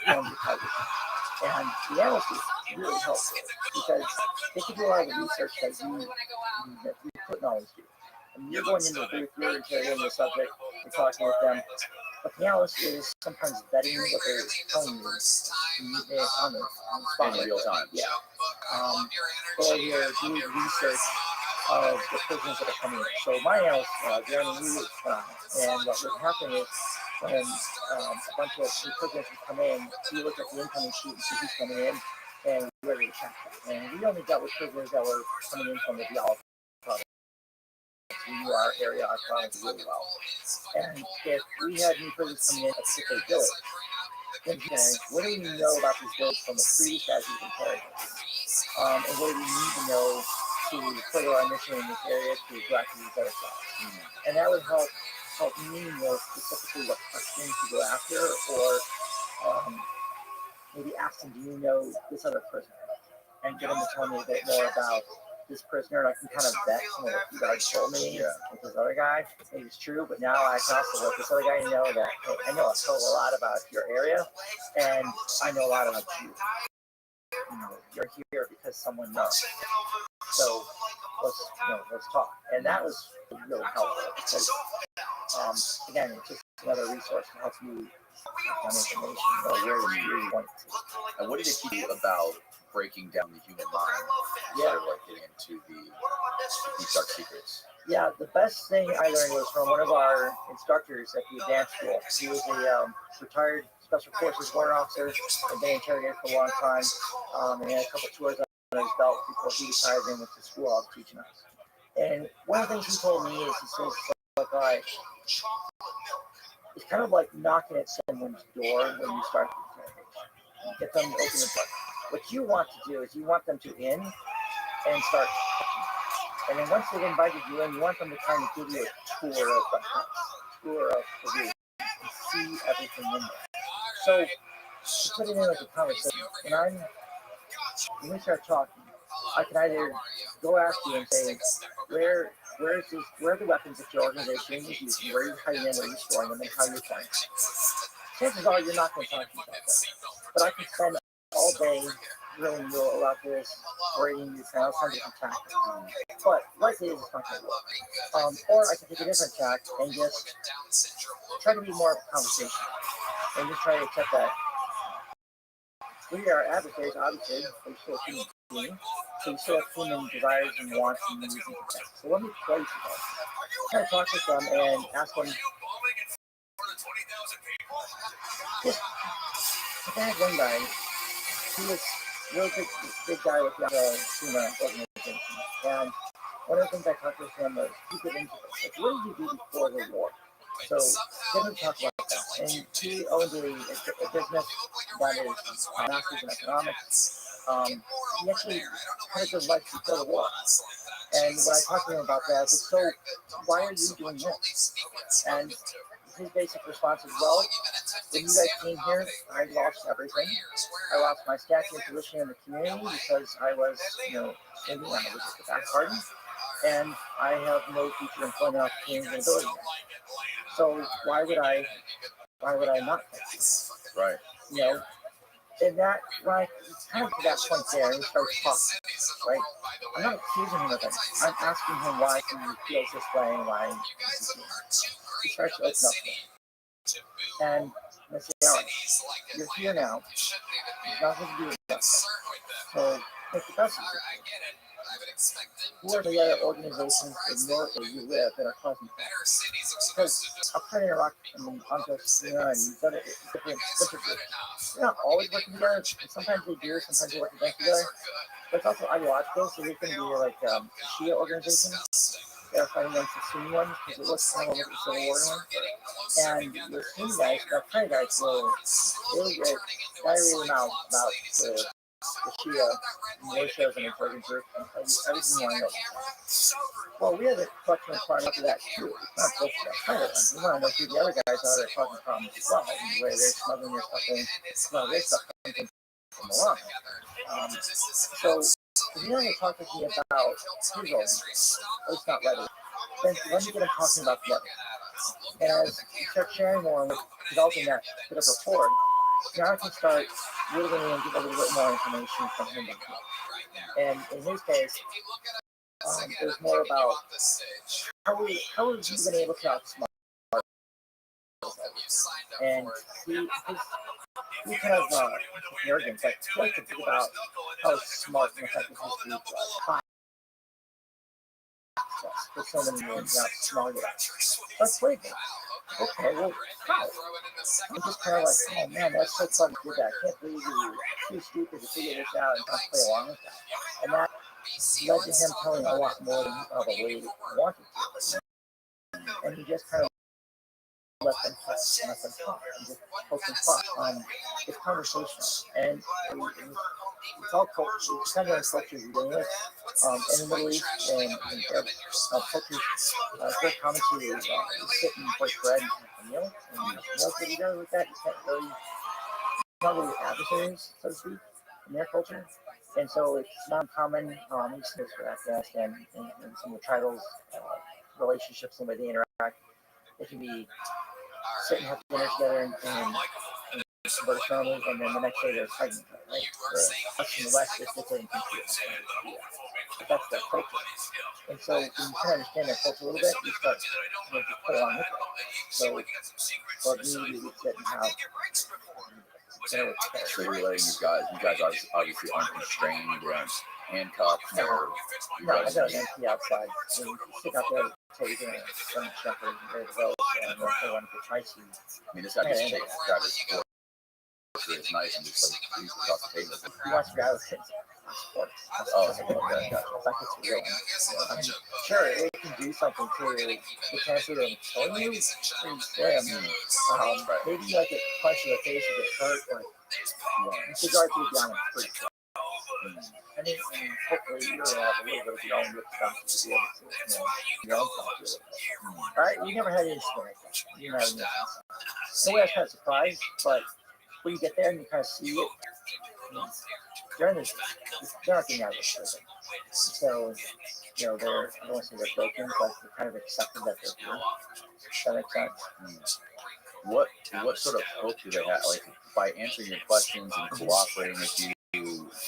And the analyst is really helpful because they can do a lot of the research that you couldn't always do. And you're going into the booth, you're interrogating the subject, you're talking with them, but the analyst is sometimes vetting what they're telling you on the spot in real time. Yeah. Or you're doing research of the prisoners that are coming in. So my analyst, Jeremy, he was and what would happen is when a bunch of new prisoners would come in, we look at the incoming sheet and see who's coming in, and we were able to check that. And we only dealt with prisoners that were coming in from the Diallo province. We knew our area, our province really well. And if we had new prisoners coming in at a particular village, then what do we know about these villages from the previous guys we've interrogated? And what do we need to know to further our mission in this area to go after these other guys? And that would help me know specifically what questions to go after, or maybe ask them, do you know this other prisoner? And get them to tell me a bit more about this prisoner. And I can kind of vet some of what you guys told me with this other guy. Maybe it's true, but now I can also let this other guy know that, hey, I know a lot about your area, and I know a lot about you. You're here because someone knows. So let's talk. And that was really helpful because, again, it's just another resource to help you find information about where you're going to. And what did it teach you about breaking down the human mind instead of like getting into the deep dark secrets? Yeah, the best thing I learned was from one of our instructors at the advanced school. He was a retired Special Forces warrant officer, and been interrogated for a long time, and he had a couple tours on his belt before he retired and went to school out teaching us. And one of the things he told me is, he says, like, all right, it's kind of like knocking at someone's door when you start the interrogation. Get them to open the door. What you want to do is you want them to in and start talking. And then once they've invited you in, you want them to kind of give you a tour of the house, tour of the room, and see everything in there. So to put it in like a conversation, when we start talking, I can either go ask you and say, where are the weapons that your organization is using? Where are you hiding them? Where are you storing them? And how you're playing? chances are you're not going to talk to me about that. But I can spend all day grilling you about this, rating you, trying all kinds of different tactics. But likely it's not going to work. Or I can take a different tack and just try to be more of a conversation and just try to accept that we are adversaries, obviously, we still human beings, so we still have human desires and wants and needs and concerns. So let me play to them. Try to talk with them and ask them. Just, I had one guy, he was a really big guy with the FEMA organization, and one of the things I talked with him was, he get into this, like, what did you do before the war? So get him to talk about that. And he owned a business that is masters in economics. He actually had a good life before the war. And when I talked to him about that, I said, so why are you doing this? And his basic response is, well, when you guys came here, I lost everything. I lost my stature and position in the community because I was, maybe I was at the back garden. And I have no future employment opportunities and ability. So why would I not take this? Right. And that, right, kind of to that point there, and he starts talking, right? I'm not accusing him of it. I'm asking him why he feels this way and why he starts to open up to me. And I say, all right, you're here now. There's nothing to do with that. So make the best of it. Who are the other organizations in your area you live that are causing that? Because I'm trying to interact and Argentina and other different groups. They're not always working together. And sometimes they do, sometimes they work against each other. But it's also ideological, so they can be like Shia organizations. They're fighting against the Sunni ones because it looks kind of like the Civil War one. And the Sunni guys, the Sunni guys, they'll get diarrhea out about the Shia militias and insurgent groups and everything you want to know. Well, we have a collection of part of that too. It's not just that kind of one. We want to know who the other guys are that are causing problems as well, and where they're smuggling their stuff in, their stuff comes in from Iran. So, if you want to talk with me about his own, at least not readily, then let me get him talking about the other. And as you start sharing more and developing that bit of rapport, now I can start whittling in and get a little bit more information from him. And in his case, it was more about how have you been able to outsmart him? And he kind of arrogant, but he likes to think about how smart and effective his group was. For so many years, not smarter. That's great. Okay, well, how? I'm just kind of like, oh man, that's so fun to do that. I can't believe you're too stupid to figure this out and not play along with that. And that led to him telling a lot more than he probably wanted to. And he just kind of let them talk, and just poke and talk. It's conversational, and it's all culture. It's kind of like culture you're dealing with. In the Middle East and Arab cultures, it's very common to sit and break bread and have a meal. And most of you know with that, you can't really, not really adversaries, so to speak, in their culture. And so it's not common, you see this for Afghanistan and some of the tribal relationships and the way they interact. They can be sit and have dinner together and converse normally, and then the next day they're fighting, right? Us in the West, it's different. But that's their culture. And so when you kind of understand their culture a little bit, you start to put it on with it. So for me, we sit and have So you're letting you guys obviously aren't constrained and handcuffed or no, I got an empty outside. So you sit out there until you're going to turn shepherd and ready to go, and then they want to get spicy. I mean, this guy just takes grab his fork. It's nice and just like leaves it off the table. He wants to grab his sports. Oh, okay, okay. It's like it's real. I mean, sure, it can do something to the chances of killing you. Maybe like a punch in the face or get hurt, or you go through down and pretty quick. I mean, hopefully you're going to have a little bit of your own response to be able to, your own thoughts. Right? You never had any experience like that. You never had any experience. So that's kind of surprised, but when you get there and you kind of see it, they're not getting out of this prison. So, I don't want to say they're broken, but they're kind of accepted that they're here. Does that make sense? what sort of hope do they have? Like by answering your questions and cooperating with you, do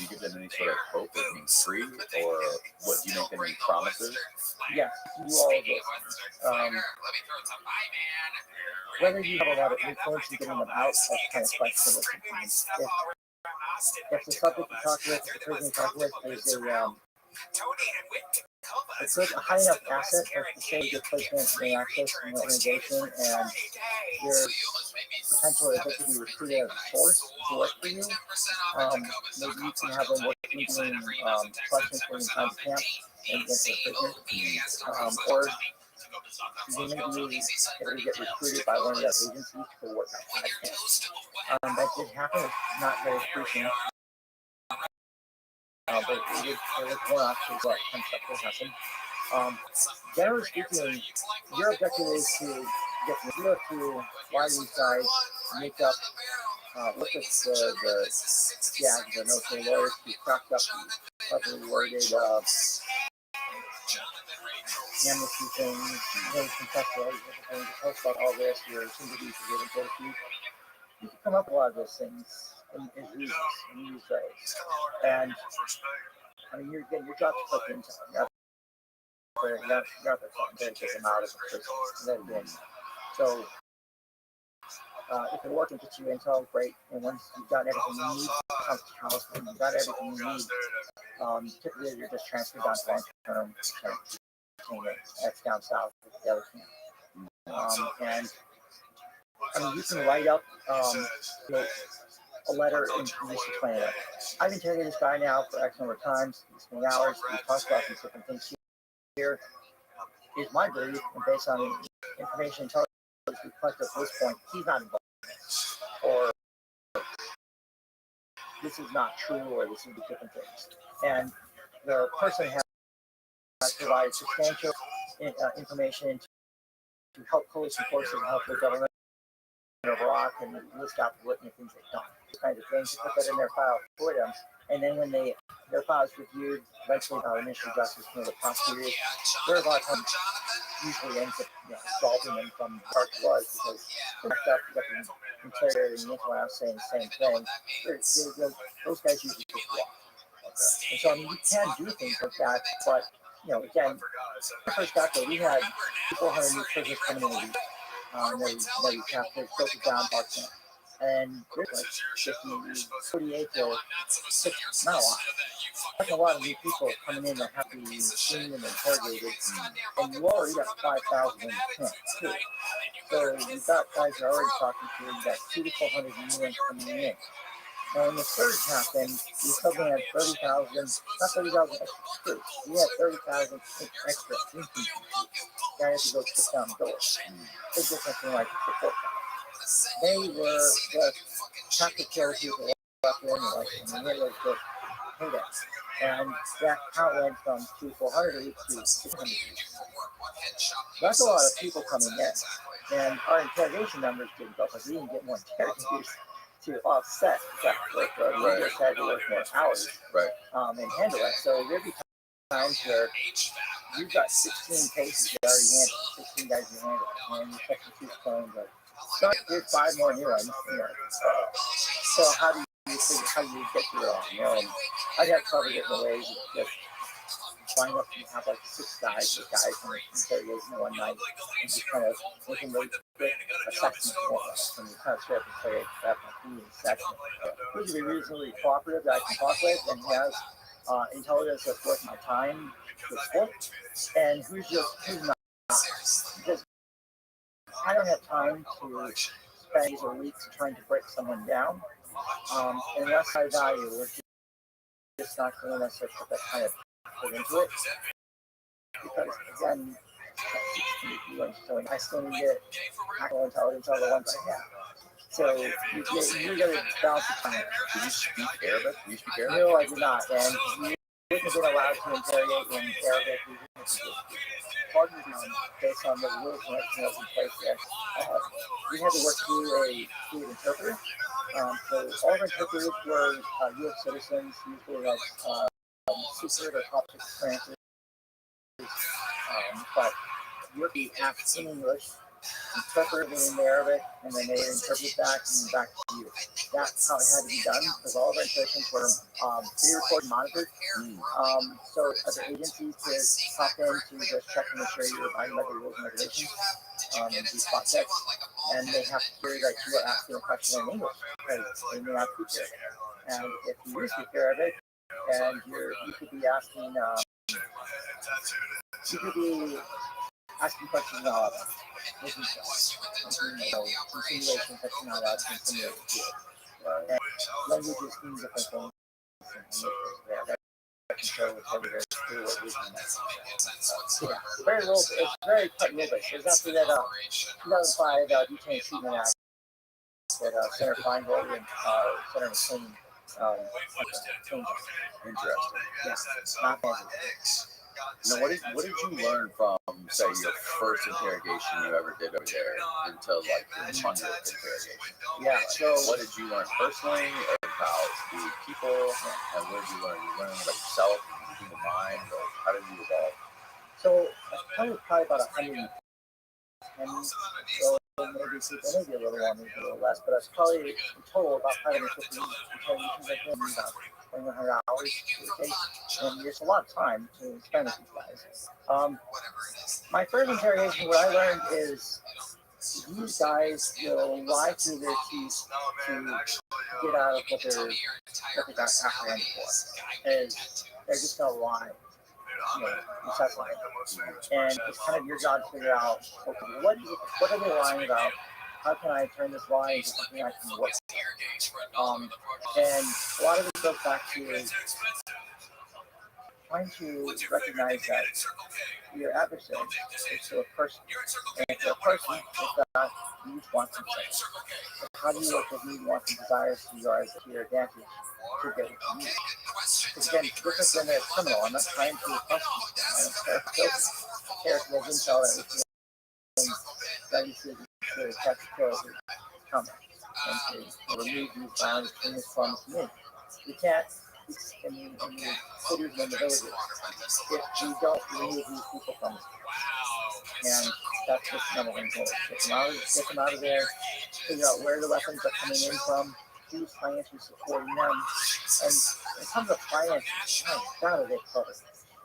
you give them any sort of hope of being free, or what do you make them any promises? Yes, you do all of those things. Whether you have a lot of influence in getting them out, that's kind of questionable sometimes. If the subject you talk with, if the person you talk with is a high enough asset for to say good placement and access in the organization, and there's potential that they could be recruited as a source to work for you, maybe you can have them working doing questions for inside the camp and get the prison, or they may be able to get recruited by one of the agencies to work outside camp. That did happen. It's not very frequent. But there was one actually that kind of stuff that happened. Generally speaking, your objective is to get the zero to why these guys make up, look at the no lawyers who cracked up the heavily worded amnesty things, contextual things, talk about all this, your sympathy for giving to you. You can come up with a lot of those things and use those. And I mean, your job is to put things on. You're not to get them out of the prison. So if you're working to get you intel, great. And once you've got everything you need, comes to house, when you've got everything you need, typically you're just transferred down to long-term containment. That's down south with the other camp. And I mean, you can write up a letter and just explain it. I've interrogated this guy now for X number of times, these many hours. We talked about these different things here. Is my belief, and based on information intelligence we collected at this point, he's not involved in this. Or this is not true, or this would be different things. And the person has provided substantial information to help coalition forces and help the government of Iraq and list out the litany of things they've done. These kinds of things, you put that in their file for them, and then when their file is reviewed, eventually initial justice from the prosecutors, there are a lot of times usually ends up absolving them from part it was, because they're backed up, you got them interrogated and the around saying the same thing. Those guys usually just walk. And so I mean, you can do things like that, but again, when I first got there, we had 400 new prisoners coming in a week. They captured, filtered down Barton. And there's like 48 to 6, not a lot. That's a lot of new people coming in that have to be seen and interrogated. And you already got 5,000 in the camp, too. So you've got guys that are already talking to you, you've got 200 to 400 new ones coming in. And when the surge happened, we suddenly had 30,000, not 30,000 extra recruits. We had 30,000 extra infantry troops. Guys had to go kick down doors. Big difference from like support. They were just tactic killers who were left in and they were just pay that. And that count went from 400 to 600. That's a lot of people coming in. And our interrogation numbers didn't go because we didn't get more interrogators to offset that work. We just had to work more hours and handle it. So there'd be times where you've got 16 cases that already handled, 16 guys you handle, and you check the 2 phones, but here's 5 more new ones. So how do you get through it all? I'd have trouble getting away with just line up and have like 6 guys with guys from interrogation one night and just kind of looking at a section and you kind of straight up and say that might be a section. Who's be reasonably cooperative that I can talk with and has intelligence that's worth my time to explore, and who's not. Because I don't have time to spend days or weeks trying to break someone down. Unless I value, we're just not going to necessarily put that kind of put into it. Because again, so I still need to get actual intelligence on the ones I have. So you're going to balance the time. Do you speak Arabic? No, I do not. And you wouldn't have been allowed to interrogate in Arabic. Pardon me, based on the rules and everything else in place there. We had to work through an interpreter. So all of our interpreters were U.S. citizens, usually like secret or Coptic Francis. But you're the in English, interpret it in Arabic, and then they would interpret back and back to you. That's how it had to be done because all of our interactions were pre-recorded, monitored. So other agencies could pop in to just check and make sure you're abiding by the rules and regulations and do spot checks. And they have to hear that you are asking a question in English because they may not speak Arabic. And if you do speak Arabic, and you could be asking, questions about insinuations that you're not asking somebody to do. And languages mean different things. That can show very clear what yeah, very little. It's very cut and English. There's actually that 2005 Detained Treatment Act that Senator Feingold and Senator McCain Interesting. Yeah, not bad. Now, what did you learn from, say, your first interrogation you ever did over there until like your 100th interrogation? Yeah. So what did you learn personally about the people, and what did you learn? You learned about yourself, the human mind, or how did you evolve? So I was probably about 110. So maybe a little more, maybe a little less, but it's probably in total about 550 interrogations I've been about 2,100 hours to the case, and there's a lot of time to spend with these guys. My first interrogation, what I learned is these guys will lie through their teeth to get out of what they got apprehended for. And they're just gonna lie. Incessantly. And it's kind of your job to figure out what are they lying about? How can I turn this lie into something I can work with? And a lot of it goes back to trying to recognize that your adversary is to a person. And to a person, is that needs, wants, and desires. How do you work with needs, wants, and desires to your advantage to get what you need? Because again, it's different than a criminal. I'm not trying to prosecute. I'm character of intel that you should catch the killers come and to remove these violent things from me. You can't in the cities and the villages if you don't remove these people from it. And that's just another thing to get them out of there, figure out where the weapons are coming in from, who's financially supporting them. And in terms of finance, my God, are they clever.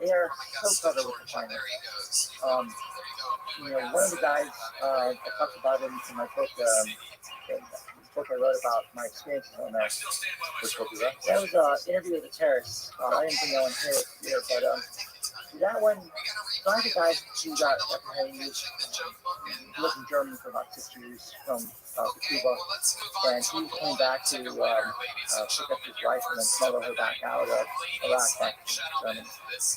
They are so clever with the finance. One of the guys I talked about in my book, the book I wrote about my experiences on that. Which book is that? That was an interview with a terrorist. I didn't think I would hear it, but that one, one of the guys who got apprehended, lived in Germany for about 6 years from Cuba, and he was coming back to pick up his wife and then smuggle her back out of Iraq back to Germany.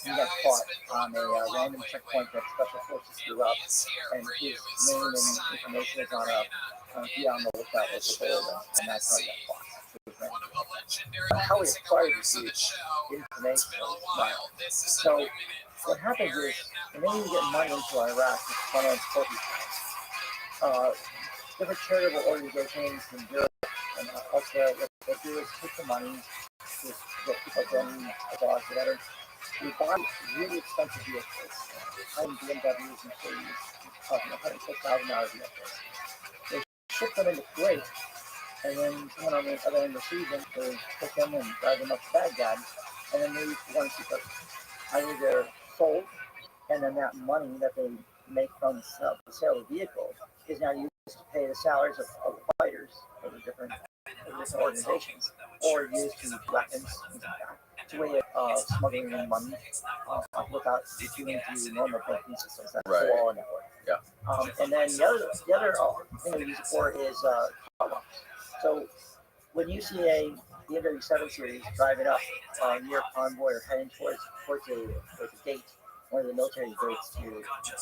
He got caught on a random checkpoint that Special Forces threw up, and his name and information is on be on the lookout with the building, and that's how he got caught. How we acquired this information is not. So what happens is, and then you get money into Iraq to finance different charitable organizations in Europe and elsewhere. What they do is take the money to get people donating abroad, whatever. We buy really expensive vehicles, high-end BMWs and Mercedes, talking $106,000 vehicles. They ship them into Kuwait, and then someone on the other end receives them to pick them and drive them up to Baghdad, and then they want to keep them. Either they're sold, and then that money that they make from the sale of the vehicle is now used to pay the salaries of the fighters of the different organizations, or used to weapons, things like that. It's a way of smuggling in money without doing through normal banking systems. That's the law network. Yeah. And then the other thing we use it for is car bombs. So when you see a BMW 7 Series driving up near convoy or heading towards a gate, one of the military gates to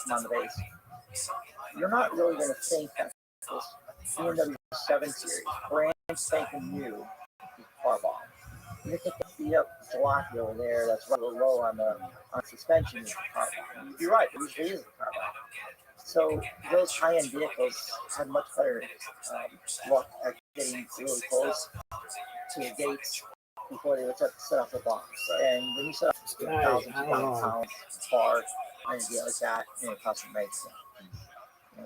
come on the base, you're not really going to think that this BMW 7 Series, brand spanking new car bomb. You're thinking beat up jalopy over there that's rather low on suspension is a car bomb. You're right, it usually is a car bomb. So those high-end vehicles have much better luck at getting really close to the gates before they would set up the bombs. And when you set up 1,000, 2,000 pounds car, and a deal like that, it costs them right.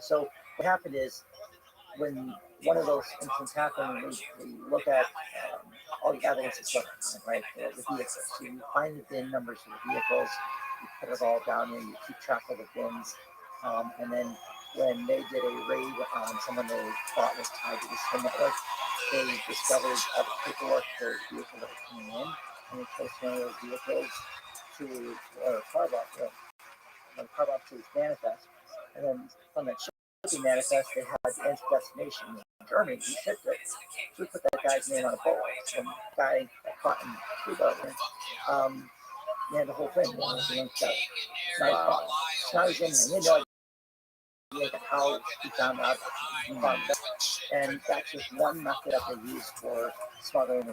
So what happened is when one of those incidents happened, we look at all the evidence that's left behind, right? The vehicles. So you find the VIN numbers of the vehicles, you put it all down there, you keep track of the VINs, and then when they did a raid on someone they thought was tied to the SIM network, they discovered all the paperwork for the vehicles that were coming in, and they traced one of those vehicles to a car box to its manifest, and then from that shipping manifest, they had the end destination in Germany. We shipped it. So we put that guy's name on a boat, and the guy that caught in Cuba, he had the whole thing. Wow. Now he's in there. He had no idea how he found out. And that's just one method that they use for smuggling.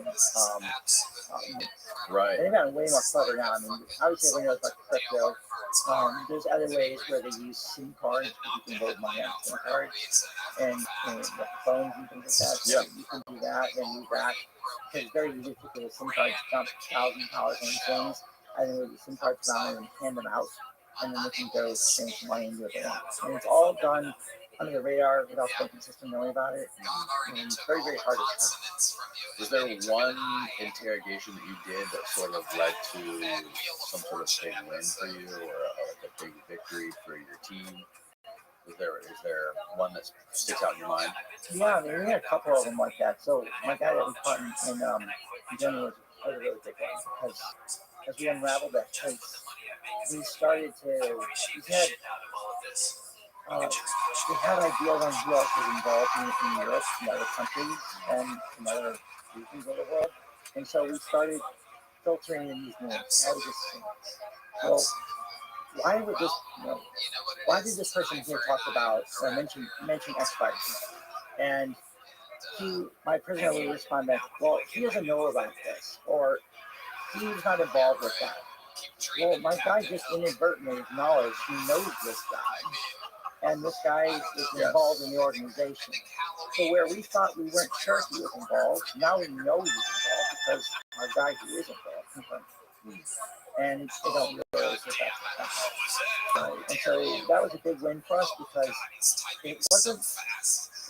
Right. They've gotten way more clever now. I mean, obviously, everyone knows about crypto. There's other ways where they use SIM cards. You can load money on SIM cards and phones and things like that. So you can do that and use that. Because it's very easy to get a SIM card, dump $1,000 on things, and then with the SIM cards down and hand them out, and then they can go change money and do what they want. And it's all done under the radar without the banking system knowing about it. And it's very, very hard to track. Was there one interrogation that you did that sort of led to some sort of big win for you, or like a big victory for your team? Is there one that sticks out in your mind? Yeah, I mean, we had a couple of them like that. So my guy that we caught in Germany was a really big one, because as we unraveled that case, we started to, we had ideas on who else was involved in Europe, in other countries, and in other regions of the world. And so we started filtering in these names. I was just saying, well, why did this person here talk about or mention X, Y, Z? And my prisoner would respond back, well, he doesn't know about this, or he's not involved with that. Well, my guy just inadvertently acknowledged he knows this guy, and this guy is involved in the organization. So where we thought we weren't sure he was involved, now we know he's involved because our guy who is involved confirmed. And they don't realize that that's and so that was a big win for us, because it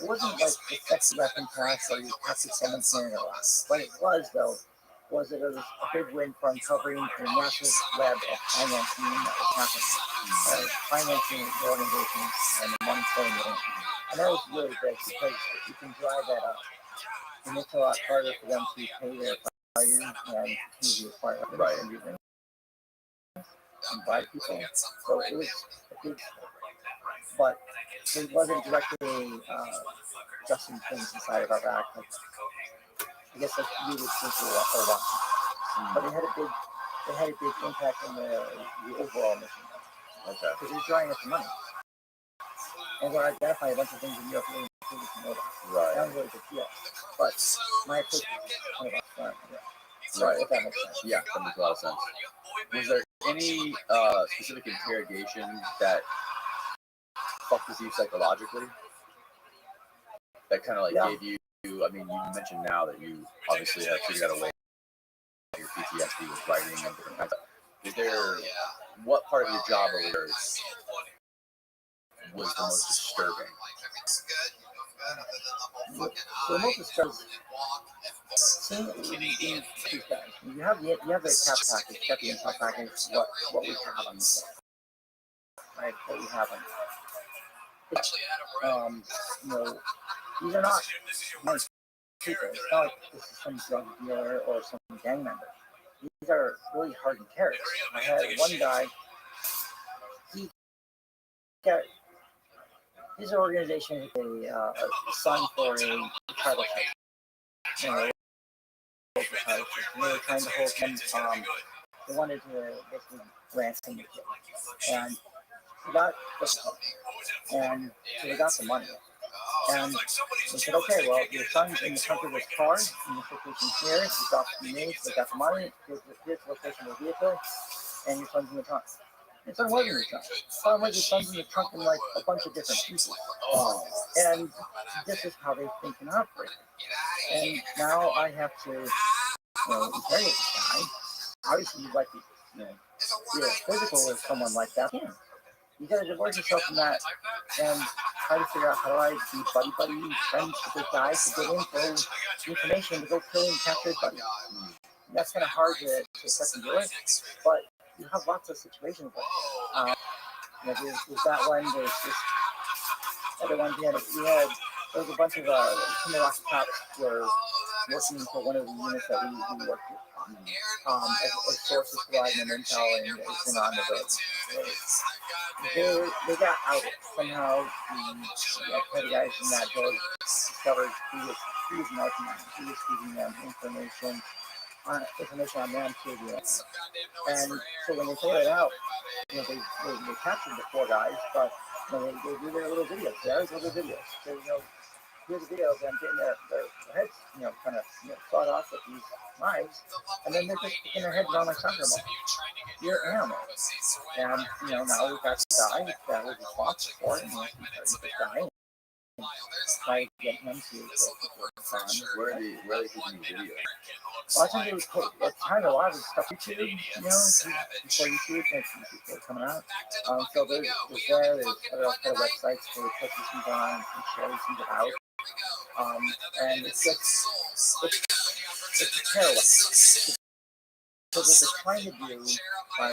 wasn't like the sexy weapon class where you capture someone carrying a lot. What it was, though, was that it was a big win for uncovering a massive web of financing that was happening, financing the organization and the money flowing in. And that was really big, because you can drive that up. It makes it a lot harder for them to pay their fires and to acquire and buy people. So it was a big, but it wasn't directly adjusting things inside of our back. Like, I guess like you would think or watching. But it had a big impact on the overall mission. Okay. Because it was drawing up the money. And we're identifying a bunch of things in Europe really including from over. Right. That was really good deal. But my approach was kind of upfront. Right. If that makes sense. Yeah, that makes a lot of sense. Was there any specific interrogation that fucked with you psychologically? That kind of like gave you, I mean, you mentioned now that you obviously have figured out a way your PTSD with writing and different kinds of. Is there, what part of your job over there was the most disturbing? The most disturbing. You have the cap package, the intel package, what we have on the site, right? What we have on these are not nice people. It's not like this is some drug dealer or some gang member. These are really hardened terrorists. I had one guy, his organization is a son for a tribal chief. They were trying to hold him, they wanted to basically ransom the kid. And he got and so they got the money. And they said, okay, well, your son's in the trunk of this car, in this location here, he got the names, they got the money, here's the location of the vehicle, and your son's in the trunk. Your son wasn't in the trunk. Your son's in the trunk in like a bunch of different pieces. And this is how they think and operate. And now I have to, interrogate this guy. Obviously, you'd like to, be physical with someone like that. Yeah. you gotta divorce yourself from that and try to figure out how do I be buddy friends with this guy to get info, information to go kill and capture his buddy. And that's kind of hard to accept and do it, but you have lots of situations like that. You know, there's that one, there's this other one, there was a bunch of some of the Rocky cops were working for one of the units that we worked with as sources providing them intel and everything on the road. They got out somehow. The head guys in that village discovered he was narcoman. He was feeding them information on them to the end. And so when they figured it out, you know, they captured the 4 guys, but you know, they do their little videos. They always do their videos. So, you know, here's the video of them getting their heads, you know, kind of sawed off with these knives, and then they're just sticking their heads on like soccer ball. You're an animal. And, you know, now we've got the guy that was responsible for it, and he's dying. Try to get him to where are they taking the video? A lot of times it's kind of a lot of stuff YouTube, you know, before YouTube, before coming out. So there's other kind of websites where they put these things on and share these things out. And it's a parallel. So what they're trying to do by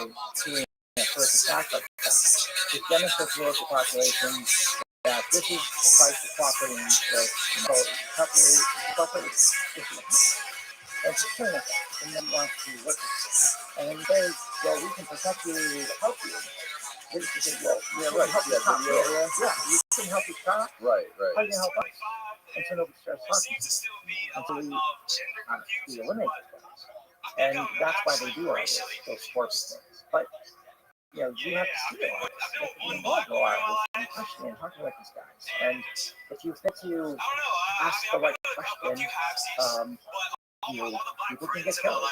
doing a first attack like that is demonstrate to the local population that this is the price of cooperating with, cooperating and it's a killing effect, and then wants to work with it. And then you say, well, we can protect you to help you. They just say, well, yeah, right, help you stop. Yeah, you can help you stop. Right. How are you going to help us? And so nobody starts talking until we eliminate those guys. And that's why they do all those sports things. But, you know, you have to see all this. You have to be involved in a lot of this, questioning and talking with these guys. And if you fit to ask the right question, people can get killed.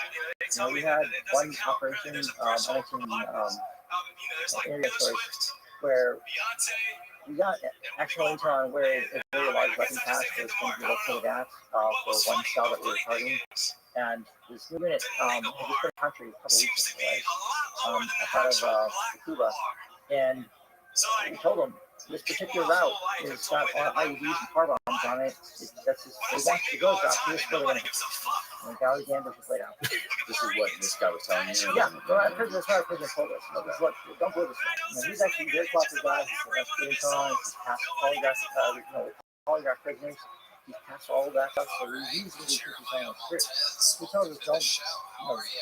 You know, we had one operation, I mentioned area choice, where we got actual intel on where a very large weapon cache was going to be located at for one cell that we were targeting. And this unit had just been in the country a couple weeks ago, right? Outside of Cuba. And we told them this particular route is got IEDs and car bombs on it. That's just, they want you to go drop here's where they're going to hit. And Galley Gambit was laid out. This is what this guy was telling you? Yeah, that's what our prisoner told us. This is what, don't go this way. You know, he's actually a very cooperative guy. He's getting on, he's passed polygraph prisoners. He's passed all of that stuff, so he's easily keep his eye on the script. He tells us,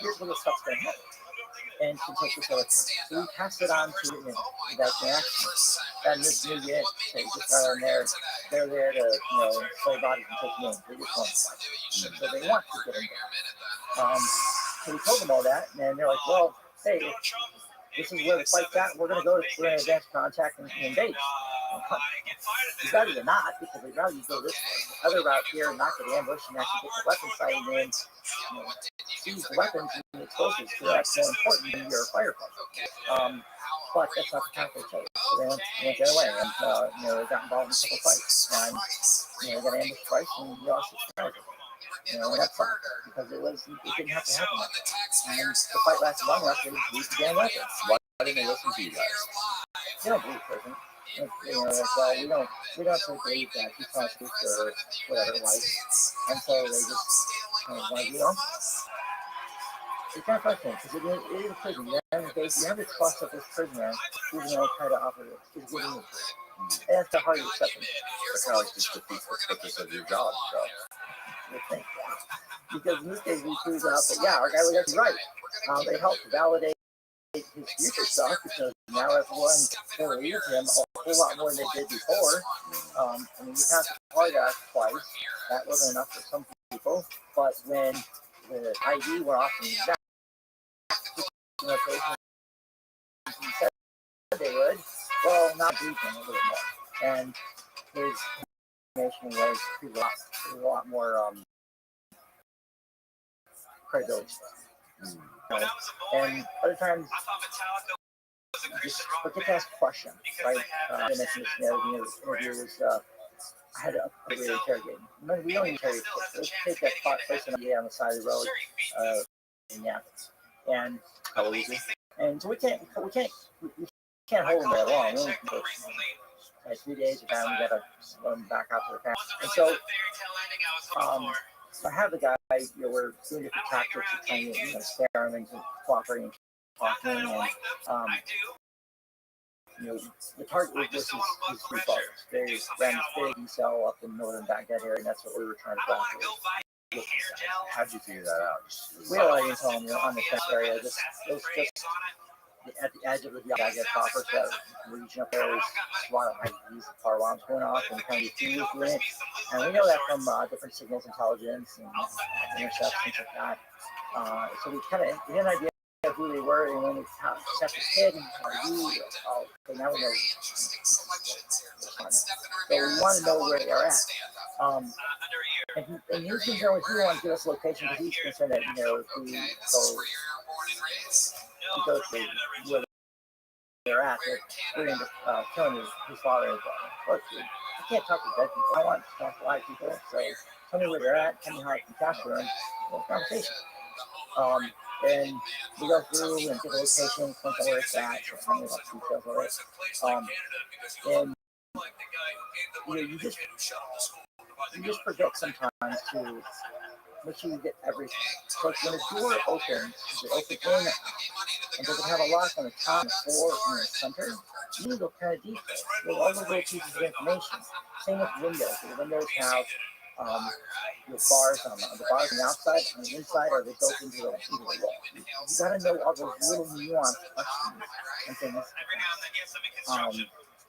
here's where the stuff's going to happen. And to take this other time. So we passed it on to that reaction. And this new unit, they just got in there, they're there to, play bodies and take names. They just want to fight. So they want to get in there. So we told them all that, and they're like, well, hey, this is where the fight's at. We're going to advance contact and engage. It's better than not, because they'd rather you go this way. The other route here, not get ambush and actually get the weapon sighted in, seize the weapons and explosives, because that's more important than your firefight. But that's not the path they chose. So they went their way, and they got involved in a couple fights. And they got ambushed twice, and we lost it. And that sucked, because it didn't have to happen. And the fight lasted long enough to use the damn weapons. Why didn't they listen to you guys? They don't believe prison. We don't believe that he constitutes or whatever life, and so they just kind of want to do. It's kind of frustrating because it is a prison. You have to trust that this prisoner, even though try to operate, is giving you. And that's the hard acceptance. It's kind of like just defeats the purpose of your job. So. Because in this case, we proved out that our guy was actually right. They helped validate his future stuff, because now everyone believes him a whole lot more than they did before. We passed the polygraph twice. That wasn't enough for some people. But when the ID went off in the exact location he said they would, well, not believe him a little bit more. And his information was a lot more credibility. And other times, just forget to ask questions, right? I mentioned this in the interview was, I had a way to interrogate. Remember, we don't interrogate. Let's take that place on the side of the road in Athens. And how old is he? And so we can't can't hold them very long. Only for like 3 days of time, we gotta let them back out to the family. And so, I have the guy. We're doing different tactics of trying to scare him into cooperating, talking, and the target was just his three brothers. They ran this big cell up in northern Baghdad area, and that's what we were trying to go after. How did you figure that out? We had already told them on the fence area, just at the edge of the Baghdad proper, so region up there is a lot of IEDs, fire alarms going off, and kind of doing it. And we know that from different signals intelligence and intercepts, things like that. So we had an idea of who they were, and when we set the kid, and okay, now we know. So we want to know where they're at. And he's concerned with you want to give us a location, because he's concerned that, if we go to where they're at, that we're going to killing his father. Look, I can't talk to dead people. I want to talk to live people. So tell me where they're at, tell me how I can capture them. Conversation. And we go through and get a location, point out where it's at, so many details of it. And you just forget sometimes to make sure you get everything. So when a door opens, it opens in, and doesn't have a lock on the top, the floor, and the center, you need to go kind of deep. With all the little pieces of information. Same with windows. The windows have with bars on the bars on the outside, on the inside, are they built into the wall? You got to know all those little nuanced questions and things.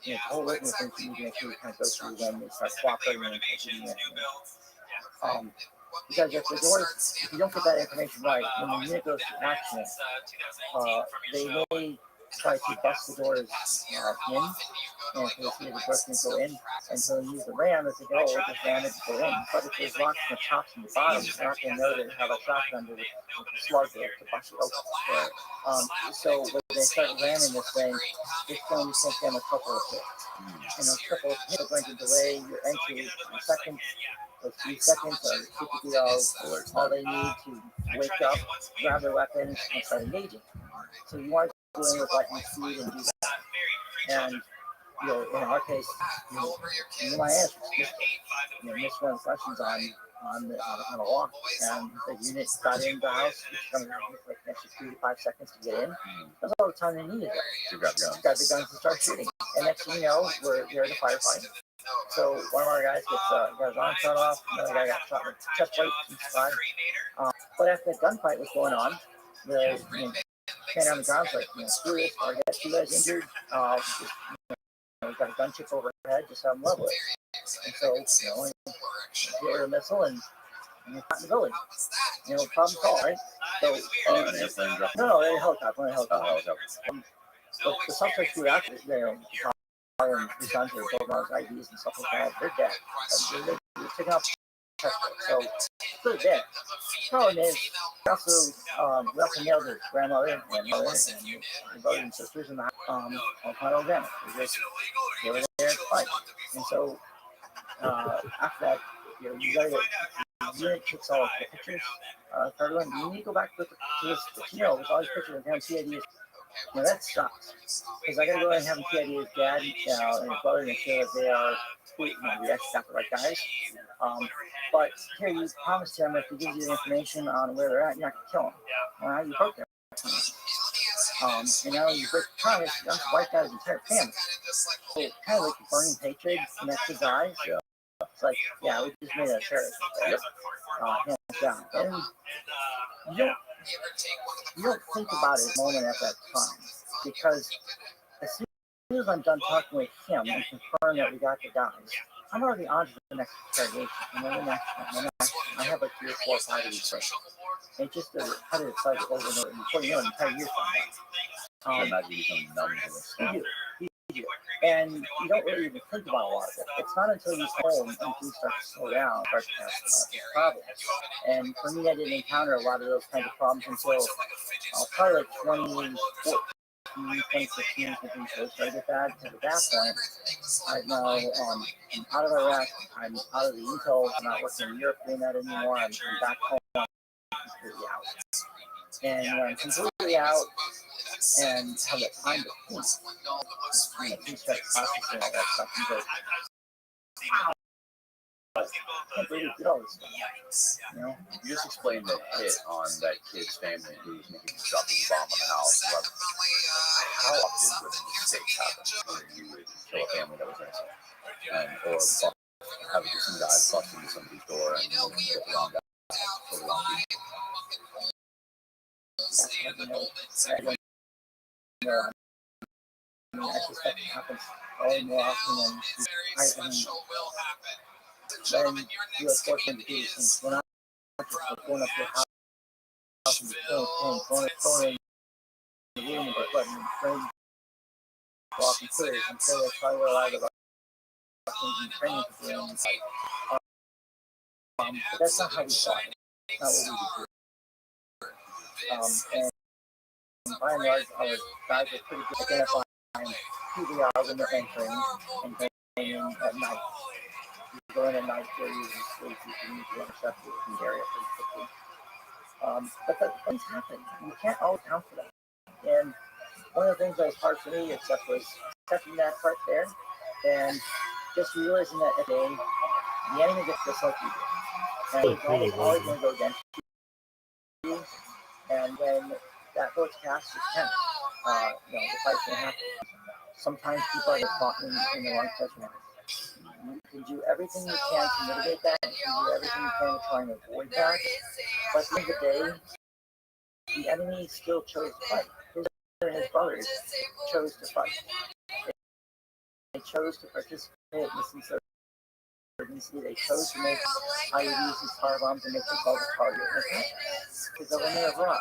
The whole written things you need to make sure you kind of go through when they start cooperating and taking it. Because if the doors, if you don't get that information right, when the unit goes to action, they may try to bust the doors in, and if they see the door can go in, and so they use the ram as they go, or just ram it to go in. But if there's locks on the tops and the bottom, you're not going to know that they have a shotgun to slug there to bust it open. So when they start ramming this thing, it's going to take them a couple of hits. And those couple of hits are going to delay your entry a second. Those 3 seconds are typically all they need to wake up, grab their weapons, and start engaging. So you want to go in with lightning speed and do that. And in our case, my answer just missed one of the questions on a walk, and the unit got in the house, which comes like an extra 3 to 5 seconds to get in. That's all the time they needed. To grab the guns and start shooting. And next thing you know, we're in the firefight. So one of our guys got his arm shot off, another guy got shot in the chest plate, and survived. But after the gunfight was going on, the man on the ground's like, screw this, I got 2 guys injured. We got a gun chip overhead, just have them level it. And so, hit a missile and we got in the building. Problem solved, right? So, no, they're a helicopter, But the suspects who were out there, and the guns are building on IDs and stuff like that, they're dead. They're taking off. So they're dead. Problem is, we also nailed their grandmother and mother and brothers and sisters in the house on Colorado Grandma. They were there to fight. And so after that, you got to get the unit kicks all the pictures. You need to go back to this, with all these pictures of him, PIDs. That sucks. Because I got to go and have him PID his dad and his brother and show that they are, we actually got the right guys. But here, you promised him if he gives you the information on where they're at, you're not going to kill him. Well, you broke their promise. And now you break the promise, you have to wipe out his entire family. So kind of like a burning hatred in that kid's eyes. It's like, yeah, we just made a terrorist. Hands down. And you don't think about it a moment at that time. Because as soon as I'm done talking with him and confirm that we got the guys, I'm already on to the next interrogation, and then the next one, I have like 3 or 4 or 5 of these things. It's just a repetitive cycle over and over, and before you know it, entire year comes back. Imagine you become numb to this. You do. And you don't really even think about a lot of it. It's not until you home and things start to slow down, start to have problems. And for me, I didn't encounter a lot of those kinds of problems until probably like 2014. 2016 to be so started with that. Because at that point, I'm out of Iraq, I'm out of the intel, I'm not working in Europe doing that anymore, I'm back home, I'm completely out. And when I'm completely out, and have that time to think. You start processing all that stuff and go, wow, I can't believe we did all this stuff. You know? You just explained the hit on that kid's family who's maybe dropping the bomb on the house. But how often would mistakes happen where you would kill a family that was innocent? And, or have some guys bust into somebody's door and get the wrong guy, kill the wrong people? I suspect it happens way more often than when you are forced into do things. We're not just going up to your house and going in the room but letting them train walking through until they tell you a lot of things and training to do. But that's not how we thought. That's not what we do. And by and large, our guys are pretty good at identifying who they are when they're entering and going in at night. You go in at night, they're usually sleep, you can usually intercept it in the area pretty quickly. But things happen. You can't always account for that. And one of the things that was hard for me, except was accepting that part there and just realizing that at the end, the enemy gets just like you do. And it's always going to go against you. And when that goes past, it's tense. The fight's going to happen. Sometimes people are caught in the wrong judgment. You can do everything you can to mitigate that. You can do everything you can to try and avoid that. But at the end of the day, the enemy still chose to fight. His and his brothers chose to fight. They chose to participate in this insurgency. They chose to make IEDs as car bombs and make themselves a target. Because they were near abroad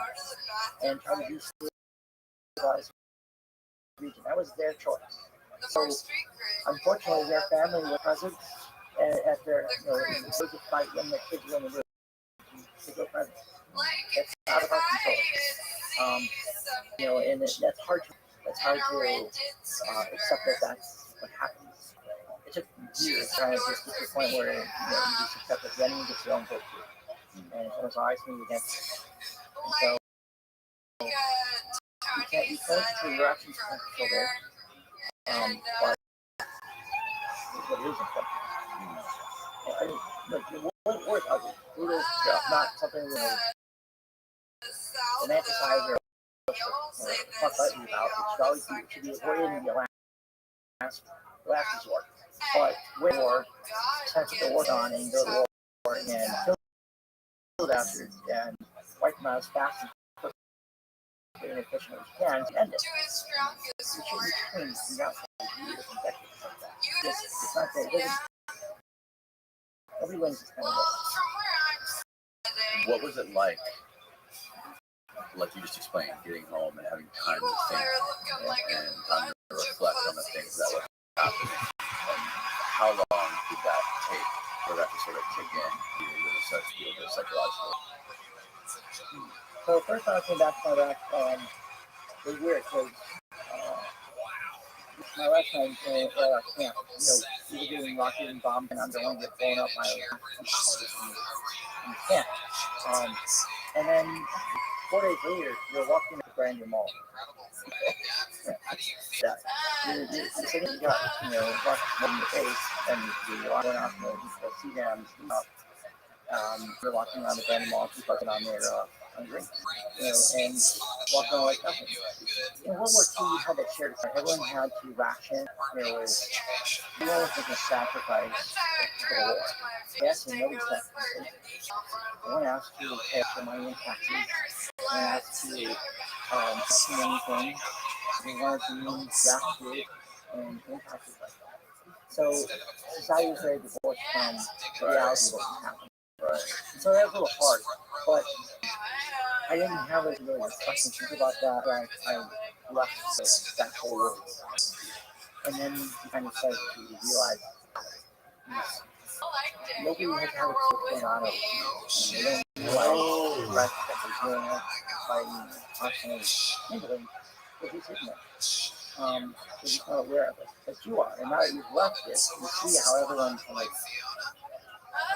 and try to destabilize the region. That was their choice. So, unfortunately, their family was present at their, it was a fight when the kids were in the room. They were present. It's out of our control. And that's hard to accept that that's what happens. It took years trying to just get to the point where you just accept that the enemy gets their own vote too. And it was always moving against it. And so you can't control your actions, you can't control theirs. But what is important. I mean, what word ugly? Brutal, not something romanticize or talk lightly about. It should be avoided in the last resort. But with war, sense the war on and go to war and kill the bastards and wipe them out as fast and quickly and efficiently as you can to end it. You shouldn't be trained from the outside to do this in decades like that. It's not that. Nobody wins this kind of war. What was it like you just explained, getting home and having time to think and time to reflect on the things that were happening? And how long did that take for that to sort of kick in? You really start to feel the psychological. So first time I came back from Iraq, it was weird because my last time in Iraq camp, we were getting rocket and bombed and I'm going to get blown up by some hours in camp. And then 4 days later, you're walking into the brand new mall. You're sitting in your gut, walking in your face, and you're walking off and you see them up. You're walking around the brand new mall, people are on their drinks, and walking around like nothing. In World War II, you had that shared part. Everyone had to ration. Everyone was making a sacrifice for the war. Yes, and nobody sacrificed. No one asked to pay for money in taxes. No one asked to do anything. They wanted to use that food and taxes like that. So society was very divorced from the reality of what was happening. Right. So that was a little hard, but I didn't have a really reflection think about that. I left that whole world. And then you kind of start to realize nobody has had what's going on over here. They don't realize the threat that they're doing it, fighting, constantly handling, because he's ignorant. Because he's not aware of it. But you are. And now that you've left it, you see how everyone's like,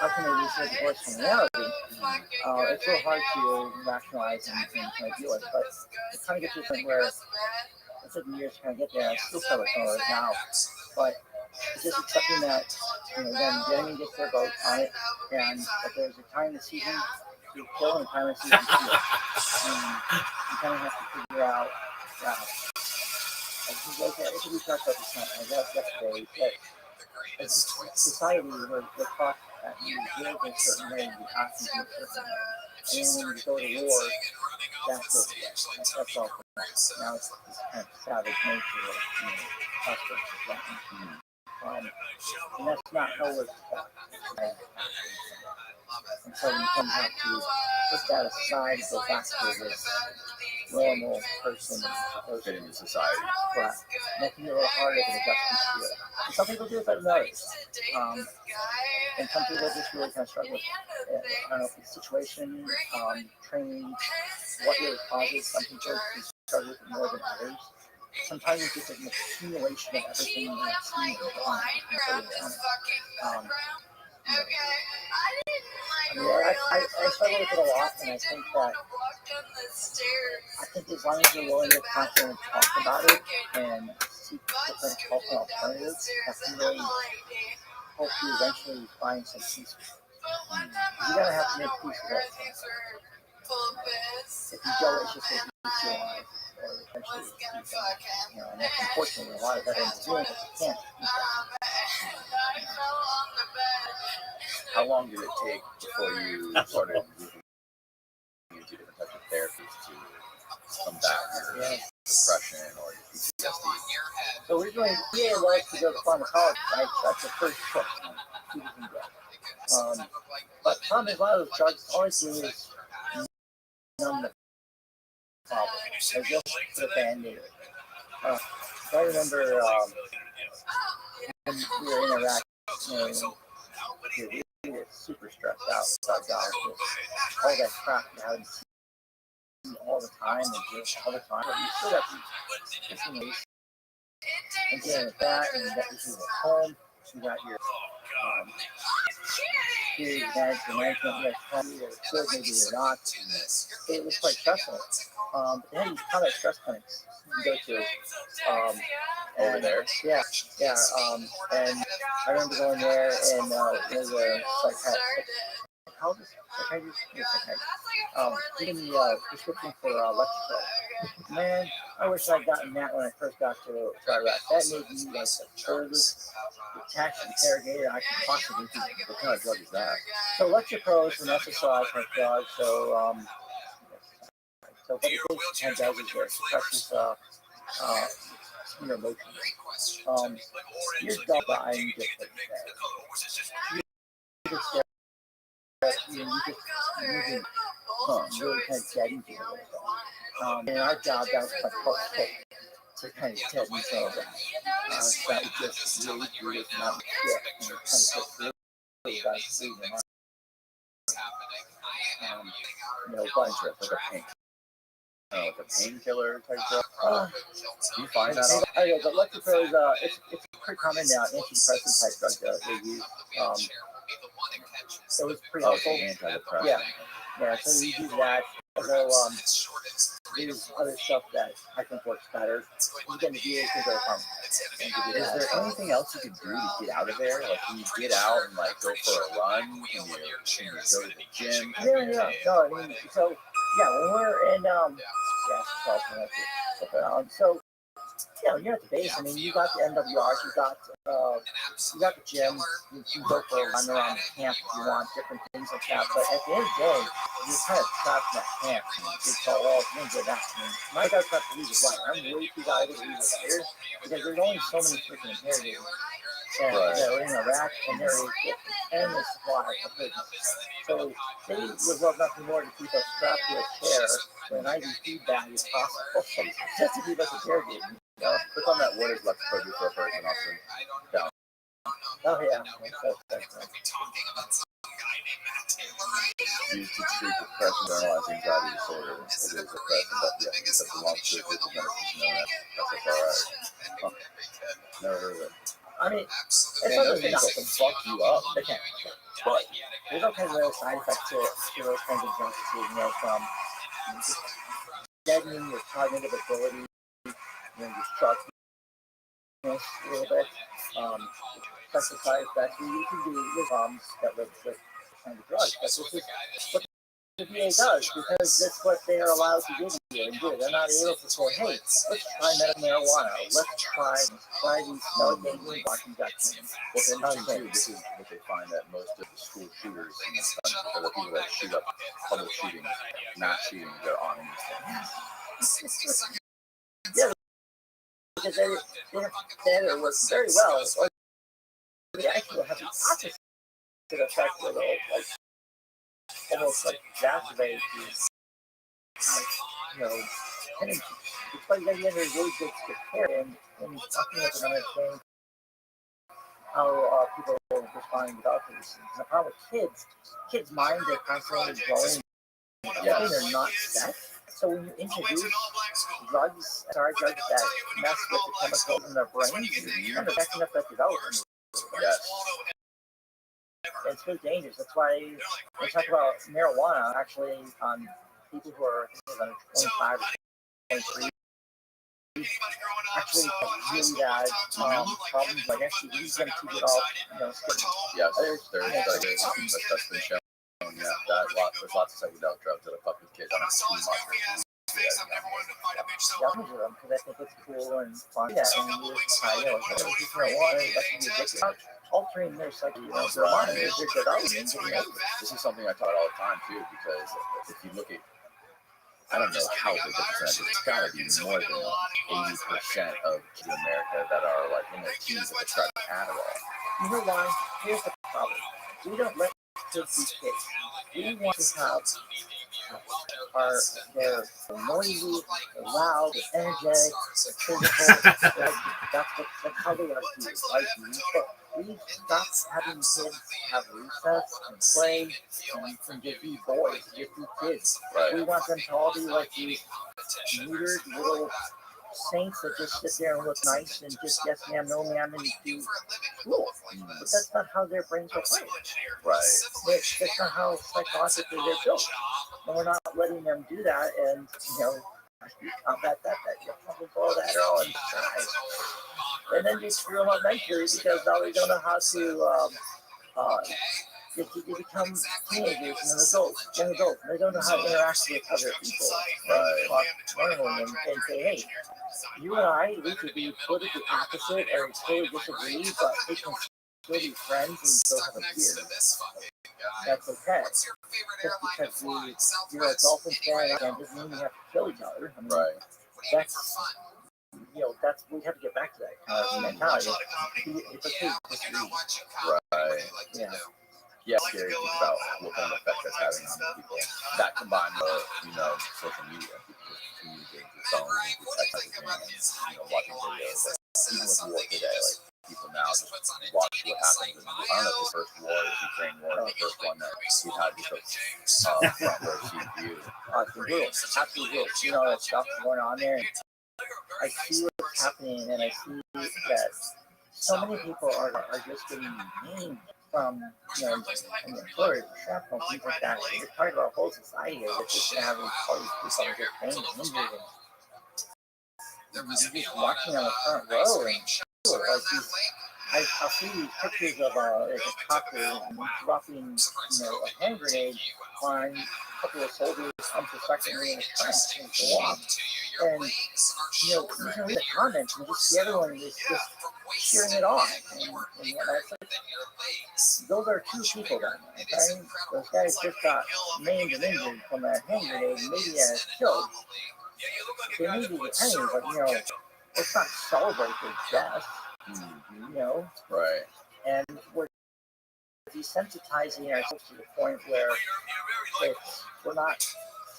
how can they be so divorced from reality? It's so hard to rationalize and kind of deal with, but it kind of gets to the point where it took me years to kind of get there. I still struggle with some of it now, but it's just accepting that, then the enemy gets their vote on it, and that there's a time in the season to kill and a time in the season to heal. And you kind of have to figure out, if we talked about this yesterday, that as a society, we're taught that you live in a certain way, you act in a certain way. And when you go to war, that's it. That's all. Now it's this kind of savage nature of us versus them. And that's not how we're taught. And so you kind of have to put that aside and go back to this normal person supposed fit into society. Correct. Making it a little harder than adjusting to it. And some people do it better than others. And some people just really kind of struggle with it. I don't know if it's situation, training, what really causes some people to struggle with it more than others. Sometimes it's just an accumulation of everything that's seen I struggle with it a lot, and I think that as long as you're willing to constantly talk about it and seek different help and alternatives, that can really help you eventually find some peace. You're gonna have to make peace with it. If you don't, it's just what you feel like. Or eventually, and that's unfortunately a lot of veterans doing it, you can't. How long did it take before you started moving into different types of therapies to combat your depression or your PTSD? So originally, PA was to go to pharmacology, right? That's the first choice. But the problem is, a lot of those drugs always do is numb the problem. They just put a band-aid. I remember when we were in Iraq, we were super stressed out about jobs. All that crap you haven't seen all the time and just all the time. But you still got these ways. And dealing with that, and you got issues at home. You got your management, you're good, maybe you're not. It was quite stressful. But then you have stress clinics you go to over there. Yeah. And I remember going there, and there's a psychiatrist. How does psychiatrist? Giving me a prescription for Lexapro. Man, I wish I'd gotten that when I first got to Iraq. That made me like the furthest detached interrogator I could possibly be. What kind of drug is that? So Lexapro is an SSRI type drug. So what it does is it suppresses your emotions. Your gut dying different. You just really kind of dead into it. In our job, that was like possible to kind of deaden some of that. That was just really brutal amount of shit. And it kind of just really got to see them. But like a pain. Like a painkiller type drug. Do you find that? I know, but Lexapro is it's pretty common now. Antidepressant type drug that they use. So it's pretty helpful. Antidepressant. Yeah. So you use that. Although there's other stuff that I think works better. You get the VA can go from. Is there anything else you can do to get out of there? Like, can you get out and like go for a run? Can you go to the gym? Yeah. No, I mean, so yeah, when we're in so when you're at the base, I mean, you got the MWRs, you got the gym, you can go for a run around the camp if you want, different things like that. But at the end of the day, you're kind of trapped in that camp. It's all into that. I mean, my guy's got to leave his life. I'm way too valuable to leave his life because there's only so many freaking interrogators that are in Iraq, and there is endless supply of prisoners. So they would love nothing more to keep us strapped to a chair with an IV feedback as possible, just to keep us interrogated. Click on that. What is Lexapro do for a person, Austin? Down. Oh yeah. Used to treat depression, generalized anxiety disorder. It is depression, but it belongs to a group of medicines known as SSRI. Never heard of it. I mean, those things can fuck you up. They can. But there's all kinds of other side effects to those kinds of drugs, from deadening your cognitive ability, your sharpness a little bit, that's the side effects. You can do with that with kind of drugs, but this is what the VA does because that's what they are allowed to give you and do. They're not able to say, hey, let's try medical marijuana. Let's try these medicating blocking injections. Well, it's interesting too. This is what they find that most of the school shooters in this country are the people that shoot up public shootings, not shootings. They're on these things. Yeah, because they work very well. Or they actually have the opposite effect with almost exacerbate these, tendencies. It's like they get really good care and talking with them, understanding how people respond without these things. The problem with kids' minds are constantly growing. Yes. They're not set. So when you introduce drugs that mess with the chemicals in their brain, you're affecting up that development. Yes. It's really dangerous. That's why we talk about marijuana actually on people who are under 25 or 23 actually really bad problems like STDs and to get all, Yes, there's that's been shown. Yeah, there's lots of psychedelic drugs that are fucking kids on too much. Because I think it's cool and fun. Yeah, and you just marijuana, altering their psyche, their mind, their development. This is something I talk about all the time too, because if you look at, I don't know how big the percentage is, it's gotta be more than 80% of kids in America that are like in their teens that try Adderall. You know why? Here's the problem. We don't let kids be kids. We want to have they're noisy, they're loud, they're energetic, they're physical. That's how they are viewed, right? We stop having kids have recess and play and just be boys, just be kids. Right. We want them to all be like these neutered little saints that just sit there and look nice and just yes ma'am, no ma'am, and be cool. But that's not how their brains are wired. Right. That's not how psychologically they're built. And we're not letting them do that, and combat that you're pumping all that all and then you screw them up mentally because now they don't know how to they become teenagers and young adults. They don't know how to interact with other people. Right. And say, hey, you and I, we could be politically opposite or totally disagree, but we can still be friends and still have a beer. That's okay. Just because you're a Dolphins fan and doesn't mean we have to kill each other. I mean, right. That's we have to get back to that kind of mentality. It's okay to disagree. Right. Yeah. Yeah, it's scary to think about what kind of effect that's having on people. That combined with, social media, people just communicating through phones and through text messaging and, watching videos. Even with war today, like, people now just watch what happens. And I don't know if the first war, the Ukraine war, the first one that we've had just a front row seat view. Absolutely. That stuff going on there. I see what's happening, and I see that so many people are just getting named from, employers, shrapnel, things like that. We're talking about a whole society here that's just going to have all these people get pain and injured. And you're just watching on the front row, and I'll see these pictures of a copter dropping, a hand grenade on a couple of soldiers unsuspectingly in his pants and go off. And, you can read the comments and just see everyone is just cheering it on. And those are two people then, okay? Those guys just got maimed and injured from that hand grenade, maybe killed. They may be depending, but, let's not celebrate their death. Right. And we're desensitizing ourselves to the point where we're not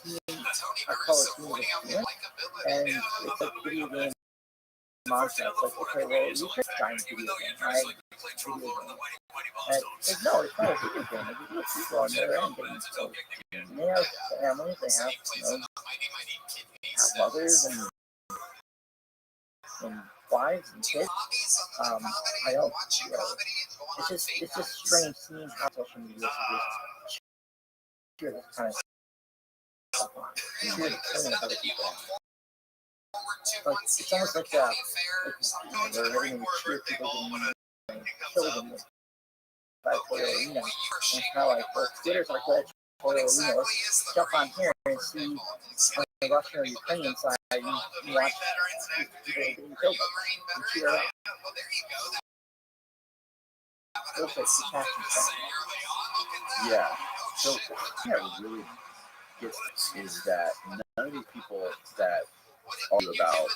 seeing our color teams as human, and it's a video game monster. It's like, okay, well, you could giant video game, right? Video game. And no, it's not a video game. It's video people on their end. So they have families, they have, have mothers and wives and kids. I don't, it's just strange seeing how social media is just cheer this kind of stuff on. Cheer the killing of other people. Like, it's almost like they're letting them cheer people and kill them with gladiatorial arena. And it's kind of like, well, Twitter's like gladiatorial arena. Let's jump on here and see on the Russian or Ukrainian side, you watch people getting killed and cheer up. Those like detaching stuff. Yeah. So the thing that really gets is that none of these people that argue about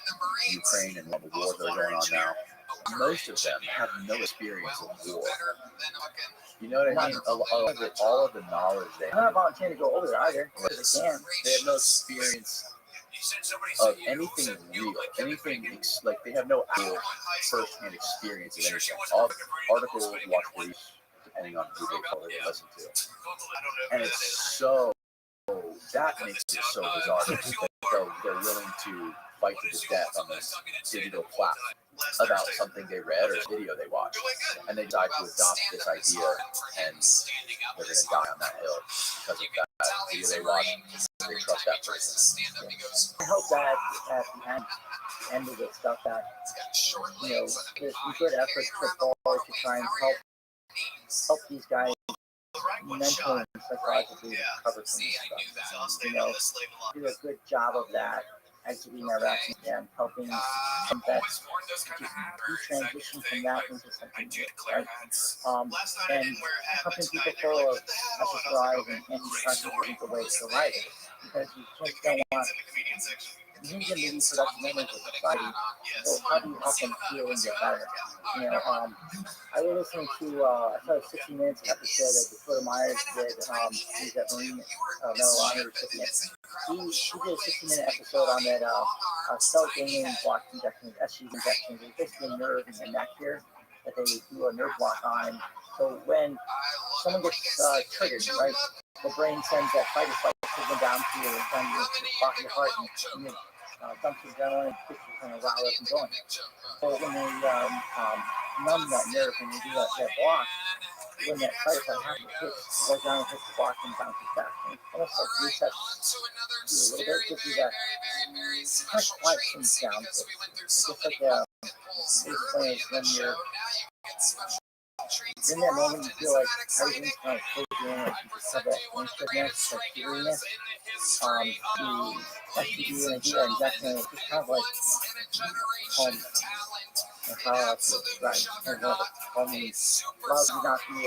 Ukraine and all the wars that are going on now, most of them have no experience of war. You know what I mean? All of the knowledge they have. I'm not volunteering to go over there either. Because I can. They have no experience of anything real, anything like they have no actual first-hand experience of anything. All the articles, watch briefs, depending on who they follow, they listen to, and it's so that makes it so bizarre. They're willing to fight to the death on this digital platform about something they read or video they watched, and they decide to adopt this idea, and they're going to die on that hill because of that video they watched. They trust that person. I hope that at the end of this stuff that, you know, there's some good efforts put forward to try and help these guys mentally and psychologically recover from this stuff. You know, do a good job of that, exiting Iraq and helping some vets just transition from that into something new, right? And helping people full of SSRIs and antidepressants away from life, because you just don't want. You need to be productive members of society. So how do you help them feel and get better? You know, I was listening to I saw a 60 Minutes episode that Dakota Myers did. He's that Marine Medal of Honor recipient. He did a 60-minute episode on that self-ganglion block injection, SUV injection. It's basically a nerve in the neck here that they do a nerve block on. So when someone gets triggered, right, the brain sends that fight or flight signal down to your block of your heart and you dumps your adrenaline and gets you kind of riled up and going. So when they numb that nerve and you do that block, when that fight or flight happens, it goes down and hits the block and bounces back. And almost like resets you a little bit, gives you that kind of quiet things down. Just like when you're in that moment, you feel like everything's kind of closing in, like you just have that anxiousness, that feariness. The STD and idea injection is just kind of like home. And how I feel, right? And what homey allows you not to be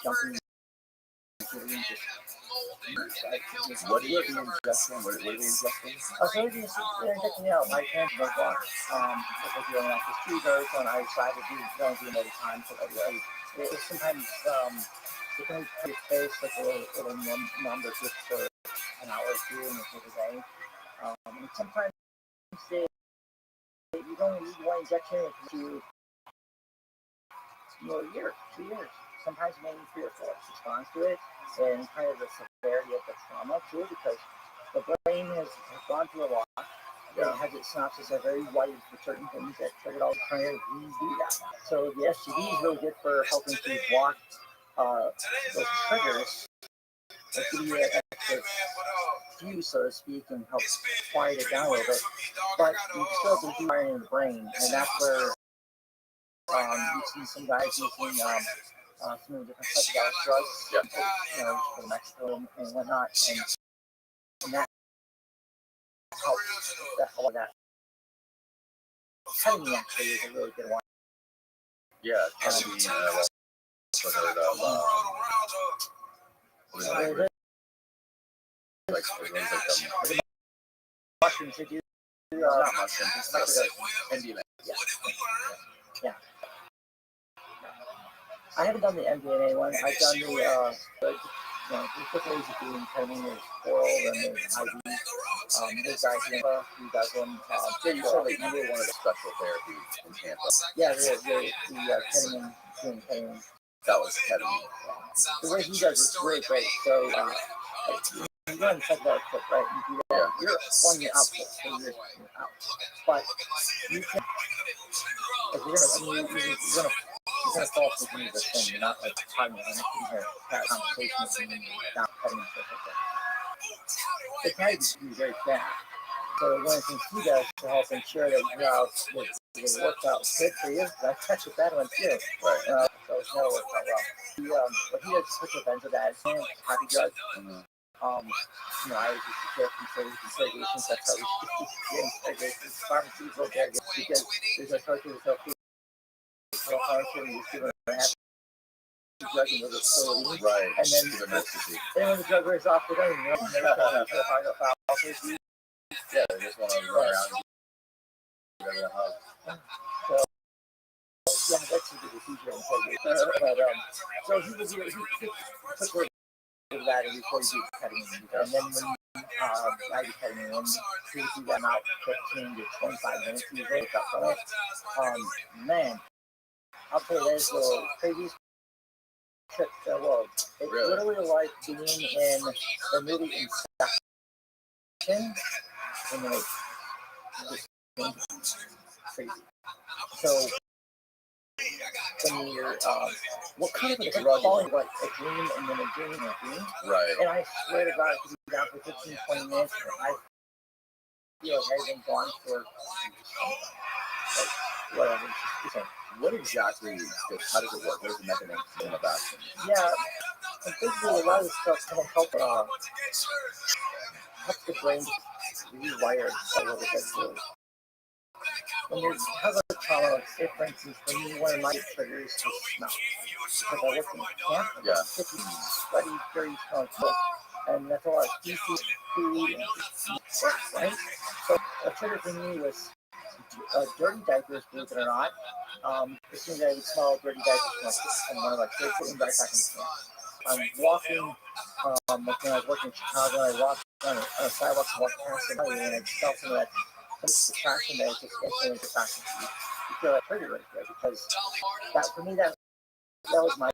jumping into the what are you injecting? What are they injecting? So they're injecting out my hands and my block. Because you're on this 2 doses on either side, but you don't do them every time. So sometimes you can put your face like a little number just for an hour or two and it's a day. And sometimes you don't need one injection to a year, 2 years. Sometimes maybe 3 or 4 responds to it, and kind of the severity of the trauma too, because the brain has gone through a lot. It has its synapses are very wired for certain things that triggered all trying to redo that. So the STD is really good for helping to block those triggers, like give you an extra fuse, so to speak, and help quiet it down a little bit. But you still have to do wiring in the brain, and that's where you see some guys using some of the different psychedelic drugs, you know, for Mexico and whatnot, and that helps that whole that. Ketamine actually is a really good one. Yeah, ketamine. Mushrooms they do. Not mushrooms. It's MDMA. Yeah. I haven't done the MDMA one. I've done the there's different ways of doing ketamine. There's oral and there's IV. There's guys who does them. You said that you were one of the special therapies in Tampa. Yeah, the ketamine, doing ketamine. That was ketamine. The way he does it's really great. So you go and check that clip, right? You do that. You're 1 year out, so you're out. But you can, if you're gonna you're gonna fall asleep into this thing. You're not like talking and sitting here have a conversation with me without cutting and stuff like that. It can be very bad. So one of the things he does to help ensure that the works out good for you. I touched with that one too. Right. So it's never worked out well. What he does is put the benzodiazepines, happy drugs. You know, I was just joking, so segregations, that's how we get segregations, pharmaceutical segregations, because there's a social so harmful, you give them a happy drug in the facility. Right. And then when the drug wears off, they don't even know they're hard to file. Yeah, they just want to run around and give them a hug. So, yeah, that's a good procedure in segregation. But, so he took that and before you do cutting in. And then when I do cutting in, he would do that about 15 to 25 minutes usually with that. Man, I'll tell you, there's the craziest trip in the world. It's literally like being in the movie Inception. And then it's crazy. So, when you're, what kind of a drug falling like a dream and then a dream and a dream? Right. And I swear to God, I could be down for 15, 20 minutes and I feel like I've been gone for like, whatever. What exactly is this? How does it work? What is the mechanism of action? Yeah, and basically a lot of this stuff kind of help the brain rewire a little bit too. When you have a trauma, like say for instance, when you one of my triggers to smell. Because I work in camp, sticky, sweaty, dirty smell, and that's a lot of feces, food, and right? So a trigger for me was dirty diapers, believe it or not. As soon as I would smell dirty diapers from one of my kids, putting right back in the camp. I'm walking, like when I was working in Chicago, I walked on a sidewalk and walked past the alley, and I felt some of that distraction there, just instantly distraction. You feel that trigger right there, because that, for me, that was my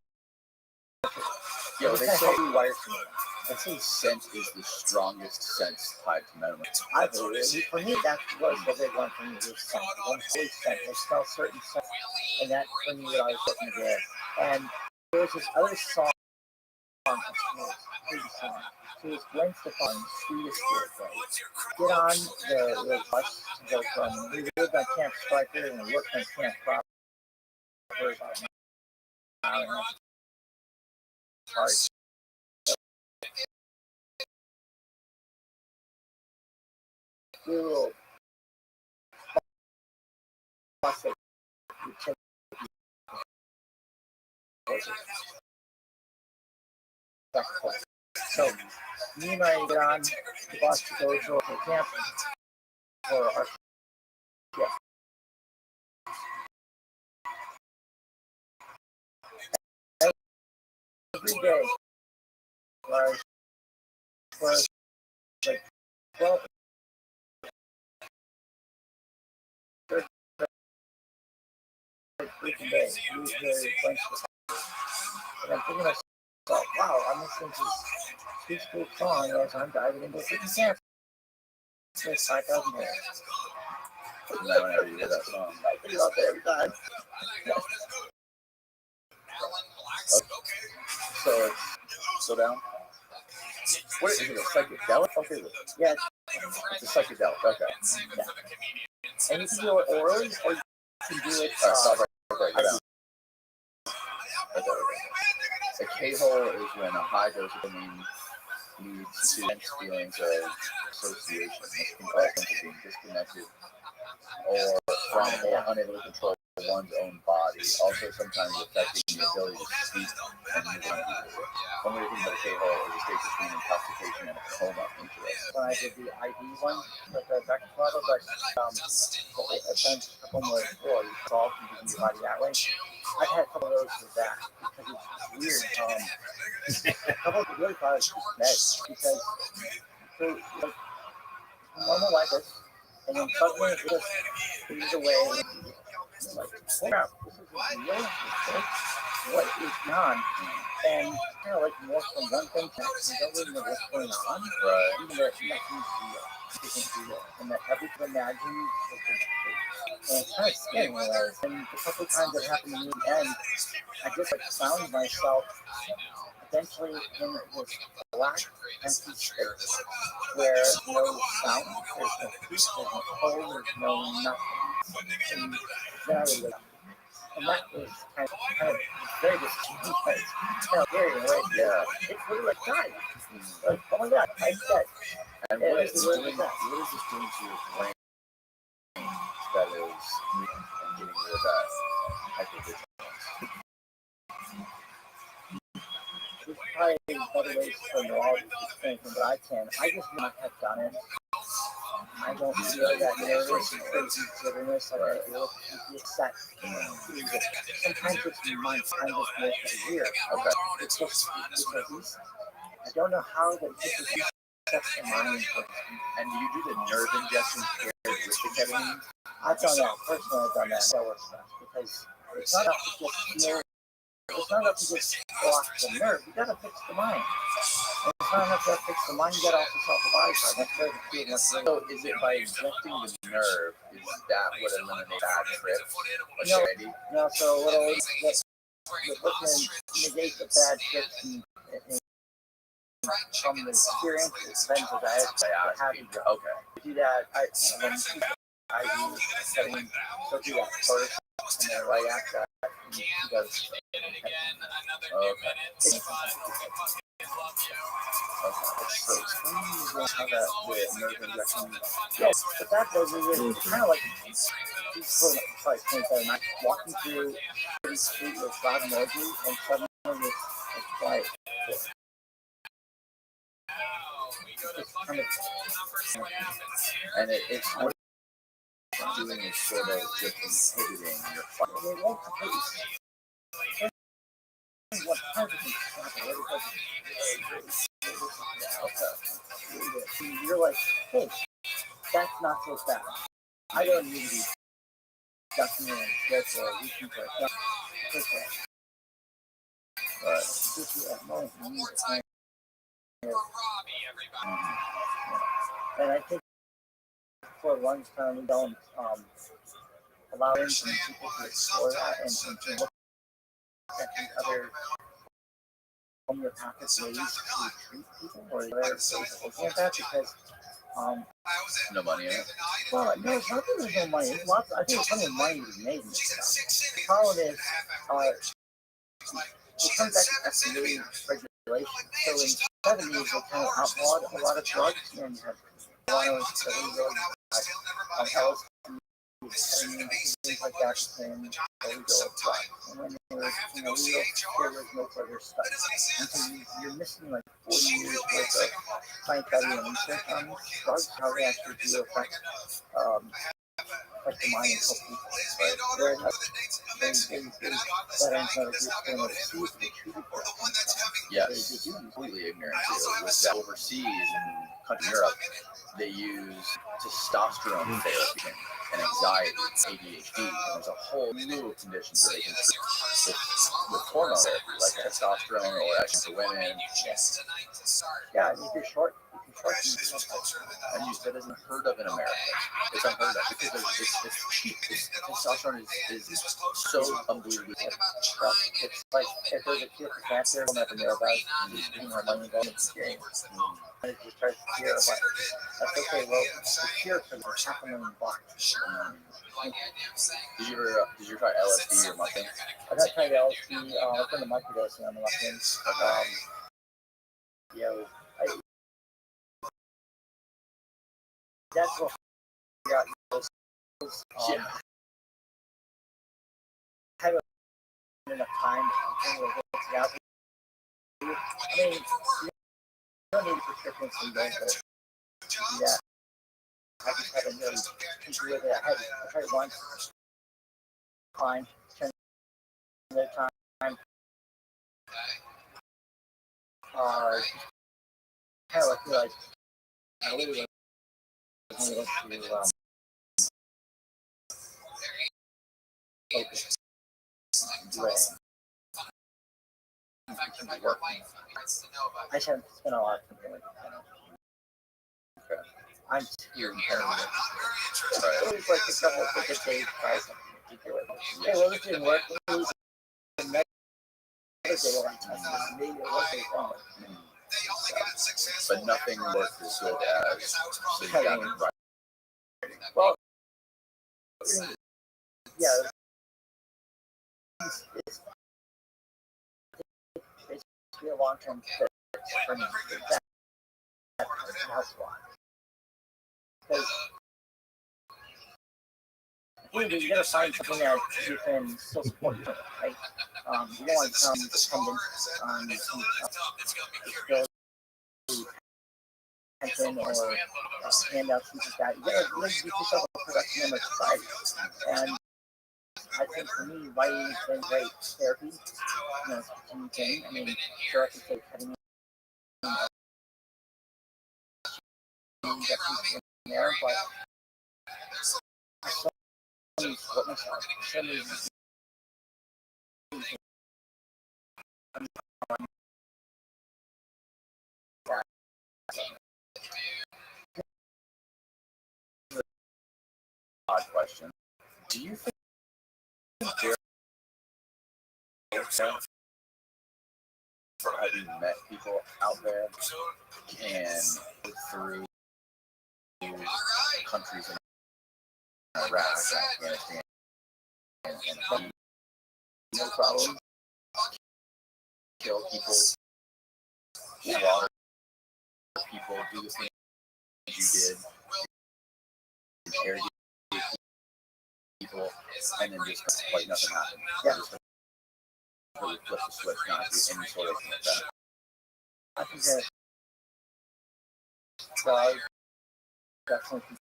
Yeah, well, they say scent is the strongest sense tied to memory. I believe for me that was the big one for me, was scent. One fully scent. I smell certain scents, and that for me what I was looking there. And there was this other song, crazy song. So it was Gwen Stefani's Sweetest Spirit, right? Get on the bus to go from, we lived on Camp Striker and we worked on Camp Proper about an hour and a half. Hard. Little bus that would take back to class. So me and I get on the bus to go to camp for our shift. Every day, for like 12 freaking days, usually French. And I'm thinking to myself, wow, I'm listening to this sweet school song as I'm diving into a freaking camp. It's 5,000 years. And then whenever you hear that song, I think about that every time. So it's slow down. What is it? A psychedelic? Okay. Yeah, it's a psychedelic. Okay. Yeah. And you can do it orally, or you can do it. Stop right down. A K-hole is when a high dose of dopamine leads to intense feelings of association, compulsion to being disconnected, or from or unable to control one's own body, also sometimes affecting the ability to speak and move on. One way to think about a K-hole is a state between intoxication and a coma. When I did the IV one, with the back throttle, but I've done a couple more before, you solve and moving your body that way. I've had a couple of those with that, because it's weird. A couple of really thought it was bad, because for like, normal like this, and then suddenly it just fades away. Like, oh crap, this is real? What is on? And kind of like more from one thing to the next, you don't really know what's going on. Right. Even though it's nothing's real. and that everything imagined and it's kind of scary in a way. And the couple times that happened to me in the end, I just like found myself eventually in this black empty space where there's no sound, there's no heat, there's no cold, there's no nothing. And then I would wake up. And that was kind of very distinct. It's kind of scary, right? Yeah. It's really like dying. Like, oh my god, I'm dead. And what is this doing to your brain that is getting rid of that hypervigilance? There's probably better ways for neurologists to explain from what I can. I just not have done it. I don't feel that nervous, crazy jitteriness like I do. It's that sometimes it's months, sometimes it's more than a year. Okay. It's just because I don't know how the just sets the mind. And you do the nerve injection paired with the ketamine? I've done that personally. I've done that. That works best because it's not up to just feel. It's not up to just block the nerve. You gotta fix the mind. And it's not enough to fix the mind. You gotta also solve the body part. That's very key. So is it by injecting the nerve? Is that what eliminates bad trips? No. So what'll negate the bad trips and from the experience, it's benzodiazepine. Okay. Do that. I use ketamine. So do that first, and then right after that, he does. So explain how that the nerve injection. Yes, but that does it. It's kind of like I'm walking through the street with loud noises, and suddenly it's quiet. And it's what it's doing is sort of just inhibiting your fight. It won't completely. You're like, hey, that's not so bad. I don't need to be ducking in and get or reaching for a duck. Okay. But just at moment you need to find and I think for lunchtime we don't allow in some people to explore that and to look at the other homeopathic ways to treat people or other ways of looking at that because no money in it. well, no, it's not that there's no money. There's lots. I think there's plenty of money to be made in this stuff. The problem is, it comes back to FDA regulation. So in the 70s, they kind of outlawed a lot of drugs and had marijuana was illegal, LSD, things like that became illegal. And when they were legal, there was no further study. And so you're missing like 40 years worth of scientific research on drugs, how they actually do affect the mind and help people. Right? Whereas veterans medical groups don't refuse to be treated for that. Yes, completely ignorant too. With that overseas in country Europe, they use testosterone therapy and anxiety, ADHD, and there's a whole slew of conditions that they can treat with hormone therapy, like testosterone or estrogen for women. Yeah, if you're short, and you said it's unheard of in America. It's unheard of because it's cheap. Testosterone is so unbelievably cheap. It's like if there's a cure for cancer, we'll never know about it. You know, money going experience. And it just tries to cure about it. That's okay. Well, the cure for the $500,000. Did you try LSD or mushroom? I got tried LSD. I've done the microdosing on the mushrooms. That's what I got. I haven't enough time to what's out. I mean, you don't need prescriptions and don't go do that. I just haven't really considered it. I tried once. Fine. Another time. Kind of like feel like I literally was able to focus. I just haven't spent a lot of time with it. I'm too imperative. Right. It was like a couple of days try something ridiculous. Okay, well, this didn't work. We'll do another day like maybe it wasn't wrong. But nothing worked as good as so you got it right. Well, yeah, it's basically a long-term fix for me. That helps a lot. Because you gotta find something that you can still support, right? You don't want to become dependent on skills, attention, or handouts, things like that. You gotta give yourself a productive member of society. And I think for me, writing has been great therapy. It's a continuing thing. I mean, sure, I can say cutting in there, but I still need to support myself. I still need Odd question. Do you think for having met people out there and through countries in Iraq, Afghanistan, and no problem, kill people, slaughter people, do the things you did, interrogate people, and then just like nothing happened. Yeah. Just really flip the switch, not do any sort of thing like that. I think that God definitely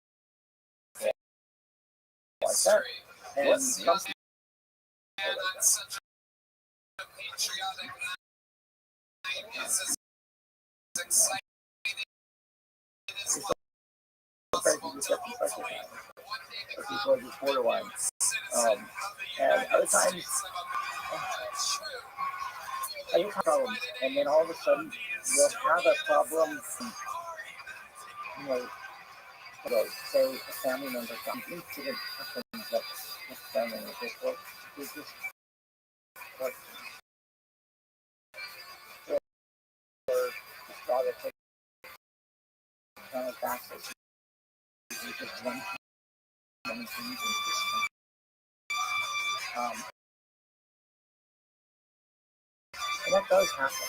like that. And some people are just borderline. And other times, I have problems, and then all of a sudden, you'll have a problem, say a family member, some incident happens that this family member is just what his daughter takes kind of back to just one things and just and that does happen.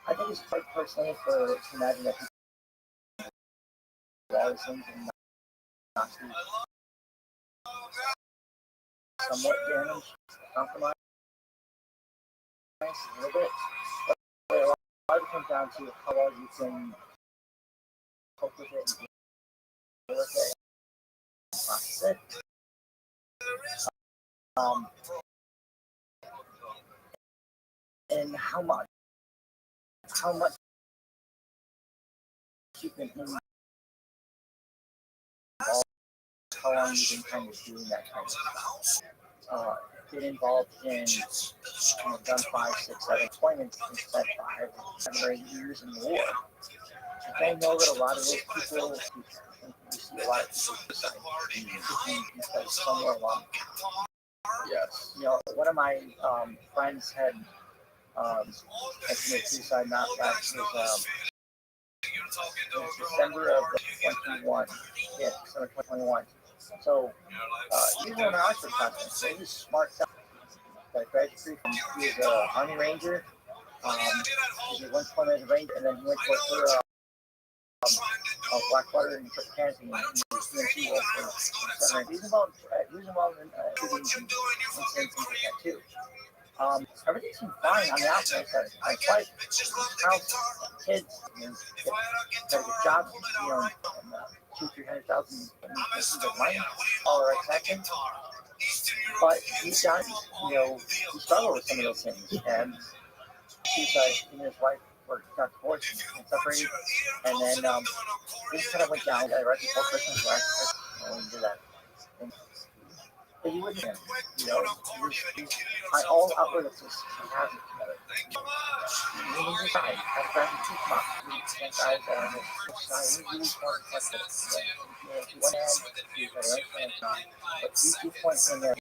I think it's quite personally to imagine that people do all these things and not to somewhat damage, compromise a little bit. But a lot of it comes down to how well you can cope with it and deal with it and process it. And how much you can involve, how long you can kind of doing that kind of stuff. Get involved in done 5, 6, 7 deployments instead 5, 7 or 8 years in the war. I know that a lot of those people, you see a lot of people suicide because somewhere along. Yes. One of my friends had committed suicide not last was December of 21. Yeah, December 2021. So he was an Oxford classmate, so he was smart guy. Like graduated from he was an Army Ranger. He did one deployment as a Ranger, and then he went to work for Blackwater and took parenting and he was He's involved in incidents and things like that too. Everything seemed fine on the outside. I tried house, kids, got a good job, and 200,000-300,000 of money, all right second. But he's got, he struggled with some of those things, and he's him and his wife got divorced and separated, and then things kind of went down. I right before Christmas, and did that. But he wouldn't, all outward it's just he hasn't together. He tried. I've tried to teach him. He guys on his side. He really wanted to touch it. He went in, he was right hand side. But he points in there.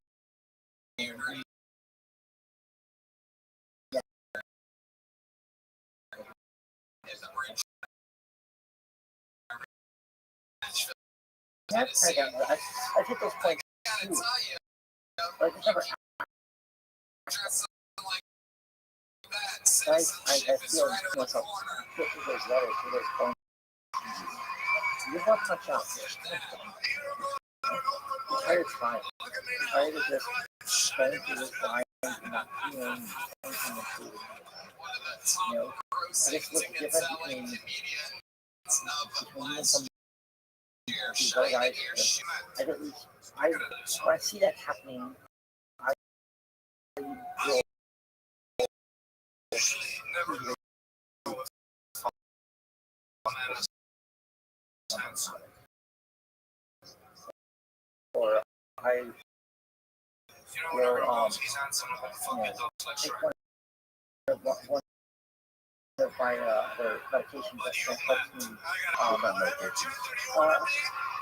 I hit those points too. But I just never. I feel myself put through those letters, through those points. You want to touch out. I'm tired of trying. I'm tired of just going through this line and not feeling anything to do. You know, I just look different between you and some these other guys. When I see that happening, I feel or I will take one of my their medications that helps me about medication.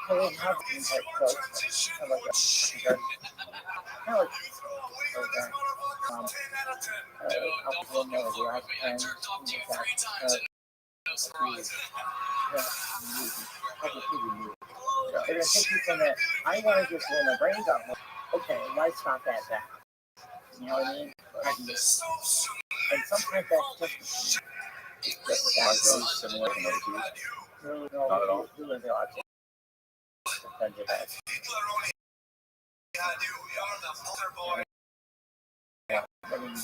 I don't have things like drugs, kind of like kind of like alcohol, and things like that. They're gonna take you from that. I want to just blow my brains out. Okay, life's not that bad. You know what I mean? And sometimes that's just similar to no, not at all. Yeah, I mean,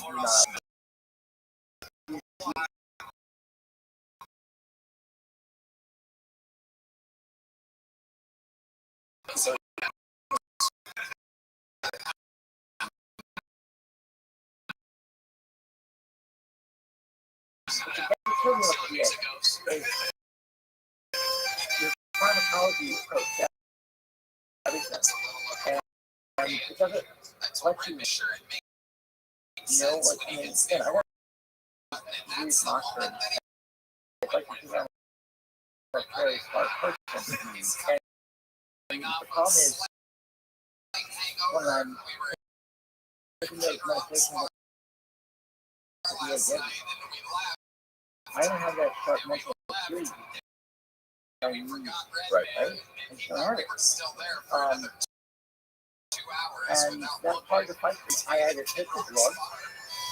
so your pharmacology approach everything, and it doesn't let you know what I mean. Again, I want to use monster. It's like you know, a very smart person, and the problem is when I'm taking those medications, I don't have that sharp mental acuity. Right. It's hard. And that's part of the fight. I either take the drug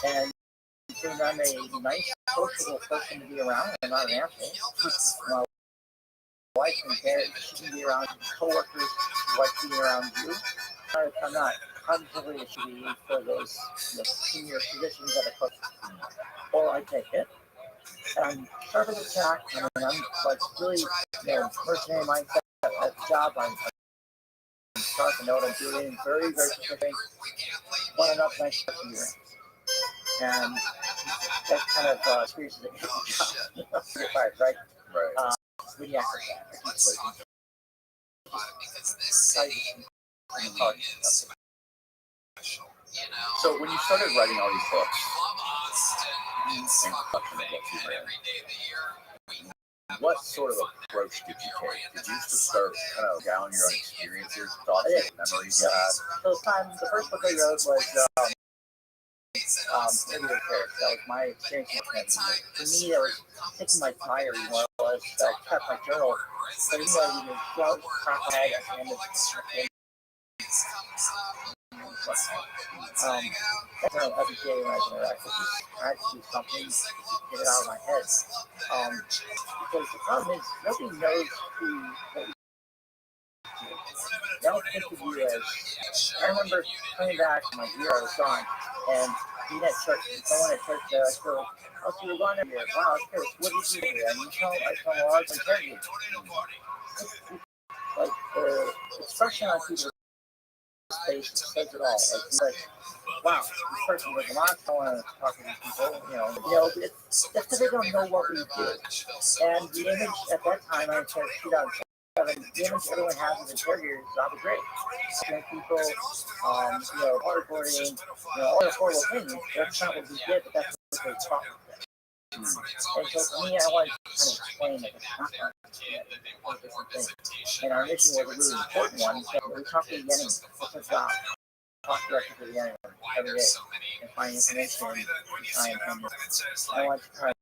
and because I'm a nice, sociable person to be around, I'm not an asshole. My wife and dad, she can be around coworkers, like being around you. I'm not positively a should be for those senior positions that I put, or I take it. And I'm sharp as a tack, and I'm like really, mercenary mindset at the job. I'm sharp and know what I'm doing, very, very specific. One enough nice person here. And that kind of experiences that you get fired, right? Right. When you act like that. So when you started writing all these books, and collection of books you read, what sort of approach did you take? Did you just start kind of down your own experiences, thoughts, memories you had? The first book I wrote was maybe the character. That was my experience with it. For me, that was taking my diary more or less. I kept my journal. But even though I would go crap I had at the end of the every day when I was interacting, I had to do something to get it out of my head. Because the problem is, nobody knows who they don't think of you as. I remember coming back from my year I was gone, and being at church, someone at church there, I said, oh, so you're gone every year. Wow, okay, what did you do here? And I tell them, well, I was interrogated. Like, the expression on people's faces says it all. Like, wow, this person was not going to talk to these people, it's because they don't know what we do. And the image at that time, I said 2007, the image everyone has of interrogators is not great. People, waterboarding, all the horrible things, that's not what we did, but that's they talk with. And so for me, I wanted to kind of explain that it's not a different thing. And our mission was a really important one. So we talked to the enemy. It's a job. Talk directly to the enemy every day and find information and try and I wanted to try and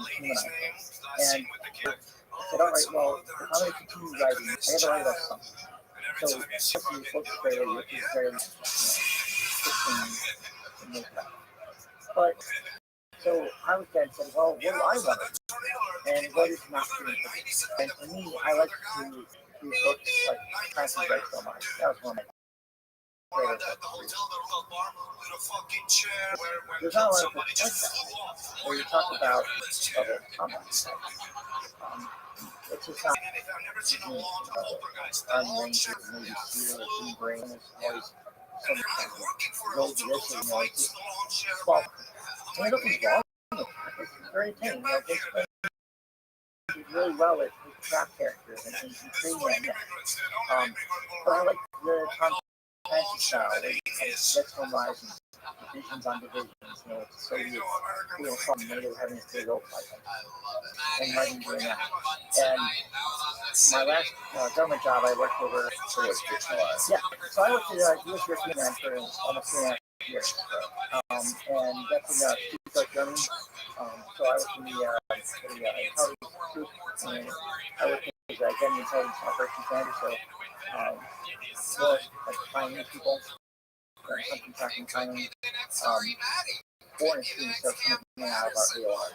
humanize it. And I said, all right, well, if I'm going to continue writing, I got to write about something. So this is book trailer, which is very 16 to make that. But so I was then said, well, what do I want to do? And what is not doing for me? And for me, I like to read books like Francis Drake so much. That was one of my favorite books. There's not a lot of books like that, where you talk about other comments. It's just not unranked, maybe seal, or brain is always so much road this and it's small. And nothing's wrong with it. It's very tame. Did really well with trap characters and creating them. But I like the Tom Clancy style where you get home rise and divisions on divisions. It's so weird. From native having to big old fight and writing doing that. And my last government job, I worked over. So it's fictionalized. Yeah. So I worked at U.S. European Man for almost 3.5 years. And that's in Stuttgart, Germany. So I worked in the intelligence group, and I worked as a identity intelligence operations manager. So, more like finding people, something tracking, finding foreign students that are coming out of our AOR.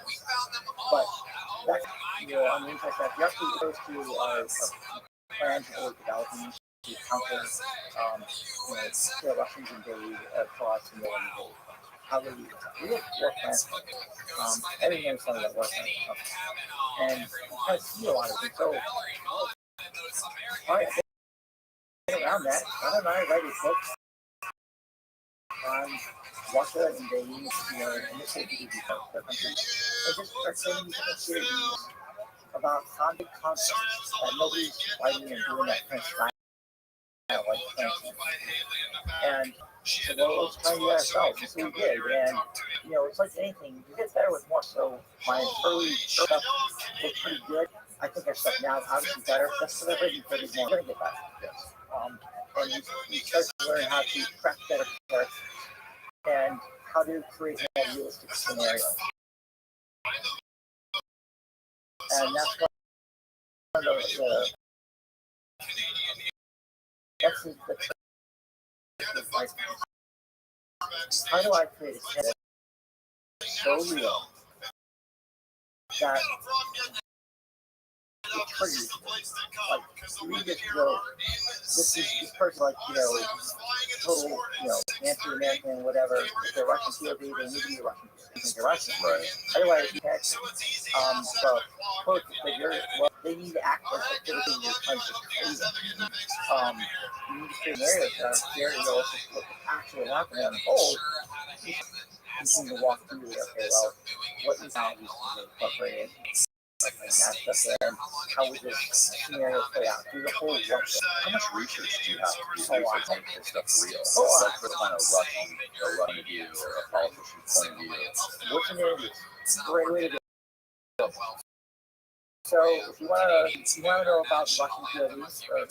But that's, on the inside side, you actually goes to our plans that we're developing to counter, the Russians invade, Croats and Northern invade. How do we have war plans? Everything is something that war plans. And I see a lot of it. So, all right, around that, why don't I write a book on Russia invading, in this case, the country, and just start saying these different series about content that nobody's writing and doing that kind of style. Like and so well, let's try to do that ourselves. And so we did. And it's like anything, you get better with more. So my early stuff was pretty good. I think our stuff now is obviously better. That's what I've written for these more. I'm gonna get better. Yes. And you start to learn how to craft better characters and how to create more realistic scenarios. And that's one of the that's the trick. How do I create a character so real that it triggers like read this joke, this person total anti-American whatever, if they're Russian POV, they need to be Russian. They're Russian, right? Otherwise, the quote figure, well, they need to act like the figure you're trying to crazy. You need to create narratives that are very realistic what actually happened on the whole. You continue to walk through it, okay, well, what is now used to be incorporated? And that's there. How would this scenario play out? Do the whole work. How much research do you have to do to make this stuff real? Like for kind of Russian view or a politician's point of view. Working it is a great way to do it. So if you want to know about Russian POVs or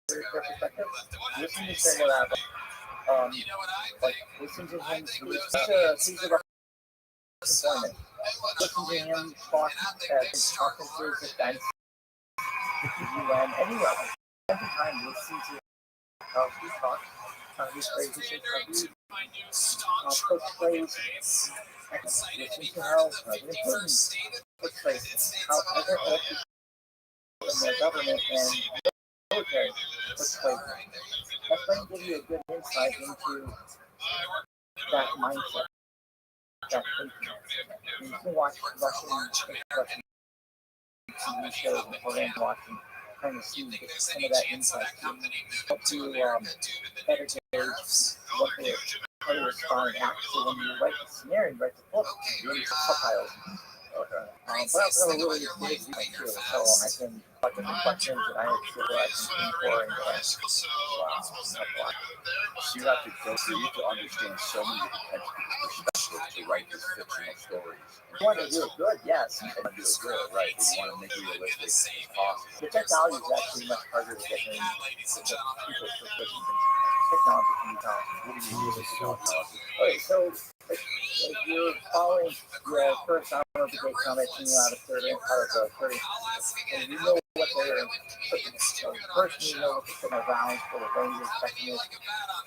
their perspective, listen to Sergei Lavrov. Listen to him. He's a Russian informant. Listen to him talk at his conferences, events, UN, anywhere. Every time listen to how he talks, how he phrases, how he portrays. Listen to how President Putin portrays, how other elected in the government and military portray. That's going to give you a good insight into that mindset. That you can watch Russian TV shows and programs watching, kind of see some of that insight to better gauge how to respond and act. So when you write the scenario, you write the book, you use subtitles, Okay. But I also have a really big mind too, so I can look at the questions that I have to I can pour into that. Wow. So you have to go through, you have to understand so many different types of people's perspectives to write these fictional stories. You want to do it good, yes. You want to do it good, right? You want to make it realistic as possible. The technology is actually much harder to get than people's perspectives. Technology can be done. What do you mean using technology? Okay, so if you're following the first hour of the day comment out of 30, and you know what they're cooking. So first you know what they're cooking around for the range of techniques.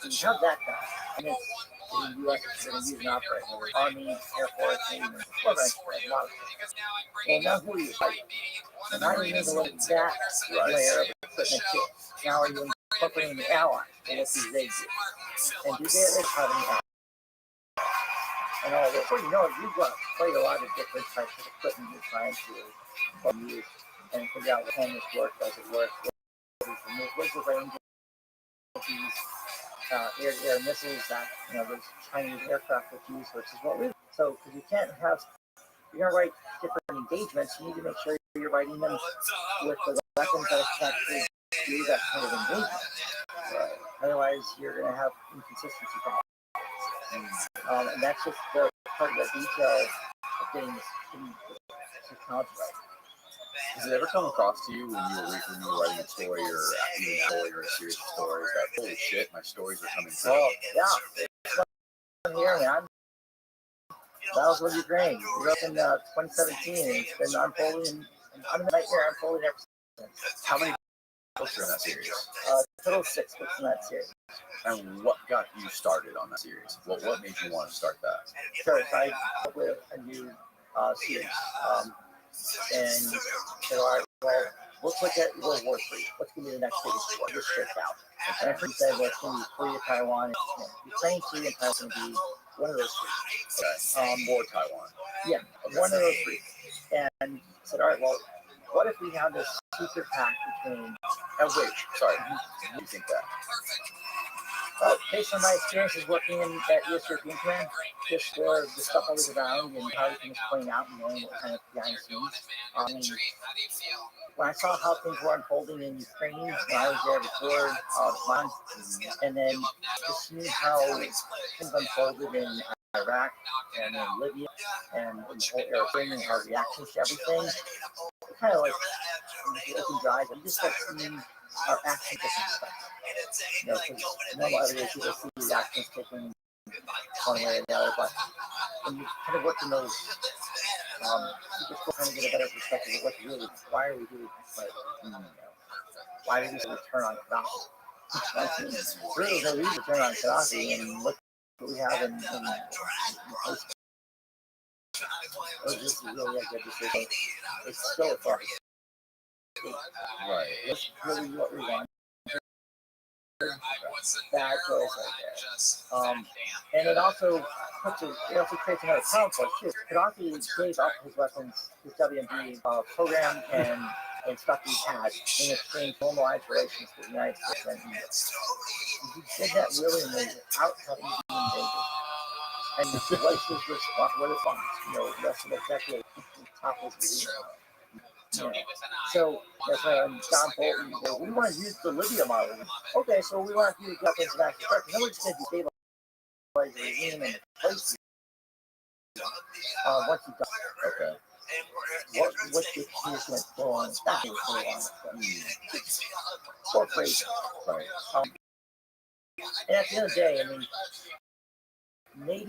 So you have that done. And it's in the US, it's going to use an operator, Army, Air Force, Navy, and a lot of things. And now who are you fighting? And now you need to look at that layer of equipment too. Now are you incorporating the allies? And what do they do? And do they have any allies? And all that. Before you know it, you've got quite a lot of different types of equipment you're trying to use and figure out can this work, does it work, what's the range of these air missiles that those Chinese aircraft would use versus what we. So because you can't have, you're gonna write different engagements, you need to make sure you're writing them with the weapons that can actually do that kind of engagement. Otherwise, you're gonna have inconsistency problems. And that's just the part of the detail of getting this technology right. Has it ever come across to you when you were writing a story or even a story or a series of stories that holy shit, my stories are coming through? Oh yeah, here man. Battles with Ukraine. We were up in 2017, and it's been unfolding. I'm right here unfolding ever since. How many books are in that series? Total 6 books in that series. And what got you started on that series? What made you want to start that? Sure, so I came up with a new series. And said, all right, well, let's look at World War III. What's going to be the next biggest war? Just straight out. And I first said, well, it's going to be Korea, Taiwan, and Ukraine, Korea, and Taiwan going to be one of those three. Or Taiwan. Yeah, one of those three. And said, all right, well, what if we have this secret pact between... Wait, sorry. What do you think that? Based on my experiences working in that US European Command, just the stuff I was around and how everything was playing out and knowing what kind of behind the scenes. When I saw how things were unfolding in Ukraine, when I was there before months, and then to see how things unfolded in Iraq and in Libya and in the whole Arab Spring and our reactions to everything, it kind of like opened your eyes and just like seeing our actions taking stuff. Because normal other days people see the actions taking one way or the other, but when you kind of work in those, you just kind of get a better perspective of what really, why are we doing this? Like, why did we turn on Gaddafi? Really, no reason to turn on Gaddafi, and look what we have in place. This is really a good decision. It's still a thought. Right. It's really what we want. That goes right there. And it also creates another conflict too. Gaddafi gave up his weapons, his WMD program and stuff he had in exchange for normalized relations with the United States. And he did that willingly without having to be invaded. And what's his response? What response? The rest of the executive topples the So that's why John Bolton, we want to use the Libya model. Okay, so we want to use weapons of mass destruction. Then we're just going to destabilize the regime and replace it. Once you've done it. Okay. What's the punishment for that? So crazy. Right. And at the end of the day, I mean,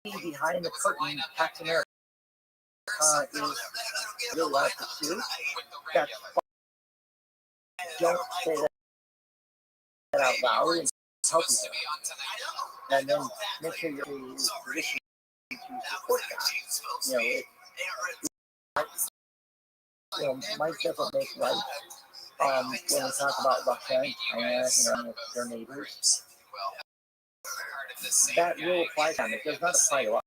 maybe behind the curtain, Pax America is really want to pursue. That's fine. Don't say that out loud and help each other. And then make sure you're in a position to support that. Might doesn't make right when we talk about Russia and China and their neighbors. That will apply to them. It does not apply to us.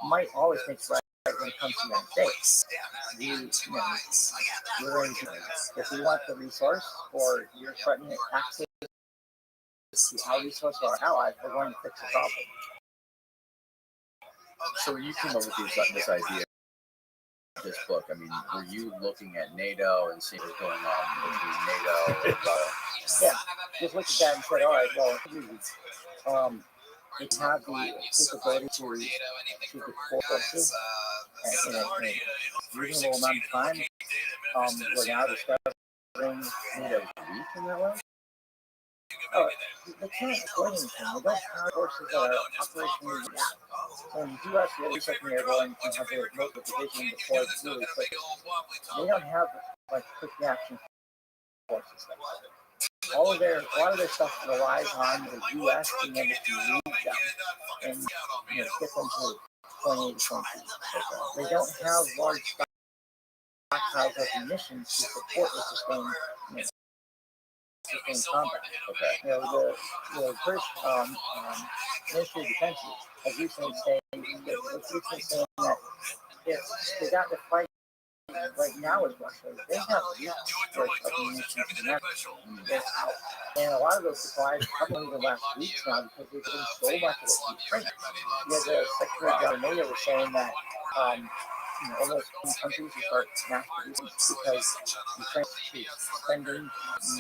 Might always make right when it comes to the United States. We're going to, if we want the resource or you're threatening access to our resource or our allies, we're going to fix the problem. So when you came up with this idea, this book, I mean, were you looking at NATO and seeing what's going on between NATO and Yeah, just looked at that and said, all right, well, they have the capability to deploy forces in a reasonable amount of time. We're now discovering NATO weak in that way. Oh, they can't deploy anything. They don't have forces that are operationally reactive. So in the U.S., the second airborne can have their local division deployed really quick. They don't have like quick reaction forces. A lot of their stuff relies on the U.S. being able to move them and get them to 28 countries. They don't have large stockpiles of munitions to support the sustained combat. Okay. The British Ministry of Defense has recently saying that if they got to fight right now with Russia, they have huge storage of munitions and everything out. And a lot of those supplies probably the last weeks now because they've been so much of it to Ukraine. The Secretary General NATO was saying that almost 20 countries will start mass producing because Ukraine is spending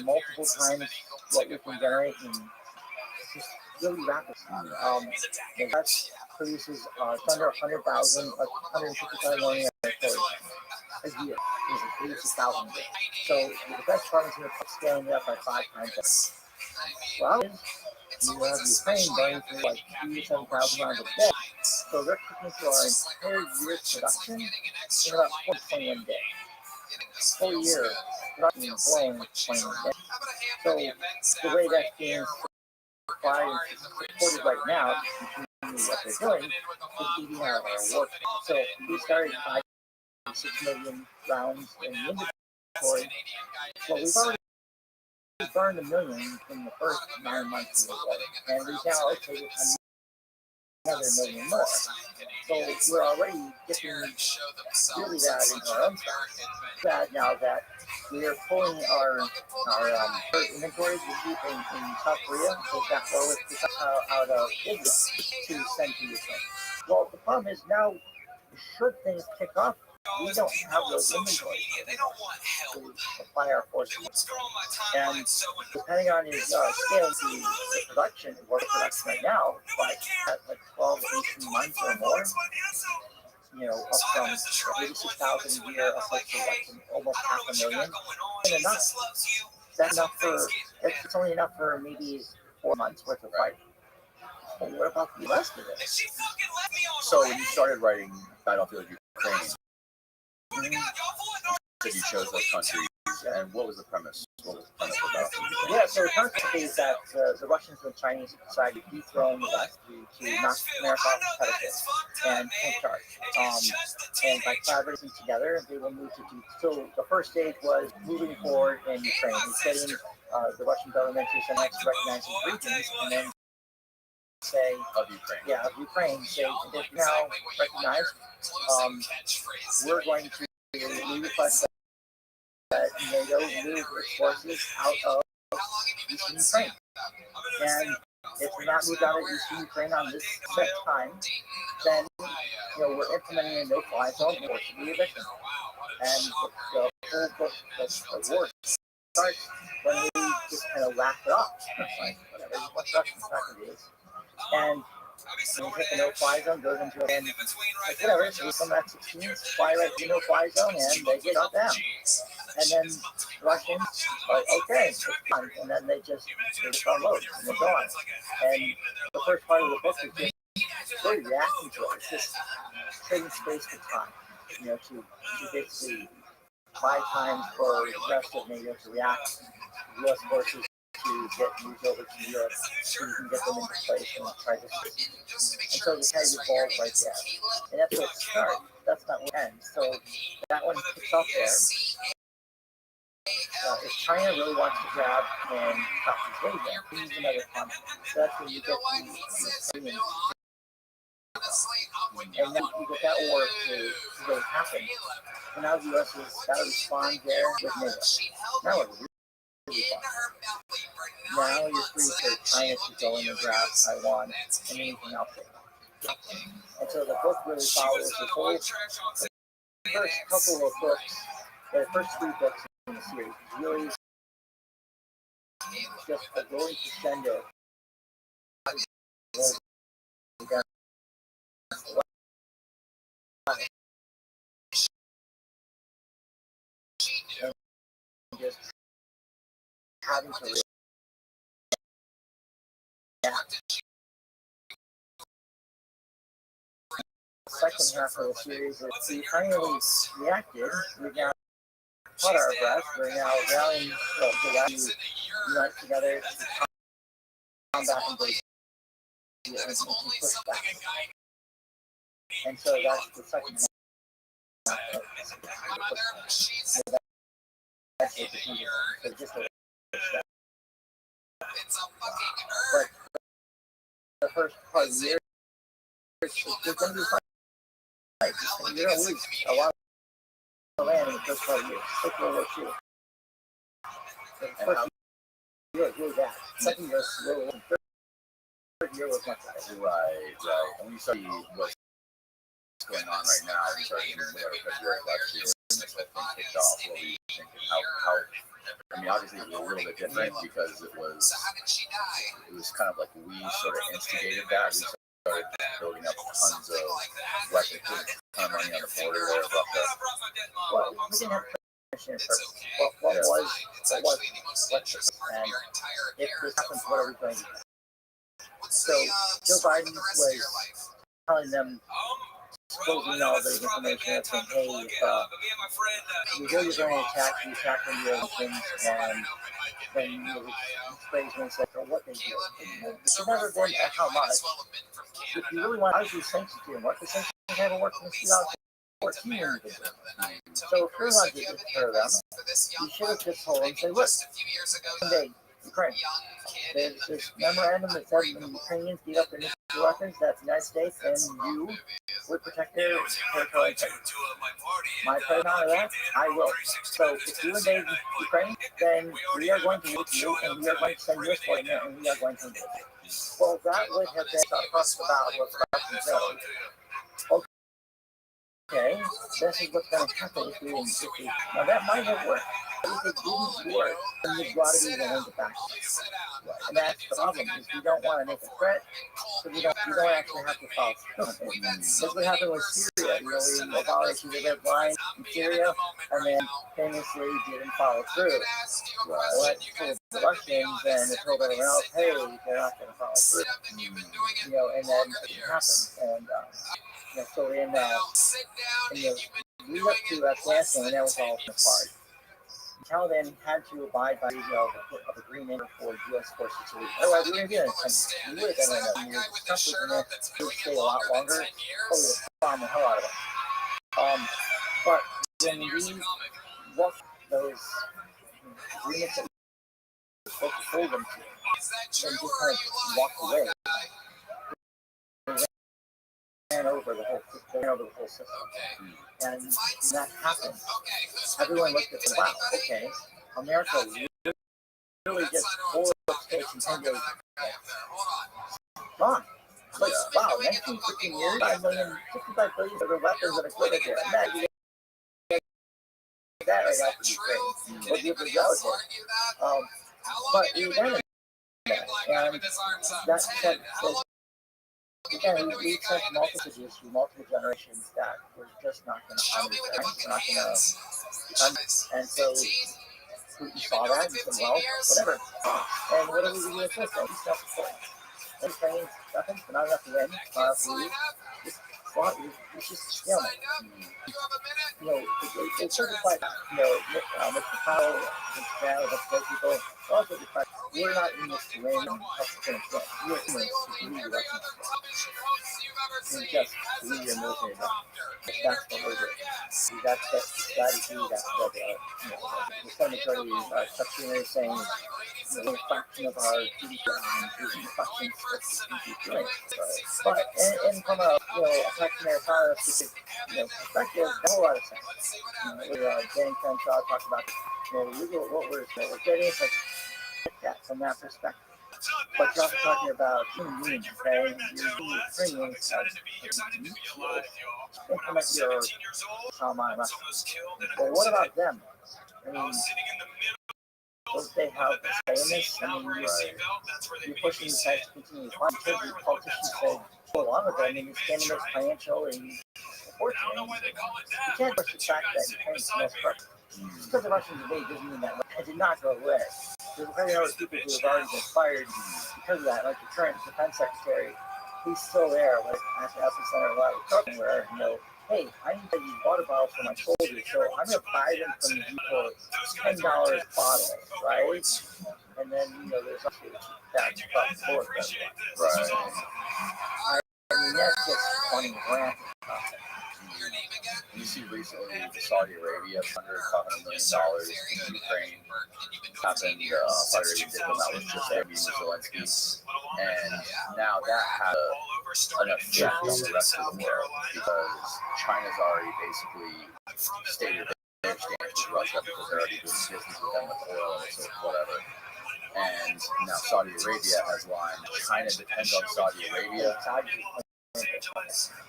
multiple times what we can generate in just really rapid. The US produces under 100,000, 155 million a year. Is 86,000 a year. So the defense department's going to scaling it up by 5 times. Well, you have Ukraine going through like 3,000 to 7,000 rounds a day. So they're cooking through our entire year's production in about 21 days. Whole year production is blowing 21 days. So the way that's being supplied and supported right now, what they're doing, is eating out of our war. So we started 6 million rounds in the inventory. Well, we've already burned 1 million in the first 9 months of the war, and we've now allocated another 1 million more. So we're already getting really bad in our own stock. Bad now that we are pulling our inventories we keep in South Korea, so that's where we're out of India to send to Ukraine. Well, the problem is now, should things kick off, we don't have those inventories to supply our forces. And depending on his scale, the production, work production right now, like 12 to 18 months or more, up from 86,000 a year up to like almost 500,000. And enough. That's enough it's only enough for maybe 4 months worth of fighting. But what about the rest of it? So when you started writing Battlefield Ukraine, you chose those countries, and what was the premise? What was the premise of Battlefield Ukraine? Yeah, so the premise is that the Russians and the Chinese decided to dethrone the West to knock America off the pedestal and take charge. And by collaborating together, they will move to do. So the first stage was moving forward in Ukraine and getting the Russian government to recognize these regions, and then say of Ukraine. Yeah, of Ukraine. Say it's now recognized. We're going to request that NATO move its forces out of eastern Ukraine. And if we're not moved out of eastern Ukraine on this set time, then we're implementing a no-fly zone for the eviction. And the war starts when we just kind of laugh it off. Like, whatever, what Russian soccer is. And when you hit the no-fly zone, goes into a like whatever, so some F-16s fly right to the no-fly zone and they get up down. And then Russians like, okay, it's fine. And then they just unload and they're gone. And the first part of the book is just really reacting to it. It's just trading space for time, to basically buy time for the rest of NATO to react. U.S. forces to get moved over to Europe so you can get them into place and try to see. And so the kind of evolved like that. And that's where it starts. That's not where it ends. So that one kicks off there. If China really wants to grab and Southeast Asia, we need another continent. So that's when you get the Ukrainians. And then you get that war to really happen. So now the U.S. has got to respond there with NATO. Now it's really fun. Now you're free for China to go in and grab Taiwan and anything else. And so the book really follows the whole first couple of books, the first 3 books in the series. Really just a going crescendo. And just having to react. The second half of the series is we finally reacted. We now caught our breath. We're now rallying to unite together to combat invasion and push back. And so that's the second half. That's what the just a but the first part of the year, it's going to be fun. You're going to lose a lot of land in the first part of the year. Like World War II. The first year was really bad. Second year was really good. Third year was much better. Right. And we study what's going on right now. We started in February last year, and this whole thing kicked off. What we think and how. I mean, obviously it was a little bit different because it was kind of like we sort of instigated that. We started building up tons of weapons, ton of money on the border there, Well, we didn't have permission first. What was, and if this happens, what are we going to do? So Joe Biden was telling them, exposing all the information and saying, hey, if you know you're going to attack, you attack on your things, and then you explain and say, what they do. It's never been how much. If you really want to use sanctions to work, the sanctions haven't worked since 2014. So if you're not taking care of them, you should have just told them, say, look, someday, Ukraine. There's this memorandum that said when the Ukrainians beat up their nuclear weapons, that the United States and you would protect their territory integrity. My president on that, I will. So if you invade Ukraine, then we are going to use you, and we are going to send U.S. forces in there, and we are going to invade. Well, that would have been across the bow what's Russian zone. Okay, this is what's going to happen if we invade. Now that might have worked. If it didn't work, then you've got to be willing to back. And that's the problem, is we don't want to make a threat, so we don't actually have to follow through. That's what happened with Syria. We abolished the red line in Syria, and then famously didn't follow through. Well, told the Russians and they told everyone else, hey, they're not going to follow through. And then it happened. And so in the lead up to Afghanistan, that was all apart. Taliban had to abide by the agreement for U.S. forces to leave. Otherwise, we wouldn't be in a we would have been in a conflict and it would stay a lot longer. Probably would have bombed the hell out of it. But when we walked those agreements that we were supposed to hold them to, and just kind of walked away, they ran over the whole system. And when that happened, everyone looked at it, wow, okay, America really just 4 states in 10 days. Gone. Like, wow, 19, 15 years, 5 million, 55 billion of weapons that are good there. And that, you get that right after Ukraine. What do you think out there? But we abandoned that. And that said, again, we sent multiple messages through multiple generations that we're just not going to understand. We're not going to. And so Putin saw that and said, well, whatever. And what are we doing with this? And he's not supporting. And Ukraine's nothing, but not enough to win. It's just stalemate. They certified, Mr. Powell, Mr. Brown, those people, also decided we're not in this to win and help the finish win. We're in this to lead the Russians. We just lead your military. That's what we're doing. That's the strategy. That's what the Senate Secretary is saying. A fraction of our GDP and fractions of GDP. But and from a taxpayer perspective, that's a whole lot of sense. Dan Crenshaw talked about what we're getting, it's like that from that perspective. But you're also talking about human beings, okay? You're Ukrainians have implement your Salman Rushdie. But what about them? I mean, don't they have a say in this? I mean, you're pushing these guys to continue to fund. The politicians said, go along with it. I mean, it's going to make financially fortunate. You can't push the fact that Ukraine's the most corrupt. Just because the Russians invaded doesn't mean that it did not go away. There's a very other people who have already been fired because of that, like the current defense secretary. He's still there, like at the epicenter of a lot of trouble where, you know, hey, I need to use water bottles for my soldiers, so I'm going to buy them from you for $10 a bottle, right? And then, you know, there's actually that support. Right. I mean, that's just funny rant. You see recently Saudi Arabia under $500 million in Ukraine happened. Saudi Arabia did come out with just their meeting with Zelensky, and now that had an effect on the rest of the world because China's already basically stated their stance with Russia because they're already doing business with them with oil and so whatever. And now Saudi Arabia has lined China depends on Saudi Arabia. They're just trying to put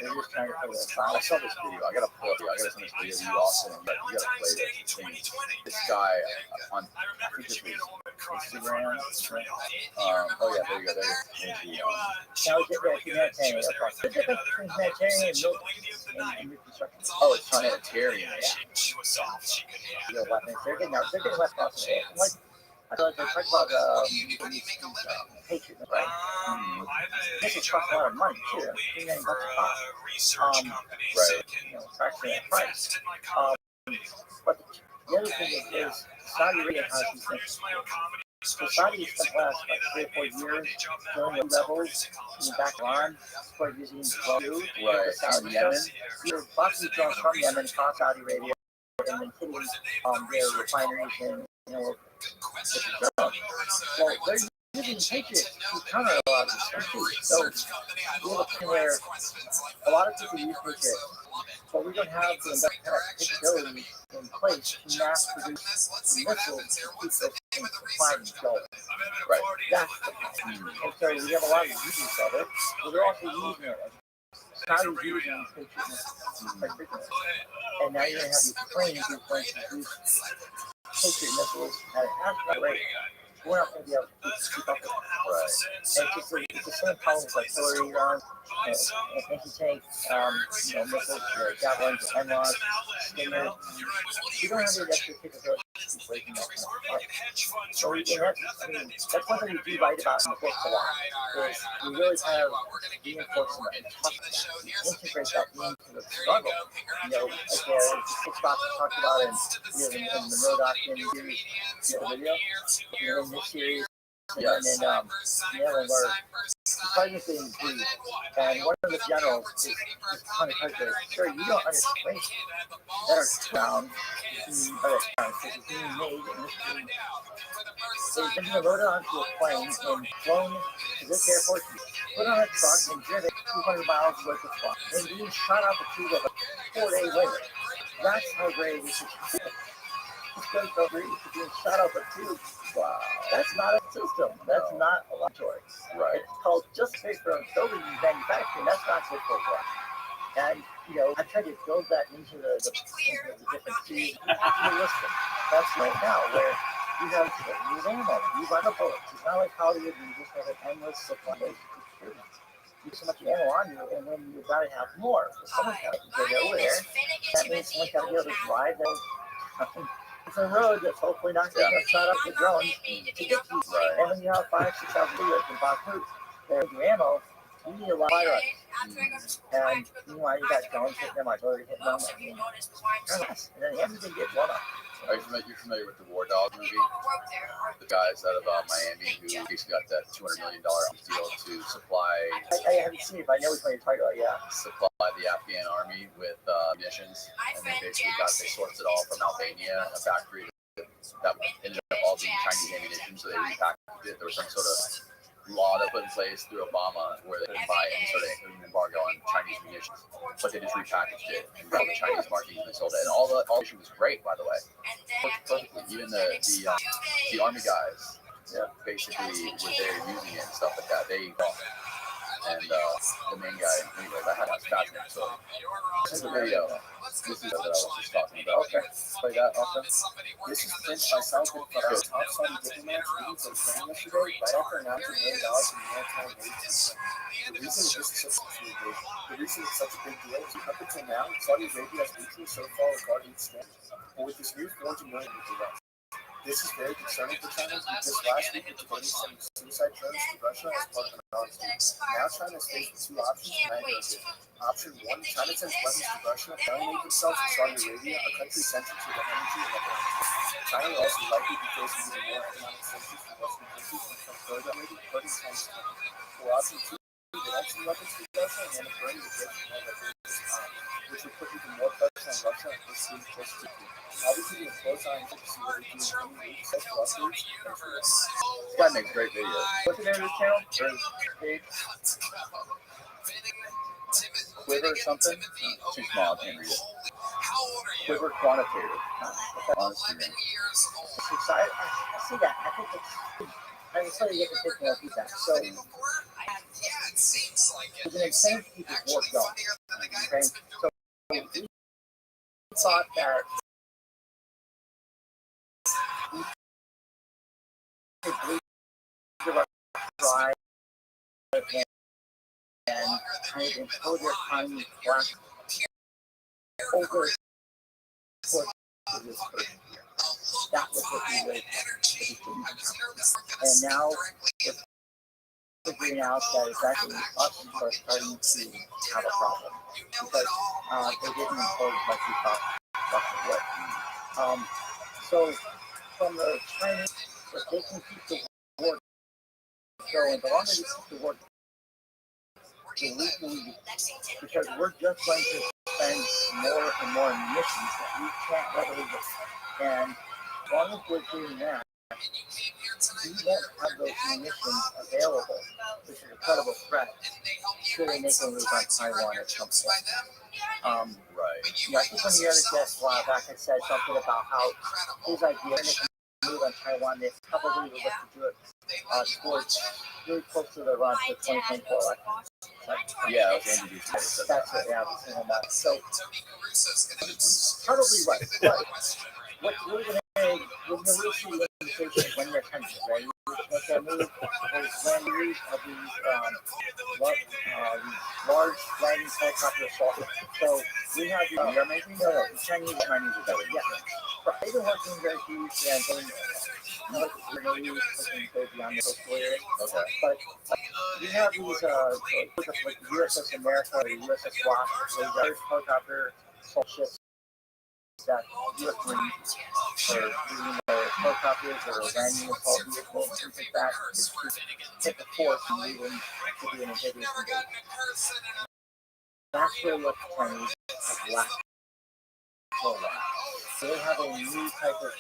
it I saw this video. I gotta pull it. I gotta send this video to you, Austin. You gotta play this thing. This guy on, I think this was Instagram. Oh yeah, there you go. There's the. Now it's different humanitarian. The difference between humanitarian and reconstruction. Oh, it's humanitarian. The weapons. They're getting less possible. Like, I feel like they talk about patriotism, right? This will cost a lot of money too. $3 million cost. Right. You know, fraction of that price. But the other thing is Saudi Arabia has these things. So Saudi has spent the last 3 or 4 years doing the rebels in the back line for using blue. Right. Saudi Yemen. You're possibly drawn from Yemen across Saudi Arabia and then hitting their refineries and, you know, well, they're using Patriots to counter a lot of this stuff too. So we're looking where a lot of people use Patriots, but we don't have the industrial capability in place to mass produce missiles to keep those things flying and going. Right. That's the problem. And so we have a lot of uses of it, but they're also using it. Saudi's using Patriots quite frequently. And now you're going to have Ukraine who's going to use Patriot missiles at an astronomical rate. We're not going to be able to keep up with it. Right. It's the same problem with artillery guns, anti-tank, missiles, javelins, MLOS, Stinger. We don't have the industrial capability to keep breaking that kind of apart. So that's one thing we do write about in the book a lot, is we really kind of reinforce and integrate that into the struggle. You know, like Hitchcock talked about in the Murdoch series, the video, in this series, and then the other where fighting things breathe. And one of the generals is kind of character, sure, you don't understand that are found by the time because it's being made in this room. So he's been loaded onto a plane and flown to this airport, put on a truck and driven 200 miles worth of fun, and being shot out the tube of 4 days later. That's how great this is. It's going so great to being shot out the tube. Wow. That's not a system. That's not a laboratory. Right. It's called just for building and manufacturing. That's not good for that. And, you know, I tried to build that into the different teams. Realistic. That's right now where you have to use ammo, you run the bullets. It's not like Hollywood where you just have an endless supply of shooting. You so much ammo on you, and then you've got to have more. So someone's got to get over there. That means someone's got to be able to drive those. It's a road that's hopefully not going to shut up the drones to get you. Right. And when you have 5,000-6,000 videos in Bakhmut, there's your ammo, you need a lot of firearms. And meanwhile, you got drones hitting them, artillery hitting them. And then the enemy's going to get blown up. Are you familiar with the War Dog movie? The guys out of Miami who basically got that $200 million deal to supply. I haven't seen it, but I know which one you're talking about. Yeah. Supply the Afghan army with munitions, and they sourced it all from Albania, a factory that ended up all being Chinese ammunition. So they repackaged it. There was some sort of law that put in place through Obama where they couldn't buy any sort of embargo on Chinese munitions, but they just repackaged it and got the Chinese market and sold it. And all the munition was great, by the way. Worked perfectly. Even the army guys basically were there using it and stuff like that. They and the main guy, anyways, I had a fascinating. So this is the video. This is what I was just talking about. Okay, play that also. This is Prince by Southwood Fire. Top Saudi diplomats leaving for Ukraine yesterday, right after announcing $1 million in military aid. The reason it's such a big deal is up until now, Saudi Arabia has mutually so far regarded its stand. But with this new $400 million with the West, this is very concerning for China because last week it debated sending suicide drones to Russia as part of an alliance. Now China is faced with two options tonight. Option one, China sends weapons to Russia, alienate themselves to Saudi Arabia, a country central to the energy and economic. China will also likely be facing even more economic sanctions from Western countries and from further hurting China's economy. Or option two, they don't send weapons to Russia and then burn the bridge which would put even more pressure on Russia and this week just to obviously a close eye to see what they do in the week, such lawsuits. This guy makes great videos. What's the name of his channel? Or his page? Quiver or something? Too small, I can't read it. Quiver quantitative. Honestly, man. So I see that. I think it's. I was sorry you get to take more feedback. So it's an insane people's work going. Okay, so we thought that we could bleed the dry and kind of impose their economy black over the course of this first year. That was what we really and now we're figuring out that it's actually us who are starting to have a problem because they didn't impose like we thought they would. So from the Chinese, if they can keep the war going, the longer they keep the war the weaker we be, because we're just going to spend more and more munitions that we can't readily get. And as long as we're doing that, we won't have those munitions available, which is a credible threat, should they make a move on Taiwan at some point. Right. I think when the other guest a while back had said something about how his idea to move on Taiwan, they probably would look to do it towards really close to the run for 2024 election. Yeah, it was Andy Duce. That's it, yeah, I've seen him out. So, probably right. But what we're going to really see the indication when they're kind of ready to make that move is when we have these large landing helicopter assault. So, we have the Chinese are better. Yeah. They've been working very hugely and going beyond the coastal area. Okay. But we have these like USS America or USS Wasp, those large helicopter assault ships that U.S. Marines or helicopters or landing assault vehicles, things like that, to hit the force and lead them to be an amphibious invasion. That's really what the Chinese have lacked so long. So they have a new type of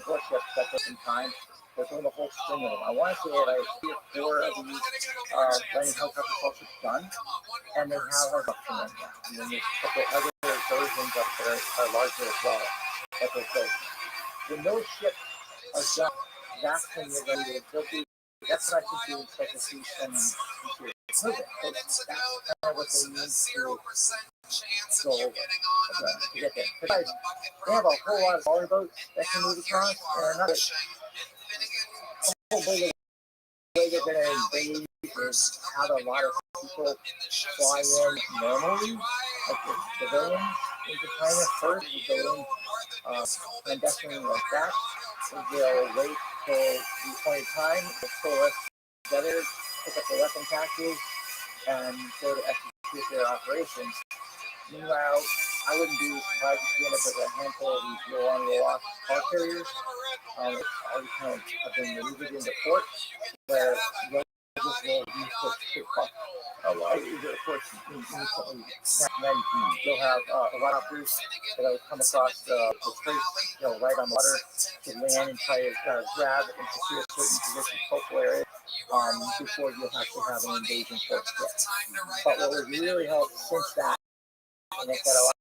warship that goes in time. They're doing the whole string of them. I want to say that I see 4 of these landing helicopter assault ships done, and they have a option right now. And then there's a couple other versions up there are larger as well that they're built. When those ships are done, that's when you're going to do. That's what I think you expect to see some movement. That's kind of what they need to go to get there. Besides, they have a whole lot of smaller boats that can move across, and they're not the way they're going to invade is have a lot of people fly in normally, like the civilians into China first, to go in clandestinely like that. And they'll wait till the appointed time, they'll pull us together, pick up the weapon packages, and go to execute their operations. Meanwhile, I wouldn't be surprised if we end up with a handful of these roll-on, roll-off car carriers. Already kind of have been maneuvered into port, where they'll just roll these ships a lot. Either ports instantly, and then you'll have a lot of crews that'll come across the strait, right on the water to land and try to grab and secure certain positions, coastal areas, before you'll have to have an invasion force yet. But what would really help since that, and make that a lot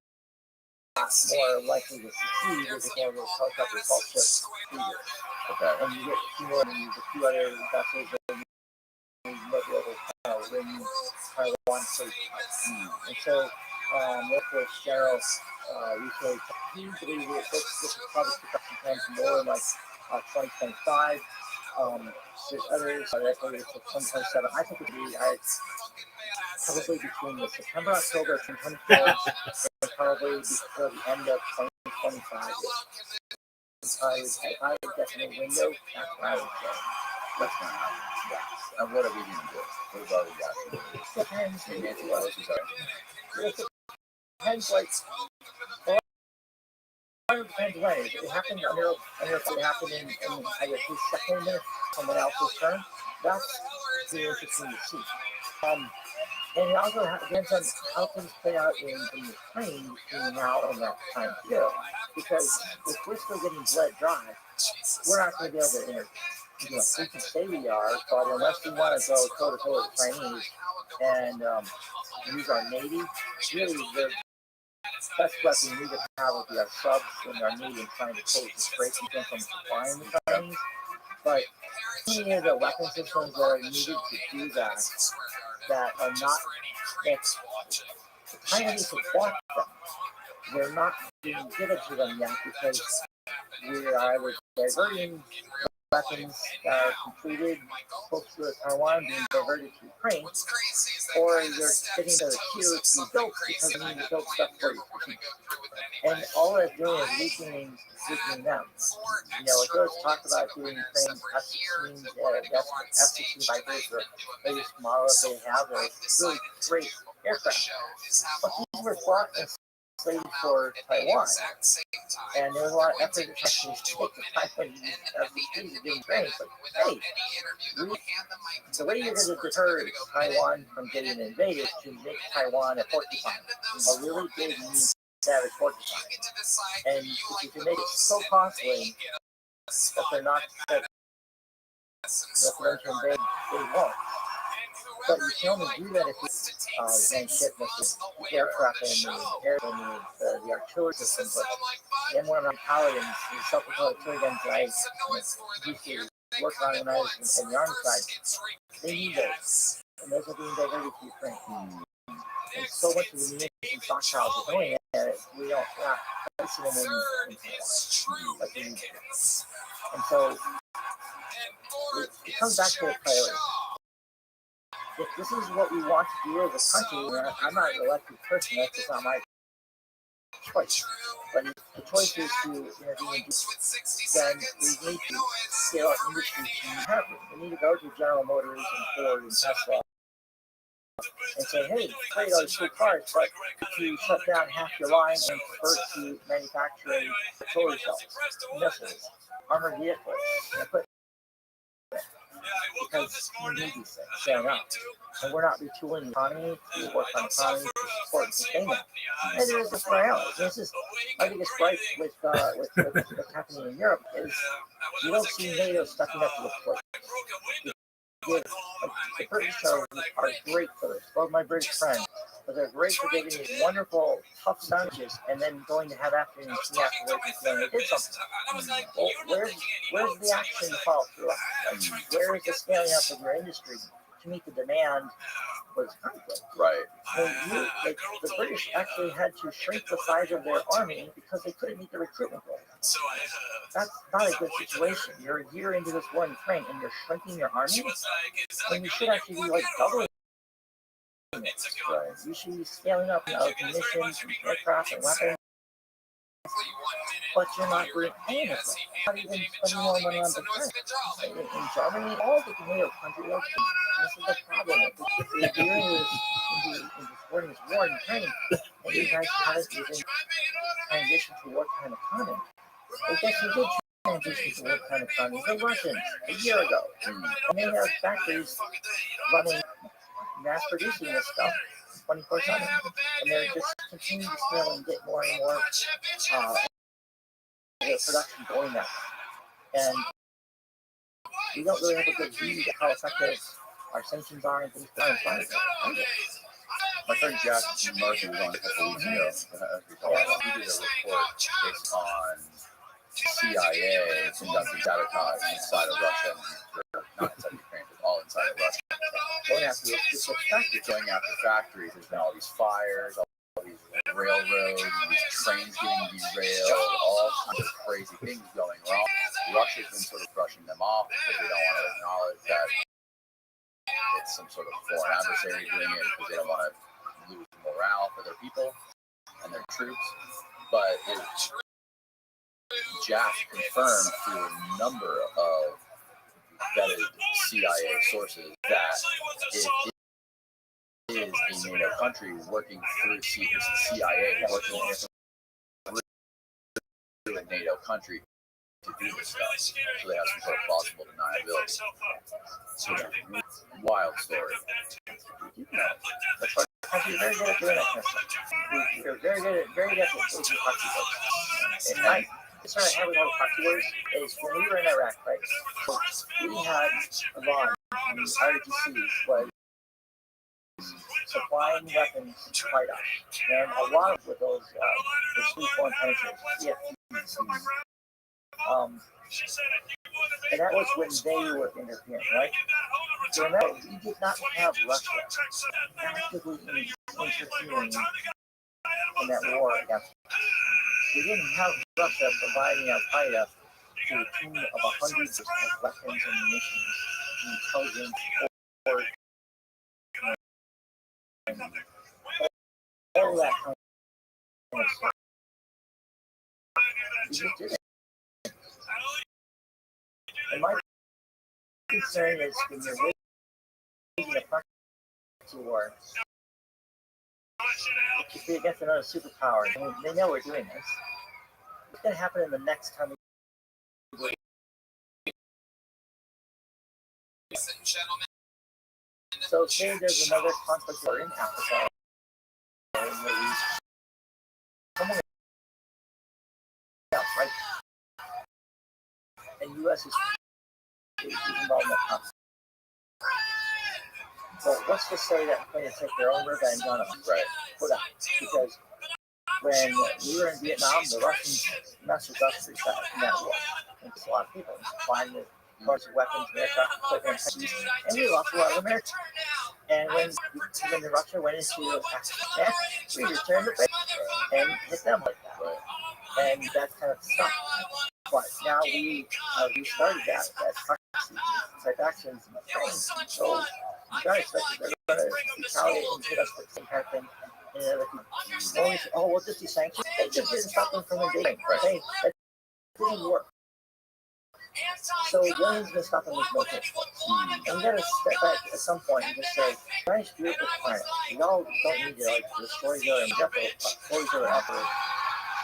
more likely to succeed if it's one of those helicopter assault ships. Okay. And you get a few more, and you get a few other vessels that you might be able to win Taiwan safe. And so, Air Force General recently, he believes that this will probably pick up some plans more in like 2025. There's others that believe it's 2027. I think it would be probably between the September, October of 2024 and probably before the end of 2025. If I would definitely window, that's what I would say. That's not happening. Yeah. And what are we going to do? What is all we got to do? Depends. It Depends, like, well, it depends when. If it happened under it happened in I guess his second minute, someone else's turn, that's really interesting to see. And it also depends on how things play out in Ukraine between now and that time too. Because if we're still getting bled dry, we're not going to be able to intervene. You know, we can say we are, but unless we want to go toe to toe with the Chinese and use our Navy, really the best weapon we could have would be our subs and our Navy trying to close the strait from supplying the Chinese. But many of the weapon systems that are needed to do that are not, that's China needs to block them. They're not being given to them yet because we are either diverting weapons that are completed close to Taiwan being diverted to Ukraine, or they're getting the queue to be built because they need to build stuff for you. And all they're doing is weakening them. You know, it goes talk about doing Ukraine F-16s, F-16 Vipers, the latest model that they have. They're really great aircraft. But these were fought and slated for Taiwan. And there was a lot of effort to actually take the Taiwan F-16s to Ukraine. But hey, the way you're going to deter Taiwan from getting invaded is to make Taiwan a porcupine, a really big, mean, savage porcupine. And if you can make it so costly that they're not that to invade, they won't. But you can only do that if you then ship the aircraft and the artillery systems, like the M1 Paladins, the self-propelled artillery guns that I used to work on when I was in the Army side. They need those, and those are being diverted to Ukraine. And so much of the munitions stockpiles are going there, we don't placing them in like we need to. And so it comes back to a priority. If this is what we want to do as a country, I'm not an elected person, that's just not my choice. But if the choice is to intervene, then we need to scale up industry to happen. We need to go to General Motors and Ford and Tesla and say, hey, trade all these cool cars, but if you shut down half your line and convert to manufacturing artillery shells, missiles, armored vehicles, because we need these things stand up. And we're not retooling the economy to work on economy to support and sustain that. And there is this reality. This is, I think it's right with what's happening in Europe is you don't see NATO stepping up to the plate. The British are great for this. Both my British friends, but they're great for giving these wonderful, tough sandwiches and then going to have afternoon tea afterwards and saying they did something. Well, where's the action to follow through? Where is the scaling up of your industry to meet the demand for this conflict? Right. The British actually had to shrink the size of their army because they couldn't meet the recruitment goals. That's not a good situation. You're a year into this war in Ukraine and you're shrinking your army, and you should actually be like doubling it. Right. You should be scaling up munitions, aircraft, and weapons. But you're not doing any of that. You're not even spending more money on defense. In Germany, all the NATO countries, this is the problem. If you're doing into supporting this war in Ukraine, and you guys haven't even transitioned to what kind of economy. I guess you did transition to what kind of economy. The Russians, a year ago. And they have factories running, mass producing this stuff 24/7. And they're just continuing to scale and get more and more production going now. And we don't really have a good read of how effective our sanctions are and things like that. My friend Jack Murphy was on a couple weeks ago. He did a report based on CIA conducting sabotage inside of Russia, not inside Ukraine, but all inside of Russia. Going after factories, there's been all these fires, all these railroads, these trains getting derailed, all kinds of crazy things going wrong. Russia's been sort of brushing them off because they don't want to acknowledge that it's some sort of foreign adversary doing it because they don't want to lose morale for their people and their troops. But Jack confirmed through a number of vetted CIA sources that it is a NATO country working through CIA, working through a NATO country to do this stuff. So they have some sort of plausible deniability. So yeah, wild story. You're very good at doing that kind of stuff. You're very good at proxy words. And my concern I have with all proxy words is when we were in Iraq, right? We had Iran, and RGC was supplying weapons to fight us. And a lot of those foreign countries, and that was when they were interfering, right? So remember, we did not have Russia actively interfering in that war against us. We didn't have Russia providing Al-Qaeda to the tune of hundreds of weapons and munitions, intelligence, support, and all that kind of stuff. We just did it. And my concern is when you're waging a proxy war, it could be against another superpower. I mean, they know we're doing this. What's going to happen in the next time we do it? So say there's another conflict or in Africa, or in the Middle East, someone else, right? And U.S. is involved in that conflict. Well, what's to say that they're going to take their own revenge on us? Right. For that. Because when we were in Vietnam, the Russians messed with us pretty bad in that war. And a lot of people supplying the parts of weapons and aircraft equipment, and we lost a lot of Americans. And when Russia went into Afghanistan, we returned the favor and hit them like that. Right. And that kind of stuff. But now we restarted that type actions in Ukraine. So you guys expect they're going to retaliate and hit us with the same kind of thing. And other people, we'll just do sanctions. They just didn't stop them from invading. Right. That didn't work. So the only thing to stop them is military force. And we got to step back at some point and just say, guys, do it with planet. We all don't need to destroy each other and destroy each other after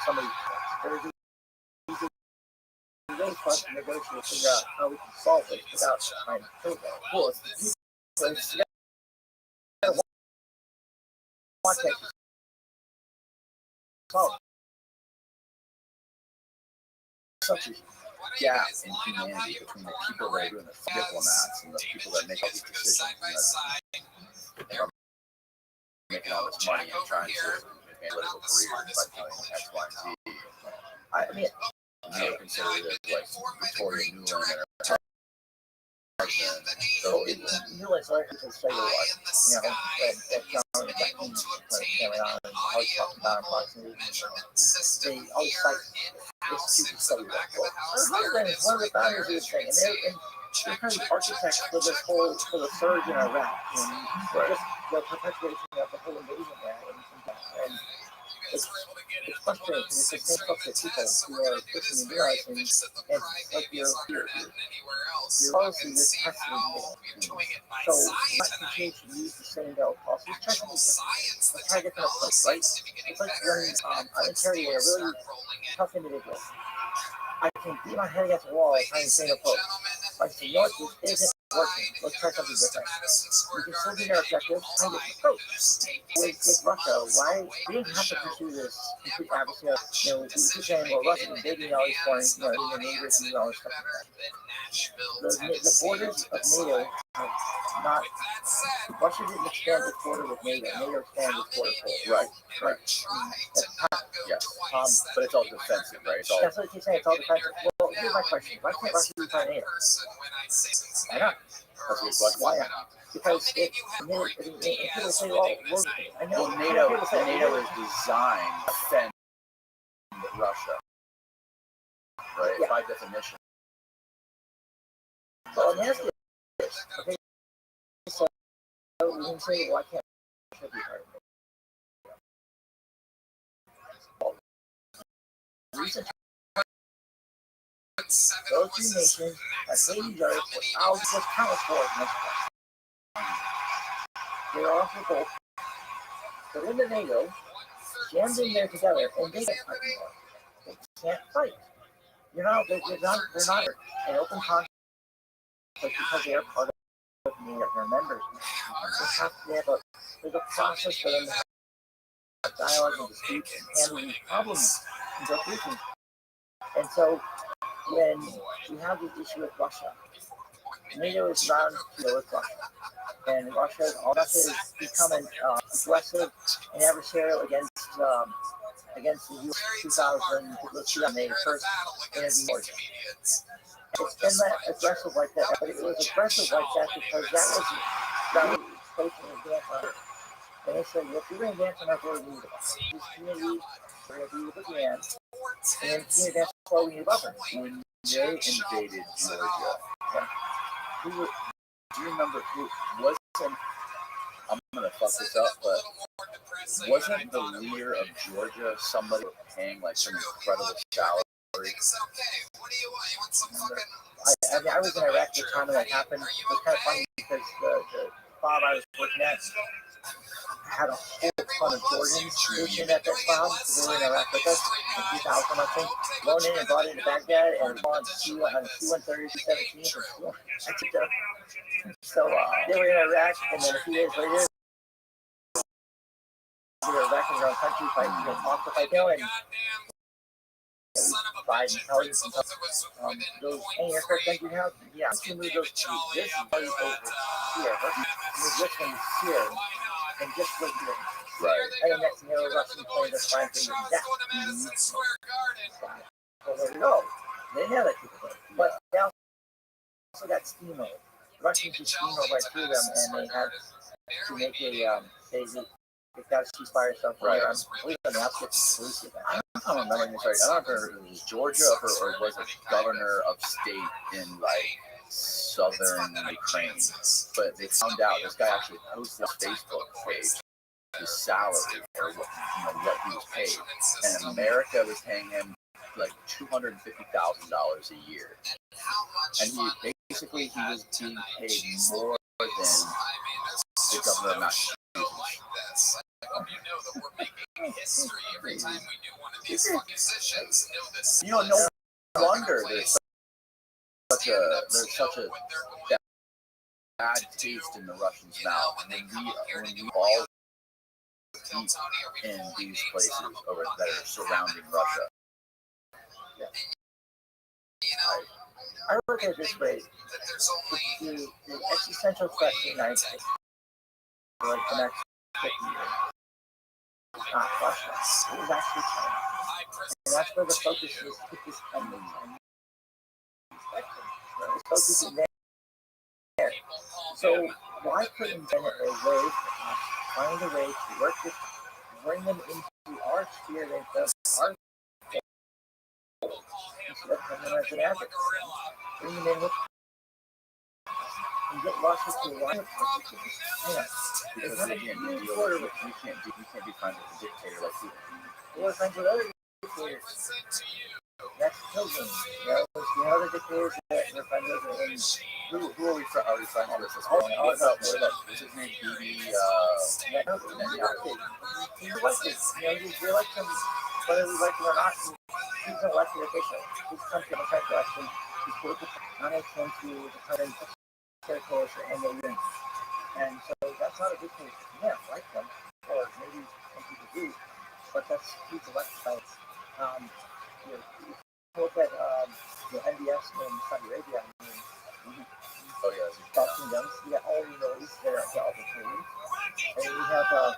somebody. There's really fun to negotiate to figure out how we can solve this without trying to kill them. Cool. You gotta want that to solve such gap in humanity between the people that are doing the diplomats and the people that make all these decisions and are making all this money and trying to advance political careers by doing X, Y, and Z. I mean, they were considered as like Victoria Nuland and her husband. So Nuland's like to say what, that John carry on and always talking about proximity. They always cite this stupid study that quote. Her husband is one of the founders of this thing, and they're kind of the architects for this whole, for the surge in Iraq, and just the perpetuation of the whole invasion there, and it's frustrating because it's the same folks that people who are pushing and realizing, and like your policy is testing it. So not continue to use the same belt policy. Try a different approach, right? It's like when I'm interrogating a really tough individual. I can beat my head against the wall trying to say no approach. I say, you know what, this isn't working. Let's try something different. We can still do their objectives, try a different approach. With Russia, why we didn't have to pursue this complete adversary? We keep saying, well, Russia invading all these foreign, in the neighbors and all this stuff like that. The borders of NATO have not. Russia didn't expand its border with NATO. NATO expanded its border for it. Right. That's not, Yes. but it's all defensive, right? It's all. That's what you're saying. It's all defensive. Well, here's my question: why can't Russia be part of NATO? Why not? That's a good question. Why not? Because if people say, well, I know NATO is designed to defend Russia, right? Yeah. By definition. Well, let me ask you this. Okay, so we can say, why can't Russia be part of NATO? Recent those two nations have hated each other for thousands, just countless wars in this place. They are also both put into NATO, jammed in there together, and they can't fight anymore. They can't fight. They're not an open conflict because they are part of NATO. They're members. There's a process for them to have dialogue and disputes and handle these problems and resolutions. And so when we have this issue with Russia, NATO is bound to deal with Russia. And Russia is becoming aggressive and adversarial against the U.S. 2000. Let's see on May 1st interview. It's been that aggressive like that, but it was aggressive like that because that was supposed to advance on it. And they said, well, if you're going to advance on our border, we need to these communities, we're going to be with the land, and that's why we need weapons. When they invaded Georgia, do you remember who wasn't? I'm gonna fuck this up, but wasn't the leader of Georgia somebody paying like some incredible salary? I was in Iraq at the time when that happened. It was kind of funny because the farm I was working at had a whole ton of Jordans living at that farm. They were in Iraq with us in 2000, I think. Loaned in and brought into Baghdad and on C-130, C-17. So they were in Iraq, and then a few days later, they were back in their own country fighting off the fight, and by intelligence and those any aircraft that you have, yeah, you move those to this way over here, move this one here, and just look here. Right. And then next thing you know, Russian planes are flying through that. So there you go. They didn't have that capability. But they also got steamrolled. Russians just steamrolled right through them, and they had to make a, they've got a ceasefire stuff right. I believe on the outskirts of Fallujah. I'm remembering this right. I don't remember if it was Georgia or was it governor of state in like southern Ukraine. But they found out this guy actually posted his Facebook page, his salary or what he was paid, and America was paying him like $250,000 a year, and he was being paid more than the governor of Massachusetts. No wonder there's such a bad taste in the Russians' mouth when we all in these places that are surrounding Russia. Yeah. I look at it this way: the existential threat to the United States for like the next 50 years is not Russia; it is actually China, and that's where the focus is to put this country in. The focus is there. So why couldn't Bennett find a way to work with, bring them into our sphere, our instead of coming as an advocate, bring them in with and get Russia to align with China. Because you can't be friends with a dictator like you. We're friends with other dictators. That's children. The other dictators that we're friends with. Who are we friends with? What's his name? Bibi. He's elected. We elect him, whether we like him or not. He's an elected official. He's come to the type election. He's political. Now they came to the current coalition and they win. And so that's not a good thing. Yeah, like them, or maybe some people do, but that's he's elected by. Look at MBS in Saudi Arabia. Oh yeah, Talking guns. Yeah, all we know the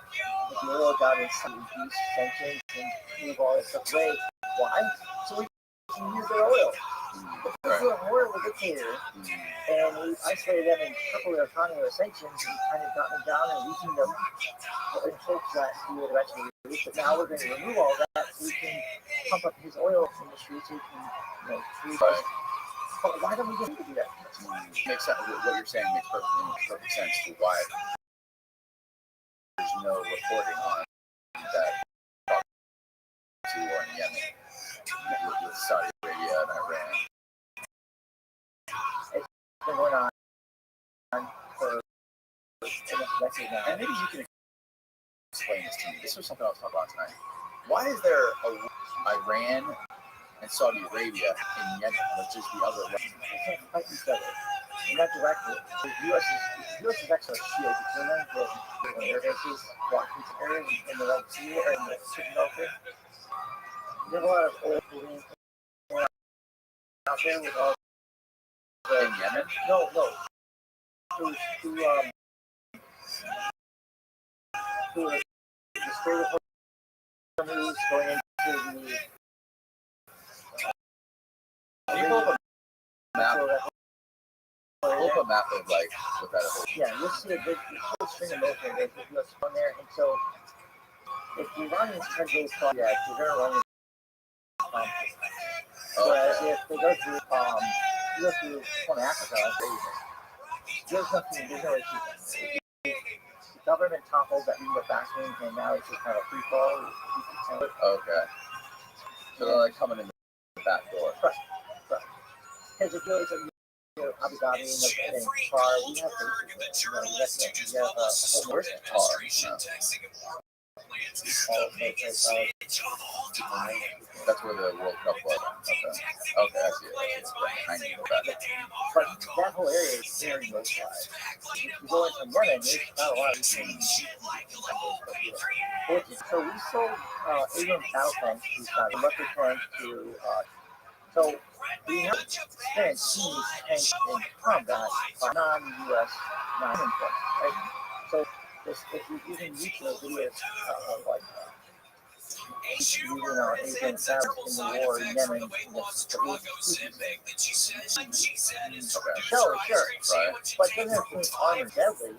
oil got in some reduced sanctions and move all this stuff away. Why? So we can use their oil. If this is a horrible dictator, and we isolated them and crippled their economy with sanctions and kind of gotten them down and weakened them in hopes that he would eventually lose. But now we're going to remove all that so we can pump up his oil industry so we can, but why don't we get him to do that? Makes sense. What you're saying makes perfect sense to why there's no reporting on that to war in Yemen with Saudi Arabia and Iran. It's been going on for decades now. And maybe you can explain this to me. This was something I was talking about tonight. Why is there Iran and Saudi Arabia in Yemen, which is the other one? They can't fight each other. Not directly. The U.S. is actually a shield between them with air bases, Washington area, in the Red Sea or in the Pacific Ocean. There's a lot of oil pollution out there with all the... In Yemen? No. Through the Strait of Hormuz going into the... Can you pull up a map? Pull up a map of like what that is. Yeah, you'll see a big whole string of military bases with US on there, and so if the Iranians try to go across the act, they're going to run whereas if they go through Horn of Africa, there's nothing, there's no issue. The government toppled that we were backing, and now it's just kind of free fall. Okay. So they're like coming in the back door. Right. Because if you look at Abu Dhabi and Qatar, we have bases. We have a whole worst Qatar. That's where the World Cup was. Okay, I see it. I knew that. But that whole area is very localized. If you go into one end, there's not a lot of things. So we sold Abrams battle tanks to Saudi, electric tanks to so we have spent these tanks in combat by non-U.S. non-imports, right? So if you're using YouTube videos like using Abrams battles in the war in Yemen, sure, right? But then there's armored deadly.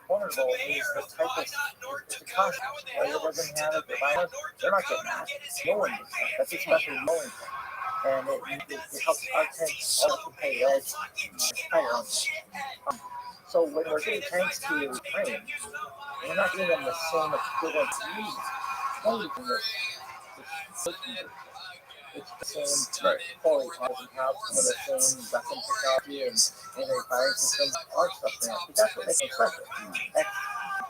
Vulnerable is the type of it's a concept. It doesn't have it. They're not getting that. No one gets that. That's a special mowing thing. And it helps our tanks also pay less higher. So when we're getting tanks to Ukraine, we're not giving them the same equivalent to it's the same quality. It doesn't have some of the same weapon technology and anti-firing systems, our stuff there. But that's what makes it special. That's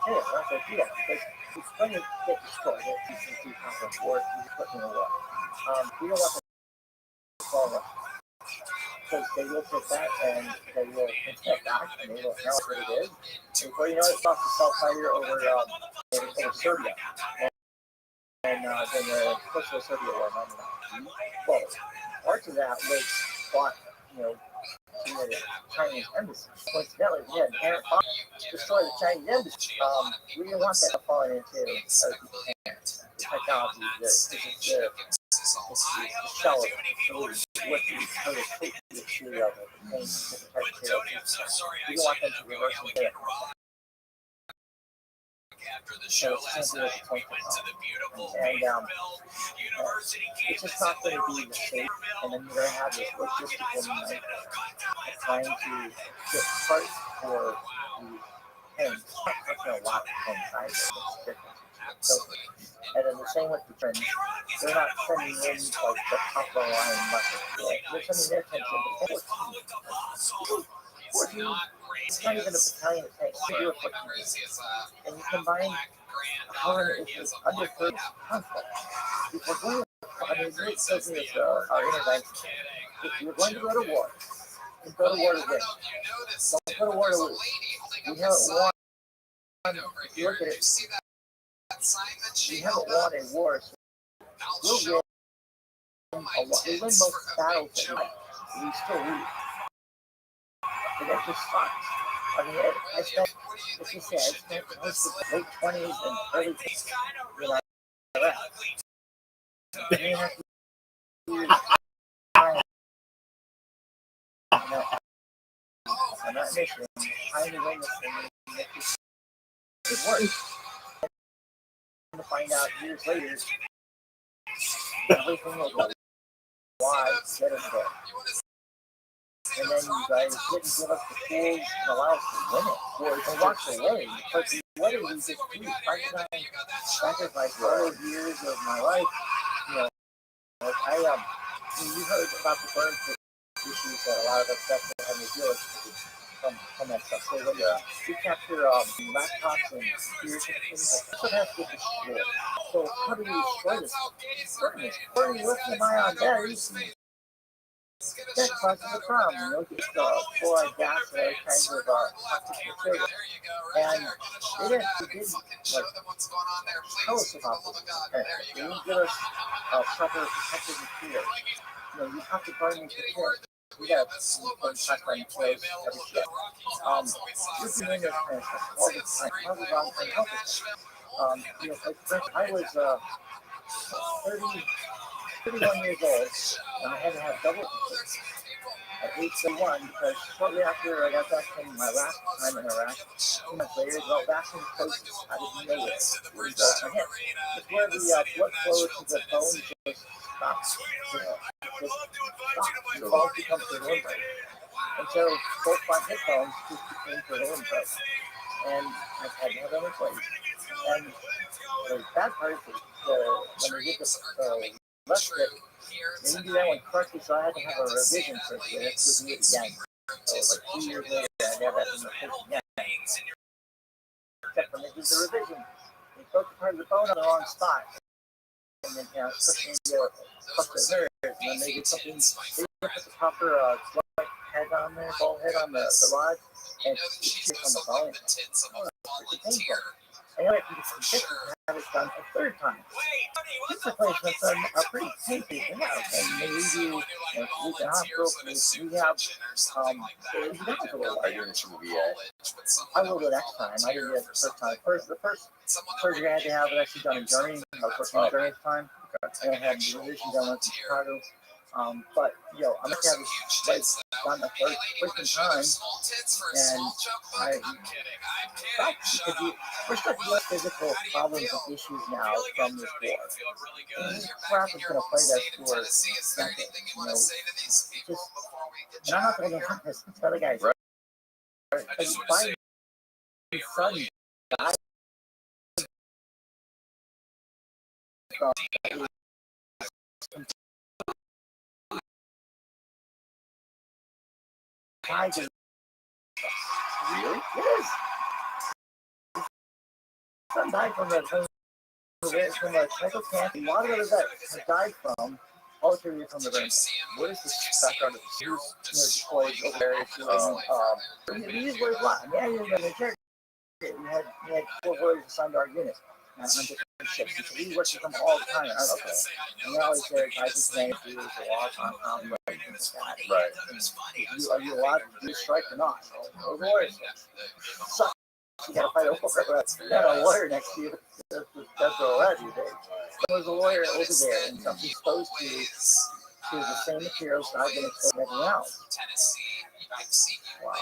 we're not going to do that because it's going to get destroyed at TCC conference or equipment or what. We don't want them to fall off. Because they will take that and they will take that back and they will announce what it is. And before you know it, it's off the Self-Fighter over Serbia. And then the Kosovo-Serbia war. Well, parts of that was fought, in the Chinese embassy. Coincidentally, we had an air bomb destroy the Chinese embassy. We didn't want that falling into the technology, the shell of what the material of it. We didn't want them to reverse it. After the show last night, we went to the beautiful Vanderbilt University campus. It's just not going to be the same, and then you're going to have this logistical night trying to get parts for the pens. Not a lot of pens either. So, and then the same with the trends. They're not sending in like the top of the line muscle. They're sending their tanks in the 14. It's not even a battalion of tanks. You do a 14. And you combine how it is under 30 conflict. If we're going to, it says in this, our intervention, if you're going to go to war, you go to war to win. Don't go to war to lose. We haven't won. If you look at it, we haven't won a war. So we'll win a lot. We win most battles in life. We still lose. And that just sucks. I spent it's just, yeah, it's the late 20s and early 20s. You know, and you have to on that mission, trying to win this thing, and it works. To find out years later, everything was a lie, get us there. And then you guys didn't give us the tools to allow us to win it, or to walk away. Because what did we just do? I sacrificed all those years of my life. You know, like you heard about the burn issues that a lot of us definitely have to deal with from that stuff. So when we capture laptops and computers and things, that's what has to get destroyed. So how do we destroy this? Burning lithium-ion batteries. That causes a problem. You know, it's fluoride gas and other kinds of toxic material. And they didn't like, tell us about this. They didn't give us proper protective material. You know, you have to burn these materials. We got to burn toxic materials every step. We've been doing this kind of stuff all the time. How the wrong thing help us? You know, like, for instance, I was 31 years old, and I had to have double at age 31 because shortly after I got back from my last time in Iraq, 2 months later, got back in places I didn't know it. It's where the blood flow to the bones just stops. The bones become fertility. And so both my hip bones just became fertility. And I had no other place. And the bad part is when we get the left hip, they didn't do that one correctly, so I had to have a revision surgery. I had to do it again. So like 2 years later, I never had to revision again. Except when they did the revision, they broke the part of the bone on the wrong spot. And then, you know, pushing the nerve, and then they did something, they put the proper head on there, ball head on the rod, and it's on the bone. Oh, it's pretty painful. I know I can get some pictures and have it done a third time. These replacements are pretty painful to have, and they leave you in the hospital, we have, a little Are you doing this from the VA? I will do it next time. I didn't do it the first time. The first surgery I had to have was actually done in Germany. I was working in Germany at the time. And I had the revision done in Chicago. But, you know, I'm going to have this place done a third freaking time. And I stopped because we're starting to have physical problems and issues now from this war. And this crap is going to play that for decades. You know, just, and I'm not going to get this. It's other guys. Right. Like, my son died. Really? Yes. Son died from a type cancer. A lot of others that have died from ultimately from the brain. What is this background of the deployed over there? We use words a lot. Yeah, you're in the church. We had 4 boys assigned to our unit on different ships. So we worked with them all the time. Okay. And they're always there, guys and things, do a lot on right. Are you allowed to do a strike or not? No lawyers. Suck. You gotta fight a lawyer. You got a lawyer next to you. That's what these days. There was a lawyer over there, and something exposed to the same materials that I've been exposed to everything else. Wow.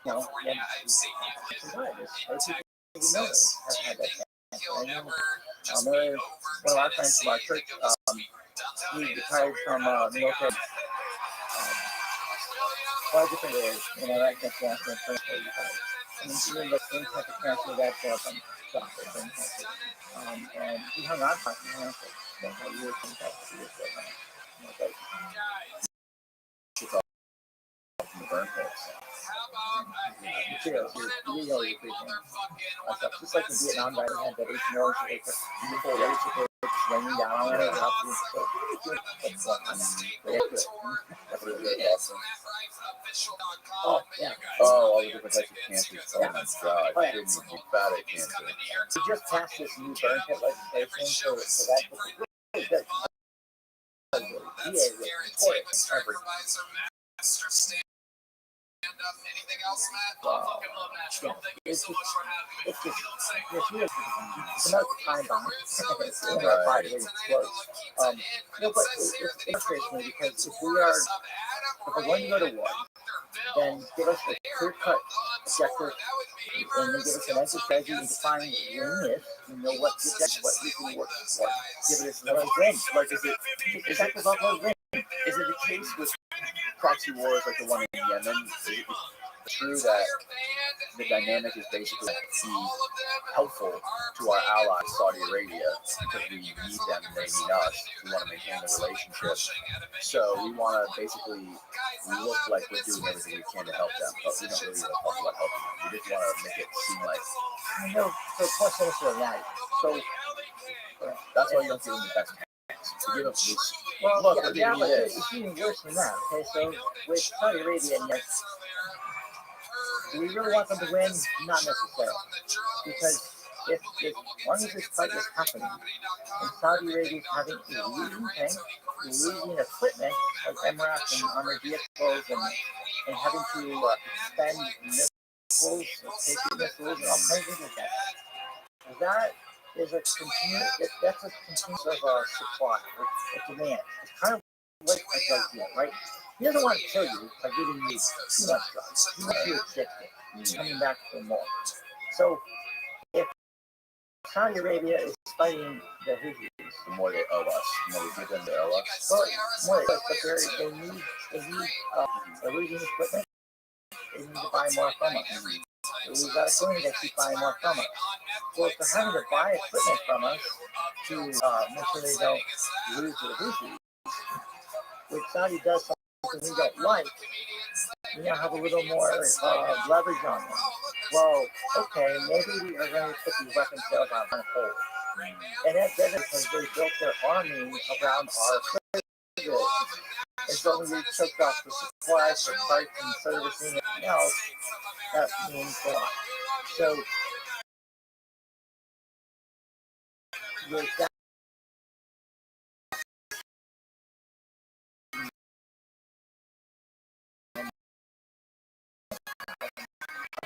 You know, and I've had that. One of our friends from our church, he retired from the military. 5 different areas, you know, that cancer and retired. And he's doing the same type of cancer that from cancer. And he hung on for cancer. That's how you were from the burn pits. Materials, you know, you're just like the Vietnam guy had that 8 million before race just raining down on it. Oh, yeah. Oh, all the different types of cancers. Oh, my God. Lymphatic cancer. We just passed this new burn pit legislation, so that was really good. it's just, it's really, it's another time bomb. It's in our body and explodes. No, but it frustrates me because if we're going to go to war, then give us a clear-cut objective, and then give us an exit strategy and define what winning is. You know what the objective, what we can work for. Give us another win. Like, is it the case with proxy wars like the one in Yemen? Is it true that the dynamic is basically be helpful to our allies, Saudi Arabia, because we need them, they need us. We want to maintain the relationship. So we want to basically look like we're doing everything we can to help them, but we don't really want to talk about helping them. We just want to make it seem like, I know, so plus also that. So that's why you don't give them the best tanks. You give them this. Well, Look, yeah, but it's even worse than that. Okay, so with Saudi Arabia, do we really want them to win? Not necessarily. Because if as long as this fight is happening, and Saudi Arabia is having a losing tank, losing equipment like MRAP and on their vehicles, and having to expend missiles, Patriot missiles, and all kinds of things like that. That is a continuous. That's a continuous of supply, a demand. It's kind of like a drug deal, right? He doesn't want to kill you by giving you too much drugs. He wants you addicted, coming back for more. So if Saudi Arabia is fighting the Houthis, the more they owe us, the more we give them, they owe us. Well, more but they're losing equipment. They need to buy more from us. We've got a claim they keep buying more from us. Well, if they're having to buy equipment from us to make sure they don't lose to the Houthis, which Saudi does something we don't like, we now have a little more leverage on them. Well, okay, maybe we are going to put these weapon sales on hold. And that's because they built their army around our goods. And so when we took off the supplies for parts and servicing and everything else, that means a lot. So with that,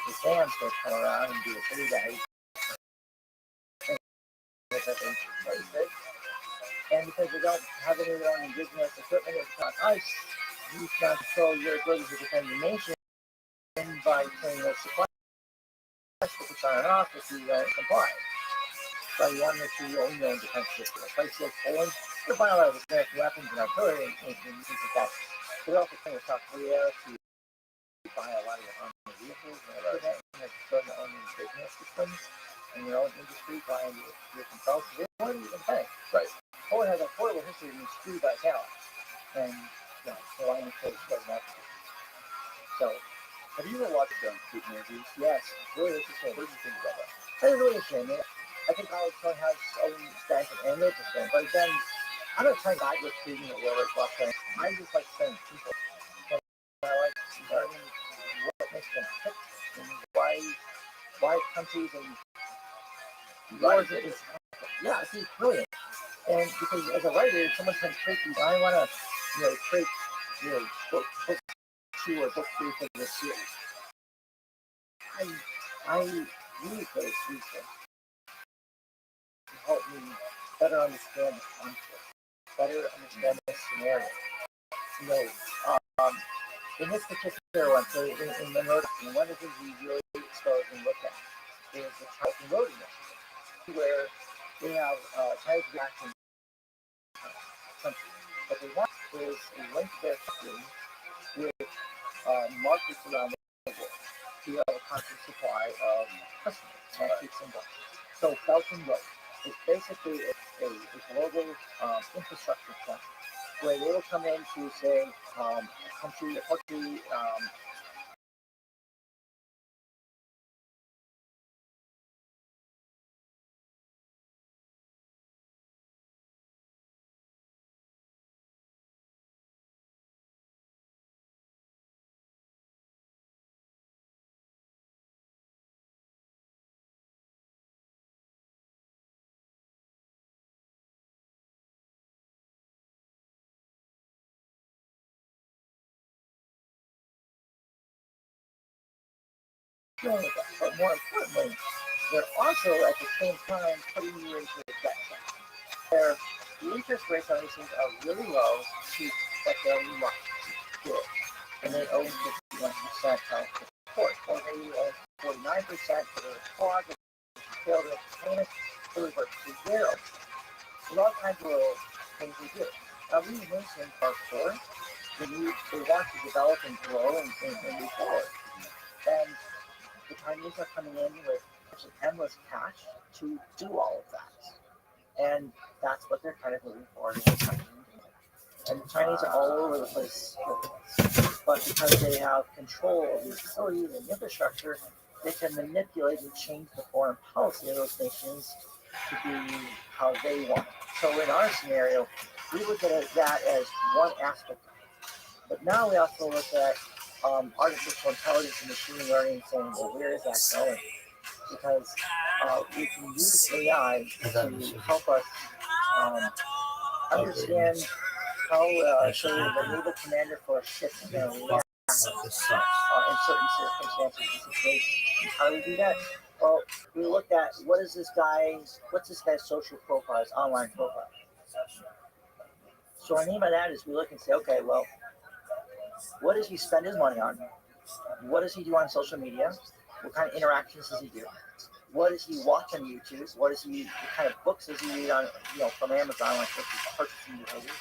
the Sam's going to come around and do it for you guys. And because we don't have anyone indigenous equipment, it's not ice. You can control your ability to defend the nation by putting the supply to sign it off if you don't comply. So you want to make sure you own your own defense system. If I say Poland, you buy a lot of American weapons and artillery and things like that. But also playing with South Korea to buy a lot of your own vehicles and equipment and start your own business systems and your own industry buying your controls. They weren't even paying. Right. Poland has a horrible history of being screwed by Cal. And, you know, so I want to say it's not. So, have you ever watched Putin interviews? Yes, really interesting. What did you think about that? It's really interesting. I think Alex Cohen has own stance and interesting, but then I'm not trying to side with Putin or whatever it's about saying. I just like saying people. And I like learning what makes them tick and why countries and wars is yeah, it's brilliant. And because as a writer, someone can create these. I want to, create, book 2 or book 3 for this series. I use those research to help me better understand the conflict, better understand the scenario. In this particular one, so in the note, one of the things we really expose and look at is the type of road initiative, where they have type of action country. What they want is a link their country with markets around the world to have a constant supply of customers, and keeps them going. So Belt and Road is basically a global infrastructure plan where they will come in to say a country dealing with that. But more importantly, they're also at the same time putting you into a debt trap. The interest rates on these things are really low, cheap, but they're locked to it. And they owe 51% of the support, or maybe owe 49% for the fraud, if you fail to make the payment, it reverts to zero. There's all kinds of little things we do. Now, we mentioned part four, they want to develop and grow and move forward. And the Chinese are coming in with endless cash to do all of that. And that's what they're kind of moving forward in the country. And the Chinese are all over the place. But because they have control of the facilities and the infrastructure, they can manipulate and change the foreign policy of those nations to be how they want. So in our scenario, we look at that as one aspect. But now we also look at artificial intelligence and machine learning, saying, well, where is that going? Because we can use AI to help us understand how, say, the naval commander for a ship is going to react in certain circumstances and situations. How do we do that? Well, we look at what's this guy's social profile, his online profile. So what I mean by that is we look and say, okay, well, what does he spend his money on? What does he do on social media? What kind of interactions does he do? What does he watch on YouTube? What kind of books does he read on, from Amazon, like purchasing behavior?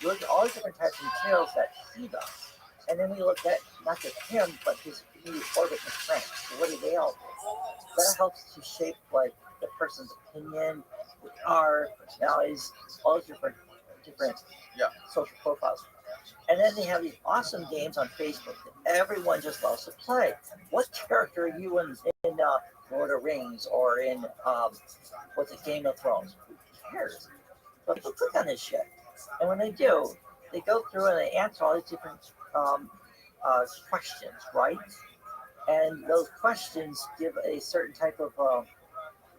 We look at all the different types of materials that he does. And then we look at not just him, but his immediate orbit and friends. So what do they all do? That helps to shape like the person's opinion, personalities, all those different social profiles. And then they have these awesome games on Facebook that everyone just loves to play. What character are you in Lord of the Rings or in Game of Thrones? Who cares? But they'll click on this shit. And when they do, they go through and they answer all these different questions, right? And those questions give a certain type of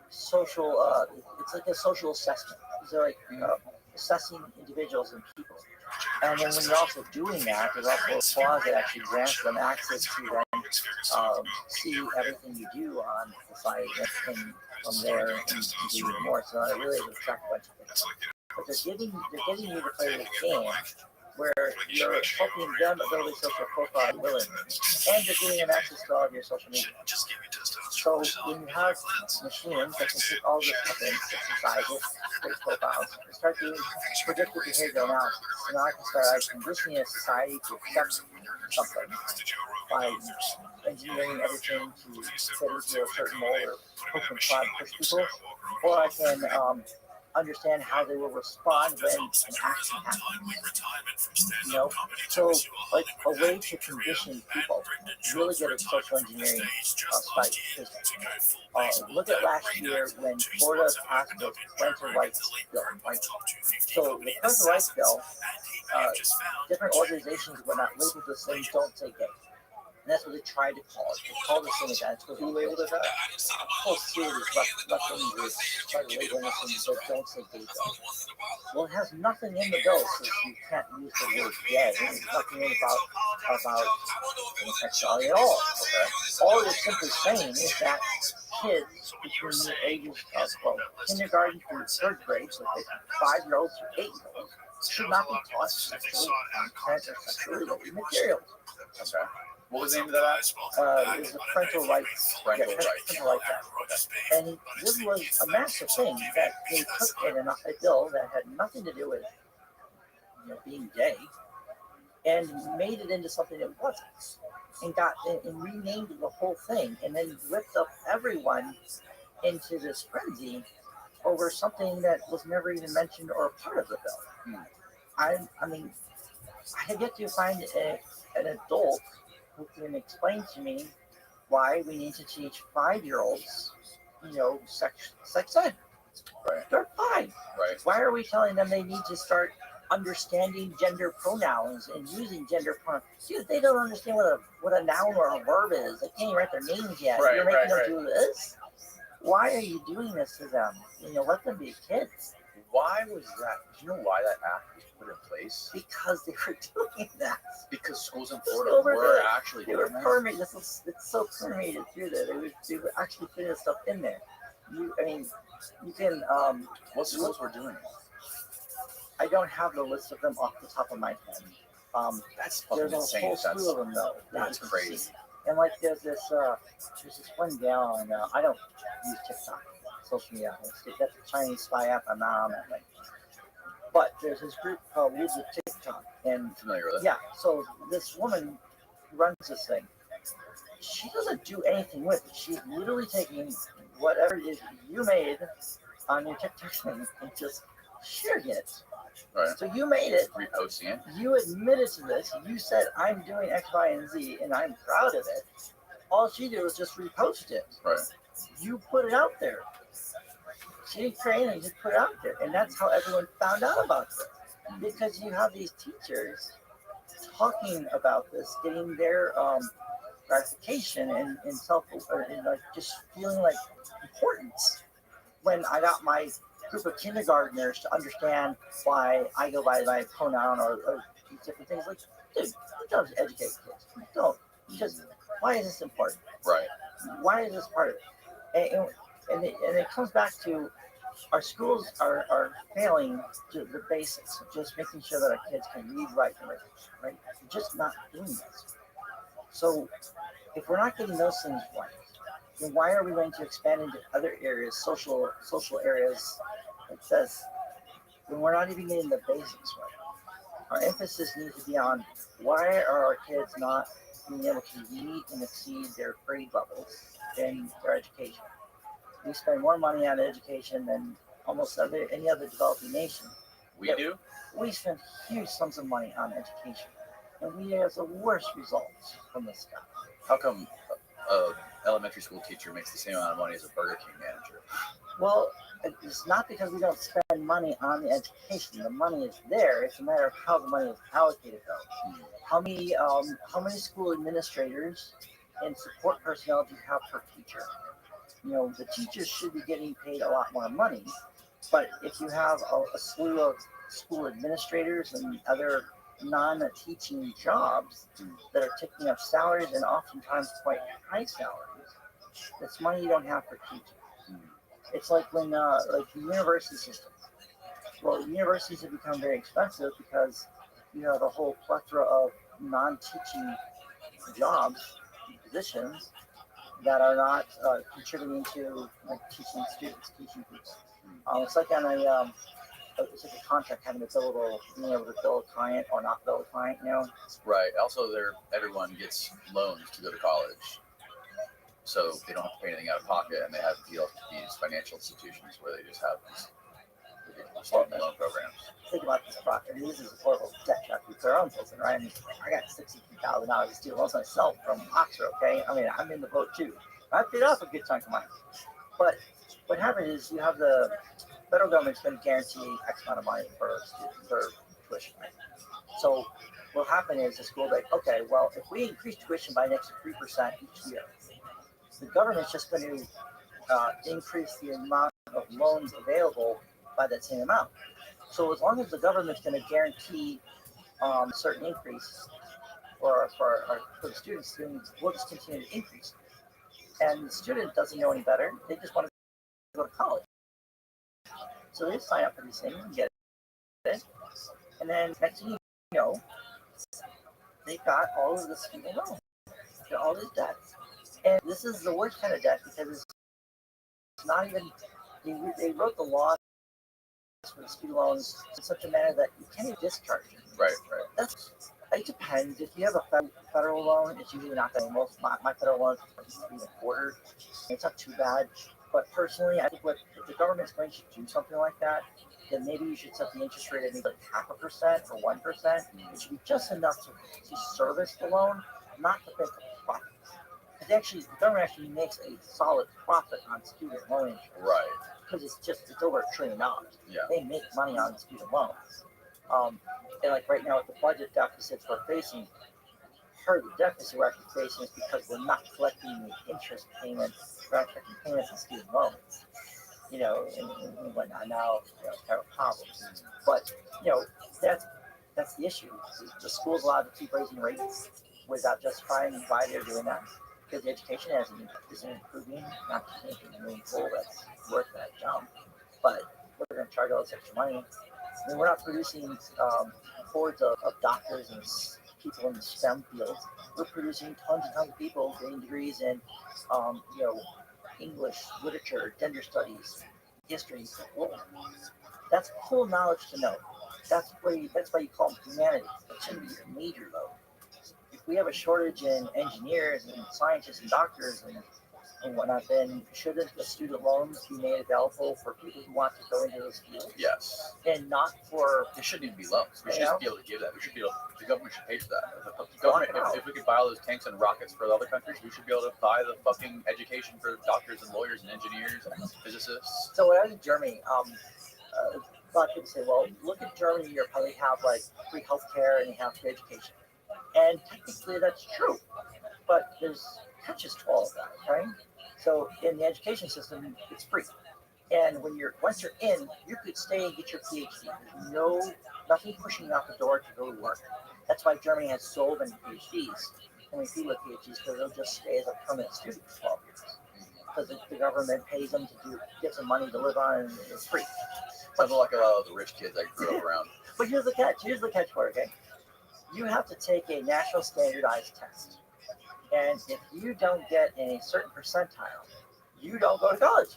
social, it's like a social assessment. They're like assessing individuals and people. And then when you're also doing that, there's also a clause that actually grants them access to then see everything you do on the site and from there and do more. So it really is a track bunch of things. But they're getting you to play this game where you're helping them build a social profile willingly, and you're giving them access to all of your social media. So when you have machines that can take all this stuff in, synthesize it, create profiles, and start doing predictive behavioral analysis. And now I can start conditioning a society to accept something by engineering everything to fit into a certain mold or push and push people, or I can understand how they will respond when an action happens. So like a way to condition people, really good at social engineering site systems. Look at last year when Florida passed the parental rights bill. Right? So the parental rights bill, different organizations were not labeled the same, don't say gay. And that's what they tried to call it. They called the same as that. Who labeled it that? Oh, serious, left-wing groups try to label this and don't say gay. Well, it has nothing in the bill so you can't use the word gay. There's nothing in about homosexuality at all. Okay? All it's simply saying is that kids between the ages of kindergarten through third grade, so 5-year-olds to 8-year-olds, should not be taught sexual content or sexually related materials. Okay. What was the name of that? It was a parental rights. Parental rights act. And this was a massive thing that they took in a bill that had nothing to do with being gay and made it into something it wasn't, and renamed the whole thing, and then ripped up everyone into this frenzy over something that was never even mentioned or a part of the bill. I mean, I have yet to find an adult who can explain to me why we need to teach 5-year-olds, sex ed. Right. They're 5. Right. Why are we telling them they need to start understanding gender pronouns and using gender pronouns? Dude, they don't understand what a noun or a verb is. They can't even write their names yet. Right, You're making them right. do this? Why are you doing this to them? Let them be kids. Why was that? Do you know why that act was put in place? Because they were doing that. Because schools in Just Florida over were there. actually They were doing that? permeated. It's so permeated through there. They were actually putting this stuff in there. I mean, you can. What schools were doing it? I don't have the list of them off the top of my head. That's fucking There's a insane. whole slew of them though. That's you can crazy. see. And like there's this one gal, and I don't use TikTok, social media. That's a Chinese spy app. I'm not on that thing. But there's this group called Lives with TikTok, and Familiar with it? yeah, so this woman runs this thing. She doesn't do anything with it. She's literally taking whatever it is you made on your TikTok thing and just sharing it. Right. So you made it. Reposting it. You admitted to this. You said, I'm doing X, Y, and Z, and I'm proud of it. All she did was just repost it. Right. You put it out there. She didn't create it, just put it out there. And that's how everyone found out about this. Because you have these teachers talking about this, getting their gratification and like just feeling like importance. When I got my group of kindergartners to understand why I go by my pronoun or different things, like, dude, you don't educate kids. You don't. Just, why is this important? Right. Why is this part of it? And it comes back to our schools are failing to the basics, just making sure that our kids can read, write, and read, right? We're just not doing this. So if we're not getting those things right, then why are we going to expand into other areas, social areas like this, when we're not even getting the basics right? Our emphasis needs to be on why are our kids not being able to meet and exceed their grade levels in their education? We spend more money on education than almost any other developing nation. We do? We spend huge sums of money on education, and we have the worst results from this stuff. How come an elementary school teacher makes the same amount of money as a Burger King manager? Well, it's not because we don't spend money on the education. The money is there. It's a matter of how the money is allocated, though. How many school administrators and support personnel do you have per teacher? You know, the teachers should be getting paid a lot more money, but if you have a slew of school administrators and other non-teaching jobs that are taking up salaries and oftentimes quite high salaries, that's money you don't have for teaching. It's like when like the university system. Well, universities have become very expensive because you have a whole plethora of non-teaching jobs, positions that are not contributing to like teaching students, teaching people. It's like on it's like a contract having being able to bill a client or not bill a client, you know? Right. Also, everyone gets loans to go to college, so they don't have to pay anything out of pocket, and they have to deal with these financial institutions where they just have these ridiculous student loan programs. Think about this project. I mean, this is a horrible debt trap with their own person, right? I mean, I got $62,000 in student loans myself from Oxford, okay? I mean, I'm in the boat too. I paid off a good chunk of money. But what happens is you have the federal government's going to guarantee X amount of money for tuition, right? So what will happen is the school will be like, okay, well, if we increase tuition by an extra 3% each year, the government's just going to increase the amount of loans available by that same amount. So as long as the government's going to guarantee a certain increase for the students, we'll just continue to increase. And the student doesn't know any better. They just want to go to college. So they sign up for these things and get it. And then next thing you know, they've got all of this student loan, all this debt. And this is the worst kind of debt because it's not even, they wrote the law for the student loans in such a manner that you can't even discharge it. Right. It depends. If you have a federal loan, it's usually not that. My federal loan is 3.25. It's not too bad. But personally, I think if the government's going to do something like that, then maybe you should set the interest rate at maybe like 0.5% or 1%. It should be just enough to service the loan, not to make a profit. Because the government actually makes a solid profit on student loan interest. Right. Because it's over $1 trillion. Yeah. They make money on student loans. And like right now with the budget deficits we're facing, part of the deficit we're actually facing is because we're not collecting the interest payments, we're not collecting payments on student loans. and whatnot. Now, kind of problems. But that's the issue. The school's allowed to keep raising rates without justifying why they're doing that, because the education isn't improving, not making a meaningful that's worth that jump. But we're going to charge all this extra money. I mean, we're not producing hordes of doctors and people in the STEM fields. We're producing tons and tons of people getting degrees in, English, literature, gender studies, history. Well, that's cool knowledge to know. That's why you call them humanities. That shouldn't be your major though. If we have a shortage in engineers and scientists and doctors and whatnot, then shouldn't the student loans be made available for people who want to go into those fields? Yes. And not for. It shouldn't even be loans. We should just be able to give that. We should be able. The government should pay for that. The government, if we could buy all those tanks and rockets for the other countries, we should be able to buy the fucking education for doctors and lawyers and engineers and physicists. So when I was in Germany, a lot of people say, well, look at Germany, you probably have like free healthcare and you have free education. And technically that's true, but there's catches to all of that, right? So in the education system, it's free. And once you're in, you could stay and get your PhD. There's nothing pushing you out the door to go to work. That's why Germany has so many PhDs. Only people with PhDs because they'll just stay as a permanent student for 12 years. Because the government pays them to get some money to live on, and it's free. Sounds like a lot of the rich kids I grew up around. But here's the catch for it, okay? You have to take a national standardized test. And if you don't get in a certain percentile, you don't go to college.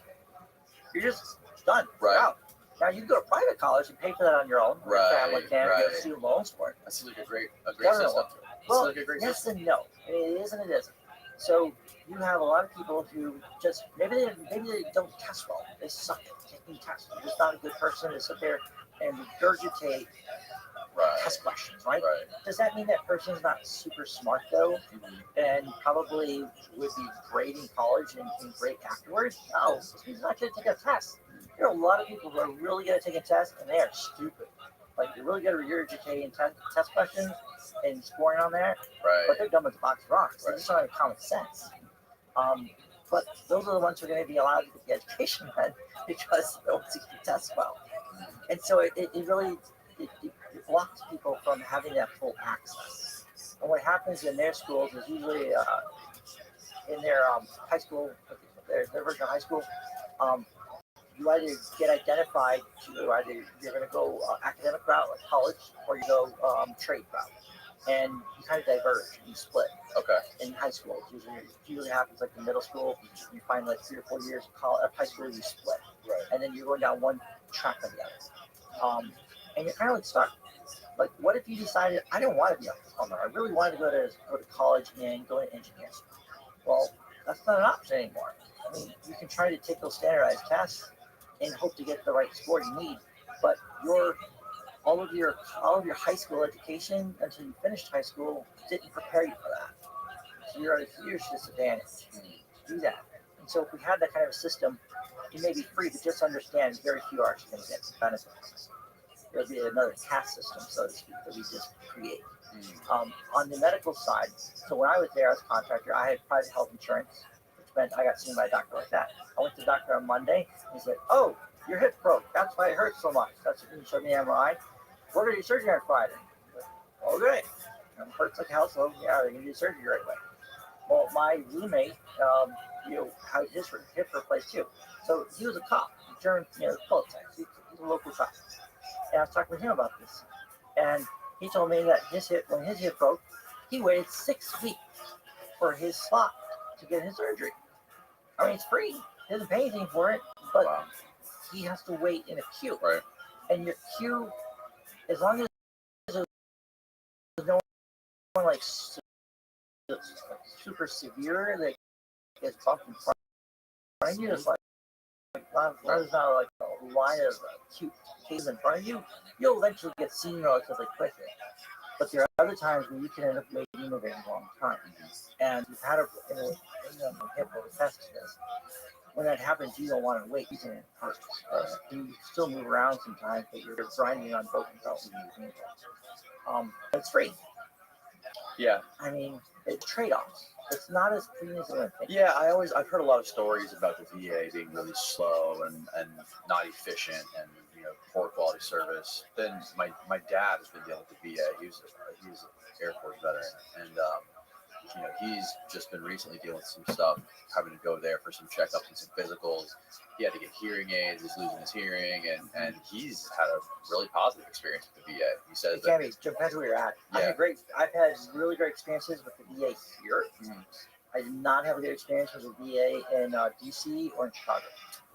You're just done. Right. Out. Now you can go to private college and pay for that on your own. Right. Your family can get student loans for it. That seems like a great Government system. Well, like a great yes system. and no. I mean, it is and it isn't. So you have a lot of people who just maybe they don't test well. They suck at taking tests. They're just not a good person to sit there and regurgitate test questions, right? Does that mean that person's not super smart though, and probably would be great in college and great afterwards? No, he's not going to take a test. There are a lot of people who are really good at taking tests, and they are stupid. Like they're really good at regurgitating test questions and scoring on that, but they're dumb as a box of rocks. They just don't have common sense. But those are the ones who are going to be allowed to get the education then because they're the ones who can test well. And so it really blocks people from having that full access. And what happens in their schools is usually in their high school, their version of high school, you either get identified to either you're going to go academic route like college or you go trade route. And you kind of diverge and you split. Okay. In high school, it usually happens like in middle school. You find like 3 or 4 years of high school, you split. Right. And then you're going down one track or the other. And you're kind of like stuck. Like, what if you decided, I don't want to be a plumber. I really wanted to go to college and go into engineering. Well, that's not an option anymore. I mean, you can try to take those standardized tests and hope to get the right score you need, but all of your high school education until you finished high school didn't prepare you for that. So you're at a huge disadvantage to do that. And so if we had that kind of a system, it may be free, but just understand very few are actually going to get the benefits. There'll be another caste system, so to speak, that we just create. On the medical side, so when I was there as a contractor, I had private health insurance, which meant I got seen by a doctor like that. I went to the doctor on Monday, and he said, "Oh, your hip broke. That's why it hurts so much." That's when he showed me an MRI. We're going to do surgery on Friday. Okay. It hurts like hell, so yeah, they're going to do surgery right away. Well, my roommate, had his hip replaced too. So he was a cop, German, politics. He's a local cop. And I was talking with him about this. And he told me that when his hip broke, he waited 6 weeks for his slot to get his surgery. I mean, it's free. He doesn't pay anything for it, but he has to wait in a queue. Right. And your queue, as long as there's no one like super severe that gets bumped in front of you, it's like there's not like a line of acute cases in front of you, you'll eventually get seen relatively quickly. But there are other times where you can end up waiting a very long time. And you've had a hip or test this. When that happens, you don't want to wait. You can hurt. You still move around sometimes, but you're grinding on broken bones. It's free. Yeah. I mean, it's trade-offs. It's not as clean as I think. Yeah, I've heard a lot of stories about the VA being really slow and not efficient and poor quality service. Then my dad has been dealing with the VA. He's an Air Force veteran, and he's just been recently dealing with some stuff, having to go there for some checkups and some physicals. He had to get hearing aids. He's losing his hearing, and he's had a really positive experience with the VA. He says it depends where you're at. Yeah. I've had really great experiences with the VA here. Mm-hmm. I did not have a good experience with the VA in DC or in Chicago.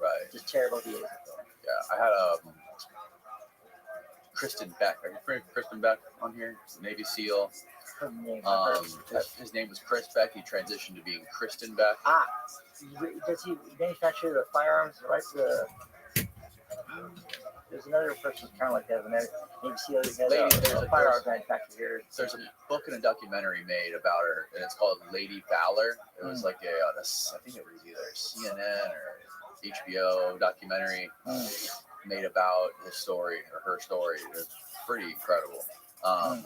Right. Just terrible VA. Yeah, I had Kristen Beck. Are you familiar with Kristen Beck on here? Navy SEAL. Her name. His name was Chris Beck. He transitioned to being Kristen Beck. Does he manufacture the firearms? Right. There's another person kind of like that. Maybe SEAL. There's a firearms manufacturer here. There's a book and a documentary made about her, and it's called Lady Valor. It was like I think it was either CNN or HBO documentary made about his story or her story. It was pretty incredible. I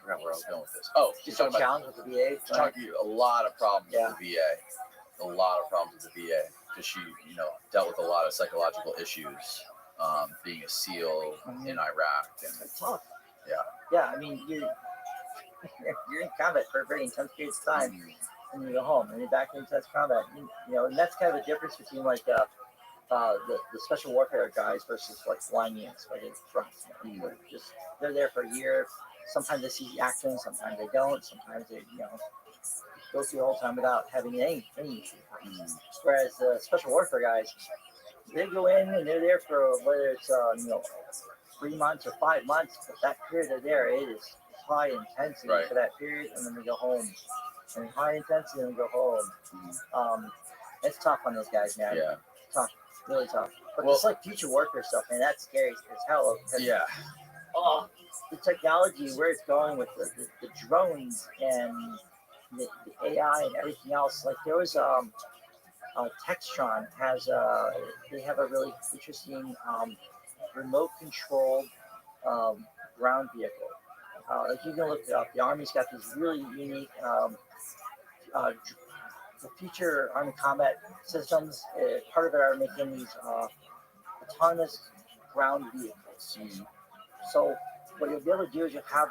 forgot where I was going with this. Oh, she's talking about challenge with the VA. She's talking a lot of problems with the VA. A lot of problems with the VA because she, dealt with a lot of psychological issues. Being a SEAL in Iraq and it's tough. Yeah. Yeah, I mean you're in combat for a very intense period of time, and you go home and you're back in intense combat. And that's kind of a difference between like the special warfare guys versus like line units, like in front. They're there for a year. Sometimes they see action, sometimes they don't. Sometimes they go through the whole time without having any issue. Whereas the special warfare guys, they go in and they're there for whether it's 3 months or 5 months, but that period they're there, it is high intensity for that period, and then they go home. And high intensity, and they go home. It's tough on those guys, man. Yeah. Tough, really tough. But it's like future warfare stuff, man. That's scary as hell. Yeah. The technology, where it's going with the drones and the AI and everything else. Like there was Textron they have a really interesting remote controlled ground vehicle. Like you can look it up. The Army's got these really unique the future Army combat systems. Part of it are making these autonomous ground vehicles. So what you'll be able to do is you'll have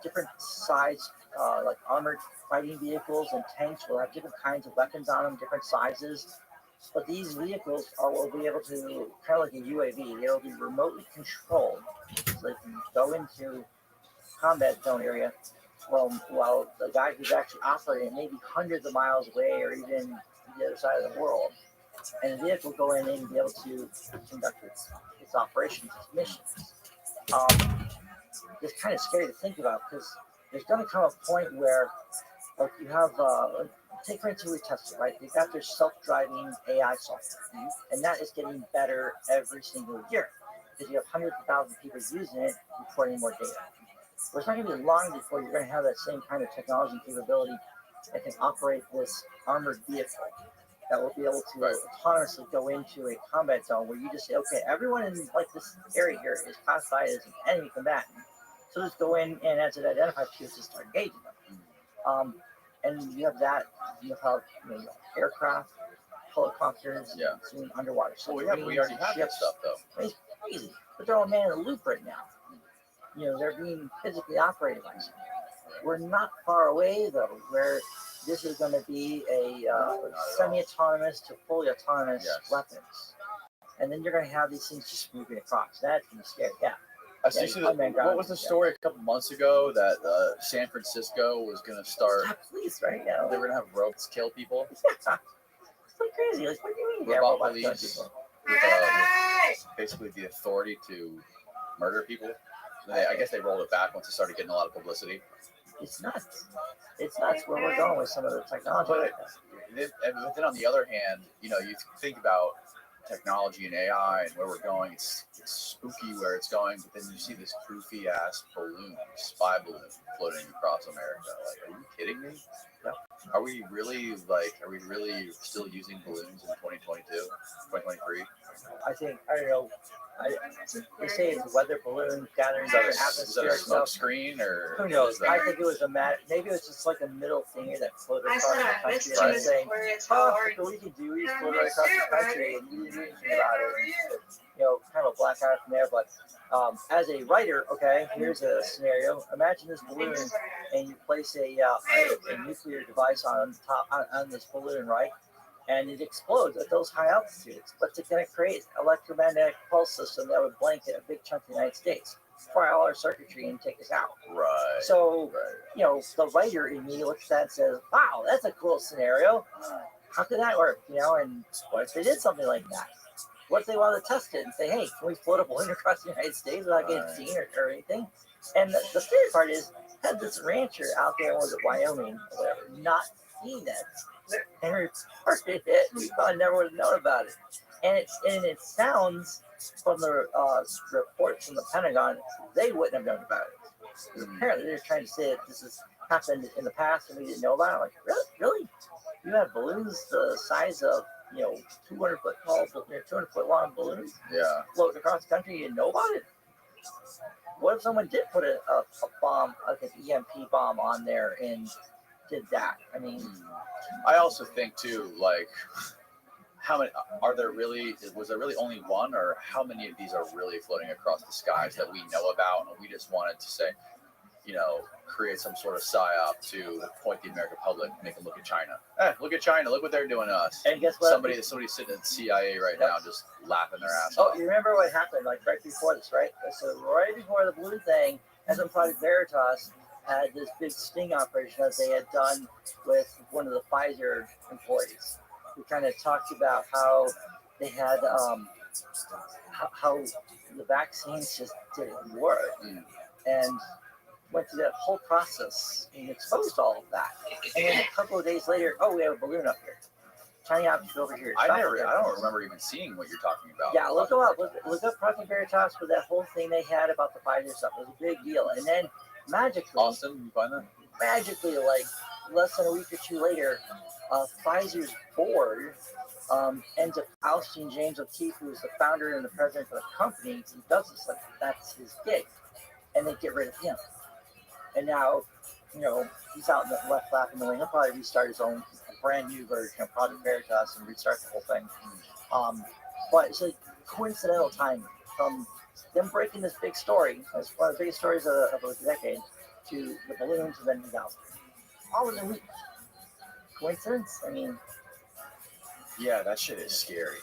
different size, like armored fighting vehicles and tanks will have different kinds of weapons on them, different sizes. But these vehicles will be able to, kind of like a UAV, they'll be remotely controlled. So they can go into combat zone area while the guy who's actually operating may be hundreds of miles away or even the other side of the world. And the vehicle will go in and be able to conduct its operations, its missions. It's kind of scary to think about because there's going to come a point where, like, you have, take for instance Tesla, right? They've got their self-driving AI software, and that is getting better every single year because you have hundreds of thousands of people using it, reporting more data. But it's not going to be long before you're going to have that same kind of technology and capability that can operate this armored vehicle that will be able to autonomously go into a combat zone where you just say, okay, everyone in like this area here is classified as an enemy combatant. So just go in and as it identifies people, just start engaging them. And you have that, you have aircraft, helicopters, zoom underwater. So we already have that stuff though. It's crazy, but they're all man in the loop right now. They're being physically operated by something. We're not far away though, where this is going to be a semi-autonomous to fully autonomous weapons. And then you're going to have these things just moving across. That's going to be scary, What was the story a couple months ago that San Francisco was going to start? Police, right? Yeah. They were going to have robots kill people. It's so crazy. Like, what do you mean? Robot police with basically the authority to murder people. I guess they rolled it back once it started getting a lot of publicity. It's nuts. It's nuts where we're going with some of the technology. But then on the other hand, you think about technology and AI and where we're going. It's spooky where it's going, but then you see this goofy ass balloon, spy balloon, floating across America. Like, are you kidding me? Are we really still using balloons in 2022, 2023? I think, I don't know. They say it's weather balloon gathering Is that a atmosphere smoke stuff. screen or Who what knows? is that? I think it was maybe it was just like a middle finger that floated across the country. Missed And you. saying, Where it's oh, hard. what we can do is Yeah, float right me across too, the country, buddy. and you didn't do anything about it. You know, kind of a black eye from there. But as a writer, okay, here's a scenario. Imagine this balloon, and you place a nuclear device on top on this balloon, right? And it explodes at those high altitudes. What's it going to create? Electromagnetic pulse system that would blanket a big chunk of the United States, fry all our circuitry, and take us out. Right. So, Right. you know, the writer in me looks at that and says, wow, that's a cool scenario. How could that work? You know, and what if they did something like that? What if they wanted to test it and say, hey, can we float a balloon across the United States without getting Right. seen or anything? And the scary part is, had this rancher out there, was it Wyoming or whatever, not seen it and reported it, we probably never would have known about it. And it sounds from the reports from the Pentagon, they wouldn't have known about it. Because apparently they're trying to say that this has happened in the past and we didn't know about it. I'm like, really? You have balloons the size of 200-foot tall, 200-foot long balloons Yeah. floating across the country, you didn't know about it? What if someone did put a bomb, like an EMP bomb, on there and did that? I mean, I also think too, like, how many are there really? Was there really only one, or how many of these are really floating across the skies that we know about, and we just wanted to say, create some sort of psyop to point the American public, make them look at China. Look at China! Look what they're doing to us. and guess what? Somebody's sitting in the CIA right now, just laughing their ass Oh, off. you remember what happened like right before this, right? So right before the balloon thing, SM Project Veritas had this big sting operation that they had done with one of the Pfizer employees. We kind of talked about how they had how the vaccines just didn't work, and went through that whole process and exposed all of that. And then a couple of days later, oh, we have a balloon up here. Tiny object over here. I don't remember even seeing what you're talking about. Yeah, look them up. Look up Project Veritas with that whole thing they had about the Pfizer stuff. It was a big deal. And then magically, Austin, you find that? magically, like less than a week or two later, Pfizer's board ends up ousting James O'Keefe, who is the founder and the president of the company. He does this, like that's his gig, and they get rid of him. And now, he's out in the left lap in the wing. He'll probably restart his own brand new version of Project Veritas and restart the whole thing. But it's a coincidental timing from them breaking this big story. It's one of the biggest stories of the decade, to the balloons and then the all within a week. Coincidence? I mean, Yeah, that shit is scary.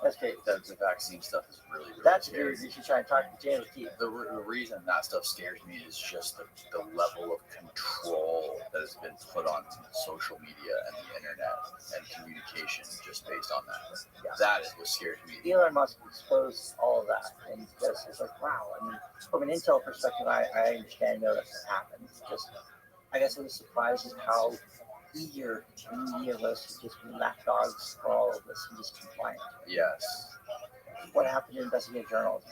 that's great. The vaccine stuff is really, really That's scary. weird. You should try and talk to James O'Keefe. The reason that stuff scares me is just the level of control that has been put on social media and the internet and communication just based on that. Yeah. That is what scares me. Elon Musk exposed all of that, and just it's like, wow. I mean, from an intel perspective, I understand that this happened. It's just, I guess I was surprised at how eager the media was to just be lapdogs for all of this and just compliant. Yes. What happened to investigative journalism?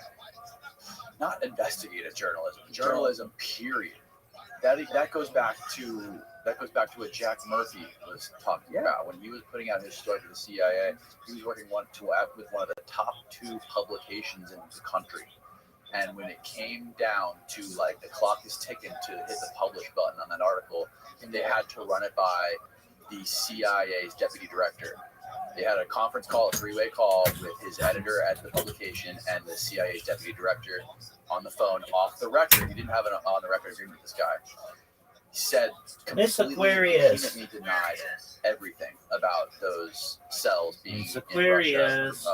Not investigative journalism. Journalism, period. That goes back to what Jack Murphy was talking about when he was putting out his story for the CIA. He was working with one of the top 2 publications in the country. And when it came down to like the clock is ticking to hit the publish button on that article, they had to run it by the CIA's deputy director. They had a conference call, a 3-way call with his editor at the publication and the CIA's deputy director on the phone, off the record. He didn't have an on the record agreement with this guy. He said Miss completely Aquarius. vehemently denied everything about those cells being Miss in Russia, Aquarius.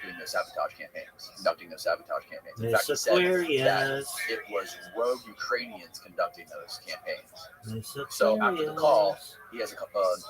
doing those sabotage campaigns, conducting those sabotage campaigns. In Miss fact, he said that Aquarius. it was rogue Ukrainians conducting those campaigns. Miss So after the call, Aquarius. he has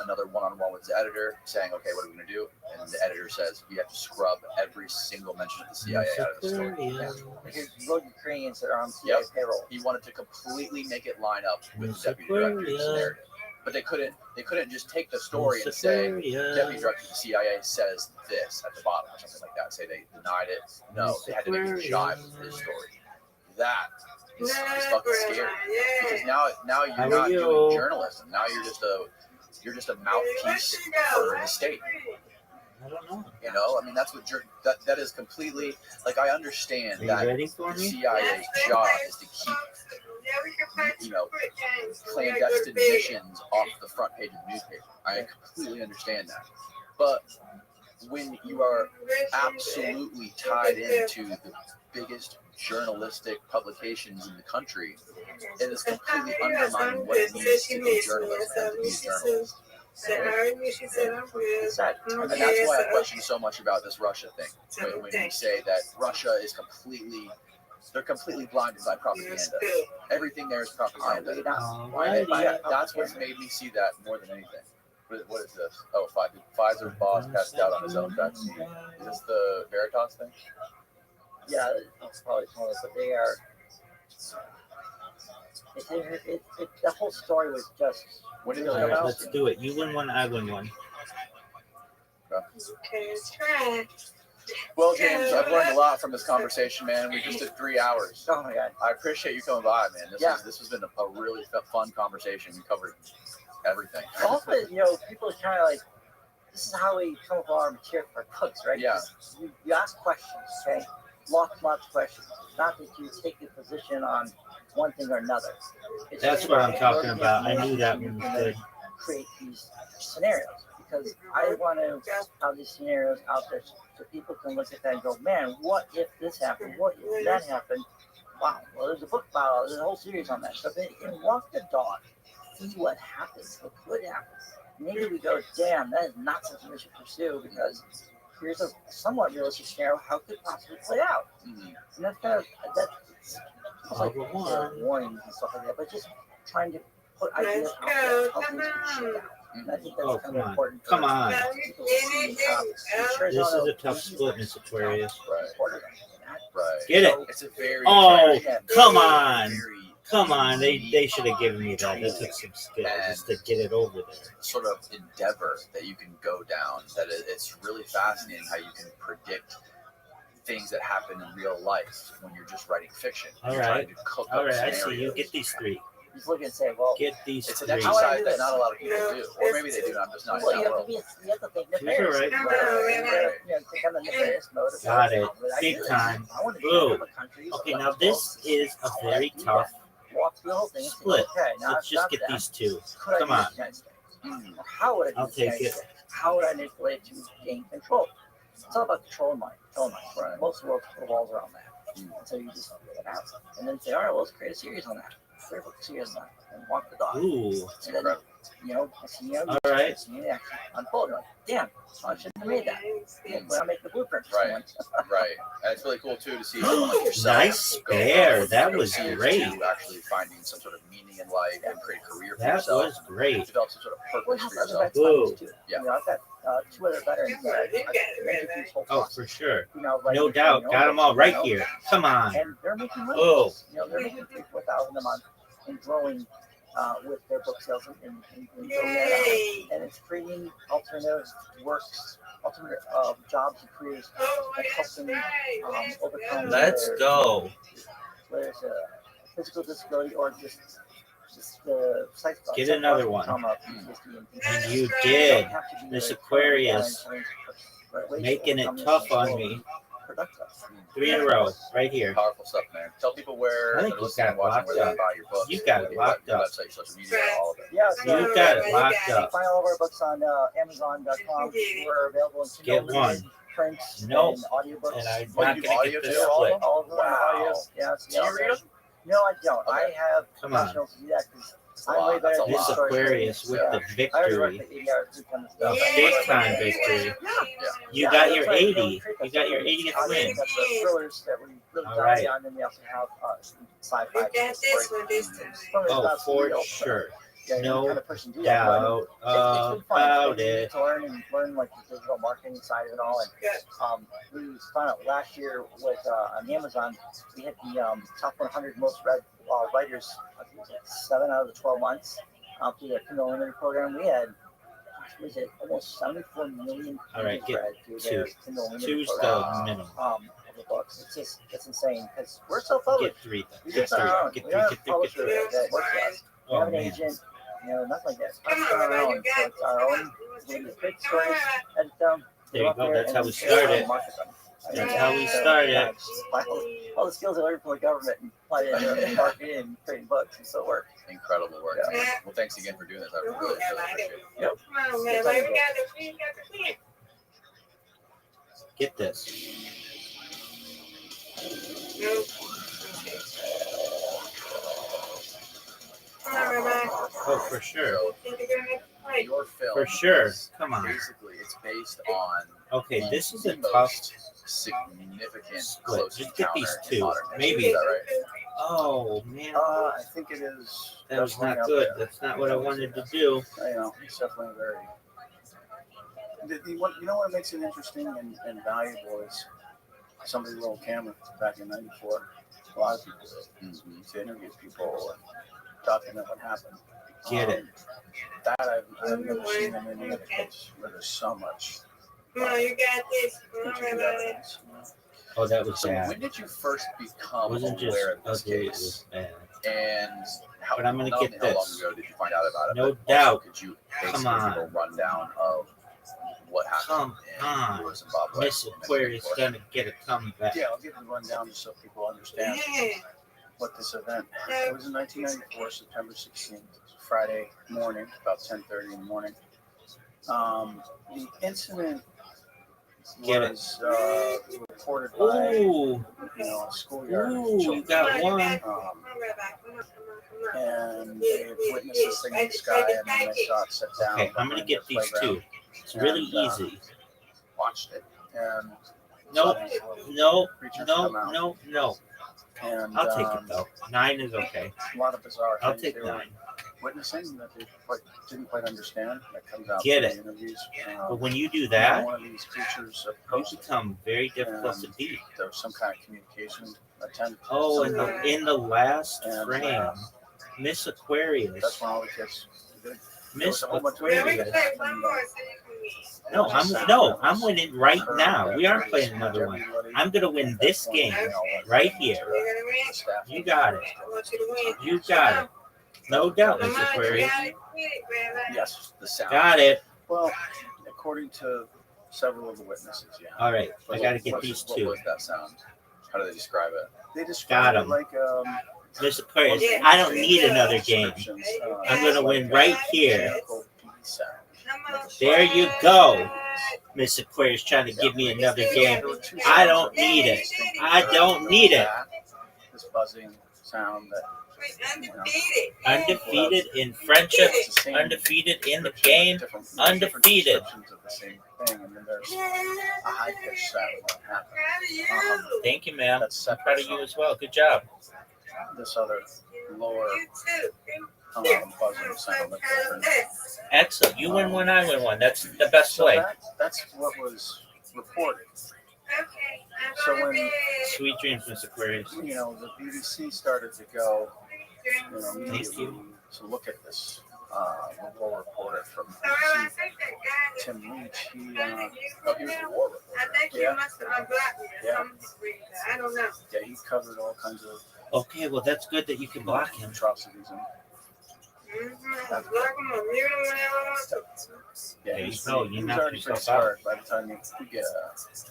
another one-on-one with his editor saying, okay, what are we going to do? And the editor says, we have to scrub every single mention of the CIA Miss out of the story. Aquarius. Here's rogue Ukrainians that are on CIA payroll. He wanted to completely make it line up with Miss the deputy director's Aquarius. narrative. But they couldn't just take the story and Miss say, Aquarius. deputy director of the CIA says this at the bottom or something like that. Say they denied it. No, Miss they had to make it jive with his story. That is fucking scary. Because now you're How not are you? doing journalism. Now you're just You're just a mouthpiece for the state. I don't know. You know, I mean, that's what that is completely, like, I understand Are you that ready for the me? CIA's job is to keep, you know, clandestine missions off the front page of the newspaper. I completely understand that. But when you are absolutely tied into the biggest journalistic publications in the country, it is completely undermining what it means to be a journalist and to be a journalist. And that's why I question so much about this Russia thing. When we say that Russia is they're completely blinded by propaganda. Everything there is propaganda. And that's what's made me see that more than anything. What is this? Oh, Pfizer's boss passed out on his own vaccine. Is this the Veritas thing? Yeah, it's probably some of it, but they are. The whole story was just. When did All it right, come out? let's do it. You win one, I win one. Well, James, I've learned a lot from this conversation, man. We just did 3 hours. Oh my God! I appreciate you coming by, man. This has been a really fun conversation. We covered everything. Also, you know, people are kind of like, this is how we come up with our material for cooks, right? Yeah. You ask questions, okay? Lots of questions. Not that you take a position on one thing or another. It's That's just what I'm about talking learning about. I knew information that so you one can was then good. create these scenarios, because I want to have these scenarios out there so people can look at that and go, man, what if this happened? What if that happened? Wow. Well, there's a book about it. There's a whole series on that. So they can walk the dog, see what happens, what could happen. Maybe we go, damn, that is not something we should pursue, because here's a somewhat realistic scenario. How could it possibly play out? Mm-hmm. And that's kind of almost like warnings and stuff like that, but just trying to put ideas out there, how things can shake out. And I think that's kind of important. Come on. People to see how This is a tough split, Miss Aquarius. Right. Get it. It's a very Come on. Come on. They should have given me that. That took some skill just to get it over there. Sort of endeavor that you can go down. That it's really fascinating how you can predict things that happen in real life when you're just writing fiction. All right. I see you. Get these three. Just look and say, well, get these it's three. an exercise that not a lot of people do, or maybe they do. I'm just not. Well, you have to think nefarious. Right. Think on the nefarious mode. Got it. Big time. Boom. Okay, now this is a very tough split. Let's just get these two. Come on. How would I I'll take it. How would I manipulate to gain control? It's all about control mind. Right. Most of the world revolves around that. So you just figure it out. And then say, all right, well, let's create a series on that. Create a series on that. And walk the dog. Ooh. And then, all right. Unfold. You're like, damn, I shouldn't have made that. When I make the blueprint. Right. Right. And it's really cool, too, to see someone like yourself. Nice spare. That was great. Actually finding some sort of meaning in life and create a career for that yourself. That was great. Develop some sort of purpose for yourself. Whoa. Yeah. I've got 2 other veterans that oh, for sure. No doubt. Got them all right here. Come on. And they're making money. Oh. They're making $3,000-4,000 a month and growing with their book sales and building that out. And it's creating alternative works, alternative jobs and careers that help them overcome. Let's go. Whether it's a physical disability or just the get another one. And you did. Miss Aquarius making it tough on me. 3 in a row, right here. Powerful stuff, man. Tell people where I think you got it locked up. Buy your books. You got it locked up. Website, social media, all of it. Yeah, you got it locked up. Find all of our books on Amazon.com. We're available in Kindle, Get one. Print, nope. and audiobooks. And I'm not going to get this split. All of them are audio. Yeah, do you read them? No, I don't. Okay. I have professionals to do that because I'm way better than Miss Aquarius with the victory. Big time victory. You got your 80. You got your 80th win. All right. Oh, for sure. No doubt about it. To learn like the digital marketing side of it all. And we found out last year with on Amazon, we hit the top 100 most read writers. I think it was like 7 out of the 12 months through the Kindle Unlimited program. We had almost 74 million read through their Kindle Unlimited Two's program. the minimum. Of the books. It's insane because we're self-published. Get 3. We Get 3. don't have a publisher that works for us. We have an man. agent. nothing like that. It's our own. So it's our own. We pick stories, edit them. There you go. That's how we started. That's how we started. All the skills I learned from the government and apply it in marketing and creating books and so work. Incredible work. Yeah. Man. Well, thanks again for doing this. I really appreciate it. Yep. Get this. Oh, for sure. Your film For sure. is Come on. basically, it's based on Okay, this is a the tough most significant split. close Just get these encounter in two. modern history. Maybe. Is that right? Oh, man. I think it is. That was definitely not up good. there. That's not what I wanted to do. It's definitely very. You know what makes it interesting and valuable is somebody rolled camera back in '94. A lot of people did to interview people and document what happened. Get it. That I've never seen in any other case where there's so much. You got this. Evidence. Oh, that was So bad. when did you first It become wasn't just aware of this ugly, it case? was bad. And how, But I'm gonna not get only how long this. ago did you find out about it? No but doubt. Also, could you basically Come on. give a rundown of what happened Come in on. Zimbabwe? Miss Aquarius gonna get a comeback. Yeah, I'll give you a rundown just so people understand what this event. It was in 1994, September 16th. It was a Friday morning, about 10:30 in the morning. The incident Get it. was reported by Ooh, a schoolyard. of ooh, you children. got one. And they had witnessed this thing in the sky, and then they saw it set down. Okay, I'm gonna get these two. It's really easy. Watched it, and Nope, saw these little no, creatures no, come out. no. And I'll take it though. 9 is okay. a lot of bizarre I'll things take they were 9. witnessing that they didn't quite understand. That comes out Get in it. the interviews. But when you do that, One of these creatures you approached it. become very difficult to beat. There was some kind of communication attempt. Oh, and in the last And, frame, Miss that's Aquarius. when all the kids did. Miss a whole bunch of Aquarius. One more. No, I'm winning right now. We aren't playing another one. I'm gonna win this game right here. You got it. You got it. No doubt, Miss Aquarius. Yes. The sound. Got it. Well, according to several of the witnesses, yeah. All right, I gotta get What- these What two. was that sound? How do they describe it? They Got described it 'em. like Miss Aquarius, I don't need another game. I'm gonna win right here. There you go. Miss Aquarius trying to give me another game. I don't need it. I don't need it. This buzzing sound that Undefeated in friendship, undefeated in the game, undefeated. Of the same thing, and then there's a high pitched sound that happens. Thank you, ma'am. That's I'm proud of you as well. Good job. This other lower buzzing sound. That's different. Excellent. You win one, I win one. That's the best way. That's what was reported. So when Sweet dreams, Miss Aquarius. the BBC started to go, Thank immediately you. to look at this, war reporter from BBC, Tim Leach, he was a war reporter. I think you must have unblocked me for some reason. I don't know. Yeah, he covered all kinds of Okay, well, that's good that you can block him. atrocities. And, Block him or mute him whenever I want to. yeah, There you he's, go. he You was knocked already pretty yourself out. scarred by the time you get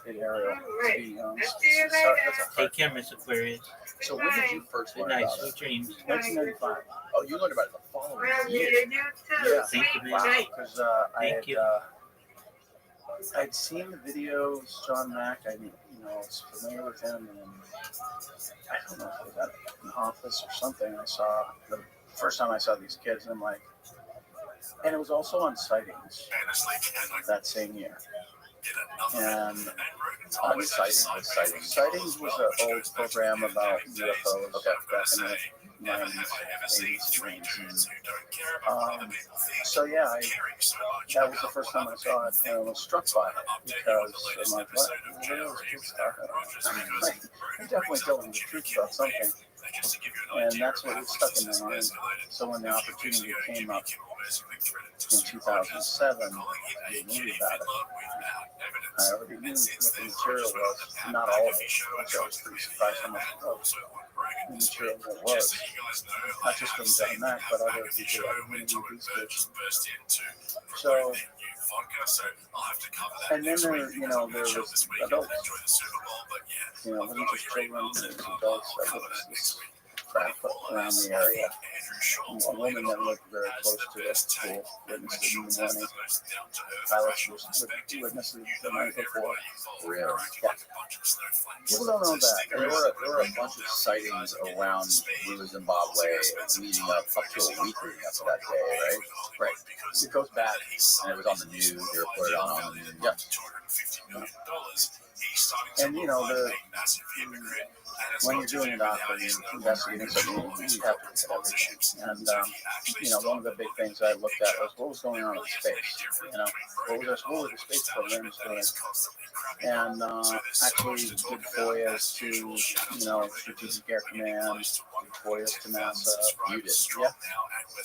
Ariel. Right. He, Let's see you later. Take care, Miss Aquarius. So when did you first Good learn night. about Sweet it? dreams. 1995. Oh, you learned about it the following Well, year. you too. Yeah. Thank you, Sweet ma'am. night. Because Thank you. I'd seen the videos, John Mack. I was familiar with him, and I don't know if it was at an office or something. I saw the first time I saw these kids, and I'm like, and it was also on sightings that same year. And On sightings. sightings was an old program about UFOs back in the 90s, 80s, so yeah, that was the first time I saw it, and I was struck by it because I'm like, what? What are those kids talking about? Like, they're definitely telling the truth about something, and that's what was stuck in my mind. So when the opportunity came up in 2007, we knew about it. I already knew what the material was, not all of it, which I was pretty surprised how much it was. the material that was. Not just from John Mack, but other people that were into these kids. So, and then there, you know, there was adults. You know, it wasn't just children, it was adults that was this crap around the area. A woman that lived very close to the school witnessed it in the morning. Pilots witnessed it the night before. Really? Yeah. People don't know that. There were a bunch of sightings around Lula, Zimbabwe leading up to a week leading up to that day, right? Right. It goes back. And it was on the news. They reported on the news. Yeah. And you know, when you're doing a document, you're investigating something, you have to look at everything. And you know, one of the big things I looked at was what was going on in space. You know, what was the space programs doing? And actually did FOIAs to, you know, Strategic Air Command, did FOIAs to NASA. You did? Yeah.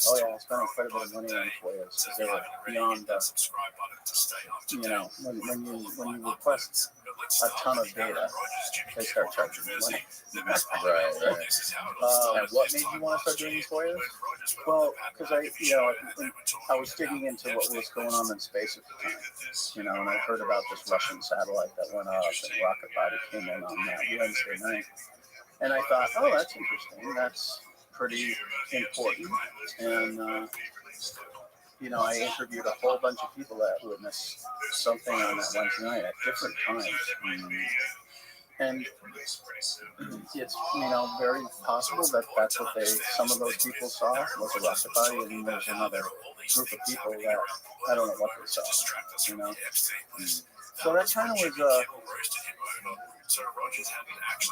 Oh yeah, I spent quite a bit of money on FOIAs because they were beyond, you know, when you request a ton of data, they start charging you money. Right. And what made you want to start doing these FOIAs? Well, because I was digging into what was going on in space at the time, you know, and I heard about this Russian satellite that went up and rocket body came in on that Wednesday night, and I thought, oh, that's interesting. That's pretty important, and you know, I interviewed a whole bunch of people that witnessed something on that Wednesday night at different times. And it's, you know, very possible that that's what some of those people saw was a rocket body, and there's another group of people that I don't know what they saw, you know. So that kind of was,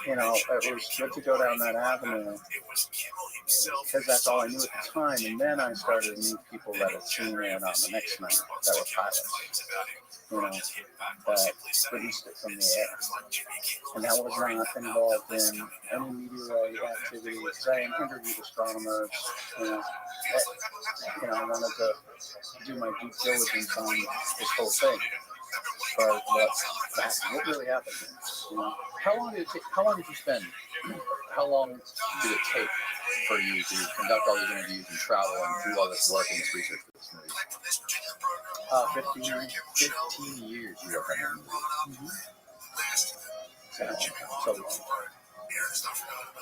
you know, it was good to go down that avenue because that's all I knew at the time. And then I started to meet people that had seen it on the next night that were pilots, you know, that produced it from the air. And that was not involved in any meteorite activity. Because I interviewed astronomers, you know, I wanted to do my due diligence on this whole thing. As far as what really happened, you know. How long did you spend? How long did it take for you to conduct all these interviews and travel and do all this work and this research for this movie? 15 years you worked on the movie. So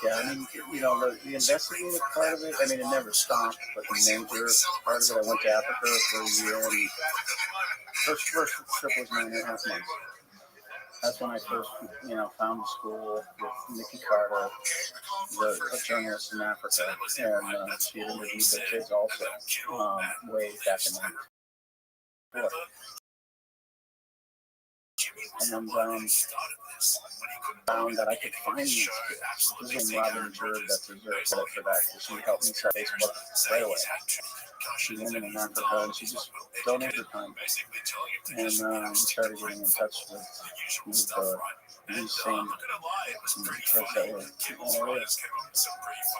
yeah, I mean, you know, the investigative part of it, I mean, it never stopped, but the major part of it, I went to Africa for a year, and first trip was 9.5 months. That's when I first, you know, found the school with Nikki Carter, the journalist in Africa, and she had interviewed the kids also, way back in 1994. And found that I could find these kids. This is Robin Bird that deserves credit for that, because she helped me set Facebook right away. She went in Africa and she just donated her time. And started getting in touch with these same kids that were in the area.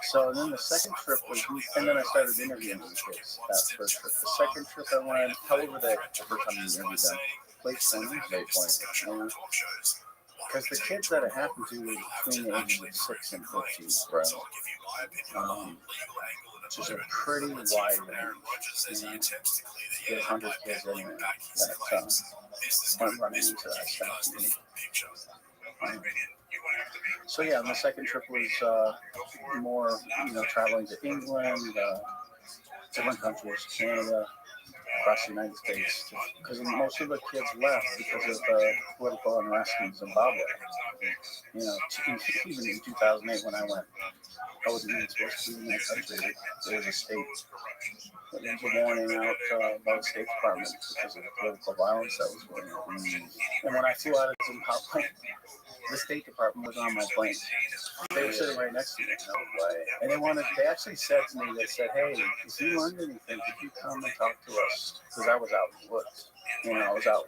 So then the second trip was, and then I started interviewing these kids that first trip. The second trip I went, How old were they the first time you interviewed them? late 20s. Because the kids that it happened to were between the ages of 6 and 15. Right. Which is a pretty wide range. You know, there's 100 kids in there that aren't running into that stuff. So yeah, the second trip was more, you know, traveling to England, different countries, Canada, across the United States, because most of the kids left because of political unrest in Zimbabwe. You know, even in 2008 when I went, I wasn't even supposed to be in that country. There was a state, there was a warning out by the State Department because of the political violence that was going on. And when I flew out of Zimbabwe, the State Department was on my plane. They were sitting right next to me. And they actually said to me, they said, hey, if you learned anything, could you come and talk to us? Because I was out in the woods. You know, I was out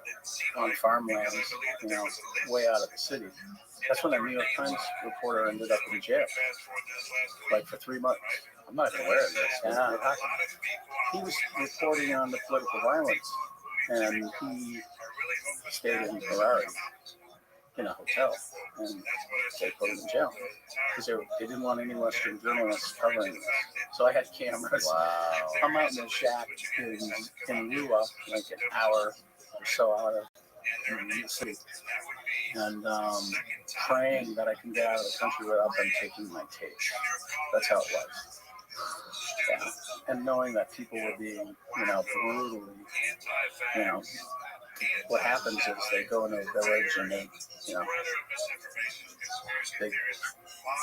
on farmlands, you know, way out of the city. That's when a New York Times reporter ended up in jail, like for 3 months. I'm not even aware of this. Yeah, he was reporting on the political violence, and he stayed in Harare. in a hotel, and they put him in jail because they didn't want any Western journalists covering this. So I had cameras. Wow. I'm out in the shack in Lua, like an hour or so out of the city, and praying that I can get out of the country without them taking my tape. That's how it was. Yeah. And knowing that people were being, brutally, what happens is they go into a village and they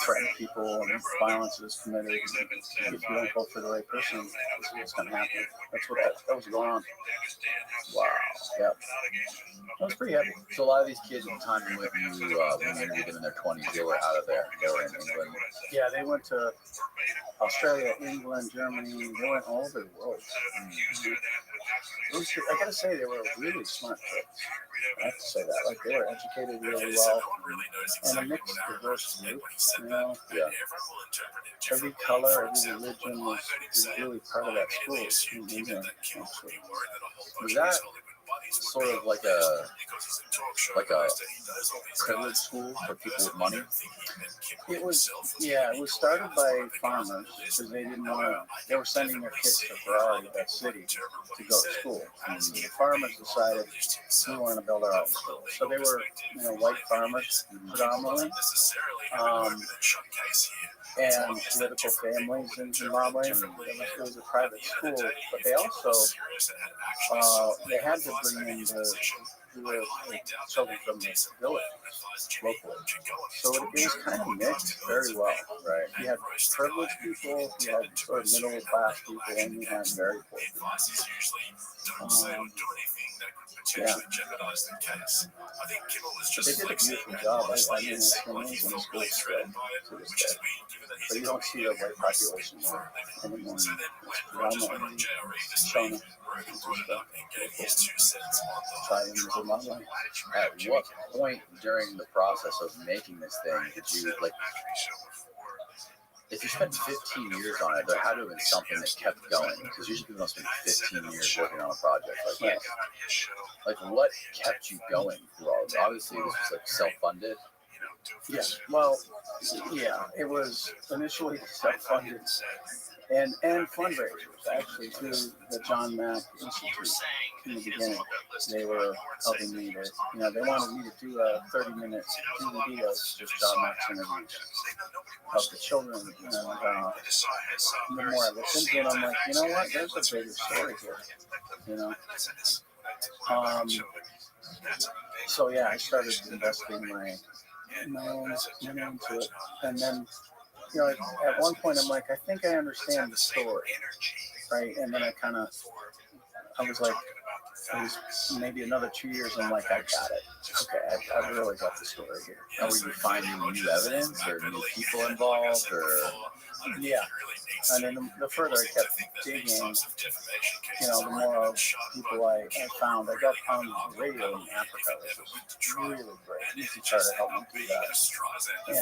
threaten people and violence is committed. If you don't vote for the right person, this is what's going to happen. That's what that was going on. Wow. Yeah. I was pretty happy. So a lot of these kids at the time when you interviewed them in their 20s, they were out of there. They were in England. Yeah, they went to Australia, England, Germany. They went all over the world. I gotta say, they were really smart kids. I have to say that. Like, they were educated really well. And a mixed, diverse group. Yeah. Every color, every religion was really part of that school in England, actually. Was that sort of like a privileged school for people with money? It was started by farmers because they didn't want to. They were sending their kids to Ferrari, that city, to go to school. And the farmers decided we want to build our own school. So they were, white farmers predominantly, and political families in Zimbabwe. It was a private school, but they also they had to bring in the children from the village locally. So it was kind of mixed very well, right? You had privileged people, you had sort of middle class people, and you had very poor people. Yeah. But they did a beautiful job. I mean, it's an amazing school still to this day. But you don't see a white population there anymore. It's predominantly China. At what point during the process of making this thing did you, if you spent 15 years on it, there had to have been something that kept going, because usually people don't spend 15 years working on a project like this. Like, what kept you going through all of it? Obviously, this was self-funded. Yeah, well, yeah, it was initially self-funded and fundraisers, actually, through the John Mack Institute in the beginning. They were helping me to, they wanted me to do a 30-minute DVD of just John Mack's interviews of the children. And the more I looked into it, I'm like, you know what, there's a bigger story here, So, yeah, I started investing my own money into it. And then, at one point, I'm like, I think I understand the story, right? And then I was maybe another 2 years, and I'm like, I got it. Okay, I really got the story here. And were you finding new evidence or new people involved, or? Yeah. And then the further I kept digging, the more people I found. I got on the radio in Africa, which was really great. You started to help me do that.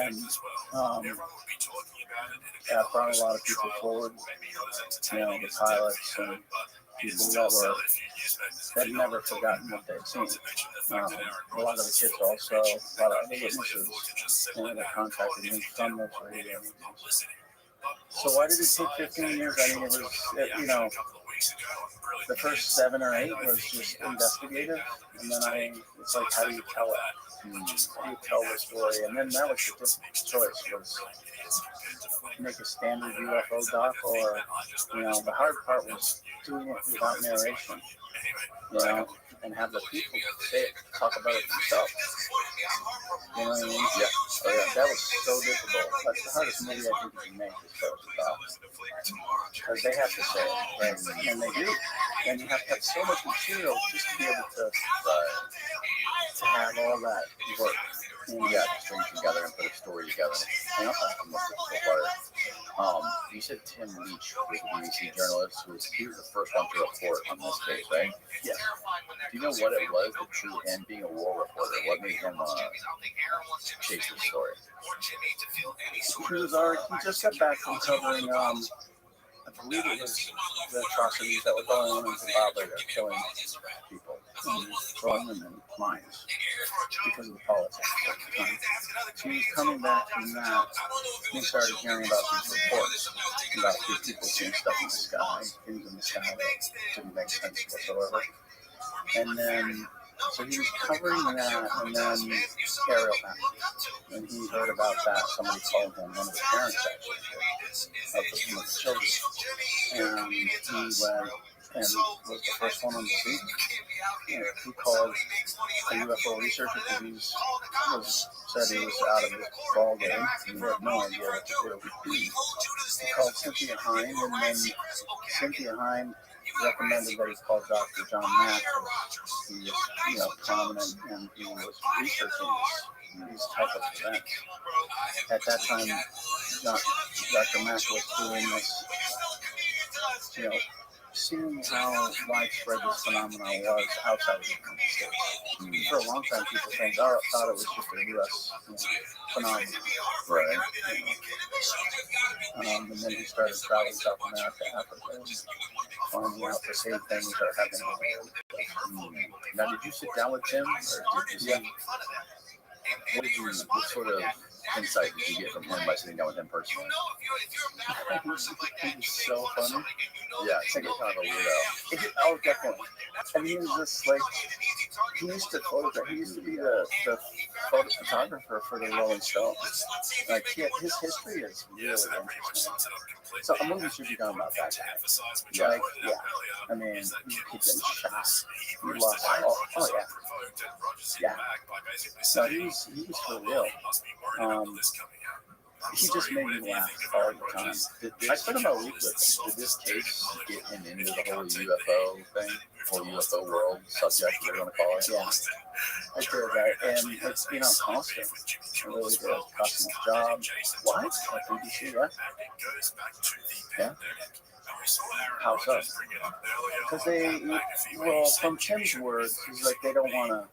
And that brought a lot of people forward, the pilots and people that never forgotten what they'd seen. A lot of the kids also, a lot of other witnesses, and they contacted me from those radio interviews. So why did it take 15 years? I mean, it was, the first 7 or 8 was just investigative, and then it's like, how do you tell it? How do you tell the story? And then that was the difficult choice, was make a standard UFO doc, or, the hard part was doing it without narration, and have the people talk about it themselves. You know what I mean? Yeah. So that was so difficult. That's the hardest movie I think you can make, is Ghost Doc. Because they have to say it, right? And they do. And you have to have so much material just to be able to have all that work. Yeah, to string together and put a story together. And that's the most difficult part. You said Tim Leach was a BBC journalist he was the first one to report on this case, right? Yeah. Do you know what it was that drew him, being a war reporter, what made him chase the story? He just got back from covering, I believe it was the atrocities that were going on in Zimbabwe that were killing people. throwing them in mines because of the politics at the time. So he was coming back from that, and he started hearing about these reports about these people seeing stuff in the sky, things in the sky that didn't make sense whatsoever. And then, so he was covering that, and then aerial maps. And he heard about that. Somebody called him, one of the parents actually, of the children. And he went and was the first one on the scene. And he called a UFO researcher because said he was out of his ball game and he had no idea what to do. He called Cynthia Hind, and then Cynthia Hind recommended that he call Dr. John Mack. He was, prominent, and he was researching these type of events. At that time, Dr. Mack was doing this, seeing how widespread this phenomenon was outside of the United States. For a long time, people thought it was just a U.S. phenomenon. Right. And then he started traveling South America, Africa, and finding out the same things are happening. Now, did you sit down with him, or did you what sort of insight did you get from him by sitting down with him personally? He's so funny. Yeah, it's like kind of a weirdo. Oh, definitely. I mean, he was just like, he used to photograph. He used to be the photographer for the Rolling Stones. Like, his history is really interesting. So a movie should be done about that guy. Yeah. I mean, he keeps getting shot. He lost oh yeah. Yeah. So he was for real. He just made me laugh all the time. I spent about a week with him. Did this case get him into the whole UFO thing? Whole UFO world subject, whatever you want to call it? Yeah. I did that. And it's, constant. It really did. Cost him a job. What? At BBC, yeah. Yeah. How so? Because from Tim's words, he's like, they don't want to,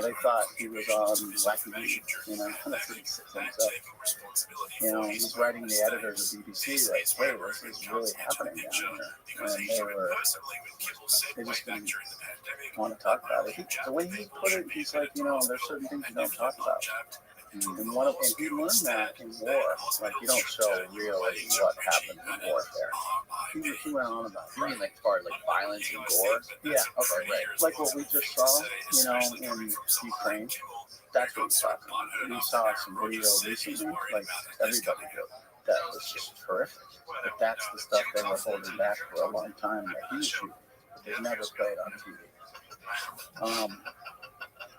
they thought he was on wacky weed, that's what he says himself. He's writing the editors of BBC like, hey, this is really happening down here. And they just didn't want to talk about it. The way he put it, he's like, there's certain things you don't talk about. And he learned that in war. Like, you don't show really what happened in warfare. He went on about it. You mean, like, as far as, like, violence and gore? Yeah. Okay, right. Like what we just saw, in Ukraine. That's what he's talking about. We saw some video recently, like, everybody did. That was just horrific. But that's the stuff they were holding back for a long time that he was shooting. They never played on TV.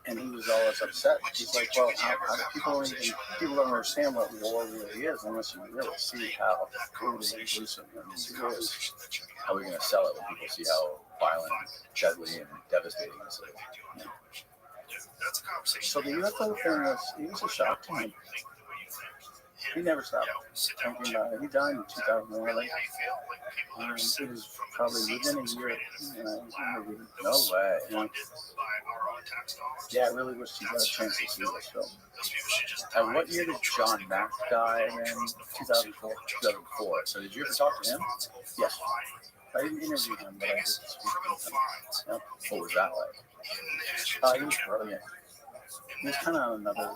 And he was always upset. He's like, well, people don't understand what war really is unless you really see how brutally gruesome it is. How are we going to sell it when people see how violent, deadly, and devastating this is? Yeah. So the UFO thing was a shock to him. He never stopped thinking about it. He died in 2011. It was probably within a year. No way. Yeah, I really wish you got a chance to see this film. And what year did John Mack die again? 2004. 2004. So did you ever talk to him? Yes. I didn't interview him, but I did speak to him. Yep. What was that like? He was brilliant. He was kind of on another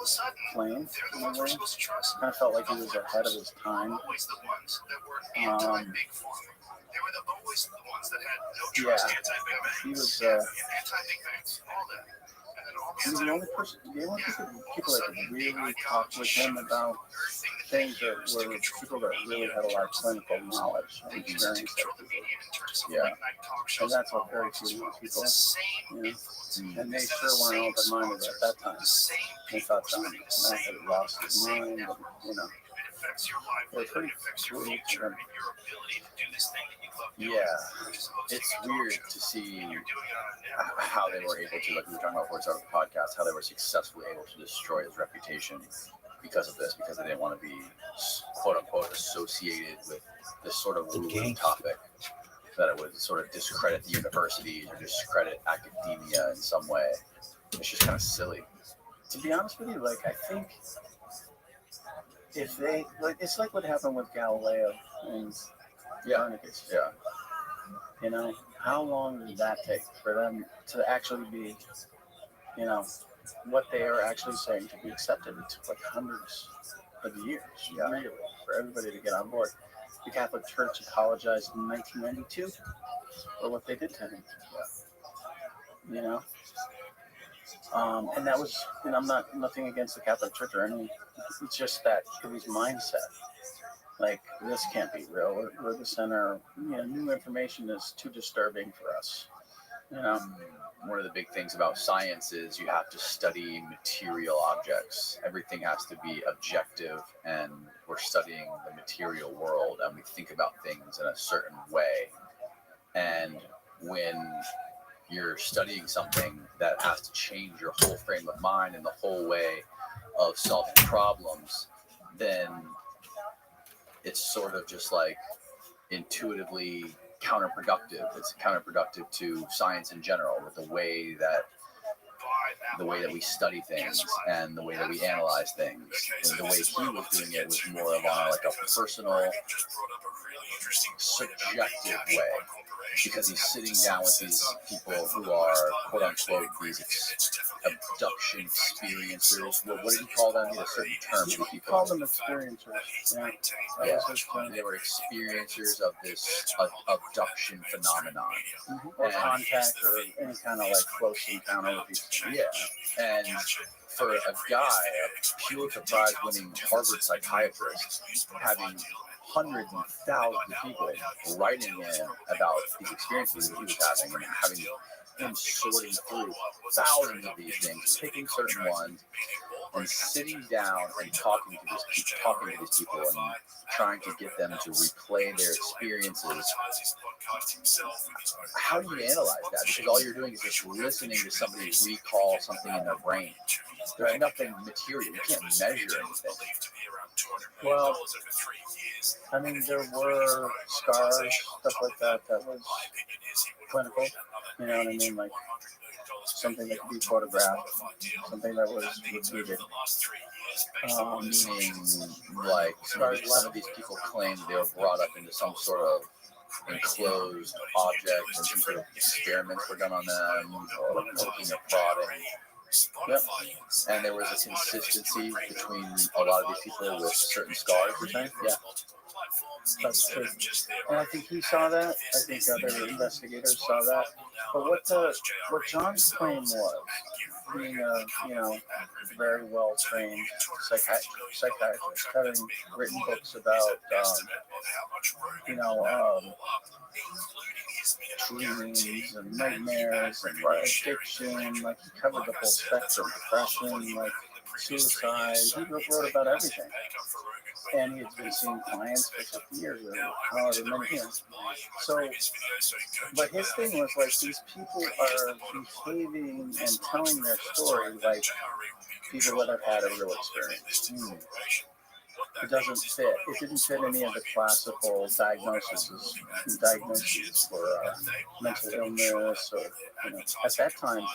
plane in a way. Kind of felt like he was ahead of his time. Yeah, he was the only people that could really talk with him about things that were people that really had a lot of clinical knowledge and experience. Yeah, and that's what very few people, and they sure weren't open-minded at that time. They thought John Mack had lost his mind, and, they're pretty brutal to him. Yeah, it's weird to see how they were able to, like we were talking about before we started the podcast, how they were successfully able to destroy his reputation because of this, because they didn't want to be, quote unquote, associated with this sort of woo topic, that it would sort of discredit the universities or discredit academia in some way. It's just kind of silly. To be honest with you, like, I think if they, like, it's like what happened with Galileo and Copernicus. Yeah. You know, how long did that take for them to actually be, you know, what they are actually saying to be accepted? It took like hundreds of years, really, for everybody to get on board. The Catholic Church apologized in 1992 for what they did to him. You know, and that was, you know, I'm not nothing against the Catholic Church or anything. It's just that it was mindset. Like, this can't be real. We're the center. You know, new information is too disturbing for us. You know, One of the big things about science is you have to study material objects. Everything has to be objective, and we're studying the material world, and we think about things in a certain way. And when you're studying something that has to change your whole frame of mind and the whole way of solving problems, then it's sort of just like intuitively counterproductive. It's counterproductive to science in general, with the way that we study things and the way that we analyze things. And the way he was doing it was more of on like a personal, subjective way, because he's sitting down with these people who are quote unquote these abduction experiencers. What did he call them? He had a certain term. he called them experiencers. Yeah. They were experiencers of this abduction phenomenon. Or contact, or any kind of like close encounter with these things. Yeah, and for a guy, a Pulitzer Prize winning Harvard psychiatrist, having hundreds and thousands of people writing in about these experiences that he was having, and having him sorting through thousands of these things, picking certain ones, and sitting down and talking to these people and trying to get them to replay their experiences. How do you analyze that? Because all you're doing is just listening to somebody recall something in their brain. There's nothing material. You can't measure anything. Well, I mean, there were scars, stuff like that was clinical. You know what I mean? Like something that could be photographed, something that was repeated. Meaning, like, some of these people claim they were brought up into some sort of enclosed object, and some sort of experiments were done on them, or poking or prodding. Yep. And there was a consistency between a lot of these people with certain scars, you're saying? Yeah. That's true. And I think he saw that. I think other investigators saw that. But what John's claim was, being a very well trained psychiatrist, having written books about dreams and nightmares and addiction, like he covered the whole spectrum, depression, like suicide. He wrote about everything. And he had been seeing clients for 50 years or however many years. So, but his thing was like, these people are behaving and telling their story like people that have had a real experience. It doesn't fit. It didn't fit any of the classical diagnoses for mental illness, or at that time.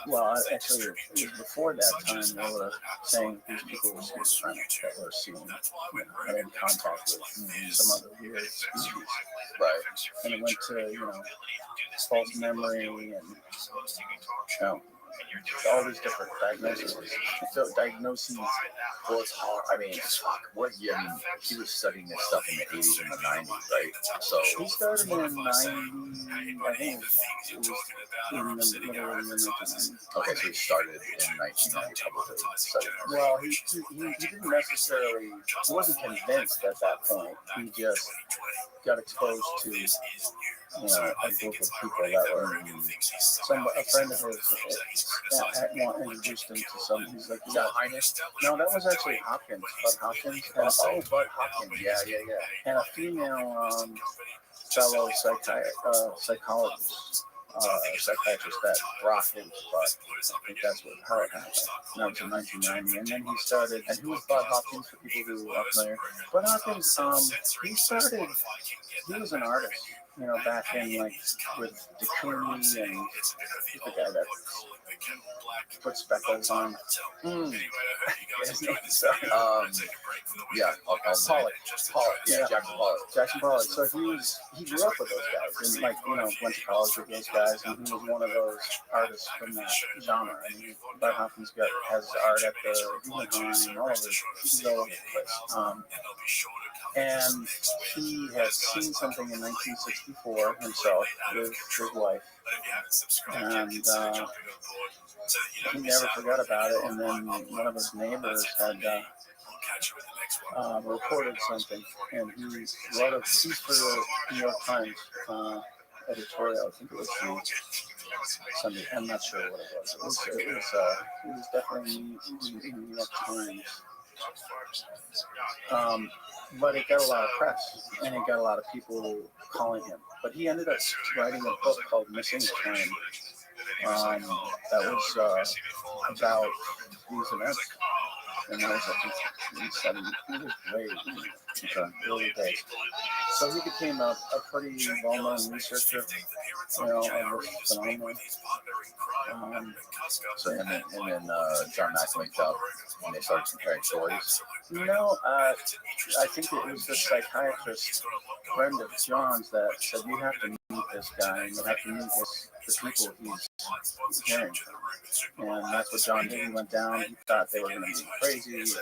Well, actually, it was before that time. They were saying these people were schizophrenic that were seen and in contact with some other weird species, Right? And it went to false memory and all these different diagnoses. Well, it's hard. I mean, fuck. What year? I mean, he was studying this stuff in the 80s and the 90s, right? So he started in 90. I think it was in the middle of the 1990s. Okay, so he started in 1990, probably studying. Well, he didn't necessarily. He wasn't convinced at that point. He just got exposed to a group of people that were a friend of his introduced him to some. He's like, yeah, Highness. No, that was actually Hopkins, Bud Hopkins. Bud Hopkins. Yeah. And a female fellow psychiatrist that brought him to Bud. I think that's how it happened. That was in 1990. And then he started, and who was Bud Hopkins for people who are familiar? Bud Hopkins, he was an artist. back in like with DeCooney and the guy that put speckles on. His name, sorry. Yeah, Pollock. Yeah, Jackson Pollock. Jackson Pollock. So he grew up with those guys and went to college with those guys, and he was one of those artists from that genre. I mean, Bud Hoffman's has art at the Guggenheim and all of it. He's all over the place. And he had seen something in 1964 himself with his wife, and he never forgot about it. And then one of his neighbors had reported something, and he wrote a piece for the New York Times editorial. I think it was Sunday. I'm not sure what it was. It was definitely in the New York Times. But it got a lot of press, and it got a lot of people calling him. But he ended up writing a book called Missing Time. That was about these events. And that was, I think, he was way early days. So he became a pretty well-known researcher, of this phenomenon. So and then John Mack linked up, and they started comparing stories. No, I think it was the psychiatrist friend of John's that said, you have to meet this guy, and you have to meet the people he's hearing from. And that's what John did. He went down. He thought they were going to be crazy, and, to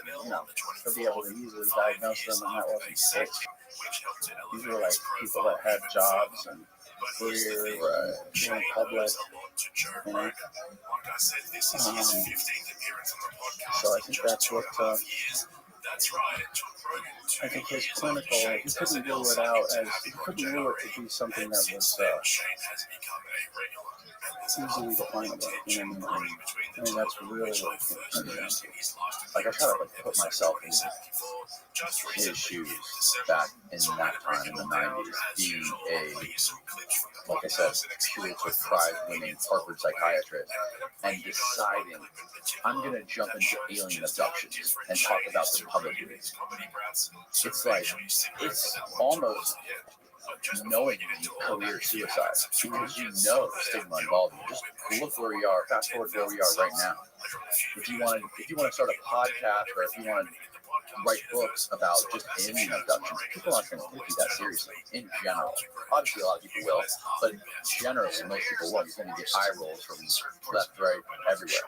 be able to easily diagnose them, and that wasn't the case. These were like people that had jobs and careers, in public, so I think that's what, I think his clinical, he couldn't rule it out he couldn't rule it to be something that was easily definable. I mean, that's really what like I try to put myself in his shoes back in that time in the 90s, being like I said, Pulitzer Prize-winning Harvard psychiatrist, and deciding I'm going to jump into alien abductions and talk about them publicly. It's like, it's almost knowing career suicide, because you know the stigma involved. Just look where we are, fast forward where we are right now. If you want to start a podcast, or if you want to write books about just alien abductions, people aren't going to take you that seriously in general. Obviously, a lot of people will, but generally, most people won't. You're going to get eye rolls from left, right, everywhere.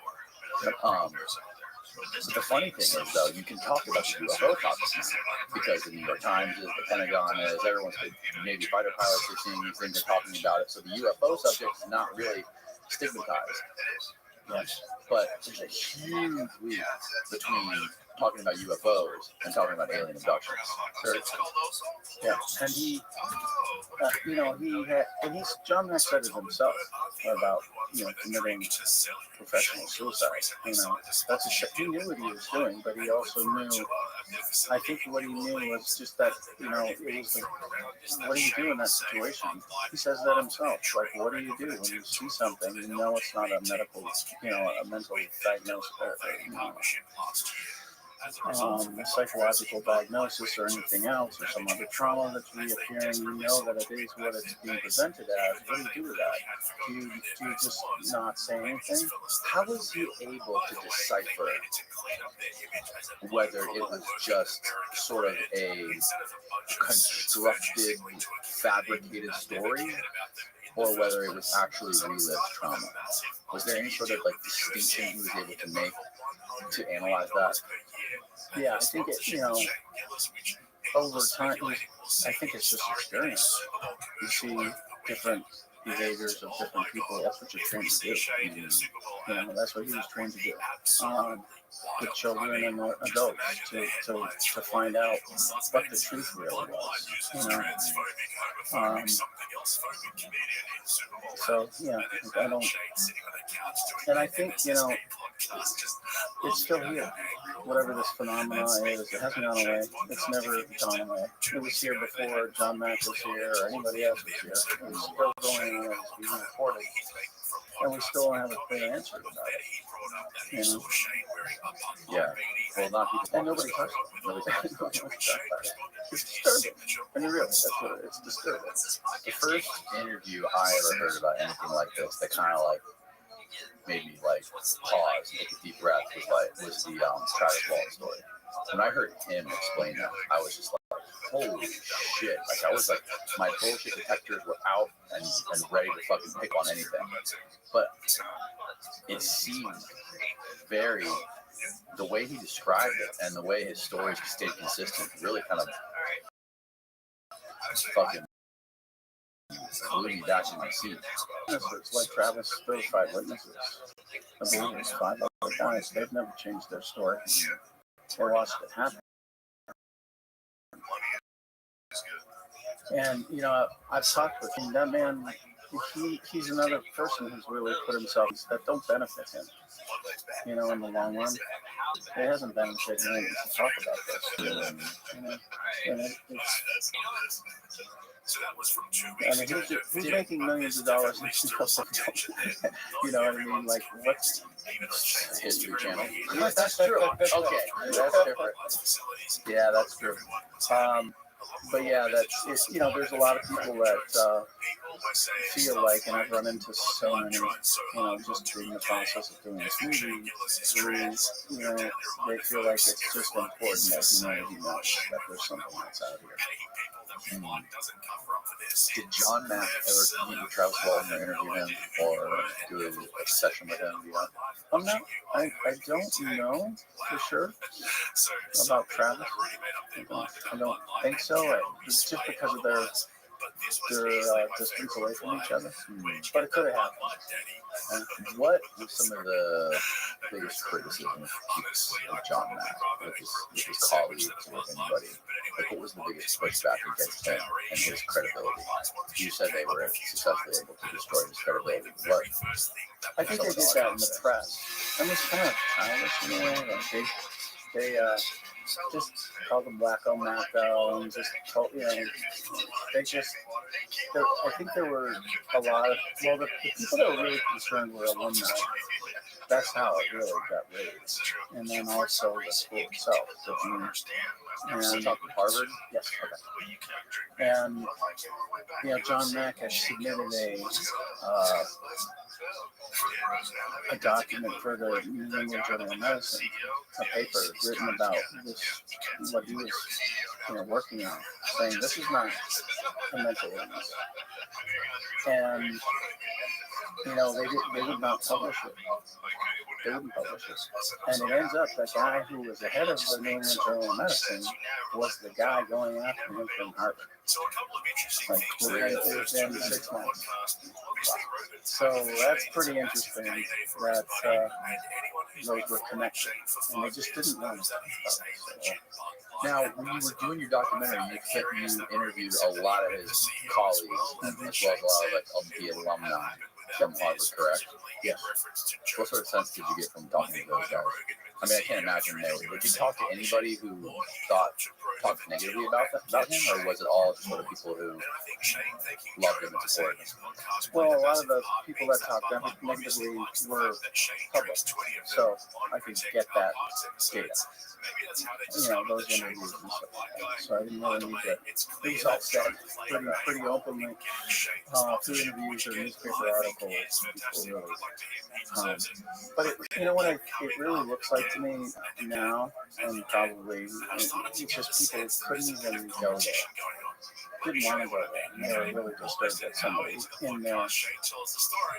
The funny thing is, though, you can talk about the UFO topics now, because the New York Times is, the Pentagon is, everyone's, Navy fighter pilots are seeing these things and talking about it. So the UFO subject is not really stigmatized. Yes, but there's a huge leap between talking about UFOs and talking about alien abductions. Yeah, and he had, and John Mack said it himself about, committing professional suicide. That's a shit. He knew what he was doing, but he also knew, I think what he knew was just that, it was like, what do you do in that situation? He says that himself. Like, what do you do when you see something, it's not a medical, a mental diagnosis, a psychological diagnosis or anything else, or some other trauma that's reappearing, that it is what it's being presented as. What do you do with that? Do you just not say anything? How was he able to decipher whether it was just sort of a constructed, fabricated story, or whether it was actually relived trauma? Was there any sort of distinction he was able to make to analyze that? Yeah, I think it, over time, I think it's just experience. You see different behaviors of different people. That's what you're trained to do. That's what he was trained to do. With children and adults to find out what the truth really was. So yeah, I don't, and I think it's still here. Whatever this phenomenon is, it hasn't gone away. It's never gone away. It was here before John Mack was here or anybody else was here. It's still going on it is being reported, and we still don't have a clear answer about it. You know? Yeah. Well, not people. And nobody touched it. Nobody touched it. It's disturbing. I mean, really, that's what it's disturbing. The first interview I ever heard about anything like this that kind of like made me like pause, take a deep breath was the Travis Walton story. When I heard him explain that, I was just like, holy shit. Like I was like, my bullshit detectors were out and ready to fucking pick on anything. But it seemed very, the way he described it and the way his stories stayed consistent really kind of fucking blew me back in my seat. It's like Travis, those 5 witnesses. I believe it's 5 other guys. They've never changed their story. They watched it happen. And, you know, I've talked with him. That man, he's another person who's really put himself that don't benefit him. You know, in the long run, it hasn't benefited him to talk about this. You know, and it's. I mean, who's making millions of dollars and you know what I mean? Like, what's History Channel? That's true. Okay, that's different. Yeah, that's true. But yeah, that's it, you know, there's a lot of people that feel like, and I've run into so many, you know, just in the process of doing this movie, who, you know, they feel like it's just important that humanity knows that there's something that's out here. Did John Mack ever meet with Travis Walton or interview him or do a session with him? I don't know for sure about Travis. I don't think so. It's just because of their distance away from each other. But it could have happened. What was some of the biggest criticisms of John Mack with his colleagues or with anybody? Like, what was the biggest pushback against him and his credibility? You said they were successfully able to destroy his credibility. What? I think they did that in the press. It was kind of childish in a way. Like they just called him Wacko Macko and just told, you know, I think there were a lot of, well, the people that were really concerned were alumni. That's how it really got raised. And then also the school itself. And talking Harvard? Yes, okay. And, you know, John Mack had submitted a document for the New England Journal of Medicine, a paper written about this, what he was, you know, working on, saying this is not a mental illness. And, you know, they would not publish it. They wouldn't publish it. And it ends up that guy who was the head of the New England Journal of Medicine was the guy going after him from Harvard. Like, within 6 months. So that's pretty interesting that those were connected. And they just didn't know that stuff. So, now, when you were doing your documentary, you interviewed a lot of his colleagues, as well as a lot of the alumni from Harvard, correct? yes. What sort of sense did you get from talking to those guys? I mean, I can't imagine did you talk to anybody who talked negatively about him, or was it all sort of people who loved him and supported him? Well, a lot of the people that talked negatively were public, so I could get that data. You know, those interviews and stuff like that. So I didn't really need to. It was all said pretty openly through interviews or newspaper articles. People really, but you know what it really looks like to me now, and probably it's just people couldn't even go there. Didn't want to go there. They were really disturbed that somebody in their,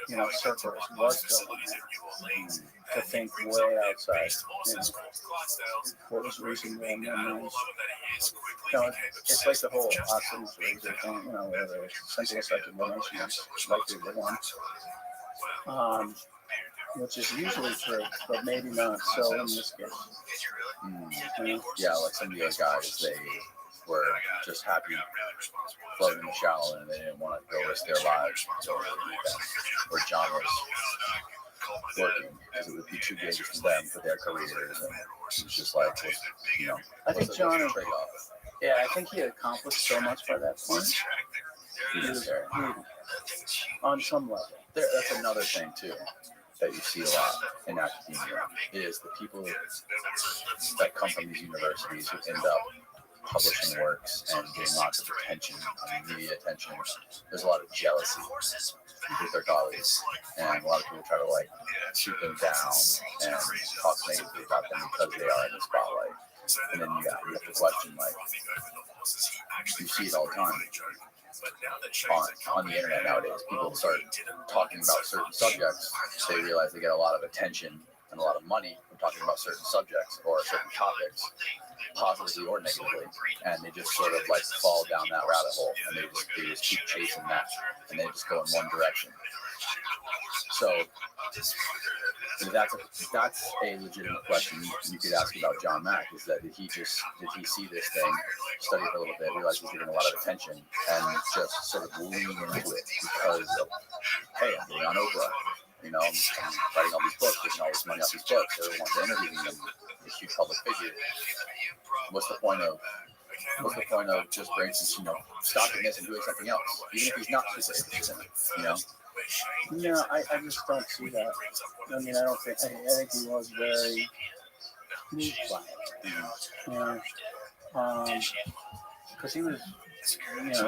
you know, circles was going there. To think way outside, you know, what was reasonable in their minds. You know, it's like the whole oxygen razor thing, you know, where the simplest explanation is likely the one. Which is usually true, but maybe not so in this case. You know? Yeah, like some of the other guys, they were just happy floating in the shallow and they didn't want to go risk their lives. Or John was working because it would be too big for them for their careers, and it was just like, you know, I think John, trade-off. Yeah, I think he had accomplished so much by that point. He was on some level. That's another thing too that you see a lot in academia is the people that come from these universities who end up publishing works and getting lots of attention, media attention. There's a lot of jealousy with their colleagues, and a lot of people try to like shoot them down and talk negatively about them because they are in the spotlight. And then you have to question, like, you see it all the time on the internet nowadays. People start talking about certain subjects. They realize they get a lot of attention and a lot of money from talking about certain subjects or certain topics, positively or negatively, and they just sort of like fall down that rabbit hole, and they just keep chasing that, and they just go in one direction. So that's a legitimate question you could ask about John Mack, is that did he see this thing, study it a little bit, realize he's getting a lot of attention, and just sort of lean into it because of, hey, I'm getting on Oprah, you know, I'm writing all these books, getting all this money off these books, everyone wants to interview me, I'm a huge public figure. What's the point of just stopping this and doing something else, even if he's not consistent, you know? No, I just don't see that. I mean, I think he was very moved by it. You know, because he was, you know,